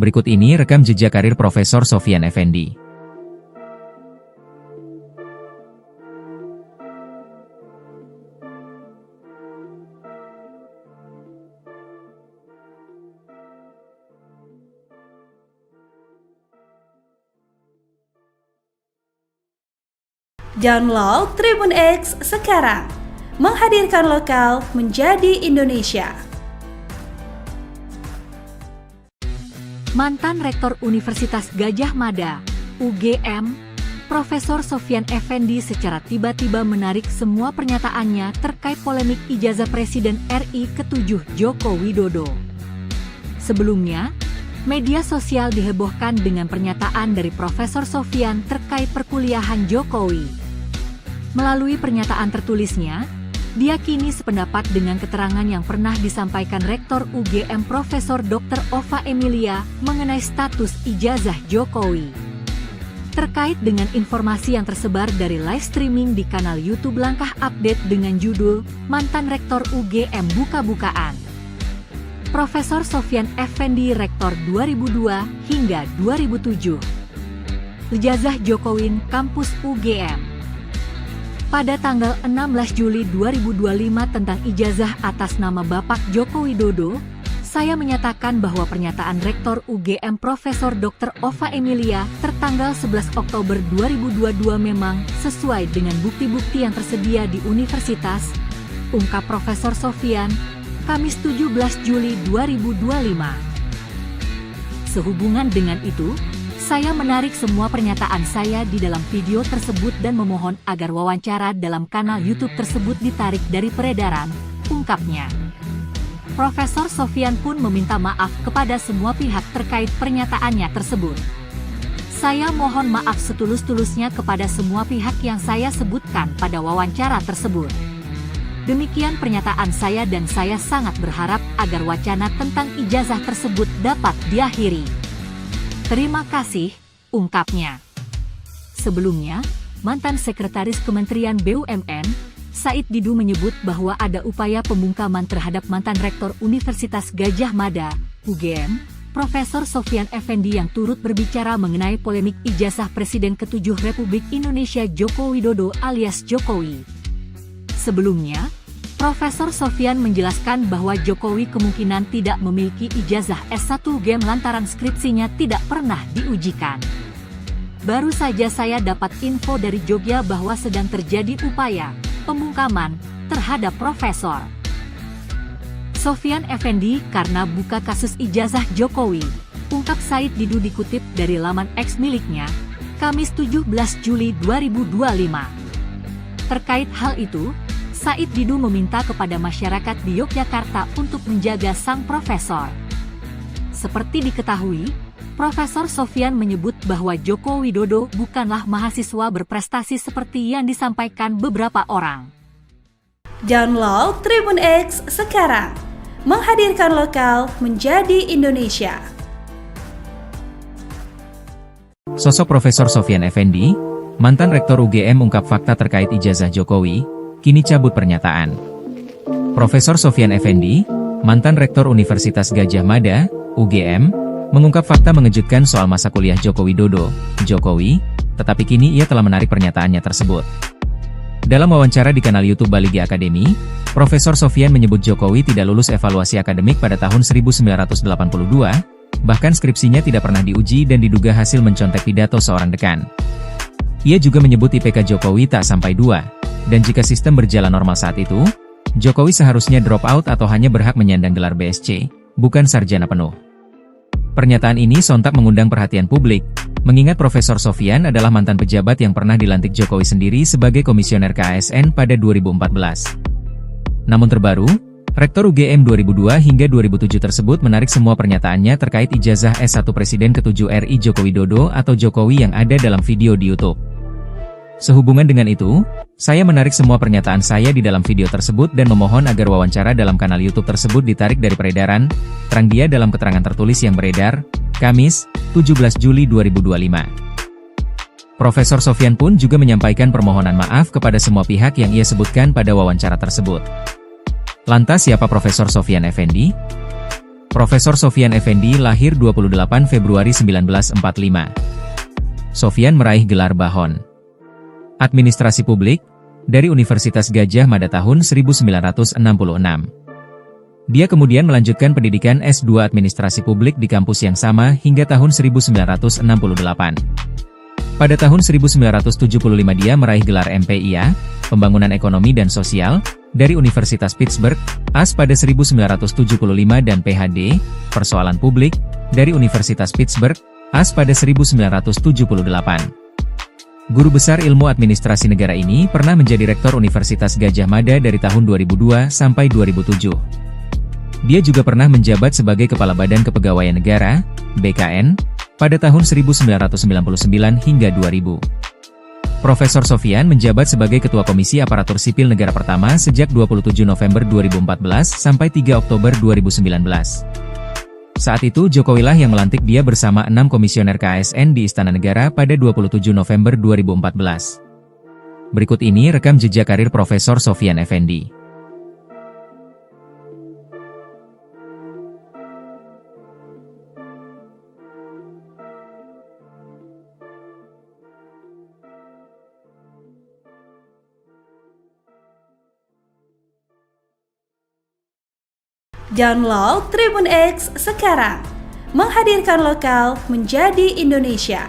Berikut ini rekam jejak karir Profesor Sofyan Effendi. Download Tribun X sekarang, menghadirkan lokal menjadi Indonesia. Mantan Rektor Universitas Gadjah Mada, UGM, Profesor Sofyan Effendi secara tiba-tiba menarik semua pernyataannya terkait polemik ijazah Presiden RI ke-7 Joko Widodo. Sebelumnya, media sosial dihebohkan dengan pernyataan dari Profesor Sofyan terkait perkuliahan Jokowi. Melalui pernyataan tertulisnya, dia kini sependapat dengan keterangan yang pernah disampaikan Rektor UGM Profesor Dr. Ova Emilia mengenai status ijazah Jokowi. Terkait dengan informasi yang tersebar dari live streaming di kanal YouTube Langkah Update dengan judul Mantan Rektor UGM Buka-bukaan. Profesor Sofyan Effendi Rektor 2002 hingga 2007. Ijazah Jokowi Kampus UGM. Pada tanggal 16 Juli 2025 tentang ijazah atas nama Bapak Joko Widodo, saya menyatakan bahwa pernyataan Rektor UGM Profesor Dr. Ova Emilia tertanggal 11 Oktober 2022 memang sesuai dengan bukti-bukti yang tersedia di universitas, ungkap Profesor Sofyan, Kamis 17 Juli 2025. Sehubungan dengan itu, saya menarik semua pernyataan saya di dalam video tersebut dan memohon agar wawancara dalam kanal YouTube tersebut ditarik dari peredaran, ungkapnya. Profesor Sofyan pun meminta maaf kepada semua pihak terkait pernyataannya tersebut. Saya mohon maaf setulus-tulusnya kepada semua pihak yang saya sebutkan pada wawancara tersebut. Demikian pernyataan saya dan saya sangat berharap agar wacana tentang ijazah tersebut dapat diakhiri. Terima kasih, ungkapnya. Sebelumnya, mantan Sekretaris Kementerian BUMN, Said Didu menyebut bahwa ada upaya pembungkaman terhadap mantan Rektor Universitas Gadjah Mada, UGM, Profesor Sofyan Effendi yang turut berbicara mengenai polemik ijazah Presiden ke-7 Republik Indonesia Joko Widodo alias Jokowi. Sebelumnya, Profesor Sofyan menjelaskan bahwa Jokowi kemungkinan tidak memiliki ijazah S1 UGM lantaran skripsinya tidak pernah diujikan. Baru saja saya dapat info dari Jogja bahwa sedang terjadi upaya pembungkaman terhadap Profesor Sofyan Effendi karena buka kasus ijazah Jokowi, ungkap Said Didu dikutip dari laman X miliknya, Kamis 17 Juli 2025. Terkait hal itu, Said Didu meminta kepada masyarakat di Yogyakarta untuk menjaga sang profesor. Seperti diketahui, Profesor Sofyan menyebut bahwa Joko Widodo bukanlah mahasiswa berprestasi seperti yang disampaikan beberapa orang. Download Tribun X sekarang, menghadirkan lokal menjadi Indonesia. Sosok Profesor Sofyan Effendi, mantan Rektor UGM ungkap fakta terkait ijazah Jokowi, kini cabut pernyataan. Profesor Sofyan Effendi, mantan Rektor Universitas Gadjah Mada, UGM, mengungkap fakta mengejutkan soal masa kuliah Joko Widodo, Jokowi, tetapi kini ia telah menarik pernyataannya tersebut. Dalam wawancara di kanal YouTube Baligi Academy, Profesor Sofyan menyebut Jokowi tidak lulus evaluasi akademik pada tahun 1982, bahkan skripsinya tidak pernah diuji dan diduga hasil mencontek pidato seorang dekan. Ia juga menyebut IPK Jokowi tak sampai 2. Dan jika sistem berjalan normal saat itu, Jokowi seharusnya drop out atau hanya berhak menyandang gelar BSc, bukan sarjana penuh. Pernyataan ini sontak mengundang perhatian publik, mengingat Profesor Sofyan adalah mantan pejabat yang pernah dilantik Jokowi sendiri sebagai komisioner KASN pada 2014. Namun terbaru, Rektor UGM 2002 hingga 2007 tersebut menarik semua pernyataannya terkait ijazah S1 Presiden ke-7 RI Joko Widodo atau Jokowi yang ada dalam video di YouTube. Sehubungan dengan itu, saya menarik semua pernyataan saya di dalam video tersebut dan memohon agar wawancara dalam kanal YouTube tersebut ditarik dari peredaran, terang dia dalam keterangan tertulis yang beredar, Kamis, 17 Juli 2025. Profesor Sofyan pun juga menyampaikan permohonan maaf kepada semua pihak yang ia sebutkan pada wawancara tersebut. Lantas siapa Profesor Sofyan Effendi? Profesor Sofyan Effendi lahir 28 Februari 1945. Sofyan meraih gelar Bahon Administrasi Publik dari Universitas Gadjah Mada tahun 1966. Dia kemudian melanjutkan pendidikan S2 Administrasi Publik di kampus yang sama hingga tahun 1968. Pada tahun 1975 dia meraih gelar MPIA, Pembangunan Ekonomi dan Sosial, dari Universitas Pittsburgh, AS pada 1975 dan PhD, Persoalan Publik, dari Universitas Pittsburgh, AS pada 1978. Guru besar ilmu administrasi negara ini pernah menjadi rektor Universitas Gadjah Mada dari tahun 2002 sampai 2007. Dia juga pernah menjabat sebagai Kepala Badan Kepegawaian Negara, BKN, pada tahun 1999 hingga 2000. Profesor Sofyan menjabat sebagai Ketua Komisi Aparatur Sipil Negara pertama sejak 27 November 2014 sampai 3 Oktober 2019. Saat itu Jokowilah yang melantik dia bersama 6 komisioner KASN di Istana Negara pada 27 November 2014. Berikut ini rekam jejak karir Profesor Sofyan Effendi. Download Tribun X sekarang, menghadirkan lokal menjadi Indonesia.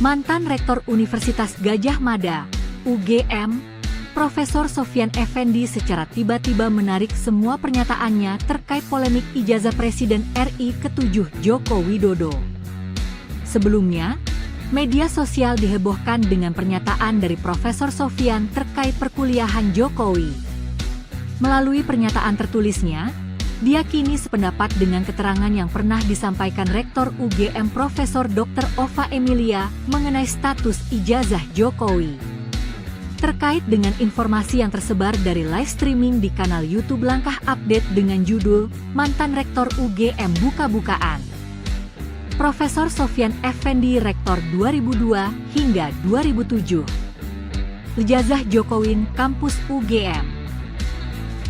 Mantan Rektor Universitas Gadjah Mada, UGM, Profesor Sofyan Effendi secara tiba-tiba menarik semua pernyataannya terkait polemik ijazah Presiden RI ke-7 Joko Widodo. Sebelumnya, media sosial dihebohkan dengan pernyataan dari Profesor Sofyan terkait perkuliahan Jokowi. Melalui pernyataan tertulisnya, dia kini sependapat dengan keterangan yang pernah disampaikan Rektor UGM Profesor Dr. Ova Emilia mengenai status ijazah Jokowi. Terkait dengan informasi yang tersebar dari live streaming di kanal YouTube Langkah Update dengan judul Mantan Rektor UGM Buka-bukaan. Profesor Sofyan Effendi Rektor 2002 hingga 2007. Ijazah Jokowi Kampus UGM.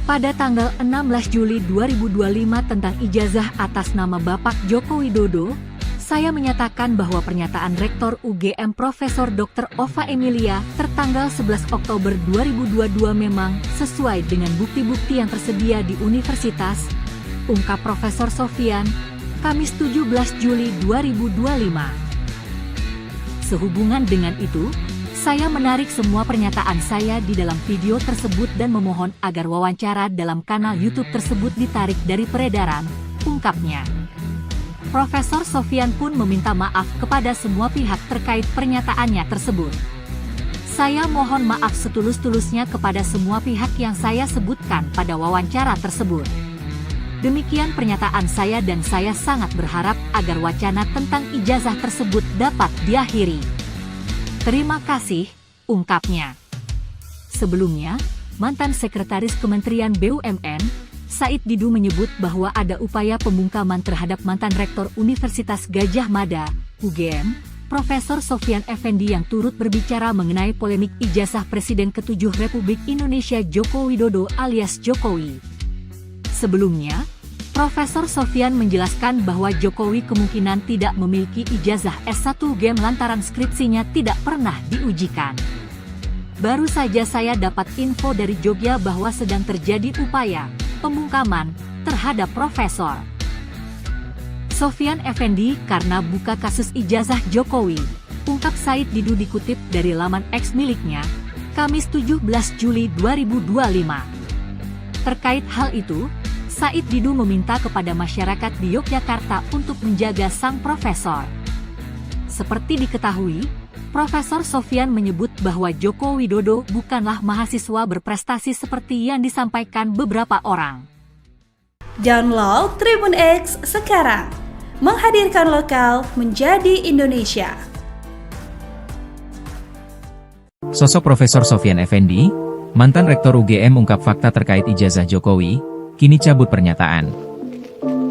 Pada tanggal 16 Juli 2025 tentang ijazah atas nama Bapak Joko Widodo, saya menyatakan bahwa pernyataan Rektor UGM Profesor Dr. Ova Emilia tertanggal 11 Oktober 2022 memang sesuai dengan bukti-bukti yang tersedia di universitas, ungkap Profesor Sofyan, Kamis 17 Juli 2025. Sehubungan dengan itu, saya menarik semua pernyataan saya di dalam video tersebut dan memohon agar wawancara dalam kanal YouTube tersebut ditarik dari peredaran, ungkapnya. Profesor Sofyan pun meminta maaf kepada semua pihak terkait pernyataannya tersebut. Saya mohon maaf setulus-tulusnya kepada semua pihak yang saya sebutkan pada wawancara tersebut. Demikian pernyataan saya dan saya sangat berharap agar wacana tentang ijazah tersebut dapat diakhiri. Terima kasih, ungkapnya. Sebelumnya, mantan Sekretaris Kementerian BUMN, Said Didu menyebut bahwa ada upaya pembungkaman terhadap mantan Rektor Universitas Gadjah Mada, UGM, Profesor Sofyan Effendi yang turut berbicara mengenai polemik ijazah Presiden ke-7 Republik Indonesia Joko Widodo alias Jokowi. Sebelumnya, Profesor Sofyan menjelaskan bahwa Jokowi kemungkinan tidak memiliki ijazah S1 UGM lantaran skripsinya tidak pernah diujikan. Baru saja saya dapat info dari Jogja bahwa sedang terjadi upaya pembungkaman terhadap Profesor Sofyan Effendi karena buka kasus ijazah Jokowi, ungkap Said Didu dikutip dari laman X miliknya, Kamis 17 Juli 2025. Terkait hal itu, Said Didu meminta kepada masyarakat di Yogyakarta untuk menjaga sang profesor. Seperti diketahui, Profesor Sofyan menyebut bahwa Joko Widodo bukanlah mahasiswa berprestasi seperti yang disampaikan beberapa orang. Download Tribun X sekarang, menghadirkan lokal menjadi Indonesia. Sosok Profesor Sofyan Effendi, mantan Rektor UGM ungkap fakta terkait ijazah Jokowi, kini cabut pernyataan.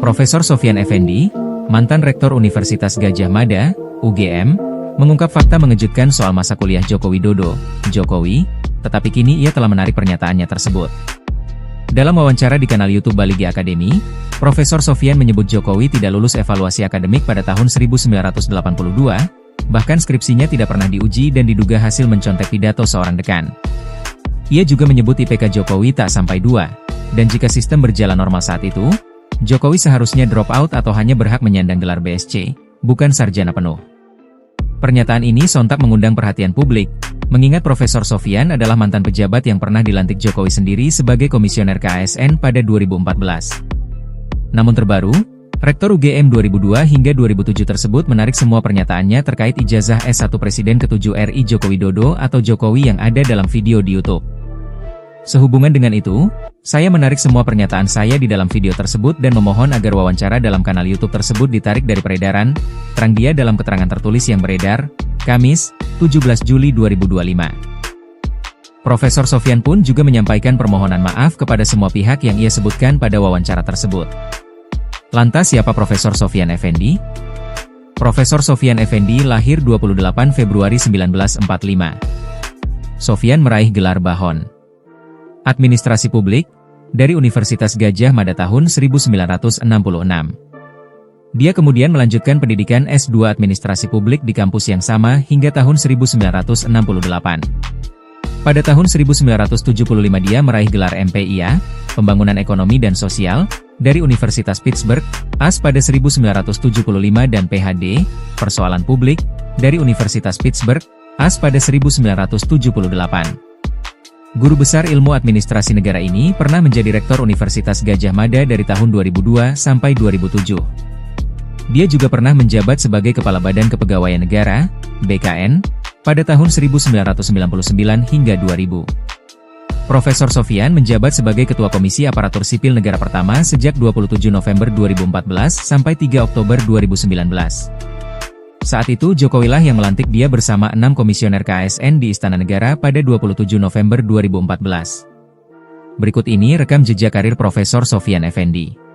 Profesor Sofyan Effendi, mantan Rektor Universitas Gadjah Mada, UGM, mengungkap fakta mengejutkan soal masa kuliah Joko Widodo, Jokowi, tetapi kini ia telah menarik pernyataannya tersebut. Dalam wawancara di kanal YouTube Baligi Academy, Profesor Sofyan menyebut Jokowi tidak lulus evaluasi akademik pada tahun 1982, bahkan skripsinya tidak pernah diuji dan diduga hasil mencontek pidato seorang dekan. Ia juga menyebut IPK Jokowi tak sampai 2, dan jika sistem berjalan normal saat itu, Jokowi seharusnya drop out atau hanya berhak menyandang gelar BSc, bukan sarjana penuh. Pernyataan ini sontak mengundang perhatian publik, mengingat Profesor Sofyan adalah mantan pejabat yang pernah dilantik Jokowi sendiri sebagai komisioner KASN pada 2014. Namun terbaru, Rektor UGM 2002 hingga 2007 tersebut menarik semua pernyataannya terkait ijazah S1 Presiden ke-7 RI Joko Widodo atau Jokowi yang ada dalam video di YouTube. Sehubungan dengan itu, saya menarik semua pernyataan saya di dalam video tersebut dan memohon agar wawancara dalam kanal YouTube tersebut ditarik dari peredaran, terang dia dalam keterangan tertulis yang beredar, Kamis, 17 Juli 2025. Profesor Sofyan pun juga menyampaikan permohonan maaf kepada semua pihak yang ia sebutkan pada wawancara tersebut. Lantas siapa Profesor Sofyan Effendi? Profesor Sofyan Effendi lahir 28 Februari 1945. Sofyan meraih gelar Bahon Administrasi Publik dari Universitas Gadjah Mada tahun 1966. Dia kemudian melanjutkan pendidikan S2 Administrasi Publik di kampus yang sama hingga tahun 1968. Pada tahun 1975 dia meraih gelar MPIA, Pembangunan Ekonomi dan Sosial, dari Universitas Pittsburgh, AS pada 1975 dan PhD, Persoalan Publik, dari Universitas Pittsburgh, AS pada 1978. Guru besar ilmu administrasi negara ini pernah menjadi Rektor Universitas Gadjah Mada dari tahun 2002 sampai 2007. Dia juga pernah menjabat sebagai Kepala Badan Kepegawaian Negara, BKN, pada tahun 1999 hingga 2000. Profesor Sofyan menjabat sebagai Ketua Komisi Aparatur Sipil Negara pertama sejak 27 November 2014 sampai 3 Oktober 2019. Saat itu Jokowilah yang melantik dia bersama 6 komisioner KASN di Istana Negara pada 27 November 2014. Berikut ini rekam jejak karir Profesor Sofyan Effendi.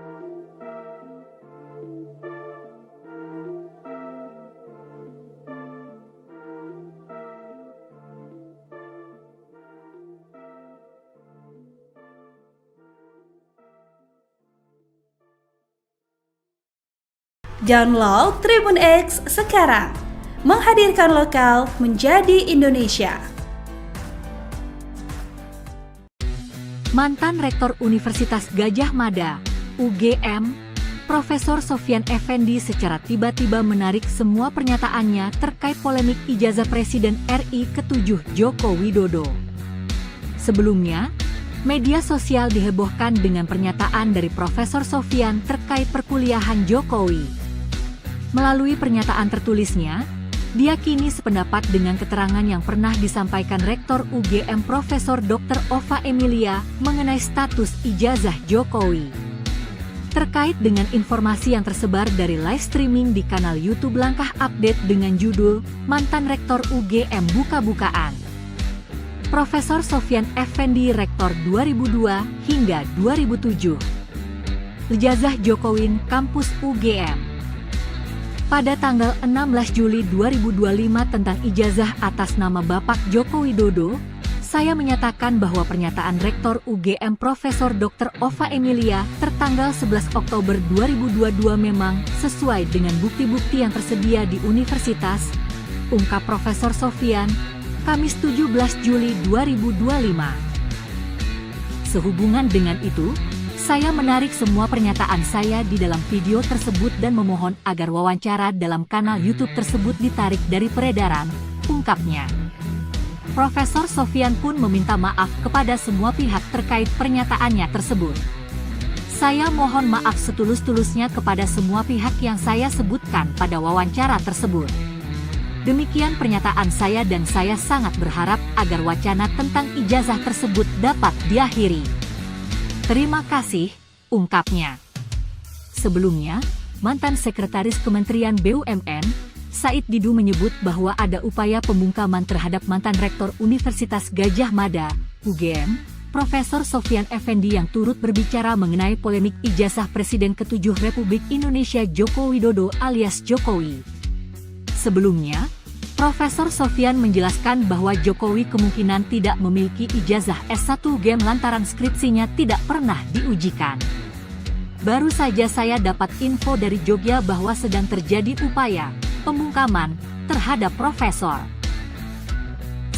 Download Tribun X sekarang, menghadirkan lokal menjadi Indonesia. Mantan Rektor Universitas Gadjah Mada, UGM, Profesor Sofyan Effendi secara tiba-tiba menarik semua pernyataannya terkait polemik ijazah Presiden RI ke-7 Joko Widodo. Sebelumnya, media sosial dihebohkan dengan pernyataan dari Profesor Sofyan terkait perkuliahan Jokowi. Melalui pernyataan tertulisnya, dia kini sependapat dengan keterangan yang pernah disampaikan Rektor UGM Profesor Dr. Ova Emilia mengenai status ijazah Jokowi. Terkait dengan informasi yang tersebar dari live streaming di kanal YouTube Langkah Update dengan judul Mantan Rektor UGM Buka-Bukaan. Profesor Sofyan Effendi Rektor 2002 hingga 2007. Ijazah Jokowi Kampus UGM. Pada tanggal 16 Juli 2025 tentang ijazah atas nama Bapak Joko Widodo, saya menyatakan bahwa pernyataan Rektor UGM Profesor Dr. Ova Emilia tertanggal 11 Oktober 2022 memang sesuai dengan bukti-bukti yang tersedia di universitas, ungkap Profesor Sofyan, Kamis 17 Juli 2025. Sehubungan dengan itu, saya menarik semua pernyataan saya di dalam video tersebut dan memohon agar wawancara dalam kanal YouTube tersebut ditarik dari peredaran, ungkapnya. Profesor Sofyan pun meminta maaf kepada semua pihak terkait pernyataannya tersebut. Saya mohon maaf setulus-tulusnya kepada semua pihak yang saya sebutkan pada wawancara tersebut. Demikian pernyataan saya dan saya sangat berharap agar wacana tentang ijazah tersebut dapat diakhiri. Terima kasih, ungkapnya. Sebelumnya, mantan Sekretaris Kementerian BUMN, Said Didu menyebut bahwa ada upaya pembungkaman terhadap mantan Rektor Universitas Gadjah Mada, UGM, Profesor Sofyan Effendi yang turut berbicara mengenai polemik ijazah Presiden ke-7 Republik Indonesia Joko Widodo alias Jokowi. Sebelumnya, Profesor Sofyan menjelaskan bahwa Jokowi kemungkinan tidak memiliki ijazah S1 UGM lantaran skripsinya tidak pernah diujikan. Baru saja saya dapat info dari Jogja bahwa sedang terjadi upaya pembungkaman terhadap Profesor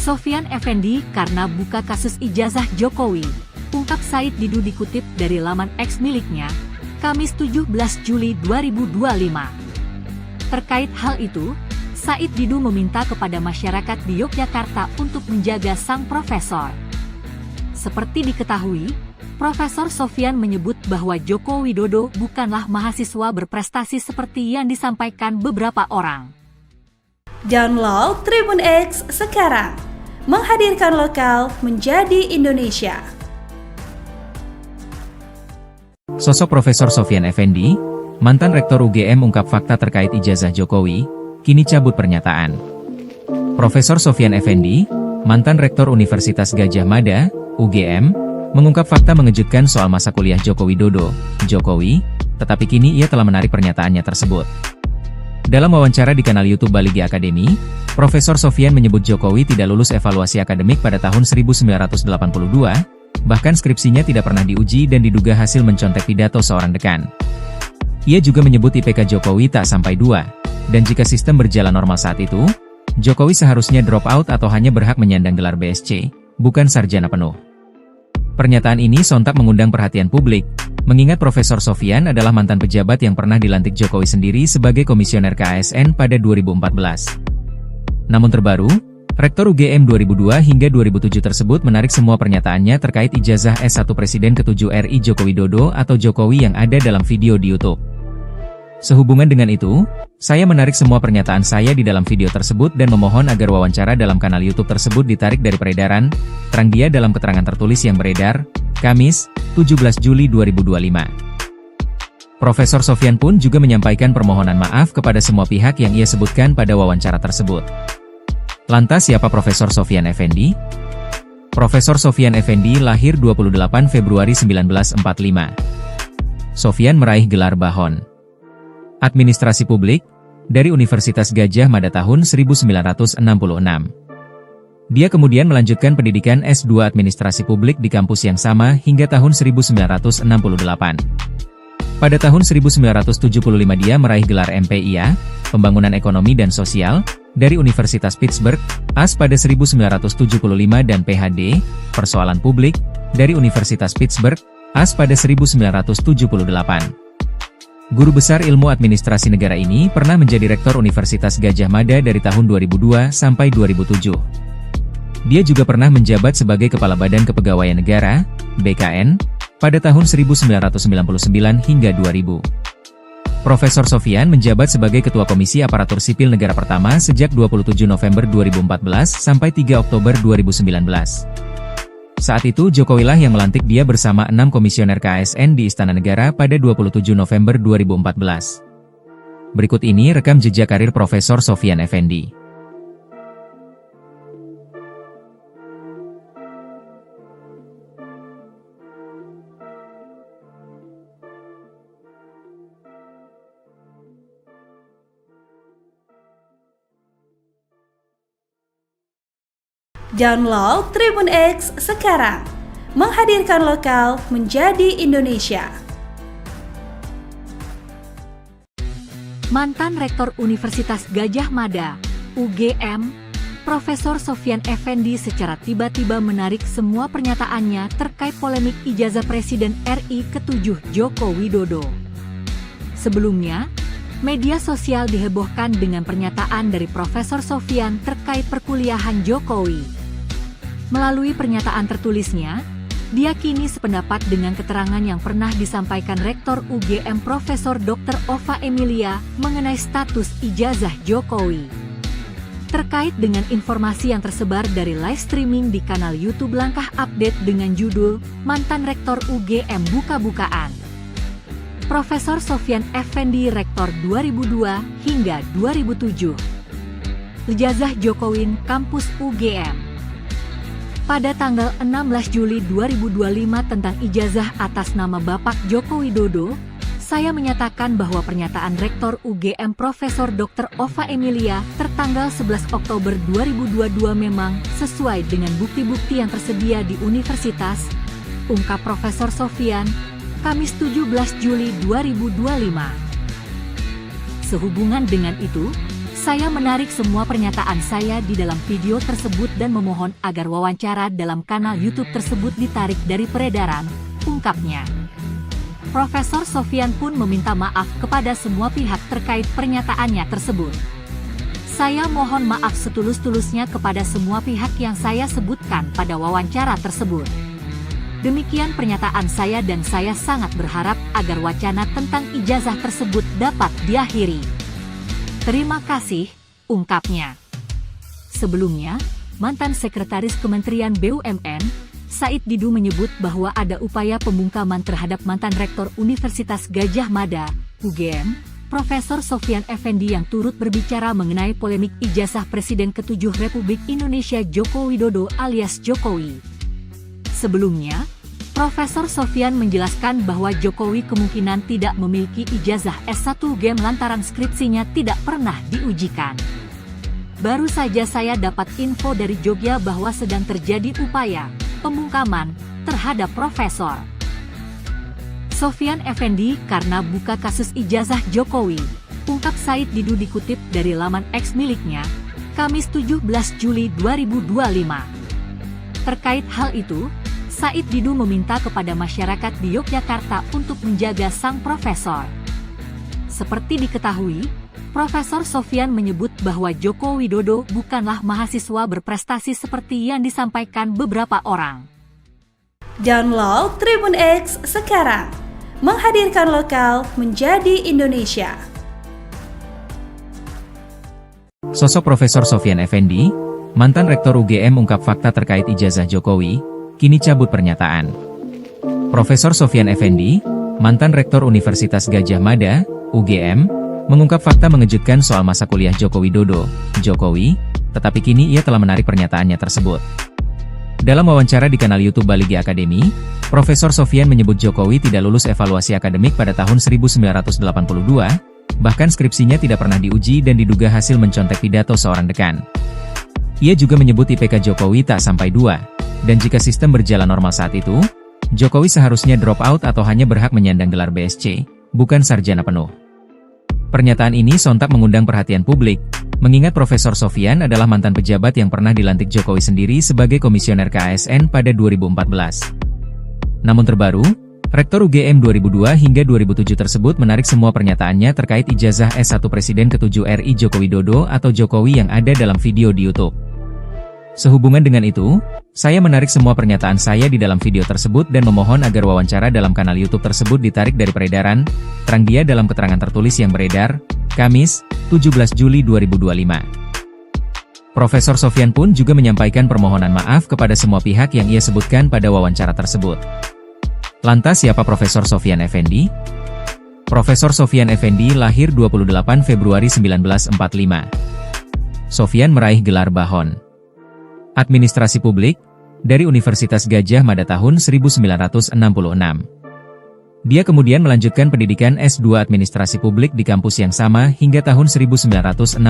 Sofyan Effendi karena buka kasus ijazah Jokowi, ungkap Said Didu dikutip dari laman X miliknya, Kamis 17 Juli 2025. Terkait hal itu, Said Didu meminta kepada masyarakat di Yogyakarta untuk menjaga sang profesor. Seperti diketahui, Profesor Sofyan menyebut bahwa Joko Widodo bukanlah mahasiswa berprestasi seperti yang disampaikan beberapa orang. Download Tribun X sekarang, menghadirkan lokal menjadi Indonesia. Sosok Profesor Sofyan Effendi, mantan Rektor UGM ungkap fakta terkait ijazah Jokowi, kini cabut pernyataan. Profesor Sofyan Effendi, mantan Rektor Universitas Gadjah Mada, UGM, mengungkap fakta mengejutkan soal masa kuliah Joko Widodo, Jokowi, tetapi kini ia telah menarik pernyataannya tersebut. Dalam wawancara di kanal YouTube Baligi Academy, Profesor Sofyan menyebut Jokowi tidak lulus evaluasi akademik pada tahun 1982, bahkan skripsinya tidak pernah diuji dan diduga hasil mencontek pidato seorang dekan. Ia juga menyebut IPK Jokowi tak sampai 2, dan jika sistem berjalan normal saat itu, Jokowi seharusnya drop out atau hanya berhak menyandang gelar BSc, bukan sarjana penuh. Pernyataan ini sontak mengundang perhatian publik, mengingat Profesor Sofyan adalah mantan pejabat yang pernah dilantik Jokowi sendiri sebagai komisioner KASN pada 2014. Namun terbaru, Rektor UGM 2002 hingga 2007 tersebut menarik semua pernyataannya terkait ijazah S1 Presiden ke-7 RI Joko Widodo atau Jokowi yang ada dalam video di YouTube. Sehubungan dengan itu, saya menarik semua pernyataan saya di dalam video tersebut dan memohon agar wawancara dalam kanal YouTube tersebut ditarik dari peredaran, terang dia dalam keterangan tertulis yang beredar, Kamis, 17 Juli 2025. Profesor Sofyan pun juga menyampaikan permohonan maaf kepada semua pihak yang ia sebutkan pada wawancara tersebut. Lantas siapa Profesor Sofyan Effendi? Profesor Sofyan Effendi lahir 28 Februari 1945. Sofyan meraih gelar Bahon Administrasi Publik dari Universitas Gadjah Mada tahun 1966. Dia kemudian melanjutkan pendidikan S2 Administrasi Publik di kampus yang sama hingga tahun 1968. Pada tahun 1975 dia meraih gelar MPIA, Pembangunan Ekonomi dan Sosial, dari Universitas Pittsburgh, AS pada 1975 dan PhD, Persoalan Publik, dari Universitas Pittsburgh, AS pada 1978. Guru besar ilmu administrasi negara ini pernah menjadi Rektor Universitas Gadjah Mada dari tahun 2002 sampai 2007. Dia juga pernah menjabat sebagai Kepala Badan Kepegawaian Negara, BKN, pada tahun 1999 hingga 2000. Profesor Sofyan menjabat sebagai Ketua Komisi Aparatur Sipil Negara pertama sejak 27 November 2014 sampai 3 Oktober 2019. Saat itu Jokowilah yang melantik dia bersama 6 komisioner KASN di Istana Negara pada 27 November 2014. Berikut ini rekam jejak karir Profesor Sofyan Effendi. Download Tribun X sekarang, menghadirkan lokal menjadi Indonesia. Mantan Rektor Universitas Gadjah Mada, UGM, Profesor Sofyan Effendi secara tiba-tiba menarik semua pernyataannya terkait polemik ijazah Presiden RI ke-7 Joko Widodo. Sebelumnya, media sosial dihebohkan dengan pernyataan dari Profesor Sofyan terkait perkuliahan Jokowi. Melalui pernyataan tertulisnya, dia kini sependapat dengan keterangan yang pernah disampaikan Rektor UGM Profesor Dr. Ova Emilia mengenai status ijazah Jokowi. Terkait dengan informasi yang tersebar dari live streaming di kanal YouTube Langkah Update dengan judul Mantan Rektor UGM Buka-Bukaan. Profesor Sofyan Effendi Rektor 2002 hingga 2007. Ijazah Jokowi Kampus UGM. Pada tanggal 16 Juli 2025 tentang ijazah atas nama Bapak Joko Widodo, saya menyatakan bahwa pernyataan Rektor UGM Profesor Dr. Ova Emilia tertanggal 11 Oktober 2022 memang sesuai dengan bukti-bukti yang tersedia di universitas, ungkap Profesor Sofyan, Kamis 17 Juli 2025. Sehubungan dengan itu, saya menarik semua pernyataan saya di dalam video tersebut dan memohon agar wawancara dalam kanal YouTube tersebut ditarik dari peredaran, ungkapnya. Profesor Sofyan pun meminta maaf kepada semua pihak terkait pernyataannya tersebut. Saya mohon maaf setulus-tulusnya kepada semua pihak yang saya sebutkan pada wawancara tersebut. Demikian pernyataan saya dan saya sangat berharap agar wacana tentang ijazah tersebut dapat diakhiri. Terima kasih, ungkapnya. Sebelumnya, mantan Sekretaris Kementerian BUMN, Said Didu menyebut bahwa ada upaya pembungkaman terhadap mantan Rektor Universitas Gadjah Mada, UGM, Profesor Sofyan Effendi yang turut berbicara mengenai polemik ijazah Presiden ke-7 Republik Indonesia Joko Widodo alias Jokowi. Sebelumnya, Profesor Sofyan menjelaskan bahwa Jokowi kemungkinan tidak memiliki ijazah S1 UGM lantaran skripsinya tidak pernah diujikan. Baru saja saya dapat info dari Jogja bahwa sedang terjadi upaya pembungkaman terhadap Profesor Sofyan Effendi karena buka kasus ijazah Jokowi, ungkap Said Didu dikutip dari laman X miliknya, Kamis 17 Juli 2025. Terkait hal itu, Said Didu meminta kepada masyarakat di Yogyakarta untuk menjaga sang profesor. Seperti diketahui, Profesor Sofyan menyebut bahwa Joko Widodo bukanlah mahasiswa berprestasi seperti yang disampaikan beberapa orang. Download Tribun X sekarang, menghadirkan lokal menjadi Indonesia. Sosok Profesor Sofyan Effendi, mantan Rektor UGM ungkap fakta terkait ijazah Jokowi, kini cabut pernyataan. Profesor Sofyan Effendi, mantan Rektor Universitas Gadjah Mada, UGM, mengungkap fakta mengejutkan soal masa kuliah Joko Widodo, Jokowi, tetapi kini ia telah menarik pernyataannya tersebut. Dalam wawancara di kanal YouTube Baligi Academy, Profesor Sofyan menyebut Jokowi tidak lulus evaluasi akademik pada tahun 1982, bahkan skripsinya tidak pernah diuji dan diduga hasil mencontek pidato seorang dekan. Ia juga menyebut IPK Jokowi tak sampai 2. Dan jika sistem berjalan normal saat itu, Jokowi seharusnya drop out atau hanya berhak menyandang gelar BSc, bukan sarjana penuh. Pernyataan ini sontak mengundang perhatian publik, mengingat Profesor Sofyan adalah mantan pejabat yang pernah dilantik Jokowi sendiri sebagai komisioner KASN pada 2014. Namun terbaru, Rektor UGM 2002 hingga 2007 tersebut menarik semua pernyataannya terkait ijazah S1 Presiden ke-7 RI Joko Widodo atau Jokowi yang ada dalam video di YouTube. Sehubungan dengan itu, saya menarik semua pernyataan saya di dalam video tersebut dan memohon agar wawancara dalam kanal YouTube tersebut ditarik dari peredaran, terang dia dalam keterangan tertulis yang beredar, Kamis, 17 Juli 2025. Profesor Sofyan pun juga menyampaikan permohonan maaf kepada semua pihak yang ia sebutkan pada wawancara tersebut. Lantas siapa Profesor Sofyan Effendi? Profesor Sofyan Effendi lahir 28 Februari 1945. Sofyan meraih gelar Bahon Administrasi Publik dari Universitas Gadjah Mada tahun 1966. Dia kemudian melanjutkan pendidikan S2 Administrasi Publik di kampus yang sama hingga tahun 1968.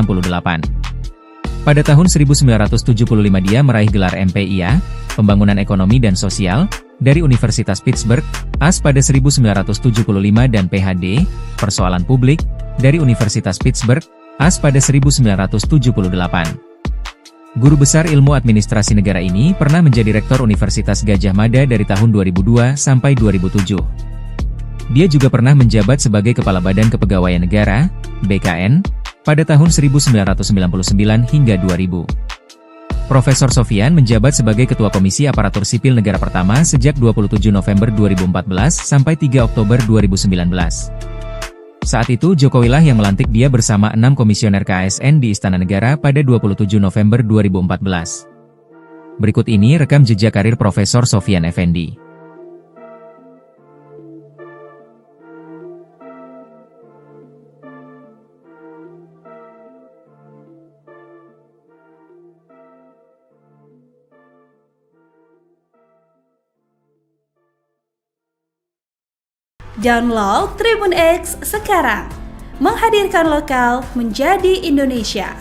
Pada tahun 1975 dia meraih gelar MPIA, Pembangunan Ekonomi dan Sosial, dari Universitas Pittsburgh, AS pada 1975 dan PhD, Persoalan Publik, dari Universitas Pittsburgh, AS pada 1978. Guru besar ilmu administrasi negara ini pernah menjadi Rektor Universitas Gadjah Mada dari tahun 2002 sampai 2007. Dia juga pernah menjabat sebagai Kepala Badan Kepegawaian Negara, BKN, pada tahun 1999 hingga 2000. Profesor Sofyan menjabat sebagai Ketua Komisi Aparatur Sipil Negara pertama sejak 27 November 2014 sampai 3 Oktober 2019. Saat itu Jokowilah yang melantik dia bersama 6 komisioner KASN di Istana Negara pada 27 November 2014. Berikut ini rekam jejak karir Profesor Sofyan Effendi. Download Tribun X sekarang. Menghadirkan lokal menjadi Indonesia.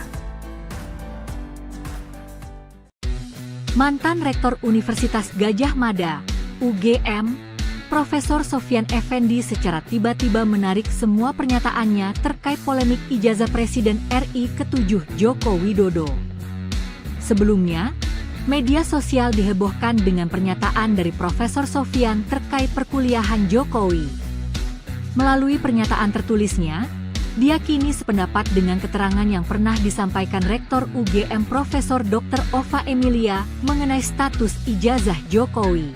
Mantan Rektor Universitas Gadjah Mada, UGM, Profesor Sofyan Effendi secara tiba-tiba menarik semua pernyataannya terkait polemik ijazah Presiden RI ke-7 Joko Widodo. Sebelumnya, media sosial dihebohkan dengan pernyataan dari Profesor Sofyan terkait perkuliahan Jokowi. Melalui pernyataan tertulisnya, dia kini sependapat dengan keterangan yang pernah disampaikan Rektor UGM Profesor Dr. Ova Emilia mengenai status ijazah Jokowi.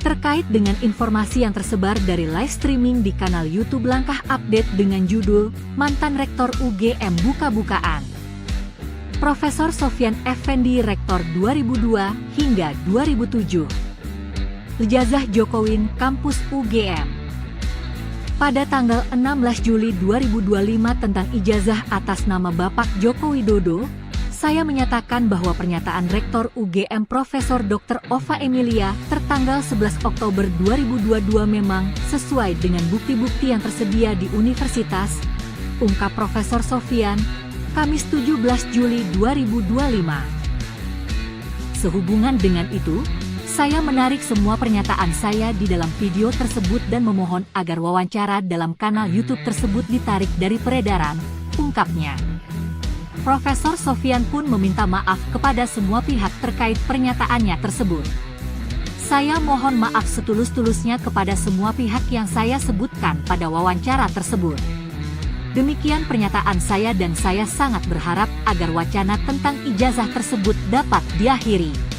Terkait dengan informasi yang tersebar dari live streaming di kanal YouTube Langkah Update dengan judul Mantan Rektor UGM Buka-bukaan. Profesor Sofyan Effendi Rektor 2002 hingga 2007. Ijazah Jokowi Kampus UGM. Pada tanggal 16 Juli 2025 tentang ijazah atas nama Bapak Joko Widodo, saya menyatakan bahwa pernyataan Rektor UGM Profesor Dr. Ova Emilia tertanggal 11 Oktober 2022 memang sesuai dengan bukti-bukti yang tersedia di universitas, ungkap Profesor Sofyan, Kamis 17 Juli 2025. Sehubungan dengan itu, saya menarik semua pernyataan saya di dalam video tersebut dan memohon agar wawancara dalam kanal YouTube tersebut ditarik dari peredaran, ungkapnya. Profesor Sofyan pun meminta maaf kepada semua pihak terkait pernyataannya tersebut. Saya mohon maaf setulus-tulusnya kepada semua pihak yang saya sebutkan pada wawancara tersebut. Demikian pernyataan saya dan saya sangat berharap agar wacana tentang ijazah tersebut dapat diakhiri.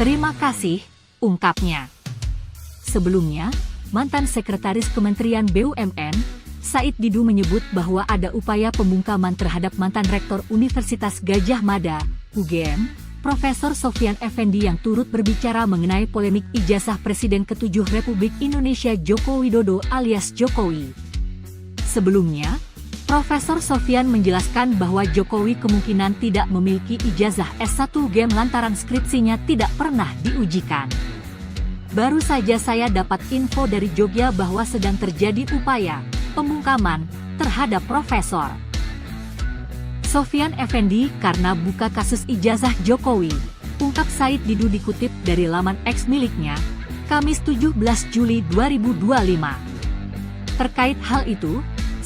Terima kasih, ungkapnya. Sebelumnya, mantan Sekretaris Kementerian BUMN, Said Didu menyebut bahwa ada upaya pembungkaman terhadap mantan Rektor Universitas Gadjah Mada, UGM, Profesor Sofyan Effendi yang turut berbicara mengenai polemik ijazah Presiden ke-7 Republik Indonesia Joko Widodo alias Jokowi. Sebelumnya, Profesor Sofyan menjelaskan bahwa Jokowi kemungkinan tidak memiliki ijazah S1 UGM lantaran skripsinya tidak pernah diujikan. Baru saja saya dapat info dari Jogja bahwa sedang terjadi upaya pembungkaman terhadap Profesor Sofyan Effendi karena buka kasus ijazah Jokowi, ungkap Said Didu dikutip dari laman X miliknya, Kamis 17 Juli 2025. Terkait hal itu,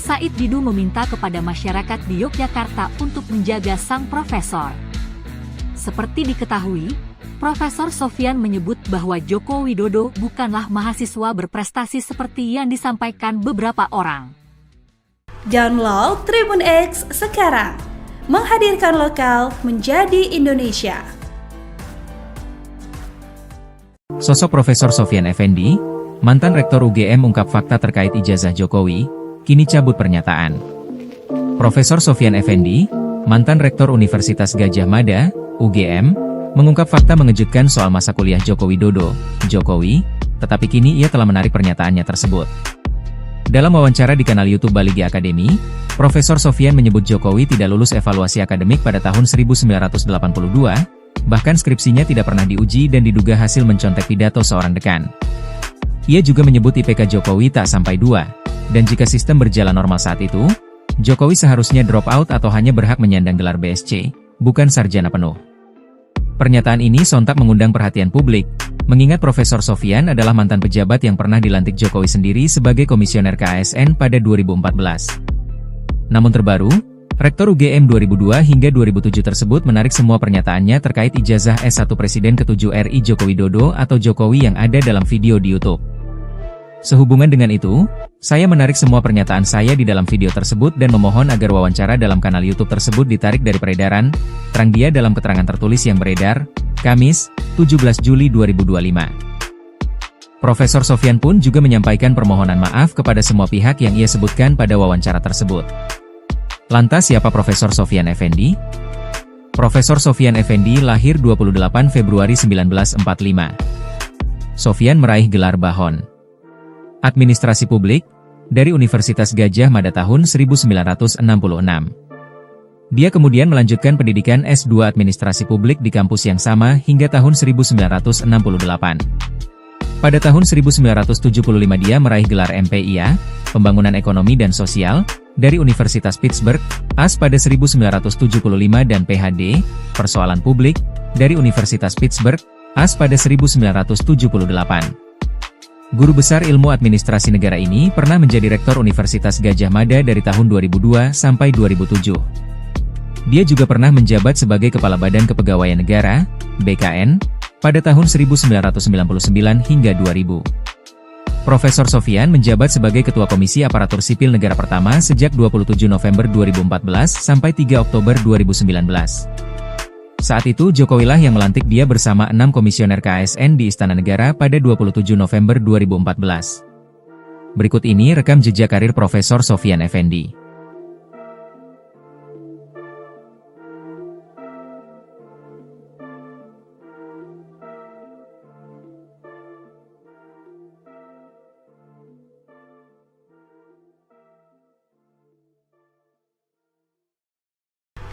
Said Didu meminta kepada masyarakat di Yogyakarta untuk menjaga sang profesor. Seperti diketahui, Profesor Sofyan menyebut bahwa Joko Widodo bukanlah mahasiswa berprestasi seperti yang disampaikan beberapa orang. Download Tribun X sekarang. Menghadirkan lokal menjadi Indonesia. Sosok Profesor Sofyan Effendi, mantan Rektor UGM ungkap fakta terkait ijazah Jokowi, kini cabut pernyataan. Profesor Sofyan Effendi, mantan Rektor Universitas Gadjah Mada, UGM, mengungkap fakta mengejutkan soal masa kuliah Joko Widodo, Jokowi, tetapi kini ia telah menarik pernyataannya tersebut. Dalam wawancara di kanal YouTube Baligi Academy, Profesor Sofyan menyebut Jokowi tidak lulus evaluasi akademik pada tahun 1982, bahkan skripsinya tidak pernah diuji dan diduga hasil mencontek pidato seorang dekan. Ia juga menyebut IPK Jokowi tak sampai 2. Dan jika sistem berjalan normal saat itu, Jokowi seharusnya drop out atau hanya berhak menyandang gelar BSc, bukan sarjana penuh. Pernyataan ini sontak mengundang perhatian publik, mengingat Profesor Sofyan adalah mantan pejabat yang pernah dilantik Jokowi sendiri sebagai komisioner KASN pada 2014. Namun terbaru, Rektor UGM 2002 hingga 2007 tersebut menarik semua pernyataannya terkait ijazah S1 Presiden ke-7 RI Joko Widodo atau Jokowi yang ada dalam video di YouTube. Sehubungan dengan itu, saya menarik semua pernyataan saya di dalam video tersebut dan memohon agar wawancara dalam kanal YouTube tersebut ditarik dari peredaran, terang dia dalam keterangan tertulis yang beredar, Kamis, 17 Juli 2025. Profesor Sofyan pun juga menyampaikan permohonan maaf kepada semua pihak yang ia sebutkan pada wawancara tersebut. Lantas siapa Profesor Sofyan Effendi? Profesor Sofyan Effendi lahir 28 Februari 1945. Sofyan meraih gelar Bahon Administrasi Publik dari Universitas Gadjah Mada tahun 1966. Dia kemudian melanjutkan pendidikan S2 Administrasi Publik di kampus yang sama hingga tahun 1968. Pada tahun 1975 dia meraih gelar MPIA, Pembangunan Ekonomi dan Sosial, dari Universitas Pittsburgh, AS pada 1975 dan PhD, Persoalan Publik, dari Universitas Pittsburgh, AS pada 1978. Guru besar ilmu administrasi negara ini pernah menjadi rektor Universitas Gadjah Mada dari tahun 2002 sampai 2007. Dia juga pernah menjabat sebagai Kepala Badan Kepegawaian Negara, BKN, pada tahun 1999 hingga 2000. Profesor Sofyan menjabat sebagai Ketua Komisi Aparatur Sipil Negara pertama sejak 27 November 2014 sampai 3 Oktober 2019. Saat itu Jokowilah yang melantik dia bersama 6 komisioner KASN di Istana Negara pada 27 November 2014. Berikut ini rekam jejak karir Profesor Sofyan Effendi.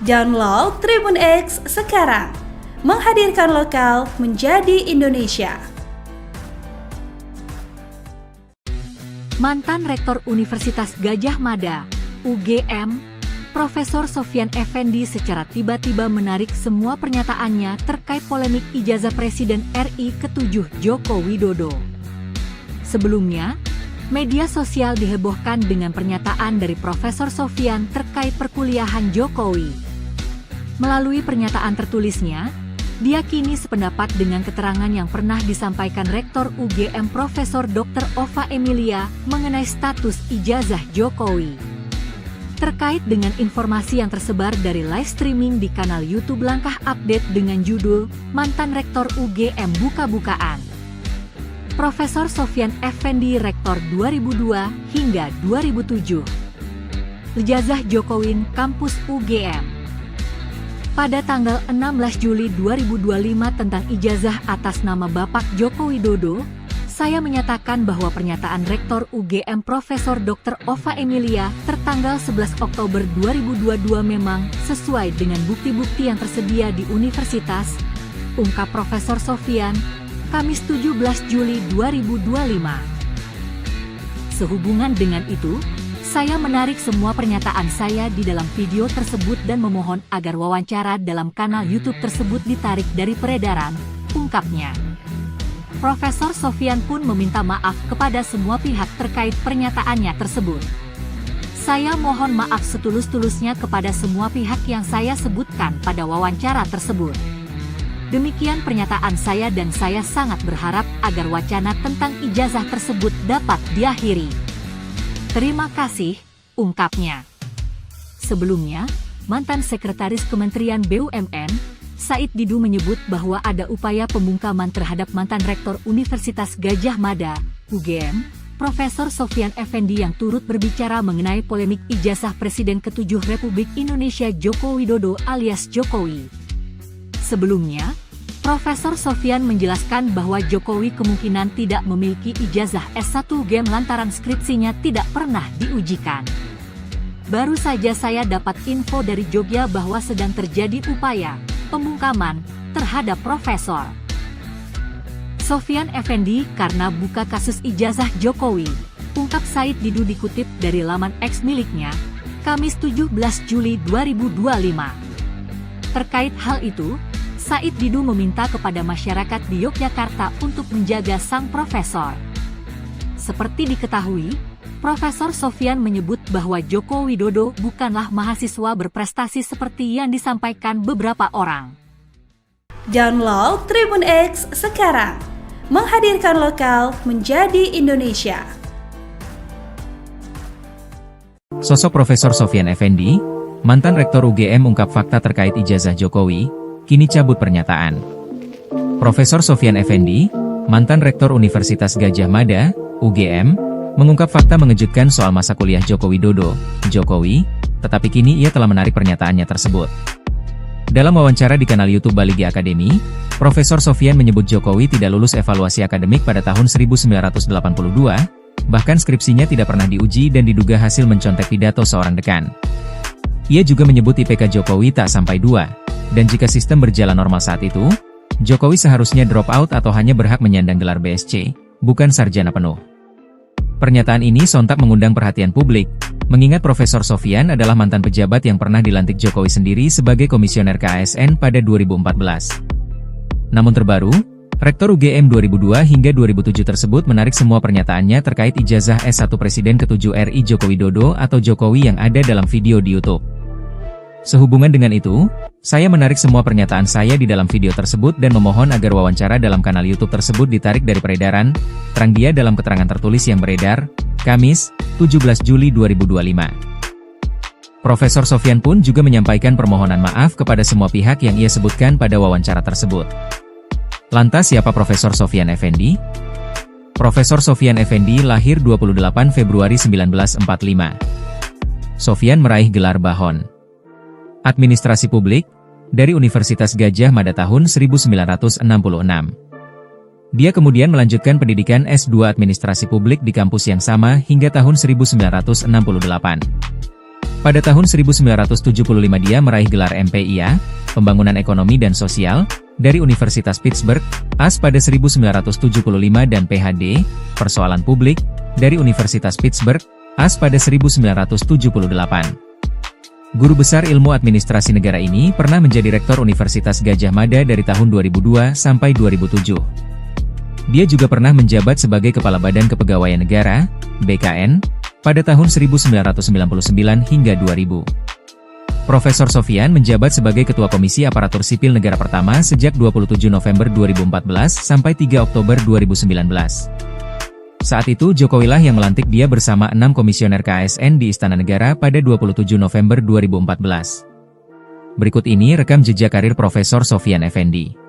Download Tribun X sekarang, menghadirkan lokal menjadi Indonesia. Mantan Rektor Universitas Gadjah Mada, UGM, Profesor Sofyan Effendi secara tiba-tiba menarik semua pernyataannya terkait polemik ijazah Presiden RI ke-7 Joko Widodo. Sebelumnya, media sosial dihebohkan dengan pernyataan dari Profesor Sofyan terkait perkuliahan Jokowi. Melalui pernyataan tertulisnya, dia kini sependapat dengan keterangan yang pernah disampaikan Rektor UGM Profesor Dr. Ova Emilia mengenai status ijazah Jokowi. Terkait dengan informasi yang tersebar dari live streaming di kanal YouTube Langkah Update dengan judul Mantan Rektor UGM Buka-Bukaan. Profesor Sofyan Effendi Rektor 2002 hingga 2007. Ijazah Jokowi Kampus UGM. Pada tanggal 16 Juli 2025 tentang ijazah atas nama Bapak Joko Widodo, saya menyatakan bahwa pernyataan Rektor UGM Profesor Dr. Ova Emilia tertanggal 11 Oktober 2022 memang sesuai dengan bukti-bukti yang tersedia di universitas, ungkap Profesor Sofyan, Kamis 17 Juli 2025. Sehubungan dengan itu, saya menarik semua pernyataan saya di dalam video tersebut dan memohon agar wawancara dalam kanal YouTube tersebut ditarik dari peredaran, ungkapnya. Profesor Sofyan pun meminta maaf kepada semua pihak terkait pernyataannya tersebut. Saya mohon maaf setulus-tulusnya kepada semua pihak yang saya sebutkan pada wawancara tersebut. Demikian pernyataan saya dan saya sangat berharap agar wacana tentang ijazah tersebut dapat diakhiri. Terima kasih, ungkapnya. Sebelumnya, mantan Sekretaris Kementerian BUMN, Said Didu menyebut bahwa ada upaya pembungkaman terhadap mantan Rektor Universitas Gadjah Mada, UGM, Profesor Sofyan Effendi yang turut berbicara mengenai polemik ijazah Presiden ke-7 Republik Indonesia Joko Widodo alias Jokowi. Sebelumnya, Profesor Sofyan menjelaskan bahwa Jokowi kemungkinan tidak memiliki ijazah S1 UGM lantaran skripsinya tidak pernah diujikan. Baru saja saya dapat info dari Jogja bahwa sedang terjadi upaya pembungkaman terhadap Profesor Sofyan Effendi karena buka kasus ijazah Jokowi, ungkap Said Didu dikutip dari laman X miliknya, Kamis 17 Juli 2025. Terkait hal itu, Said Didu meminta kepada masyarakat di Yogyakarta untuk menjaga sang profesor. Seperti diketahui, Profesor Sofyan menyebut bahwa Joko Widodo bukanlah mahasiswa berprestasi seperti yang disampaikan beberapa orang. Download Tribun X sekarang, menghadirkan lokal menjadi Indonesia. Sosok Profesor Sofyan Effendi, mantan Rektor UGM ungkap fakta terkait ijazah Jokowi, kini cabut pernyataan. Profesor Sofyan Effendi, mantan Rektor Universitas Gadjah Mada, UGM, mengungkap fakta mengejutkan soal masa kuliah Joko Widodo, Jokowi, tetapi kini ia telah menarik pernyataannya tersebut. Dalam wawancara di kanal YouTube Baligi Academy, Profesor Sofyan menyebut Jokowi tidak lulus evaluasi akademik pada tahun 1982, bahkan skripsinya tidak pernah diuji dan diduga hasil mencontek pidato seorang dekan. Ia juga menyebut IPK Jokowi tak sampai 2. Dan jika sistem berjalan normal saat itu, Jokowi seharusnya drop out atau hanya berhak menyandang gelar BSc, bukan sarjana penuh. Pernyataan ini sontak mengundang perhatian publik, mengingat Profesor Sofyan adalah mantan pejabat yang pernah dilantik Jokowi sendiri sebagai komisioner KASN pada 2014. Namun terbaru, Rektor UGM 2002 hingga 2007 tersebut menarik semua pernyataannya terkait ijazah S1 Presiden ke-7 RI Joko Widodo atau Jokowi yang ada dalam video di YouTube. Sehubungan dengan itu, saya menarik semua pernyataan saya di dalam video tersebut dan memohon agar wawancara dalam kanal YouTube tersebut ditarik dari peredaran, terang dia dalam keterangan tertulis yang beredar, Kamis, 17 Juli 2025. Profesor Sofyan pun juga menyampaikan permohonan maaf kepada semua pihak yang ia sebutkan pada wawancara tersebut. Lantas siapa Profesor Sofyan Effendi? Profesor Sofyan Effendi lahir 28 Februari 1945. Sofyan meraih gelar Bahon Administrasi Publik dari Universitas Gadjah Mada tahun 1966. Dia kemudian melanjutkan pendidikan S2 Administrasi Publik di kampus yang sama hingga tahun 1968. Pada tahun 1975 dia meraih gelar MPIA, Pembangunan Ekonomi dan Sosial, dari Universitas Pittsburgh, AS pada 1975 dan PhD, Persoalan Publik, dari Universitas Pittsburgh, AS pada 1978. Guru besar ilmu administrasi negara ini pernah menjadi Rektor Universitas Gadjah Mada dari tahun 2002 sampai 2007. Dia juga pernah menjabat sebagai Kepala Badan Kepegawaian Negara, BKN, pada tahun 1999 hingga 2000. Profesor Sofyan menjabat sebagai Ketua Komisi Aparatur Sipil Negara pertama sejak 27 November 2014 sampai 3 Oktober 2019. Saat itu Jokowilah yang melantik dia bersama 6 komisioner KASN di Istana Negara pada 27 November 2014. Berikut ini rekam jejak karir Profesor Sofyan Effendi.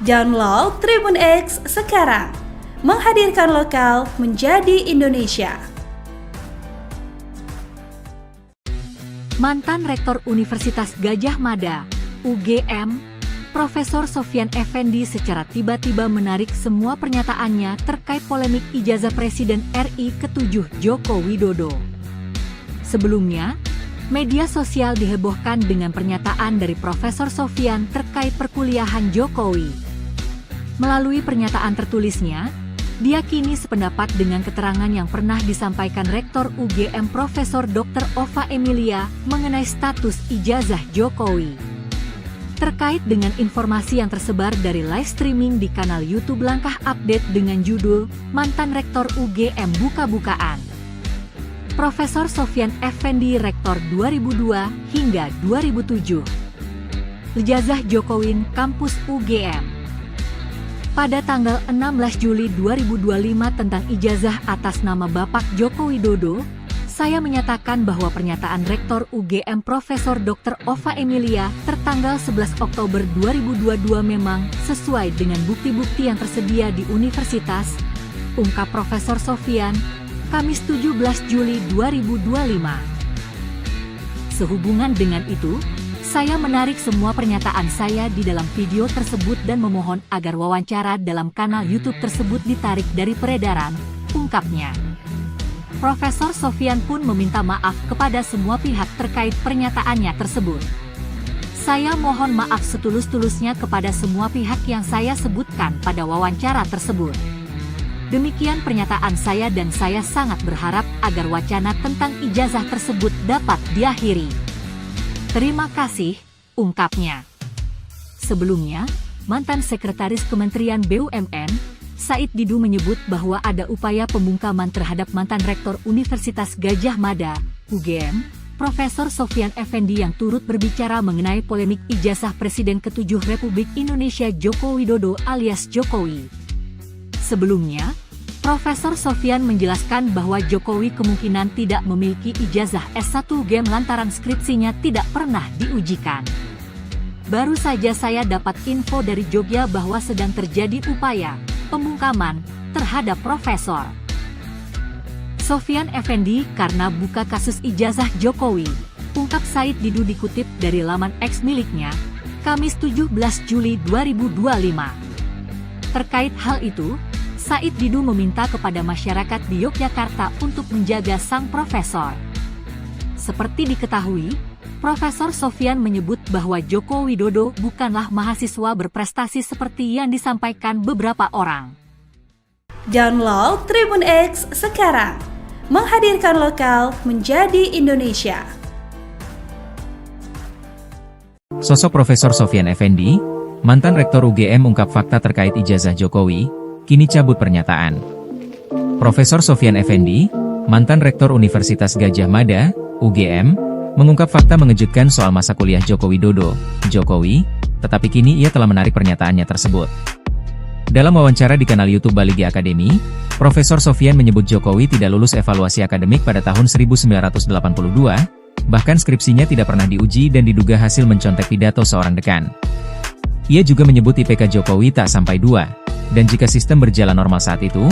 Download Tribun X sekarang, menghadirkan lokal menjadi Indonesia. Mantan Rektor Universitas Gadjah Mada, UGM, Profesor Sofyan Effendi secara tiba-tiba menarik semua pernyataannya terkait polemik ijazah Presiden RI ke-7 Joko Widodo. Sebelumnya, media sosial dihebohkan dengan pernyataan dari Profesor Sofyan terkait perkuliahan Jokowi. Melalui pernyataan tertulisnya, dia kini sependapat dengan keterangan yang pernah disampaikan Rektor UGM Profesor Dr. Ova Emilia mengenai status ijazah Jokowi. Terkait dengan informasi yang tersebar dari live streaming di kanal YouTube Langkah Update dengan judul Mantan Rektor UGM Buka-Bukaan. Profesor Sofyan Effendi Rektor 2002 hingga 2007. Ijazah Jokowi Kampus UGM. Pada tanggal 16 Juli 2025 tentang ijazah atas nama Bapak Joko Widodo, saya menyatakan bahwa pernyataan Rektor UGM Profesor Dr. Ova Emilia tertanggal 11 Oktober 2022 memang sesuai dengan bukti-bukti yang tersedia di universitas, ungkap Profesor Sofyan, Kamis 17 Juli 2025. Sehubungan dengan itu, saya menarik semua pernyataan saya di dalam video tersebut dan memohon agar wawancara dalam kanal YouTube tersebut ditarik dari peredaran, ungkapnya. Profesor Sofyan pun meminta maaf kepada semua pihak terkait pernyataannya tersebut. Saya mohon maaf setulus-tulusnya kepada semua pihak yang saya sebutkan pada wawancara tersebut. Demikian pernyataan saya dan saya sangat berharap agar wacana tentang ijazah tersebut dapat diakhiri. Terima kasih, ungkapnya. Sebelumnya, mantan Sekretaris Kementerian BUMN, Said Didu menyebut bahwa ada upaya pembungkaman terhadap mantan Rektor Universitas Gadjah Mada, UGM, Profesor Sofyan Effendi yang turut berbicara mengenai polemik ijazah Presiden ke-7 Republik Indonesia Joko Widodo alias Jokowi. Sebelumnya, Profesor Sofyan menjelaskan bahwa Jokowi kemungkinan tidak memiliki ijazah S1 UGM lantaran skripsinya tidak pernah diujikan. Baru saja saya dapat info dari Jogja bahwa sedang terjadi upaya pembungkaman terhadap Profesor Sofyan Effendi karena buka kasus ijazah Jokowi, ungkap Said Didu dikutip dari laman X miliknya, Kamis 17 Juli 2025. Terkait hal itu, Said Didu meminta kepada masyarakat di Yogyakarta untuk menjaga sang profesor. Seperti diketahui, Profesor Sofyan menyebut bahwa Joko Widodo bukanlah mahasiswa berprestasi seperti yang disampaikan beberapa orang. Download Tribun X sekarang, menghadirkan lokal menjadi Indonesia. Sosok Profesor Sofyan Effendi, mantan Rektor UGM ungkap fakta terkait ijazah Jokowi, kini cabut pernyataan. Profesor Sofyan Effendi, mantan Rektor Universitas Gadjah Mada, UGM, mengungkap fakta mengejutkan soal masa kuliah Joko Widodo, Jokowi, tetapi kini ia telah menarik pernyataannya tersebut. Dalam wawancara di kanal YouTube Baligi Academy, Profesor Sofyan menyebut Jokowi tidak lulus evaluasi akademik pada tahun 1982, bahkan skripsinya tidak pernah diuji dan diduga hasil mencontek pidato seorang dekan. Ia juga menyebut IPK Jokowi tak sampai 2, dan jika sistem berjalan normal saat itu,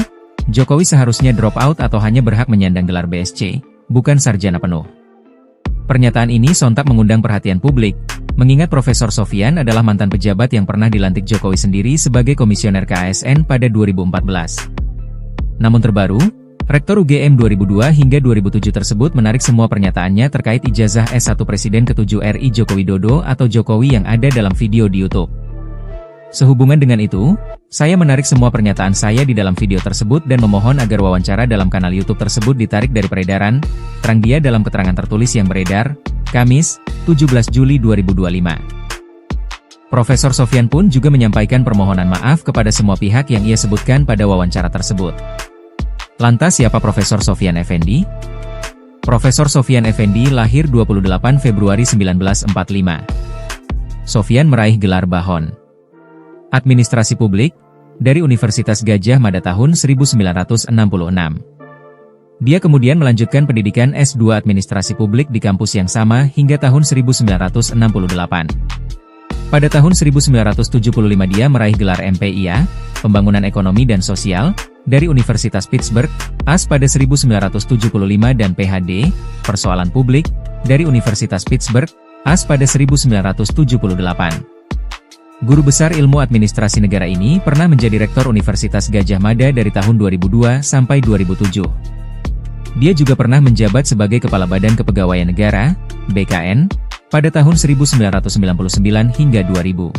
Jokowi seharusnya drop out atau hanya berhak menyandang gelar BSc, bukan sarjana penuh. Pernyataan ini sontak mengundang perhatian publik, mengingat Profesor Sofyan adalah mantan pejabat yang pernah dilantik Jokowi sendiri sebagai komisioner KASN pada 2014. Namun terbaru, Rektor UGM 2002 hingga 2007 tersebut menarik semua pernyataannya terkait ijazah S1 Presiden ke-7 RI Joko Widodo atau Jokowi yang ada dalam video di YouTube. Sehubungan dengan itu, saya menarik semua pernyataan saya di dalam video tersebut dan memohon agar wawancara dalam kanal YouTube tersebut ditarik dari peredaran, terang dia dalam keterangan tertulis yang beredar, Kamis, 17 Juli 2025. Profesor Sofyan pun juga menyampaikan permohonan maaf kepada semua pihak yang ia sebutkan pada wawancara tersebut. Lantas siapa Profesor Sofyan Effendi? Profesor Sofyan Effendi lahir 28 Februari 1945. Sofyan meraih gelar Bahon Administrasi Publik dari Universitas Gadjah Mada tahun 1966. Dia kemudian melanjutkan pendidikan S2 Administrasi Publik di kampus yang sama hingga tahun 1968. Pada tahun 1975 dia meraih gelar MPIA, Pembangunan Ekonomi dan Sosial, dari Universitas Pittsburgh, AS pada 1975 dan PhD, Persoalan Publik, dari Universitas Pittsburgh, AS pada 1978. Guru besar ilmu administrasi negara ini pernah menjadi Rektor Universitas Gadjah Mada dari tahun 2002 sampai 2007. Dia juga pernah menjabat sebagai Kepala Badan Kepegawaian Negara, BKN, pada tahun 1999 hingga 2000.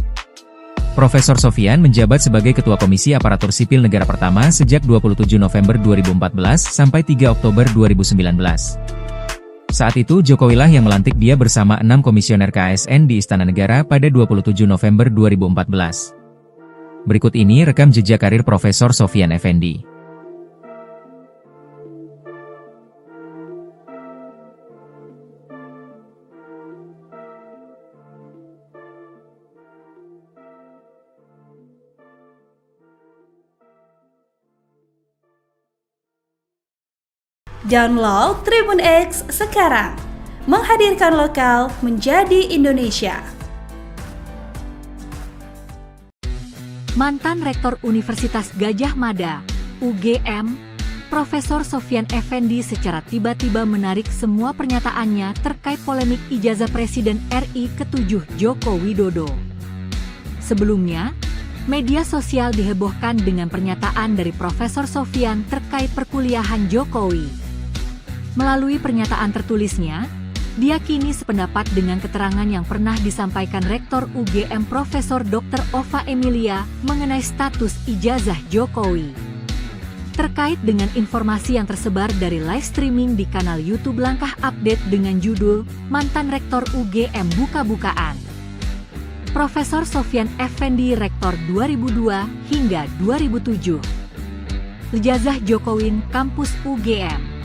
Profesor Sofyan menjabat sebagai Ketua Komisi Aparatur Sipil Negara pertama sejak 27 November 2014 sampai 3 Oktober 2019. Saat itu Jokowilah yang melantik dia bersama 6 komisioner KASN di Istana Negara pada 27 November 2014. Berikut ini rekam jejak karir Profesor Sofyan Effendi. Download Tribun X sekarang, menghadirkan lokal menjadi Indonesia. Mantan Rektor Universitas Gadjah Mada, UGM, Profesor Sofyan Effendi secara tiba-tiba menarik semua pernyataannya terkait polemik ijazah Presiden RI ke-7 Joko Widodo. Sebelumnya, media sosial dihebohkan dengan pernyataan dari Profesor Sofyan terkait perkuliahan Jokowi. Melalui pernyataan tertulisnya, dia kini sependapat dengan keterangan yang pernah disampaikan Rektor UGM Profesor Dr. Ova Emilia mengenai status ijazah Jokowi. Terkait dengan informasi yang tersebar dari live streaming di kanal YouTube Langkah Update dengan judul Mantan Rektor UGM Buka-bukaan. Profesor Sofyan Effendi Rektor 2002 hingga 2007. Ijazah Jokowi Kampus UGM.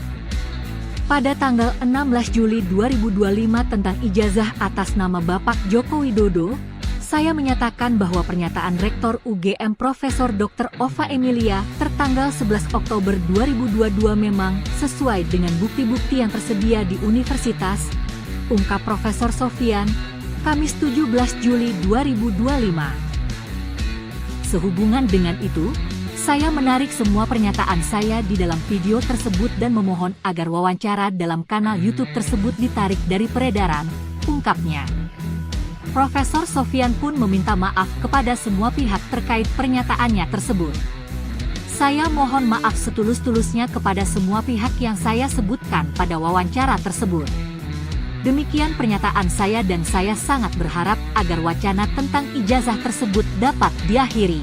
Pada tanggal 16 Juli 2025 tentang ijazah atas nama Bapak Joko Widodo, saya menyatakan bahwa pernyataan Rektor UGM Profesor Dr. Ova Emilia tertanggal 11 Oktober 2022 memang sesuai dengan bukti-bukti yang tersedia di universitas, ungkap Profesor Sofyan, Kamis 17 Juli 2025. Sehubungan dengan itu, saya menarik semua pernyataan saya di dalam video tersebut dan memohon agar wawancara dalam kanal YouTube tersebut ditarik dari peredaran, ungkapnya. Profesor Sofyan pun meminta maaf kepada semua pihak terkait pernyataannya tersebut. Saya mohon maaf setulus-tulusnya kepada semua pihak yang saya sebutkan pada wawancara tersebut. Demikian pernyataan saya dan saya sangat berharap agar wacana tentang ijazah tersebut dapat diakhiri.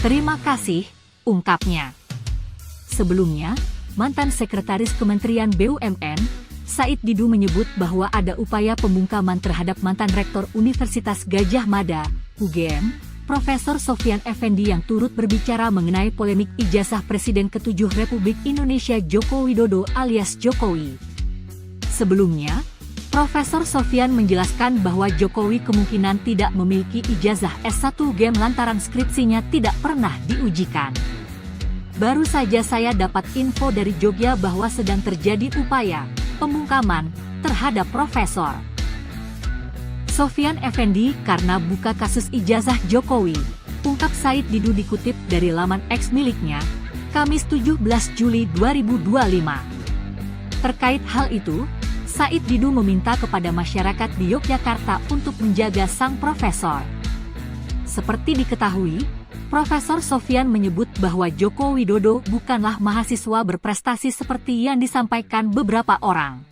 Terima kasih, ungkapnya. Sebelumnya, mantan Sekretaris Kementerian BUMN, Said Didu menyebut bahwa ada upaya pembungkaman terhadap mantan Rektor Universitas Gadjah Mada, UGM, Profesor Sofyan Effendi yang turut berbicara mengenai polemik ijazah Presiden ke-7 Republik Indonesia Joko Widodo alias Jokowi. Sebelumnya, Profesor Sofyan menjelaskan bahwa Jokowi kemungkinan tidak memiliki ijazah S1 UGM lantaran skripsinya tidak pernah diujikan. Baru saja saya dapat info dari Jogja bahwa sedang terjadi upaya pembungkaman terhadap Profesor Sofyan Effendi karena buka kasus ijazah Jokowi, ungkap Said Didu dikutip dari laman X miliknya, Kamis 17 Juli 2025. Terkait hal itu, Said Didu meminta kepada masyarakat di Yogyakarta untuk menjaga sang profesor. Seperti diketahui, Profesor Sofyan menyebut bahwa Joko Widodo bukanlah mahasiswa berprestasi seperti yang disampaikan beberapa orang.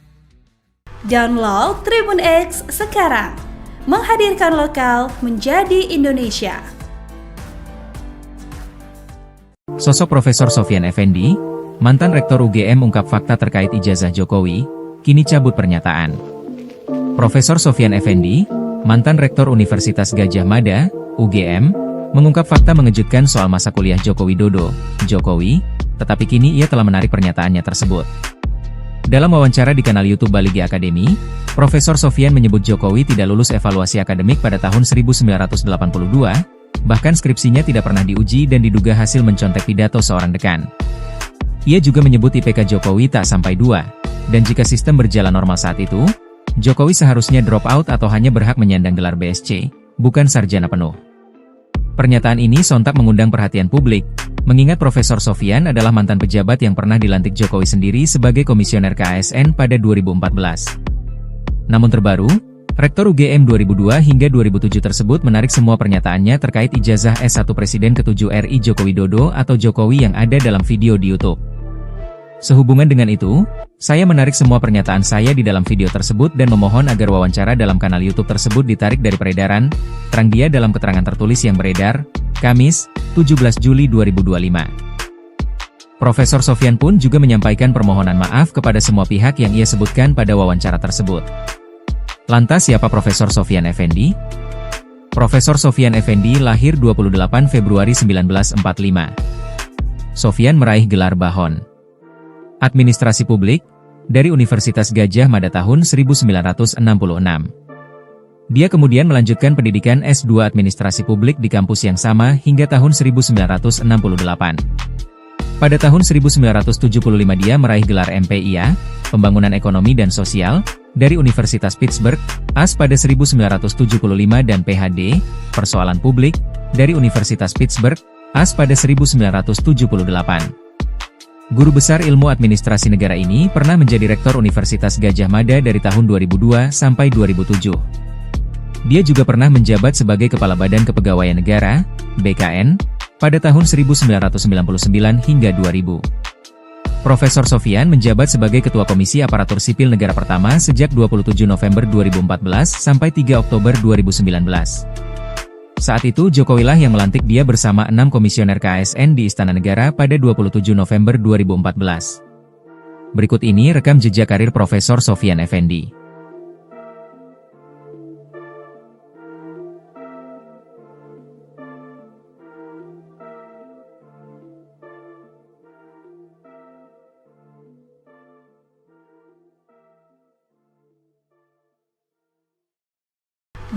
Download Tribun X sekarang, menghadirkan lokal menjadi Indonesia. Sosok Profesor Sofyan Effendi, mantan Rektor UGM ungkap fakta terkait ijazah Jokowi, kini cabut pernyataan. Profesor Sofyan Effendi, mantan Rektor Universitas Gadjah Mada, UGM, mengungkap fakta mengejutkan soal masa kuliah Joko Widodo, Jokowi, tetapi kini ia telah menarik pernyataannya tersebut. Dalam wawancara di kanal YouTube Baligi Academy, Profesor Sofyan menyebut Jokowi tidak lulus evaluasi akademik pada tahun 1982, bahkan skripsinya tidak pernah diuji dan diduga hasil mencontek pidato seorang dekan. Ia juga menyebut IPK Jokowi tak sampai 2, dan jika sistem berjalan normal saat itu, Jokowi seharusnya drop out atau hanya berhak menyandang gelar BSc, bukan sarjana penuh. Pernyataan ini sontak mengundang perhatian publik, mengingat Profesor Sofyan adalah mantan pejabat yang pernah dilantik Jokowi sendiri sebagai komisioner KASN pada 2014. Namun terbaru, Rektor UGM 2002 hingga 2007 tersebut menarik semua pernyataannya terkait ijazah S1 Presiden ke-7 RI Joko Widodo atau Jokowi yang ada dalam video di YouTube. Sehubungan dengan itu, saya menarik semua pernyataan saya di dalam video tersebut dan memohon agar wawancara dalam kanal YouTube tersebut ditarik dari peredaran, terang dia dalam keterangan tertulis yang beredar, Kamis, 17 Juli 2025. Profesor Sofyan pun juga menyampaikan permohonan maaf kepada semua pihak yang ia sebutkan pada wawancara tersebut. Lantas siapa Profesor Sofyan Effendi? Profesor Sofyan Effendi lahir 28 Februari 1945. Sofyan meraih gelar Bahon Administrasi Publik dari Universitas Gadjah Mada tahun 1966. Dia kemudian melanjutkan pendidikan S2 Administrasi Publik di kampus yang sama hingga tahun 1968. Pada tahun 1975 dia meraih gelar MPIA, Pembangunan Ekonomi dan Sosial, dari Universitas Pittsburgh, AS pada 1975 dan PhD, Persoalan Publik, dari Universitas Pittsburgh, AS pada 1978. Guru besar ilmu administrasi negara ini pernah menjadi Rektor Universitas Gadjah Mada dari tahun 2002 sampai 2007. Dia juga pernah menjabat sebagai Kepala Badan Kepegawaian Negara, BKN, pada tahun 1999 hingga 2000. Profesor Sofyan menjabat sebagai Ketua Komisi Aparatur Sipil Negara pertama sejak 27 November 2014 sampai 3 Oktober 2019. Saat itu Jokowi lah yang melantik dia bersama 6 komisioner KASN di Istana Negara pada 27 November 2014. Berikut ini rekam jejak karir Profesor Sofyan Effendi.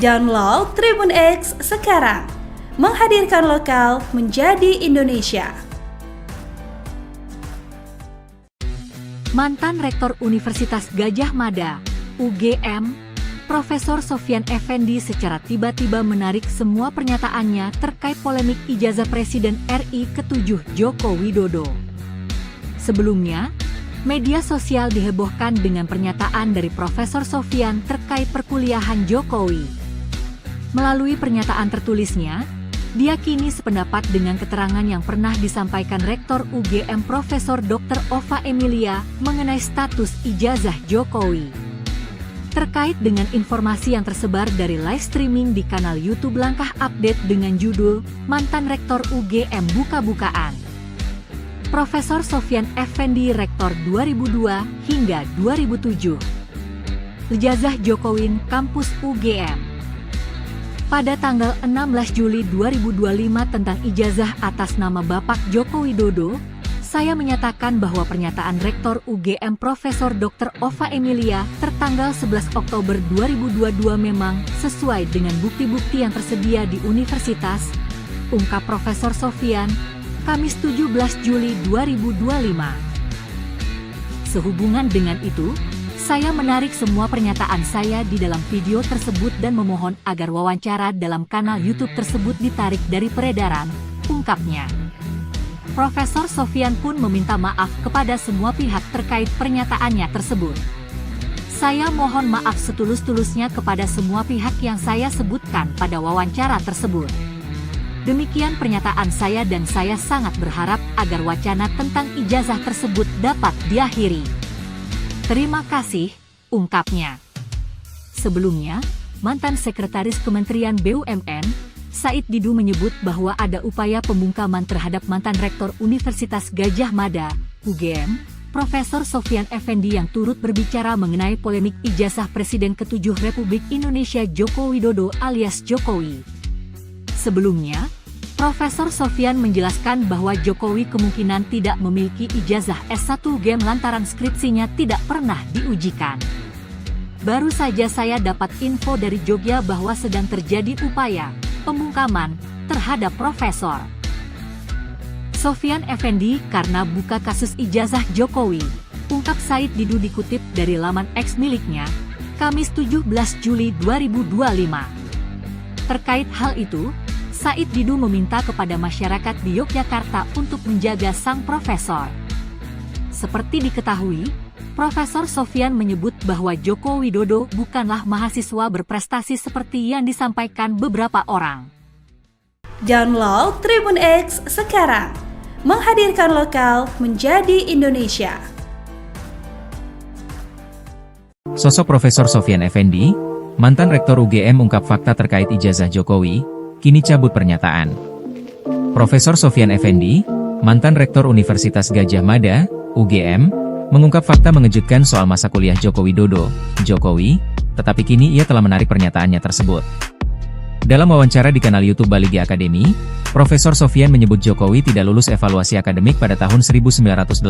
Download Tribun X sekarang, menghadirkan lokal menjadi Indonesia. Mantan Rektor Universitas Gadjah Mada, UGM, Profesor Sofyan Effendi secara tiba-tiba menarik semua pernyataannya terkait polemik ijazah Presiden RI ke-7 Joko Widodo. Sebelumnya, media sosial dihebohkan dengan pernyataan dari Profesor Sofyan terkait perkuliahan Jokowi. Melalui pernyataan tertulisnya, dia kini sependapat dengan keterangan yang pernah disampaikan Rektor UGM Profesor Dr. Ova Emilia mengenai status ijazah Jokowi. Terkait dengan informasi yang tersebar dari live streaming di kanal YouTube Langkah Update dengan judul Mantan Rektor UGM Buka-Bukaan. Profesor Sofyan Effendi Rektor 2002 hingga 2007. Ijazah Jokowi Kampus UGM. Pada tanggal 16 Juli 2025 tentang ijazah atas nama Bapak Joko Widodo, saya menyatakan bahwa pernyataan Rektor UGM Profesor Dr. Ova Emilia tertanggal 11 Oktober 2022 memang sesuai dengan bukti-bukti yang tersedia di universitas, ungkap Profesor Sofyan, Kamis 17 Juli 2025. Sehubungan dengan itu, saya menarik semua pernyataan saya di dalam video tersebut dan memohon agar wawancara dalam kanal YouTube tersebut ditarik dari peredaran, ungkapnya. Profesor Sofyan pun meminta maaf kepada semua pihak terkait pernyataannya tersebut. Saya mohon maaf setulus-tulusnya kepada semua pihak yang saya sebutkan pada wawancara tersebut. Demikian pernyataan saya dan saya sangat berharap agar wacana tentang ijazah tersebut dapat diakhiri. Terima kasih, ungkapnya. Sebelumnya, mantan Sekretaris Kementerian BUMN, Said Didu menyebut bahwa ada upaya pembungkaman terhadap mantan Rektor Universitas Gadjah Mada, UGM, Profesor Sofyan Effendi yang turut berbicara mengenai polemik ijazah Presiden ke-7 Republik Indonesia Joko Widodo alias Jokowi. Sebelumnya, Profesor Sofyan menjelaskan bahwa Jokowi kemungkinan tidak memiliki ijazah S1 UGM lantaran skripsinya tidak pernah diujikan. Baru saja saya dapat info dari Jogja bahwa sedang terjadi upaya pembungkaman terhadap Profesor Sofyan Effendi karena buka kasus ijazah Jokowi, ungkap Said Didu dikutip dari laman X miliknya, Kamis 17 Juli 2025. Terkait hal itu, Said Didu meminta kepada masyarakat di Yogyakarta untuk menjaga sang profesor. Seperti diketahui, Profesor Sofyan menyebut bahwa Joko Widodo bukanlah mahasiswa berprestasi seperti yang disampaikan beberapa orang. Download Tribun X sekarang, menghadirkan lokal menjadi Indonesia. Sosok Profesor Sofyan Effendi, mantan Rektor UGM ungkap fakta terkait ijazah Jokowi, kini cabut pernyataan. Profesor Sofyan Effendi, mantan Rektor Universitas Gadjah Mada, UGM, mengungkap fakta mengejutkan soal masa kuliah Joko Widodo, Jokowi, tetapi kini ia telah menarik pernyataannya tersebut. Dalam wawancara di kanal YouTube Baligi Academy, Profesor Sofyan menyebut Jokowi tidak lulus evaluasi akademik pada tahun 1982,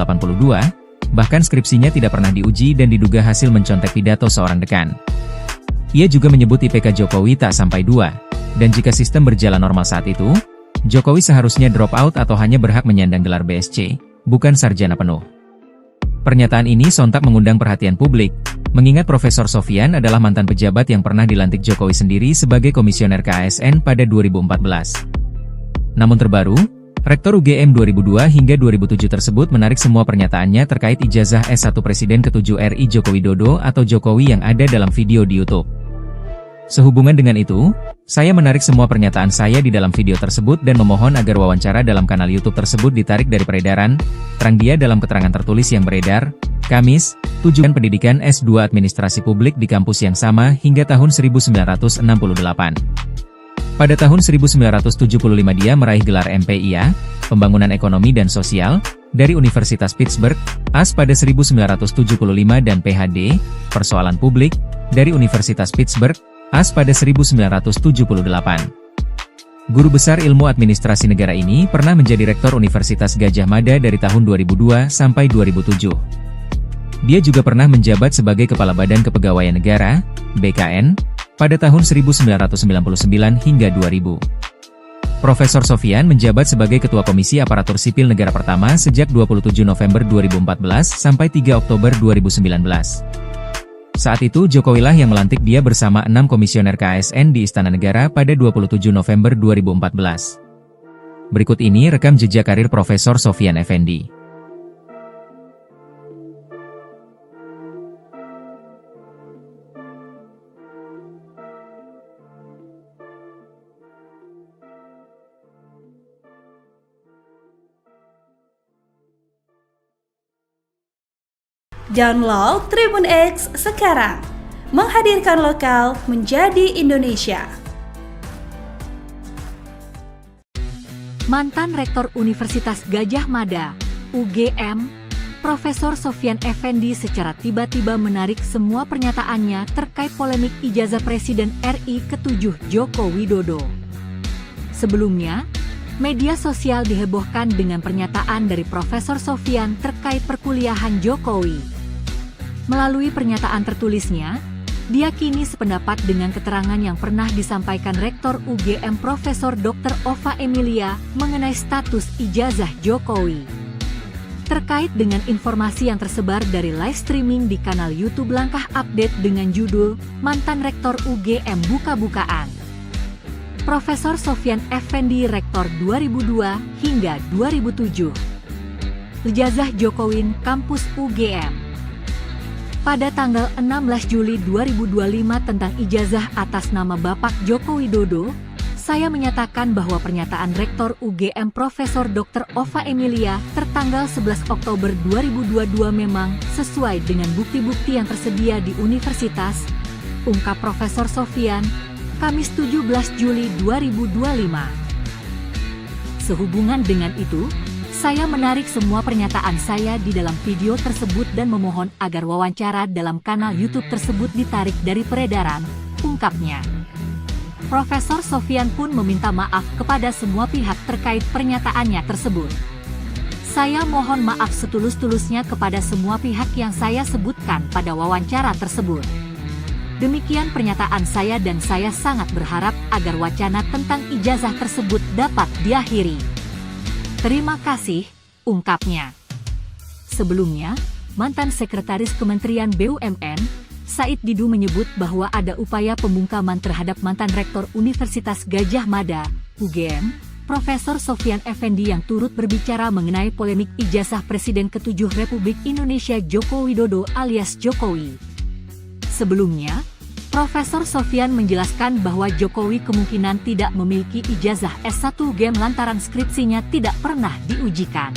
bahkan skripsinya tidak pernah diuji dan diduga hasil mencontek pidato seorang dekan. Ia juga menyebut IPK Jokowi tak sampai 2. Dan jika sistem berjalan normal saat itu, Jokowi seharusnya drop out atau hanya berhak menyandang gelar BSc, bukan sarjana penuh. Pernyataan ini sontak mengundang perhatian publik, mengingat Profesor Sofyan adalah mantan pejabat yang pernah dilantik Jokowi sendiri sebagai komisioner KASN pada 2014. Namun terbaru, Rektor UGM 2002 hingga 2007 tersebut menarik semua pernyataannya terkait ijazah S1 Presiden ke-7 RI Joko Widodo atau Jokowi yang ada dalam video di YouTube. Sehubungan dengan itu, saya menarik semua pernyataan saya di dalam video tersebut dan memohon agar wawancara dalam kanal YouTube tersebut ditarik dari peredaran, terang dia dalam keterangan tertulis yang beredar, Kamis, 7 pendidikan S2 Administrasi Publik di kampus yang sama hingga tahun 1968. Pada tahun 1975 dia meraih gelar MPIA, Pembangunan Ekonomi dan Sosial, dari Universitas Pittsburgh, AS pada 1975 dan PhD, Persoalan Publik, dari Universitas Pittsburgh, AS pada 1978. Guru besar ilmu administrasi negara ini pernah menjadi Rektor Universitas Gadjah Mada dari tahun 2002 sampai 2007. Dia juga pernah menjabat sebagai Kepala Badan Kepegawaian Negara, BKN, pada tahun 1999 hingga 2000. Profesor Sofyan menjabat sebagai Ketua Komisi Aparatur Sipil Negara pertama sejak 27 November 2014 sampai 3 Oktober 2019. Saat itu Jokowilah yang melantik dia bersama 6 komisioner KASN di Istana Negara pada 27 November 2014. Berikut ini rekam jejak karir Profesor Sofyan Effendi. Download Tribun X sekarang. Menghadirkan lokal menjadi Indonesia. Mantan Rektor Universitas Gadjah Mada, UGM, Profesor Sofyan Effendi secara tiba-tiba menarik semua pernyataannya terkait polemik ijazah Presiden RI ke-7 Joko Widodo. Sebelumnya, media sosial dihebohkan dengan pernyataan dari Profesor Sofyan terkait perkuliahan Jokowi. Melalui pernyataan tertulisnya, dia kini sependapat dengan keterangan yang pernah disampaikan Rektor UGM Profesor Dr. Ova Emilia mengenai status ijazah Jokowi. Terkait dengan informasi yang tersebar dari live streaming di kanal YouTube Langkah Update dengan judul Mantan Rektor UGM Buka-Bukaan. Profesor Sofyan Effendi Rektor 2002 hingga 2007. Ijazah Jokowi Kampus UGM. Pada tanggal 16 Juli 2025 tentang ijazah atas nama Bapak Joko Widodo, saya menyatakan bahwa pernyataan Rektor UGM Profesor Dr. Ova Emilia tertanggal 11 Oktober 2022 memang sesuai dengan bukti-bukti yang tersedia di universitas, ungkap Profesor Sofyan, Kamis 17 Juli 2025. Sehubungan dengan itu, saya menarik semua pernyataan saya di dalam video tersebut dan memohon agar wawancara dalam kanal YouTube tersebut ditarik dari peredaran, ungkapnya. Profesor Sofyan pun meminta maaf kepada semua pihak terkait pernyataannya tersebut. Saya mohon maaf setulus-tulusnya kepada semua pihak yang saya sebutkan pada wawancara tersebut. Demikian pernyataan saya dan saya sangat berharap agar wacana tentang ijazah tersebut dapat diakhiri. Terima kasih, ungkapnya. Sebelumnya, mantan Sekretaris Kementerian BUMN, Said Didu menyebut bahwa ada upaya pembungkaman terhadap mantan Rektor Universitas Gadjah Mada, UGM, Profesor Sofyan Effendi yang turut berbicara mengenai polemik ijazah Presiden ke-7 Republik Indonesia Joko Widodo alias Jokowi. Sebelumnya, Profesor Sofyan menjelaskan bahwa Jokowi kemungkinan tidak memiliki ijazah S1 UGM lantaran skripsinya tidak pernah diujikan.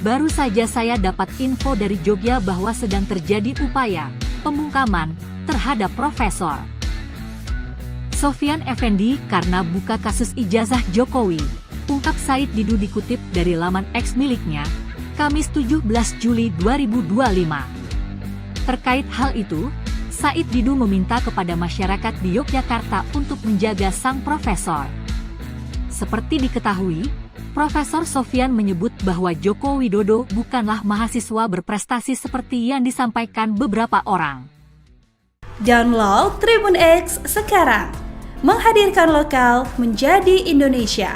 Baru saja saya dapat info dari Jogja bahwa sedang terjadi upaya pembungkaman terhadap Profesor Sofyan Effendi karena buka kasus ijazah Jokowi, ungkap Said Didu dikutip dari laman X miliknya, Kamis 17 Juli 2025. Terkait hal itu, Said Didu meminta kepada masyarakat di Yogyakarta untuk menjaga sang profesor. Seperti diketahui, Profesor Sofyan menyebut bahwa Joko Widodo bukanlah mahasiswa berprestasi seperti yang disampaikan beberapa orang. Download Tribun X sekarang. Menghadirkan lokal menjadi Indonesia.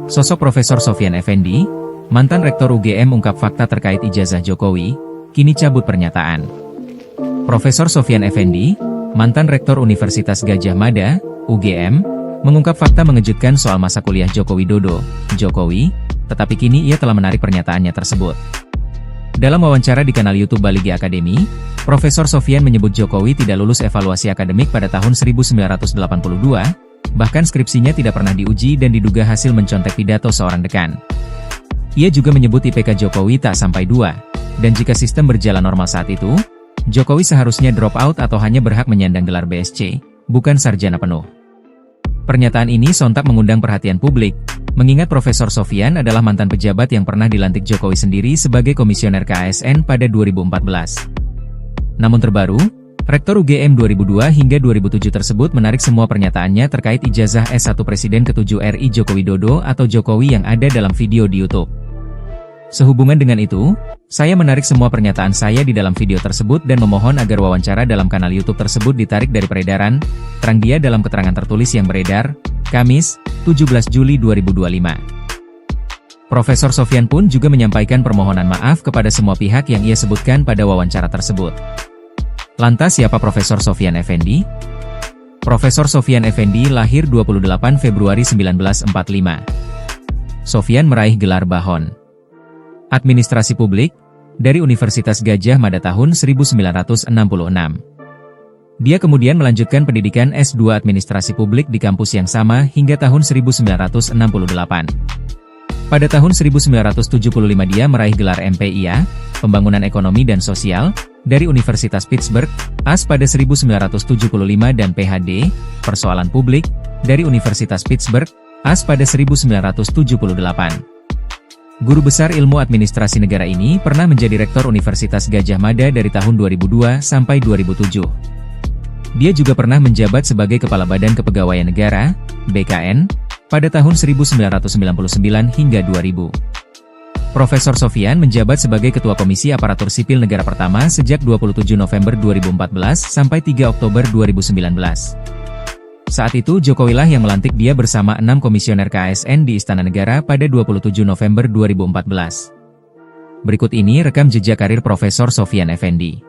Sosok Profesor Sofyan Effendi, mantan Rektor UGM ungkap fakta terkait ijazah Jokowi, kini cabut pernyataan. Profesor Sofyan Effendi, mantan Rektor Universitas Gadjah Mada, UGM, mengungkap fakta mengejutkan soal masa kuliah Joko Widodo, Jokowi, tetapi kini ia telah menarik pernyataannya tersebut. Dalam wawancara di kanal YouTube Baligi Academy, Profesor Sofyan menyebut Jokowi tidak lulus evaluasi akademik pada tahun 1982, bahkan skripsinya tidak pernah diuji dan diduga hasil mencontek pidato seorang dekan. Ia juga menyebut IPK Jokowi tak sampai 2. Dan jika sistem berjalan normal saat itu, Jokowi seharusnya drop out atau hanya berhak menyandang gelar BSc, bukan sarjana penuh. Pernyataan ini sontak mengundang perhatian publik, mengingat Profesor Sofyan adalah mantan pejabat yang pernah dilantik Jokowi sendiri sebagai komisioner KASN pada 2014. Namun terbaru, Rektor UGM 2002 hingga 2007 tersebut menarik semua pernyataannya terkait ijazah S1 Presiden ke-7 RI Joko Widodo atau Jokowi yang ada dalam video di YouTube. Sehubungan dengan itu, saya menarik semua pernyataan saya di dalam video tersebut dan memohon agar wawancara dalam kanal YouTube tersebut ditarik dari peredaran, terang dia dalam keterangan tertulis yang beredar, Kamis, 17 Juli 2025. Profesor Sofyan pun juga menyampaikan permohonan maaf kepada semua pihak yang ia sebutkan pada wawancara tersebut. Lantas siapa Profesor Sofyan Effendi? Profesor Sofyan Effendi lahir 28 Februari 1945. Sofyan meraih gelar Bahon Administrasi Publik dari Universitas Gadjah Mada tahun 1966. Dia kemudian melanjutkan pendidikan S2 Administrasi Publik di kampus yang sama hingga tahun 1968. Pada tahun 1975 dia meraih gelar MPIA, Pembangunan Ekonomi dan Sosial, dari Universitas Pittsburgh, AS pada 1975 dan PhD, Persoalan Publik, dari Universitas Pittsburgh, AS pada 1978. Guru besar ilmu administrasi negara ini pernah menjadi Rektor Universitas Gadjah Mada dari tahun 2002 sampai 2007. Dia juga pernah menjabat sebagai Kepala Badan Kepegawaian Negara, BKN, pada tahun 1999 hingga 2000. Profesor Sofyan menjabat sebagai Ketua Komisi Aparatur Sipil Negara pertama sejak 27 November 2014 sampai 3 Oktober 2019. Saat itu Jokowi lah yang melantik dia bersama 6 komisioner KASN di Istana Negara pada 27 November 2014. Berikut ini rekam jejak karir Profesor Sofyan Effendi.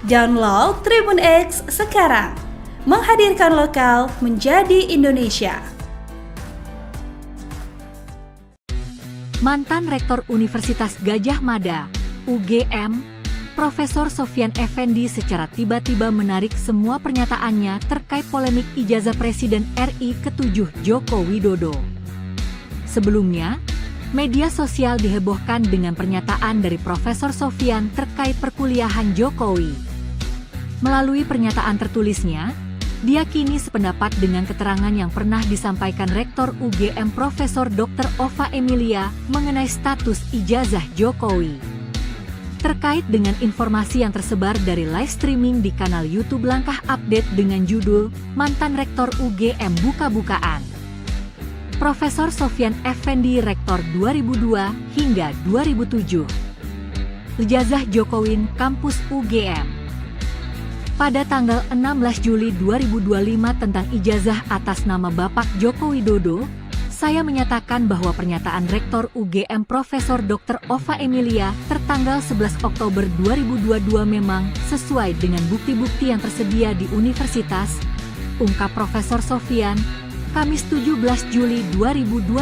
Download Tribun X sekarang, menghadirkan lokal menjadi Indonesia. Mantan Rektor Universitas Gadjah Mada, UGM, Profesor Sofyan Effendi secara tiba-tiba menarik semua pernyataannya terkait polemik ijazah Presiden RI ke-7 Joko Widodo. Sebelumnya, media sosial dihebohkan dengan pernyataan dari Profesor Sofyan terkait perkuliahan Jokowi. Melalui pernyataan tertulisnya, dia kini sependapat dengan keterangan yang pernah disampaikan Rektor UGM Profesor Dr. Ova Emilia mengenai status ijazah Jokowi. Terkait dengan informasi yang tersebar dari live streaming di kanal YouTube Langkah Update dengan judul Mantan Rektor UGM Buka-Bukaan. Profesor Sofyan Effendi Rektor 2002 hingga 2007. Ijazah Jokowi Kampus UGM. Pada tanggal 16 Juli 2025 tentang ijazah atas nama Bapak Joko Widodo, saya menyatakan bahwa pernyataan Rektor UGM Profesor Dr. Ova Emilia tertanggal 11 Oktober 2022 memang sesuai dengan bukti-bukti yang tersedia di universitas, ungkap Profesor Sofyan, Kamis 17 Juli 2025.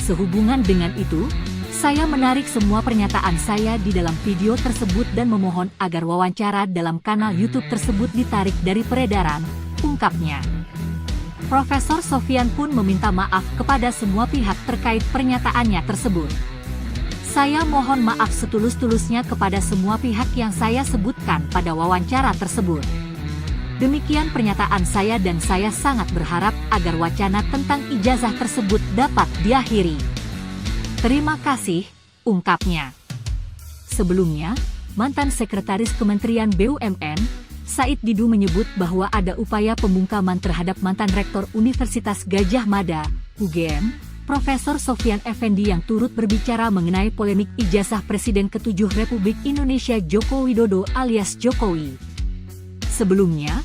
Sehubungan dengan itu, saya menarik semua pernyataan saya di dalam video tersebut dan memohon agar wawancara dalam kanal YouTube tersebut ditarik dari peredaran, ungkapnya. Profesor Sofyan pun meminta maaf kepada semua pihak terkait pernyataannya tersebut. Saya mohon maaf setulus-tulusnya kepada semua pihak yang saya sebutkan pada wawancara tersebut. Demikian pernyataan saya dan saya sangat berharap agar wacana tentang ijazah tersebut dapat diakhiri. Terima kasih, ungkapnya. Sebelumnya, mantan Sekretaris Kementerian BUMN, Said Didu menyebut bahwa ada upaya pembungkaman terhadap mantan Rektor Universitas Gadjah Mada, UGM, Profesor Sofyan Effendi yang turut berbicara mengenai polemik ijazah Presiden ke-7 Republik Indonesia Joko Widodo alias Jokowi. Sebelumnya,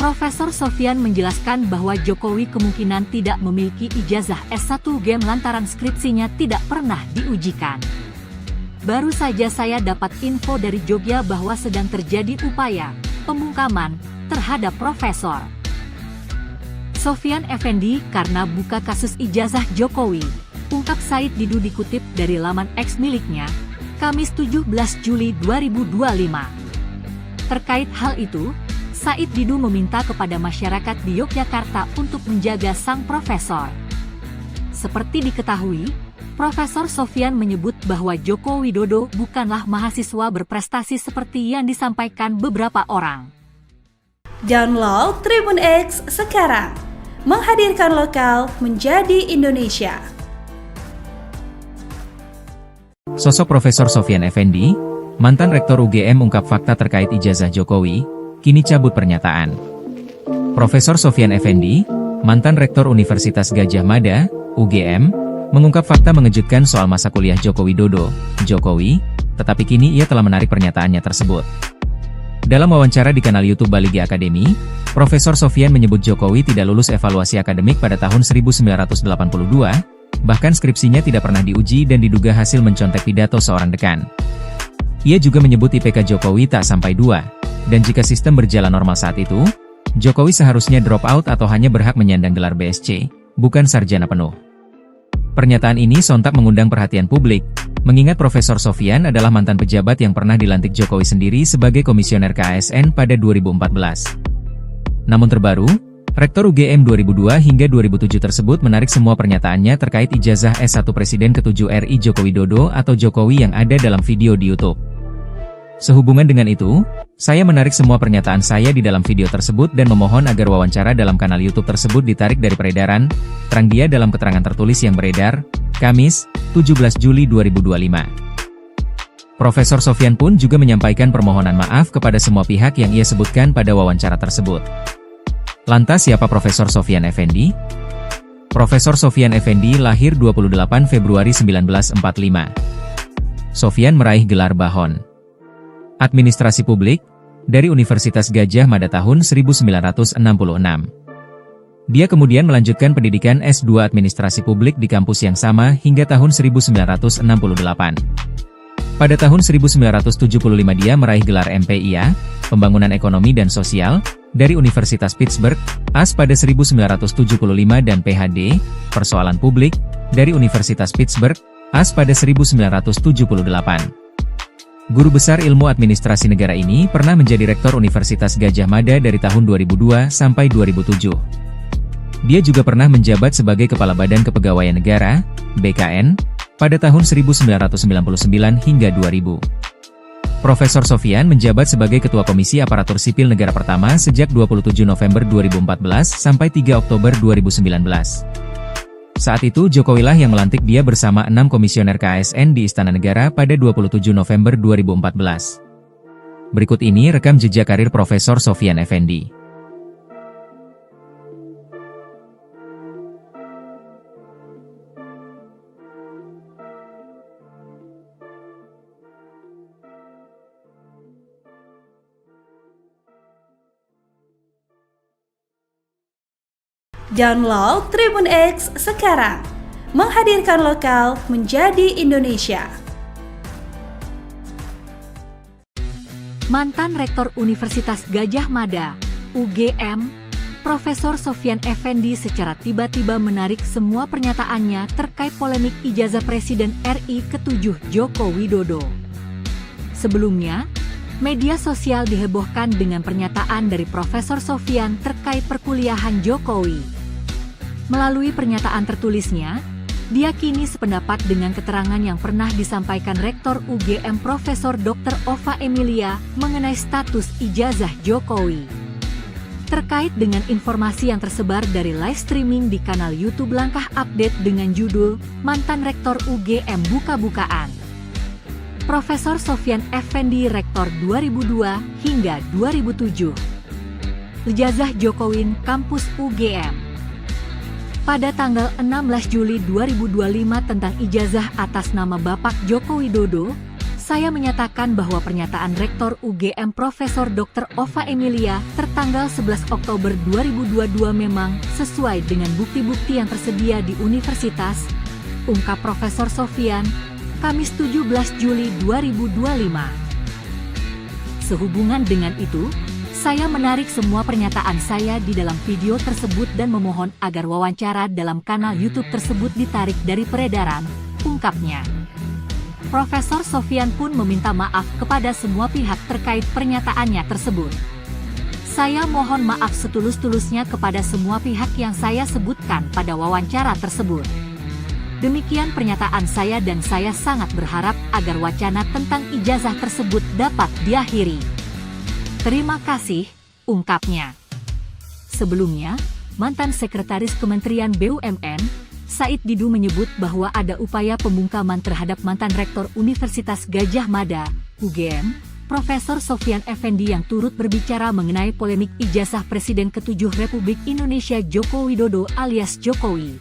Profesor Sofyan menjelaskan bahwa Jokowi kemungkinan tidak memiliki ijazah S1 UGM lantaran skripsinya tidak pernah diujikan. Baru saja saya dapat info dari Jogja bahwa sedang terjadi upaya pembungkaman terhadap Profesor Sofyan Effendi karena buka kasus ijazah Jokowi, ungkap Said Didu dikutip dari laman X miliknya, Kamis 17 Juli 2025. Terkait hal itu, Said Didu meminta kepada masyarakat di Yogyakarta untuk menjaga sang profesor. Seperti diketahui, Profesor Sofyan menyebut bahwa Joko Widodo bukanlah mahasiswa berprestasi seperti yang disampaikan beberapa orang. Download Tribun X sekarang, menghadirkan lokal menjadi Indonesia. Sosok Profesor Sofyan Effendi, mantan Rektor UGM ungkap fakta terkait ijazah Jokowi, kini cabut pernyataan. Profesor Sofyan Effendi, mantan Rektor Universitas Gadjah Mada, UGM, mengungkap fakta mengejutkan soal masa kuliah Joko Widodo, Jokowi, tetapi kini ia telah menarik pernyataannya tersebut. Dalam wawancara di kanal YouTube Baligi Academy, Profesor Sofyan menyebut Jokowi tidak lulus evaluasi akademik pada tahun 1982, bahkan skripsinya tidak pernah diuji dan diduga hasil mencontek pidato seorang dekan. Ia juga menyebut IPK Jokowi tak sampai 2. Dan jika sistem berjalan normal saat itu, Jokowi seharusnya drop out atau hanya berhak menyandang gelar BSc, bukan sarjana penuh. Pernyataan ini sontak mengundang perhatian publik, mengingat Profesor Sofyan adalah mantan pejabat yang pernah dilantik Jokowi sendiri sebagai komisioner KASN pada 2014. Namun terbaru, Rektor UGM 2002 hingga 2007 tersebut menarik semua pernyataannya terkait ijazah S1 Presiden ke-7 RI Joko Widodo atau Jokowi yang ada dalam video di YouTube. Sehubungan dengan itu, saya menarik semua pernyataan saya di dalam video tersebut dan memohon agar wawancara dalam kanal YouTube tersebut ditarik dari peredaran, terang dia dalam keterangan tertulis yang beredar, Kamis, 17 Juli 2025. Profesor Sofyan pun juga menyampaikan permohonan maaf kepada semua pihak yang ia sebutkan pada wawancara tersebut. Lantas siapa Profesor Sofyan Effendi? Profesor Sofyan Effendi lahir 28 Februari 1945. Sofyan meraih gelar Bahon Administrasi Publik dari Universitas Gadjah Mada tahun 1966. Dia kemudian melanjutkan pendidikan S2 Administrasi Publik di kampus yang sama hingga tahun 1968. Pada tahun 1975 dia meraih gelar MPIA, Pembangunan Ekonomi dan Sosial, dari Universitas Pittsburgh, AS pada 1975 dan PhD, Persoalan Publik, dari Universitas Pittsburgh, AS pada 1978. Guru besar ilmu administrasi negara ini pernah menjadi rektor Universitas Gadjah Mada dari tahun 2002 sampai 2007. Dia juga pernah menjabat sebagai Kepala Badan Kepegawaian Negara, BKN, pada tahun 1999 hingga 2000. Profesor Sofyan menjabat sebagai Ketua Komisi Aparatur Sipil Negara pertama sejak 27 November 2014 sampai 3 Oktober 2019. Saat itu Jokowilah yang melantik dia bersama 6 komisioner KASN di Istana Negara pada 27 November 2014. Berikut ini rekam jejak karir Profesor Sofyan Effendi. Download Tribun X sekarang, menghadirkan lokal menjadi Indonesia. Mantan Rektor Universitas Gadjah Mada, UGM, Profesor Sofyan Effendi secara tiba-tiba menarik semua pernyataannya terkait polemik ijazah Presiden RI ke-7 Joko Widodo. Sebelumnya, media sosial dihebohkan dengan pernyataan dari Profesor Sofyan terkait perkuliahan Jokowi. Melalui pernyataan tertulisnya, dia kini sependapat dengan keterangan yang pernah disampaikan Rektor UGM Profesor Dr. Ova Emilia mengenai status ijazah Jokowi. Terkait dengan informasi yang tersebar dari live streaming di kanal YouTube Langkah Update dengan judul Mantan Rektor UGM Buka-Bukaan. Profesor Sofyan Effendi Rektor 2002 hingga 2007. Ijazah Jokowi Kampus UGM. Pada tanggal 16 Juli 2025 tentang ijazah atas nama Bapak Joko Widodo, saya menyatakan bahwa pernyataan Rektor UGM Profesor Dr. Ova Emilia tertanggal 11 Oktober 2022 memang sesuai dengan bukti-bukti yang tersedia di universitas, ungkap Profesor Sofyan, Kamis 17 Juli 2025. Sehubungan dengan itu, saya menarik semua pernyataan saya di dalam video tersebut dan memohon agar wawancara dalam kanal YouTube tersebut ditarik dari peredaran, ungkapnya. Profesor Sofyan pun meminta maaf kepada semua pihak terkait pernyataannya tersebut. Saya mohon maaf setulus-tulusnya kepada semua pihak yang saya sebutkan pada wawancara tersebut. Demikian pernyataan saya dan saya sangat berharap agar wacana tentang ijazah tersebut dapat diakhiri. Terima kasih, ungkapnya. Sebelumnya, mantan Sekretaris Kementerian BUMN, Said Didu menyebut bahwa ada upaya pembungkaman terhadap mantan Rektor Universitas Gadjah Mada, UGM, Profesor Sofyan Effendi yang turut berbicara mengenai polemik ijazah Presiden ke-7 Republik Indonesia Joko Widodo alias Jokowi.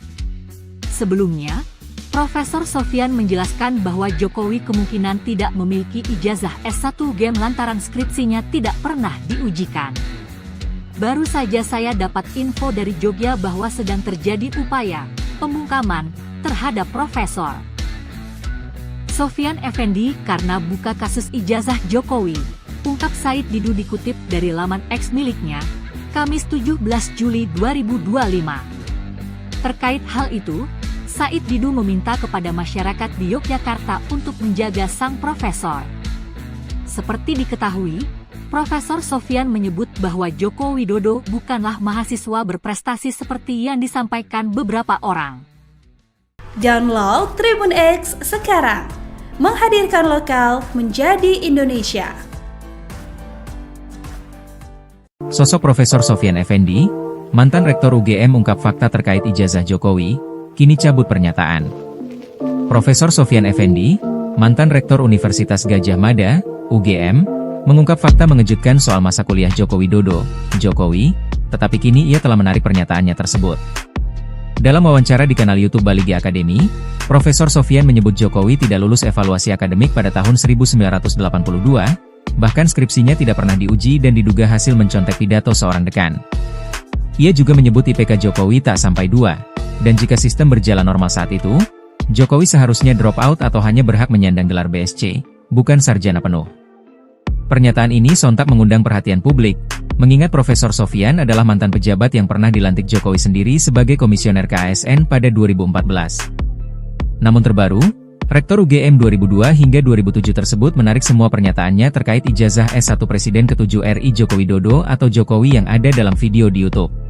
Sebelumnya, Profesor Sofyan menjelaskan bahwa Jokowi kemungkinan tidak memiliki ijazah S1 UGM lantaran skripsinya tidak pernah diujikan. Baru saja saya dapat info dari Jogja bahwa sedang terjadi upaya pembungkaman terhadap Profesor Sofyan Effendi karena buka kasus ijazah Jokowi, ungkap Said Didu dikutip dari laman X miliknya, Kamis 17 Juli 2025. Terkait hal itu, Said Didu meminta kepada masyarakat di Yogyakarta untuk menjaga sang profesor. Seperti diketahui, Profesor Sofyan menyebut bahwa Joko Widodo bukanlah mahasiswa berprestasi seperti yang disampaikan beberapa orang. Download Tribun X sekarang, menghadirkan lokal menjadi Indonesia. Sosok Profesor Sofyan Effendi, mantan Rektor UGM ungkap fakta terkait ijazah Jokowi, kini cabut pernyataan. Profesor Sofyan Effendi, mantan Rektor Universitas Gadjah Mada, UGM, mengungkap fakta mengejutkan soal masa kuliah Joko Widodo, Jokowi, tetapi kini ia telah menarik pernyataannya tersebut. Dalam wawancara di kanal YouTube Baligi Academy, Profesor Sofyan menyebut Jokowi tidak lulus evaluasi akademik pada tahun 1982, bahkan skripsinya tidak pernah diuji dan diduga hasil mencontek pidato seorang dekan. Ia juga menyebut IPK Jokowi tak sampai 2, dan jika sistem berjalan normal saat itu, Jokowi seharusnya drop out atau hanya berhak menyandang gelar BSc, bukan sarjana penuh. Pernyataan ini sontak mengundang perhatian publik, mengingat Profesor Sofyan adalah mantan pejabat yang pernah dilantik Jokowi sendiri sebagai komisioner KASN pada 2014. Namun terbaru, Rektor UGM 2002 hingga 2007 tersebut menarik semua pernyataannya terkait ijazah S1 Presiden ke-7 RI Joko Widodo atau Jokowi yang ada dalam video di YouTube.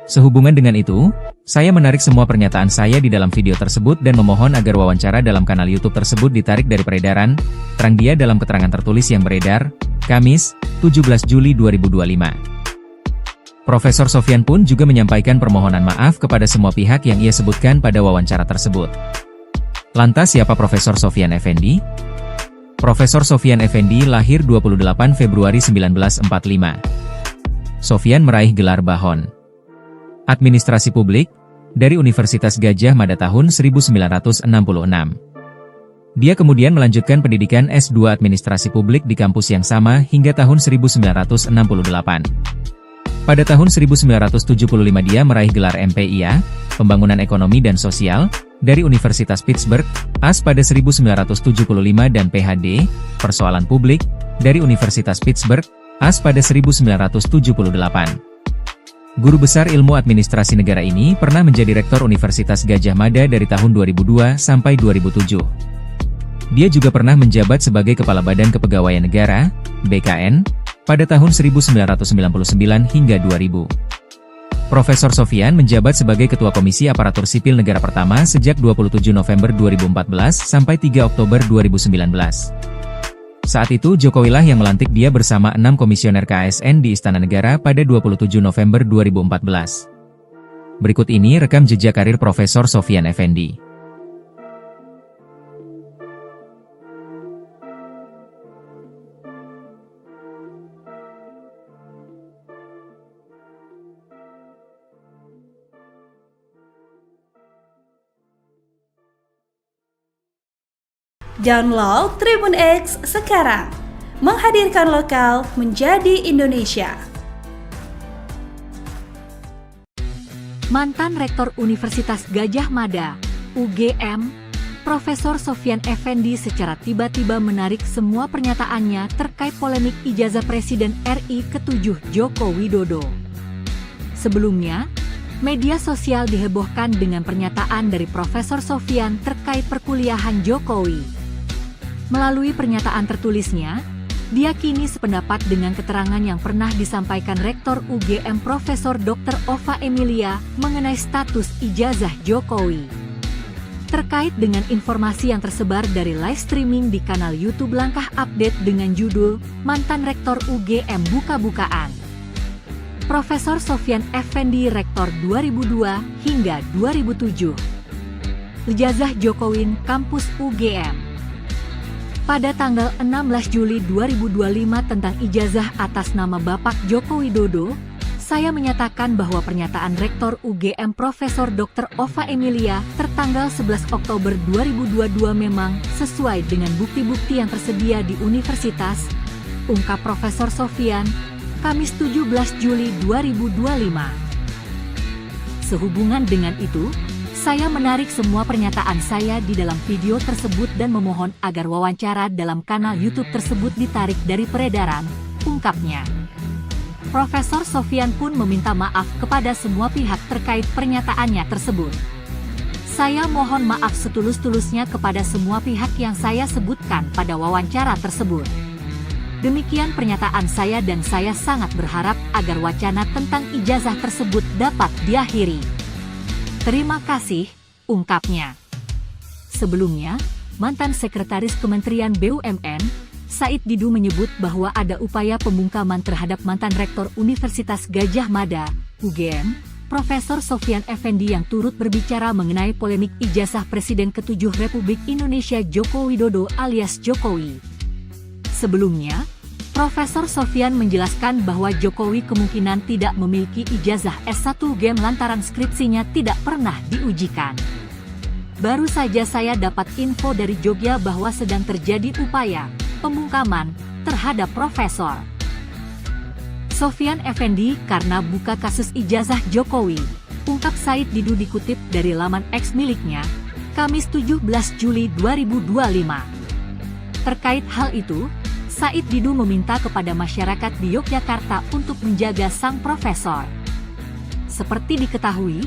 Sehubungan dengan itu, saya menarik semua pernyataan saya di dalam video tersebut dan memohon agar wawancara dalam kanal YouTube tersebut ditarik dari peredaran, terang dia dalam keterangan tertulis yang beredar, Kamis, 17 Juli 2025. Profesor Sofyan pun juga menyampaikan permohonan maaf kepada semua pihak yang ia sebutkan pada wawancara tersebut. Lantas siapa Profesor Sofyan Effendi? Profesor Sofyan Effendi lahir 28 Februari 1945. Sofyan meraih gelar Bahon Administrasi Publik dari Universitas Gadjah Mada tahun 1966. Dia kemudian melanjutkan pendidikan S2 Administrasi Publik di kampus yang sama hingga tahun 1968. Pada tahun 1975 dia meraih gelar MPIA, Pembangunan Ekonomi dan Sosial, dari Universitas Pittsburgh, AS pada 1975 dan PhD, Persoalan Publik, dari Universitas Pittsburgh, AS pada 1978. Guru besar ilmu administrasi negara ini pernah menjadi Rektor Universitas Gadjah Mada dari tahun 2002 sampai 2007. Dia juga pernah menjabat sebagai Kepala Badan Kepegawaian Negara, BKN, pada tahun 1999 hingga 2000. Profesor Sofyan menjabat sebagai Ketua Komisi Aparatur Sipil Negara pertama sejak 27 November 2014 sampai 3 Oktober 2019. Saat itu Jokowilah yang melantik dia bersama 6 komisioner KASN di Istana Negara pada 27 November 2014. Berikut ini rekam jejak karir Profesor Sofyan Effendi. Download Tribun X sekarang, menghadirkan lokal menjadi Indonesia. Mantan Rektor Universitas Gadjah Mada, UGM, Profesor Sofyan Effendi secara tiba-tiba menarik semua pernyataannya terkait polemik ijazah Presiden RI ke-7 Joko Widodo. Sebelumnya, media sosial dihebohkan dengan pernyataan dari Profesor Sofyan terkait perkuliahan Jokowi. Melalui pernyataan tertulisnya, dia kini sependapat dengan keterangan yang pernah disampaikan Rektor UGM Profesor Dr. Ova Emilia mengenai status ijazah Jokowi. Terkait dengan informasi yang tersebar dari live streaming di kanal YouTube Langkah Update dengan judul Mantan Rektor UGM Buka-Bukaan. Profesor Sofyan Effendi Rektor 2002 hingga 2007. Ijazah Jokowi Kampus UGM. Pada tanggal 16 Juli 2025 tentang ijazah atas nama Bapak Joko Widodo, saya menyatakan bahwa pernyataan Rektor UGM Profesor Dr. Ova Emilia tertanggal 11 Oktober 2022 memang sesuai dengan bukti-bukti yang tersedia di universitas, ungkap Profesor Sofyan, Kamis 17 Juli 2025. Sehubungan dengan itu, saya menarik semua pernyataan saya di dalam video tersebut dan memohon agar wawancara dalam kanal YouTube tersebut ditarik dari peredaran, ungkapnya. Profesor Sofyan pun meminta maaf kepada semua pihak terkait pernyataannya tersebut. Saya mohon maaf setulus-tulusnya kepada semua pihak yang saya sebutkan pada wawancara tersebut. Demikian pernyataan saya dan saya sangat berharap agar wacana tentang ijazah tersebut dapat diakhiri. Terima kasih, ungkapnya. Sebelumnya, mantan Sekretaris Kementerian BUMN, Said Didu menyebut bahwa ada upaya pembungkaman terhadap mantan Rektor Universitas Gadjah Mada, UGM, Profesor Sofyan Effendi yang turut berbicara mengenai polemik ijazah Presiden ke-7 Republik Indonesia Joko Widodo alias Jokowi. Sebelumnya, Profesor Sofyan menjelaskan bahwa Jokowi kemungkinan tidak memiliki ijazah S1 UGM lantaran skripsinya tidak pernah diujikan. Baru saja saya dapat info dari Jogja bahwa sedang terjadi upaya pembungkaman terhadap Profesor Sofyan Effendi karena buka kasus ijazah Jokowi, ungkap Said Didu dikutip dari laman X miliknya, Kamis 17 Juli 2025. Terkait hal itu, Said Didu meminta kepada masyarakat di Yogyakarta untuk menjaga sang profesor. Seperti diketahui,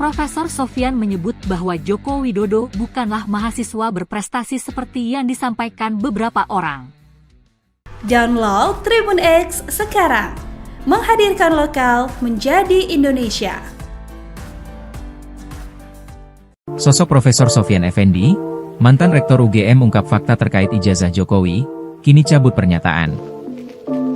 Profesor Sofyan menyebut bahwa Joko Widodo bukanlah mahasiswa berprestasi seperti yang disampaikan beberapa orang. Download Tribun X sekarang, menghadirkan lokal menjadi Indonesia. Sosok Profesor Sofyan Effendi, mantan Rektor UGM ungkap fakta terkait ijazah Jokowi, kini cabut pernyataan.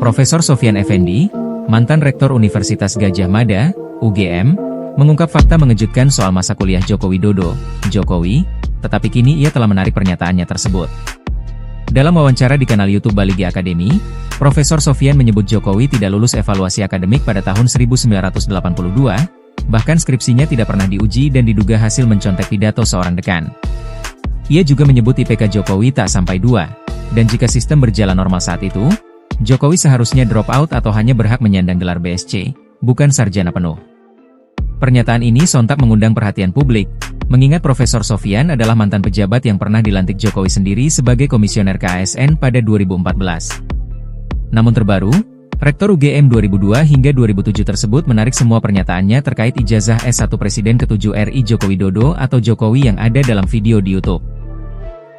Profesor Sofyan Effendi, mantan Rektor Universitas Gadjah Mada, UGM, mengungkap fakta mengejutkan soal masa kuliah Joko Widodo, Jokowi, tetapi kini ia telah menarik pernyataannya tersebut. Dalam wawancara di kanal YouTube Baligi Academy, Profesor Sofyan menyebut Jokowi tidak lulus evaluasi akademik pada tahun 1982, bahkan skripsinya tidak pernah diuji dan diduga hasil mencontek pidato seorang dekan. Ia juga menyebut IPK Jokowi tak sampai 2. Dan jika sistem berjalan normal saat itu, Jokowi seharusnya drop out atau hanya berhak menyandang gelar BSc, bukan sarjana penuh. Pernyataan ini sontak mengundang perhatian publik, mengingat Profesor Sofyan adalah mantan pejabat yang pernah dilantik Jokowi sendiri sebagai komisioner KASN pada 2014. Namun terbaru, Rektor UGM 2002 hingga 2007 tersebut menarik semua pernyataannya terkait ijazah S1 Presiden ke-7 RI Joko Widodo atau Jokowi yang ada dalam video di YouTube.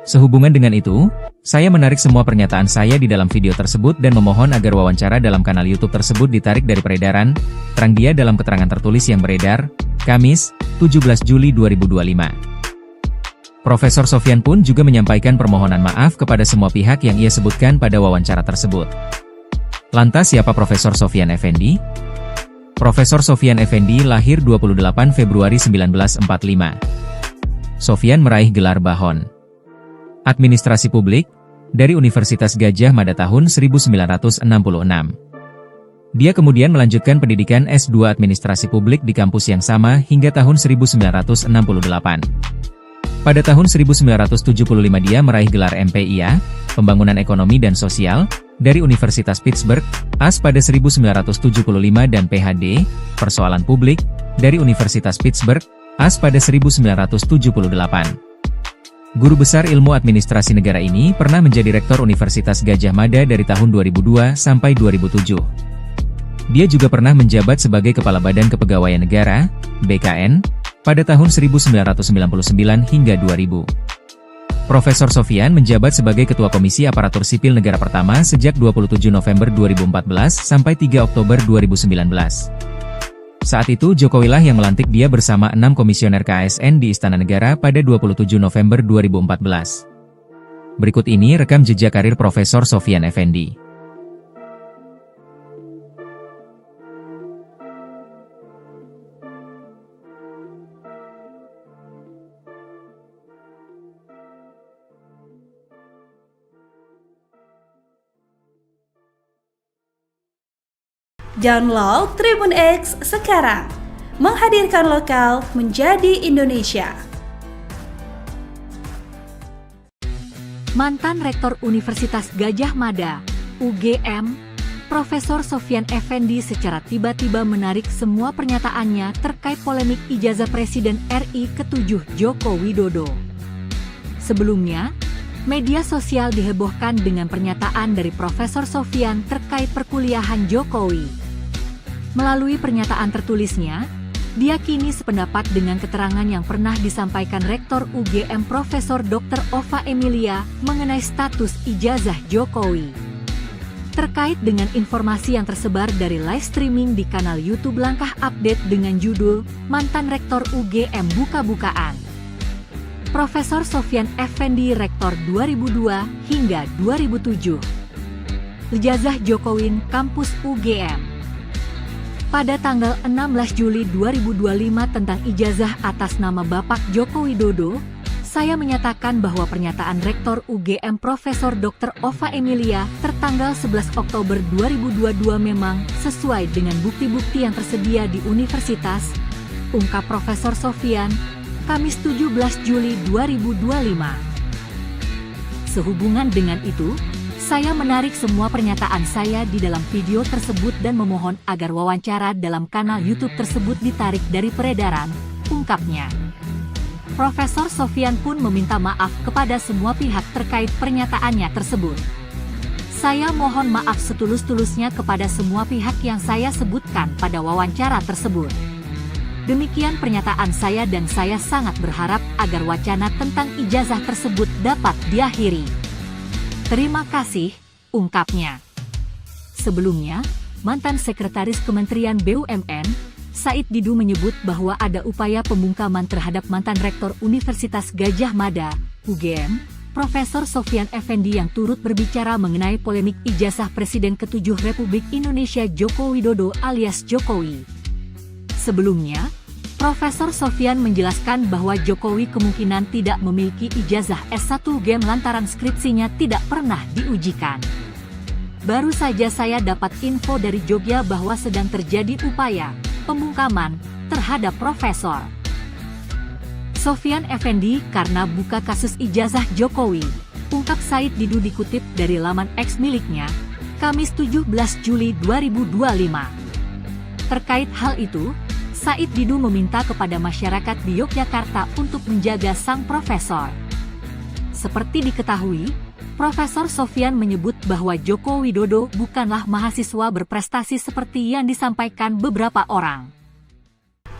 Sehubungan dengan itu, saya menarik semua pernyataan saya di dalam video tersebut dan memohon agar wawancara dalam kanal YouTube tersebut ditarik dari peredaran, terang dia dalam keterangan tertulis yang beredar, Kamis, 17 Juli 2025. Profesor Sofyan pun juga menyampaikan permohonan maaf kepada semua pihak yang ia sebutkan pada wawancara tersebut. Lantas siapa Profesor Sofyan Effendi? Profesor Sofyan Effendi lahir 28 Februari 1945. Sofyan meraih gelar Bahon Administrasi Publik dari Universitas Gadjah Mada tahun 1966. Dia kemudian melanjutkan pendidikan S2 Administrasi Publik di kampus yang sama hingga tahun 1968. Pada tahun 1975 dia meraih gelar MPIA, Pembangunan Ekonomi dan Sosial, dari Universitas Pittsburgh, AS pada 1975 dan PhD, Persoalan Publik, dari Universitas Pittsburgh, AS pada 1978. Guru besar ilmu administrasi negara ini pernah menjadi Rektor Universitas Gadjah Mada dari tahun 2002 sampai 2007. Dia juga pernah menjabat sebagai Kepala Badan Kepegawaian Negara, BKN, pada tahun 1999 hingga 2000. Profesor Sofyan menjabat sebagai Ketua Komisi Aparatur Sipil Negara pertama sejak 27 November 2014 sampai 3 Oktober 2019. Saat itu Jokowilah yang melantik dia bersama 6 komisioner KASN di Istana Negara pada 27 November 2014. Berikut ini rekam jejak karir Profesor Sofyan Effendi. Download Tribun X sekarang, menghadirkan lokal menjadi Indonesia. Mantan Rektor Universitas Gadjah Mada, UGM, Profesor Sofyan Effendi secara tiba-tiba menarik semua pernyataannya terkait polemik ijazah Presiden RI ke-7 Joko Widodo. Sebelumnya, media sosial dihebohkan dengan pernyataan dari Profesor Sofyan terkait perkuliahan Jokowi. Melalui pernyataan tertulisnya, dia kini sependapat dengan keterangan yang pernah disampaikan Rektor UGM Profesor Dr. Ova Emilia mengenai status ijazah Jokowi. Terkait dengan informasi yang tersebar dari live streaming di kanal YouTube Langkah Update dengan judul Mantan Rektor UGM Buka-bukaan. Profesor Sofyan Effendi Rektor 2002 hingga 2007. Ijazah Jokowi Kampus UGM. Pada tanggal 16 Juli 2025 tentang ijazah atas nama Bapak Joko Widodo, saya menyatakan bahwa pernyataan Rektor UGM Profesor Dr. Ova Emilia tertanggal 11 Oktober 2022 memang sesuai dengan bukti-bukti yang tersedia di universitas, ungkap Profesor Sofyan, Kamis 17 Juli 2025. Sehubungan dengan itu, saya menarik semua pernyataan saya di dalam video tersebut dan memohon agar wawancara dalam kanal YouTube tersebut ditarik dari peredaran, ungkapnya. Profesor Sofyan pun meminta maaf kepada semua pihak terkait pernyataannya tersebut. Saya mohon maaf setulus-tulusnya kepada semua pihak yang saya sebutkan pada wawancara tersebut. Demikian pernyataan saya dan saya sangat berharap agar wacana tentang ijazah tersebut dapat diakhiri. Terima kasih, ungkapnya. Sebelumnya, mantan Sekretaris Kementerian BUMN, Said Didu menyebut bahwa ada upaya pembungkaman terhadap mantan Rektor Universitas Gadjah Mada, UGM, Profesor Sofyan Effendi yang turut berbicara mengenai polemik ijazah Presiden ke-7 Republik Indonesia Joko Widodo alias Jokowi. Sebelumnya, Profesor Sofyan menjelaskan bahwa Jokowi kemungkinan tidak memiliki ijazah S1 UGM lantaran skripsinya tidak pernah diujikan. Baru saja saya dapat info dari Jogja bahwa sedang terjadi upaya pembungkaman terhadap Profesor Sofyan Effendi karena buka kasus ijazah Jokowi, ungkap Said Didu dikutip dari laman X miliknya, Kamis 17 Juli 2025. Terkait hal itu, Said Didu meminta kepada masyarakat di Yogyakarta untuk menjaga sang profesor. Seperti diketahui, Profesor Sofyan menyebut bahwa Joko Widodo bukanlah mahasiswa berprestasi seperti yang disampaikan beberapa orang.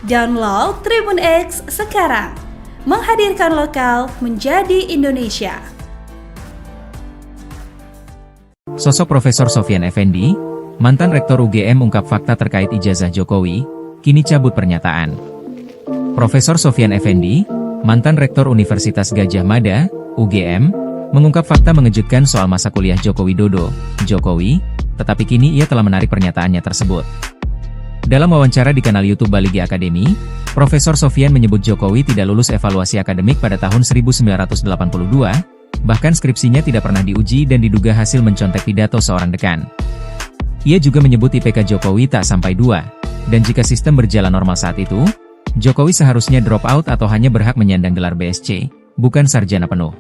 Download Tribun X sekarang, menghadirkan lokal menjadi Indonesia. Sosok Profesor Sofyan Effendi, mantan Rektor UGM ungkap fakta terkait ijazah Jokowi, kini cabut pernyataan. Profesor Sofyan Effendi, mantan Rektor Universitas Gadjah Mada, UGM, mengungkap fakta mengejutkan soal masa kuliah Joko Widodo, Jokowi, tetapi kini ia telah menarik pernyataannya tersebut. Dalam wawancara di kanal YouTube Baligi Academy, Profesor Sofyan menyebut Jokowi tidak lulus evaluasi akademik pada tahun 1982, bahkan skripsinya tidak pernah diuji dan diduga hasil mencontek pidato seorang dekan. Ia juga menyebut IPK Jokowi tak sampai 2. Dan jika sistem berjalan normal saat itu, Jokowi seharusnya drop out atau hanya berhak menyandang gelar BSc, bukan sarjana penuh.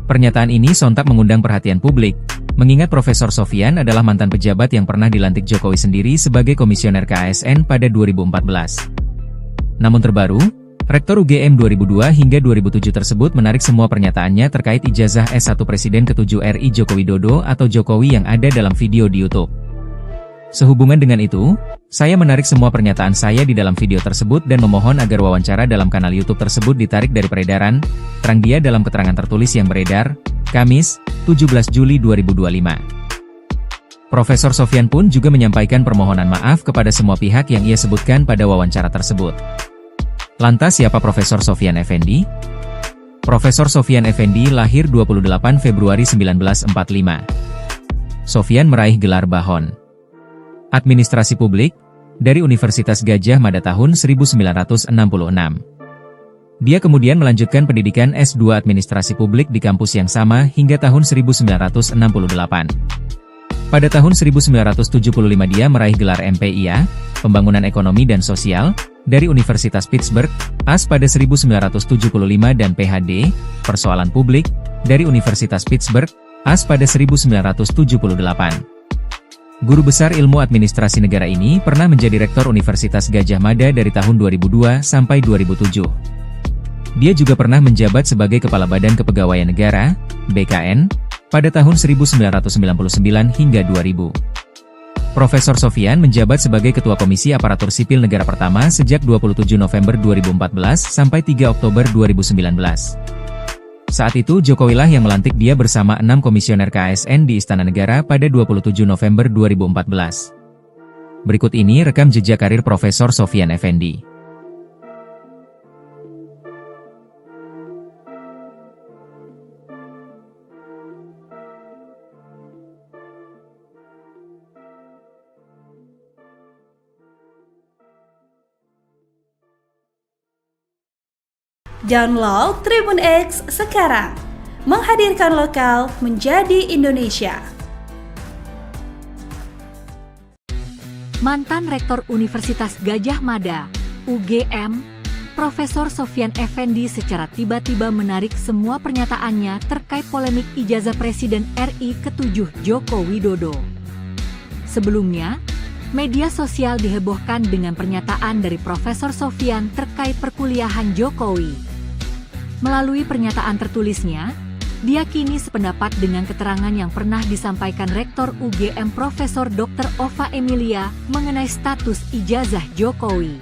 Pernyataan ini sontak mengundang perhatian publik, mengingat Profesor Sofyan adalah mantan pejabat yang pernah dilantik Jokowi sendiri sebagai komisioner KASN pada 2014. Namun terbaru, Rektor UGM 2002 hingga 2007 tersebut menarik semua pernyataannya terkait ijazah S1 Presiden ke-7 RI Joko Widodo atau Jokowi yang ada dalam video di YouTube. Sehubungan dengan itu, saya menarik semua pernyataan saya di dalam video tersebut dan memohon agar wawancara dalam kanal YouTube tersebut ditarik dari peredaran, terang dia dalam keterangan tertulis yang beredar, Kamis, 17 Juli 2025. Profesor Sofyan pun juga menyampaikan permohonan maaf kepada semua pihak yang ia sebutkan pada wawancara tersebut. Lantas siapa Profesor Sofyan Effendi? Profesor Sofyan Effendi lahir 28 Februari 1945. Sofyan meraih gelar Bahon Administrasi Publik dari Universitas Gadjah Mada tahun 1966. Dia kemudian melanjutkan pendidikan S2 Administrasi Publik di kampus yang sama hingga tahun 1968. Pada tahun 1975 dia meraih gelar MPIA, Pembangunan Ekonomi dan Sosial, dari Universitas Pittsburgh, AS pada 1975 dan PhD, Persoalan Publik, dari Universitas Pittsburgh, AS pada 1978. Guru besar ilmu administrasi negara ini pernah menjadi Rektor Universitas Gadjah Mada dari tahun 2002 sampai 2007. Dia juga pernah menjabat sebagai Kepala Badan Kepegawaian Negara, BKN, pada tahun 1999 hingga 2000. Profesor Sofyan menjabat sebagai Ketua Komisi Aparatur Sipil Negara pertama sejak 27 November 2014 sampai 3 Oktober 2019. Saat itu Jokowi lah yang melantik dia bersama 6 komisioner KASN di Istana Negara pada 27 November 2014. Berikut ini rekam jejak karir Profesor Sofyan Effendi. Download Tribun X sekarang, menghadirkan lokal menjadi Indonesia. Mantan Rektor Universitas Gadjah Mada, UGM, Profesor Sofyan Effendi secara tiba-tiba menarik semua pernyataannya terkait polemik ijazah Presiden RI ke-7 Joko Widodo. Sebelumnya, media sosial dihebohkan dengan pernyataan dari Profesor Sofyan terkait perkuliahan Jokowi. Melalui pernyataan tertulisnya, dia kini sependapat dengan keterangan yang pernah disampaikan Rektor UGM Profesor Dr. Ova Emilia mengenai status ijazah Jokowi.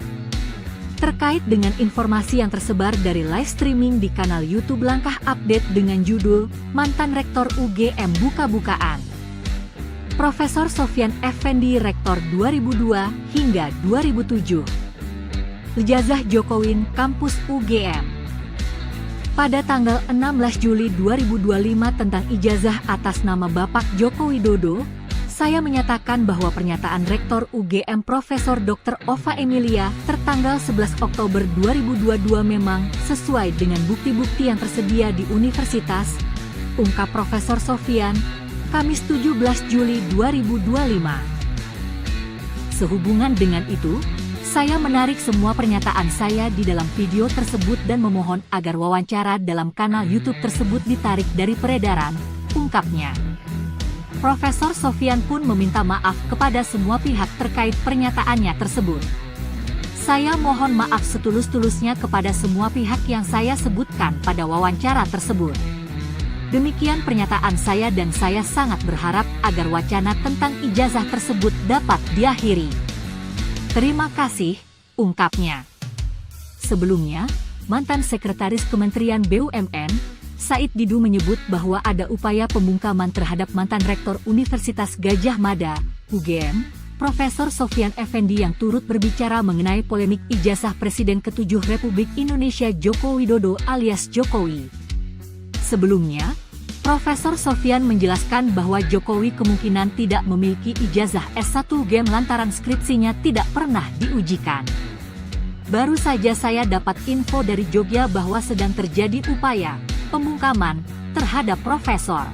Terkait dengan informasi yang tersebar dari live streaming di kanal YouTube Langkah Update dengan judul Mantan Rektor UGM Buka-bukaan. Profesor Sofyan Effendi Rektor 2002 hingga 2007. Ijazah Jokowi Kampus UGM. Pada tanggal 16 Juli 2025 tentang ijazah atas nama Bapak Joko Widodo, saya menyatakan bahwa pernyataan Rektor UGM Profesor Dr. Ova Emilia tertanggal 11 Oktober 2022 memang sesuai dengan bukti-bukti yang tersedia di universitas, ungkap Profesor Sofyan, Kamis 17 Juli 2025. Sehubungan dengan itu, saya menarik semua pernyataan saya di dalam video tersebut dan memohon agar wawancara dalam kanal YouTube tersebut ditarik dari peredaran, ungkapnya. Profesor Sofyan pun meminta maaf kepada semua pihak terkait pernyataannya tersebut. Saya mohon maaf setulus-tulusnya kepada semua pihak yang saya sebutkan pada wawancara tersebut. Demikian pernyataan saya dan saya sangat berharap agar wacana tentang ijazah tersebut dapat diakhiri. Terima kasih, ungkapnya. Sebelumnya, mantan Sekretaris Kementerian BUMN, Said Didu menyebut bahwa ada upaya pembungkaman terhadap mantan Rektor Universitas Gadjah Mada, UGM, Profesor Sofyan Effendi yang turut berbicara mengenai polemik ijazah Presiden ke-7 Republik Indonesia Joko Widodo alias Jokowi. Sebelumnya, Profesor Sofyan menjelaskan bahwa Jokowi kemungkinan tidak memiliki ijazah S1 UGM lantaran skripsinya tidak pernah diujikan. Baru saja saya dapat info dari Jogja bahwa sedang terjadi upaya pembungkaman terhadap Profesor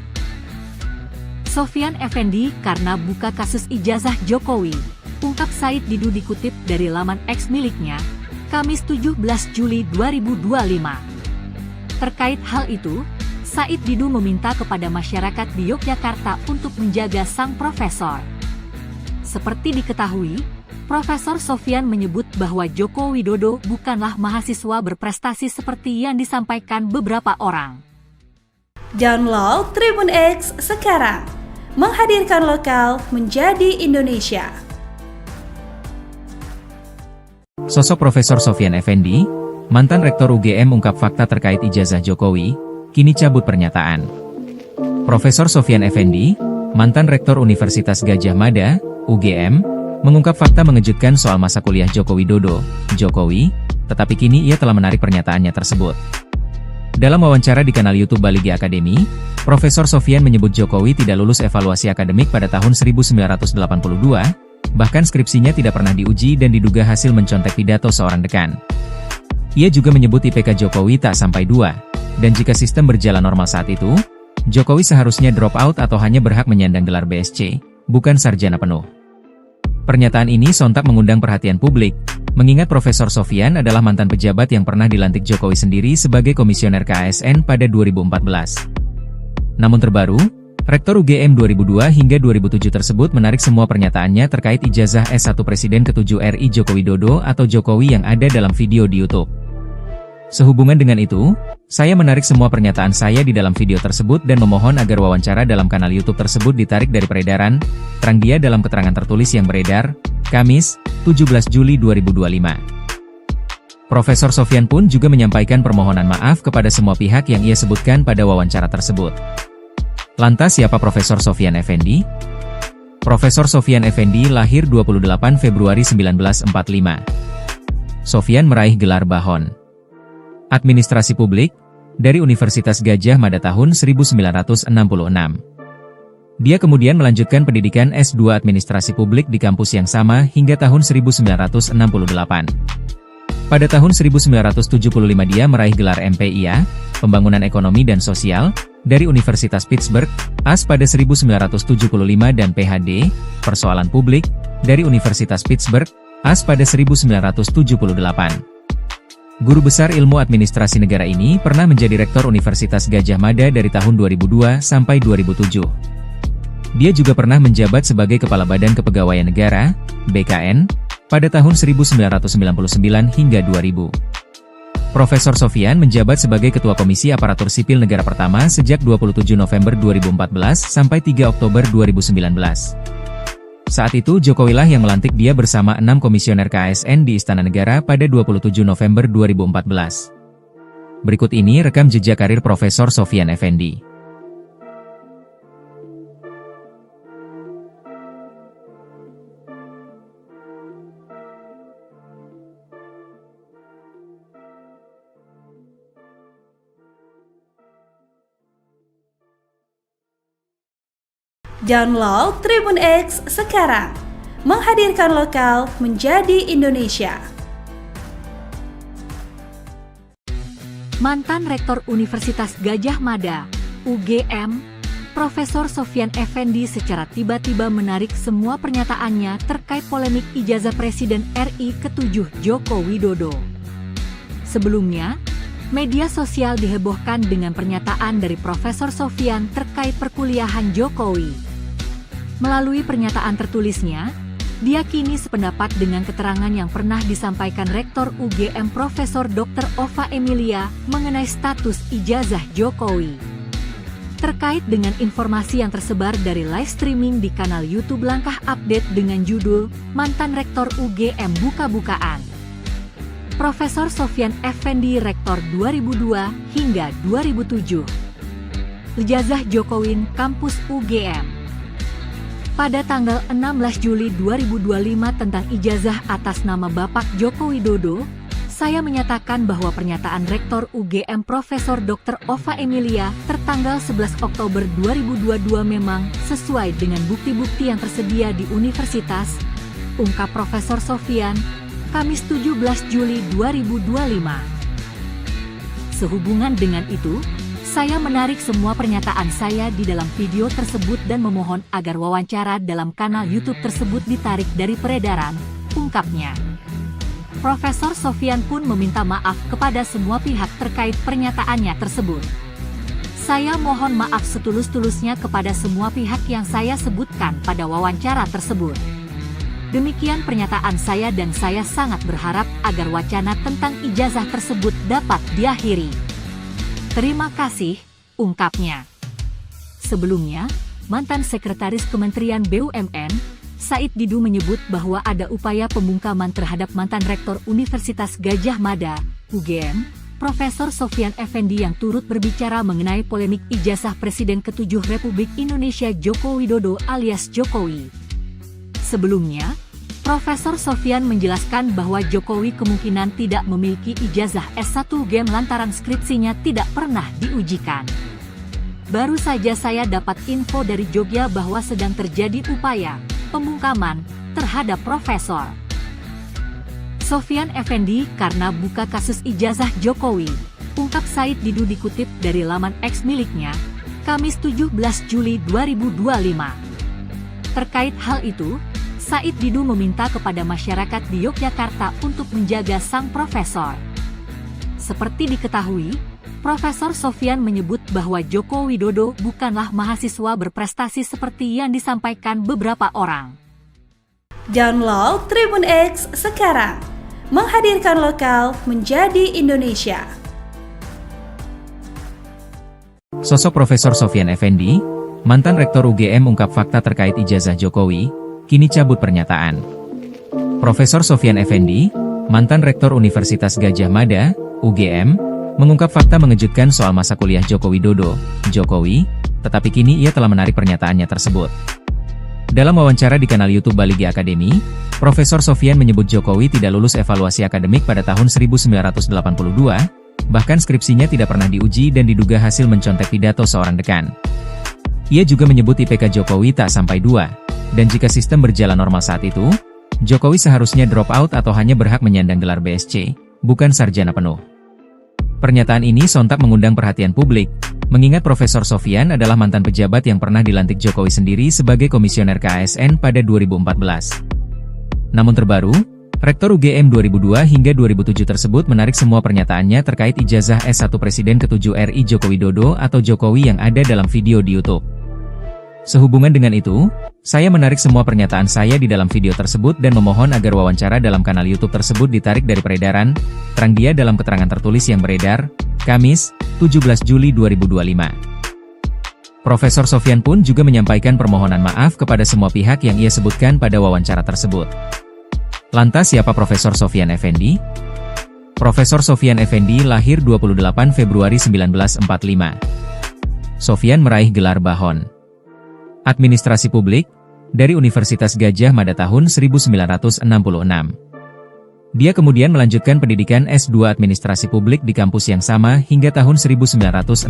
Sofyan Effendi karena buka kasus ijazah Jokowi, ungkap Said Didu dikutip dari laman X miliknya, Kamis 17 Juli 2025. Terkait hal itu, Said Didu meminta kepada masyarakat di Yogyakarta untuk menjaga sang profesor. Seperti diketahui, Profesor Sofyan menyebut bahwa Joko Widodo bukanlah mahasiswa berprestasi seperti yang disampaikan beberapa orang. Download Tribun X sekarang, menghadirkan lokal menjadi Indonesia. Sosok Profesor Sofyan Effendi, mantan Rektor UGM ungkap fakta terkait ijazah Jokowi, kini cabut pernyataan. Profesor Sofyan Effendi, mantan Rektor Universitas Gadjah Mada, UGM, mengungkap fakta mengejutkan soal masa kuliah Joko Widodo, Jokowi, tetapi kini ia telah menarik pernyataannya tersebut. Dalam wawancara di kanal YouTube Baligi Academy, Profesor Sofyan menyebut Jokowi tidak lulus evaluasi akademik pada tahun 1982, bahkan skripsinya tidak pernah diuji dan diduga hasil mencontek pidato seorang dekan. Ia juga menyebut IPK Jokowi tak sampai 2. Dan jika sistem berjalan normal saat itu, Jokowi seharusnya drop out atau hanya berhak menyandang gelar BSc, bukan sarjana penuh. Pernyataan ini sontak mengundang perhatian publik, mengingat Profesor Sofyan adalah mantan pejabat yang pernah dilantik Jokowi sendiri sebagai komisioner KASN pada 2014. Namun terbaru, Rektor UGM 2002 hingga 2007 tersebut menarik semua pernyataannya terkait ijazah S1 Presiden ke-7 RI Joko Widodo atau Jokowi yang ada dalam video di YouTube. Sehubungan dengan itu, saya menarik semua pernyataan saya di dalam video tersebut dan memohon agar wawancara dalam kanal YouTube tersebut ditarik dari peredaran, terang dia dalam keterangan tertulis yang beredar, Kamis, 17 Juli 2025. Profesor Sofyan pun juga menyampaikan permohonan maaf kepada semua pihak yang ia sebutkan pada wawancara tersebut. Lantas siapa Profesor Sofyan Effendi? Profesor Sofyan Effendi lahir 28 Februari 1945. Sofyan meraih gelar Bahon Administrasi Publik dari Universitas Gadjah Mada tahun 1966. Dia kemudian melanjutkan pendidikan S2 Administrasi Publik di kampus yang sama hingga tahun 1968. Pada tahun 1975 dia meraih gelar MPIA, Pembangunan Ekonomi dan Sosial, dari Universitas Pittsburgh, AS pada 1975 dan PhD, Persoalan Publik, dari Universitas Pittsburgh, AS pada 1978. Guru besar ilmu administrasi negara ini pernah menjadi rektor Universitas Gadjah Mada dari tahun 2002 sampai 2007. Dia juga pernah menjabat sebagai Kepala Badan Kepegawaian Negara, BKN, pada tahun 1999 hingga 2000. Profesor Sofyan menjabat sebagai Ketua Komisi Aparatur Sipil Negara pertama sejak 27 November 2014 sampai 3 Oktober 2019. Saat itu Jokowi lah yang melantik dia bersama 6 komisioner KASN di Istana Negara pada 27 November 2014. Berikut ini rekam jejak karir Profesor Sofyan Effendi. Download Tribun X sekarang, menghadirkan lokal menjadi Indonesia. Mantan Rektor Universitas Gadjah Mada, UGM, Profesor Sofyan Effendi secara tiba-tiba menarik semua pernyataannya terkait polemik ijazah Presiden RI ke-7 Joko Widodo. Sebelumnya, media sosial dihebohkan dengan pernyataan dari Profesor Sofyan terkait perkuliahan Jokowi. Melalui pernyataan tertulisnya, dia kini sependapat dengan keterangan yang pernah disampaikan Rektor UGM Profesor Dr. Ova Emilia mengenai status ijazah Jokowi. Terkait dengan informasi yang tersebar dari live streaming di kanal YouTube Langkah Update dengan judul Mantan Rektor UGM Buka-bukaan. Profesor Sofyan Effendi Rektor 2002 hingga 2007. Ijazah Jokowi Kampus UGM. Pada tanggal 16 Juli 2025 tentang ijazah atas nama Bapak Joko Widodo, saya menyatakan bahwa pernyataan Rektor UGM Profesor Dr. Ova Emilia tertanggal 11 Oktober 2022 memang sesuai dengan bukti-bukti yang tersedia di universitas, ungkap Profesor Sofyan, Kamis 17 Juli 2025. Sehubungan dengan itu, saya menarik semua pernyataan saya di dalam video tersebut dan memohon agar wawancara dalam kanal YouTube tersebut ditarik dari peredaran, ungkapnya. Profesor Sofyan pun meminta maaf kepada semua pihak terkait pernyataannya tersebut. Saya mohon maaf setulus-tulusnya kepada semua pihak yang saya sebutkan pada wawancara tersebut. Demikian pernyataan saya dan saya sangat berharap agar wacana tentang ijazah tersebut dapat diakhiri. Terima kasih, ungkapnya. Sebelumnya, mantan Sekretaris Kementerian BUMN, Said Didu menyebut bahwa ada upaya pembungkaman terhadap mantan Rektor Universitas Gadjah Mada, UGM, Profesor Sofyan Effendi yang turut berbicara mengenai polemik ijazah Presiden ke-7 Republik Indonesia Joko Widodo alias Jokowi. Sebelumnya, Profesor Sofyan menjelaskan bahwa Jokowi kemungkinan tidak memiliki ijazah S1 UGM lantaran skripsinya tidak pernah diujikan. Baru saja saya dapat info dari Jogja bahwa sedang terjadi upaya pembungkaman terhadap Profesor Sofyan Effendi karena buka kasus ijazah Jokowi, ungkap Said Didu dikutip dari laman X miliknya, Kamis 17 Juli 2025. Terkait hal itu, Said Didu meminta kepada masyarakat di Yogyakarta untuk menjaga sang profesor. Seperti diketahui, Profesor Sofyan menyebut bahwa Joko Widodo bukanlah mahasiswa berprestasi seperti yang disampaikan beberapa orang. Download Tribun X sekarang, menghadirkan lokal menjadi Indonesia. Sosok Profesor Sofyan Effendi, mantan Rektor UGM ungkap fakta terkait ijazah Jokowi, kini cabut pernyataan. Profesor Sofyan Effendi, mantan Rektor Universitas Gadjah Mada, UGM, mengungkap fakta mengejutkan soal masa kuliah Joko Widodo, Jokowi, tetapi kini ia telah menarik pernyataannya tersebut. Dalam wawancara di kanal YouTube Baligi Academy, Profesor Sofyan menyebut Jokowi tidak lulus evaluasi akademik pada tahun 1982, bahkan skripsinya tidak pernah diuji dan diduga hasil mencontek pidato seorang dekan. Ia juga menyebut IPK Jokowi tak sampai 2, dan jika sistem berjalan normal saat itu, Jokowi seharusnya drop out atau hanya berhak menyandang gelar BSc, bukan sarjana penuh. Pernyataan ini sontak mengundang perhatian publik, mengingat Profesor Sofyan adalah mantan pejabat yang pernah dilantik Jokowi sendiri sebagai komisioner KASN pada 2014. Namun terbaru, Rektor UGM 2002 hingga 2007 tersebut menarik semua pernyataannya terkait ijazah S1 Presiden ke-7 RI Joko Widodo atau Jokowi yang ada dalam video di YouTube. Sehubungan dengan itu, saya menarik semua pernyataan saya di dalam video tersebut dan memohon agar wawancara dalam kanal YouTube tersebut ditarik dari peredaran, terang dia dalam keterangan tertulis yang beredar, Kamis, 17 Juli 2025. Profesor Sofyan pun juga menyampaikan permohonan maaf kepada semua pihak yang ia sebutkan pada wawancara tersebut. Lantas siapa Profesor Sofyan Effendi? Profesor Sofyan Effendi lahir 28 Februari 1945. Sofyan meraih gelar Bahon Administrasi Publik dari Universitas Gadjah Mada tahun 1966. Dia kemudian melanjutkan pendidikan S2 Administrasi Publik di kampus yang sama hingga tahun 1968.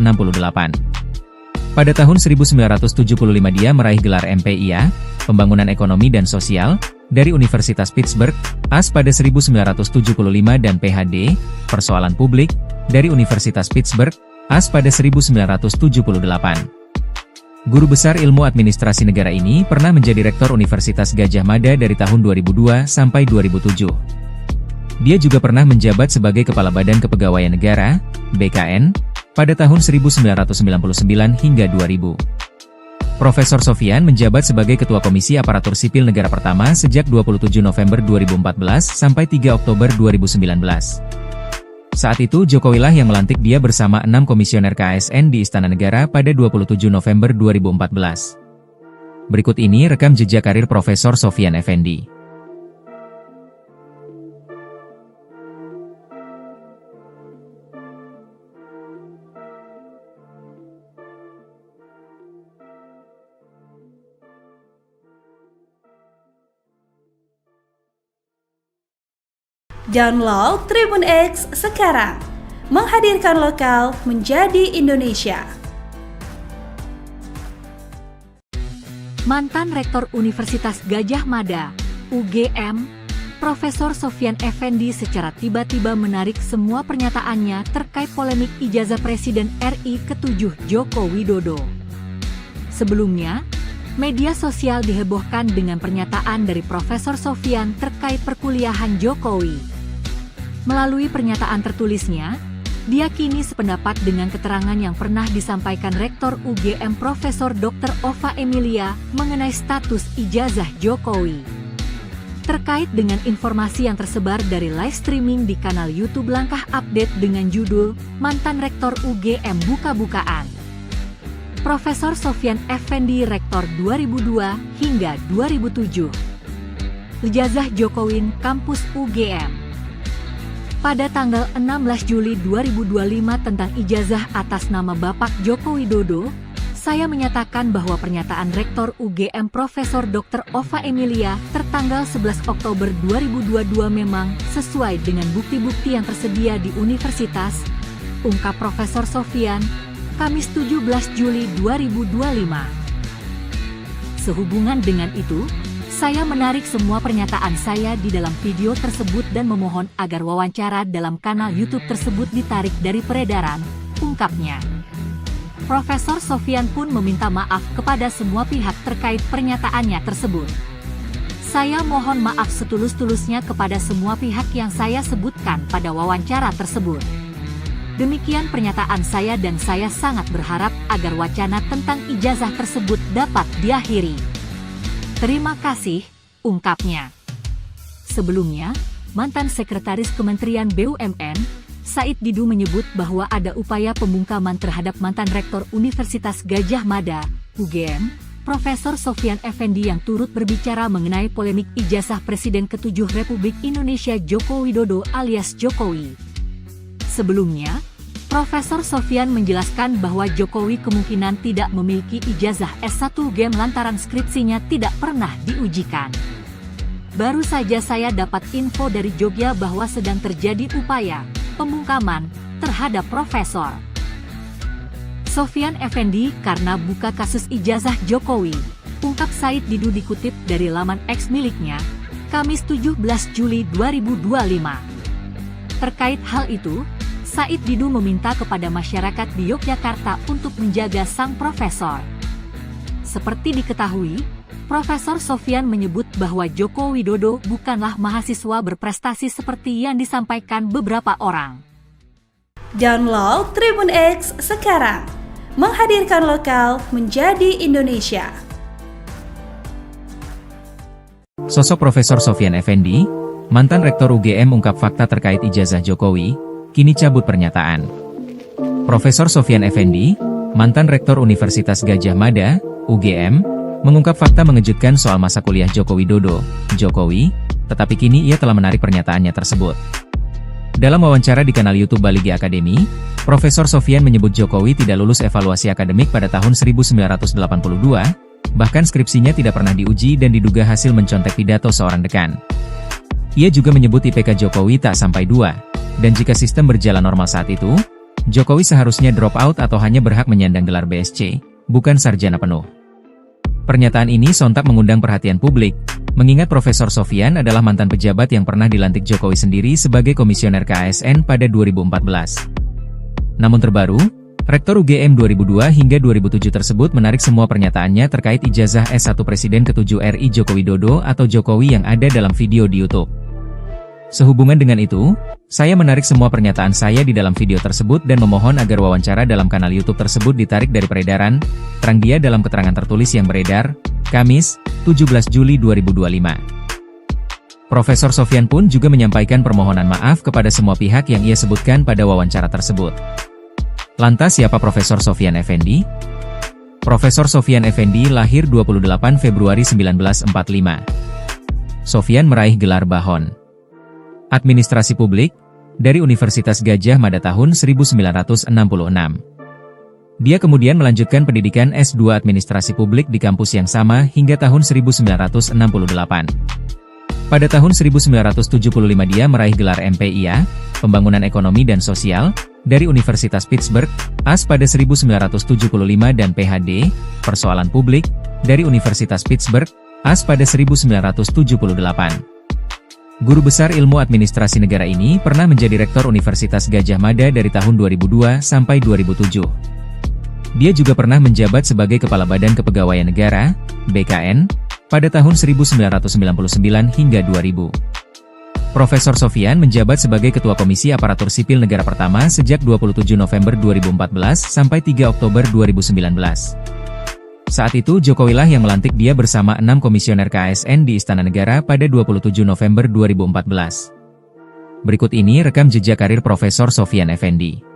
Pada tahun 1975 dia meraih gelar MPIA, Pembangunan Ekonomi dan Sosial, dari Universitas Pittsburgh, AS pada 1975 dan PhD, Persoalan Publik, dari Universitas Pittsburgh, AS pada 1978. Guru besar ilmu administrasi negara ini pernah menjadi Rektor Universitas Gadjah Mada dari tahun 2002 sampai 2007. Dia juga pernah menjabat sebagai Kepala Badan Kepegawaian Negara, BKN, pada tahun 1999 hingga 2000. Profesor Sofyan menjabat sebagai Ketua Komisi Aparatur Sipil Negara pertama sejak 27 November 2014 sampai 3 Oktober 2019. Saat itu Jokowi lah yang melantik dia bersama 6 komisioner KASN di Istana Negara pada 27 November 2014. Berikut ini rekam jejak karir Profesor Sofyan Effendi. Download Tribun X sekarang, menghadirkan lokal menjadi Indonesia. Mantan Rektor Universitas Gadjah Mada, UGM, Profesor Sofyan Effendi secara tiba-tiba menarik semua pernyataannya terkait polemik ijazah Presiden RI ke-7 Joko Widodo. Sebelumnya, media sosial dihebohkan dengan pernyataan dari Profesor Sofyan terkait perkuliahan Jokowi. Melalui pernyataan tertulisnya, dia kini sependapat dengan keterangan yang pernah disampaikan Rektor UGM Profesor Dr. Ova Emilia mengenai status ijazah Jokowi. Terkait dengan informasi yang tersebar dari live streaming di kanal YouTube Langkah Update dengan judul Mantan Rektor UGM Buka-bukaan. Profesor Sofyan Effendi Rektor 2002 hingga 2007. Ijazah Jokowi Kampus UGM. Pada tanggal 16 Juli 2025 tentang ijazah atas nama Bapak Joko Widodo, saya menyatakan bahwa pernyataan Rektor UGM Profesor Dr. Ova Emilia tertanggal 11 Oktober 2022 memang sesuai dengan bukti-bukti yang tersedia di universitas, ungkap Profesor Sofyan, Kamis 17 Juli 2025. Sehubungan dengan itu, saya menarik semua pernyataan saya di dalam video tersebut dan memohon agar wawancara dalam kanal YouTube tersebut ditarik dari peredaran, ungkapnya. Profesor Sofyan pun meminta maaf kepada semua pihak terkait pernyataannya tersebut. Saya mohon maaf setulus-tulusnya kepada semua pihak yang saya sebutkan pada wawancara tersebut. Demikian pernyataan saya dan saya sangat berharap agar wacana tentang ijazah tersebut dapat diakhiri. Terima kasih, ungkapnya. Sebelumnya, mantan Sekretaris Kementerian BUMN, Said Didu menyebut bahwa ada upaya pembungkaman terhadap mantan Rektor Universitas Gadjah Mada, UGM, Profesor Sofyan Effendi yang turut berbicara mengenai polemik ijazah Presiden ke-7 Republik Indonesia Joko Widodo alias Jokowi. Sebelumnya, Profesor Sofyan menjelaskan bahwa Jokowi kemungkinan tidak memiliki ijazah S1 UGM lantaran skripsinya tidak pernah diujikan. Baru saja saya dapat info dari Jogja bahwa sedang terjadi upaya pembungkaman terhadap Profesor Sofyan Effendi karena buka kasus ijazah Jokowi, ungkap Said Didu dikutip dari laman X miliknya, Kamis 17 Juli 2025. Terkait hal itu, Said Didu meminta kepada masyarakat di Yogyakarta untuk menjaga sang profesor. Seperti diketahui, Profesor Sofyan menyebut bahwa Joko Widodo bukanlah mahasiswa berprestasi seperti yang disampaikan beberapa orang. Download Tribun X sekarang, menghadirkan lokal menjadi Indonesia. Sosok Profesor Sofyan Effendi, mantan Rektor UGM ungkap fakta terkait ijazah Jokowi, kini cabut pernyataan. Profesor Sofyan Effendi, mantan Rektor Universitas Gadjah Mada, UGM, mengungkap fakta mengejutkan soal masa kuliah Joko Widodo, Jokowi, tetapi kini ia telah menarik pernyataannya tersebut. Dalam wawancara di kanal YouTube Baligi Academy, Profesor Sofyan menyebut Jokowi tidak lulus evaluasi akademik pada tahun 1982, bahkan skripsinya tidak pernah diuji dan diduga hasil mencontek pidato seorang dekan. Ia juga menyebut IPK Jokowi tak sampai 2, dan jika sistem berjalan normal saat itu, Jokowi seharusnya drop out atau hanya berhak menyandang gelar BSc, bukan sarjana penuh. Pernyataan ini sontak mengundang perhatian publik, mengingat Profesor Sofyan adalah mantan pejabat yang pernah dilantik Jokowi sendiri sebagai komisioner KASN pada 2014. Namun terbaru, Rektor UGM 2002 hingga 2007 tersebut menarik semua pernyataannya terkait ijazah S1 Presiden ke-7 RI Joko Widodo atau Jokowi yang ada dalam video di YouTube. Sehubungan dengan itu, saya menarik semua pernyataan saya di dalam video tersebut dan memohon agar wawancara dalam kanal YouTube tersebut ditarik dari peredaran, terang dia dalam keterangan tertulis yang beredar, Kamis, 17 Juli 2025. Profesor Sofyan pun juga menyampaikan permohonan maaf kepada semua pihak yang ia sebutkan pada wawancara tersebut. Lantas siapa Profesor Sofyan Effendi? Profesor Sofyan Effendi lahir 28 Februari 1945. Sofyan meraih gelar Bahon Administrasi Publik dari Universitas Gadjah Mada tahun 1966. Dia kemudian melanjutkan pendidikan S2 Administrasi Publik di kampus yang sama hingga tahun 1968. Pada tahun 1975 dia meraih gelar MPIA, Pembangunan Ekonomi dan Sosial, dari Universitas Pittsburgh, AS pada 1975 dan PhD, Persoalan Publik, dari Universitas Pittsburgh, AS pada 1978. Guru besar ilmu administrasi negara ini pernah menjadi Rektor Universitas Gadjah Mada dari tahun 2002 sampai 2007. Dia juga pernah menjabat sebagai Kepala Badan Kepegawaian Negara, BKN, pada tahun 1999 hingga 2000. Profesor Sofyan menjabat sebagai Ketua Komisi Aparatur Sipil Negara pertama sejak 27 November 2014 sampai 3 Oktober 2019. Saat itu Jokowilah yang melantik dia bersama 6 komisioner KASN di Istana Negara pada 27 November 2014. Berikut ini rekam jejak karir Profesor Sofyan Effendi.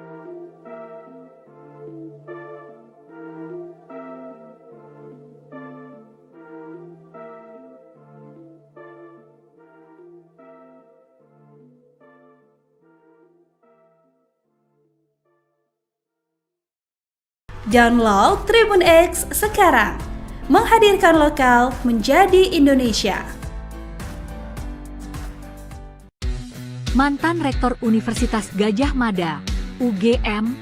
Download Tribun X sekarang, menghadirkan lokal menjadi Indonesia. Mantan Rektor Universitas Gadjah Mada, UGM,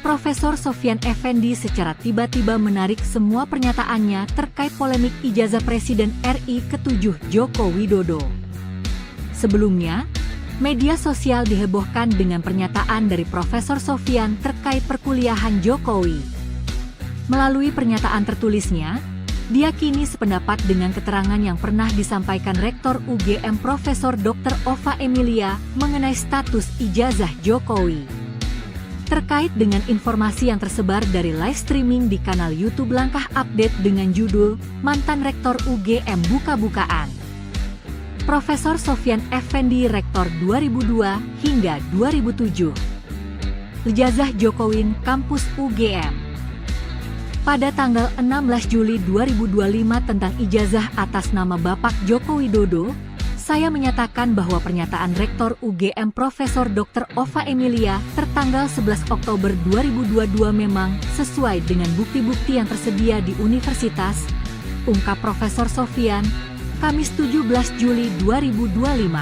Profesor Sofyan Effendi secara tiba-tiba menarik semua pernyataannya terkait polemik ijazah Presiden RI ke-7 Joko Widodo. Sebelumnya, media sosial dihebohkan dengan pernyataan dari Profesor Sofyan terkait perkuliahan Jokowi. Melalui pernyataan tertulisnya, dia kini sependapat dengan keterangan yang pernah disampaikan Rektor UGM Profesor Dr. Ova Emilia mengenai status ijazah Jokowi. Terkait dengan informasi yang tersebar dari live streaming di kanal YouTube Langkah Update dengan judul Mantan Rektor UGM Buka-Bukaan. Profesor Sofyan Effendi Rektor 2002 hingga 2007. Ijazah Jokowi Kampus UGM. pada tanggal 16 Juli 2025 tentang ijazah atas nama Bapak Joko Widodo, saya menyatakan bahwa pernyataan Rektor UGM Profesor Dr. Ova Emilia tertanggal 11 Oktober 2022 memang sesuai dengan bukti-bukti yang tersedia di universitas, ungkap Profesor Sofyan, Kamis 17 Juli 2025.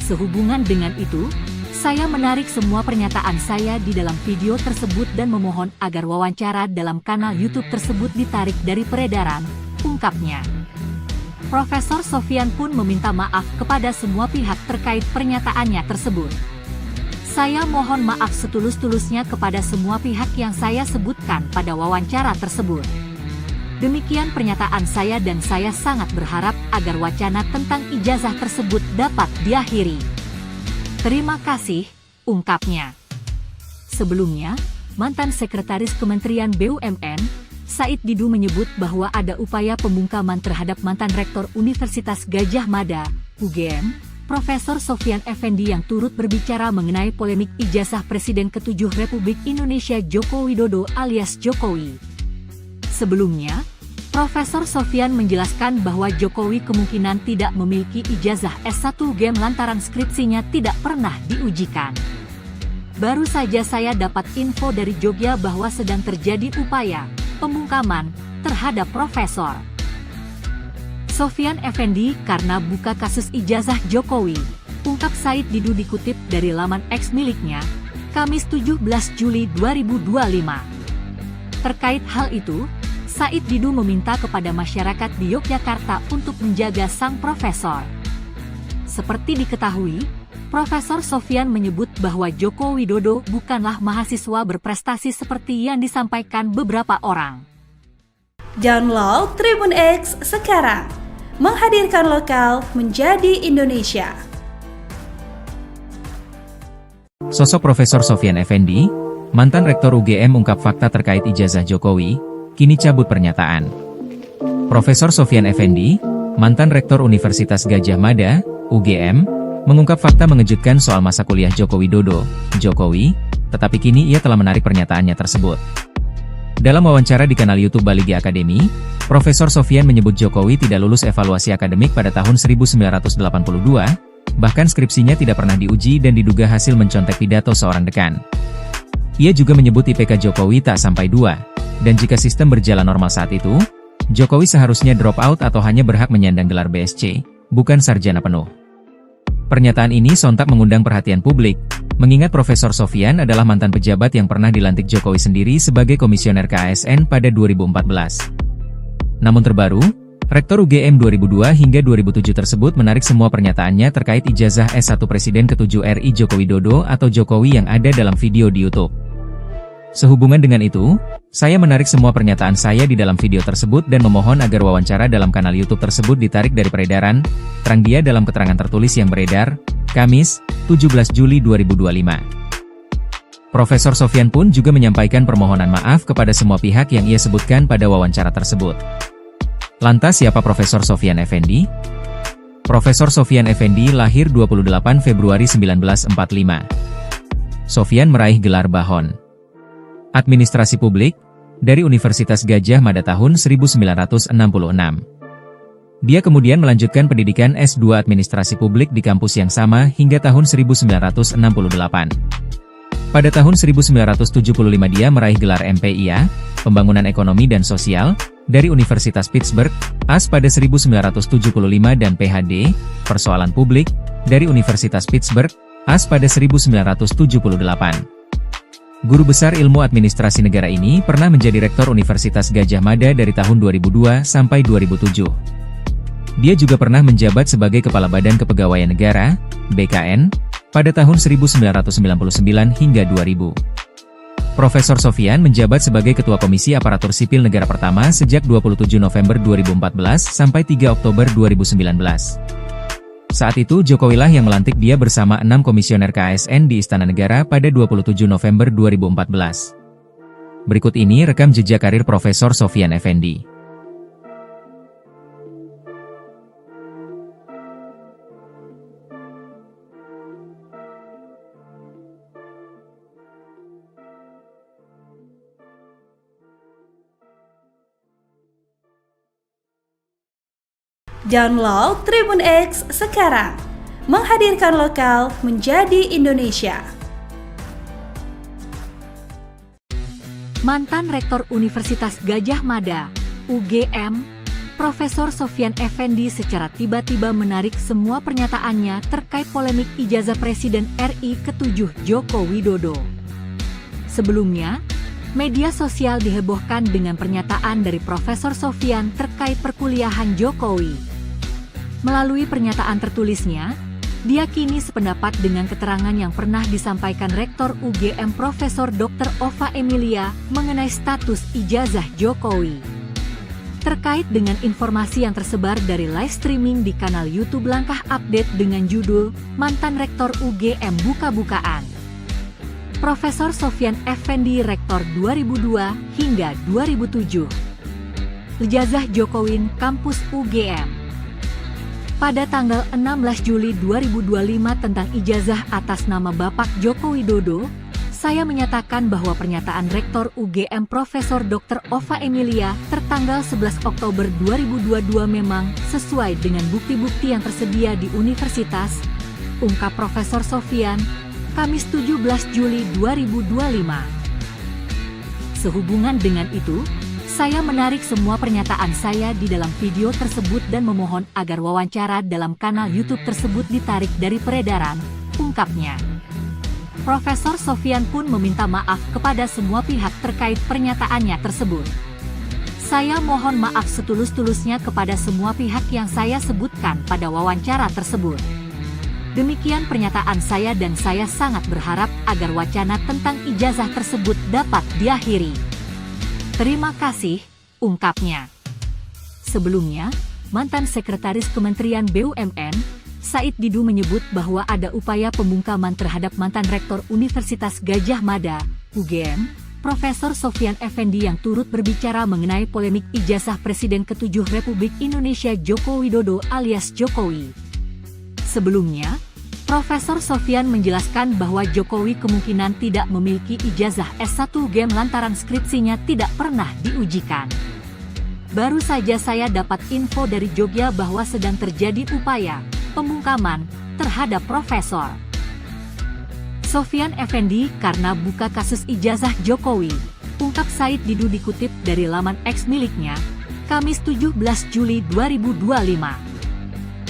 Sehubungan dengan itu, saya menarik semua pernyataan saya di dalam video tersebut dan memohon agar wawancara dalam kanal YouTube tersebut ditarik dari peredaran, ungkapnya. Profesor Sofyan pun meminta maaf kepada semua pihak terkait pernyataannya tersebut. Saya mohon maaf setulus-tulusnya kepada semua pihak yang saya sebutkan pada wawancara tersebut. Demikian pernyataan saya dan saya sangat berharap agar wacana tentang ijazah tersebut dapat diakhiri. Terima kasih, ungkapnya. Sebelumnya, mantan Sekretaris Kementerian BUMN, Said Didu menyebut bahwa ada upaya pembungkaman terhadap mantan Rektor Universitas Gadjah Mada, UGM, Profesor Sofyan Effendi yang turut berbicara mengenai polemik ijazah Presiden ke-7 Republik Indonesia Joko Widodo alias Jokowi. Sebelumnya, Profesor Sofyan menjelaskan bahwa Jokowi kemungkinan tidak memiliki ijazah S1 UGM lantaran skripsinya tidak pernah diujikan. Baru saja saya dapat info dari Jogja bahwa sedang terjadi upaya pembungkaman terhadap Profesor Sofyan Effendi karena buka kasus ijazah Jokowi, ungkap Said Didu dikutip dari laman X miliknya, Kamis 17 Juli 2025. Terkait hal itu, Said Didu meminta kepada masyarakat di Yogyakarta untuk menjaga sang profesor. Seperti diketahui, Profesor Sofyan menyebut bahwa Joko Widodo bukanlah mahasiswa berprestasi seperti yang disampaikan beberapa orang. Download Tribun X sekarang, menghadirkan lokal menjadi Indonesia. Sosok Profesor Sofyan Effendi, mantan Rektor UGM ungkap fakta terkait ijazah Jokowi, kini cabut pernyataan. Profesor Sofyan Effendi, mantan Rektor Universitas Gadjah Mada, UGM, mengungkap fakta mengejutkan soal masa kuliah Joko Widodo, Jokowi, tetapi kini ia telah menarik pernyataannya tersebut. Dalam wawancara di kanal YouTube Baligi Academy, Profesor Sofyan menyebut Jokowi tidak lulus evaluasi akademik pada tahun 1982, bahkan skripsinya tidak pernah diuji dan diduga hasil mencontek pidato seorang dekan. Ia juga menyebut IPK Jokowi tak sampai 2, dan jika sistem berjalan normal saat itu, Jokowi seharusnya drop out atau hanya berhak menyandang gelar BSc, bukan sarjana penuh. Pernyataan ini sontak mengundang perhatian publik, mengingat Profesor Sofyan adalah mantan pejabat yang pernah dilantik Jokowi sendiri sebagai komisioner KASN pada 2014. Namun terbaru, Rektor UGM 2002 hingga 2007 tersebut menarik semua pernyataannya terkait ijazah S1 Presiden ke-7 RI Joko Widodo atau Jokowi yang ada dalam video di YouTube. Sehubungan dengan itu, saya menarik semua pernyataan saya di dalam video tersebut dan memohon agar wawancara dalam kanal YouTube tersebut ditarik dari peredaran, terang dia dalam keterangan tertulis yang beredar, Kamis, 17 Juli 2025. Profesor Sofyan pun juga menyampaikan permohonan maaf kepada semua pihak yang ia sebutkan pada wawancara tersebut. Lantas siapa Profesor Sofyan Effendi? Profesor Sofyan Effendi lahir 28 Februari 1945. Sofyan meraih gelar Bahon Administrasi Publik dari Universitas Gadjah Mada tahun 1966. Dia kemudian melanjutkan pendidikan S2 Administrasi Publik di kampus yang sama hingga tahun 1968. Pada tahun 1975 dia meraih gelar MPIA, Pembangunan Ekonomi dan Sosial, dari Universitas Pittsburgh, AS pada 1975 dan PhD, Persoalan Publik, dari Universitas Pittsburgh, AS pada 1978. Guru besar ilmu administrasi negara ini pernah menjadi Rektor Universitas Gadjah Mada dari tahun 2002 sampai 2007. Dia juga pernah menjabat sebagai Kepala Badan Kepegawaian Negara, BKN, pada tahun 1999 hingga 2000. Profesor Sofyan menjabat sebagai Ketua Komisi Aparatur Sipil Negara pertama sejak 27 November 2014 sampai 3 Oktober 2019. Saat itu Jokowi lah yang melantik dia bersama 6 komisioner KASN di Istana Negara pada 27 November 2014. Berikut ini rekam jejak karir Profesor Sofyan Effendi. Download Tribun X sekarang. Menghadirkan lokal menjadi Indonesia. Mantan Rektor Universitas Gadjah Mada, UGM, Profesor Sofyan Effendi secara tiba-tiba menarik semua pernyataannya terkait polemik ijazah Presiden RI ke-7 Joko Widodo. Sebelumnya, media sosial dihebohkan dengan pernyataan dari Profesor Sofyan terkait perkuliahan Jokowi. Melalui pernyataan tertulisnya, dia kini sependapat dengan keterangan yang pernah disampaikan Rektor UGM Profesor Dr. Ova Emilia mengenai status ijazah Jokowi. Terkait dengan informasi yang tersebar dari live streaming di kanal YouTube Langkah Update dengan judul Mantan Rektor UGM Buka-Bukaan. Profesor Sofyan Effendi Rektor 2002 hingga 2007. Ijazah Jokowi Kampus UGM. Pada tanggal 16 Juli 2025 tentang ijazah atas nama Bapak Joko Widodo, saya menyatakan bahwa pernyataan Rektor UGM Profesor Dr. Ova Emilia tertanggal 11 Oktober 2022 memang sesuai dengan bukti-bukti yang tersedia di universitas, ungkap Profesor Sofyan, Kamis 17 Juli 2025. Sehubungan dengan itu, saya menarik semua pernyataan saya di dalam video tersebut dan memohon agar wawancara dalam kanal YouTube tersebut ditarik dari peredaran, ungkapnya. Profesor Sofyan pun meminta maaf kepada semua pihak terkait pernyataannya tersebut. Saya mohon maaf setulus-tulusnya kepada semua pihak yang saya sebutkan pada wawancara tersebut. Demikian pernyataan saya dan saya sangat berharap agar wacana tentang ijazah tersebut dapat diakhiri. Terima kasih, ungkapnya. Sebelumnya, mantan Sekretaris Kementerian BUMN, Said Didu menyebut bahwa ada upaya pembungkaman terhadap mantan Rektor Universitas Gadjah Mada, UGM, Profesor Sofyan Effendi yang turut berbicara mengenai polemik ijazah Presiden ke-7 Republik Indonesia Joko Widodo alias Jokowi. Sebelumnya, Profesor Sofyan menjelaskan bahwa Jokowi kemungkinan tidak memiliki ijazah S1 UGM lantaran skripsinya tidak pernah diujikan. Baru saja saya dapat info dari Jogja bahwa sedang terjadi upaya pembungkaman terhadap Profesor Sofyan Effendi karena buka kasus ijazah Jokowi, ungkap Said Didu dikutip dari laman X miliknya, Kamis 17 Juli 2025.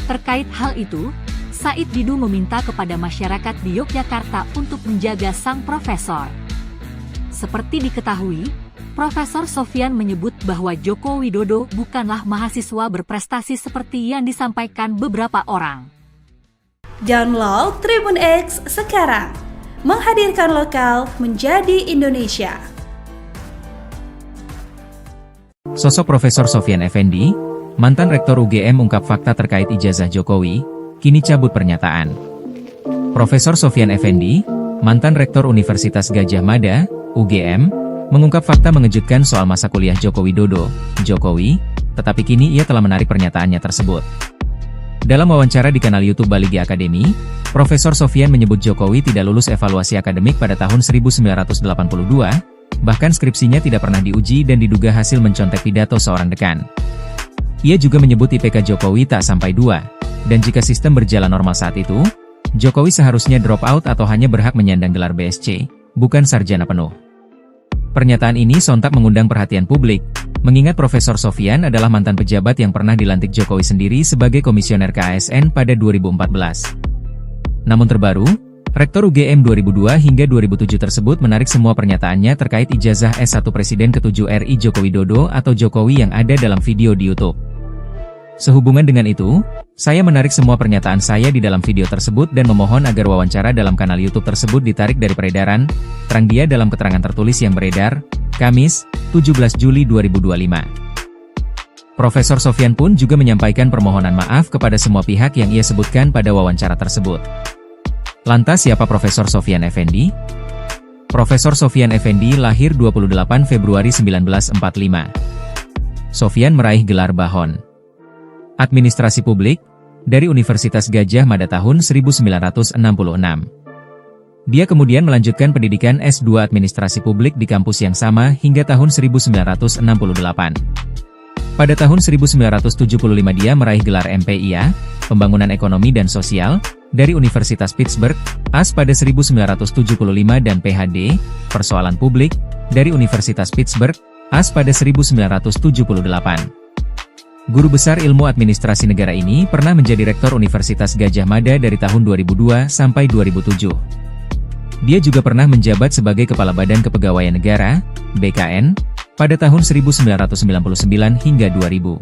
Terkait hal itu, Said Didu meminta kepada masyarakat di Yogyakarta untuk menjaga sang profesor. Seperti diketahui, Profesor Sofyan menyebut bahwa Joko Widodo bukanlah mahasiswa berprestasi seperti yang disampaikan beberapa orang. Download Tribun X sekarang. Menghadirkan lokal menjadi Indonesia. Sosok Profesor Sofyan Effendi, mantan Rektor UGM ungkap fakta terkait ijazah Jokowi, kini cabut pernyataan. Profesor Sofyan Effendi, mantan Rektor Universitas Gadjah Mada, UGM, mengungkap fakta mengejutkan soal masa kuliah Joko Widodo, Jokowi, tetapi kini ia telah menarik pernyataannya tersebut. Dalam wawancara di kanal YouTube Baligi Academy, Profesor Sofyan menyebut Jokowi tidak lulus evaluasi akademik pada tahun 1982, bahkan skripsinya tidak pernah diuji dan diduga hasil mencontek pidato seorang dekan. Ia juga menyebut IPK Jokowi tak sampai 2. Dan jika sistem berjalan normal saat itu, Jokowi seharusnya drop out atau hanya berhak menyandang gelar BSc, bukan sarjana penuh. Pernyataan ini sontak mengundang perhatian publik, mengingat Profesor Sofyan adalah mantan pejabat yang pernah dilantik Jokowi sendiri sebagai komisioner KASN pada 2014. Namun terbaru, Rektor UGM 2002 hingga 2007 tersebut menarik semua pernyataannya terkait ijazah S1 Presiden ke-7 RI Joko Widodo atau Jokowi yang ada dalam video di YouTube. Sehubungan dengan itu, saya menarik semua pernyataan saya di dalam video tersebut dan memohon agar wawancara dalam kanal YouTube tersebut ditarik dari peredaran, terang dia dalam keterangan tertulis yang beredar, Kamis, 17 Juli 2025. Profesor Sofyan pun juga menyampaikan permohonan maaf kepada semua pihak yang ia sebutkan pada wawancara tersebut. Lantas siapa Profesor Sofyan Effendi? Profesor Sofyan Effendi lahir 28 Februari 1945. Sofyan meraih gelar Bahon Administrasi Publik dari Universitas Gadjah Mada tahun 1966. Dia kemudian melanjutkan pendidikan S2 Administrasi Publik di kampus yang sama hingga tahun 1968. Pada tahun 1975 dia meraih gelar MPIA, Pembangunan Ekonomi dan Sosial, dari Universitas Pittsburgh, AS pada 1975 dan PhD, Persoalan Publik, dari Universitas Pittsburgh, AS pada 1978. Guru besar ilmu administrasi negara ini pernah menjadi rektor Universitas Gadjah Mada dari tahun 2002 sampai 2007. Dia juga pernah menjabat sebagai Kepala Badan Kepegawaian Negara, BKN, pada tahun 1999 hingga 2000.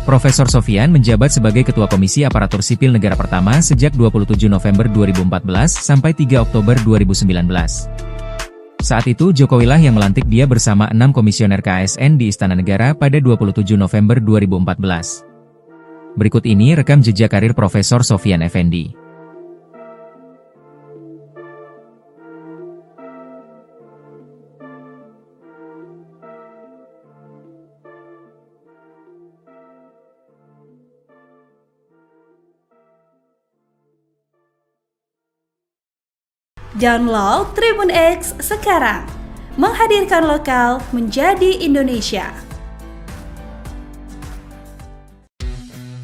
Profesor Sofyan menjabat sebagai Ketua Komisi Aparatur Sipil Negara pertama sejak 27 November 2014 sampai 3 Oktober 2019. Saat itu Jokowi lah yang melantik dia bersama 6 komisioner KASN di Istana Negara pada 27 November 2014. Berikut ini rekam jejak karir Profesor Sofyan Effendi. Download Tribun X sekarang, menghadirkan lokal menjadi Indonesia.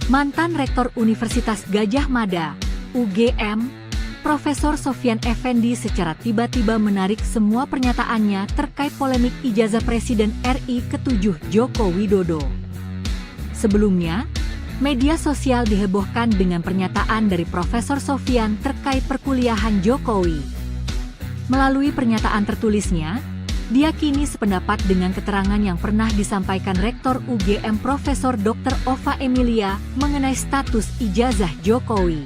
Mantan Rektor Universitas Gadjah Mada, UGM, Profesor Sofyan Effendi secara tiba-tiba menarik semua pernyataannya terkait polemik ijazah Presiden RI ke-7 Joko Widodo. Sebelumnya, media sosial dihebohkan dengan pernyataan dari Profesor Sofyan terkait perkuliahan Jokowi. Melalui pernyataan tertulisnya, dia kini sependapat dengan keterangan yang pernah disampaikan Rektor UGM Profesor Dr. Ova Emilia mengenai status ijazah Jokowi.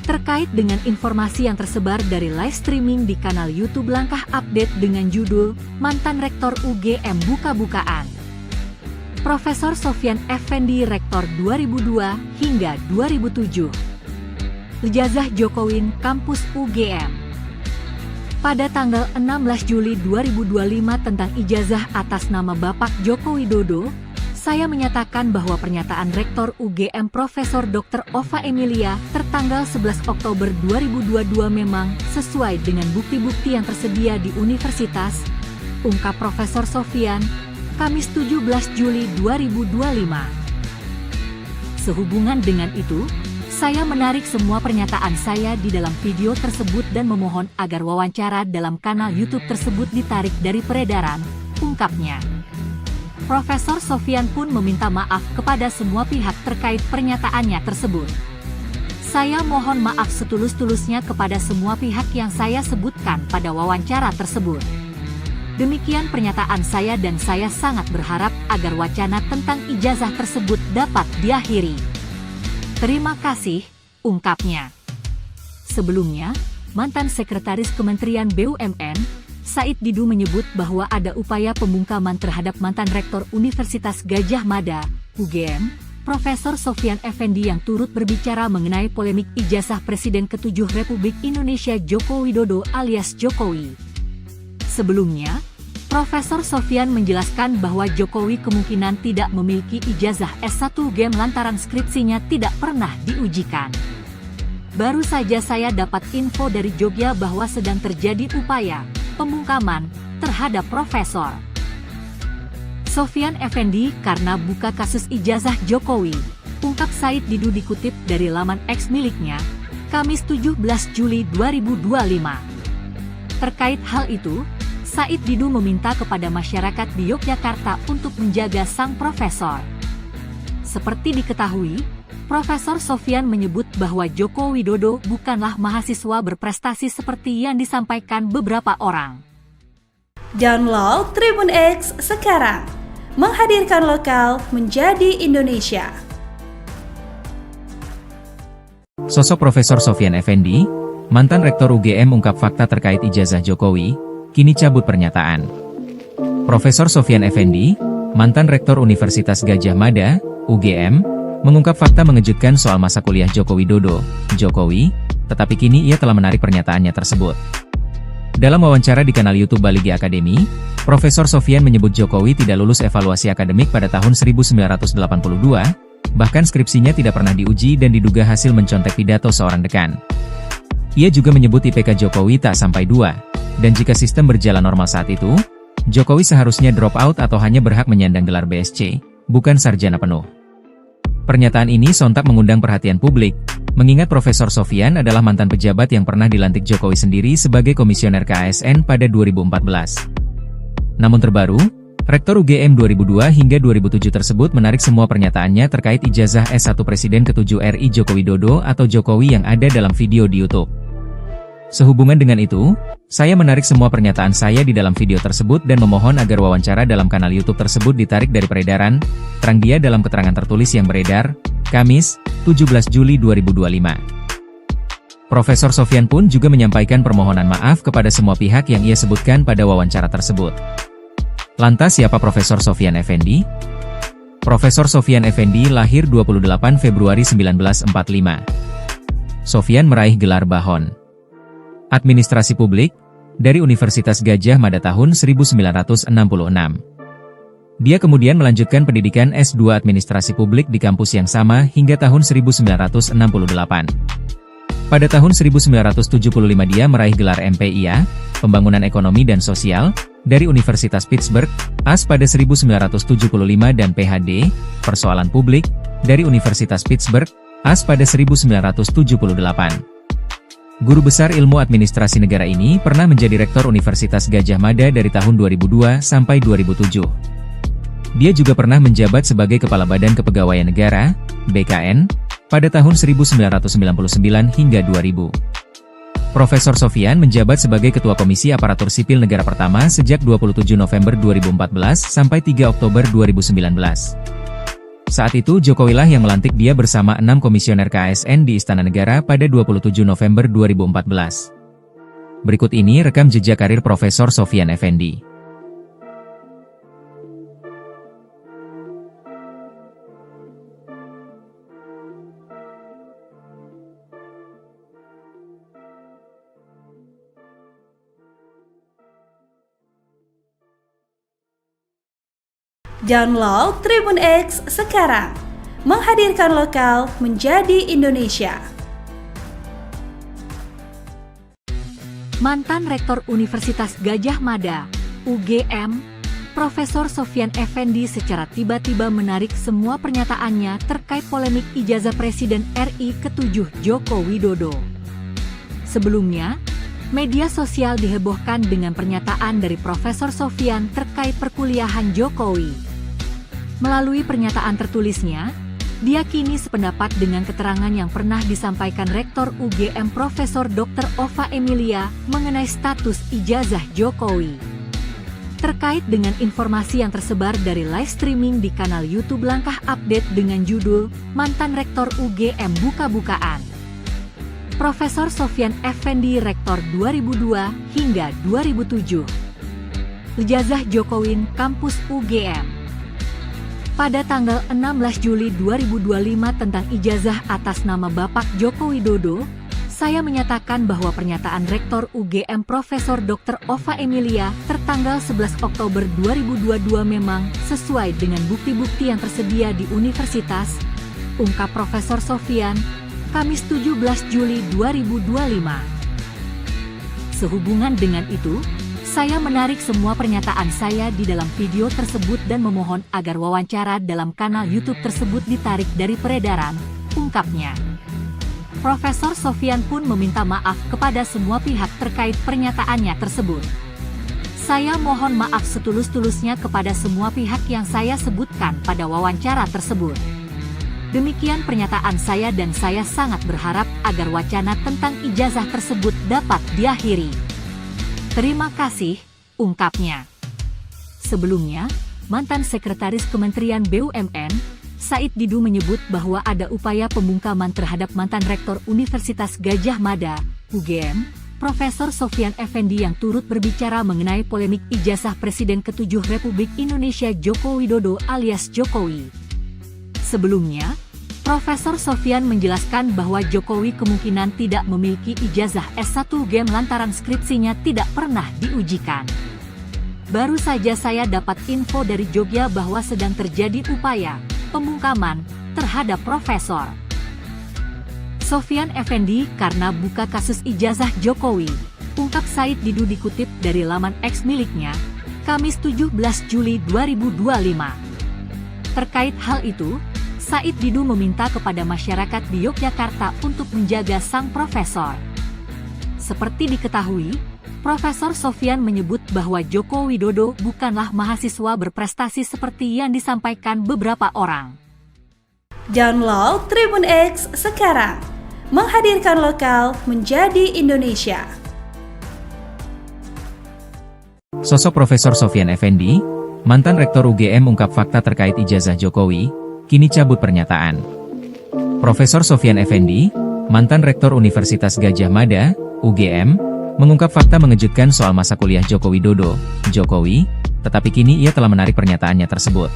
Terkait dengan informasi yang tersebar dari live streaming di kanal YouTube Langkah Update dengan judul Mantan Rektor UGM Buka-Bukaan. Profesor Sofyan Effendi Rektor 2002 hingga 2007. Ijazah Jokowi Kampus UGM. Pada tanggal 16 Juli 2025 tentang ijazah atas nama Bapak Joko Widodo, saya menyatakan bahwa pernyataan Rektor UGM Profesor Dr. Ova Emilia tertanggal 11 Oktober 2022 memang sesuai dengan bukti-bukti yang tersedia di universitas, ungkap Profesor Sofyan, Kamis 17 Juli 2025. Sehubungan dengan itu, saya menarik semua pernyataan saya di dalam video tersebut dan memohon agar wawancara dalam kanal YouTube tersebut ditarik dari peredaran, ungkapnya. Profesor Sofyan pun meminta maaf kepada semua pihak terkait pernyataannya tersebut. Saya mohon maaf setulus-tulusnya kepada semua pihak yang saya sebutkan pada wawancara tersebut. Demikian pernyataan saya dan saya sangat berharap agar wacana tentang ijazah tersebut dapat diakhiri. Terima kasih, ungkapnya. Sebelumnya, mantan Sekretaris Kementerian BUMN, Said Didu menyebut bahwa ada upaya pembungkaman terhadap mantan Rektor Universitas Gadjah Mada, UGM, Profesor Sofyan Effendi yang turut berbicara mengenai polemik ijazah Presiden ke-7 Republik Indonesia Joko Widodo alias Jokowi. Sebelumnya, Profesor Sofyan menjelaskan bahwa Jokowi kemungkinan tidak memiliki ijazah S1 UGM lantaran skripsinya tidak pernah diujikan. Baru saja saya dapat info dari Jogja bahwa sedang terjadi upaya pembungkaman terhadap Profesor Sofyan Effendi karena buka kasus ijazah Jokowi, ungkap Said Didu dikutip dari laman X miliknya, Kamis 17 Juli 2025. Terkait hal itu, Said Didu meminta kepada masyarakat di Yogyakarta untuk menjaga sang profesor. Seperti diketahui, Profesor Sofyan menyebut bahwa Joko Widodo bukanlah mahasiswa berprestasi seperti yang disampaikan beberapa orang. Download Tribun X sekarang, menghadirkan lokal menjadi Indonesia. Sosok Profesor Sofyan Effendi, mantan Rektor UGM ungkap fakta terkait ijazah Jokowi, kini cabut pernyataan. Profesor Sofyan Effendi, mantan Rektor Universitas Gadjah Mada, UGM, mengungkap fakta mengejutkan soal masa kuliah Joko Widodo, Jokowi, tetapi kini ia telah menarik pernyataannya tersebut. Dalam wawancara di kanal YouTube Baligi Academy, Profesor Sofyan menyebut Jokowi tidak lulus evaluasi akademik pada tahun 1982, bahkan skripsinya tidak pernah diuji dan diduga hasil mencontek pidato seorang dekan. Ia juga menyebut IPK Jokowi tak sampai 2. Dan jika sistem berjalan normal saat itu, Jokowi seharusnya drop out atau hanya berhak menyandang gelar BSc, bukan sarjana penuh. Pernyataan ini sontak mengundang perhatian publik, mengingat Profesor Sofyan adalah mantan pejabat yang pernah dilantik Jokowi sendiri sebagai komisioner KASN pada 2014. Namun terbaru, Rektor UGM 2002 hingga 2007 tersebut menarik semua pernyataannya terkait ijazah S1 Presiden ke-7 RI Joko Widodo atau Jokowi yang ada dalam video di YouTube. Sehubungan dengan itu, saya menarik semua pernyataan saya di dalam video tersebut dan memohon agar wawancara dalam kanal YouTube tersebut ditarik dari peredaran, terang dia dalam keterangan tertulis yang beredar, Kamis, 17 Juli 2025. Profesor Sofyan pun juga menyampaikan permohonan maaf kepada semua pihak yang ia sebutkan pada wawancara tersebut. Lantas siapa Profesor Sofyan Effendi? Profesor Sofyan Effendi lahir 28 Februari 1945. Sofyan meraih gelar Bahon Administrasi Publik dari Universitas Gadjah Mada tahun 1966. Dia kemudian melanjutkan pendidikan S2 Administrasi Publik di kampus yang sama hingga tahun 1968. Pada tahun 1975 dia meraih gelar MPIA, Pembangunan Ekonomi dan Sosial, dari Universitas Pittsburgh, AS pada 1975 dan PhD, Persoalan Publik, dari Universitas Pittsburgh, AS pada 1978. Guru besar ilmu administrasi negara ini pernah menjadi rektor Universitas Gadjah Mada dari tahun 2002 sampai 2007. Dia juga pernah menjabat sebagai Kepala Badan Kepegawaian Negara, BKN, pada tahun 1999 hingga 2000. Profesor Sofyan menjabat sebagai Ketua Komisi Aparatur Sipil Negara pertama sejak 27 November 2014 sampai 3 Oktober 2019. Saat itu Jokowilah yang melantik dia bersama 6 komisioner KASN di Istana Negara pada 27 November 2014. Berikut ini rekam jejak karir Profesor Sofyan Effendi. Download Tribun X sekarang, menghadirkan lokal menjadi Indonesia. Mantan Rektor Universitas Gadjah Mada, UGM, Profesor Sofyan Effendi secara tiba-tiba menarik semua pernyataannya terkait polemik ijazah Presiden RI ke-7 Joko Widodo. Sebelumnya, media sosial dihebohkan dengan pernyataan dari Profesor Sofyan terkait perkuliahan Jokowi. Melalui pernyataan tertulisnya, dia kini sependapat dengan keterangan yang pernah disampaikan Rektor UGM Profesor Dr. Ova Emilia mengenai status ijazah Jokowi. Terkait dengan informasi yang tersebar dari live streaming di kanal YouTube Langkah Update dengan judul Mantan Rektor UGM Buka-Bukaan. Profesor Sofyan Effendi Rektor 2002 hingga 2007. Ijazah Jokowi Kampus UGM. Pada tanggal 16 Juli 2025 tentang ijazah atas nama Bapak Joko Widodo, saya menyatakan bahwa pernyataan Rektor UGM Profesor Dr. Ova Emilia tertanggal 11 Oktober 2022 memang sesuai dengan bukti-bukti yang tersedia di universitas, ungkap Profesor Sofyan, Kamis 17 Juli 2025. Sehubungan dengan itu, saya menarik semua pernyataan saya di dalam video tersebut dan memohon agar wawancara dalam kanal YouTube tersebut ditarik dari peredaran, ungkapnya. Profesor Sofyan pun meminta maaf kepada semua pihak terkait pernyataannya tersebut. Saya mohon maaf setulus-tulusnya kepada semua pihak yang saya sebutkan pada wawancara tersebut. Demikian pernyataan saya dan saya sangat berharap agar wacana tentang ijazah tersebut dapat diakhiri. Terima kasih, ungkapnya. Sebelumnya, mantan Sekretaris Kementerian BUMN, Said Didu menyebut bahwa ada upaya pembungkaman terhadap mantan Rektor Universitas Gadjah Mada, UGM, Profesor Sofyan Effendi yang turut berbicara mengenai polemik ijazah Presiden ke-7 Republik Indonesia Joko Widodo alias Jokowi. Sebelumnya, Profesor Sofyan menjelaskan bahwa Jokowi kemungkinan tidak memiliki ijazah S1 UGM lantaran skripsinya tidak pernah diujikan. Baru saja saya dapat info dari Jogja bahwa sedang terjadi upaya pembungkaman terhadap Profesor Sofyan Effendi karena buka kasus ijazah Jokowi, ungkap Said Didu dikutip dari laman X miliknya, Kamis 17 Juli 2025. Terkait hal itu, Said Didu meminta kepada masyarakat di Yogyakarta untuk menjaga sang profesor. Seperti diketahui, Profesor Sofyan menyebut bahwa Joko Widodo bukanlah mahasiswa berprestasi seperti yang disampaikan beberapa orang. Download Tribun X sekarang, menghadirkan lokal menjadi Indonesia. Sosok Profesor Sofyan Effendi, mantan Rektor UGM ungkap fakta terkait ijazah Jokowi, kini cabut pernyataan. Profesor Sofyan Effendi, mantan Rektor Universitas Gadjah Mada, UGM, mengungkap fakta mengejutkan soal masa kuliah Joko Widodo, Jokowi, tetapi kini ia telah menarik pernyataannya tersebut.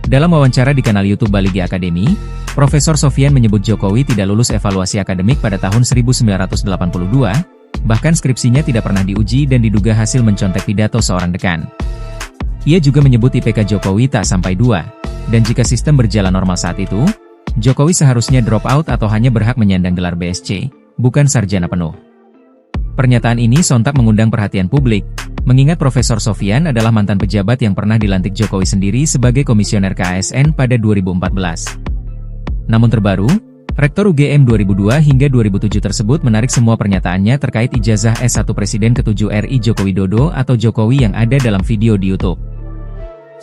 Dalam wawancara di kanal YouTube Baligi Academy, Profesor Sofyan menyebut Jokowi tidak lulus evaluasi akademik pada tahun 1982, bahkan skripsinya tidak pernah diuji dan diduga hasil mencontek pidato seorang dekan. Ia juga menyebut IPK Jokowi tak sampai 2, dan jika sistem berjalan normal saat itu, Jokowi seharusnya drop out atau hanya berhak menyandang gelar BSc, bukan sarjana penuh. Pernyataan ini sontak mengundang perhatian publik, mengingat Profesor Sofyan adalah mantan pejabat yang pernah dilantik Jokowi sendiri sebagai komisioner KASN pada 2014. Namun terbaru, Rektor UGM 2002 hingga 2007 tersebut menarik semua pernyataannya terkait ijazah S1 Presiden ke-7 RI Joko Widodo atau Jokowi yang ada dalam video di YouTube.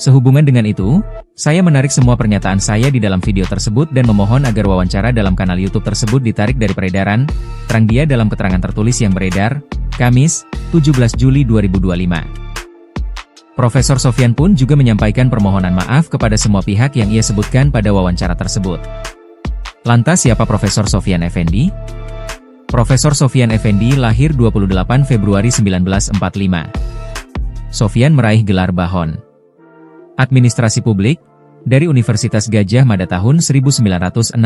Sehubungan dengan itu, saya menarik semua pernyataan saya di dalam video tersebut dan memohon agar wawancara dalam kanal YouTube tersebut ditarik dari peredaran, terang dia dalam keterangan tertulis yang beredar, Kamis, 17 Juli 2025. Profesor Sofyan pun juga menyampaikan permohonan maaf kepada semua pihak yang ia sebutkan pada wawancara tersebut. Lantas siapa Profesor Sofyan Effendi? Profesor Sofyan Effendi lahir 28 Februari 1945. Sofyan meraih gelar Bahon Administrasi Publik dari Universitas Gadjah Mada tahun 1966.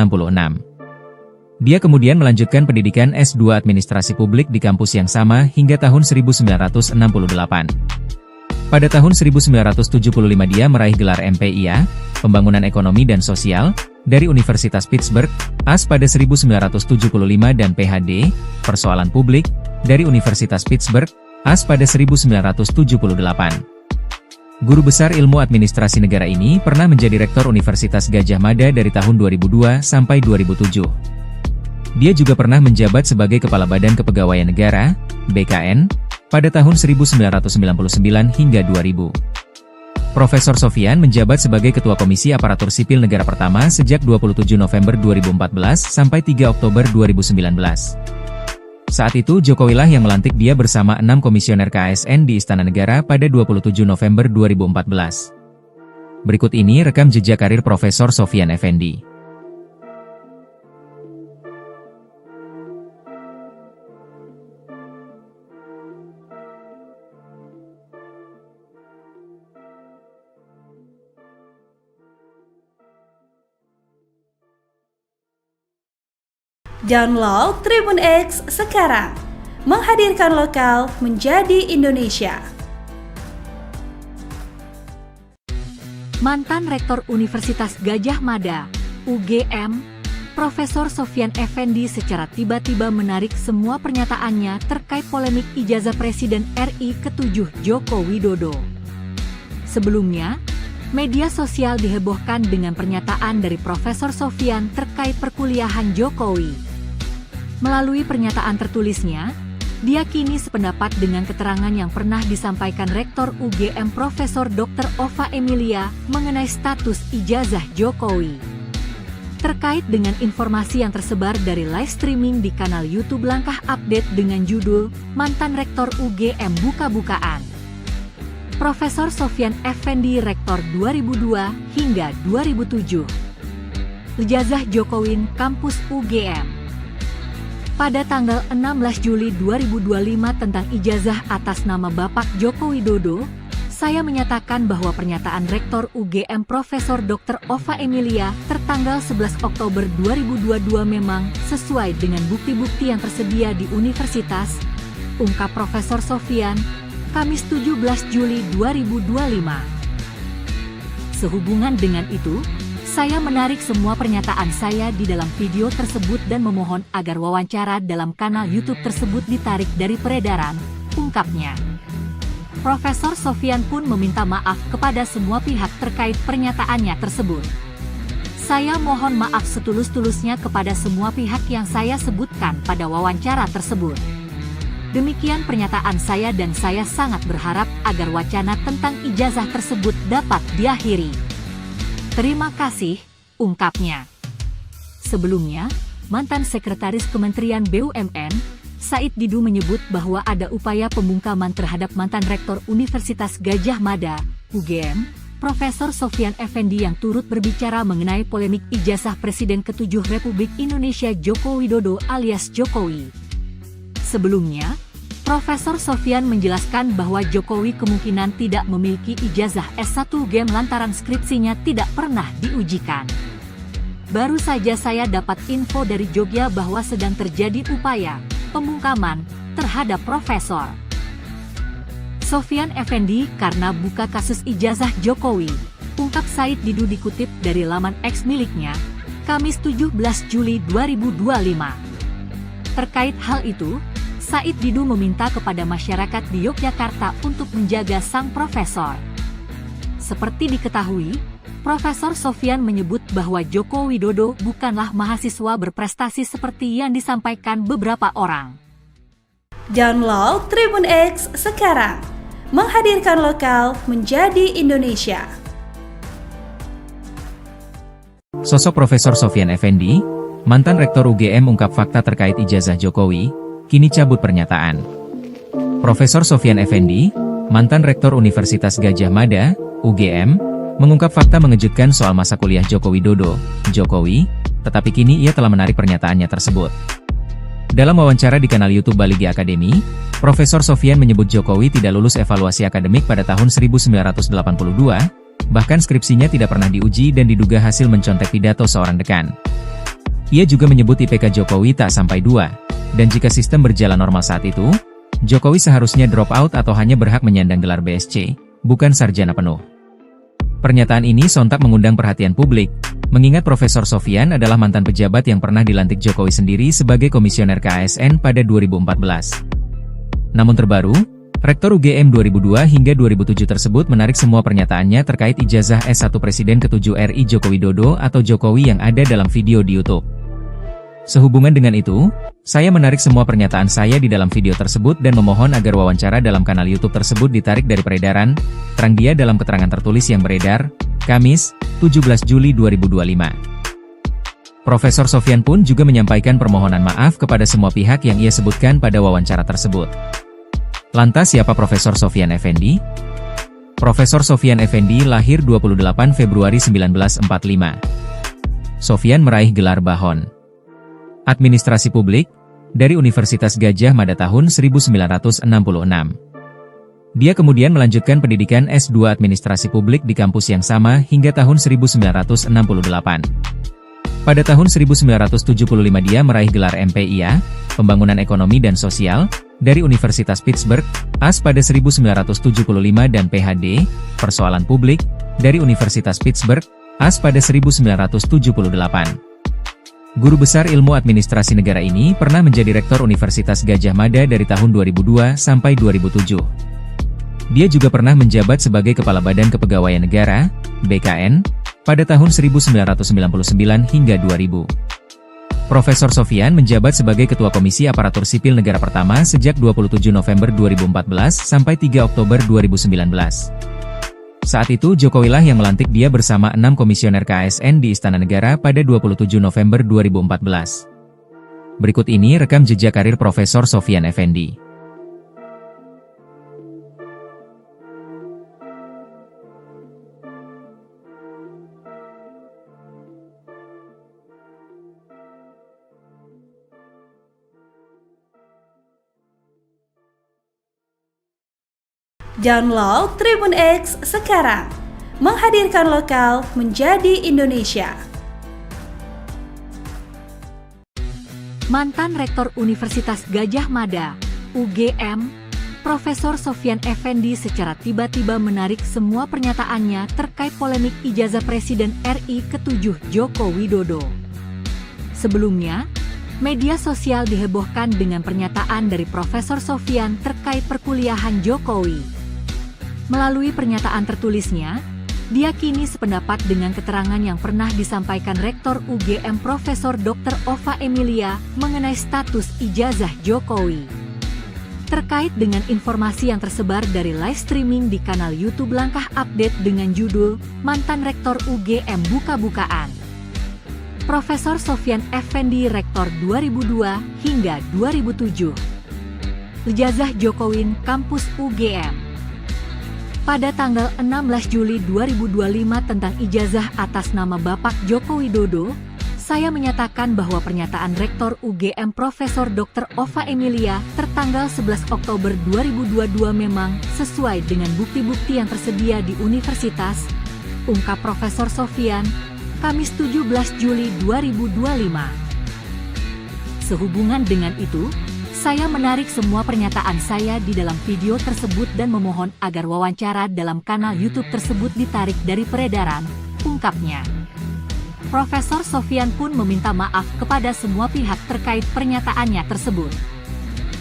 Dia kemudian melanjutkan pendidikan S2 Administrasi Publik di kampus yang sama hingga tahun 1968. Pada tahun 1975 dia meraih gelar MPIA, Pembangunan Ekonomi dan Sosial, dari Universitas Pittsburgh, AS pada 1975 dan PhD, Persoalan Publik, dari Universitas Pittsburgh, AS pada 1978. Guru besar ilmu administrasi negara ini pernah menjadi Rektor Universitas Gadjah Mada dari tahun 2002 sampai 2007. Dia juga pernah menjabat sebagai Kepala Badan Kepegawaian Negara, BKN, pada tahun 1999 hingga 2000. Profesor Sofyan menjabat sebagai Ketua Komisi Aparatur Sipil Negara pertama sejak 27 November 2014 sampai 3 Oktober 2019. Saat itu Jokowilah yang melantik dia bersama 6 komisioner KASN di Istana Negara pada 27 November 2014. Berikut ini rekam jejak karir Profesor Sofyan Effendi. Download Tribun X sekarang, menghadirkan lokal menjadi Indonesia. Mantan Rektor Universitas Gadjah Mada, UGM, Profesor Sofyan Effendi secara tiba-tiba menarik semua pernyataannya terkait polemik ijazah Presiden RI ke-7 Joko Widodo. Sebelumnya, media sosial dihebohkan dengan pernyataan dari Profesor Sofyan terkait perkuliahan Jokowi. Melalui pernyataan tertulisnya, dia kini sependapat dengan keterangan yang pernah disampaikan Rektor UGM Profesor Dr. Ova Emilia mengenai status ijazah Jokowi. Terkait dengan informasi yang tersebar dari live streaming di kanal YouTube Langkah Update dengan judul Mantan Rektor UGM Buka-Bukaan. Profesor Sofyan Effendi Rektor 2002 hingga 2007. Ijazah Jokowi Kampus UGM. Pada tanggal 16 Juli 2025 tentang ijazah atas nama Bapak Joko Widodo, saya menyatakan bahwa pernyataan Rektor UGM Profesor Dr. Ova Emilia tertanggal 11 Oktober 2022 memang sesuai dengan bukti-bukti yang tersedia di universitas, ungkap Profesor Sofyan, Kamis 17 Juli 2025. Sehubungan dengan itu, saya menarik semua pernyataan saya di dalam video tersebut dan memohon agar wawancara dalam kanal YouTube tersebut ditarik dari peredaran, ungkapnya. Profesor Sofyan pun meminta maaf kepada semua pihak terkait pernyataannya tersebut. Saya mohon maaf setulus-tulusnya kepada semua pihak yang saya sebutkan pada wawancara tersebut. Demikian pernyataan saya dan saya sangat berharap agar wacana tentang ijazah tersebut dapat diakhiri. Terima kasih, ungkapnya. Sebelumnya, mantan Sekretaris Kementerian BUMN, Said Didu menyebut bahwa ada upaya pembungkaman terhadap mantan Rektor Universitas Gadjah Mada, UGM, Profesor Sofyan Effendi yang turut berbicara mengenai polemik ijazah Presiden ke-7 Republik Indonesia Joko Widodo alias Jokowi. Sebelumnya, Profesor Sofyan menjelaskan bahwa Jokowi kemungkinan tidak memiliki ijazah S1 UGM lantaran skripsinya tidak pernah diujikan. Baru saja saya dapat info dari Jogja bahwa sedang terjadi upaya pembungkaman terhadap Profesor Sofyan Effendi karena buka kasus ijazah Jokowi, ungkap Said Didu dikutip dari laman X miliknya, Kamis 17 Juli 2025. Terkait hal itu, Said Didu meminta kepada masyarakat di Yogyakarta untuk menjaga sang profesor. Seperti diketahui, Profesor Sofyan menyebut bahwa Joko Widodo bukanlah mahasiswa berprestasi seperti yang disampaikan beberapa orang. Download Tribun X sekarang, menghadirkan lokal menjadi Indonesia. Sosok Profesor Sofyan Effendi, mantan Rektor UGM ungkap fakta terkait ijazah Jokowi, kini cabut pernyataan. Profesor Sofyan Effendi, mantan Rektor Universitas Gadjah Mada, UGM, mengungkap fakta mengejutkan soal masa kuliah Joko Widodo, Jokowi, tetapi kini ia telah menarik pernyataannya tersebut. Dalam wawancara di kanal YouTube Baligi Academy, Profesor Sofyan menyebut Jokowi tidak lulus evaluasi akademik pada tahun 1982, bahkan skripsinya tidak pernah diuji dan diduga hasil mencontek pidato seorang dekan. Ia juga menyebut IPK Jokowi tak sampai 2, dan jika sistem berjalan normal saat itu, Jokowi seharusnya drop out atau hanya berhak menyandang gelar BSc, bukan sarjana penuh. Pernyataan ini sontak mengundang perhatian publik, mengingat Profesor Sofyan adalah mantan pejabat yang pernah dilantik Jokowi sendiri sebagai komisioner KASN pada 2014. Namun terbaru, Rektor UGM 2002 hingga 2007 tersebut menarik semua pernyataannya terkait ijazah S1 Presiden ke-7 RI Joko Widodo atau Jokowi yang ada dalam video di YouTube. Sehubungan dengan itu, saya menarik semua pernyataan saya di dalam video tersebut dan memohon agar wawancara dalam kanal YouTube tersebut ditarik dari peredaran, terang dia dalam keterangan tertulis yang beredar, Kamis, 17 Juli 2025. Profesor Sofyan pun juga menyampaikan permohonan maaf kepada semua pihak yang ia sebutkan pada wawancara tersebut. Lantas siapa Profesor Sofyan Effendi? Profesor Sofyan Effendi lahir 28 Februari 1945. Sofyan meraih gelar Bahon Administrasi Publik dari Universitas Gadjah Mada tahun 1966. Dia kemudian melanjutkan pendidikan S2 Administrasi Publik di kampus yang sama hingga tahun 1968. Pada tahun 1975 dia meraih gelar MPIA, Pembangunan Ekonomi dan Sosial, dari Universitas Pittsburgh, AS pada 1975 dan PhD, Persoalan Publik, dari Universitas Pittsburgh, AS pada 1978. Guru besar ilmu administrasi negara ini pernah menjadi Rektor Universitas Gadjah Mada dari tahun 2002 sampai 2007. Dia juga pernah menjabat sebagai Kepala Badan Kepegawaian Negara, BKN, pada tahun 1999 hingga 2000. Profesor Sofyan menjabat sebagai Ketua Komisi Aparatur Sipil Negara pertama sejak 27 November 2014 sampai 3 Oktober 2019. Saat itu Jokowilah yang melantik dia bersama 6 komisioner KASN di Istana Negara pada 27 November 2014. Berikut ini rekam jejak karir Profesor Sofyan Effendi. Download Tribun X sekarang, menghadirkan lokal menjadi Indonesia. Mantan Rektor Universitas Gadjah Mada, UGM, Profesor Sofyan Effendi secara tiba-tiba menarik semua pernyataannya terkait polemik ijazah Presiden RI ke-7 Joko Widodo. Sebelumnya, media sosial dihebohkan dengan pernyataan dari Profesor Sofyan terkait perkuliahan Jokowi. Melalui pernyataan tertulisnya, dia kini sependapat dengan keterangan yang pernah disampaikan Rektor UGM Profesor Dr. Ova Emilia mengenai status ijazah Jokowi. Terkait dengan informasi yang tersebar dari live streaming di kanal YouTube Langkah Update dengan judul Mantan Rektor UGM Buka-bukaan. Profesor Sofyan Effendi Rektor 2002 hingga 2007. Ijazah Jokowi Kampus UGM. Pada tanggal 16 Juli 2025 tentang ijazah atas nama Bapak Joko Widodo, saya menyatakan bahwa pernyataan Rektor UGM Profesor Dr. Ova Emilia tertanggal 11 Oktober 2022 memang sesuai dengan bukti-bukti yang tersedia di universitas, ungkap Profesor Sofyan, Kamis 17 Juli 2025. Sehubungan dengan itu, saya menarik semua pernyataan saya di dalam video tersebut dan memohon agar wawancara dalam kanal YouTube tersebut ditarik dari peredaran, ungkapnya. Profesor Sofyan pun meminta maaf kepada semua pihak terkait pernyataannya tersebut.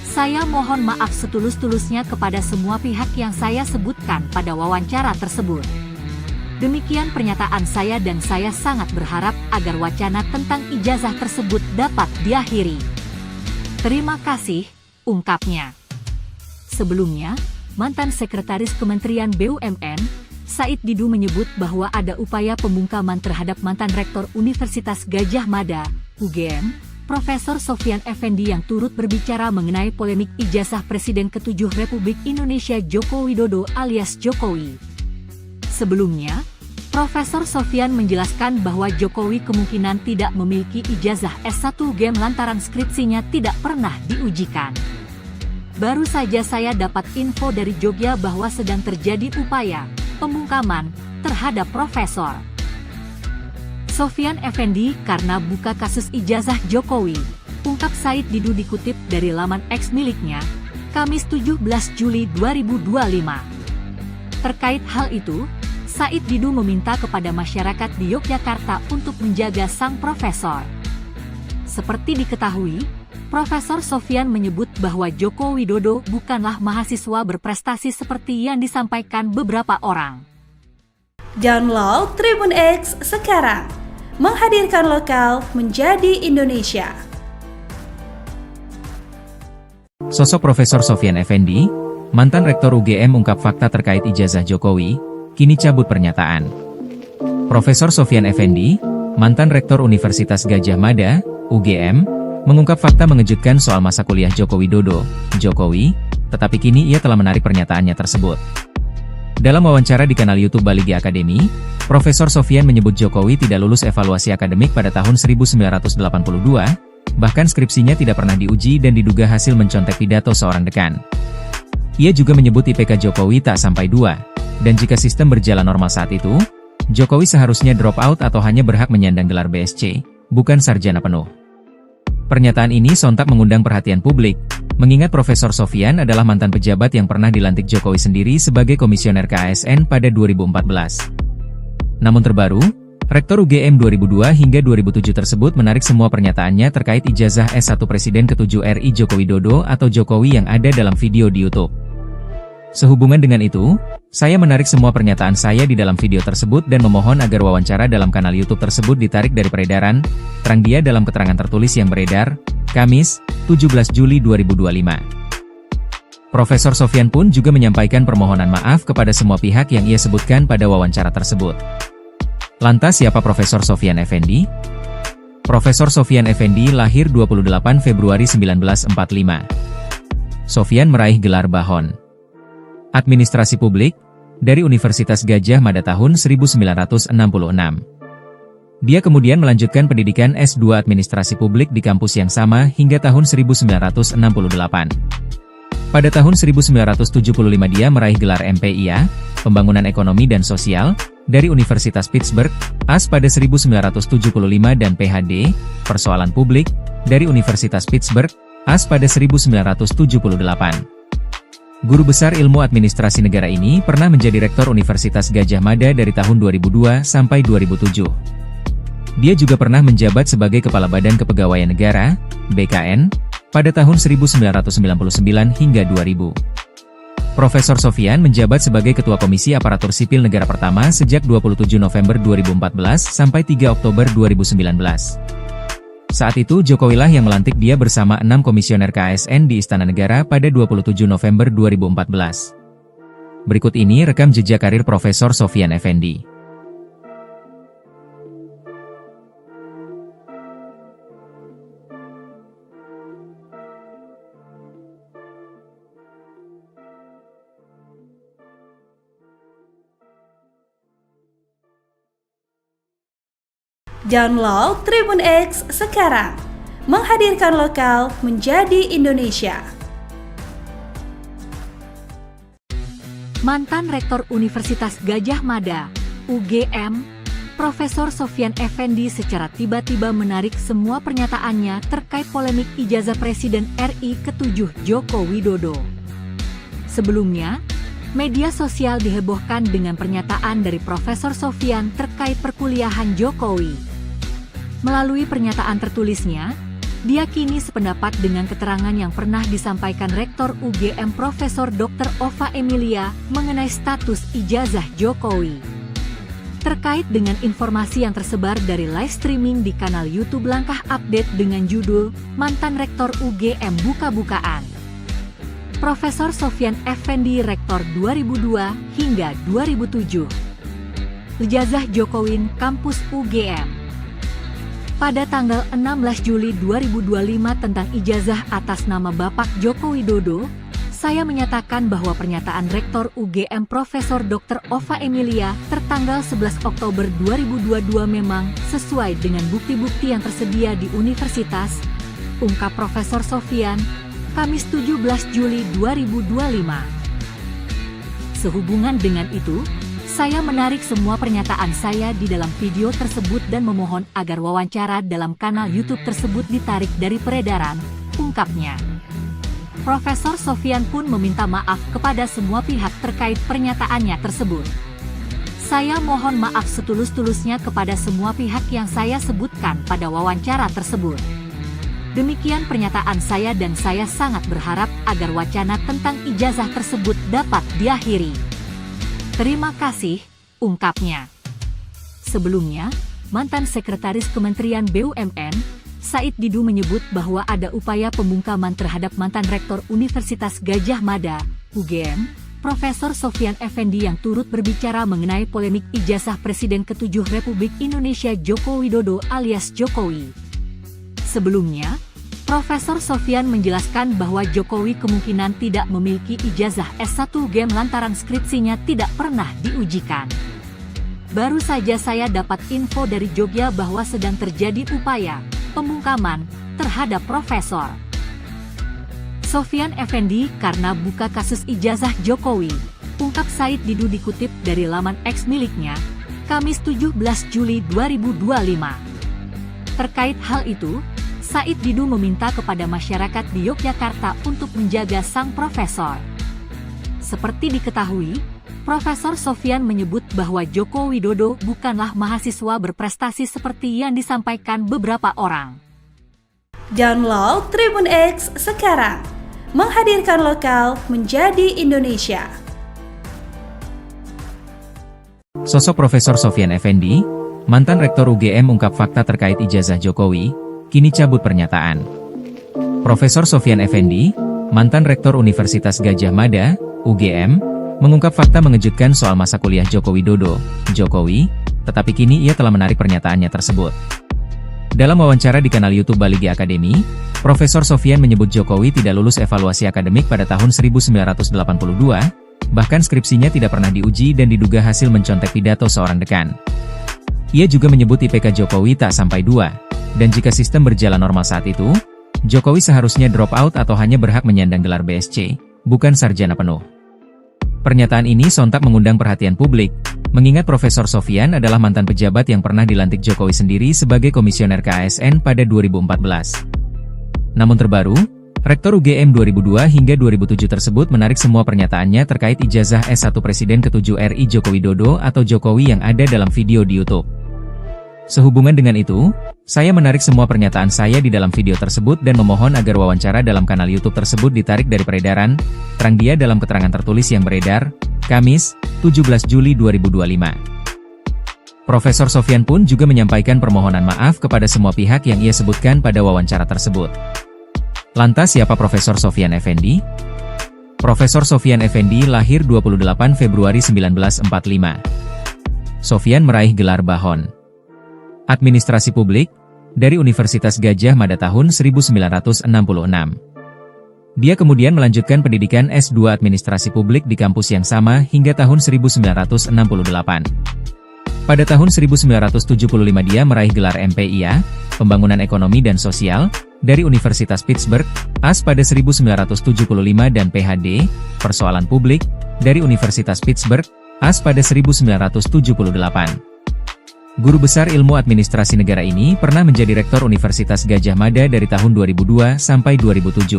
Saya mohon maaf setulus-tulusnya kepada semua pihak yang saya sebutkan pada wawancara tersebut. Demikian pernyataan saya dan saya sangat berharap agar wacana tentang ijazah tersebut dapat diakhiri. Terima kasih, ungkapnya. Sebelumnya, mantan Sekretaris Kementerian BUMN, Said Didu menyebut bahwa ada upaya pembungkaman terhadap mantan Rektor Universitas Gadjah Mada, UGM, Profesor Sofyan Effendi yang turut berbicara mengenai polemik ijazah Presiden ke-7 Republik Indonesia Joko Widodo alias Jokowi. Sebelumnya, Profesor Sofyan menjelaskan bahwa Jokowi kemungkinan tidak memiliki ijazah S1 UGM lantaran skripsinya tidak pernah diujikan. Baru saja saya dapat info dari Jogja bahwa sedang terjadi upaya pembungkaman terhadap Profesor Sofyan Effendi karena buka kasus ijazah Jokowi, ungkap Said Didu dikutip dari laman X miliknya, Kamis 17 Juli 2025. Terkait hal itu, Said Didu meminta kepada masyarakat di Yogyakarta untuk menjaga sang profesor. Seperti diketahui, Profesor Sofyan menyebut bahwa Joko Widodo bukanlah mahasiswa berprestasi seperti yang disampaikan beberapa orang. Download Tribun X sekarang, menghadirkan lokal menjadi Indonesia. Sosok Profesor Sofyan Effendi, mantan Rektor UGM ungkap fakta terkait ijazah Jokowi, kini cabut pernyataan. Profesor Sofyan Effendi, mantan Rektor Universitas Gadjah Mada, UGM, mengungkap fakta mengejutkan soal masa kuliah Joko Widodo, Jokowi, tetapi kini ia telah menarik pernyataannya tersebut. Dalam wawancara di kanal YouTube Baligi Academy, Profesor Sofyan menyebut Jokowi tidak lulus evaluasi akademik pada tahun 1982, bahkan skripsinya tidak pernah diuji dan diduga hasil mencontek pidato seorang dekan. Ia juga menyebut IPK Jokowi tak sampai 2. Dan jika sistem berjalan normal saat itu, Jokowi seharusnya drop out atau hanya berhak menyandang gelar BSc, bukan sarjana penuh. Pernyataan ini sontak mengundang perhatian publik, mengingat Profesor Sofyan adalah mantan pejabat yang pernah dilantik Jokowi sendiri sebagai komisioner KASN pada 2014. Namun terbaru, Rektor UGM 2002 hingga 2007 tersebut menarik semua pernyataannya terkait ijazah S1 Presiden ke-7 RI Joko Widodo atau Jokowi yang ada dalam video di YouTube. Sehubungan dengan itu, saya menarik semua pernyataan saya di dalam video tersebut dan memohon agar wawancara dalam kanal YouTube tersebut ditarik dari peredaran, terang dia dalam keterangan tertulis yang beredar, Kamis, 17 Juli 2025. Profesor Sofyan pun juga menyampaikan permohonan maaf kepada semua pihak yang ia sebutkan pada wawancara tersebut. Lantas siapa Profesor Sofyan Effendi? Profesor Sofyan Effendi lahir 28 Februari 1945. Sofyan meraih gelar Bahon Administrasi Publik dari Universitas Gadjah Mada tahun 1966. Dia kemudian melanjutkan pendidikan S2 Administrasi Publik di kampus yang sama hingga tahun 1968. Pada tahun 1975 dia meraih gelar MPIA, Pembangunan Ekonomi dan Sosial, dari Universitas Pittsburgh, AS pada 1975 dan PhD, Persoalan Publik, dari Universitas Pittsburgh, AS pada 1978. Guru besar ilmu administrasi negara ini pernah menjadi Rektor Universitas Gadjah Mada dari tahun 2002 sampai 2007. Dia juga pernah menjabat sebagai Kepala Badan Kepegawaian Negara, BKN, pada tahun 1999 hingga 2000. Profesor Sofyan menjabat sebagai Ketua Komisi Aparatur Sipil Negara pertama sejak 27 November 2014 sampai 3 Oktober 2019. Saat itu Jokowilah yang melantik dia bersama 6 komisioner KASN di Istana Negara pada 27 November 2014. Berikut ini rekam jejak karir Profesor Sofyan Effendi. Download Tribun X sekarang, menghadirkan lokal menjadi Indonesia. Mantan Rektor Universitas Gadjah Mada, UGM, Profesor Sofyan Effendi secara tiba-tiba menarik semua pernyataannya terkait polemik ijazah Presiden RI ke-7 Joko Widodo. Sebelumnya, media sosial dihebohkan dengan pernyataan dari Profesor Sofyan terkait perkuliahan Jokowi. Melalui pernyataan tertulisnya, dia kini sependapat dengan keterangan yang pernah disampaikan Rektor UGM Profesor Dr. Ova Emilia mengenai status ijazah Jokowi. Terkait dengan informasi yang tersebar dari live streaming di kanal YouTube Langkah Update dengan judul Mantan Rektor UGM Buka-bukaan. Profesor Sofyan Effendi Rektor 2002 hingga 2007. Ijazah Jokowi Kampus UGM. Pada tanggal 16 Juli 2025 tentang ijazah atas nama Bapak Joko Widodo, saya menyatakan bahwa pernyataan Rektor UGM Profesor Dr. Ova Emilia tertanggal 11 Oktober 2022 memang sesuai dengan bukti-bukti yang tersedia di universitas, ungkap Profesor Sofyan, Kamis 17 Juli 2025. Sehubungan dengan itu, saya menarik semua pernyataan saya di dalam video tersebut dan memohon agar wawancara dalam kanal YouTube tersebut ditarik dari peredaran, ungkapnya. Profesor Sofyan pun meminta maaf kepada semua pihak terkait pernyataannya tersebut. Saya mohon maaf setulus-tulusnya kepada semua pihak yang saya sebutkan pada wawancara tersebut. Demikian pernyataan saya dan saya sangat berharap agar wacana tentang ijazah tersebut dapat diakhiri. Terima kasih, ungkapnya. Sebelumnya, mantan Sekretaris Kementerian BUMN, Said Didu menyebut bahwa ada upaya pembungkaman terhadap mantan Rektor Universitas Gadjah Mada, UGM, Profesor Sofyan Effendi yang turut berbicara mengenai polemik ijazah Presiden ke-7 Republik Indonesia Joko Widodo alias Jokowi. Sebelumnya, Profesor Sofyan menjelaskan bahwa Jokowi kemungkinan tidak memiliki ijazah S1 UGM lantaran skripsinya tidak pernah diujikan. Baru saja saya dapat info dari Jogja bahwa sedang terjadi upaya pembungkaman terhadap Profesor Sofyan Effendi karena buka kasus ijazah Jokowi, ungkap Said Didu dikutip dari laman X miliknya, Kamis 17 Juli 2025. Terkait hal itu, Said Didu meminta kepada masyarakat di Yogyakarta untuk menjaga sang profesor. Seperti diketahui, Profesor Sofyan menyebut bahwa Joko Widodo bukanlah mahasiswa berprestasi seperti yang disampaikan beberapa orang. Download Tribun X sekarang, menghadirkan lokal menjadi Indonesia. Sosok Profesor Sofyan Effendi, mantan Rektor UGM ungkap fakta terkait ijazah Jokowi, kini cabut pernyataan. Profesor Sofyan Effendi, mantan Rektor Universitas Gadjah Mada, UGM, mengungkap fakta mengejutkan soal masa kuliah Joko Widodo, Jokowi, tetapi kini ia telah menarik pernyataannya tersebut. Dalam wawancara di kanal YouTube Baligi Academy, Profesor Sofyan menyebut Jokowi tidak lulus evaluasi akademik pada tahun 1982, bahkan skripsinya tidak pernah diuji dan diduga hasil mencontek pidato seorang dekan. Ia juga menyebut IPK Jokowi tak sampai 2. Dan jika sistem berjalan normal saat itu, Jokowi seharusnya drop out atau hanya berhak menyandang gelar BSc, bukan sarjana penuh. Pernyataan ini sontak mengundang perhatian publik, mengingat Profesor Sofyan adalah mantan pejabat yang pernah dilantik Jokowi sendiri sebagai komisioner KASN pada 2014. Namun terbaru, Rektor UGM 2002 hingga 2007 tersebut menarik semua pernyataannya terkait ijazah S1 Presiden ke-7 RI Joko Widodo atau Jokowi yang ada dalam video di YouTube. Sehubungan dengan itu, saya menarik semua pernyataan saya di dalam video tersebut dan memohon agar wawancara dalam kanal YouTube tersebut ditarik dari peredaran, terang dia dalam keterangan tertulis yang beredar, Kamis, 17 Juli 2025. Profesor Sofyan pun juga menyampaikan permohonan maaf kepada semua pihak yang ia sebutkan pada wawancara tersebut. Lantas siapa Profesor Sofyan Effendi? Profesor Sofyan Effendi lahir 28 Februari 1945. Sofyan meraih gelar Bahon Administrasi Publik dari Universitas Gadjah Mada tahun 1966. Dia kemudian melanjutkan pendidikan S2 Administrasi Publik di kampus yang sama hingga tahun 1968. Pada tahun 1975 dia meraih gelar MPIA, Pembangunan Ekonomi dan Sosial, dari Universitas Pittsburgh, AS pada 1975 dan PhD, Persoalan Publik, dari Universitas Pittsburgh, AS pada 1978. Guru besar ilmu administrasi negara ini pernah menjadi rektor Universitas Gadjah Mada dari tahun 2002 sampai 2007.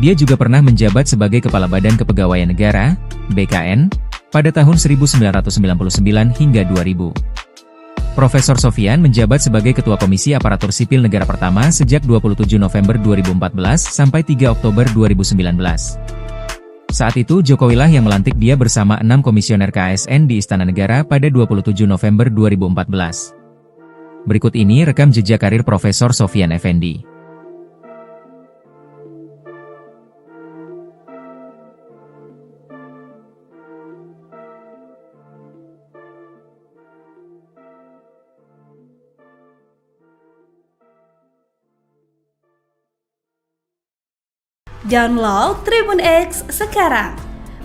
Dia juga pernah menjabat sebagai Kepala Badan Kepegawaian Negara, BKN, pada tahun 1999 hingga 2000. Profesor Sofyan menjabat sebagai Ketua Komisi Aparatur Sipil Negara pertama sejak 27 November 2014 sampai 3 Oktober 2019. Saat itu Jokowi lah yang melantik dia bersama 6 komisioner KASN di Istana Negara pada 27 November 2014. Berikut ini rekam jejak karir Profesor Sofyan Effendi. Download Tribun X sekarang,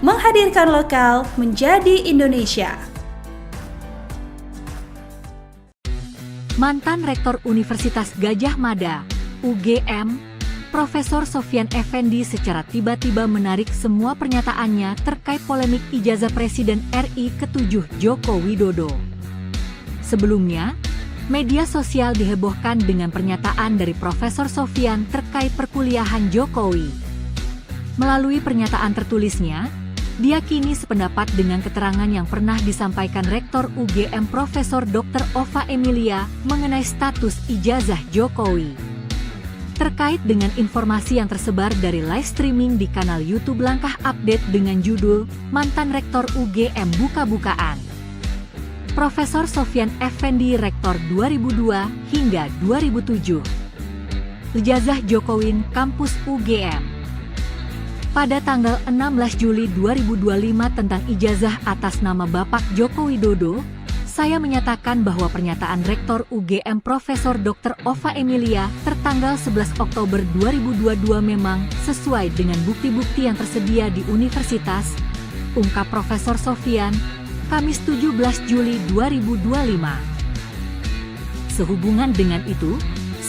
menghadirkan lokal menjadi Indonesia. Mantan Rektor Universitas Gadjah Mada, UGM, Profesor Sofyan Effendi secara tiba-tiba menarik semua pernyataannya terkait polemik ijazah Presiden RI ke-7 Joko Widodo. Sebelumnya, media sosial dihebohkan dengan pernyataan dari Profesor Sofyan terkait perkuliahan Jokowi. Melalui pernyataan tertulisnya, dia kini sependapat dengan keterangan yang pernah disampaikan Rektor UGM Profesor Dr. Ova Emilia mengenai status ijazah Jokowi. Terkait dengan informasi yang tersebar dari live streaming di kanal YouTube Langkah Update dengan judul Mantan Rektor UGM Buka-Bukaan. Profesor Sofyan Effendi Rektor 2002 hingga 2007. Ijazah Jokowi Kampus UGM. Pada tanggal 16 Juli 2025 tentang ijazah atas nama Bapak Joko Widodo, saya menyatakan bahwa pernyataan Rektor UGM Profesor Dr. Ova Emilia tertanggal 11 Oktober 2022 memang sesuai dengan bukti-bukti yang tersedia di universitas, ungkap Profesor Sofyan, Kamis 17 Juli 2025. Sehubungan dengan itu,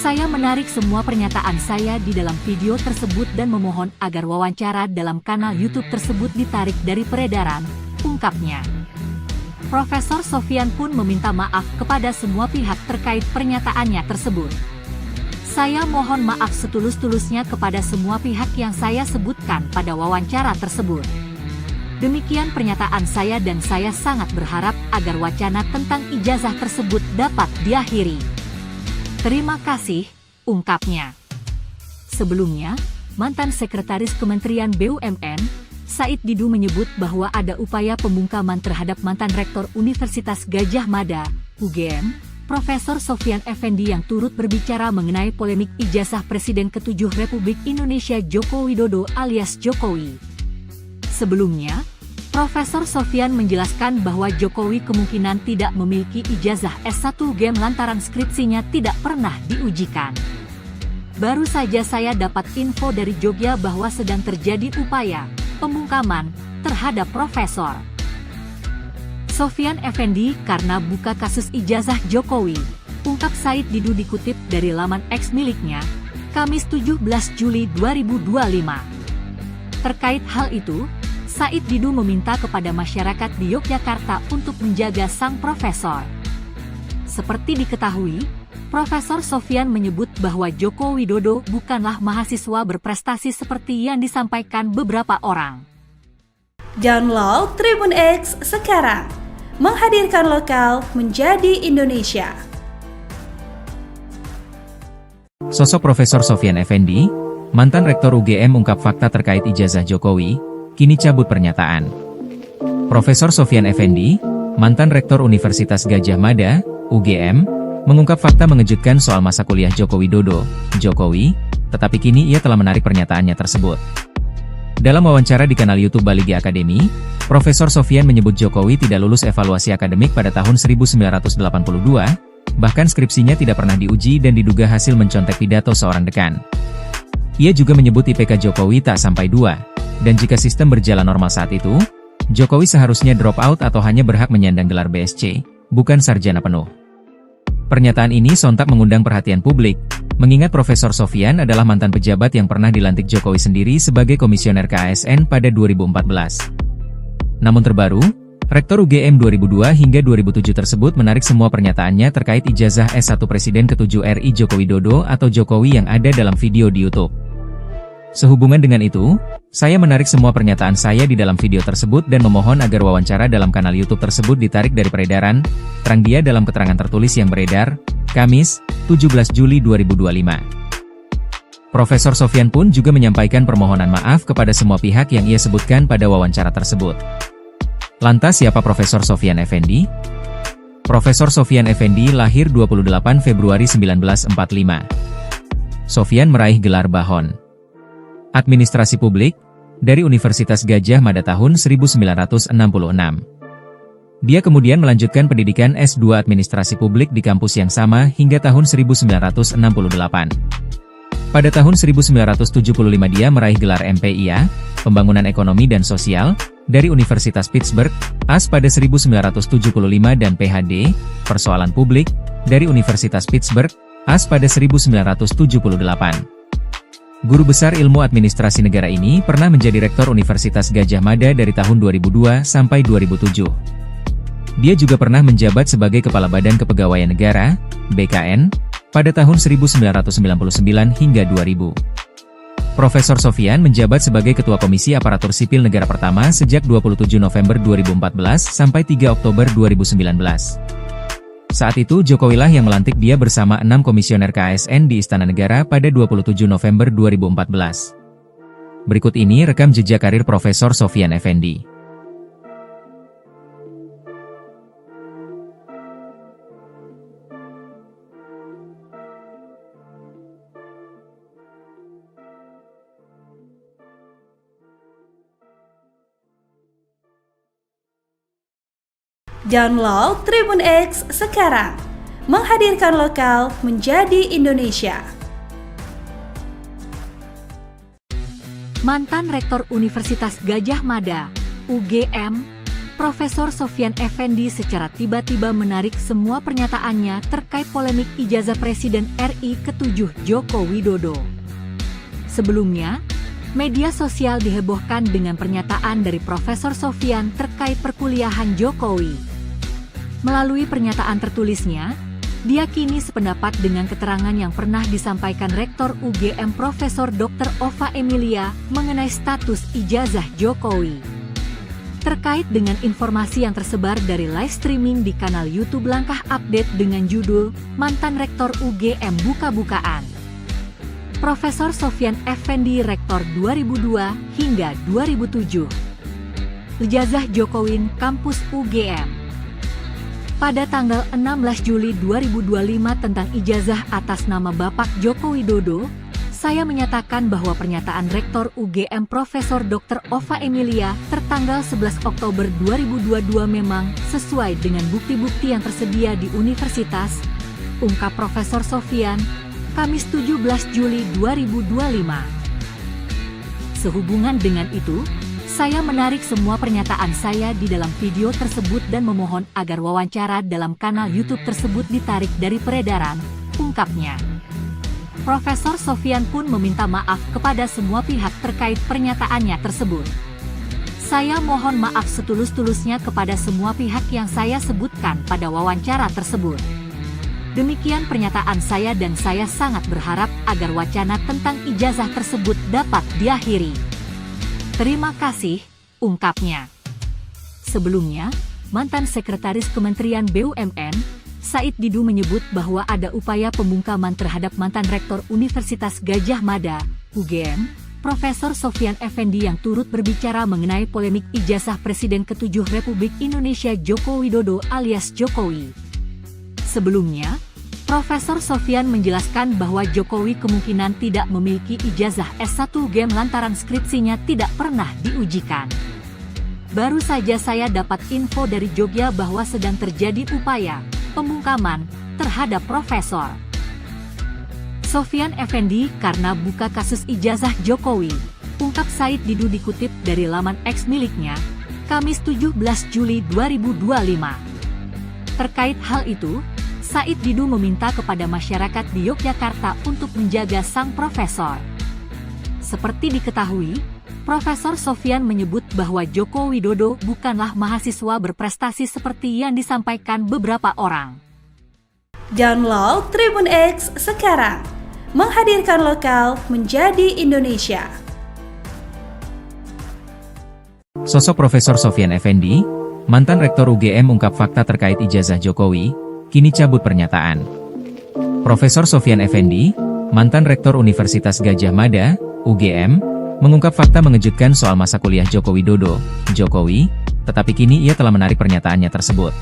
saya menarik semua pernyataan saya di dalam video tersebut dan memohon agar wawancara dalam kanal YouTube tersebut ditarik dari peredaran, ungkapnya. Profesor Sofyan pun meminta maaf kepada semua pihak terkait pernyataannya tersebut. Saya mohon maaf setulus-tulusnya kepada semua pihak yang saya sebutkan pada wawancara tersebut. Demikian pernyataan saya dan saya sangat berharap agar wacana tentang ijazah tersebut dapat diakhiri. Terima kasih, ungkapnya. Sebelumnya, mantan Sekretaris Kementerian BUMN, Said Didu menyebut bahwa ada upaya pembungkaman terhadap mantan Rektor Universitas Gadjah Mada, UGM, Profesor Sofyan Effendi yang turut berbicara mengenai polemik ijazah Presiden ke-7 Republik Indonesia Joko Widodo alias Jokowi. Sebelumnya, Profesor Sofyan menjelaskan bahwa Jokowi kemungkinan tidak memiliki ijazah S1 UGM lantaran skripsinya tidak pernah diujikan. Baru saja saya dapat info dari Jogja bahwa sedang terjadi upaya pembungkaman terhadap Profesor Sofyan Effendi karena buka kasus ijazah Jokowi, ungkap Said Didu dikutip dari laman X miliknya, Kamis 17 Juli 2025. Terkait hal itu, Said Didu meminta kepada masyarakat di Yogyakarta untuk menjaga sang profesor. Seperti diketahui, Profesor Sofyan menyebut bahwa Joko Widodo bukanlah mahasiswa berprestasi seperti yang disampaikan beberapa orang. Download Tribun X sekarang, menghadirkan lokal menjadi Indonesia. Sosok Profesor Sofyan Effendi, mantan Rektor UGM ungkap fakta terkait ijazah Jokowi, kini cabut pernyataan. Profesor Sofyan Effendi, mantan Rektor Universitas Gadjah Mada, UGM, mengungkap fakta mengejutkan soal masa kuliah Joko Widodo, Jokowi, tetapi kini ia telah menarik pernyataannya tersebut. Dalam wawancara di kanal YouTube Baligi Academy, Profesor Sofyan menyebut Jokowi tidak lulus evaluasi akademik pada tahun 1982, bahkan skripsinya tidak pernah diuji dan diduga hasil mencontek pidato seorang dekan. Ia juga menyebut IPK Jokowi tak sampai 2, dan jika sistem berjalan normal saat itu, Jokowi seharusnya drop out atau hanya berhak menyandang gelar BSc, bukan sarjana penuh. Pernyataan ini sontak mengundang perhatian publik, mengingat Profesor Sofyan adalah mantan pejabat yang pernah dilantik Jokowi sendiri sebagai komisioner KASN pada 2014. Namun terbaru, Rektor UGM 2002 hingga 2007 tersebut menarik semua pernyataannya terkait ijazah S1 Presiden ke-7 RI Joko Widodo atau Jokowi yang ada dalam video di YouTube. Sehubungan dengan itu, saya menarik semua pernyataan saya di dalam video tersebut dan memohon agar wawancara dalam kanal YouTube tersebut ditarik dari peredaran, terang dia dalam keterangan tertulis yang beredar, Kamis, 17 Juli 2025. Profesor Sofyan pun juga menyampaikan permohonan maaf kepada semua pihak yang ia sebutkan pada wawancara tersebut. Lantas siapa Profesor Sofyan Effendi? Profesor Sofyan Effendi lahir 28 Februari 1945. Sofyan meraih gelar Bahon Administrasi Publik dari Universitas Gadjah Mada tahun 1966. Dia kemudian melanjutkan pendidikan S2 Administrasi Publik di kampus yang sama hingga tahun 1968. Pada tahun 1975 dia meraih gelar MPIA, Pembangunan Ekonomi dan Sosial, dari Universitas Pittsburgh, AS pada 1975 dan PhD, Persoalan Publik, dari Universitas Pittsburgh, AS pada 1978. Guru besar ilmu administrasi negara ini pernah menjadi Rektor Universitas Gadjah Mada dari tahun 2002 sampai 2007. Dia juga pernah menjabat sebagai Kepala Badan Kepegawaian Negara, BKN, pada tahun 1999 hingga 2000. Profesor Sofyan menjabat sebagai Ketua Komisi Aparatur Sipil Negara pertama sejak 27 November 2014 sampai 3 Oktober 2019. Saat itu Jokowi lah yang melantik dia bersama 6 komisioner KASN di Istana Negara pada 27 November 2014. Berikut ini rekam jejak karir Profesor Sofyan Effendi. Download Tribun X sekarang, menghadirkan lokal menjadi Indonesia. Mantan Rektor Universitas Gadjah Mada, UGM, Profesor Sofyan Effendi secara tiba-tiba menarik semua pernyataannya terkait polemik ijazah Presiden RI ke-7 Joko Widodo. Sebelumnya, media sosial dihebohkan dengan pernyataan dari Profesor Sofyan terkait perkuliahan Jokowi. Melalui pernyataan tertulisnya, dia kini sependapat dengan keterangan yang pernah disampaikan Rektor UGM Profesor Dr. Ova Emilia mengenai status ijazah Jokowi. Terkait dengan informasi yang tersebar dari live streaming di kanal YouTube Langkah Update dengan judul Mantan Rektor UGM Buka-bukaan. Profesor Sofyan Effendi Rektor 2002 hingga 2007. Ijazah Jokowi Kampus UGM. Pada tanggal 16 Juli 2025 tentang ijazah atas nama Bapak Joko Widodo, saya menyatakan bahwa pernyataan Rektor UGM Profesor Dr. Ova Emilia tertanggal 11 Oktober 2022 memang sesuai dengan bukti-bukti yang tersedia di universitas, ungkap Profesor Sofyan, Kamis 17 Juli 2025. Sehubungan dengan itu, saya menarik semua pernyataan saya di dalam video tersebut dan memohon agar wawancara dalam kanal YouTube tersebut ditarik dari peredaran, ungkapnya. Profesor Sofyan pun meminta maaf kepada semua pihak terkait pernyataannya tersebut. Saya mohon maaf setulus-tulusnya kepada semua pihak yang saya sebutkan pada wawancara tersebut. Demikian pernyataan saya dan saya sangat berharap agar wacana tentang ijazah tersebut dapat diakhiri. Terima kasih, ungkapnya. Sebelumnya, mantan Sekretaris Kementerian BUMN, Said Didu menyebut bahwa ada upaya pembungkaman terhadap mantan Rektor Universitas Gadjah Mada, UGM, Profesor Sofyan Effendi yang turut berbicara mengenai polemik ijazah Presiden ke-7 Republik Indonesia Joko Widodo alias Jokowi. Sebelumnya, Profesor Sofyan menjelaskan bahwa Jokowi kemungkinan tidak memiliki ijazah S1 UGM lantaran skripsinya tidak pernah diujikan. Baru saja saya dapat info dari Jogja bahwa sedang terjadi upaya pembungkaman terhadap Profesor Sofyan Effendi karena buka kasus ijazah Jokowi, ungkap Said Didu dikutip dari laman X miliknya, Kamis 17 Juli 2025. Terkait hal itu, Said Didu meminta kepada masyarakat di Yogyakarta untuk menjaga sang profesor. Seperti diketahui, Profesor Sofyan menyebut bahwa Joko Widodo bukanlah mahasiswa berprestasi seperti yang disampaikan beberapa orang. Download Tribun X sekarang, menghadirkan lokal menjadi Indonesia. Sosok Profesor Sofyan Effendi, mantan Rektor UGM ungkap fakta terkait ijazah Jokowi, kini cabut pernyataan. Profesor Sofyan Effendi, mantan Rektor Universitas Gadjah Mada, UGM, mengungkap fakta mengejutkan soal masa kuliah Joko Widodo, Jokowi, tetapi kini ia telah menarik pernyataannya tersebut.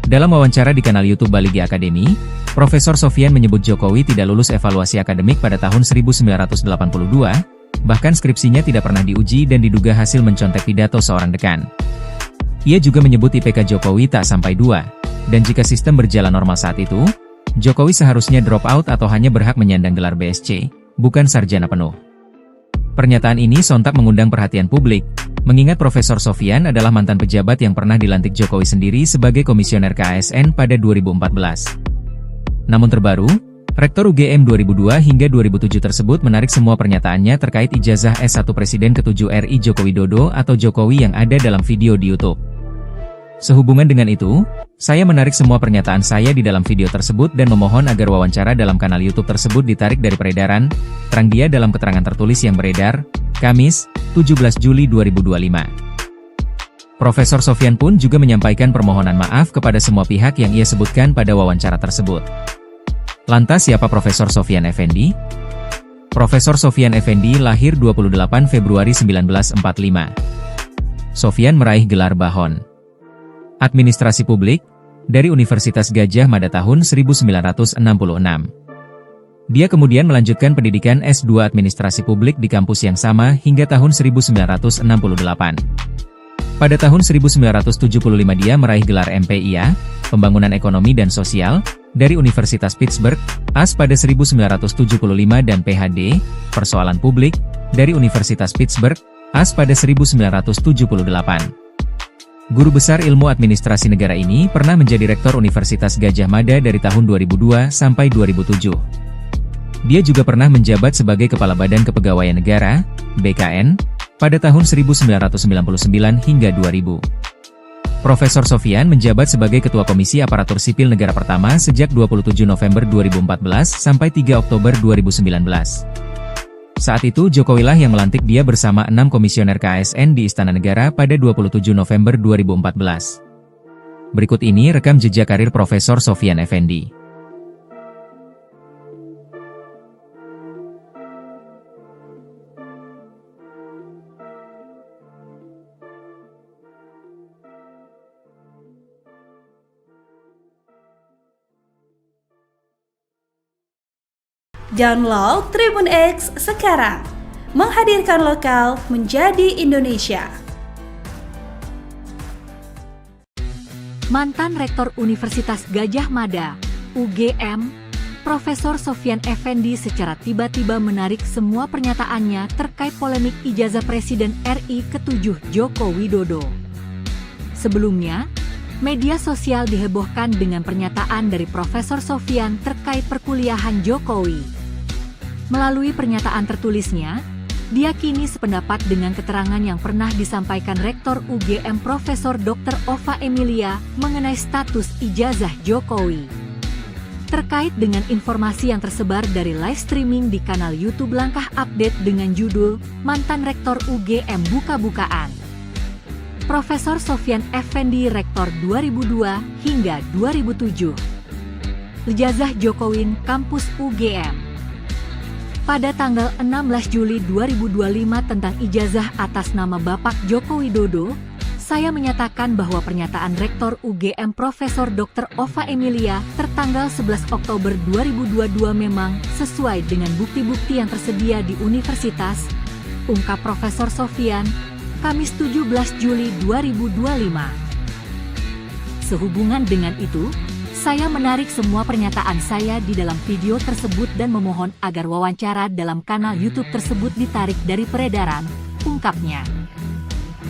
Dalam wawancara di kanal YouTube Baligi Academy, Profesor Sofyan menyebut Jokowi tidak lulus evaluasi akademik pada tahun 1982, bahkan skripsinya tidak pernah diuji dan diduga hasil mencontek pidato seorang dekan. Ia juga menyebut IPK Jokowi tak sampai 2, dan jika sistem berjalan normal saat itu, Jokowi seharusnya drop out atau hanya berhak menyandang gelar BSc, bukan sarjana penuh. Pernyataan ini sontak mengundang perhatian publik, mengingat Profesor Sofyan adalah mantan pejabat yang pernah dilantik Jokowi sendiri sebagai komisioner KASN pada 2014. Namun terbaru, Rektor UGM 2002 hingga 2007 tersebut menarik semua pernyataannya terkait ijazah S1 Presiden ke-7 RI Joko Widodo atau Jokowi yang ada dalam video di YouTube. Sehubungan dengan itu, saya menarik semua pernyataan saya di dalam video tersebut dan memohon agar wawancara dalam kanal YouTube tersebut ditarik dari peredaran, terang dia dalam keterangan tertulis yang beredar, Kamis, 17 Juli 2025. Profesor Sofyan pun juga menyampaikan permohonan maaf kepada semua pihak yang ia sebutkan pada wawancara tersebut. Lantas siapa Profesor Sofyan Effendi? Profesor Sofyan Effendi lahir 28 Februari 1945. Sofyan meraih gelar Bahon Administrasi Publik dari Universitas Gadjah Mada tahun 1966. Dia kemudian melanjutkan pendidikan S2 Administrasi Publik di kampus yang sama hingga tahun 1968. Pada tahun 1975 dia meraih gelar MPIA, Pembangunan Ekonomi dan Sosial, dari Universitas Pittsburgh, AS pada 1975 dan PhD, Persoalan Publik, dari Universitas Pittsburgh, AS pada 1978. Guru besar ilmu administrasi negara ini pernah menjadi Rektor Universitas Gadjah Mada dari tahun 2002 sampai 2007. Dia juga pernah menjabat sebagai Kepala Badan Kepegawaian Negara, BKN, pada tahun 1999 hingga 2000. Profesor Sofyan menjabat sebagai Ketua Komisi Aparatur Sipil Negara pertama sejak 27 November 2014 sampai 3 Oktober 2019. Saat itu Jokowilah yang melantik dia bersama 6 komisioner KASN di Istana Negara pada 27 November 2014. Berikut ini rekam jejak karir Profesor Sofyan Effendi. Download Tribun X sekarang, menghadirkan lokal menjadi Indonesia. Mantan Rektor Universitas Gadjah Mada, UGM, Profesor Sofyan Effendi secara tiba-tiba menarik semua pernyataannya terkait polemik ijazah Presiden RI ke-7 Joko Widodo. Sebelumnya, media sosial dihebohkan dengan pernyataan dari Profesor Sofyan terkait perkuliahan Jokowi. Melalui pernyataan tertulisnya, dia kini sependapat dengan keterangan yang pernah disampaikan Rektor UGM Profesor Dr. Ova Emilia mengenai status ijazah Jokowi. Terkait dengan informasi yang tersebar dari live streaming di kanal YouTube Langkah Update dengan judul Mantan Rektor UGM Buka-Bukaan. Profesor Sofyan Effendi Rektor 2002 hingga 2007. Ijazah Jokowi Kampus UGM. Pada tanggal 16 Juli 2025 tentang ijazah atas nama Bapak Joko Widodo, saya menyatakan bahwa pernyataan Rektor UGM Profesor Dr. Ova Emilia tertanggal 11 Oktober 2022 memang sesuai dengan bukti-bukti yang tersedia di universitas, ungkap Profesor Sofyan, Kamis 17 Juli 2025. Sehubungan dengan itu, saya menarik semua pernyataan saya di dalam video tersebut dan memohon agar wawancara dalam kanal YouTube tersebut ditarik dari peredaran, ungkapnya.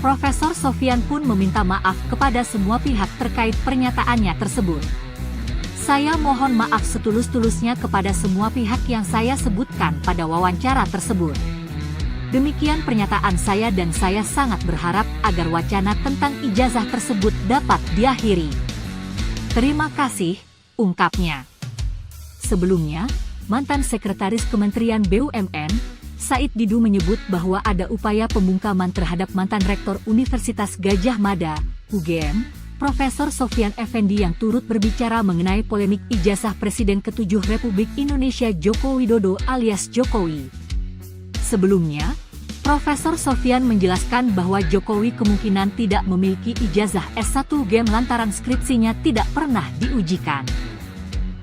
Profesor Sofyan pun meminta maaf kepada semua pihak terkait pernyataannya tersebut. Saya mohon maaf setulus-tulusnya kepada semua pihak yang saya sebutkan pada wawancara tersebut. Demikian pernyataan saya dan saya sangat berharap agar wacana tentang ijazah tersebut dapat diakhiri. Terima kasih, ungkapnya. Sebelumnya, mantan Sekretaris Kementerian BUMN, Said Didu menyebut bahwa ada upaya pembungkaman terhadap mantan Rektor Universitas Gadjah Mada, UGM, Profesor Sofyan Effendi yang turut berbicara mengenai polemik ijazah Presiden ke-7 Republik Indonesia Joko Widodo alias Jokowi. Sebelumnya, Profesor Sofyan menjelaskan bahwa Jokowi kemungkinan tidak memiliki ijazah S1 UGM lantaran skripsinya tidak pernah diujikan.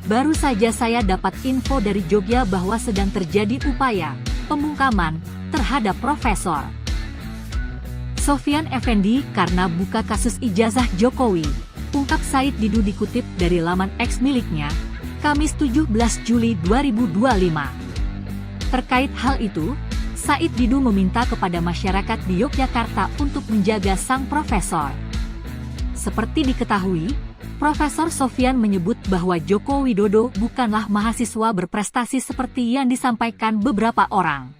Baru saja saya dapat info dari Jogja bahwa sedang terjadi upaya pembungkaman terhadap Profesor Sofyan Effendi karena buka kasus ijazah Jokowi, ungkap Said Didu dikutip dari laman X miliknya, Kamis 17 Juli 2025. Terkait hal itu, Said Didu meminta kepada masyarakat di Yogyakarta untuk menjaga sang profesor. Seperti diketahui, Profesor Sofyan menyebut bahwa Joko Widodo bukanlah mahasiswa berprestasi seperti yang disampaikan beberapa orang.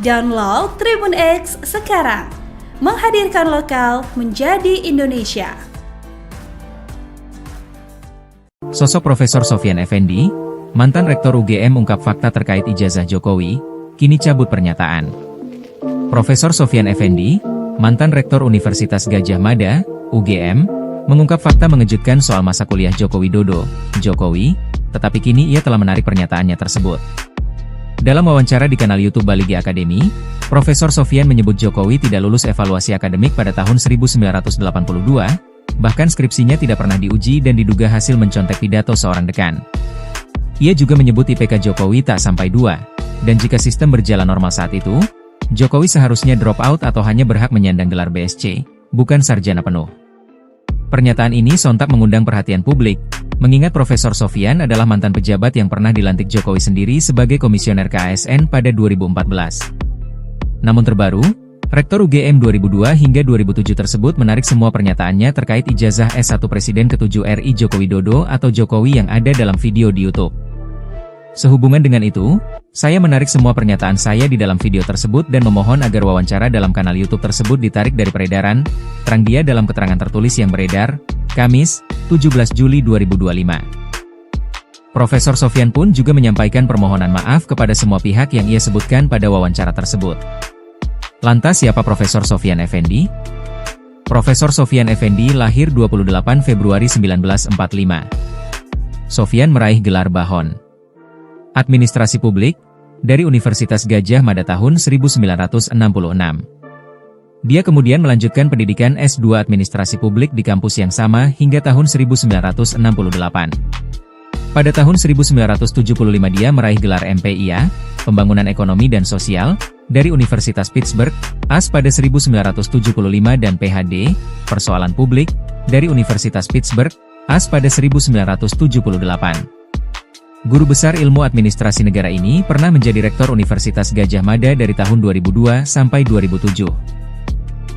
Download Tribun X sekarang, menghadirkan lokal menjadi Indonesia. Sosok Profesor Sofyan Effendi, mantan Rektor UGM ungkap fakta terkait ijazah Jokowi, kini cabut pernyataan. Profesor Sofyan Effendi, mantan Rektor Universitas Gadjah Mada, UGM, mengungkap fakta mengejutkan soal masa kuliah Joko Widodo, Jokowi, tetapi kini ia telah menarik pernyataannya tersebut. Dalam wawancara di kanal YouTube Baligi Academy, Profesor Sofyan menyebut Jokowi tidak lulus evaluasi akademik pada tahun 1982, bahkan skripsinya tidak pernah diuji dan diduga hasil mencontek pidato seorang dekan. Ia juga menyebut IPK Jokowi tak sampai 2. Dan jika sistem berjalan normal saat itu, Jokowi seharusnya drop out atau hanya berhak menyandang gelar BSc, bukan sarjana penuh. Pernyataan ini sontak mengundang perhatian publik, mengingat Profesor Sofyan adalah mantan pejabat yang pernah dilantik Jokowi sendiri sebagai komisioner KASN pada 2014. Namun terbaru, Rektor UGM 2002 hingga 2007 tersebut menarik semua pernyataannya terkait ijazah S1 Presiden ke-7 RI Joko Widodo atau Jokowi yang ada dalam video di YouTube. Sehubungan dengan itu, saya menarik semua pernyataan saya di dalam video tersebut dan memohon agar wawancara dalam kanal YouTube tersebut ditarik dari peredaran, terang dia dalam keterangan tertulis yang beredar, Kamis, 17 Juli 2025. Profesor Sofyan pun juga menyampaikan permohonan maaf kepada semua pihak yang ia sebutkan pada wawancara tersebut. Lantas siapa Profesor Sofyan Effendi? Profesor Sofyan Effendi lahir 28 Februari 1945. Sofyan meraih gelar Bahon Administrasi Publik dari Universitas Gadjah Mada tahun 1966. Dia kemudian melanjutkan pendidikan S2 Administrasi Publik di kampus yang sama hingga tahun 1968. Pada tahun 1975 dia meraih gelar MPIA, Pembangunan Ekonomi dan Sosial, dari Universitas Pittsburgh, AS pada 1975 dan PhD, Persoalan Publik, dari Universitas Pittsburgh, AS pada 1978. Guru besar ilmu administrasi negara ini pernah menjadi Rektor Universitas Gadjah Mada dari tahun 2002 sampai 2007.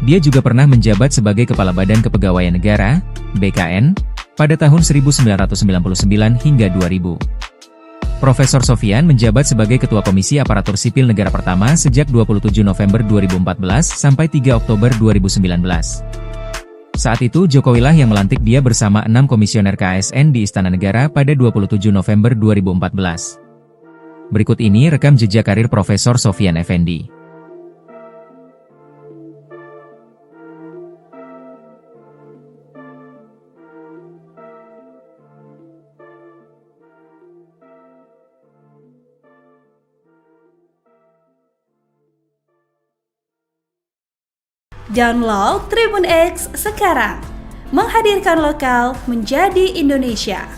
Dia juga pernah menjabat sebagai Kepala Badan Kepegawaian Negara, BKN, pada tahun 1999 hingga 2000. Profesor Sofyan menjabat sebagai Ketua Komisi Aparatur Sipil Negara pertama sejak 27 November 2014 sampai 3 Oktober 2019. Saat itu Jokowilah yang melantik dia bersama 6 komisioner KASN di Istana Negara pada 27 November 2014. Berikut ini rekam jejak karir Profesor Sofyan Effendi. Download Tribun X sekarang. Menghadirkan lokal menjadi Indonesia.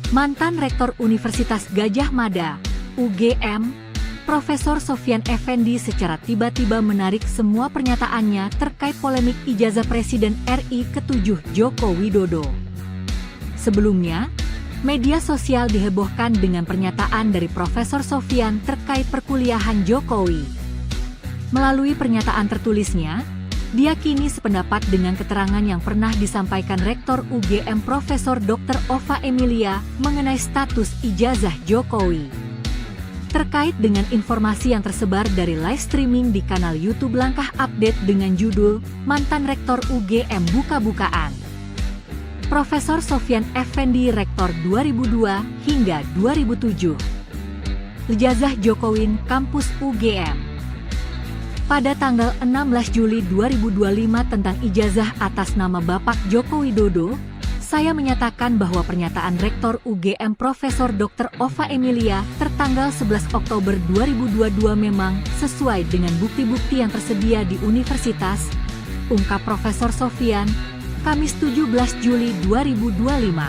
Mantan Rektor Universitas Gadjah Mada, UGM, Profesor Sofyan Effendi secara tiba-tiba menarik semua pernyataannya terkait polemik ijazah Presiden RI ke-7 Joko Widodo. Sebelumnya, media sosial dihebohkan dengan pernyataan dari Profesor Sofyan terkait perkuliahan Jokowi. Melalui pernyataan tertulisnya, dia kini sependapat dengan keterangan yang pernah disampaikan Rektor UGM Profesor Dr. Ova Emilia mengenai status ijazah Jokowi. Terkait dengan informasi yang tersebar dari live streaming di kanal YouTube Langkah Update dengan judul Mantan Rektor UGM Buka-bukaan. Profesor Sofyan Effendi Rektor 2002 hingga 2007. Ijazah Jokowi Kampus UGM. Pada tanggal 16 Juli 2025 tentang ijazah atas nama Bapak Joko Widodo, saya menyatakan bahwa pernyataan Rektor UGM Profesor Dr. Ova Emilia tertanggal 11 Oktober 2022 memang sesuai dengan bukti-bukti yang tersedia di universitas, ungkap Profesor Sofyan, Kamis 17 Juli 2025.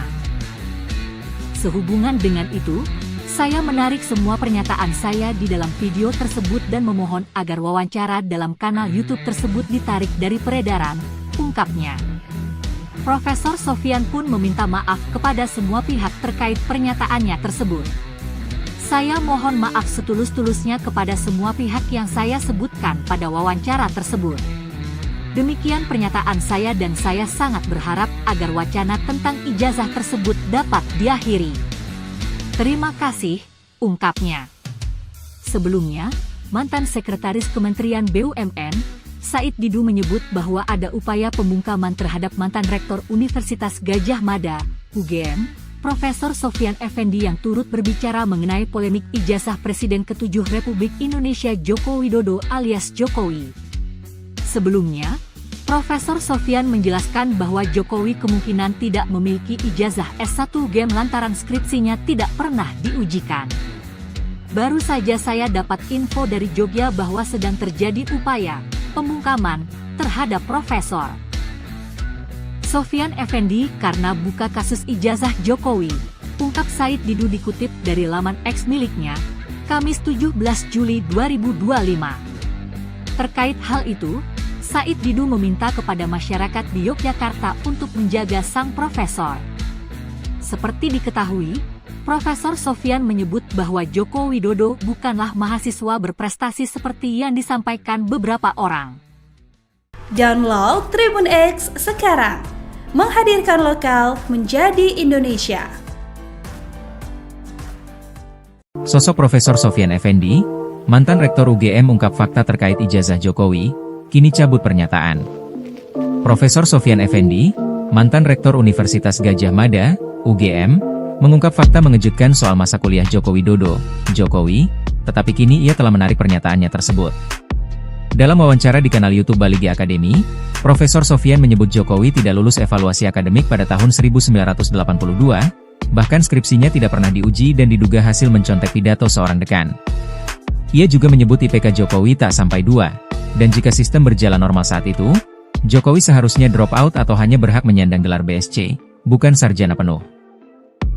Sehubungan dengan itu, saya menarik semua pernyataan saya di dalam video tersebut dan memohon agar wawancara dalam kanal YouTube tersebut ditarik dari peredaran, ungkapnya. Profesor Sofyan pun meminta maaf kepada semua pihak terkait pernyataannya tersebut. Saya mohon maaf setulus-tulusnya kepada semua pihak yang saya sebutkan pada wawancara tersebut. Demikian pernyataan saya dan saya sangat berharap agar wacana tentang ijazah tersebut dapat diakhiri. Terima kasih, ungkapnya. Sebelumnya, mantan Sekretaris Kementerian BUMN, Said Didu menyebut bahwa ada upaya pembungkaman terhadap mantan Rektor Universitas Gadjah Mada, UGM, Profesor Sofyan Effendi yang turut berbicara mengenai polemik ijazah Presiden ke-7 Republik Indonesia Joko Widodo alias Jokowi. Sebelumnya, Profesor Sofyan menjelaskan bahwa Jokowi kemungkinan tidak memiliki ijazah S1 UGM lantaran skripsinya tidak pernah diujikan. Baru saja saya dapat info dari Jogja bahwa sedang terjadi upaya pembungkaman terhadap Profesor Sofyan Effendi karena buka kasus ijazah Jokowi, ungkap Said Didu dikutip dari laman X miliknya, Kamis 17 Juli 2025. Terkait hal itu, Said Didu meminta kepada masyarakat di Yogyakarta untuk menjaga sang profesor. Seperti diketahui, Profesor Sofyan menyebut bahwa Joko Widodo bukanlah mahasiswa berprestasi seperti yang disampaikan beberapa orang. Download Tribun X sekarang. Menghadirkan lokal menjadi Indonesia. Sosok Profesor Sofyan Effendi, mantan Rektor UGM ungkap fakta terkait ijazah Jokowi, kini cabut pernyataan. Profesor Sofyan Effendi, mantan Rektor Universitas Gadjah Mada, UGM, mengungkap fakta mengejutkan soal masa kuliah Joko Widodo, Jokowi, tetapi kini ia telah menarik pernyataannya tersebut. Dalam wawancara di kanal YouTube Baligi Academy, Profesor Sofyan menyebut Jokowi tidak lulus evaluasi akademik pada tahun 1982, bahkan skripsinya tidak pernah diuji dan diduga hasil mencontek pidato seorang dekan. Ia juga menyebut IPK Jokowi tak sampai 2. Dan jika sistem berjalan normal saat itu, Jokowi seharusnya drop out atau hanya berhak menyandang gelar BSc, bukan sarjana penuh.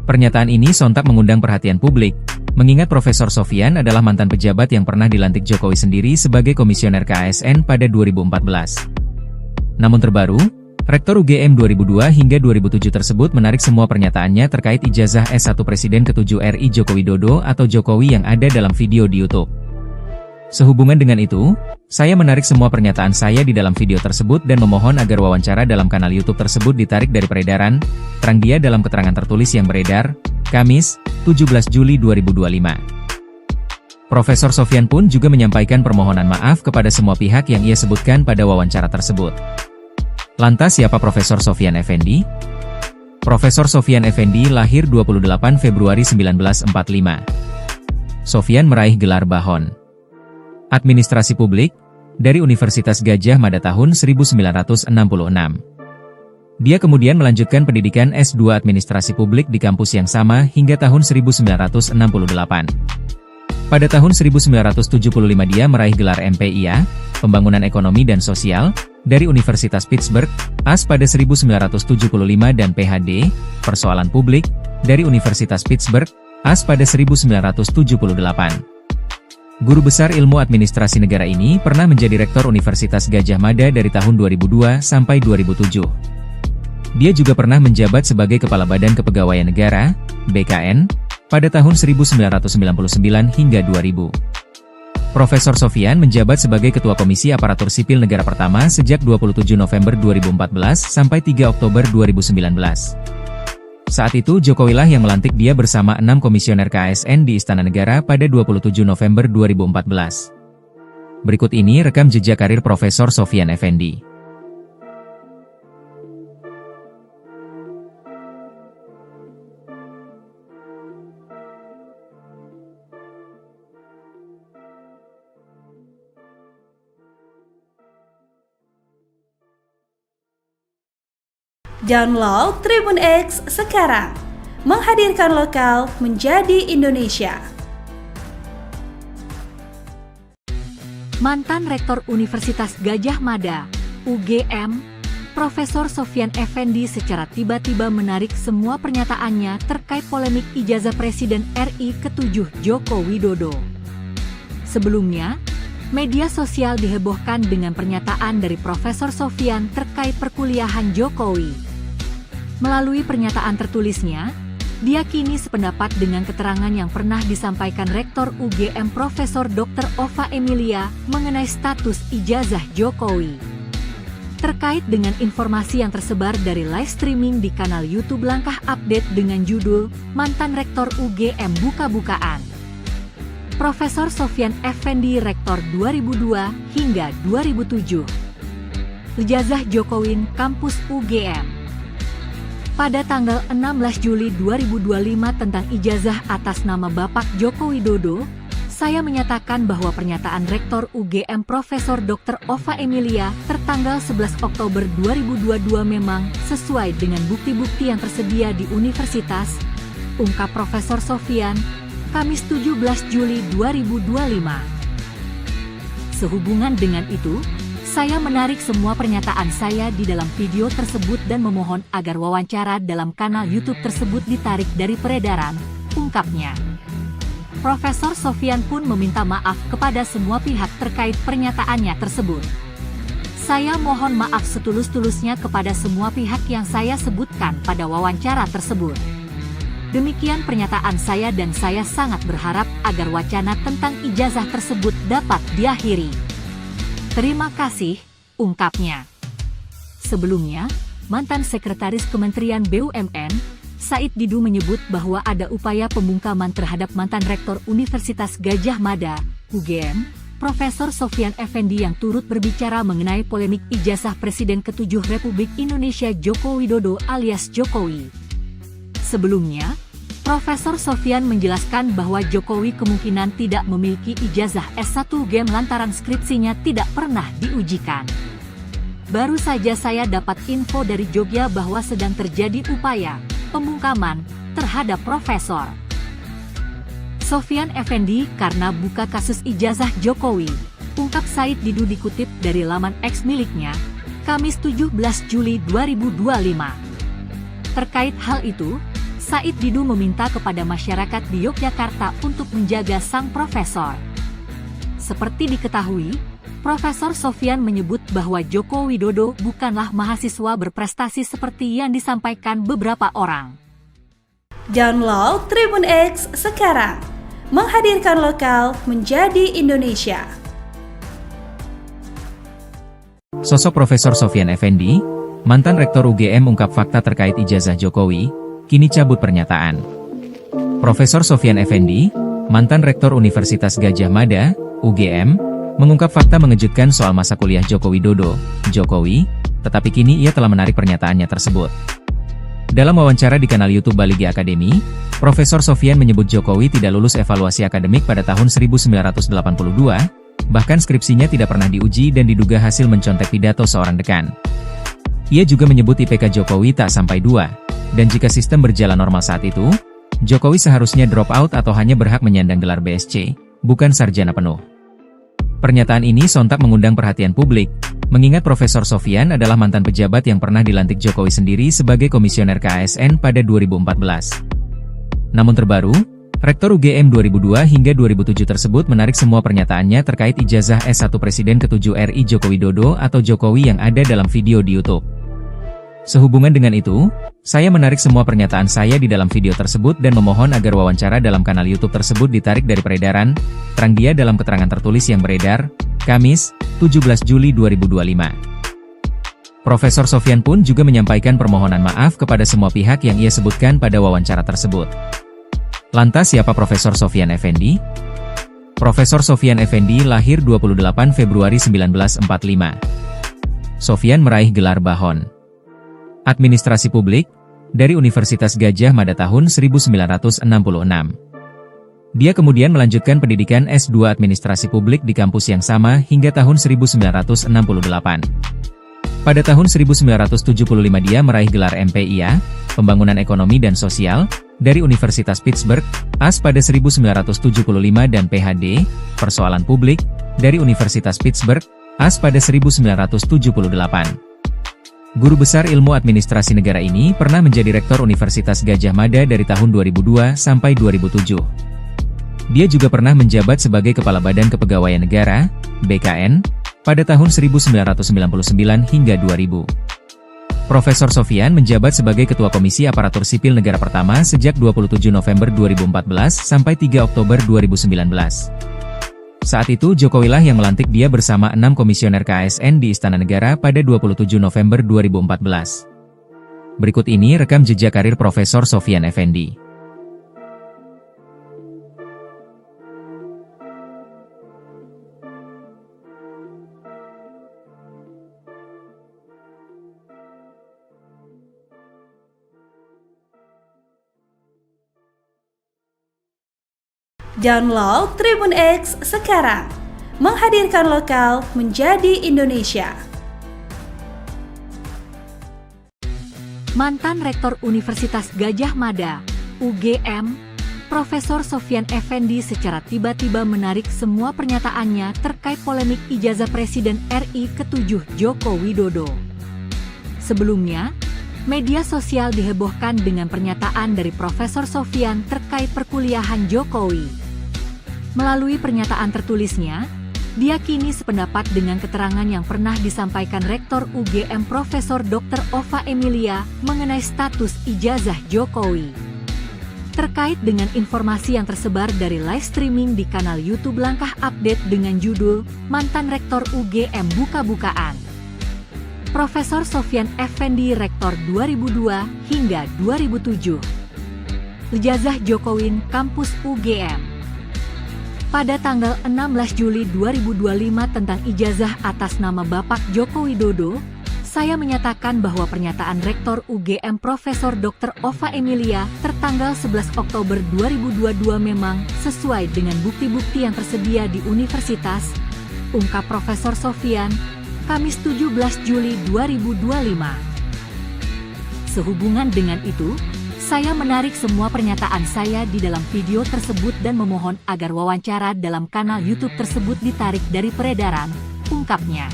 Pernyataan ini sontak mengundang perhatian publik, mengingat Profesor Sofyan adalah mantan pejabat yang pernah dilantik Jokowi sendiri sebagai komisioner KASN pada 2014. Namun terbaru, Rektor UGM 2002 hingga 2007 tersebut menarik semua pernyataannya terkait ijazah S1 Presiden ke-7 RI Joko Widodo atau Jokowi yang ada dalam video di YouTube. Sehubungan dengan itu, saya menarik semua pernyataan saya di dalam video tersebut dan memohon agar wawancara dalam kanal YouTube tersebut ditarik dari peredaran, terang dia dalam keterangan tertulis yang beredar, Kamis, 17 Juli 2025. Profesor Sofyan pun juga menyampaikan permohonan maaf kepada semua pihak yang ia sebutkan pada wawancara tersebut. Lantas siapa Profesor Sofyan Effendi? Profesor Sofyan Effendi lahir 28 Februari 1945. Sofyan meraih gelar Bahon Administrasi Publik dari Universitas Gadjah Mada tahun 1966. Dia kemudian melanjutkan pendidikan S2 Administrasi Publik di kampus yang sama hingga tahun 1968. Pada tahun 1975 dia meraih gelar MPIA, Pembangunan Ekonomi dan Sosial, dari Universitas Pittsburgh, AS pada 1975 dan PhD, Persoalan Publik, dari Universitas Pittsburgh, AS pada 1978. Guru besar ilmu administrasi negara ini pernah menjadi rektor Universitas Gadjah Mada dari tahun 2002 sampai 2007. Dia juga pernah menjabat sebagai Kepala Badan Kepegawaian Negara, BKN, pada tahun 1999 hingga 2000. Profesor Sofyan menjabat sebagai Ketua Komisi Aparatur Sipil Negara pertama sejak 27 November 2014 sampai 3 Oktober 2019. Saat itu Jokowilah yang melantik dia bersama 6 komisioner KASN di Istana Negara pada 27 November 2014. Berikut ini rekam jejak karir Profesor Sofyan Effendi. Download Tribun X sekarang, menghadirkan lokal menjadi Indonesia. Mantan Rektor Universitas Gadjah Mada, UGM, Profesor Sofyan Effendi secara tiba-tiba menarik semua pernyataannya terkait polemik ijazah Presiden RI ke-7 Joko Widodo. Sebelumnya, media sosial dihebohkan dengan pernyataan dari Profesor Sofyan terkait perkuliahan Jokowi. Melalui pernyataan tertulisnya, dia kini sependapat dengan keterangan yang pernah disampaikan Rektor UGM Profesor Dr. Ova Emilia mengenai status ijazah Jokowi. Terkait dengan informasi yang tersebar dari live streaming di kanal YouTube Langkah Update dengan judul Mantan Rektor UGM Buka-bukaan. Profesor Sofyan Effendi Rektor 2002 hingga 2007. Ijazah Jokowi Kampus UGM. Pada tanggal 16 Juli 2025 tentang ijazah atas nama Bapak Joko Widodo, saya menyatakan bahwa pernyataan Rektor UGM Profesor Dr. Ova Emilia tertanggal 11 Oktober 2022 memang sesuai dengan bukti-bukti yang tersedia di universitas, ungkap Profesor Sofyan, Kamis 17 Juli 2025. Sehubungan dengan itu, saya menarik semua pernyataan saya di dalam video tersebut dan memohon agar wawancara dalam kanal YouTube tersebut ditarik dari peredaran, ungkapnya. Profesor Sofyan pun meminta maaf kepada semua pihak terkait pernyataannya tersebut. Saya mohon maaf setulus-tulusnya kepada semua pihak yang saya sebutkan pada wawancara tersebut. Demikian pernyataan saya dan saya sangat berharap agar wacana tentang ijazah tersebut dapat diakhiri. Terima kasih, ungkapnya. Sebelumnya, mantan Sekretaris Kementerian BUMN, Said Didu menyebut bahwa ada upaya pembungkaman terhadap mantan Rektor Universitas Gadjah Mada, UGM, Profesor Sofyan Effendi yang turut berbicara mengenai polemik ijazah Presiden ke-7 Republik Indonesia Joko Widodo alias Jokowi. Sebelumnya, Profesor Sofyan menjelaskan bahwa Jokowi kemungkinan tidak memiliki ijazah S1 UGM lantaran skripsinya tidak pernah diujikan. Baru saja saya dapat info dari Jogja bahwa sedang terjadi upaya pembungkaman terhadap Profesor Sofyan Effendi karena buka kasus ijazah Jokowi, ungkap Said Didu dikutip dari laman X miliknya, Kamis 17 Juli 2025. Terkait hal itu, Said Didu meminta kepada masyarakat di Yogyakarta untuk menjaga sang profesor. Seperti diketahui, Profesor Sofyan menyebut bahwa Joko Widodo bukanlah mahasiswa berprestasi seperti yang disampaikan beberapa orang. Download Tribun X sekarang, menghadirkan lokal menjadi Indonesia. Sosok Profesor Sofyan Effendi, mantan Rektor UGM ungkap fakta terkait ijazah Jokowi, kini cabut pernyataan. Profesor Sofyan Effendi, mantan Rektor Universitas Gadjah Mada, UGM, mengungkap fakta mengejutkan soal masa kuliah Joko Widodo, Jokowi, tetapi kini ia telah menarik pernyataannya tersebut. Dalam wawancara di kanal YouTube Baligi Academy, Profesor Sofyan menyebut Jokowi tidak lulus evaluasi akademik pada tahun 1982, bahkan skripsinya tidak pernah diuji dan diduga hasil mencontek pidato seorang dekan. Ia juga menyebut IPK Jokowi tak sampai 2. Dan jika sistem berjalan normal saat itu, Jokowi seharusnya drop out atau hanya berhak menyandang gelar BSc, bukan sarjana penuh. Pernyataan ini sontak mengundang perhatian publik, mengingat Profesor Sofyan adalah mantan pejabat yang pernah dilantik Jokowi sendiri sebagai komisioner KASN pada 2014. Namun terbaru, Rektor UGM 2002 hingga 2007 tersebut menarik semua pernyataannya terkait ijazah S1 Presiden ke-7 RI Joko Widodo atau Jokowi yang ada dalam video di YouTube. Sehubungan dengan itu, saya menarik semua pernyataan saya di dalam video tersebut dan memohon agar wawancara dalam kanal YouTube tersebut ditarik dari peredaran, terang dia dalam keterangan tertulis yang beredar, Kamis, 17 Juli 2025. Profesor Sofyan pun juga menyampaikan permohonan maaf kepada semua pihak yang ia sebutkan pada wawancara tersebut. Lantas siapa Profesor Sofyan Effendi? Profesor Sofyan Effendi lahir 28 Februari 1945. Sofyan meraih gelar Bahon Administrasi Publik dari Universitas Gadjah Mada tahun 1966. Dia kemudian melanjutkan pendidikan S2 Administrasi Publik di kampus yang sama hingga tahun 1968. Pada tahun 1975 dia meraih gelar MPIA, Pembangunan Ekonomi dan Sosial, dari Universitas Pittsburgh, AS pada 1975 dan PhD, Persoalan Publik, dari Universitas Pittsburgh, AS pada 1978. Guru besar ilmu administrasi negara ini pernah menjadi Rektor Universitas Gadjah Mada dari tahun 2002 sampai 2007. Dia juga pernah menjabat sebagai Kepala Badan Kepegawaian Negara, BKN, pada tahun 1999 hingga 2000. Profesor Sofyan menjabat sebagai Ketua Komisi Aparatur Sipil Negara pertama sejak 27 November 2014 sampai 3 Oktober 2019. Saat itu Jokowilah yang melantik dia bersama 6 komisioner KASN di Istana Negara pada 27 November 2014. Berikut ini rekam jejak karir Profesor Sofyan Effendi. Download Tribun X sekarang, menghadirkan lokal menjadi Indonesia. Mantan Rektor Universitas Gadjah Mada, UGM, Profesor Sofyan Effendi secara tiba-tiba menarik semua pernyataannya terkait polemik ijazah Presiden RI ke-7 Joko Widodo. Sebelumnya, media sosial dihebohkan dengan pernyataan dari Profesor Sofyan terkait perkuliahan Jokowi. Melalui pernyataan tertulisnya, dia kini sependapat dengan keterangan yang pernah disampaikan Rektor UGM Profesor Dr. Ova Emilia mengenai status ijazah Jokowi. Terkait dengan informasi yang tersebar dari live streaming di kanal YouTube Langkah Update dengan judul Mantan Rektor UGM Buka-Bukaan. Profesor Sofyan Effendi Rektor 2002 hingga 2007. Ijazah Jokowi Kampus UGM. Pada tanggal 16 Juli 2025 tentang ijazah atas nama Bapak Joko Widodo, saya menyatakan bahwa pernyataan Rektor UGM Profesor Dr. Ova Emilia tertanggal 11 Oktober 2022 memang sesuai dengan bukti-bukti yang tersedia di universitas, ungkap Profesor Sofyan, Kamis 17 Juli 2025. Sehubungan dengan itu, saya menarik semua pernyataan saya di dalam video tersebut dan memohon agar wawancara dalam kanal YouTube tersebut ditarik dari peredaran, ungkapnya.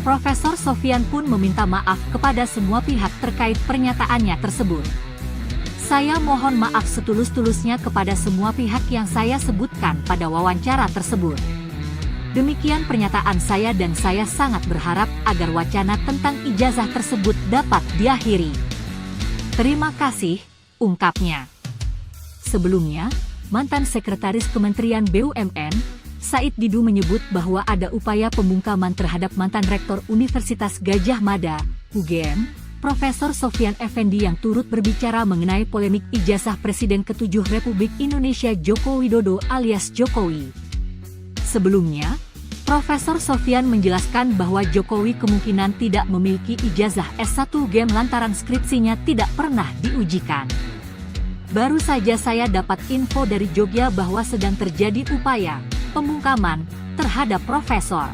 Profesor Sofyan pun meminta maaf kepada semua pihak terkait pernyataannya tersebut. Saya mohon maaf setulus-tulusnya kepada semua pihak yang saya sebutkan pada wawancara tersebut. Demikian pernyataan saya dan saya sangat berharap agar wacana tentang ijazah tersebut dapat diakhiri. Terima kasih, ungkapnya. Sebelumnya, mantan Sekretaris Kementerian BUMN, Said Didu menyebut bahwa ada upaya pembungkaman terhadap mantan Rektor Universitas Gadjah Mada, UGM, Profesor Sofyan Effendi yang turut berbicara mengenai polemik ijazah Presiden ke-7 Republik Indonesia Joko Widodo alias Jokowi. Sebelumnya, Profesor Sofyan menjelaskan bahwa Jokowi kemungkinan tidak memiliki ijazah S1 UGM lantaran skripsinya tidak pernah diujikan. Baru saja saya dapat info dari Jogja bahwa sedang terjadi upaya pembungkaman terhadap Profesor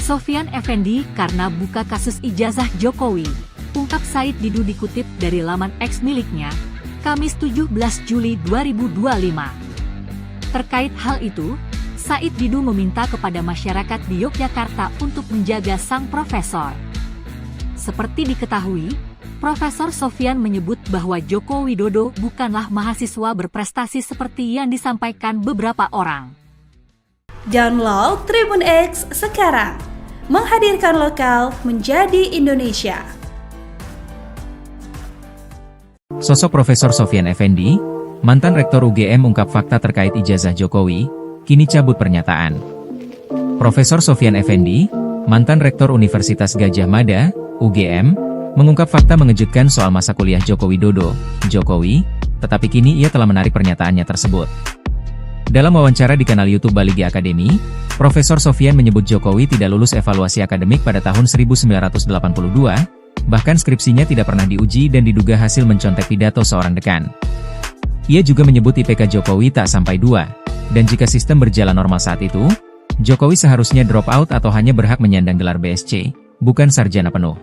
Sofyan Effendi karena buka kasus ijazah Jokowi, ungkap Said Didu dikutip dari laman X miliknya, Kamis 17 Juli 2025. Terkait hal itu, Said Didu meminta kepada masyarakat di Yogyakarta untuk menjaga sang profesor. Seperti diketahui, Profesor Sofyan menyebut bahwa Joko Widodo bukanlah mahasiswa berprestasi seperti yang disampaikan beberapa orang. Download Tribun X sekarang, menghadirkan lokal menjadi Indonesia. Sosok Profesor Sofyan Effendi, mantan Rektor UGM ungkap fakta terkait ijazah Jokowi, kini cabut pernyataan. Profesor Sofyan Effendi, mantan Rektor Universitas Gadjah Mada, UGM, mengungkap fakta mengejutkan soal masa kuliah Joko Widodo, Jokowi, tetapi kini ia telah menarik pernyataannya tersebut. Dalam wawancara di kanal YouTube Baligi Academy, Profesor Sofyan menyebut Jokowi tidak lulus evaluasi akademik pada tahun 1982, bahkan skripsinya tidak pernah diuji dan diduga hasil mencontek pidato seorang dekan. Ia juga menyebut IPK Jokowi tak sampai 2. Dan jika sistem berjalan normal saat itu, Jokowi seharusnya drop out atau hanya berhak menyandang gelar BSc, bukan sarjana penuh.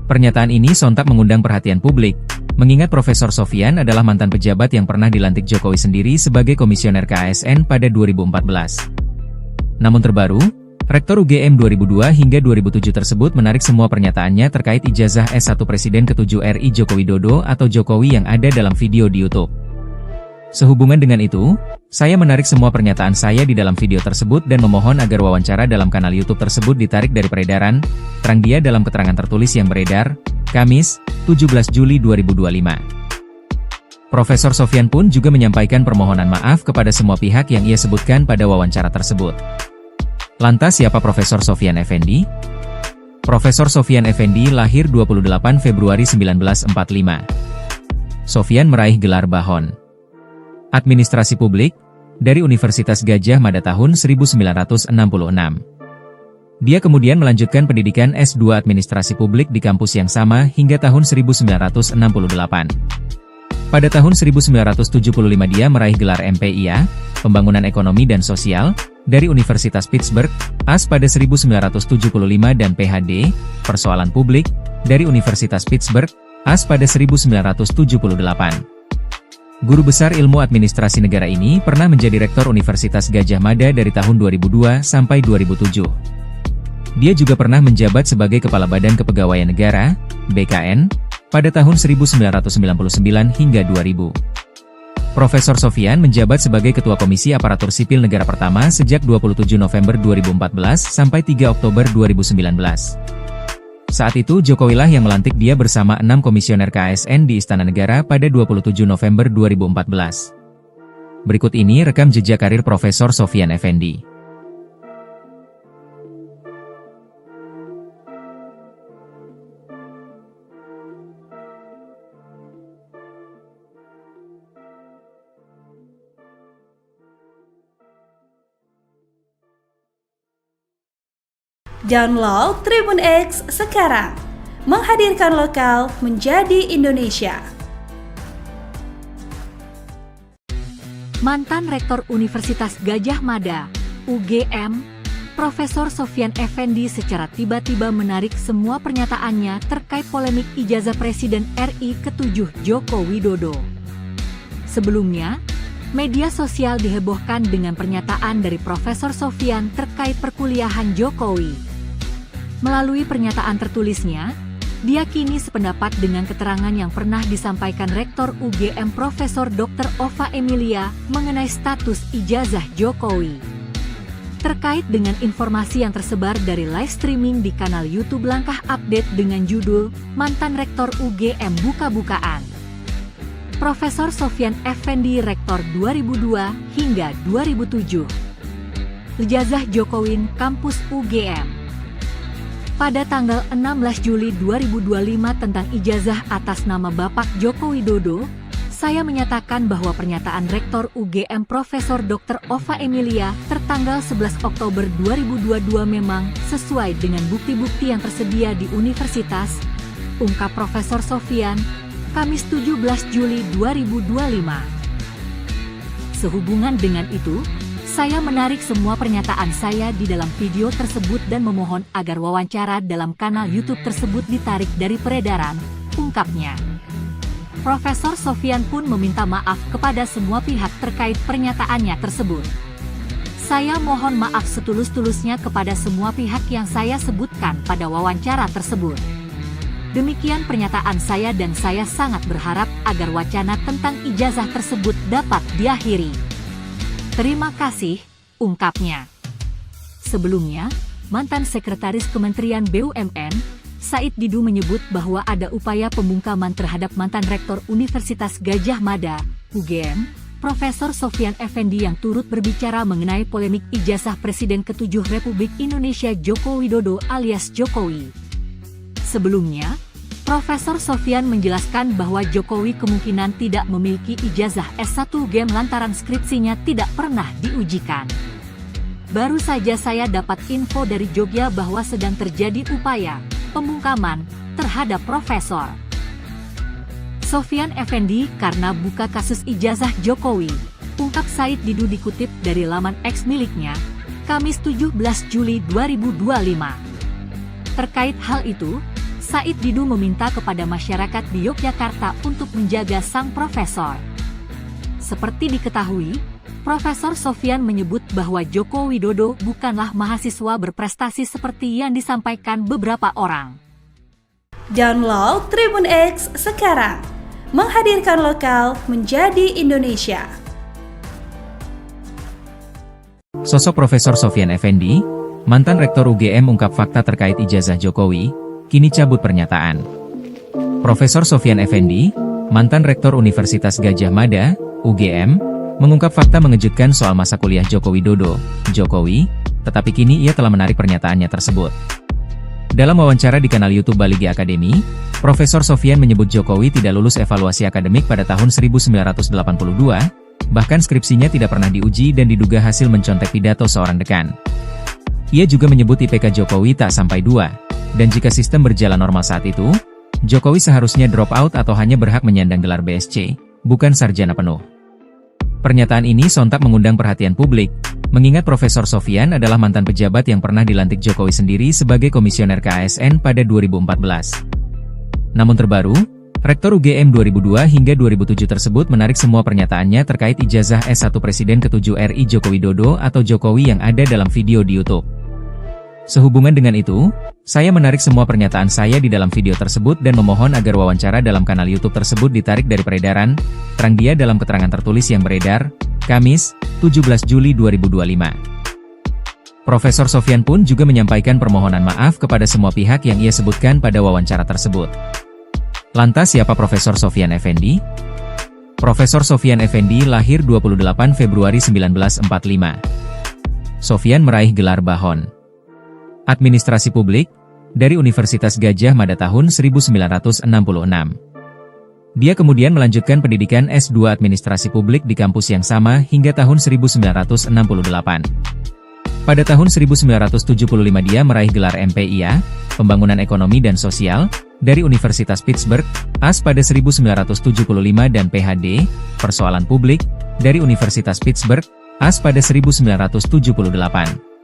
Pernyataan ini sontak mengundang perhatian publik, mengingat Profesor Sofyan adalah mantan pejabat yang pernah dilantik Jokowi sendiri sebagai komisioner KASN pada 2014. Namun terbaru, Rektor UGM 2002 hingga 2007 tersebut menarik semua pernyataannya terkait ijazah S1 Presiden ke-7 RI Joko Widodo atau Jokowi yang ada dalam video di YouTube. Sehubungan dengan itu, saya menarik semua pernyataan saya di dalam video tersebut dan memohon agar wawancara dalam kanal YouTube tersebut ditarik dari peredaran, terang dia dalam keterangan tertulis yang beredar, Kamis, 17 Juli 2025. Profesor Sofyan pun juga menyampaikan permohonan maaf kepada semua pihak yang ia sebutkan pada wawancara tersebut. Lantas siapa Profesor Sofyan Effendi? Profesor Sofyan Effendi lahir 28 Februari 1945. Sofyan meraih gelar Bahon Administrasi Publik dari Universitas Gadjah Mada tahun 1966. Dia kemudian melanjutkan pendidikan S2 Administrasi Publik di kampus yang sama hingga tahun 1968. Pada tahun 1975 dia meraih gelar MPIA, Pembangunan Ekonomi dan Sosial, dari Universitas Pittsburgh, AS pada 1975 dan PhD, Persoalan Publik, dari Universitas Pittsburgh, AS pada 1978. Guru besar ilmu administrasi negara ini pernah menjadi Rektor Universitas Gadjah Mada dari tahun 2002 sampai 2007. Dia juga pernah menjabat sebagai Kepala Badan Kepegawaian Negara, BKN, pada tahun 1999 hingga 2000. Profesor Sofyan menjabat sebagai Ketua Komisi Aparatur Sipil Negara pertama sejak 27 November 2014 sampai 3 Oktober 2019. Saat itu Jokowilah yang melantik dia bersama 6 komisioner KASN di Istana Negara pada 27 November 2014. Berikut ini rekam jejak karir Profesor Sofyan Effendi. Download Tribun X sekarang, menghadirkan lokal menjadi Indonesia. Mantan Rektor Universitas Gadjah Mada, UGM, Profesor Sofyan Effendi secara tiba-tiba menarik semua pernyataannya terkait polemik ijazah Presiden RI ke-7 Joko Widodo. Sebelumnya, media sosial dihebohkan dengan pernyataan dari Profesor Sofyan terkait perkuliahan Jokowi. Melalui pernyataan tertulisnya, dia kini sependapat dengan keterangan yang pernah disampaikan Rektor UGM Profesor Dr. Ova Emilia mengenai status ijazah Jokowi. Terkait dengan informasi yang tersebar dari live streaming di kanal YouTube Langkah Update dengan judul Mantan Rektor UGM Buka-Bukaan. Profesor Sofyan Effendi Rektor 2002 hingga 2007. Ijazah Jokowi Kampus UGM. Pada tanggal 16 Juli 2025 tentang ijazah atas nama Bapak Joko Widodo, saya menyatakan bahwa pernyataan Rektor UGM Profesor Dr. Ova Emilia tertanggal 11 Oktober 2022 memang sesuai dengan bukti-bukti yang tersedia di universitas, ungkap Profesor Sofyan, Kamis 17 Juli 2025. Sehubungan dengan itu, saya menarik semua pernyataan saya di dalam video tersebut dan memohon agar wawancara dalam kanal YouTube tersebut ditarik dari peredaran, ungkapnya. Profesor Sofyan pun meminta maaf kepada semua pihak terkait pernyataannya tersebut. Saya mohon maaf setulus-tulusnya kepada semua pihak yang saya sebutkan pada wawancara tersebut. Demikian pernyataan saya dan saya sangat berharap agar wacana tentang ijazah tersebut dapat diakhiri. Terima kasih, ungkapnya. Sebelumnya, mantan Sekretaris Kementerian BUMN, Said Didu menyebut bahwa ada upaya pembungkaman terhadap mantan Rektor Universitas Gadjah Mada, UGM, Profesor Sofyan Effendi yang turut berbicara mengenai polemik ijazah Presiden ke-7 Republik Indonesia Joko Widodo alias Jokowi. Sebelumnya, Profesor Sofyan menjelaskan bahwa Jokowi kemungkinan tidak memiliki ijazah S1 UGM lantaran skripsinya tidak pernah diujikan. Baru saja saya dapat info dari Jogja bahwa sedang terjadi upaya pembungkaman terhadap Profesor Sofyan Effendi karena buka kasus ijazah Jokowi, ungkap Said Didu dikutip dari laman X miliknya, Kamis 17 Juli 2025. Terkait hal itu, Said Didu meminta kepada masyarakat di Yogyakarta untuk menjaga sang profesor. Seperti diketahui, Profesor Sofyan menyebut bahwa Joko Widodo bukanlah mahasiswa berprestasi seperti yang disampaikan beberapa orang. Download Tribun X sekarang, menghadirkan lokal menjadi Indonesia. Sosok Profesor Sofyan Effendi, mantan Rektor UGM ungkap fakta terkait ijazah Jokowi, kini cabut pernyataan. Profesor Sofyan Effendi, mantan Rektor Universitas Gadjah Mada, UGM, mengungkap fakta mengejutkan soal masa kuliah Joko Widodo, Jokowi, tetapi kini ia telah menarik pernyataannya tersebut. Dalam wawancara di kanal YouTube Baligi Academy, Profesor Sofyan menyebut Jokowi tidak lulus evaluasi akademik pada tahun 1982, bahkan skripsinya tidak pernah diuji dan diduga hasil mencontek pidato seorang dekan. Ia juga menyebut IPK Jokowi tak sampai 2, dan jika sistem berjalan normal saat itu, Jokowi seharusnya drop out atau hanya berhak menyandang gelar BSc, bukan sarjana penuh. Pernyataan ini sontak mengundang perhatian publik, mengingat Profesor Sofyan adalah mantan pejabat yang pernah dilantik Jokowi sendiri sebagai komisioner KASN pada 2014. Namun terbaru, Rektor UGM 2002 hingga 2007 tersebut menarik semua pernyataannya terkait ijazah S1 Presiden ke-7 RI Joko Widodo atau Jokowi yang ada dalam video di YouTube. Sehubungan dengan itu, saya menarik semua pernyataan saya di dalam video tersebut dan memohon agar wawancara dalam kanal YouTube tersebut ditarik dari peredaran, terang dia dalam keterangan tertulis yang beredar, Kamis, 17 Juli 2025. Profesor Sofyan pun juga menyampaikan permohonan maaf kepada semua pihak yang ia sebutkan pada wawancara tersebut. Lantas siapa Profesor Sofyan Effendi? Profesor Sofyan Effendi lahir 28 Februari 1945. Sofyan meraih gelar Bahon Administrasi Publik dari Universitas Gadjah Mada tahun 1966. Dia kemudian melanjutkan pendidikan S2 Administrasi Publik di kampus yang sama hingga tahun 1968. Pada tahun 1975 dia meraih gelar MPIA, Pembangunan Ekonomi dan Sosial, dari Universitas Pittsburgh, AS pada 1975 dan PhD, Persoalan Publik, dari Universitas Pittsburgh, AS pada 1978.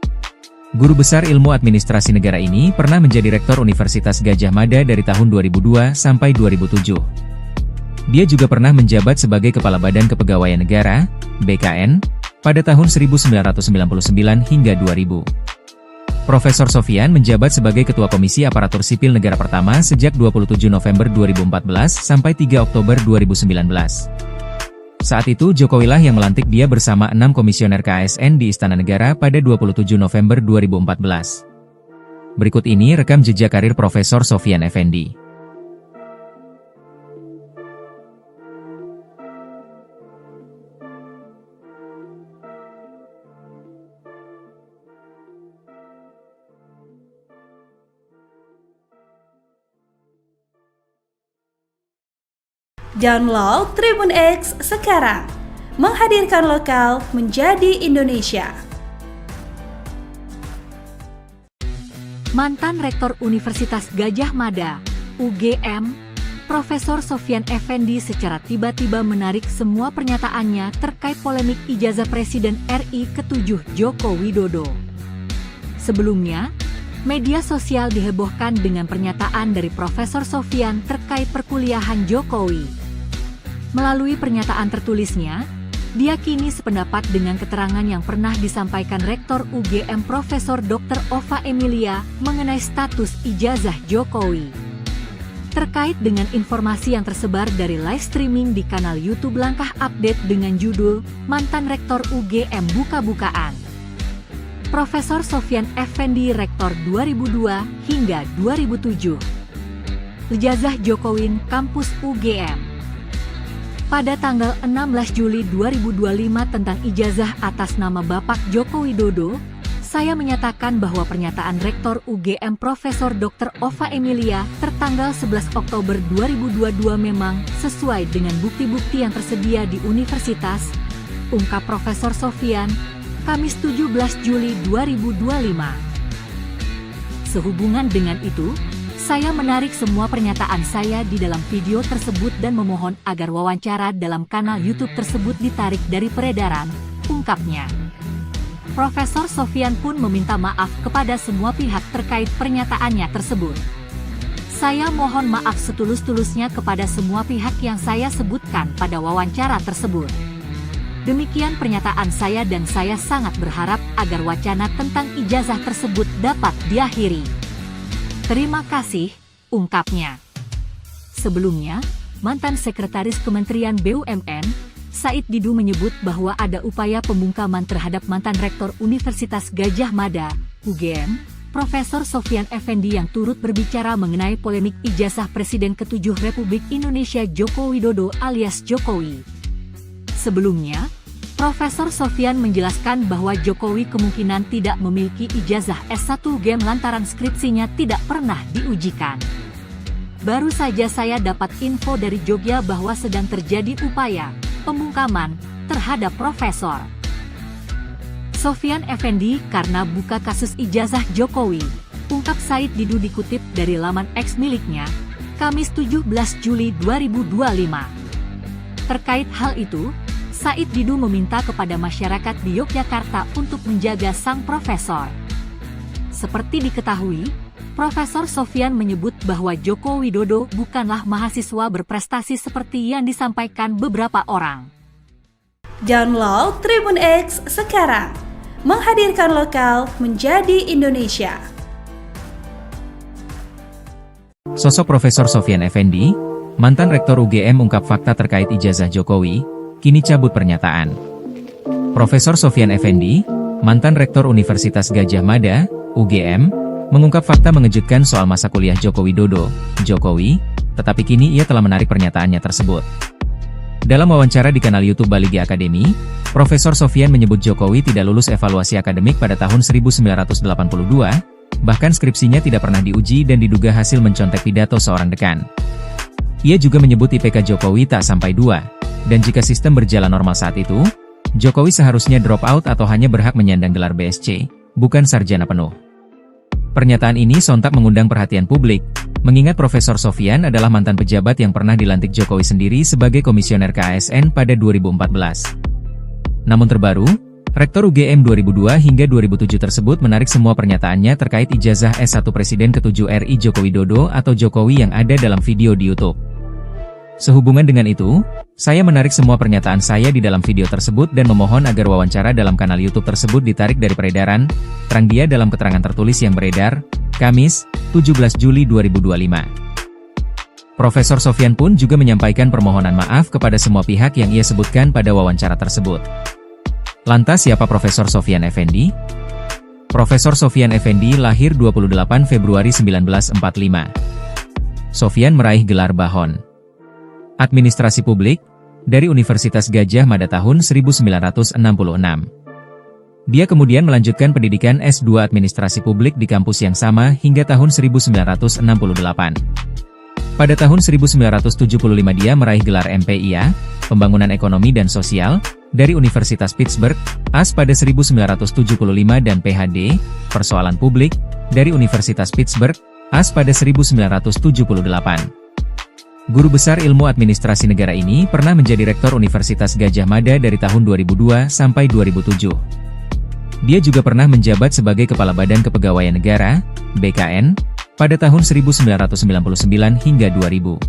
Guru besar ilmu administrasi negara ini pernah menjadi Rektor Universitas Gadjah Mada dari tahun 2002 sampai 2007. Dia juga pernah menjabat sebagai Kepala Badan Kepegawaian Negara, BKN, pada tahun 1999 hingga 2000. Profesor Sofyan menjabat sebagai Ketua Komisi Aparatur Sipil Negara pertama sejak 27 November 2014 sampai 3 Oktober 2019. Saat itu Jokowilah yang melantik dia bersama 6 komisioner KASN di Istana Negara pada 27 November 2014. Berikut ini rekam jejak karir Profesor Sofyan Effendi. Download Tribun X sekarang, menghadirkan lokal menjadi Indonesia. Mantan Rektor Universitas Gadjah Mada, UGM, Profesor Sofyan Effendi secara tiba-tiba menarik semua pernyataannya terkait polemik ijazah Presiden RI ke-7 Joko Widodo. Sebelumnya, media sosial dihebohkan dengan pernyataan dari Profesor Sofyan terkait perkuliahan Jokowi. Melalui pernyataan tertulisnya, dia kini sependapat dengan keterangan yang pernah disampaikan Rektor UGM Profesor Dr. Ova Emilia mengenai status ijazah Jokowi. Terkait dengan informasi yang tersebar dari live streaming di kanal YouTube Langkah Update dengan judul Mantan Rektor UGM Buka-bukaan. Profesor Sofyan Effendi Rektor 2002 hingga 2007. Ijazah Jokowi Kampus UGM. Pada tanggal 16 Juli 2025 tentang ijazah atas nama Bapak Joko Widodo, saya menyatakan bahwa pernyataan Rektor UGM Profesor Dr. Ova Emilia tertanggal 11 Oktober 2022 memang sesuai dengan bukti-bukti yang tersedia di universitas, ungkap Profesor Sofyan, Kamis 17 Juli 2025. Sehubungan dengan itu, saya menarik semua pernyataan saya di dalam video tersebut dan memohon agar wawancara dalam kanal YouTube tersebut ditarik dari peredaran, ungkapnya. Profesor Sofyan pun meminta maaf kepada semua pihak terkait pernyataannya tersebut. Saya mohon maaf setulus-tulusnya kepada semua pihak yang saya sebutkan pada wawancara tersebut. Demikian pernyataan saya dan saya sangat berharap agar wacana tentang ijazah tersebut dapat diakhiri. Terima kasih, ungkapnya. Sebelumnya, mantan Sekretaris Kementerian BUMN, Said Didu menyebut bahwa ada upaya pembungkaman terhadap mantan Rektor Universitas Gadjah Mada, UGM, Profesor Sofyan Effendi yang turut berbicara mengenai polemik ijazah Presiden ke-7 Republik Indonesia Joko Widodo alias Jokowi. Sebelumnya, Profesor Sofyan menjelaskan bahwa Jokowi kemungkinan tidak memiliki ijazah S1 UGM lantaran skripsinya tidak pernah diujikan. Baru saja saya dapat info dari Jogja bahwa sedang terjadi upaya pembungkaman terhadap Profesor Sofyan Effendi karena buka kasus ijazah Jokowi, ungkap Said Didu dikutip dari laman X miliknya, Kamis 17 Juli 2025. Terkait hal itu, Said Didu meminta kepada masyarakat di Yogyakarta untuk menjaga sang profesor. Seperti diketahui, Profesor Sofyan menyebut bahwa Joko Widodo bukanlah mahasiswa berprestasi seperti yang disampaikan beberapa orang. Download Tribun X sekarang, menghadirkan lokal menjadi Indonesia. Sosok Profesor Sofyan Effendi, mantan Rektor UGM ungkap fakta terkait ijazah Jokowi, kini cabut pernyataan. Profesor Sofyan Effendi, mantan Rektor Universitas Gadjah Mada, UGM, mengungkap fakta mengejutkan soal masa kuliah Joko Widodo, Jokowi, tetapi kini ia telah menarik pernyataannya tersebut. Dalam wawancara di kanal YouTube Baligi Academy, Profesor Sofyan menyebut Jokowi tidak lulus evaluasi akademik pada tahun 1982, bahkan skripsinya tidak pernah diuji dan diduga hasil mencontek pidato seorang dekan. Ia juga menyebut IPK Jokowi tak sampai 2. Dan jika sistem berjalan normal saat itu, Jokowi seharusnya drop out atau hanya berhak menyandang gelar BSc, bukan sarjana penuh. Pernyataan ini sontak mengundang perhatian publik, mengingat Profesor Sofyan adalah mantan pejabat yang pernah dilantik Jokowi sendiri sebagai komisioner KASN pada 2014. Namun terbaru, Rektor UGM 2002 hingga 2007 tersebut menarik semua pernyataannya terkait ijazah S1 Presiden ke-7 RI Joko Widodo atau Jokowi yang ada dalam video di YouTube. Sehubungan dengan itu, saya menarik semua pernyataan saya di dalam video tersebut dan memohon agar wawancara dalam kanal YouTube tersebut ditarik dari peredaran, terang dia dalam keterangan tertulis yang beredar, Kamis, 17 Juli 2025. Profesor Sofyan pun juga menyampaikan permohonan maaf kepada semua pihak yang ia sebutkan pada wawancara tersebut. Lantas siapa Profesor Sofyan Effendi? Profesor Sofyan Effendi lahir 28 Februari 1945. Sofyan meraih gelar Bahon Administrasi Publik dari Universitas Gadjah Mada tahun 1966. Dia kemudian melanjutkan pendidikan S2 Administrasi Publik di kampus yang sama hingga tahun 1968. Pada tahun 1975 dia meraih gelar MPIA, Pembangunan Ekonomi dan Sosial, dari Universitas Pittsburgh, AS pada 1975 dan PhD, Persoalan Publik, dari Universitas Pittsburgh, AS pada 1978. Guru besar ilmu administrasi negara ini pernah menjadi Rektor Universitas Gadjah Mada dari tahun 2002 sampai 2007. Dia juga pernah menjabat sebagai Kepala Badan Kepegawaian Negara, BKN, pada tahun 1999 hingga 2000.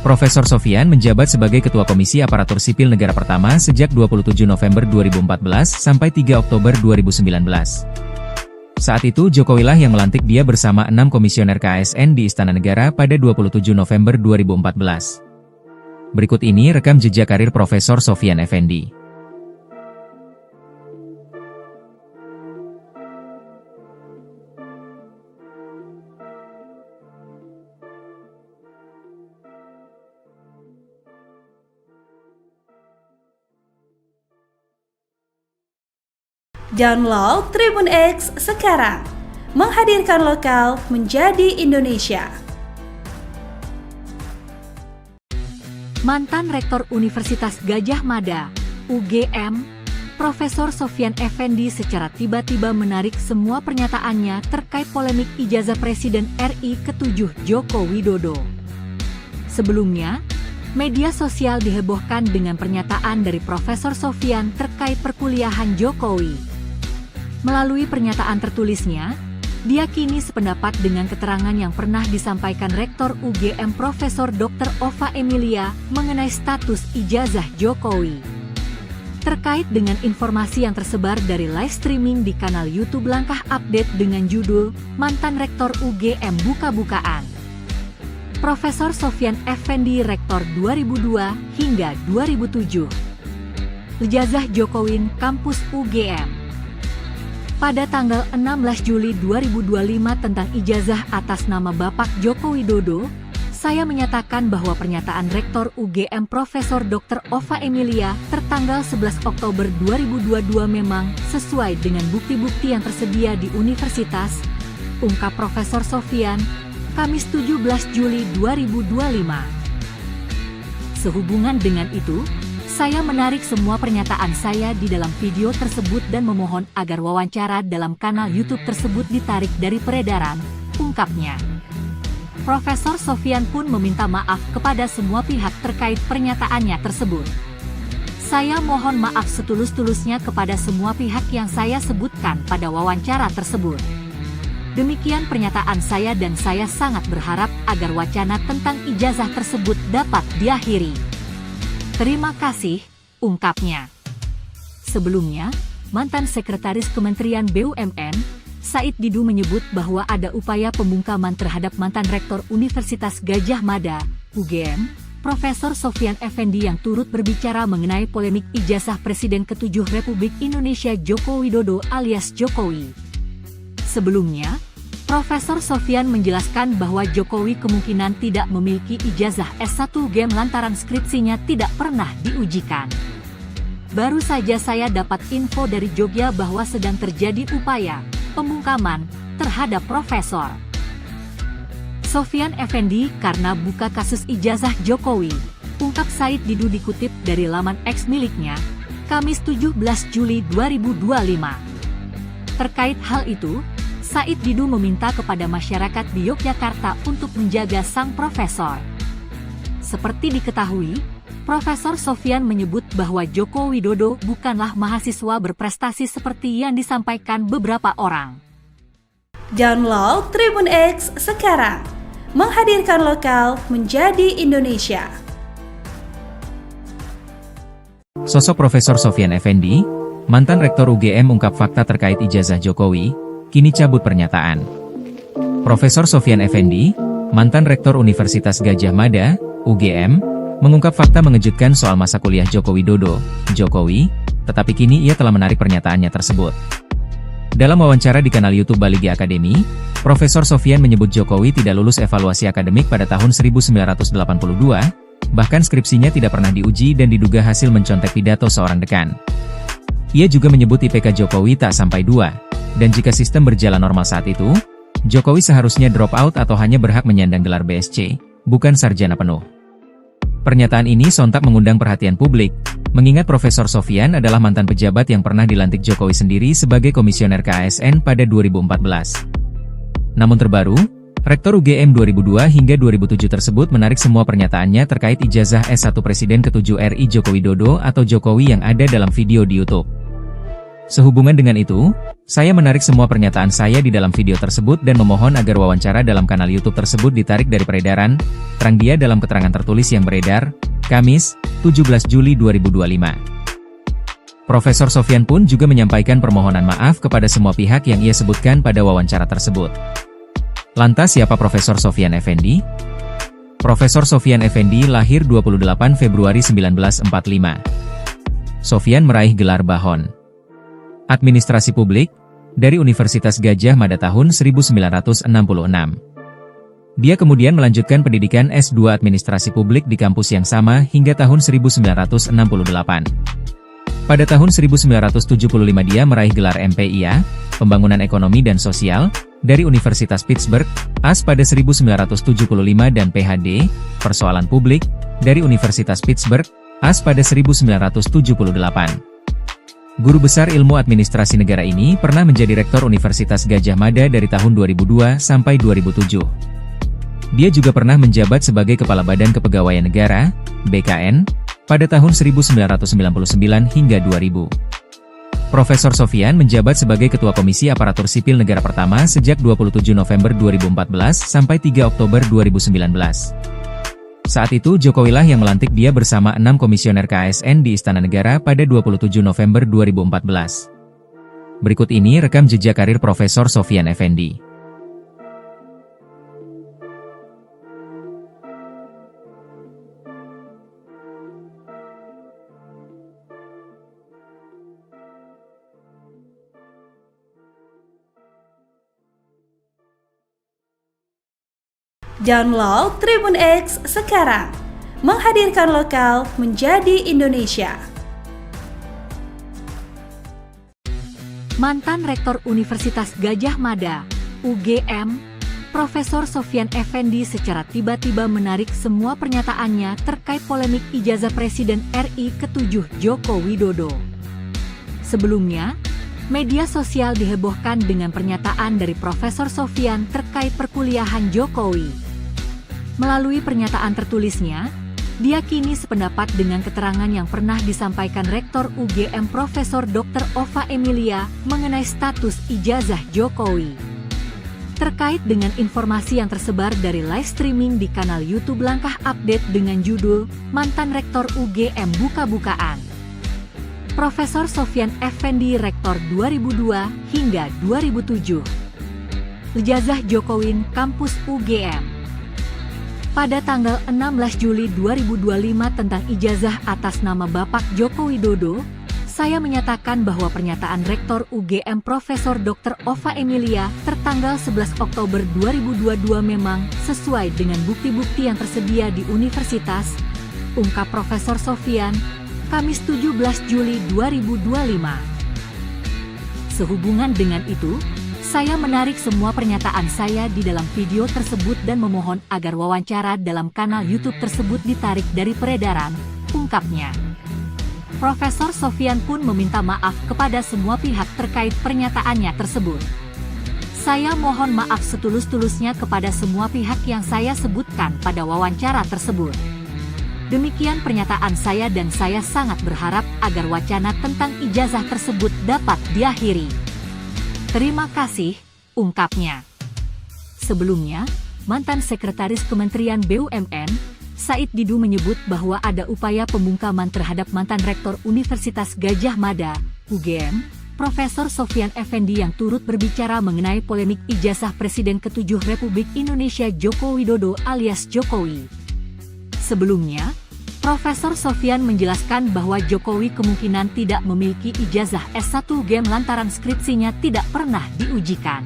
Profesor Sofyan menjabat sebagai Ketua Komisi Aparatur Sipil Negara pertama sejak 27 November 2014 sampai 3 Oktober 2019. Saat itu Jokowi lah yang melantik dia bersama 6 komisioner KASN di Istana Negara pada 27 November 2014. Berikut ini rekam jejak karir Profesor Sofyan Effendi. Download Tribun X sekarang, menghadirkan lokal menjadi Indonesia. Mantan Rektor Universitas Gadjah Mada, UGM, Profesor Sofyan Effendi secara tiba-tiba menarik semua pernyataannya terkait polemik ijazah Presiden RI ke-7 Joko Widodo. Sebelumnya, media sosial dihebohkan dengan pernyataan dari Profesor Sofyan terkait perkuliahan Jokowi. Melalui pernyataan tertulisnya, dia kini sependapat dengan keterangan yang pernah disampaikan Rektor UGM Profesor Dr. Ova Emilia mengenai status ijazah Jokowi. Terkait dengan informasi yang tersebar dari live streaming di kanal YouTube Langkah Update dengan judul Mantan Rektor UGM Buka-Bukaan. Profesor Sofyan Effendi Rektor 2002 hingga 2007. Ijazah Jokowi Kampus UGM. Pada tanggal 16 Juli 2025 tentang ijazah atas nama Bapak Joko Widodo, saya menyatakan bahwa pernyataan Rektor UGM Profesor Dr. Ova Emilia tertanggal 11 Oktober 2022 memang sesuai dengan bukti-bukti yang tersedia di universitas, ungkap Profesor Sofyan, Kamis 17 Juli 2025. Sehubungan dengan itu, saya menarik semua pernyataan saya di dalam video tersebut dan memohon agar wawancara dalam kanal YouTube tersebut ditarik dari peredaran, ungkapnya. Profesor Sofyan pun meminta maaf kepada semua pihak terkait pernyataannya tersebut. Saya mohon maaf setulus-tulusnya kepada semua pihak yang saya sebutkan pada wawancara tersebut. Demikian pernyataan saya dan saya sangat berharap agar wacana tentang ijazah tersebut dapat diakhiri. Terima kasih, ungkapnya. Sebelumnya, mantan Sekretaris Kementerian BUMN, Said Didu menyebut bahwa ada upaya pembungkaman terhadap mantan Rektor Universitas Gadjah Mada, UGM, Profesor Sofyan Effendi yang turut berbicara mengenai polemik ijazah Presiden ke-7 Republik Indonesia Joko Widodo alias Jokowi. Sebelumnya, Profesor Sofyan menjelaskan bahwa Jokowi kemungkinan tidak memiliki ijazah S1 UGM lantaran skripsinya tidak pernah diujikan. Baru saja saya dapat info dari Jogja bahwa sedang terjadi upaya pembungkaman terhadap Profesor Sofyan Effendi karena buka kasus ijazah Jokowi, ungkap Said Didu dikutip dari laman X miliknya, Kamis 17 Juli 2025. Terkait hal itu, Said Didu meminta kepada masyarakat di Yogyakarta untuk menjaga sang profesor. Seperti diketahui, Profesor Sofyan menyebut bahwa Joko Widodo bukanlah mahasiswa berprestasi seperti yang disampaikan beberapa orang. Download Tribun X sekarang, menghadirkan lokal menjadi Indonesia. Sosok Profesor Sofyan Effendi, mantan Rektor UGM ungkap fakta terkait ijazah Jokowi, kini cabut pernyataan. Profesor Sofyan Effendi, mantan Rektor Universitas Gadjah Mada, UGM, mengungkap fakta mengejutkan soal masa kuliah Joko Widodo, Jokowi, tetapi kini ia telah menarik pernyataannya tersebut. Dalam wawancara di kanal YouTube Baligi Academy, Profesor Sofyan menyebut Jokowi tidak lulus evaluasi akademik pada tahun 1982, bahkan skripsinya tidak pernah diuji dan diduga hasil mencontek pidato seorang dekan. Ia juga menyebut IPK Jokowi tak sampai 2. Dan jika sistem berjalan normal saat itu, Jokowi seharusnya drop out atau hanya berhak menyandang gelar BSc, bukan sarjana penuh. Pernyataan ini sontak mengundang perhatian publik, mengingat Profesor Sofyan adalah mantan pejabat yang pernah dilantik Jokowi sendiri sebagai komisioner KASN pada 2014. Namun terbaru, Rektor UGM 2002 hingga 2007 tersebut menarik semua pernyataannya terkait ijazah S1 Presiden ke-7 RI Joko Widodo atau Jokowi yang ada dalam video di YouTube. Sehubungan dengan itu, saya menarik semua pernyataan saya di dalam video tersebut dan memohon agar wawancara dalam kanal YouTube tersebut ditarik dari peredaran, terang dia dalam keterangan tertulis yang beredar, Kamis, 17 Juli 2025. Profesor Sofyan pun juga menyampaikan permohonan maaf kepada semua pihak yang ia sebutkan pada wawancara tersebut. Lantas siapa Profesor Sofyan Effendi? Profesor Sofyan Effendi lahir 28 Februari 1945. Sofyan meraih gelar Bahon Administrasi Publik dari Universitas Gadjah Mada tahun 1966. Dia kemudian melanjutkan pendidikan S2 Administrasi Publik di kampus yang sama hingga tahun 1968. Pada tahun 1975 dia meraih gelar MPIA, Pembangunan Ekonomi dan Sosial, dari Universitas Pittsburgh, AS pada 1975 dan PhD, Persoalan Publik, dari Universitas Pittsburgh, AS pada 1978. Guru besar ilmu administrasi negara ini pernah menjadi rektor Universitas Gadjah Mada dari tahun 2002 sampai 2007. Dia juga pernah menjabat sebagai Kepala Badan Kepegawaian Negara, BKN, pada tahun 1999 hingga 2000. Profesor Sofyan menjabat sebagai Ketua Komisi Aparatur Sipil Negara pertama sejak 27 November 2014 sampai 3 Oktober 2019. Saat itu Jokowi lah yang melantik dia bersama 6 komisioner KASN di Istana Negara pada 27 November 2014. Berikut ini rekam jejak karir Profesor Sofyan Effendi. Download Tribun X sekarang, menghadirkan lokal menjadi Indonesia. Mantan Rektor Universitas Gadjah Mada, UGM, Profesor Sofyan Effendi secara tiba-tiba menarik semua pernyataannya terkait polemik ijazah Presiden RI ke-7 Joko Widodo. Sebelumnya, media sosial dihebohkan dengan pernyataan dari Profesor Sofyan terkait perkuliahan Jokowi. Melalui pernyataan tertulisnya, dia kini sependapat dengan keterangan yang pernah disampaikan Rektor UGM Profesor Dr. Ova Emilia mengenai status ijazah Jokowi. Terkait dengan informasi yang tersebar dari live streaming di kanal YouTube Langkah Update dengan judul Mantan Rektor UGM Buka-bukaan. Profesor Sofyan Effendi Rektor 2002 hingga 2007. Ijazah Jokowi Kampus UGM. Pada tanggal 16 Juli 2025 tentang ijazah atas nama Bapak Joko Widodo, saya menyatakan bahwa pernyataan Rektor UGM Profesor Dr. Ova Emilia tertanggal 11 Oktober 2022 memang sesuai dengan bukti-bukti yang tersedia di universitas, ungkap Profesor Sofyan, Kamis 17 Juli 2025. Sehubungan dengan itu, saya menarik semua pernyataan saya di dalam video tersebut dan memohon agar wawancara dalam kanal YouTube tersebut ditarik dari peredaran, ungkapnya. Profesor Sofyan pun meminta maaf kepada semua pihak terkait pernyataannya tersebut. Saya mohon maaf setulus-tulusnya kepada semua pihak yang saya sebutkan pada wawancara tersebut. Demikian pernyataan saya dan saya sangat berharap agar wacana tentang ijazah tersebut dapat diakhiri. Terima kasih, ungkapnya. Sebelumnya, mantan Sekretaris Kementerian BUMN, Said Didu menyebut bahwa ada upaya pembungkaman terhadap mantan Rektor Universitas Gadjah Mada, UGM, Profesor Sofyan Effendi yang turut berbicara mengenai polemik ijazah Presiden ke-7 Republik Indonesia Joko Widodo alias Jokowi. Sebelumnya, Profesor Sofyan menjelaskan bahwa Jokowi kemungkinan tidak memiliki ijazah S1 UGM lantaran skripsinya tidak pernah diujikan.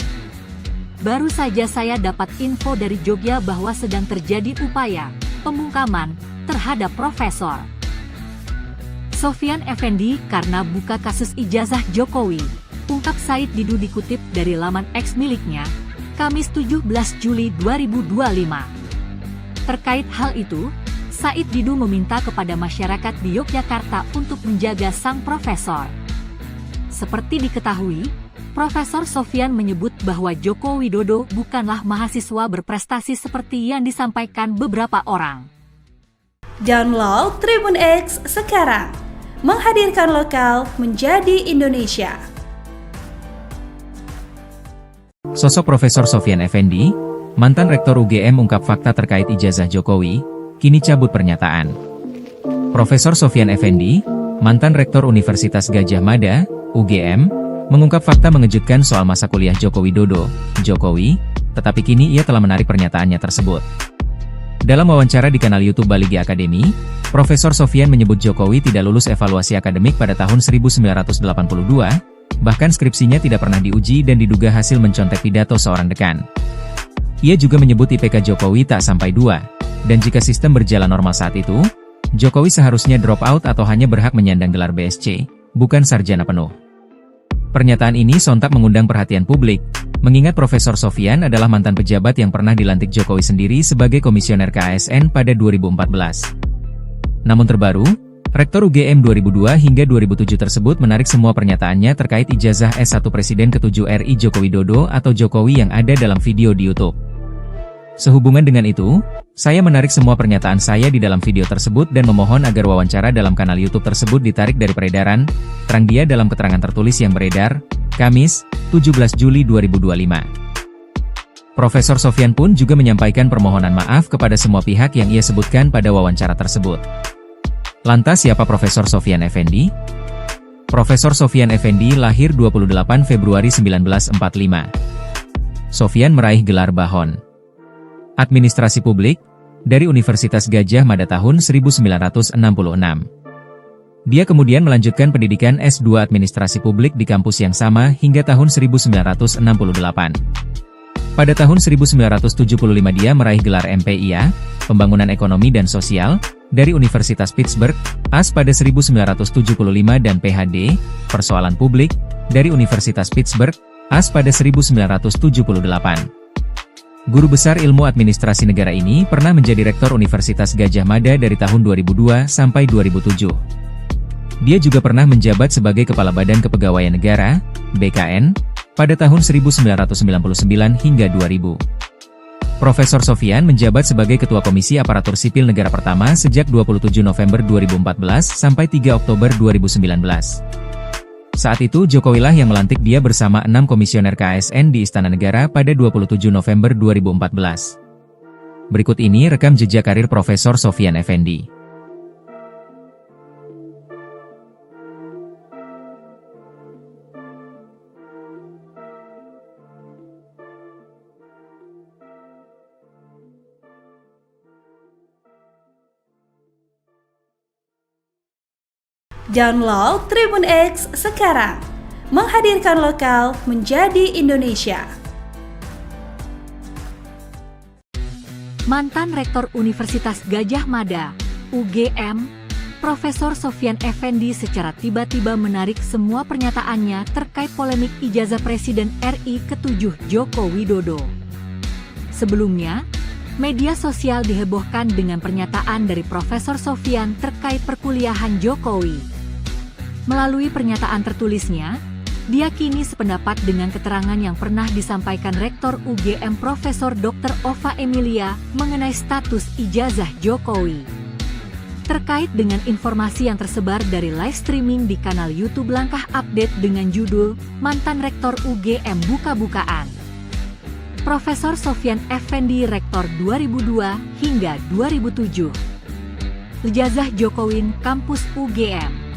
Baru saja saya dapat info dari Jogja bahwa sedang terjadi upaya pembungkaman terhadap Profesor Sofyan Effendi karena buka kasus ijazah Jokowi, ungkap Said Didu dikutip dari laman X miliknya, Kamis 17 Juli 2025. Terkait hal itu, Said Didu meminta kepada masyarakat di Yogyakarta untuk menjaga sang profesor. Seperti diketahui, Profesor Sofyan menyebut bahwa Joko Widodo bukanlah mahasiswa berprestasi seperti yang disampaikan beberapa orang. Download Tribun X sekarang, menghadirkan lokal menjadi Indonesia. Sosok Profesor Sofyan Effendi, mantan Rektor UGM ungkap fakta terkait ijazah Jokowi, kini cabut pernyataan. Profesor Sofyan Effendi, mantan Rektor Universitas Gadjah Mada, UGM, mengungkap fakta mengejutkan soal masa kuliah Joko Widodo, Jokowi, tetapi kini ia telah menarik pernyataannya tersebut. Dalam wawancara di kanal YouTube Baligi Academy, Profesor Sofyan menyebut Jokowi tidak lulus evaluasi akademik pada tahun 1982, bahkan skripsinya tidak pernah diuji dan diduga hasil mencontek pidato seorang dekan. Ia juga menyebut IPK Jokowi tak sampai 2, dan jika sistem berjalan normal saat itu, Jokowi seharusnya drop out atau hanya berhak menyandang gelar BSc, bukan sarjana penuh. Pernyataan ini sontak mengundang perhatian publik, mengingat Profesor Sofyan adalah mantan pejabat yang pernah dilantik Jokowi sendiri sebagai komisioner KASN pada 2014. Namun terbaru, Rektor UGM 2002 hingga 2007 tersebut menarik semua pernyataannya terkait ijazah S1 Presiden ke-7 RI Joko Widodo atau Jokowi yang ada dalam video di YouTube. Sehubungan dengan itu, saya menarik semua pernyataan saya di dalam video tersebut dan memohon agar wawancara dalam kanal YouTube tersebut ditarik dari peredaran, terang dia dalam keterangan tertulis yang beredar, Kamis, 17 Juli 2025. Profesor Sofyan pun juga menyampaikan permohonan maaf kepada semua pihak yang ia sebutkan pada wawancara tersebut. Lantas siapa Profesor Sofyan Effendi? Profesor Sofyan Effendi lahir 28 Februari 1945. Sofyan meraih gelar Bahon Administrasi Publik dari Universitas Gadjah Mada tahun 1966. Dia kemudian melanjutkan pendidikan S2 Administrasi Publik di kampus yang sama hingga tahun 1968. Pada tahun 1975 dia meraih gelar MPIA, Pembangunan Ekonomi dan Sosial, dari Universitas Pittsburgh, AS pada 1975 dan PhD, Persoalan Publik, dari Universitas Pittsburgh, AS pada 1978. Guru besar ilmu administrasi negara ini pernah menjadi Rektor Universitas Gadjah Mada dari tahun 2002 sampai 2007. Dia juga pernah menjabat sebagai Kepala Badan Kepegawaian Negara, BKN, pada tahun 1999 hingga 2000. Profesor Sofyan menjabat sebagai Ketua Komisi Aparatur Sipil Negara pertama sejak 27 November 2014 sampai 3 Oktober 2019. Saat itu Jokowilah yang melantik dia bersama 6 komisioner KASN di Istana Negara pada 27 November 2014. Berikut ini rekam jejak karir Profesor Sofyan Effendi. Download Tribun X sekarang, menghadirkan lokal menjadi Indonesia. Mantan Rektor Universitas Gadjah Mada, UGM, Profesor Sofyan Effendi secara tiba-tiba menarik semua pernyataannya terkait polemik ijazah Presiden RI ke-7 Joko Widodo. Sebelumnya, media sosial dihebohkan dengan pernyataan dari Profesor Sofyan terkait perkuliahan Jokowi. Melalui pernyataan tertulisnya, dia kini sependapat dengan keterangan yang pernah disampaikan Rektor UGM Profesor Dr. Ova Emilia mengenai status ijazah Jokowi. Terkait dengan informasi yang tersebar dari live streaming di kanal YouTube Langkah Update dengan judul Mantan Rektor UGM Buka-bukaan. Profesor Sofyan Effendi Rektor 2002 hingga 2007. Ijazah Jokowi Kampus UGM.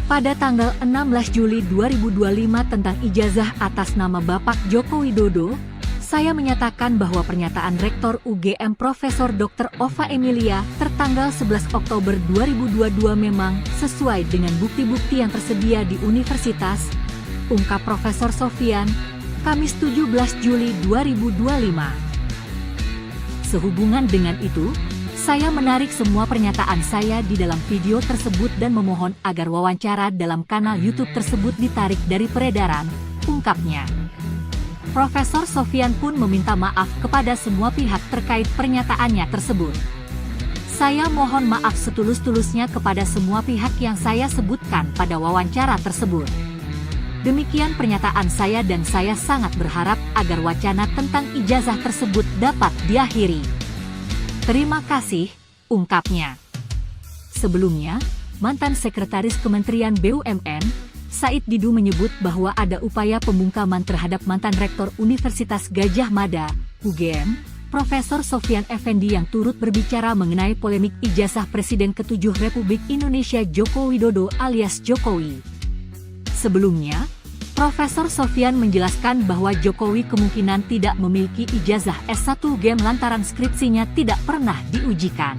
Pada tanggal 16 Juli 2025 tentang ijazah atas nama Bapak Joko Widodo, saya menyatakan bahwa pernyataan Rektor UGM Profesor Dr. Ova Emilia tertanggal 11 Oktober 2022 memang sesuai dengan bukti-bukti yang tersedia di universitas, ungkap Profesor Sofyan, Kamis 17 Juli 2025. Sehubungan dengan itu, saya menarik semua pernyataan saya di dalam video tersebut dan memohon agar wawancara dalam kanal YouTube tersebut ditarik dari peredaran, ungkapnya. Profesor Sofyan pun meminta maaf kepada semua pihak terkait pernyataannya tersebut. Saya mohon maaf setulus-tulusnya kepada semua pihak yang saya sebutkan pada wawancara tersebut. Demikian pernyataan saya dan saya sangat berharap agar wacana tentang ijazah tersebut dapat diakhiri. Terima kasih, ungkapnya. Sebelumnya, mantan Sekretaris Kementerian BUMN, Said Didu menyebut bahwa ada upaya pembungkaman terhadap mantan Rektor Universitas Gadjah Mada, UGM, Profesor Sofyan Effendi yang turut berbicara mengenai polemik ijazah Presiden ke-7 Republik Indonesia Joko Widodo alias Jokowi. Sebelumnya, Profesor Sofyan menjelaskan bahwa Jokowi kemungkinan tidak memiliki ijazah S1 UGM lantaran skripsinya tidak pernah diujikan.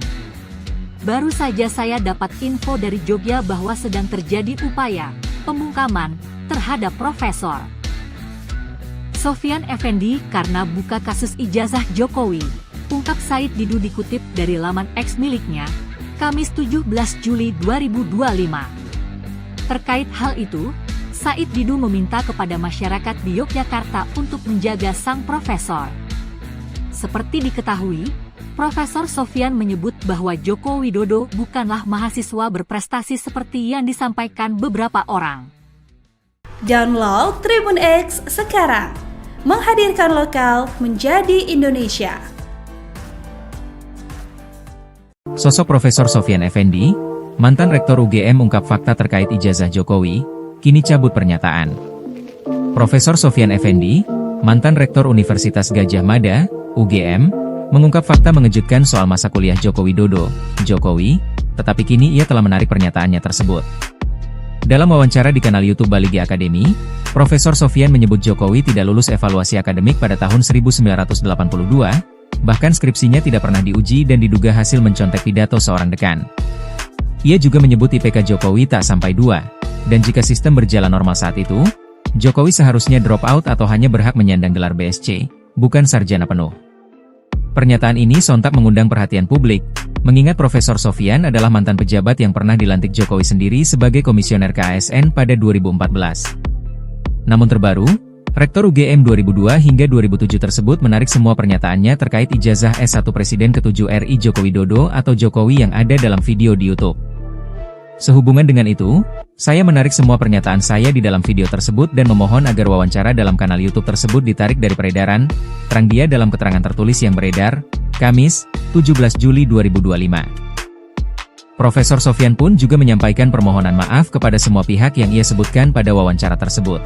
Baru saja saya dapat info dari Jogja bahwa sedang terjadi upaya pembungkaman terhadap Profesor Sofyan Effendi karena buka kasus ijazah Jokowi, ungkap Said Didu dikutip dari laman X miliknya, Kamis 17 Juli 2025. Terkait hal itu, Said Didu meminta kepada masyarakat di Yogyakarta untuk menjaga sang profesor. Seperti diketahui, Profesor Sofyan menyebut bahwa Joko Widodo bukanlah mahasiswa berprestasi seperti yang disampaikan beberapa orang. Download Tribun X sekarang, menghadirkan lokal menjadi Indonesia. Sosok Profesor Sofyan Effendi, mantan Rektor UGM ungkap fakta terkait ijazah Jokowi, kini cabut pernyataan. Profesor Sofyan Effendi, mantan Rektor Universitas Gadjah Mada, UGM, mengungkap fakta mengejutkan soal masa kuliah Joko Widodo, Jokowi, tetapi kini ia telah menarik pernyataannya tersebut. Dalam wawancara di kanal YouTube Baligi Academy, Profesor Sofyan menyebut Jokowi tidak lulus evaluasi akademik pada tahun 1982, bahkan skripsinya tidak pernah diuji dan diduga hasil mencontek pidato seorang dekan. Ia juga menyebut IPK Jokowi tak sampai 2, dan jika sistem berjalan normal saat itu, Jokowi seharusnya drop out atau hanya berhak menyandang gelar BSc, bukan sarjana penuh. Pernyataan ini sontak mengundang perhatian publik, mengingat Profesor Sofyan adalah mantan pejabat yang pernah dilantik Jokowi sendiri sebagai komisioner KASN pada 2014. Namun terbaru, Rektor UGM 2002 hingga 2007 tersebut menarik semua pernyataannya terkait ijazah S1 Presiden ke-7 RI Joko Widodo atau Jokowi yang ada dalam video di YouTube. Sehubungan dengan itu, saya menarik semua pernyataan saya di dalam video tersebut dan memohon agar wawancara dalam kanal YouTube tersebut ditarik dari peredaran, terang dia dalam keterangan tertulis yang beredar, Kamis, 17 Juli 2025. Profesor Sofyan pun juga menyampaikan permohonan maaf kepada semua pihak yang ia sebutkan pada wawancara tersebut.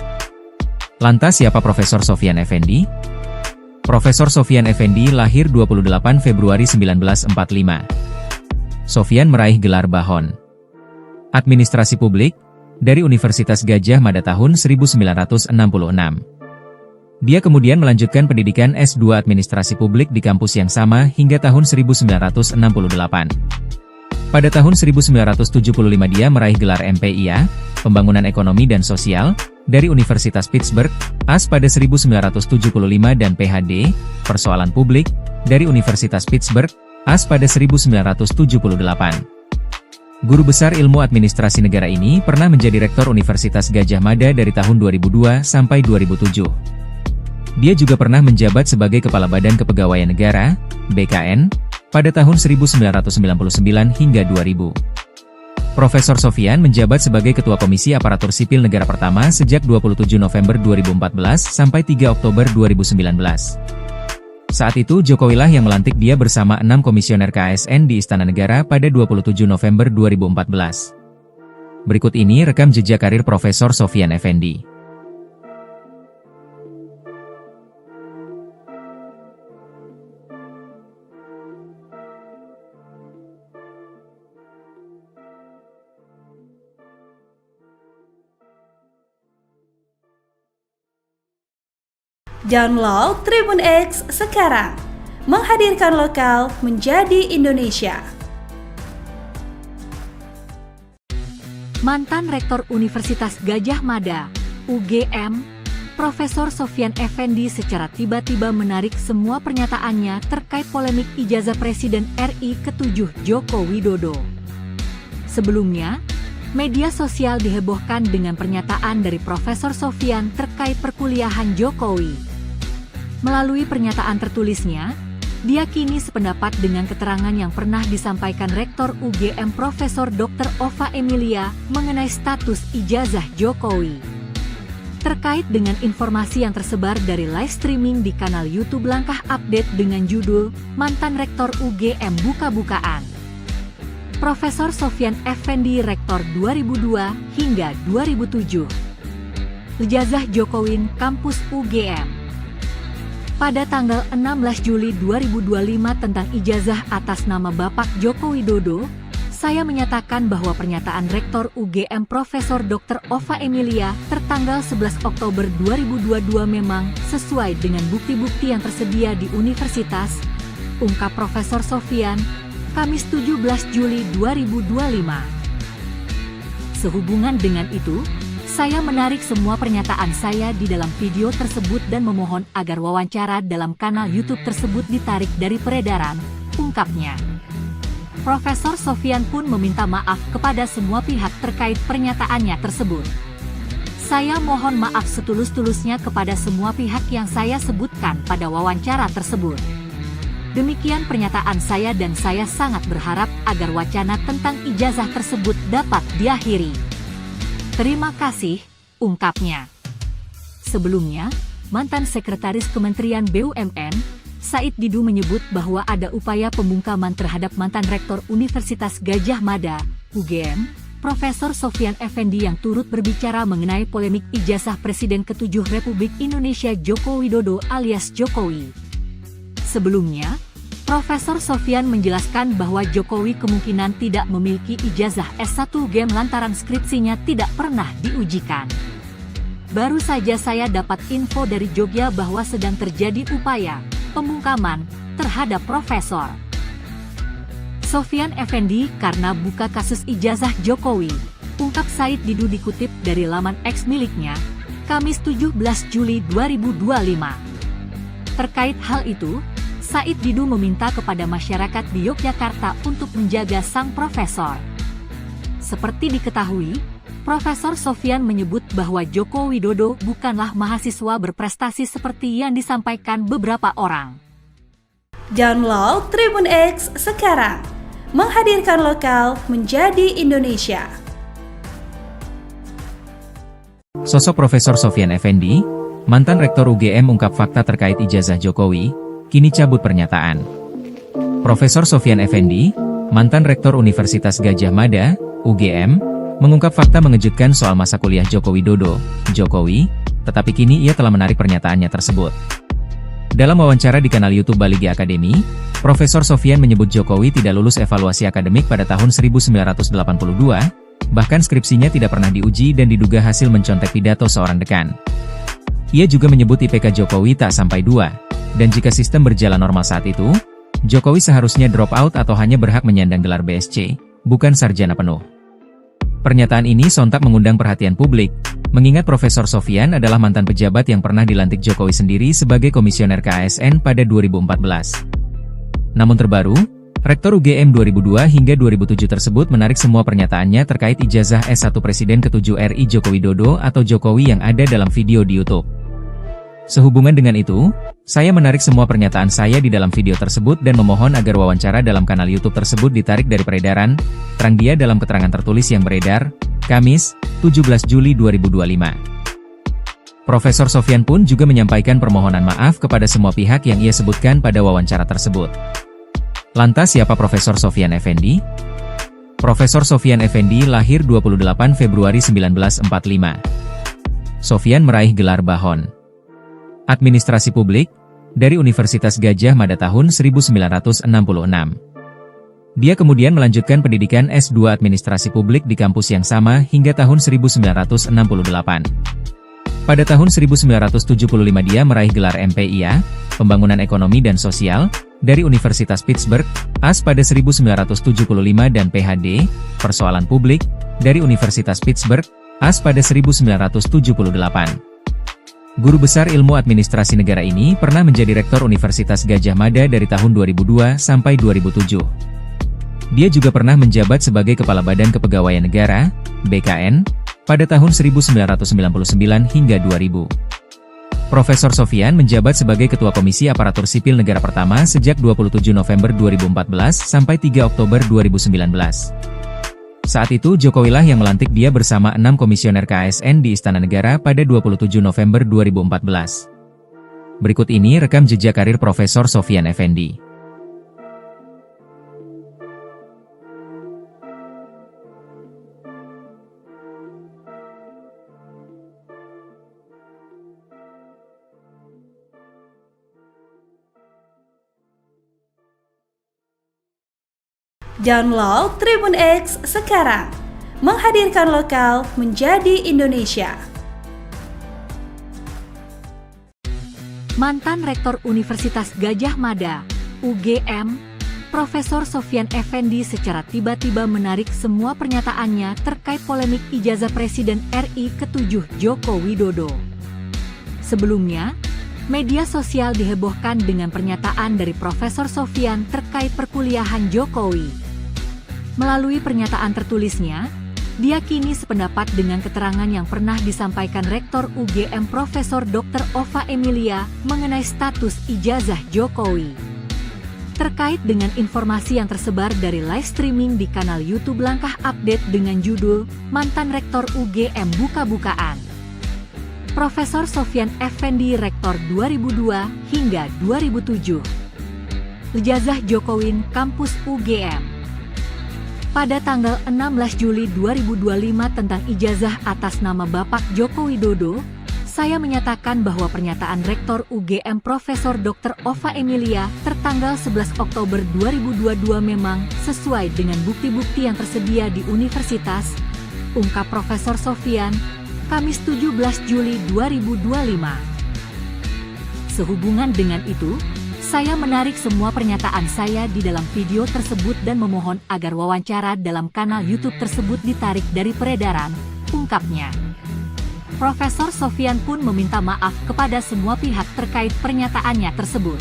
Lantas siapa Profesor Sofyan Effendi? Profesor Sofyan Effendi lahir 28 Februari 1945. Sofyan meraih gelar Bahon Administrasi Publik dari Universitas Gadjah Mada tahun 1966. Dia kemudian melanjutkan pendidikan S2 Administrasi Publik di kampus yang sama hingga tahun 1968. Pada tahun 1975 dia meraih gelar MPIA, Pembangunan Ekonomi dan Sosial, dari Universitas Pittsburgh, AS pada 1975 dan PhD, Persoalan Publik, dari Universitas Pittsburgh, AS pada 1978. Guru besar ilmu administrasi negara ini pernah menjadi Rektor Universitas Gadjah Mada dari tahun 2002 sampai 2007. Dia juga pernah menjabat sebagai Kepala Badan Kepegawaian Negara, BKN, pada tahun 1999 hingga 2000. Profesor Sofyan menjabat sebagai Ketua Komisi Aparatur Sipil Negara pertama sejak 27 November 2014 sampai 3 Oktober 2019. Saat itu Jokowi lah yang melantik dia bersama 6 komisioner KASN di Istana Negara pada 27 November 2014. Berikut ini rekam jejak karir Profesor Sofyan Effendi. Download Tribun X sekarang, menghadirkan lokal menjadi Indonesia. Mantan Rektor Universitas Gadjah Mada, UGM, Profesor Sofyan Effendi secara tiba-tiba menarik semua pernyataannya terkait polemik ijazah Presiden RI ke-7 Joko Widodo. Sebelumnya, media sosial dihebohkan dengan pernyataan dari Profesor Sofyan terkait perkuliahan Jokowi. Melalui pernyataan tertulisnya, dia kini sependapat dengan keterangan yang pernah disampaikan Rektor UGM Profesor Dr. Ova Emilia mengenai status ijazah Jokowi. Terkait dengan informasi yang tersebar dari live streaming di kanal YouTube Langkah Update dengan judul Mantan Rektor UGM Buka-Bukaan. Profesor Sofyan Effendi Rektor 2002 hingga 2007. Ijazah Jokowi Kampus UGM. Pada tanggal 16 Juli 2025 tentang ijazah atas nama Bapak Joko Widodo, saya menyatakan bahwa pernyataan Rektor UGM Profesor Dr. Ova Emilia tertanggal 11 Oktober 2022 memang sesuai dengan bukti-bukti yang tersedia di universitas, ungkap Profesor Sofyan, Kamis 17 Juli 2025. Sehubungan dengan itu, saya menarik semua pernyataan saya di dalam video tersebut dan memohon agar wawancara dalam kanal YouTube tersebut ditarik dari peredaran, ungkapnya. Profesor Sofyan pun meminta maaf kepada semua pihak terkait pernyataannya tersebut. Saya mohon maaf setulus-tulusnya kepada semua pihak yang saya sebutkan pada wawancara tersebut. Demikian pernyataan saya dan saya sangat berharap agar wacana tentang ijazah tersebut dapat diakhiri. Terima kasih, ungkapnya. Sebelumnya, mantan Sekretaris Kementerian BUMN, Said Didu menyebut bahwa ada upaya pembungkaman terhadap mantan Rektor Universitas Gadjah Mada, UGM, Profesor Sofyan Effendi yang turut berbicara mengenai polemik ijazah Presiden ke-7 Republik Indonesia Joko Widodo alias Jokowi. Sebelumnya, Profesor Sofyan menjelaskan bahwa Jokowi kemungkinan tidak memiliki ijazah S1 UGM lantaran skripsinya tidak pernah diujikan. Baru saja saya dapat info dari Jogja bahwa sedang terjadi upaya pembungkaman terhadap Profesor Sofyan Effendi karena buka kasus ijazah Jokowi, ungkap Said Didu dikutip dari laman X miliknya, Kamis 17 Juli 2025. Terkait hal itu, Said Didu meminta kepada masyarakat di Yogyakarta untuk menjaga sang profesor. Seperti diketahui, Profesor Sofyan menyebut bahwa Joko Widodo bukanlah mahasiswa berprestasi seperti yang disampaikan beberapa orang. Download Tribun X sekarang, menghadirkan lokal menjadi Indonesia. Sosok Profesor Sofyan Effendi, mantan Rektor UGM ungkap fakta terkait ijazah Jokowi, kini cabut pernyataan. Profesor Sofyan Effendi, mantan Rektor Universitas Gadjah Mada, UGM, mengungkap fakta mengejutkan soal masa kuliah Joko Widodo, Jokowi, tetapi kini ia telah menarik pernyataannya tersebut. Dalam wawancara di kanal YouTube Baligi Academy, Profesor Sofyan menyebut Jokowi tidak lulus evaluasi akademik pada tahun 1982, bahkan skripsinya tidak pernah diuji dan diduga hasil mencontek pidato seorang dekan. Ia juga menyebut IPK Jokowi tak sampai 2, dan jika sistem berjalan normal saat itu, Jokowi seharusnya drop out atau hanya berhak menyandang gelar BSc, bukan sarjana penuh. Pernyataan ini sontak mengundang perhatian publik, mengingat Profesor Sofyan adalah mantan pejabat yang pernah dilantik Jokowi sendiri sebagai komisioner KASN pada 2014. Namun terbaru, Rektor UGM 2002 hingga 2007 tersebut menarik semua pernyataannya terkait ijazah S1 Presiden ke-7 RI Joko Widodo atau Jokowi yang ada dalam video di YouTube. Sehubungan dengan itu, saya menarik semua pernyataan saya di dalam video tersebut dan memohon agar wawancara dalam kanal YouTube tersebut ditarik dari peredaran, terang dia dalam keterangan tertulis yang beredar, Kamis, 17 Juli 2025. Profesor Sofyan pun juga menyampaikan permohonan maaf kepada semua pihak yang ia sebutkan pada wawancara tersebut. Lantas siapa Profesor Sofyan Effendi? Profesor Sofyan Effendi lahir 28 Februari 1945. Sofyan meraih gelar Bahon Administrasi Publik dari Universitas Gadjah Mada tahun 1966. Dia kemudian melanjutkan pendidikan S2 Administrasi Publik di kampus yang sama hingga tahun 1968. Pada tahun 1975 dia meraih gelar MPIA, Pembangunan Ekonomi dan Sosial, dari Universitas Pittsburgh, AS pada 1975 dan PhD, Persoalan Publik, dari Universitas Pittsburgh, AS pada 1978. Guru besar ilmu administrasi negara ini pernah menjadi Rektor Universitas Gadjah Mada dari tahun 2002 sampai 2007. Dia juga pernah menjabat sebagai Kepala Badan Kepegawaian Negara, BKN, pada tahun 1999 hingga 2000. Profesor Sofyan menjabat sebagai Ketua Komisi Aparatur Sipil Negara pertama sejak 27 November 2014 sampai 3 Oktober 2019. Saat itu Jokowilah yang melantik dia bersama 6 komisioner KASN di Istana Negara pada 27 November 2014. Berikut ini rekam jejak karir Profesor Sofyan Effendi. Download Tribun X sekarang. Menghadirkan lokal menjadi Indonesia. Mantan Rektor Universitas Gadjah Mada, UGM, Profesor Sofyan Effendi secara tiba-tiba menarik semua pernyataannya terkait polemik ijazah Presiden RI ke-7 Joko Widodo. Sebelumnya, media sosial dihebohkan dengan pernyataan dari Profesor Sofyan terkait perkuliahan Jokowi. Melalui pernyataan tertulisnya, dia kini sependapat dengan keterangan yang pernah disampaikan Rektor UGM Profesor Dr. Ova Emilia mengenai status ijazah Jokowi. Terkait dengan informasi yang tersebar dari live streaming di kanal YouTube Langkah Update dengan judul Mantan Rektor UGM Buka-Bukaan. Profesor Sofyan Effendi Rektor 2002 hingga 2007. Ijazah Jokowi Kampus UGM. Pada tanggal 16 Juli 2025 tentang ijazah atas nama Bapak Joko Widodo, saya menyatakan bahwa pernyataan Rektor UGM Profesor Dr. Ova Emilia tertanggal 11 Oktober 2022 memang sesuai dengan bukti-bukti yang tersedia di universitas, ungkap Profesor Sofyan, Kamis 17 Juli 2025. Sehubungan dengan itu, saya menarik semua pernyataan saya di dalam video tersebut dan memohon agar wawancara dalam kanal YouTube tersebut ditarik dari peredaran, ungkapnya. Profesor Sofyan pun meminta maaf kepada semua pihak terkait pernyataannya tersebut.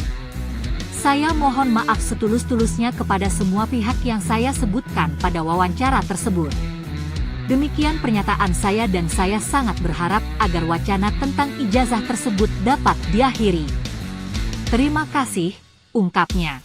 Saya mohon maaf setulus-tulusnya kepada semua pihak yang saya sebutkan pada wawancara tersebut. Demikian pernyataan saya dan saya sangat berharap agar wacana tentang ijazah tersebut dapat diakhiri. Terima kasih, ungkapnya.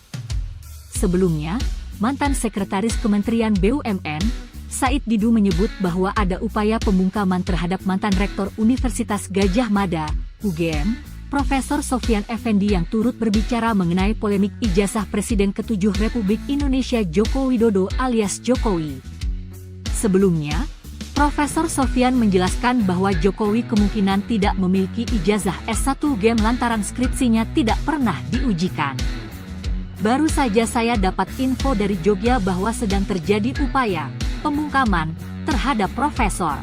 Sebelumnya, mantan Sekretaris Kementerian BUMN, Said Didu menyebut bahwa ada upaya pembungkaman terhadap mantan Rektor Universitas Gadjah Mada, UGM, Profesor Sofyan Effendi yang turut berbicara mengenai polemik ijazah Presiden ke-7 Republik Indonesia Joko Widodo alias Jokowi. Sebelumnya, Profesor Sofyan menjelaskan bahwa Jokowi kemungkinan tidak memiliki ijazah S1 UGM lantaran skripsinya tidak pernah diujikan. Baru saja saya dapat info dari Jogja bahwa sedang terjadi upaya pembungkaman terhadap Profesor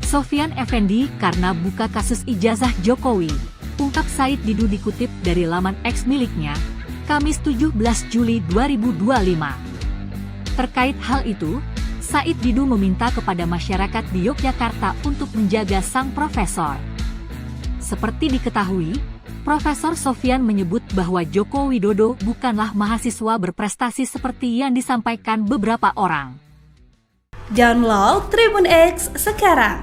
Sofyan Effendi karena buka kasus ijazah Jokowi, ungkap Said Didu dikutip dari laman X miliknya, Kamis 17 Juli 2025. Terkait hal itu, Said Didu meminta kepada masyarakat di Yogyakarta untuk menjaga sang profesor. Seperti diketahui, Profesor Sofyan menyebut bahwa Joko Widodo bukanlah mahasiswa berprestasi seperti yang disampaikan beberapa orang. Download Tribun X sekarang.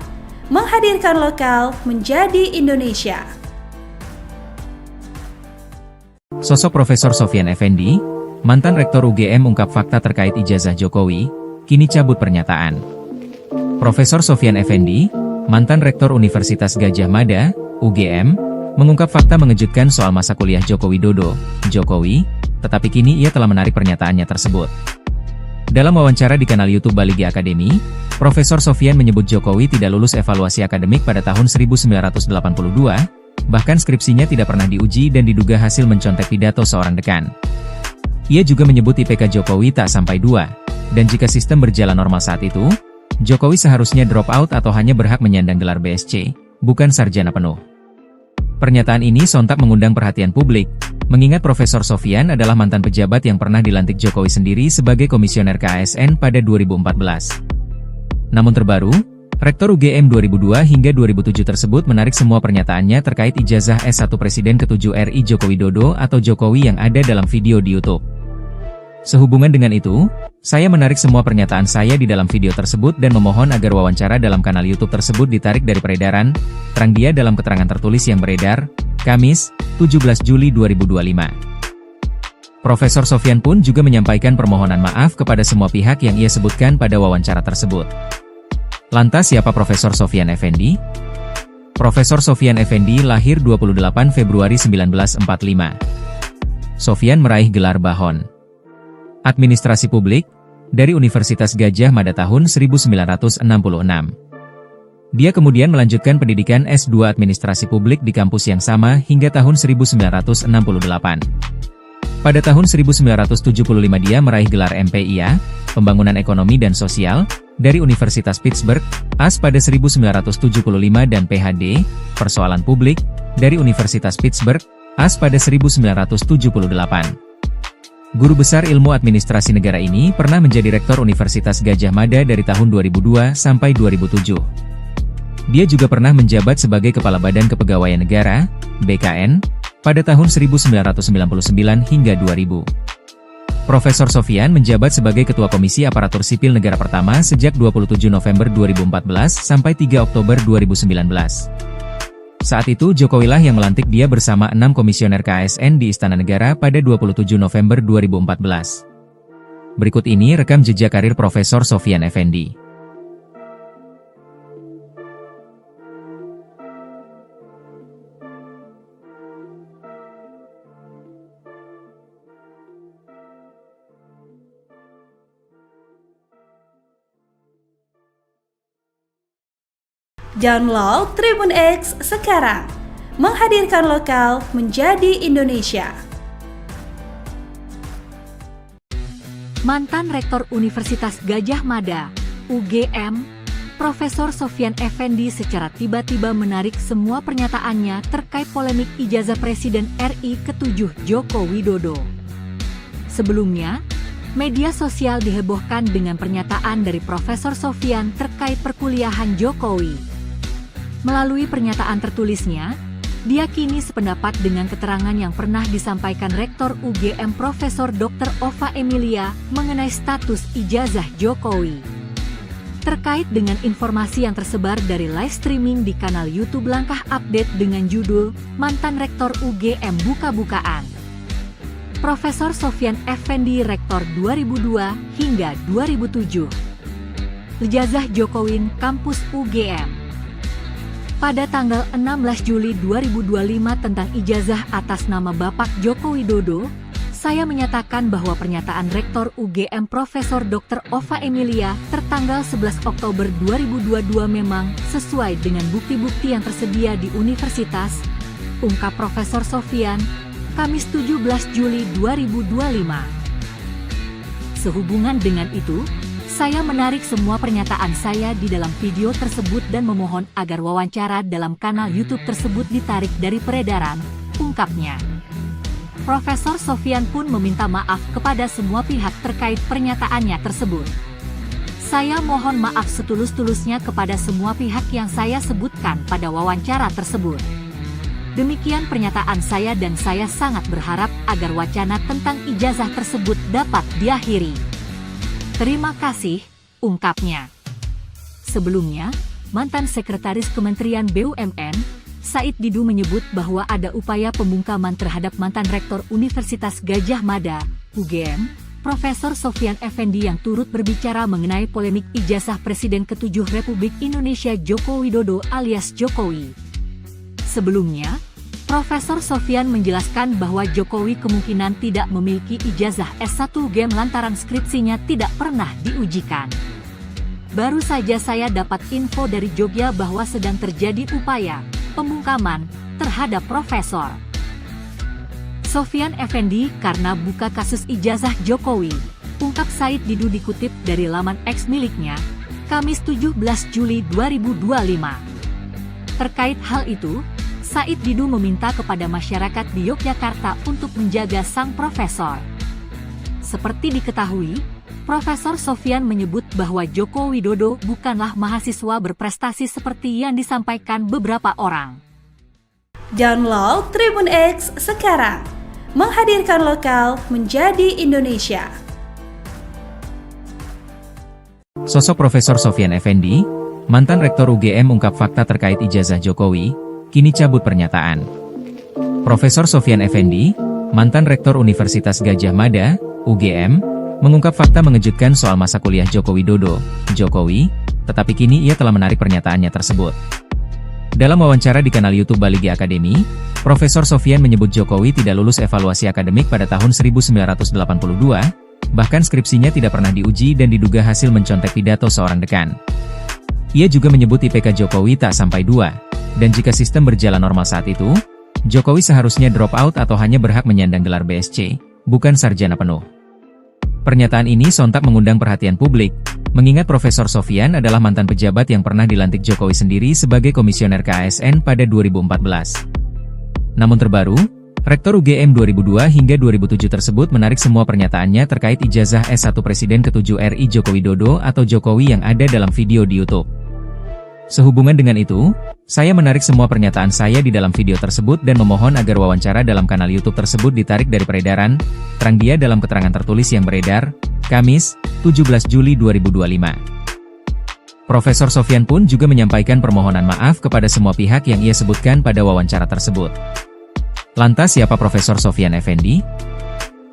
Menghadirkan lokal menjadi Indonesia. Sosok Profesor Sofyan Effendi, mantan Rektor UGM ungkap fakta terkait ijazah Jokowi, kini cabut pernyataan. Profesor Sofyan Effendi, mantan Rektor Universitas Gadjah Mada, UGM, mengungkap fakta mengejutkan soal masa kuliah Joko Widodo, Jokowi, tetapi kini ia telah menarik pernyataannya tersebut. Dalam wawancara di kanal YouTube Baligi Academy, Profesor Sofyan menyebut Jokowi tidak lulus evaluasi akademik pada tahun 1982, bahkan skripsinya tidak pernah diuji dan diduga hasil mencontek pidato seorang dekan. Ia juga menyebut IPK Jokowi tak sampai 2. Dan jika sistem berjalan normal saat itu, Jokowi seharusnya drop out atau hanya berhak menyandang gelar BSc, bukan sarjana penuh. Pernyataan ini sontak mengundang perhatian publik, mengingat Profesor Sofyan adalah mantan pejabat yang pernah dilantik Jokowi sendiri sebagai komisioner KASN pada 2014. Namun terbaru, Rektor UGM 2002 hingga 2007 tersebut menarik semua pernyataannya terkait ijazah S1 Presiden ke-7 RI Joko Widodo atau Jokowi yang ada dalam video di YouTube. Sehubungan dengan itu, saya menarik semua pernyataan saya di dalam video tersebut dan memohon agar wawancara dalam kanal YouTube tersebut ditarik dari peredaran, terang dia dalam keterangan tertulis yang beredar, Kamis, 17 Juli 2025. Profesor Sofyan pun juga menyampaikan permohonan maaf kepada semua pihak yang ia sebutkan pada wawancara tersebut. Lantas siapa Profesor Sofyan Effendi? Profesor Sofyan Effendi lahir 28 Februari 1945. Sofyan meraih gelar Bahon Administrasi Publik dari Universitas Gadjah Mada tahun 1966. Dia kemudian melanjutkan pendidikan S2 Administrasi Publik di kampus yang sama hingga tahun 1968. Pada tahun 1975 dia meraih gelar MPIA, Pembangunan Ekonomi dan Sosial, dari Universitas Pittsburgh, AS pada 1975 dan PhD, Persoalan Publik, dari Universitas Pittsburgh, AS pada 1978. Guru besar ilmu administrasi negara ini pernah menjadi Rektor Universitas Gadjah Mada dari tahun 2002 sampai 2007. Dia juga pernah menjabat sebagai Kepala Badan Kepegawaian Negara, BKN, pada tahun 1999 hingga 2000. Profesor Sofyan menjabat sebagai Ketua Komisi Aparatur Sipil Negara pertama sejak 27 November 2014 sampai 3 Oktober 2019. Saat itu Jokowi lah yang melantik dia bersama 6 komisioner KASN di Istana Negara pada 27 November 2014. Berikut ini rekam jejak karir Profesor Sofyan Effendi. Download Tribun X sekarang, menghadirkan lokal menjadi Indonesia. Mantan Rektor Universitas Gadjah Mada, UGM, Profesor Sofyan Effendi secara tiba-tiba menarik semua pernyataannya terkait polemik ijazah Presiden RI ke-7 Joko Widodo. Sebelumnya, media sosial dihebohkan dengan pernyataan dari Profesor Sofyan terkait perkuliahan Jokowi. Melalui pernyataan tertulisnya, dia kini sependapat dengan keterangan yang pernah disampaikan Rektor UGM Profesor Dr. Ova Emilia mengenai status ijazah Jokowi. Terkait dengan informasi yang tersebar dari live streaming di kanal YouTube Langkah Update dengan judul Mantan Rektor UGM Buka-bukaan. Profesor Sofyan Effendi Rektor 2002 hingga 2007. Ijazah Jokowi Kampus UGM. Pada tanggal 16 Juli 2025 tentang ijazah atas nama Bapak Joko Widodo, saya menyatakan bahwa pernyataan Rektor UGM Profesor Dr. Ova Emilia tertanggal 11 Oktober 2022 memang sesuai dengan bukti-bukti yang tersedia di universitas, ungkap Profesor Sofyan, Kamis 17 Juli 2025. Sehubungan dengan itu, saya menarik semua pernyataan saya di dalam video tersebut dan memohon agar wawancara dalam kanal YouTube tersebut ditarik dari peredaran, ungkapnya. Profesor Sofyan pun meminta maaf kepada semua pihak terkait pernyataannya tersebut. Saya mohon maaf setulus-tulusnya kepada semua pihak yang saya sebutkan pada wawancara tersebut. Demikian pernyataan saya dan saya sangat berharap agar wacana tentang ijazah tersebut dapat diakhiri. Terima kasih, ungkapnya. Sebelumnya, mantan Sekretaris Kementerian BUMN, Said Didu menyebut bahwa ada upaya pembungkaman terhadap mantan Rektor Universitas Gadjah Mada, UGM, Profesor Sofyan Effendi yang turut berbicara mengenai polemik ijazah Presiden ke-7 Republik Indonesia Joko Widodo alias Jokowi. Sebelumnya, Profesor Sofyan menjelaskan bahwa Jokowi kemungkinan tidak memiliki ijazah S1 UGM lantaran skripsinya tidak pernah diujikan. Baru saja saya dapat info dari Jogja bahwa sedang terjadi upaya pembungkaman terhadap Profesor Sofyan Effendi karena buka kasus ijazah Jokowi, ungkap Said Didu dikutip dari laman X miliknya, Kamis 17 Juli 2025. Terkait hal itu, Said Didu meminta kepada masyarakat di Yogyakarta untuk menjaga sang profesor. Seperti diketahui, Profesor Sofyan menyebut bahwa Joko Widodo bukanlah mahasiswa berprestasi seperti yang disampaikan beberapa orang. Download Tribun X sekarang, menghadirkan lokal menjadi Indonesia. Sosok Profesor Sofyan Effendi, mantan Rektor UGM ungkap fakta terkait ijazah Jokowi, kini cabut pernyataan. Profesor Sofyan Effendi, mantan Rektor Universitas Gadjah Mada, UGM, mengungkap fakta mengejutkan soal masa kuliah Joko Widodo, Jokowi, tetapi kini ia telah menarik pernyataannya tersebut. Dalam wawancara di kanal YouTube Baligi Academy, Profesor Sofyan menyebut Jokowi tidak lulus evaluasi akademik pada tahun 1982, bahkan skripsinya tidak pernah diuji dan diduga hasil mencontek pidato seorang dekan. Ia juga menyebut IPK Jokowi tak sampai 2. Dan jika sistem berjalan normal saat itu, Jokowi seharusnya drop out atau hanya berhak menyandang gelar BSc, bukan sarjana penuh. Pernyataan ini sontak mengundang perhatian publik, mengingat Profesor Sofyan adalah mantan pejabat yang pernah dilantik Jokowi sendiri sebagai komisioner KASN pada 2014. Namun terbaru, Rektor UGM 2002 hingga 2007 tersebut menarik semua pernyataannya terkait ijazah S1 Presiden ke-7 RI Joko Widodo atau Jokowi yang ada dalam video di YouTube. Sehubungan dengan itu, saya menarik semua pernyataan saya di dalam video tersebut dan memohon agar wawancara dalam kanal YouTube tersebut ditarik dari peredaran, terang dia dalam keterangan tertulis yang beredar, Kamis, 17 Juli 2025. Profesor Sofyan pun juga menyampaikan permohonan maaf kepada semua pihak yang ia sebutkan pada wawancara tersebut. Lantas siapa Profesor Sofyan Effendi?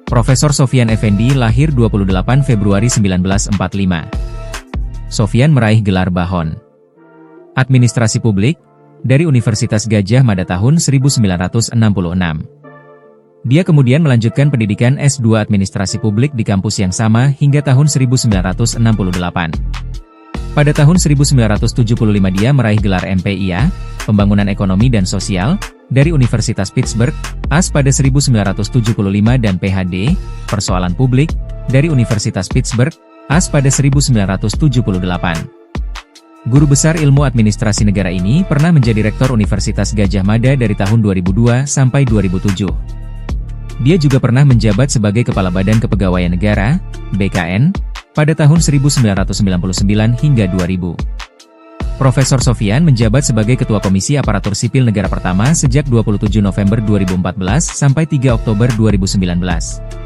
Profesor Sofyan Effendi lahir 28 Februari 1945. Sofyan meraih gelar Bahon Administrasi Publik dari Universitas Gadjah Mada tahun 1966. Dia kemudian melanjutkan pendidikan S2 Administrasi Publik di kampus yang sama hingga tahun 1968. Pada tahun 1975 dia meraih gelar MPIA, Pembangunan Ekonomi dan Sosial, dari Universitas Pittsburgh, AS pada 1975 dan PhD, Persoalan Publik, dari Universitas Pittsburgh, AS pada 1978. Guru besar ilmu administrasi negara ini pernah menjadi rektor Universitas Gadjah Mada dari tahun 2002 sampai 2007. Dia juga pernah menjabat sebagai Kepala Badan Kepegawaian Negara, BKN, pada tahun 1999 hingga 2000. Profesor Sofyan menjabat sebagai Ketua Komisi Aparatur Sipil Negara pertama sejak 27 November 2014 sampai 3 Oktober 2019.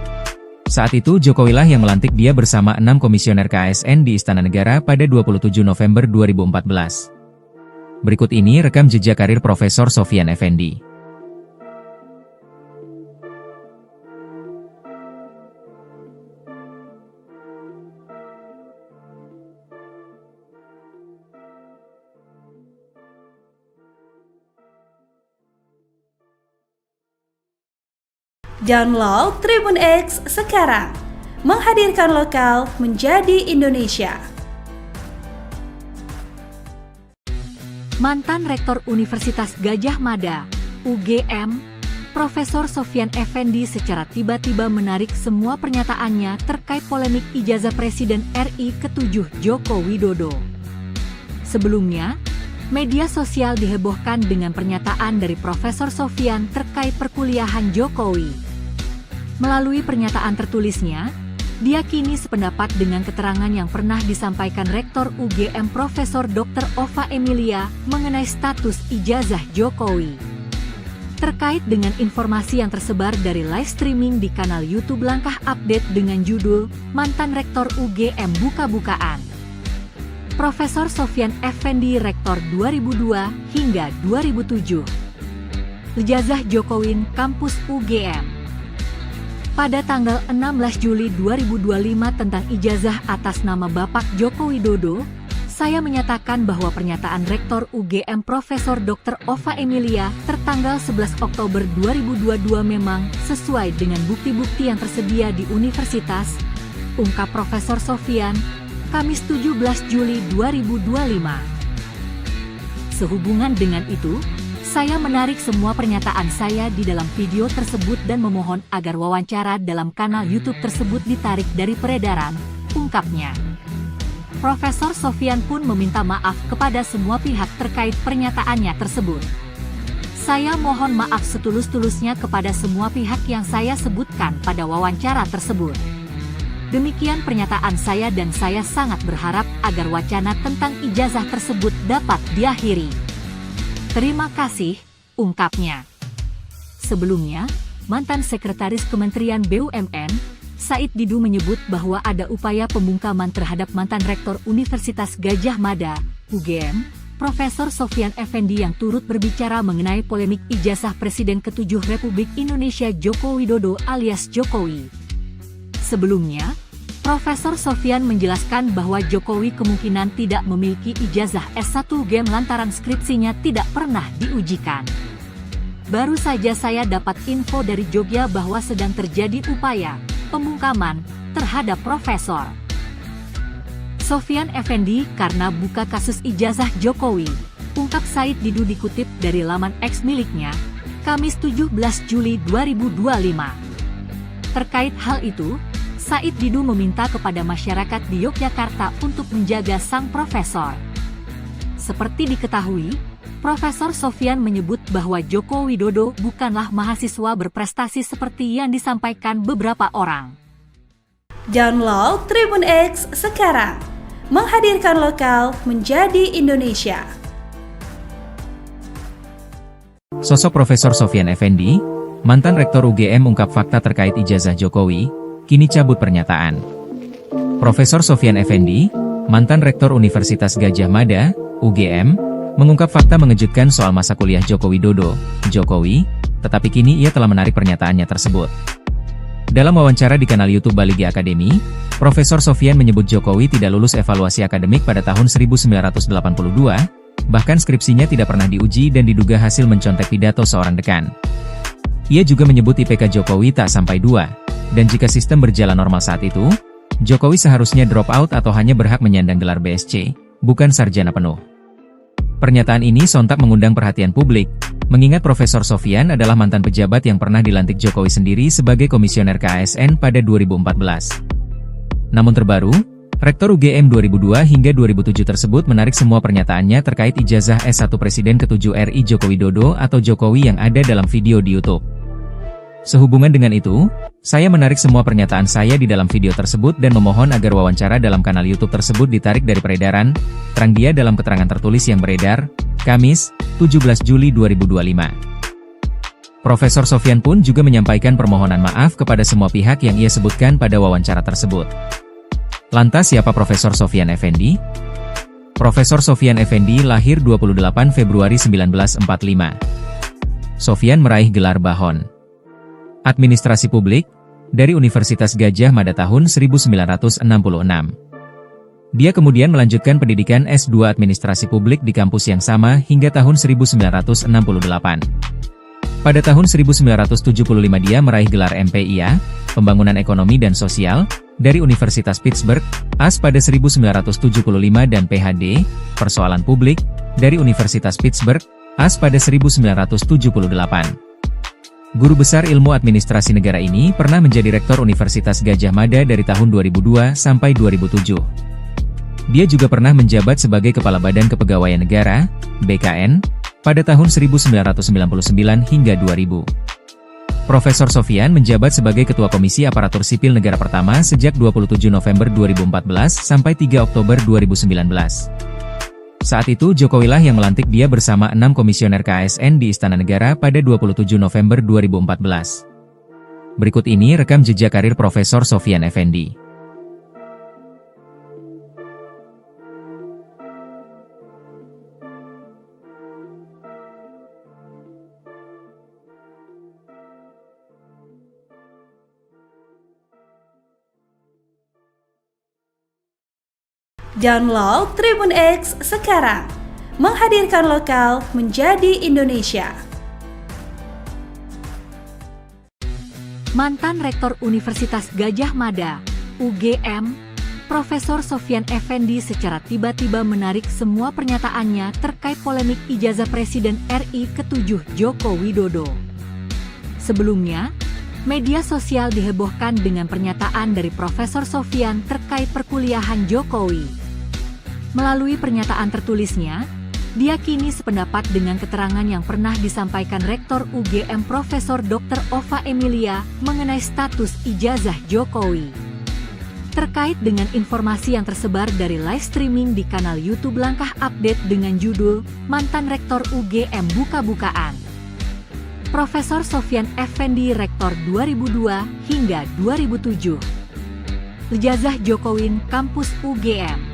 Saat itu Jokowilah yang melantik dia bersama 6 komisioner KASN di Istana Negara pada 27 November 2014. Berikut ini rekam jejak karir Profesor Sofyan Effendi. Download Tribun X sekarang, menghadirkan lokal menjadi Indonesia. Mantan Rektor Universitas Gadjah Mada, UGM, Profesor Sofyan Effendi secara tiba-tiba menarik semua pernyataannya terkait polemik ijazah Presiden RI ke-7 Joko Widodo. Sebelumnya, media sosial dihebohkan dengan pernyataan dari Profesor Sofyan terkait perkuliahan Jokowi. Melalui pernyataan tertulisnya, dia kini sependapat dengan keterangan yang pernah disampaikan Rektor UGM Profesor Dr. Ova Emilia mengenai status ijazah Jokowi. Terkait dengan informasi yang tersebar dari live streaming di kanal YouTube Langkah Update dengan judul Mantan Rektor UGM Buka-Bukaan. Profesor Sofyan Effendi Rektor 2002 hingga 2007. Ijazah Jokowi Kampus UGM. Pada tanggal 16 Juli 2025 tentang ijazah atas nama Bapak Joko Widodo, saya menyatakan bahwa pernyataan Rektor UGM Profesor Dr. Ova Emilia tertanggal 11 Oktober 2022 memang sesuai dengan bukti-bukti yang tersedia di universitas, ungkap Profesor Sofyan, Kamis 17 Juli 2025. Sehubungan dengan itu, saya menarik semua pernyataan saya di dalam video tersebut dan memohon agar wawancara dalam kanal YouTube tersebut ditarik dari peredaran, ungkapnya. Profesor Sofyan pun meminta maaf kepada semua pihak terkait pernyataannya tersebut. Saya mohon maaf setulus-tulusnya kepada semua pihak yang saya sebutkan pada wawancara tersebut. Demikian pernyataan saya dan saya sangat berharap agar wacana tentang ijazah tersebut dapat diakhiri. Terima kasih, ungkapnya. Sebelumnya, mantan Sekretaris Kementerian BUMN, Said Didu menyebut bahwa ada upaya pembungkaman terhadap mantan Rektor Universitas Gadjah Mada, UGM, Profesor Sofyan Effendi yang turut berbicara mengenai polemik ijazah Presiden ke-7 Republik Indonesia Joko Widodo alias Jokowi. Sebelumnya, Profesor Sofyan menjelaskan bahwa Jokowi kemungkinan tidak memiliki ijazah S1 UGM lantaran skripsinya tidak pernah diujikan. Baru saja saya dapat info dari Jogja bahwa sedang terjadi upaya pembungkaman terhadap Profesor Sofyan Effendi karena buka kasus ijazah Jokowi, ungkap Said Didu dikutip dari laman X miliknya, Kamis 17 Juli 2025. Terkait hal itu, Said Didu meminta kepada masyarakat di Yogyakarta untuk menjaga sang profesor. Seperti diketahui, Profesor Sofyan menyebut bahwa Joko Widodo bukanlah mahasiswa berprestasi seperti yang disampaikan beberapa orang. Download Tribun X sekarang, menghadirkan lokal menjadi Indonesia. Sosok Profesor Sofyan Effendi, mantan Rektor UGM ungkap fakta terkait ijazah Jokowi, kini cabut pernyataan. Profesor Sofyan Effendi, mantan Rektor Universitas Gadjah Mada, UGM, mengungkap fakta mengejutkan soal masa kuliah Joko Widodo, Jokowi, tetapi kini ia telah menarik pernyataannya tersebut. Dalam wawancara di kanal YouTube Baligi Academy, Profesor Sofyan menyebut Jokowi tidak lulus evaluasi akademik pada tahun 1982, bahkan skripsinya tidak pernah diuji dan diduga hasil mencontek pidato seorang dekan. Ia juga menyebut IPK Jokowi tak sampai 2, dan jika sistem berjalan normal saat itu, Jokowi seharusnya drop out atau hanya berhak menyandang gelar BSc, bukan sarjana penuh. Pernyataan ini sontak mengundang perhatian publik, mengingat Profesor Sofyan adalah mantan pejabat yang pernah dilantik Jokowi sendiri sebagai komisioner KASN pada 2014. Namun terbaru, Rektor UGM 2002 hingga 2007 tersebut menarik semua pernyataannya terkait ijazah S1 Presiden ke-7 RI Joko Widodo atau Jokowi yang ada dalam video di YouTube. Sehubungan dengan itu, saya menarik semua pernyataan saya di dalam video tersebut dan memohon agar wawancara dalam kanal YouTube tersebut ditarik dari peredaran, terang dia dalam keterangan tertulis yang beredar, Kamis, 17 Juli 2025. Profesor Sofyan pun juga menyampaikan permohonan maaf kepada semua pihak yang ia sebutkan pada wawancara tersebut. Lantas siapa Profesor Sofyan Effendi? Profesor Sofyan Effendi lahir 28 Februari 1945. Sofyan meraih gelar Bahon Administrasi Publik dari Universitas Gadjah Mada tahun 1966. Dia kemudian melanjutkan pendidikan S2 Administrasi Publik di kampus yang sama hingga tahun 1968. Pada tahun 1975 dia meraih gelar MPIA, Pembangunan Ekonomi dan Sosial, dari Universitas Pittsburgh, AS pada 1975 dan PhD, Persoalan Publik, dari Universitas Pittsburgh, AS pada 1978. Guru besar ilmu administrasi negara ini pernah menjadi Rektor Universitas Gadjah Mada dari tahun 2002 sampai 2007. Dia juga pernah menjabat sebagai Kepala Badan Kepegawaian Negara, BKN, pada tahun 1999 hingga 2000. Profesor Sofyan menjabat sebagai Ketua Komisi Aparatur Sipil Negara pertama sejak 27 November 2014 sampai 3 Oktober 2019. Saat itu Jokowilah yang melantik dia bersama 6 komisioner KASN di Istana Negara pada 27 November 2014. Berikut ini rekam jejak karir Profesor Sofyan Effendi. Download Tribun X sekarang, menghadirkan lokal menjadi Indonesia. Mantan Rektor Universitas Gadjah Mada, UGM, Profesor Sofyan Effendi secara tiba-tiba menarik semua pernyataannya terkait polemik ijazah Presiden RI ke-7 Joko Widodo. Sebelumnya, media sosial dihebohkan dengan pernyataan dari Profesor Sofyan terkait perkuliahan Jokowi. Melalui pernyataan tertulisnya, dia kini sependapat dengan keterangan yang pernah disampaikan Rektor UGM Profesor Dr. Ova Emilia mengenai status ijazah Jokowi. Terkait dengan informasi yang tersebar dari live streaming di kanal YouTube Langkah Update dengan judul Mantan Rektor UGM Buka-Bukaan. Profesor Sofyan Effendi Rektor 2002 hingga 2007. Ijazah Jokowi Kampus UGM.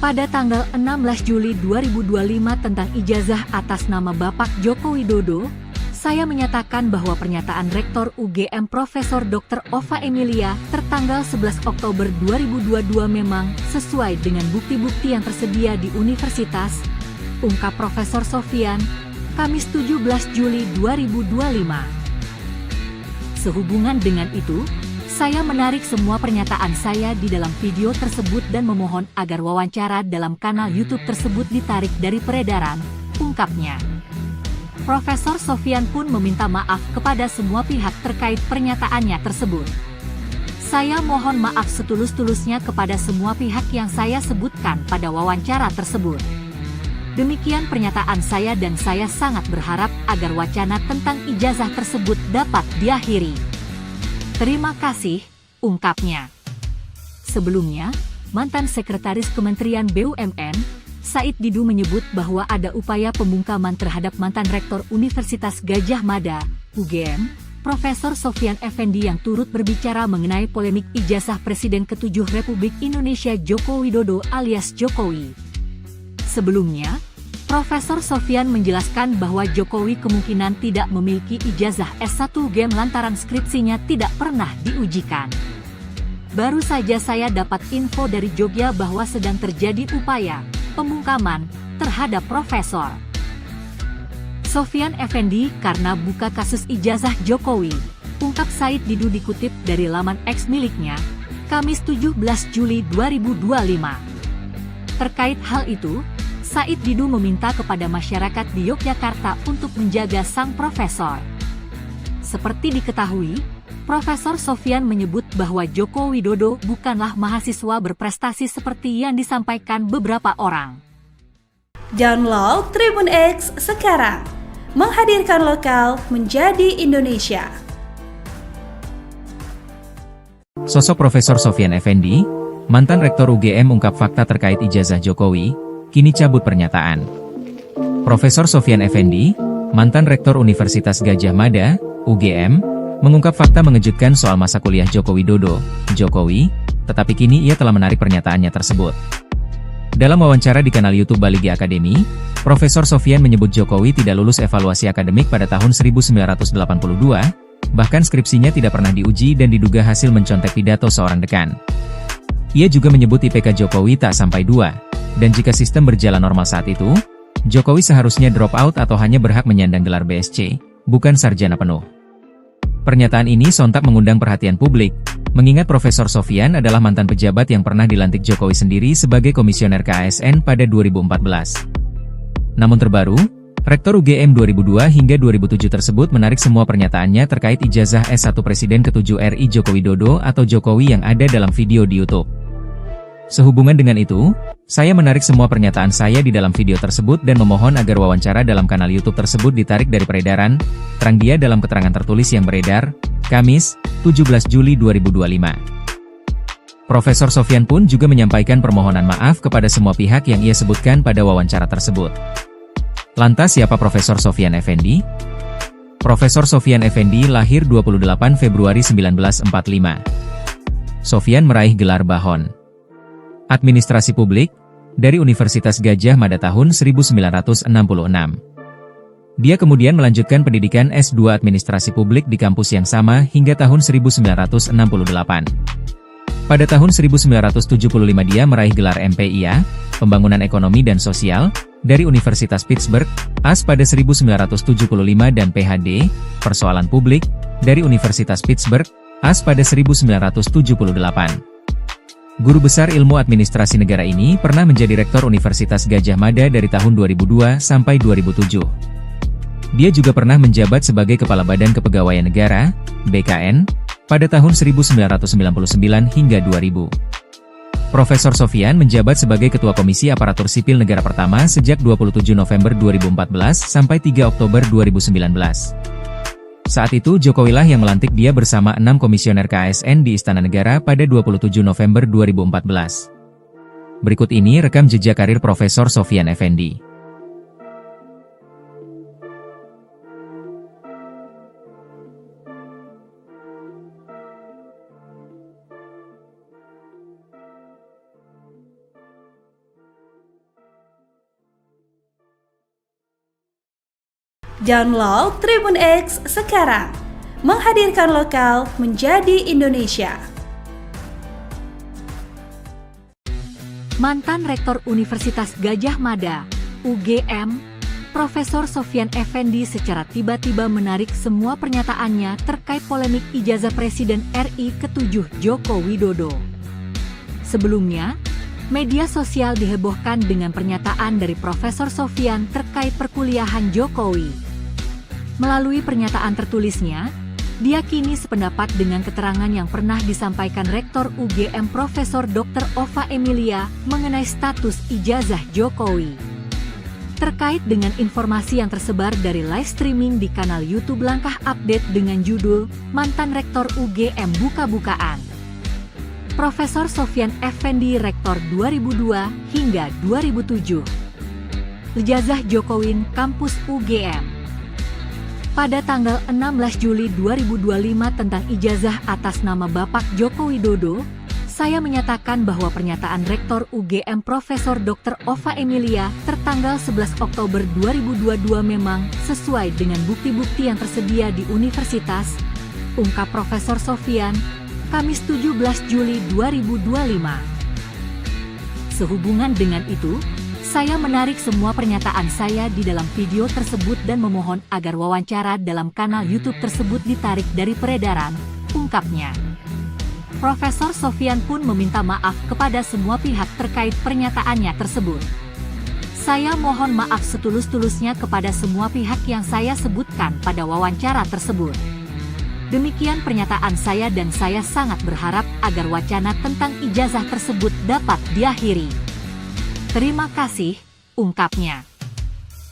Pada tanggal 16 Juli 2025 tentang ijazah atas nama Bapak Joko Widodo, saya menyatakan bahwa pernyataan Rektor UGM Profesor Dr. Ova Emilia tertanggal 11 Oktober 2022 memang sesuai dengan bukti-bukti yang tersedia di universitas, ungkap Profesor Sofyan, Kamis 17 Juli 2025. Sehubungan dengan itu, saya menarik semua pernyataan saya di dalam video tersebut dan memohon agar wawancara dalam kanal YouTube tersebut ditarik dari peredaran, ungkapnya. Profesor Sofyan pun meminta maaf kepada semua pihak terkait pernyataannya tersebut. Saya mohon maaf setulus-tulusnya kepada semua pihak yang saya sebutkan pada wawancara tersebut. Demikian pernyataan saya dan saya sangat berharap agar wacana tentang ijazah tersebut dapat diakhiri. Terima kasih, ungkapnya. Sebelumnya, mantan Sekretaris Kementerian BUMN, Said Didu menyebut bahwa ada upaya pembungkaman terhadap mantan Rektor Universitas Gadjah Mada, UGM, Profesor Sofyan Effendi yang turut berbicara mengenai polemik ijazah Presiden ke-7 Republik Indonesia Joko Widodo alias Jokowi. Sebelumnya, Profesor Sofyan menjelaskan bahwa Jokowi kemungkinan tidak memiliki ijazah S1 UGM lantaran skripsinya tidak pernah diujikan. Baru saja saya dapat info dari Jogja bahwa sedang terjadi upaya pembungkaman terhadap Profesor Sofyan Effendi karena buka kasus ijazah Jokowi, ungkap Said Didu dikutip dari laman X miliknya, Kamis 17 Juli 2025. Terkait hal itu, Said Didu meminta kepada masyarakat di Yogyakarta untuk menjaga sang profesor. Seperti diketahui, Profesor Sofyan menyebut bahwa Joko Widodo bukanlah mahasiswa berprestasi seperti yang disampaikan beberapa orang. Download Tribun X sekarang, menghadirkan lokal menjadi Indonesia. Sosok Profesor Sofyan Effendi, mantan Rektor UGM ungkap fakta terkait ijazah Jokowi, kini cabut pernyataan. Profesor Sofyan Effendi, mantan Rektor Universitas Gadjah Mada, UGM, mengungkap fakta mengejutkan soal masa kuliah Joko Widodo, Jokowi, tetapi kini ia telah menarik pernyataannya tersebut. Dalam wawancara di kanal YouTube Baligi Academy, Profesor Sofyan menyebut Jokowi tidak lulus evaluasi akademik pada tahun 1982, bahkan skripsinya tidak pernah diuji dan diduga hasil mencontek pidato seorang dekan. Ia juga menyebut IPK Jokowi tak sampai 2, dan jika sistem berjalan normal saat itu, Jokowi seharusnya drop out atau hanya berhak menyandang gelar BSc, bukan sarjana penuh. Pernyataan ini sontak mengundang perhatian publik, mengingat Profesor Sofyan adalah mantan pejabat yang pernah dilantik Jokowi sendiri sebagai komisioner KASN pada 2014. Namun terbaru, Rektor UGM 2002 hingga 2007 tersebut menarik semua pernyataannya terkait ijazah S1 Presiden ke-7 RI Joko Widodo atau Jokowi yang ada dalam video di YouTube. Sehubungan dengan itu, saya menarik semua pernyataan saya di dalam video tersebut dan memohon agar wawancara dalam kanal YouTube tersebut ditarik dari peredaran, terang dia dalam keterangan tertulis yang beredar, Kamis, 17 Juli 2025. Profesor Sofyan pun juga menyampaikan permohonan maaf kepada semua pihak yang ia sebutkan pada wawancara tersebut. Lantas siapa Profesor Sofyan Effendi? Profesor Sofyan Effendi lahir 28 Februari 1945. Sofyan meraih gelar Bahon Administrasi Publik dari Universitas Gadjah Mada tahun 1966. Dia kemudian melanjutkan pendidikan S2 Administrasi Publik di kampus yang sama hingga tahun 1968. Pada tahun 1975 dia meraih gelar MPIA, Pembangunan Ekonomi dan Sosial, dari Universitas Pittsburgh, AS pada 1975 dan PhD, Persoalan Publik, dari Universitas Pittsburgh, AS pada 1978. Guru besar ilmu administrasi negara ini pernah menjadi Rektor Universitas Gadjah Mada dari tahun 2002 sampai 2007. Dia juga pernah menjabat sebagai Kepala Badan Kepegawaian Negara, BKN, pada tahun 1999 hingga 2000. Profesor Sofyan menjabat sebagai Ketua Komisi Aparatur Sipil Negara pertama sejak 27 November 2014 sampai 3 Oktober 2019. Saat itu Jokowilah yang melantik dia bersama 6 komisioner KASN di Istana Negara pada 27 November 2014. Berikut ini rekam jejak karir Profesor Sofyan Effendi. Download Tribun X sekarang, menghadirkan lokal menjadi Indonesia. Mantan Rektor Universitas Gadjah Mada, UGM, Profesor Sofyan Effendi secara tiba-tiba menarik semua pernyataannya terkait polemik ijazah Presiden RI ke-7 Joko Widodo. Sebelumnya, media sosial dihebohkan dengan pernyataan dari Profesor Sofyan terkait perkuliahan Jokowi. Melalui pernyataan tertulisnya, dia kini sependapat dengan keterangan yang pernah disampaikan Rektor UGM Profesor Dr. Ova Emilia mengenai status ijazah Jokowi. Terkait dengan informasi yang tersebar dari live streaming di kanal YouTube Langkah Update dengan judul Mantan Rektor UGM Buka-bukaan. Profesor Sofyan Effendi Rektor 2002 hingga 2007. Ijazah Jokowi Kampus UGM. Pada tanggal 16 Juli 2025 tentang ijazah atas nama Bapak Joko Widodo, saya menyatakan bahwa pernyataan Rektor UGM Profesor Dr. Ova Emilia tertanggal 11 Oktober 2022 memang sesuai dengan bukti-bukti yang tersedia di universitas, ungkap Profesor Sofyan, Kamis 17 Juli 2025. Sehubungan dengan itu, saya menarik semua pernyataan saya di dalam video tersebut dan memohon agar wawancara dalam kanal YouTube tersebut ditarik dari peredaran, ungkapnya. Profesor Sofyan pun meminta maaf kepada semua pihak terkait pernyataannya tersebut. Saya mohon maaf setulus-tulusnya kepada semua pihak yang saya sebutkan pada wawancara tersebut. Demikian pernyataan saya dan saya sangat berharap agar wacana tentang ijazah tersebut dapat diakhiri. Terima kasih, ungkapnya.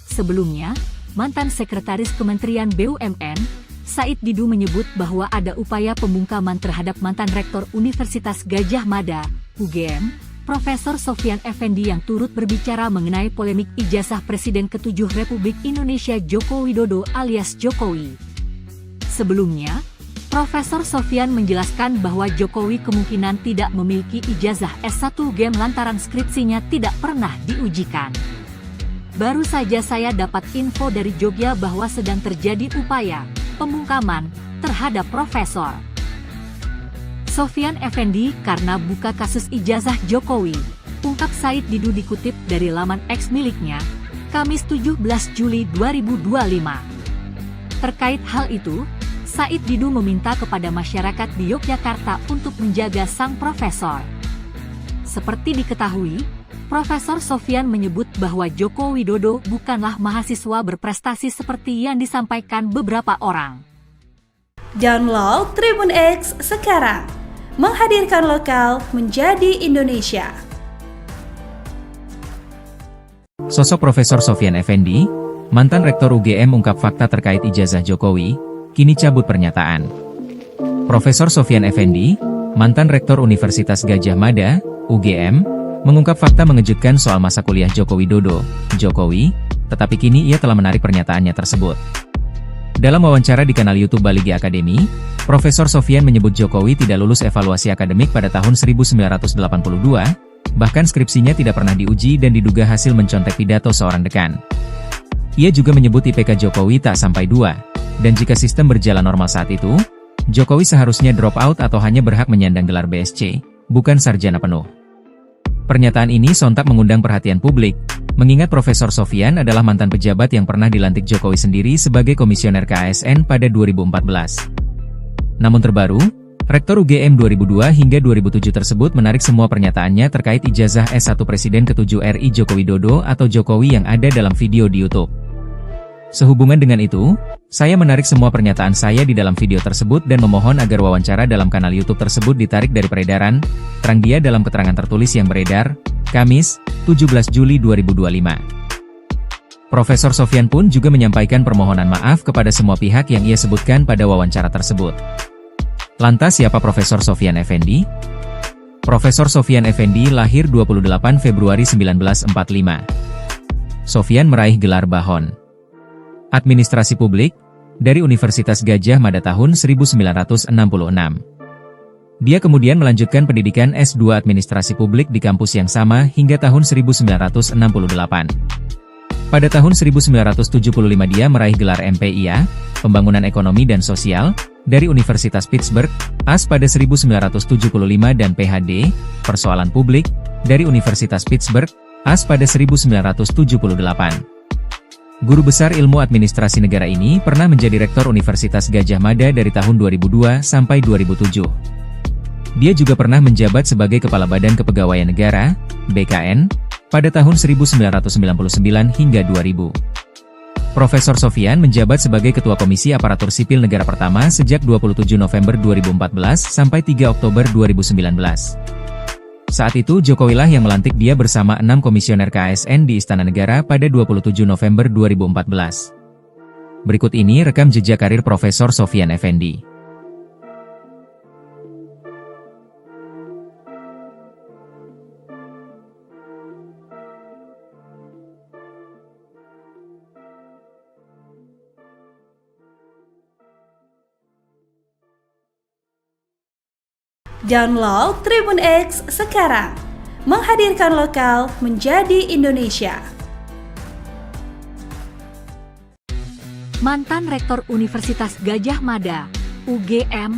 Sebelumnya, mantan Sekretaris Kementerian BUMN, Said Didu menyebut bahwa ada upaya pembungkaman terhadap mantan Rektor Universitas Gadjah Mada, UGM, Profesor Sofyan Effendi yang turut berbicara mengenai polemik ijazah Presiden ke-7 Republik Indonesia Joko Widodo alias Jokowi. Sebelumnya, Profesor Sofyan menjelaskan bahwa Jokowi kemungkinan tidak memiliki ijazah S1 UGM lantaran skripsinya tidak pernah diujikan. Baru saja saya dapat info dari Jogja bahwa sedang terjadi upaya pembungkaman terhadap Profesor Sofyan Effendi karena buka kasus ijazah Jokowi, ungkap Said Didu dikutip dari laman X miliknya, Kamis 17 Juli 2025. Terkait hal itu, Said Didu meminta kepada masyarakat di Yogyakarta untuk menjaga sang profesor. Seperti diketahui, Profesor Sofyan menyebut bahwa Joko Widodo bukanlah mahasiswa berprestasi seperti yang disampaikan beberapa orang. Download Tribun X sekarang, menghadirkan lokal menjadi Indonesia. Sosok Profesor Sofyan Effendi, mantan Rektor UGM ungkap fakta terkait ijazah Jokowi, kini cabut pernyataan. Profesor Sofyan Effendi, mantan Rektor Universitas Gadjah Mada, UGM, mengungkap fakta mengejutkan soal masa kuliah Joko Widodo, Jokowi, tetapi kini ia telah menarik pernyataannya tersebut. Dalam wawancara di kanal YouTube Baligi Academy, Profesor Sofyan menyebut Jokowi tidak lulus evaluasi akademik pada tahun 1982, bahkan skripsinya tidak pernah diuji dan diduga hasil mencontek pidato seorang dekan. Ia juga menyebut IPK Jokowi tak sampai 2. Dan jika sistem berjalan normal saat itu, Jokowi seharusnya drop out atau hanya berhak menyandang gelar BSc, bukan sarjana penuh. Pernyataan ini sontak mengundang perhatian publik, mengingat Profesor Sofyan adalah mantan pejabat yang pernah dilantik Jokowi sendiri sebagai komisioner KASN pada 2014. Namun terbaru, Rektor UGM 2002 hingga 2007 tersebut menarik semua pernyataannya terkait ijazah S1 Presiden ke-7 RI Joko Widodo atau Jokowi yang ada dalam video di YouTube. Sehubungan dengan itu, saya menarik semua pernyataan saya di dalam video tersebut dan memohon agar wawancara dalam kanal YouTube tersebut ditarik dari peredaran, terang dia dalam keterangan tertulis yang beredar, Kamis, 17 Juli 2025. Profesor Sofyan pun juga menyampaikan permohonan maaf kepada semua pihak yang ia sebutkan pada wawancara tersebut. Lantas siapa Profesor Sofyan Effendi? Profesor Sofyan Effendi lahir 28 Februari 1945. Sofyan meraih gelar Bahon Administrasi Publik dari Universitas Gadjah Mada tahun 1966. Dia kemudian melanjutkan pendidikan S2 Administrasi Publik di kampus yang sama hingga tahun 1968. Pada tahun 1975 dia meraih gelar MPIA, Pembangunan Ekonomi dan Sosial, dari Universitas Pittsburgh, AS pada 1975 dan PhD, Persoalan Publik, dari Universitas Pittsburgh, AS pada 1978. Guru besar ilmu administrasi negara ini pernah menjadi Rektor Universitas Gadjah Mada dari tahun 2002 sampai 2007. Dia juga pernah menjabat sebagai Kepala Badan Kepegawaian Negara, BKN, pada tahun 1999 hingga 2000. Profesor Sofyan menjabat sebagai Ketua Komisi Aparatur Sipil Negara pertama sejak 27 November 2014 sampai 3 Oktober 2019. Saat itu Jokowilah yang melantik dia bersama 6 komisioner KASN di Istana Negara pada 27 November 2014. Berikut ini rekam jejak karir Profesor Sofyan Effendi. Download Tribun X sekarang, menghadirkan lokal menjadi Indonesia. Mantan Rektor Universitas Gadjah Mada, UGM,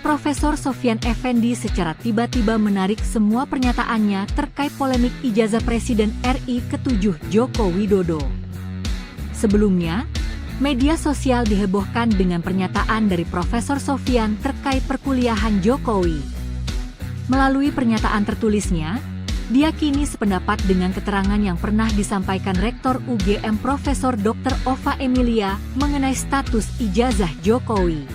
Profesor Sofyan Effendi secara tiba-tiba menarik semua pernyataannya terkait polemik ijazah Presiden RI ke-7 Joko Widodo. Sebelumnya, media sosial dihebohkan dengan pernyataan dari Profesor Sofyan terkait perkuliahan Jokowi. Melalui pernyataan tertulisnya, dia kini sependapat dengan keterangan yang pernah disampaikan Rektor UGM Profesor Dr. Ova Emilia mengenai status ijazah Jokowi.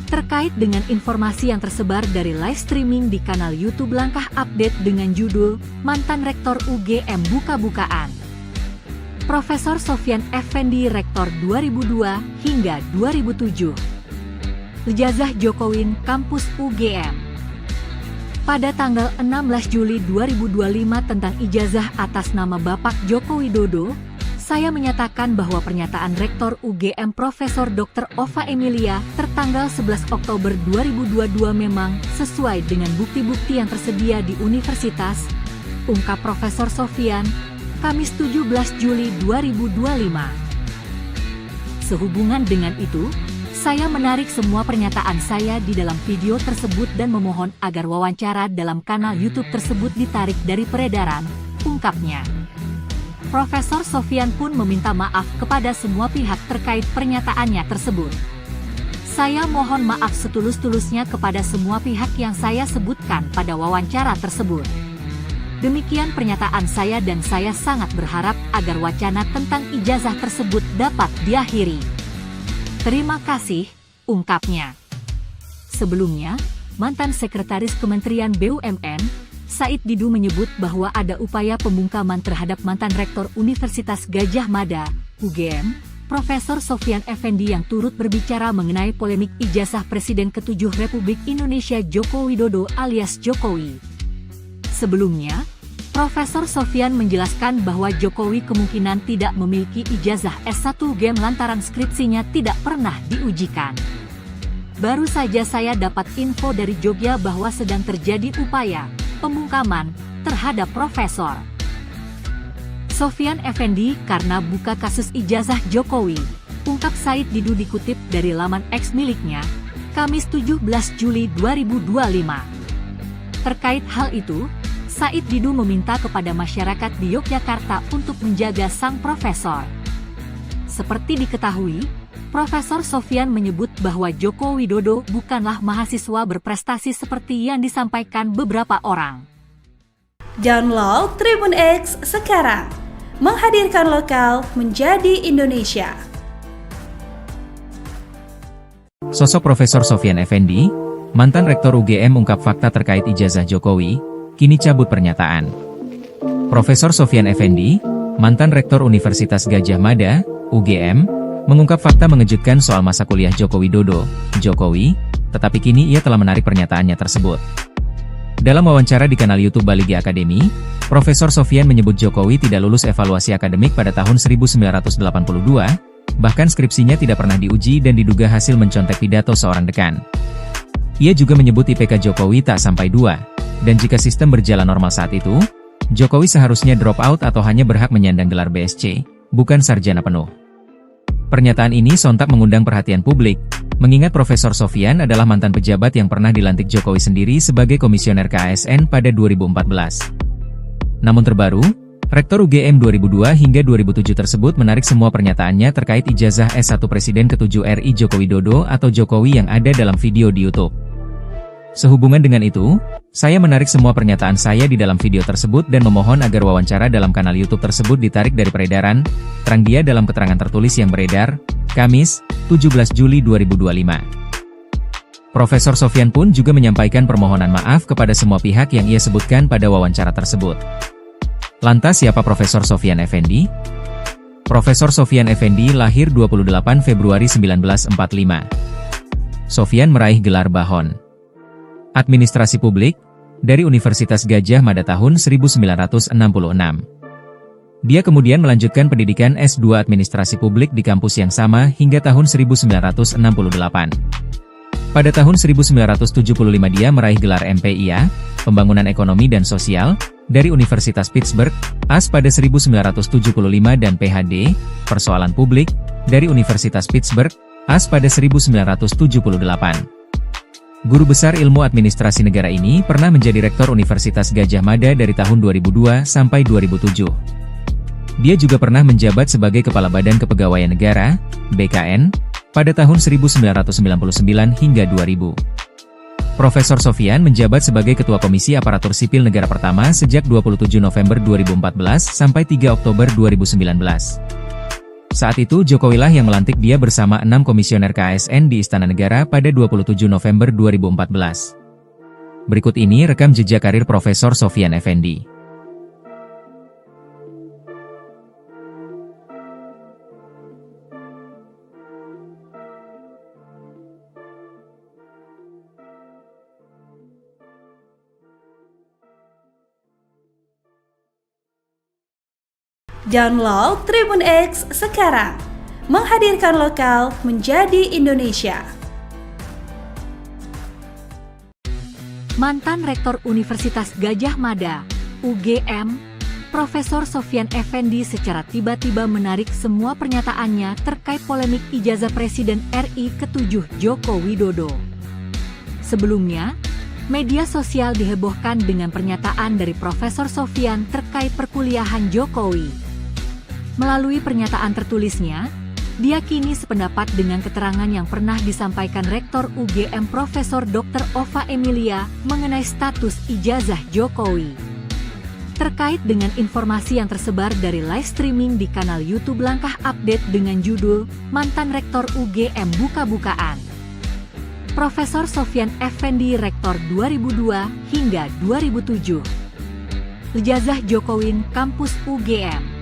Terkait dengan informasi yang tersebar dari live streaming di kanal YouTube Langkah Update dengan judul Mantan Rektor UGM Buka-Bukaan. Profesor Sofyan Effendi Rektor 2002 hingga 2007. Ijazah Jokowi Kampus UGM. Pada tanggal 16 Juli 2025 tentang ijazah atas nama Bapak Joko Widodo, saya menyatakan bahwa pernyataan Rektor UGM Profesor Dr. Ova Emilia tertanggal 11 Oktober 2022 memang sesuai dengan bukti-bukti yang tersedia di universitas, ungkap Profesor Sofyan, Kamis 17 Juli 2025. Sehubungan dengan itu, saya menarik semua pernyataan saya di dalam video tersebut dan memohon agar wawancara dalam kanal YouTube tersebut ditarik dari peredaran, ungkapnya. Profesor Sofyan pun meminta maaf kepada semua pihak terkait pernyataannya tersebut. Saya mohon maaf setulus-tulusnya kepada semua pihak yang saya sebutkan pada wawancara tersebut. Demikian pernyataan saya dan saya sangat berharap agar wacana tentang ijazah tersebut dapat diakhiri. Terima kasih, ungkapnya. Sebelumnya, mantan Sekretaris Kementerian BUMN, Said Didu menyebut bahwa ada upaya pembungkaman terhadap mantan Rektor Universitas Gadjah Mada, UGM, Profesor Sofyan Effendi yang turut berbicara mengenai polemik ijazah Presiden ke-7 Republik Indonesia Joko Widodo alias Jokowi. Sebelumnya, Profesor Sofyan menjelaskan bahwa Jokowi kemungkinan tidak memiliki ijazah S1 UGM lantaran skripsinya tidak pernah diujikan. Baru saja saya dapat info dari Jogja bahwa sedang terjadi upaya pembungkaman terhadap Profesor Sofyan Effendi karena buka kasus ijazah Jokowi, ungkap Said Didu dikutip dari laman X miliknya, Kamis 17 Juli 2025. Terkait hal itu, Said Didu meminta kepada masyarakat di Yogyakarta untuk menjaga sang profesor. Seperti diketahui, Profesor Sofyan menyebut bahwa Joko Widodo bukanlah mahasiswa berprestasi seperti yang disampaikan beberapa orang. Download Tribun X sekarang, menghadirkan lokal menjadi Indonesia. Sosok Profesor Sofyan Effendi, mantan Rektor UGM ungkap fakta terkait ijazah Jokowi, kini cabut pernyataan. Profesor Sofyan Effendi, mantan Rektor Universitas Gadjah Mada, UGM, mengungkap fakta mengejutkan soal masa kuliah Joko Widodo, Jokowi, tetapi kini ia telah menarik pernyataannya tersebut. Dalam wawancara di kanal YouTube Baligi Academy, Profesor Sofyan menyebut Jokowi tidak lulus evaluasi akademik pada tahun 1982, bahkan skripsinya tidak pernah diuji dan diduga hasil mencontek pidato seorang dekan. Ia juga menyebut IPK Jokowi tak sampai 2. Dan jika sistem berjalan normal saat itu, Jokowi seharusnya drop out atau hanya berhak menyandang gelar BSc, bukan sarjana penuh. Pernyataan ini sontak mengundang perhatian publik, mengingat Profesor Sofyan adalah mantan pejabat yang pernah dilantik Jokowi sendiri sebagai komisioner KASN pada 2014. Namun terbaru, Rektor UGM 2002 hingga 2007 tersebut menarik semua pernyataannya terkait ijazah S1 Presiden ke-7 RI Joko Widodo atau Jokowi yang ada dalam video di YouTube. Sehubungan dengan itu, saya menarik semua pernyataan saya di dalam video tersebut dan memohon agar wawancara dalam kanal YouTube tersebut ditarik dari peredaran, terang dia dalam keterangan tertulis yang beredar, Kamis, 17 Juli 2025. Profesor Sofyan pun juga menyampaikan permohonan maaf kepada semua pihak yang ia sebutkan pada wawancara tersebut. Lantas siapa Profesor Sofyan Effendi? Profesor Sofyan Effendi lahir 28 Februari 1945. Sofyan meraih gelar Bahon Administrasi Publik dari Universitas Gadjah Mada tahun 1966. Dia kemudian melanjutkan pendidikan S2 Administrasi Publik di kampus yang sama hingga tahun 1968. Pada tahun 1975 dia meraih gelar MPIA, Pembangunan Ekonomi dan Sosial, dari Universitas Pittsburgh, AS pada 1975 dan PhD, Persoalan Publik, dari Universitas Pittsburgh, AS pada 1978. Guru besar ilmu administrasi negara ini pernah menjadi rektor Universitas Gadjah Mada dari tahun 2002 sampai 2007. Dia juga pernah menjabat sebagai Kepala Badan Kepegawaian Negara, BKN, pada tahun 1999 hingga 2000. Profesor Sofyan menjabat sebagai Ketua Komisi Aparatur Sipil Negara pertama sejak 27 November 2014 sampai 3 Oktober 2019. Saat itu Jokowilah yang melantik dia bersama 6 komisioner KASN di Istana Negara pada 27 November 2014. Berikut ini rekam jejak karir Profesor Sofyan Effendi. Download Tribun X sekarang, menghadirkan lokal menjadi Indonesia. Mantan Rektor Universitas Gadjah Mada, UGM, Profesor Sofyan Effendi secara tiba-tiba menarik semua pernyataannya terkait polemik ijazah Presiden RI ke-7 Joko Widodo. Sebelumnya, media sosial dihebohkan dengan pernyataan dari Profesor Sofyan terkait perkuliahan Jokowi. Melalui pernyataan tertulisnya, dia kini sependapat dengan keterangan yang pernah disampaikan Rektor UGM Profesor Dr. Ova Emilia mengenai status ijazah Jokowi. Terkait dengan informasi yang tersebar dari live streaming di kanal YouTube Langkah Update dengan judul Mantan Rektor UGM Buka-bukaan. Profesor Sofyan Effendi Rektor 2002 hingga 2007. Ijazah Jokowi Kampus UGM.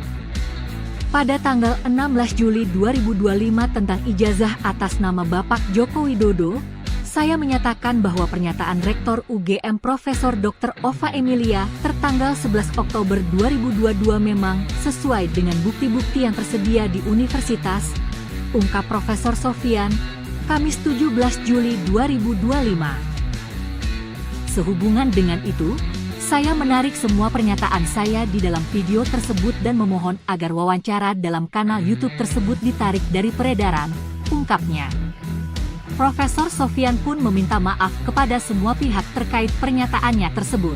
Pada tanggal 16 Juli 2025 tentang ijazah atas nama Bapak Joko Widodo, saya menyatakan bahwa pernyataan Rektor UGM Profesor Dr. Ova Emilia tertanggal 11 Oktober 2022 memang sesuai dengan bukti-bukti yang tersedia di universitas, ungkap Profesor Sofyan, Kamis 17 Juli 2025. Sehubungan dengan itu, saya menarik semua pernyataan saya di dalam video tersebut dan memohon agar wawancara dalam kanal YouTube tersebut ditarik dari peredaran, ungkapnya. Profesor Sofyan pun meminta maaf kepada semua pihak terkait pernyataannya tersebut.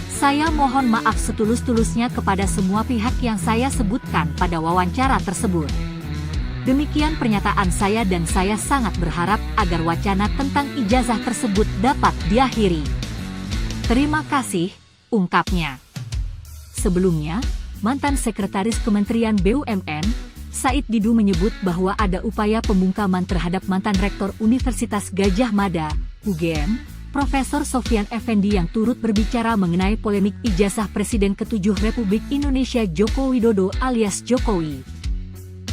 Saya mohon maaf setulus-tulusnya kepada semua pihak yang saya sebutkan pada wawancara tersebut. Demikian pernyataan saya dan saya sangat berharap agar wacana tentang ijazah tersebut dapat diakhiri. Terima kasih, ungkapnya. Sebelumnya, mantan Sekretaris Kementerian BUMN, Said Didu menyebut bahwa ada upaya pembungkaman terhadap mantan Rektor Universitas Gadjah Mada, UGM, Profesor Sofyan Effendi yang turut berbicara mengenai polemik ijazah Presiden ke-7 Republik Indonesia Joko Widodo alias Jokowi.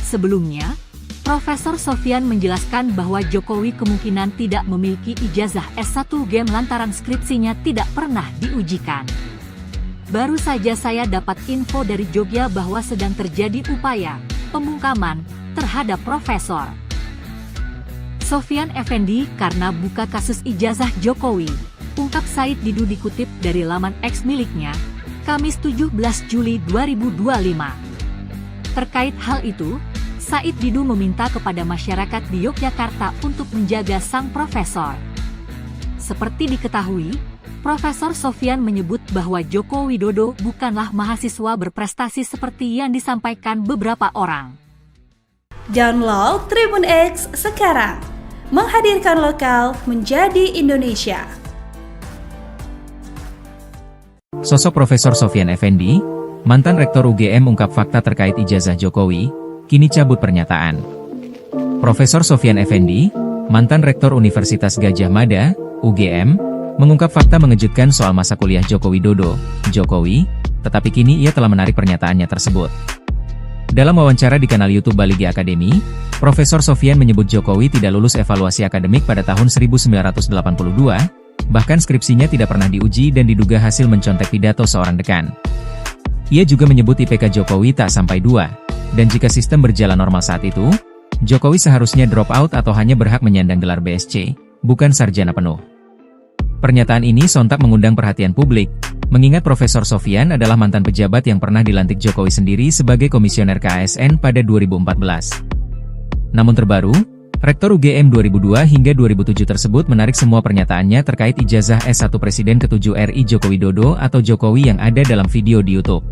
Sebelumnya, Profesor Sofyan menjelaskan bahwa Jokowi kemungkinan tidak memiliki ijazah S1 UGM lantaran skripsinya tidak pernah diujikan. Baru saja saya dapat info dari Jogja bahwa sedang terjadi upaya pembungkaman terhadap Profesor Sofyan Effendi karena buka kasus ijazah Jokowi, ungkap Said Didu dikutip dari laman X miliknya, Kamis 17 Juli 2025. Terkait hal itu, Said Didu meminta kepada masyarakat di Yogyakarta untuk menjaga sang profesor. Seperti diketahui, Profesor Sofyan menyebut bahwa Joko Widodo bukanlah mahasiswa berprestasi seperti yang disampaikan beberapa orang. Download Tribun X sekarang, menghadirkan lokal menjadi Indonesia. Sosok Profesor Sofyan Effendi, mantan Rektor UGM ungkap fakta terkait ijazah Jokowi, kini cabut pernyataan. Profesor Sofyan Effendi, mantan Rektor Universitas Gadjah Mada, UGM, mengungkap fakta mengejutkan soal masa kuliah Joko Widodo, Jokowi, tetapi kini ia telah menarik pernyataannya tersebut. Dalam wawancara di kanal YouTube Baligi Academy, Profesor Sofyan menyebut Jokowi tidak lulus evaluasi akademik pada tahun 1982, bahkan skripsinya tidak pernah diuji dan diduga hasil mencontek pidato seorang dekan. Ia juga menyebut IPK Jokowi tak sampai 2, dan jika sistem berjalan normal saat itu, Jokowi seharusnya drop out atau hanya berhak menyandang gelar BSc, bukan sarjana penuh. Pernyataan ini sontak mengundang perhatian publik, mengingat Profesor Sofyan adalah mantan pejabat yang pernah dilantik Jokowi sendiri sebagai komisioner KASN pada 2014. Namun terbaru, Rektor UGM 2002 hingga 2007 tersebut menarik semua pernyataannya terkait ijazah S1 Presiden ke-7 RI Joko Widodo atau Jokowi yang ada dalam video di YouTube.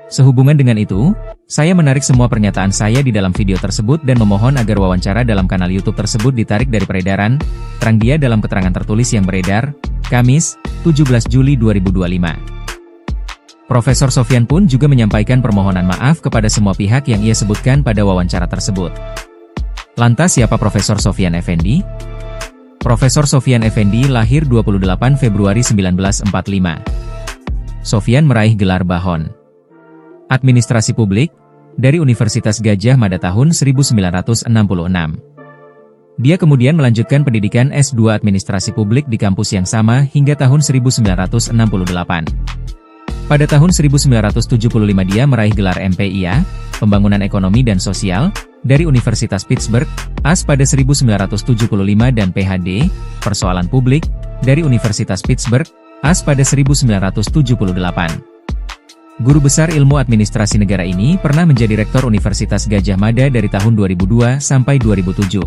Sehubungan dengan itu, saya menarik semua pernyataan saya di dalam video tersebut dan memohon agar wawancara dalam kanal YouTube tersebut ditarik dari peredaran, terang dia dalam keterangan tertulis yang beredar, Kamis, 17 Juli 2025. Profesor Sofyan pun juga menyampaikan permohonan maaf kepada semua pihak yang ia sebutkan pada wawancara tersebut. Lantas siapa Profesor Sofyan Effendi? Profesor Sofyan Effendi lahir 28 Februari 1945. Sofyan meraih gelar Bahon Administrasi Publik dari Universitas Gadjah Mada tahun 1966. Dia kemudian melanjutkan pendidikan S2 Administrasi Publik di kampus yang sama hingga tahun 1968. Pada tahun 1975 dia meraih gelar MPIA, Pembangunan Ekonomi dan Sosial, dari Universitas Pittsburgh, AS pada 1975 dan PhD, Persoalan Publik, dari Universitas Pittsburgh, AS pada 1978. Guru besar ilmu administrasi negara ini pernah menjadi Rektor Universitas Gadjah Mada dari tahun 2002 sampai 2007.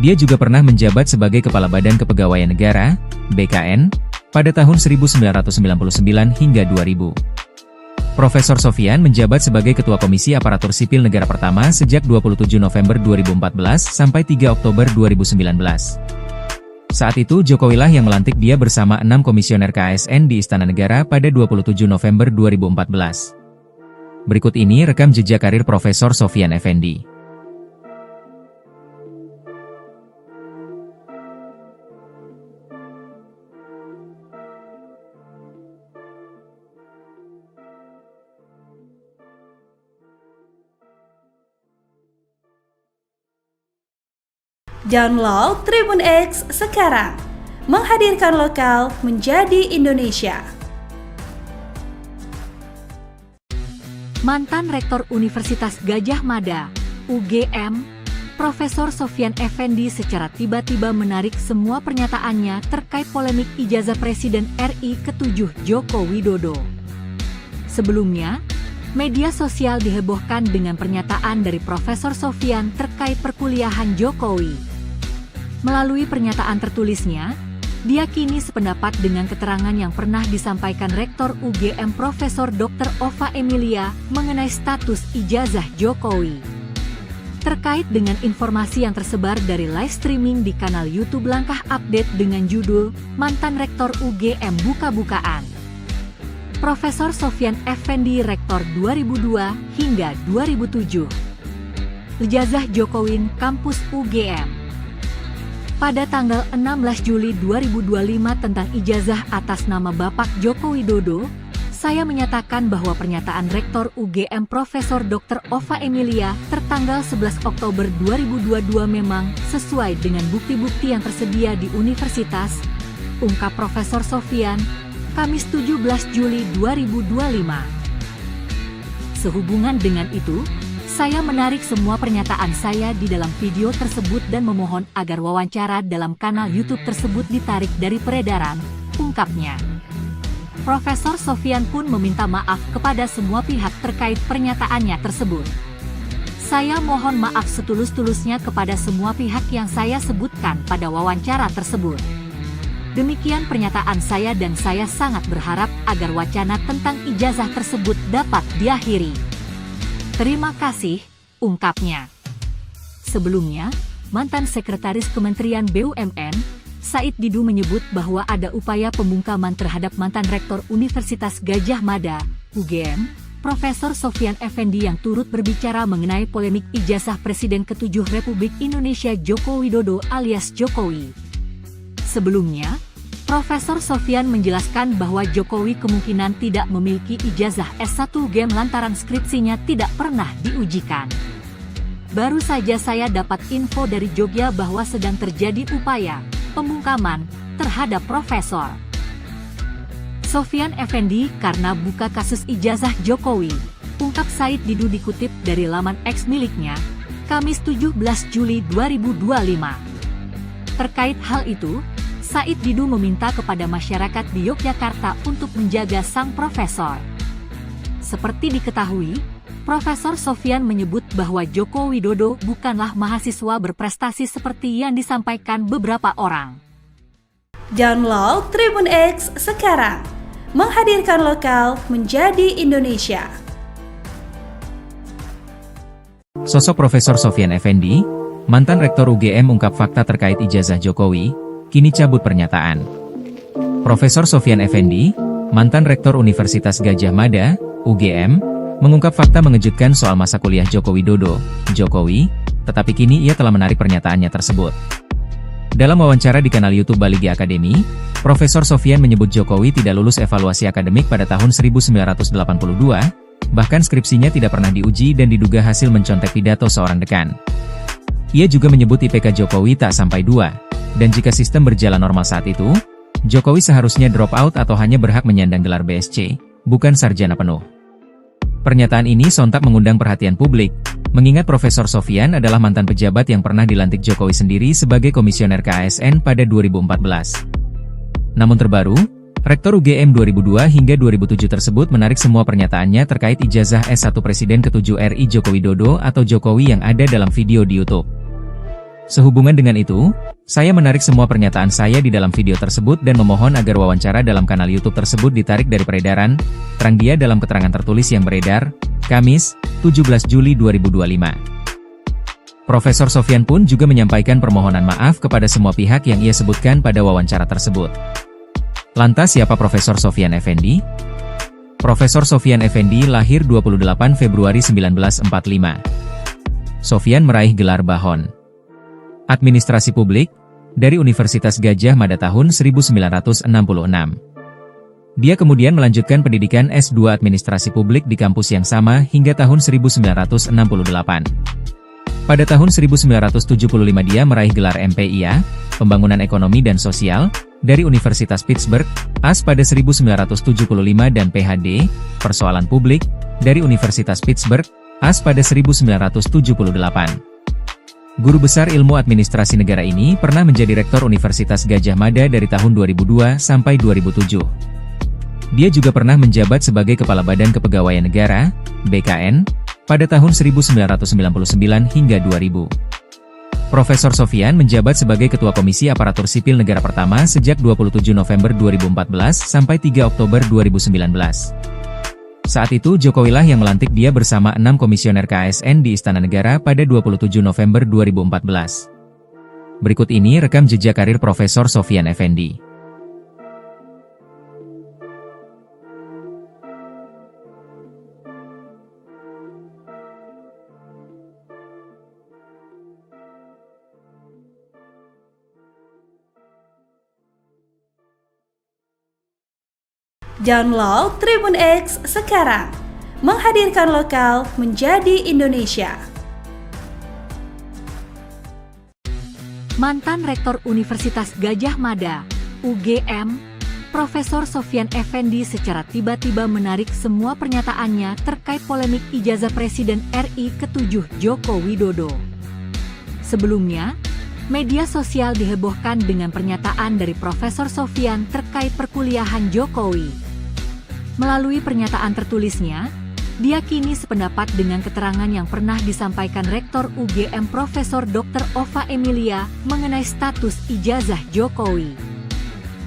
Dia juga pernah menjabat sebagai Kepala Badan Kepegawaian Negara, BKN, pada tahun 1999 hingga 2000. Profesor Sofyan menjabat sebagai Ketua Komisi Aparatur Sipil Negara pertama sejak 27 November 2014 sampai 3 Oktober 2019. Saat itu Jokowi lah yang melantik dia bersama 6 komisioner KASN di Istana Negara pada 27 November 2014. Berikut ini rekam jejak karir Profesor Sofyan Effendi. Download Tribun X sekarang, menghadirkan lokal menjadi Indonesia. Mantan Rektor Universitas Gadjah Mada, UGM, Profesor Sofyan Effendi secara tiba-tiba menarik semua pernyataannya terkait polemik ijazah Presiden RI ke-7 Joko Widodo. Sebelumnya, media sosial dihebohkan dengan pernyataan dari Profesor Sofyan terkait perkuliahan Jokowi. Melalui pernyataan tertulisnya, dia kini sependapat dengan keterangan yang pernah disampaikan Rektor UGM Profesor Dr. Ova Emilia mengenai status ijazah Jokowi. Terkait dengan informasi yang tersebar dari live streaming di kanal YouTube Langkah Update dengan judul Mantan Rektor UGM Buka-Bukaan. Profesor Sofyan Effendi Rektor 2002 hingga 2007. Ijazah Jokowi Kampus UGM. Pada tanggal 16 Juli 2025 tentang ijazah atas nama Bapak Joko Widodo, saya menyatakan bahwa pernyataan Rektor UGM Profesor Dr. Ova Emilia tertanggal 11 Oktober 2022 memang sesuai dengan bukti-bukti yang tersedia di universitas, ungkap Profesor Sofyan, Kamis 17 Juli 2025. Sehubungan dengan itu, saya menarik semua pernyataan saya di dalam video tersebut dan memohon agar wawancara dalam kanal YouTube tersebut ditarik dari peredaran, ungkapnya. Profesor Sofyan pun meminta maaf kepada semua pihak terkait pernyataannya tersebut. Saya mohon maaf setulus-tulusnya kepada semua pihak yang saya sebutkan pada wawancara tersebut. Demikian pernyataan saya dan saya sangat berharap agar wacana tentang ijazah tersebut dapat diakhiri. Terima kasih, ungkapnya. Sebelumnya, mantan Sekretaris Kementerian BUMN, Said Didu menyebut bahwa ada upaya pembungkaman terhadap mantan Rektor Universitas Gadjah Mada, UGM, Profesor Sofyan Effendi yang turut berbicara mengenai polemik ijazah Presiden ke-7 Republik Indonesia Joko Widodo alias Jokowi. Sebelumnya, Profesor Sofyan menjelaskan bahwa Jokowi kemungkinan tidak memiliki ijazah S1 UGM lantaran skripsinya tidak pernah diujikan. Baru saja saya dapat info dari Jogja bahwa sedang terjadi upaya pembungkaman terhadap Profesor Sofyan Effendi karena buka kasus ijazah Jokowi, ungkap Said Didu dikutip dari laman X miliknya, Kamis 17 Juli 2025. Terkait hal itu, Said Didu meminta kepada masyarakat di Yogyakarta untuk menjaga sang profesor. Seperti diketahui, Profesor Sofyan menyebut bahwa Joko Widodo bukanlah mahasiswa berprestasi seperti yang disampaikan beberapa orang. Download Tribun X sekarang, menghadirkan lokal menjadi Indonesia. Sosok Profesor Sofyan Effendi, mantan Rektor UGM ungkap fakta terkait ijazah Jokowi, kini cabut pernyataan. Profesor Sofyan Effendi, mantan Rektor Universitas Gadjah Mada, UGM, mengungkap fakta mengejutkan soal masa kuliah Joko Widodo, Jokowi, tetapi kini ia telah menarik pernyataannya tersebut. Dalam wawancara di kanal YouTube Baligi Academy, Profesor Sofyan menyebut Jokowi tidak lulus evaluasi akademik pada tahun 1982, bahkan skripsinya tidak pernah diuji dan diduga hasil mencontek pidato seorang dekan. Ia juga menyebut IPK Jokowi tak sampai 2, dan jika sistem berjalan normal saat itu, Jokowi seharusnya drop out atau hanya berhak menyandang gelar BSc, bukan sarjana penuh. Pernyataan ini sontak mengundang perhatian publik, mengingat Profesor Sofyan adalah mantan pejabat yang pernah dilantik Jokowi sendiri sebagai komisioner KASN pada 2014. Namun terbaru, Rektor UGM 2002 hingga 2007 tersebut menarik semua pernyataannya terkait ijazah S1 Presiden ke-7 RI Joko Widodo atau Jokowi yang ada dalam video di YouTube. Sehubungan dengan itu, saya menarik semua pernyataan saya di dalam video tersebut dan memohon agar wawancara dalam kanal YouTube tersebut ditarik dari peredaran, terang dia dalam keterangan tertulis yang beredar, Kamis, 17 Juli 2025. Profesor Sofyan pun juga menyampaikan permohonan maaf kepada semua pihak yang ia sebutkan pada wawancara tersebut. Lantas siapa Profesor Sofyan Effendi? Profesor Sofyan Effendi lahir 28 Februari 1945. Sofyan meraih gelar Bahon Administrasi Publik dari Universitas Gadjah Mada tahun 1966. Dia kemudian melanjutkan pendidikan S2 Administrasi Publik di kampus yang sama hingga tahun 1968. Pada tahun 1975 dia meraih gelar MPIA, Pembangunan Ekonomi dan Sosial, dari Universitas Pittsburgh, AS pada 1975 dan PhD, Persoalan Publik, dari Universitas Pittsburgh, AS pada 1978. Guru besar ilmu administrasi negara ini pernah menjadi Rektor Universitas Gadjah Mada dari tahun 2002 sampai 2007. Dia juga pernah menjabat sebagai Kepala Badan Kepegawaian Negara, BKN, pada tahun 1999 hingga 2000. Profesor Sofyan menjabat sebagai Ketua Komisi Aparatur Sipil Negara pertama sejak 27 November 2014 sampai 3 Oktober 2019. Saat itu Jokowilah yang melantik dia bersama 6 komisioner KASN di Istana Negara pada 27 November 2014. Berikut ini rekam jejak karir Profesor Sofyan Effendi. Download Tribun X sekarang, menghadirkan lokal menjadi Indonesia. Mantan Rektor Universitas Gadjah Mada, UGM, Profesor Sofyan Effendi secara tiba-tiba menarik semua pernyataannya terkait polemik ijazah Presiden RI ke-7 Joko Widodo. Sebelumnya, media sosial dihebohkan dengan pernyataan dari Profesor Sofyan terkait perkuliahan Jokowi. Melalui pernyataan tertulisnya, dia kini sependapat dengan keterangan yang pernah disampaikan Rektor UGM Profesor Dr. Ova Emilia mengenai status ijazah Jokowi.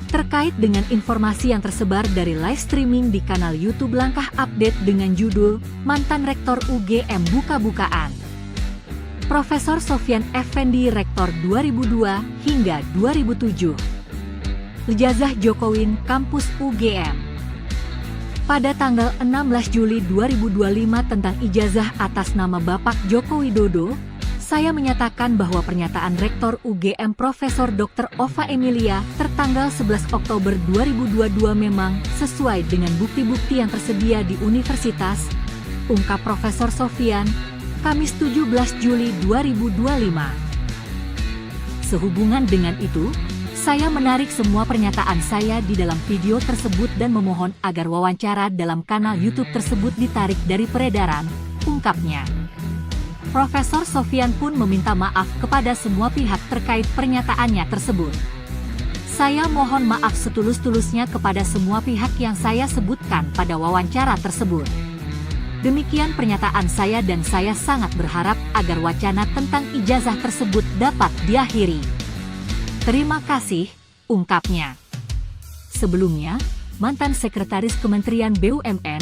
Terkait dengan informasi yang tersebar dari live streaming di kanal YouTube Langkah Update dengan judul Mantan Rektor UGM Buka-Bukaan. Profesor Sofyan Effendi Rektor 2002 hingga 2007. Ijazah Jokowi Kampus UGM. Pada tanggal 16 Juli 2025 tentang ijazah atas nama Bapak Joko Widodo, saya menyatakan bahwa pernyataan Rektor UGM Profesor Dr. Ova Emilia tertanggal 11 Oktober 2022 memang sesuai dengan bukti-bukti yang tersedia di universitas, ungkap Profesor Sofyan, Kamis 17 Juli 2025. Sehubungan dengan itu, saya menarik semua pernyataan saya di dalam video tersebut dan memohon agar wawancara dalam kanal YouTube tersebut ditarik dari peredaran, ungkapnya. Profesor Sofyan pun meminta maaf kepada semua pihak terkait pernyataannya tersebut. Saya mohon maaf setulus-tulusnya kepada semua pihak yang saya sebutkan pada wawancara tersebut. Demikian pernyataan saya dan saya sangat berharap agar wacana tentang ijazah tersebut dapat diakhiri. Terima kasih, ungkapnya. Sebelumnya, mantan Sekretaris Kementerian BUMN,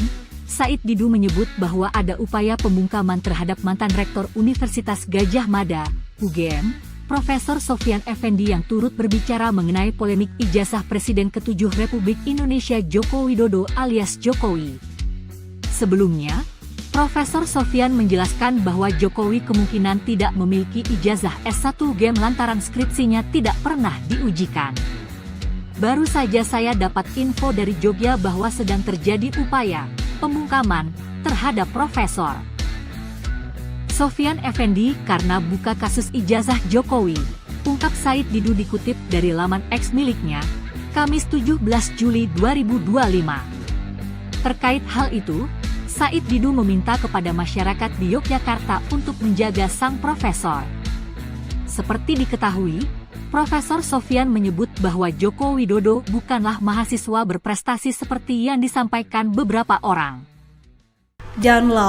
Said Didu menyebut bahwa ada upaya pembungkaman terhadap mantan Rektor Universitas Gadjah Mada, UGM, Profesor Sofyan Effendi yang turut berbicara mengenai polemik ijazah Presiden ke-7 Republik Indonesia Joko Widodo alias Jokowi. Sebelumnya, Profesor Sofyan menjelaskan bahwa Jokowi kemungkinan tidak memiliki ijazah S1 UGM lantaran skripsinya tidak pernah diujikan. Baru saja saya dapat info dari Jogja bahwa sedang terjadi upaya pembungkaman terhadap Profesor Sofyan Effendi karena buka kasus ijazah Jokowi, ungkap Said Didu dikutip dari laman X miliknya, Kamis 17 Juli 2025. Terkait hal itu, Said Didu meminta kepada masyarakat di Yogyakarta untuk menjaga sang profesor. Seperti diketahui, Profesor Sofyan menyebut bahwa Joko Widodo bukanlah mahasiswa berprestasi seperti yang disampaikan beberapa orang. Download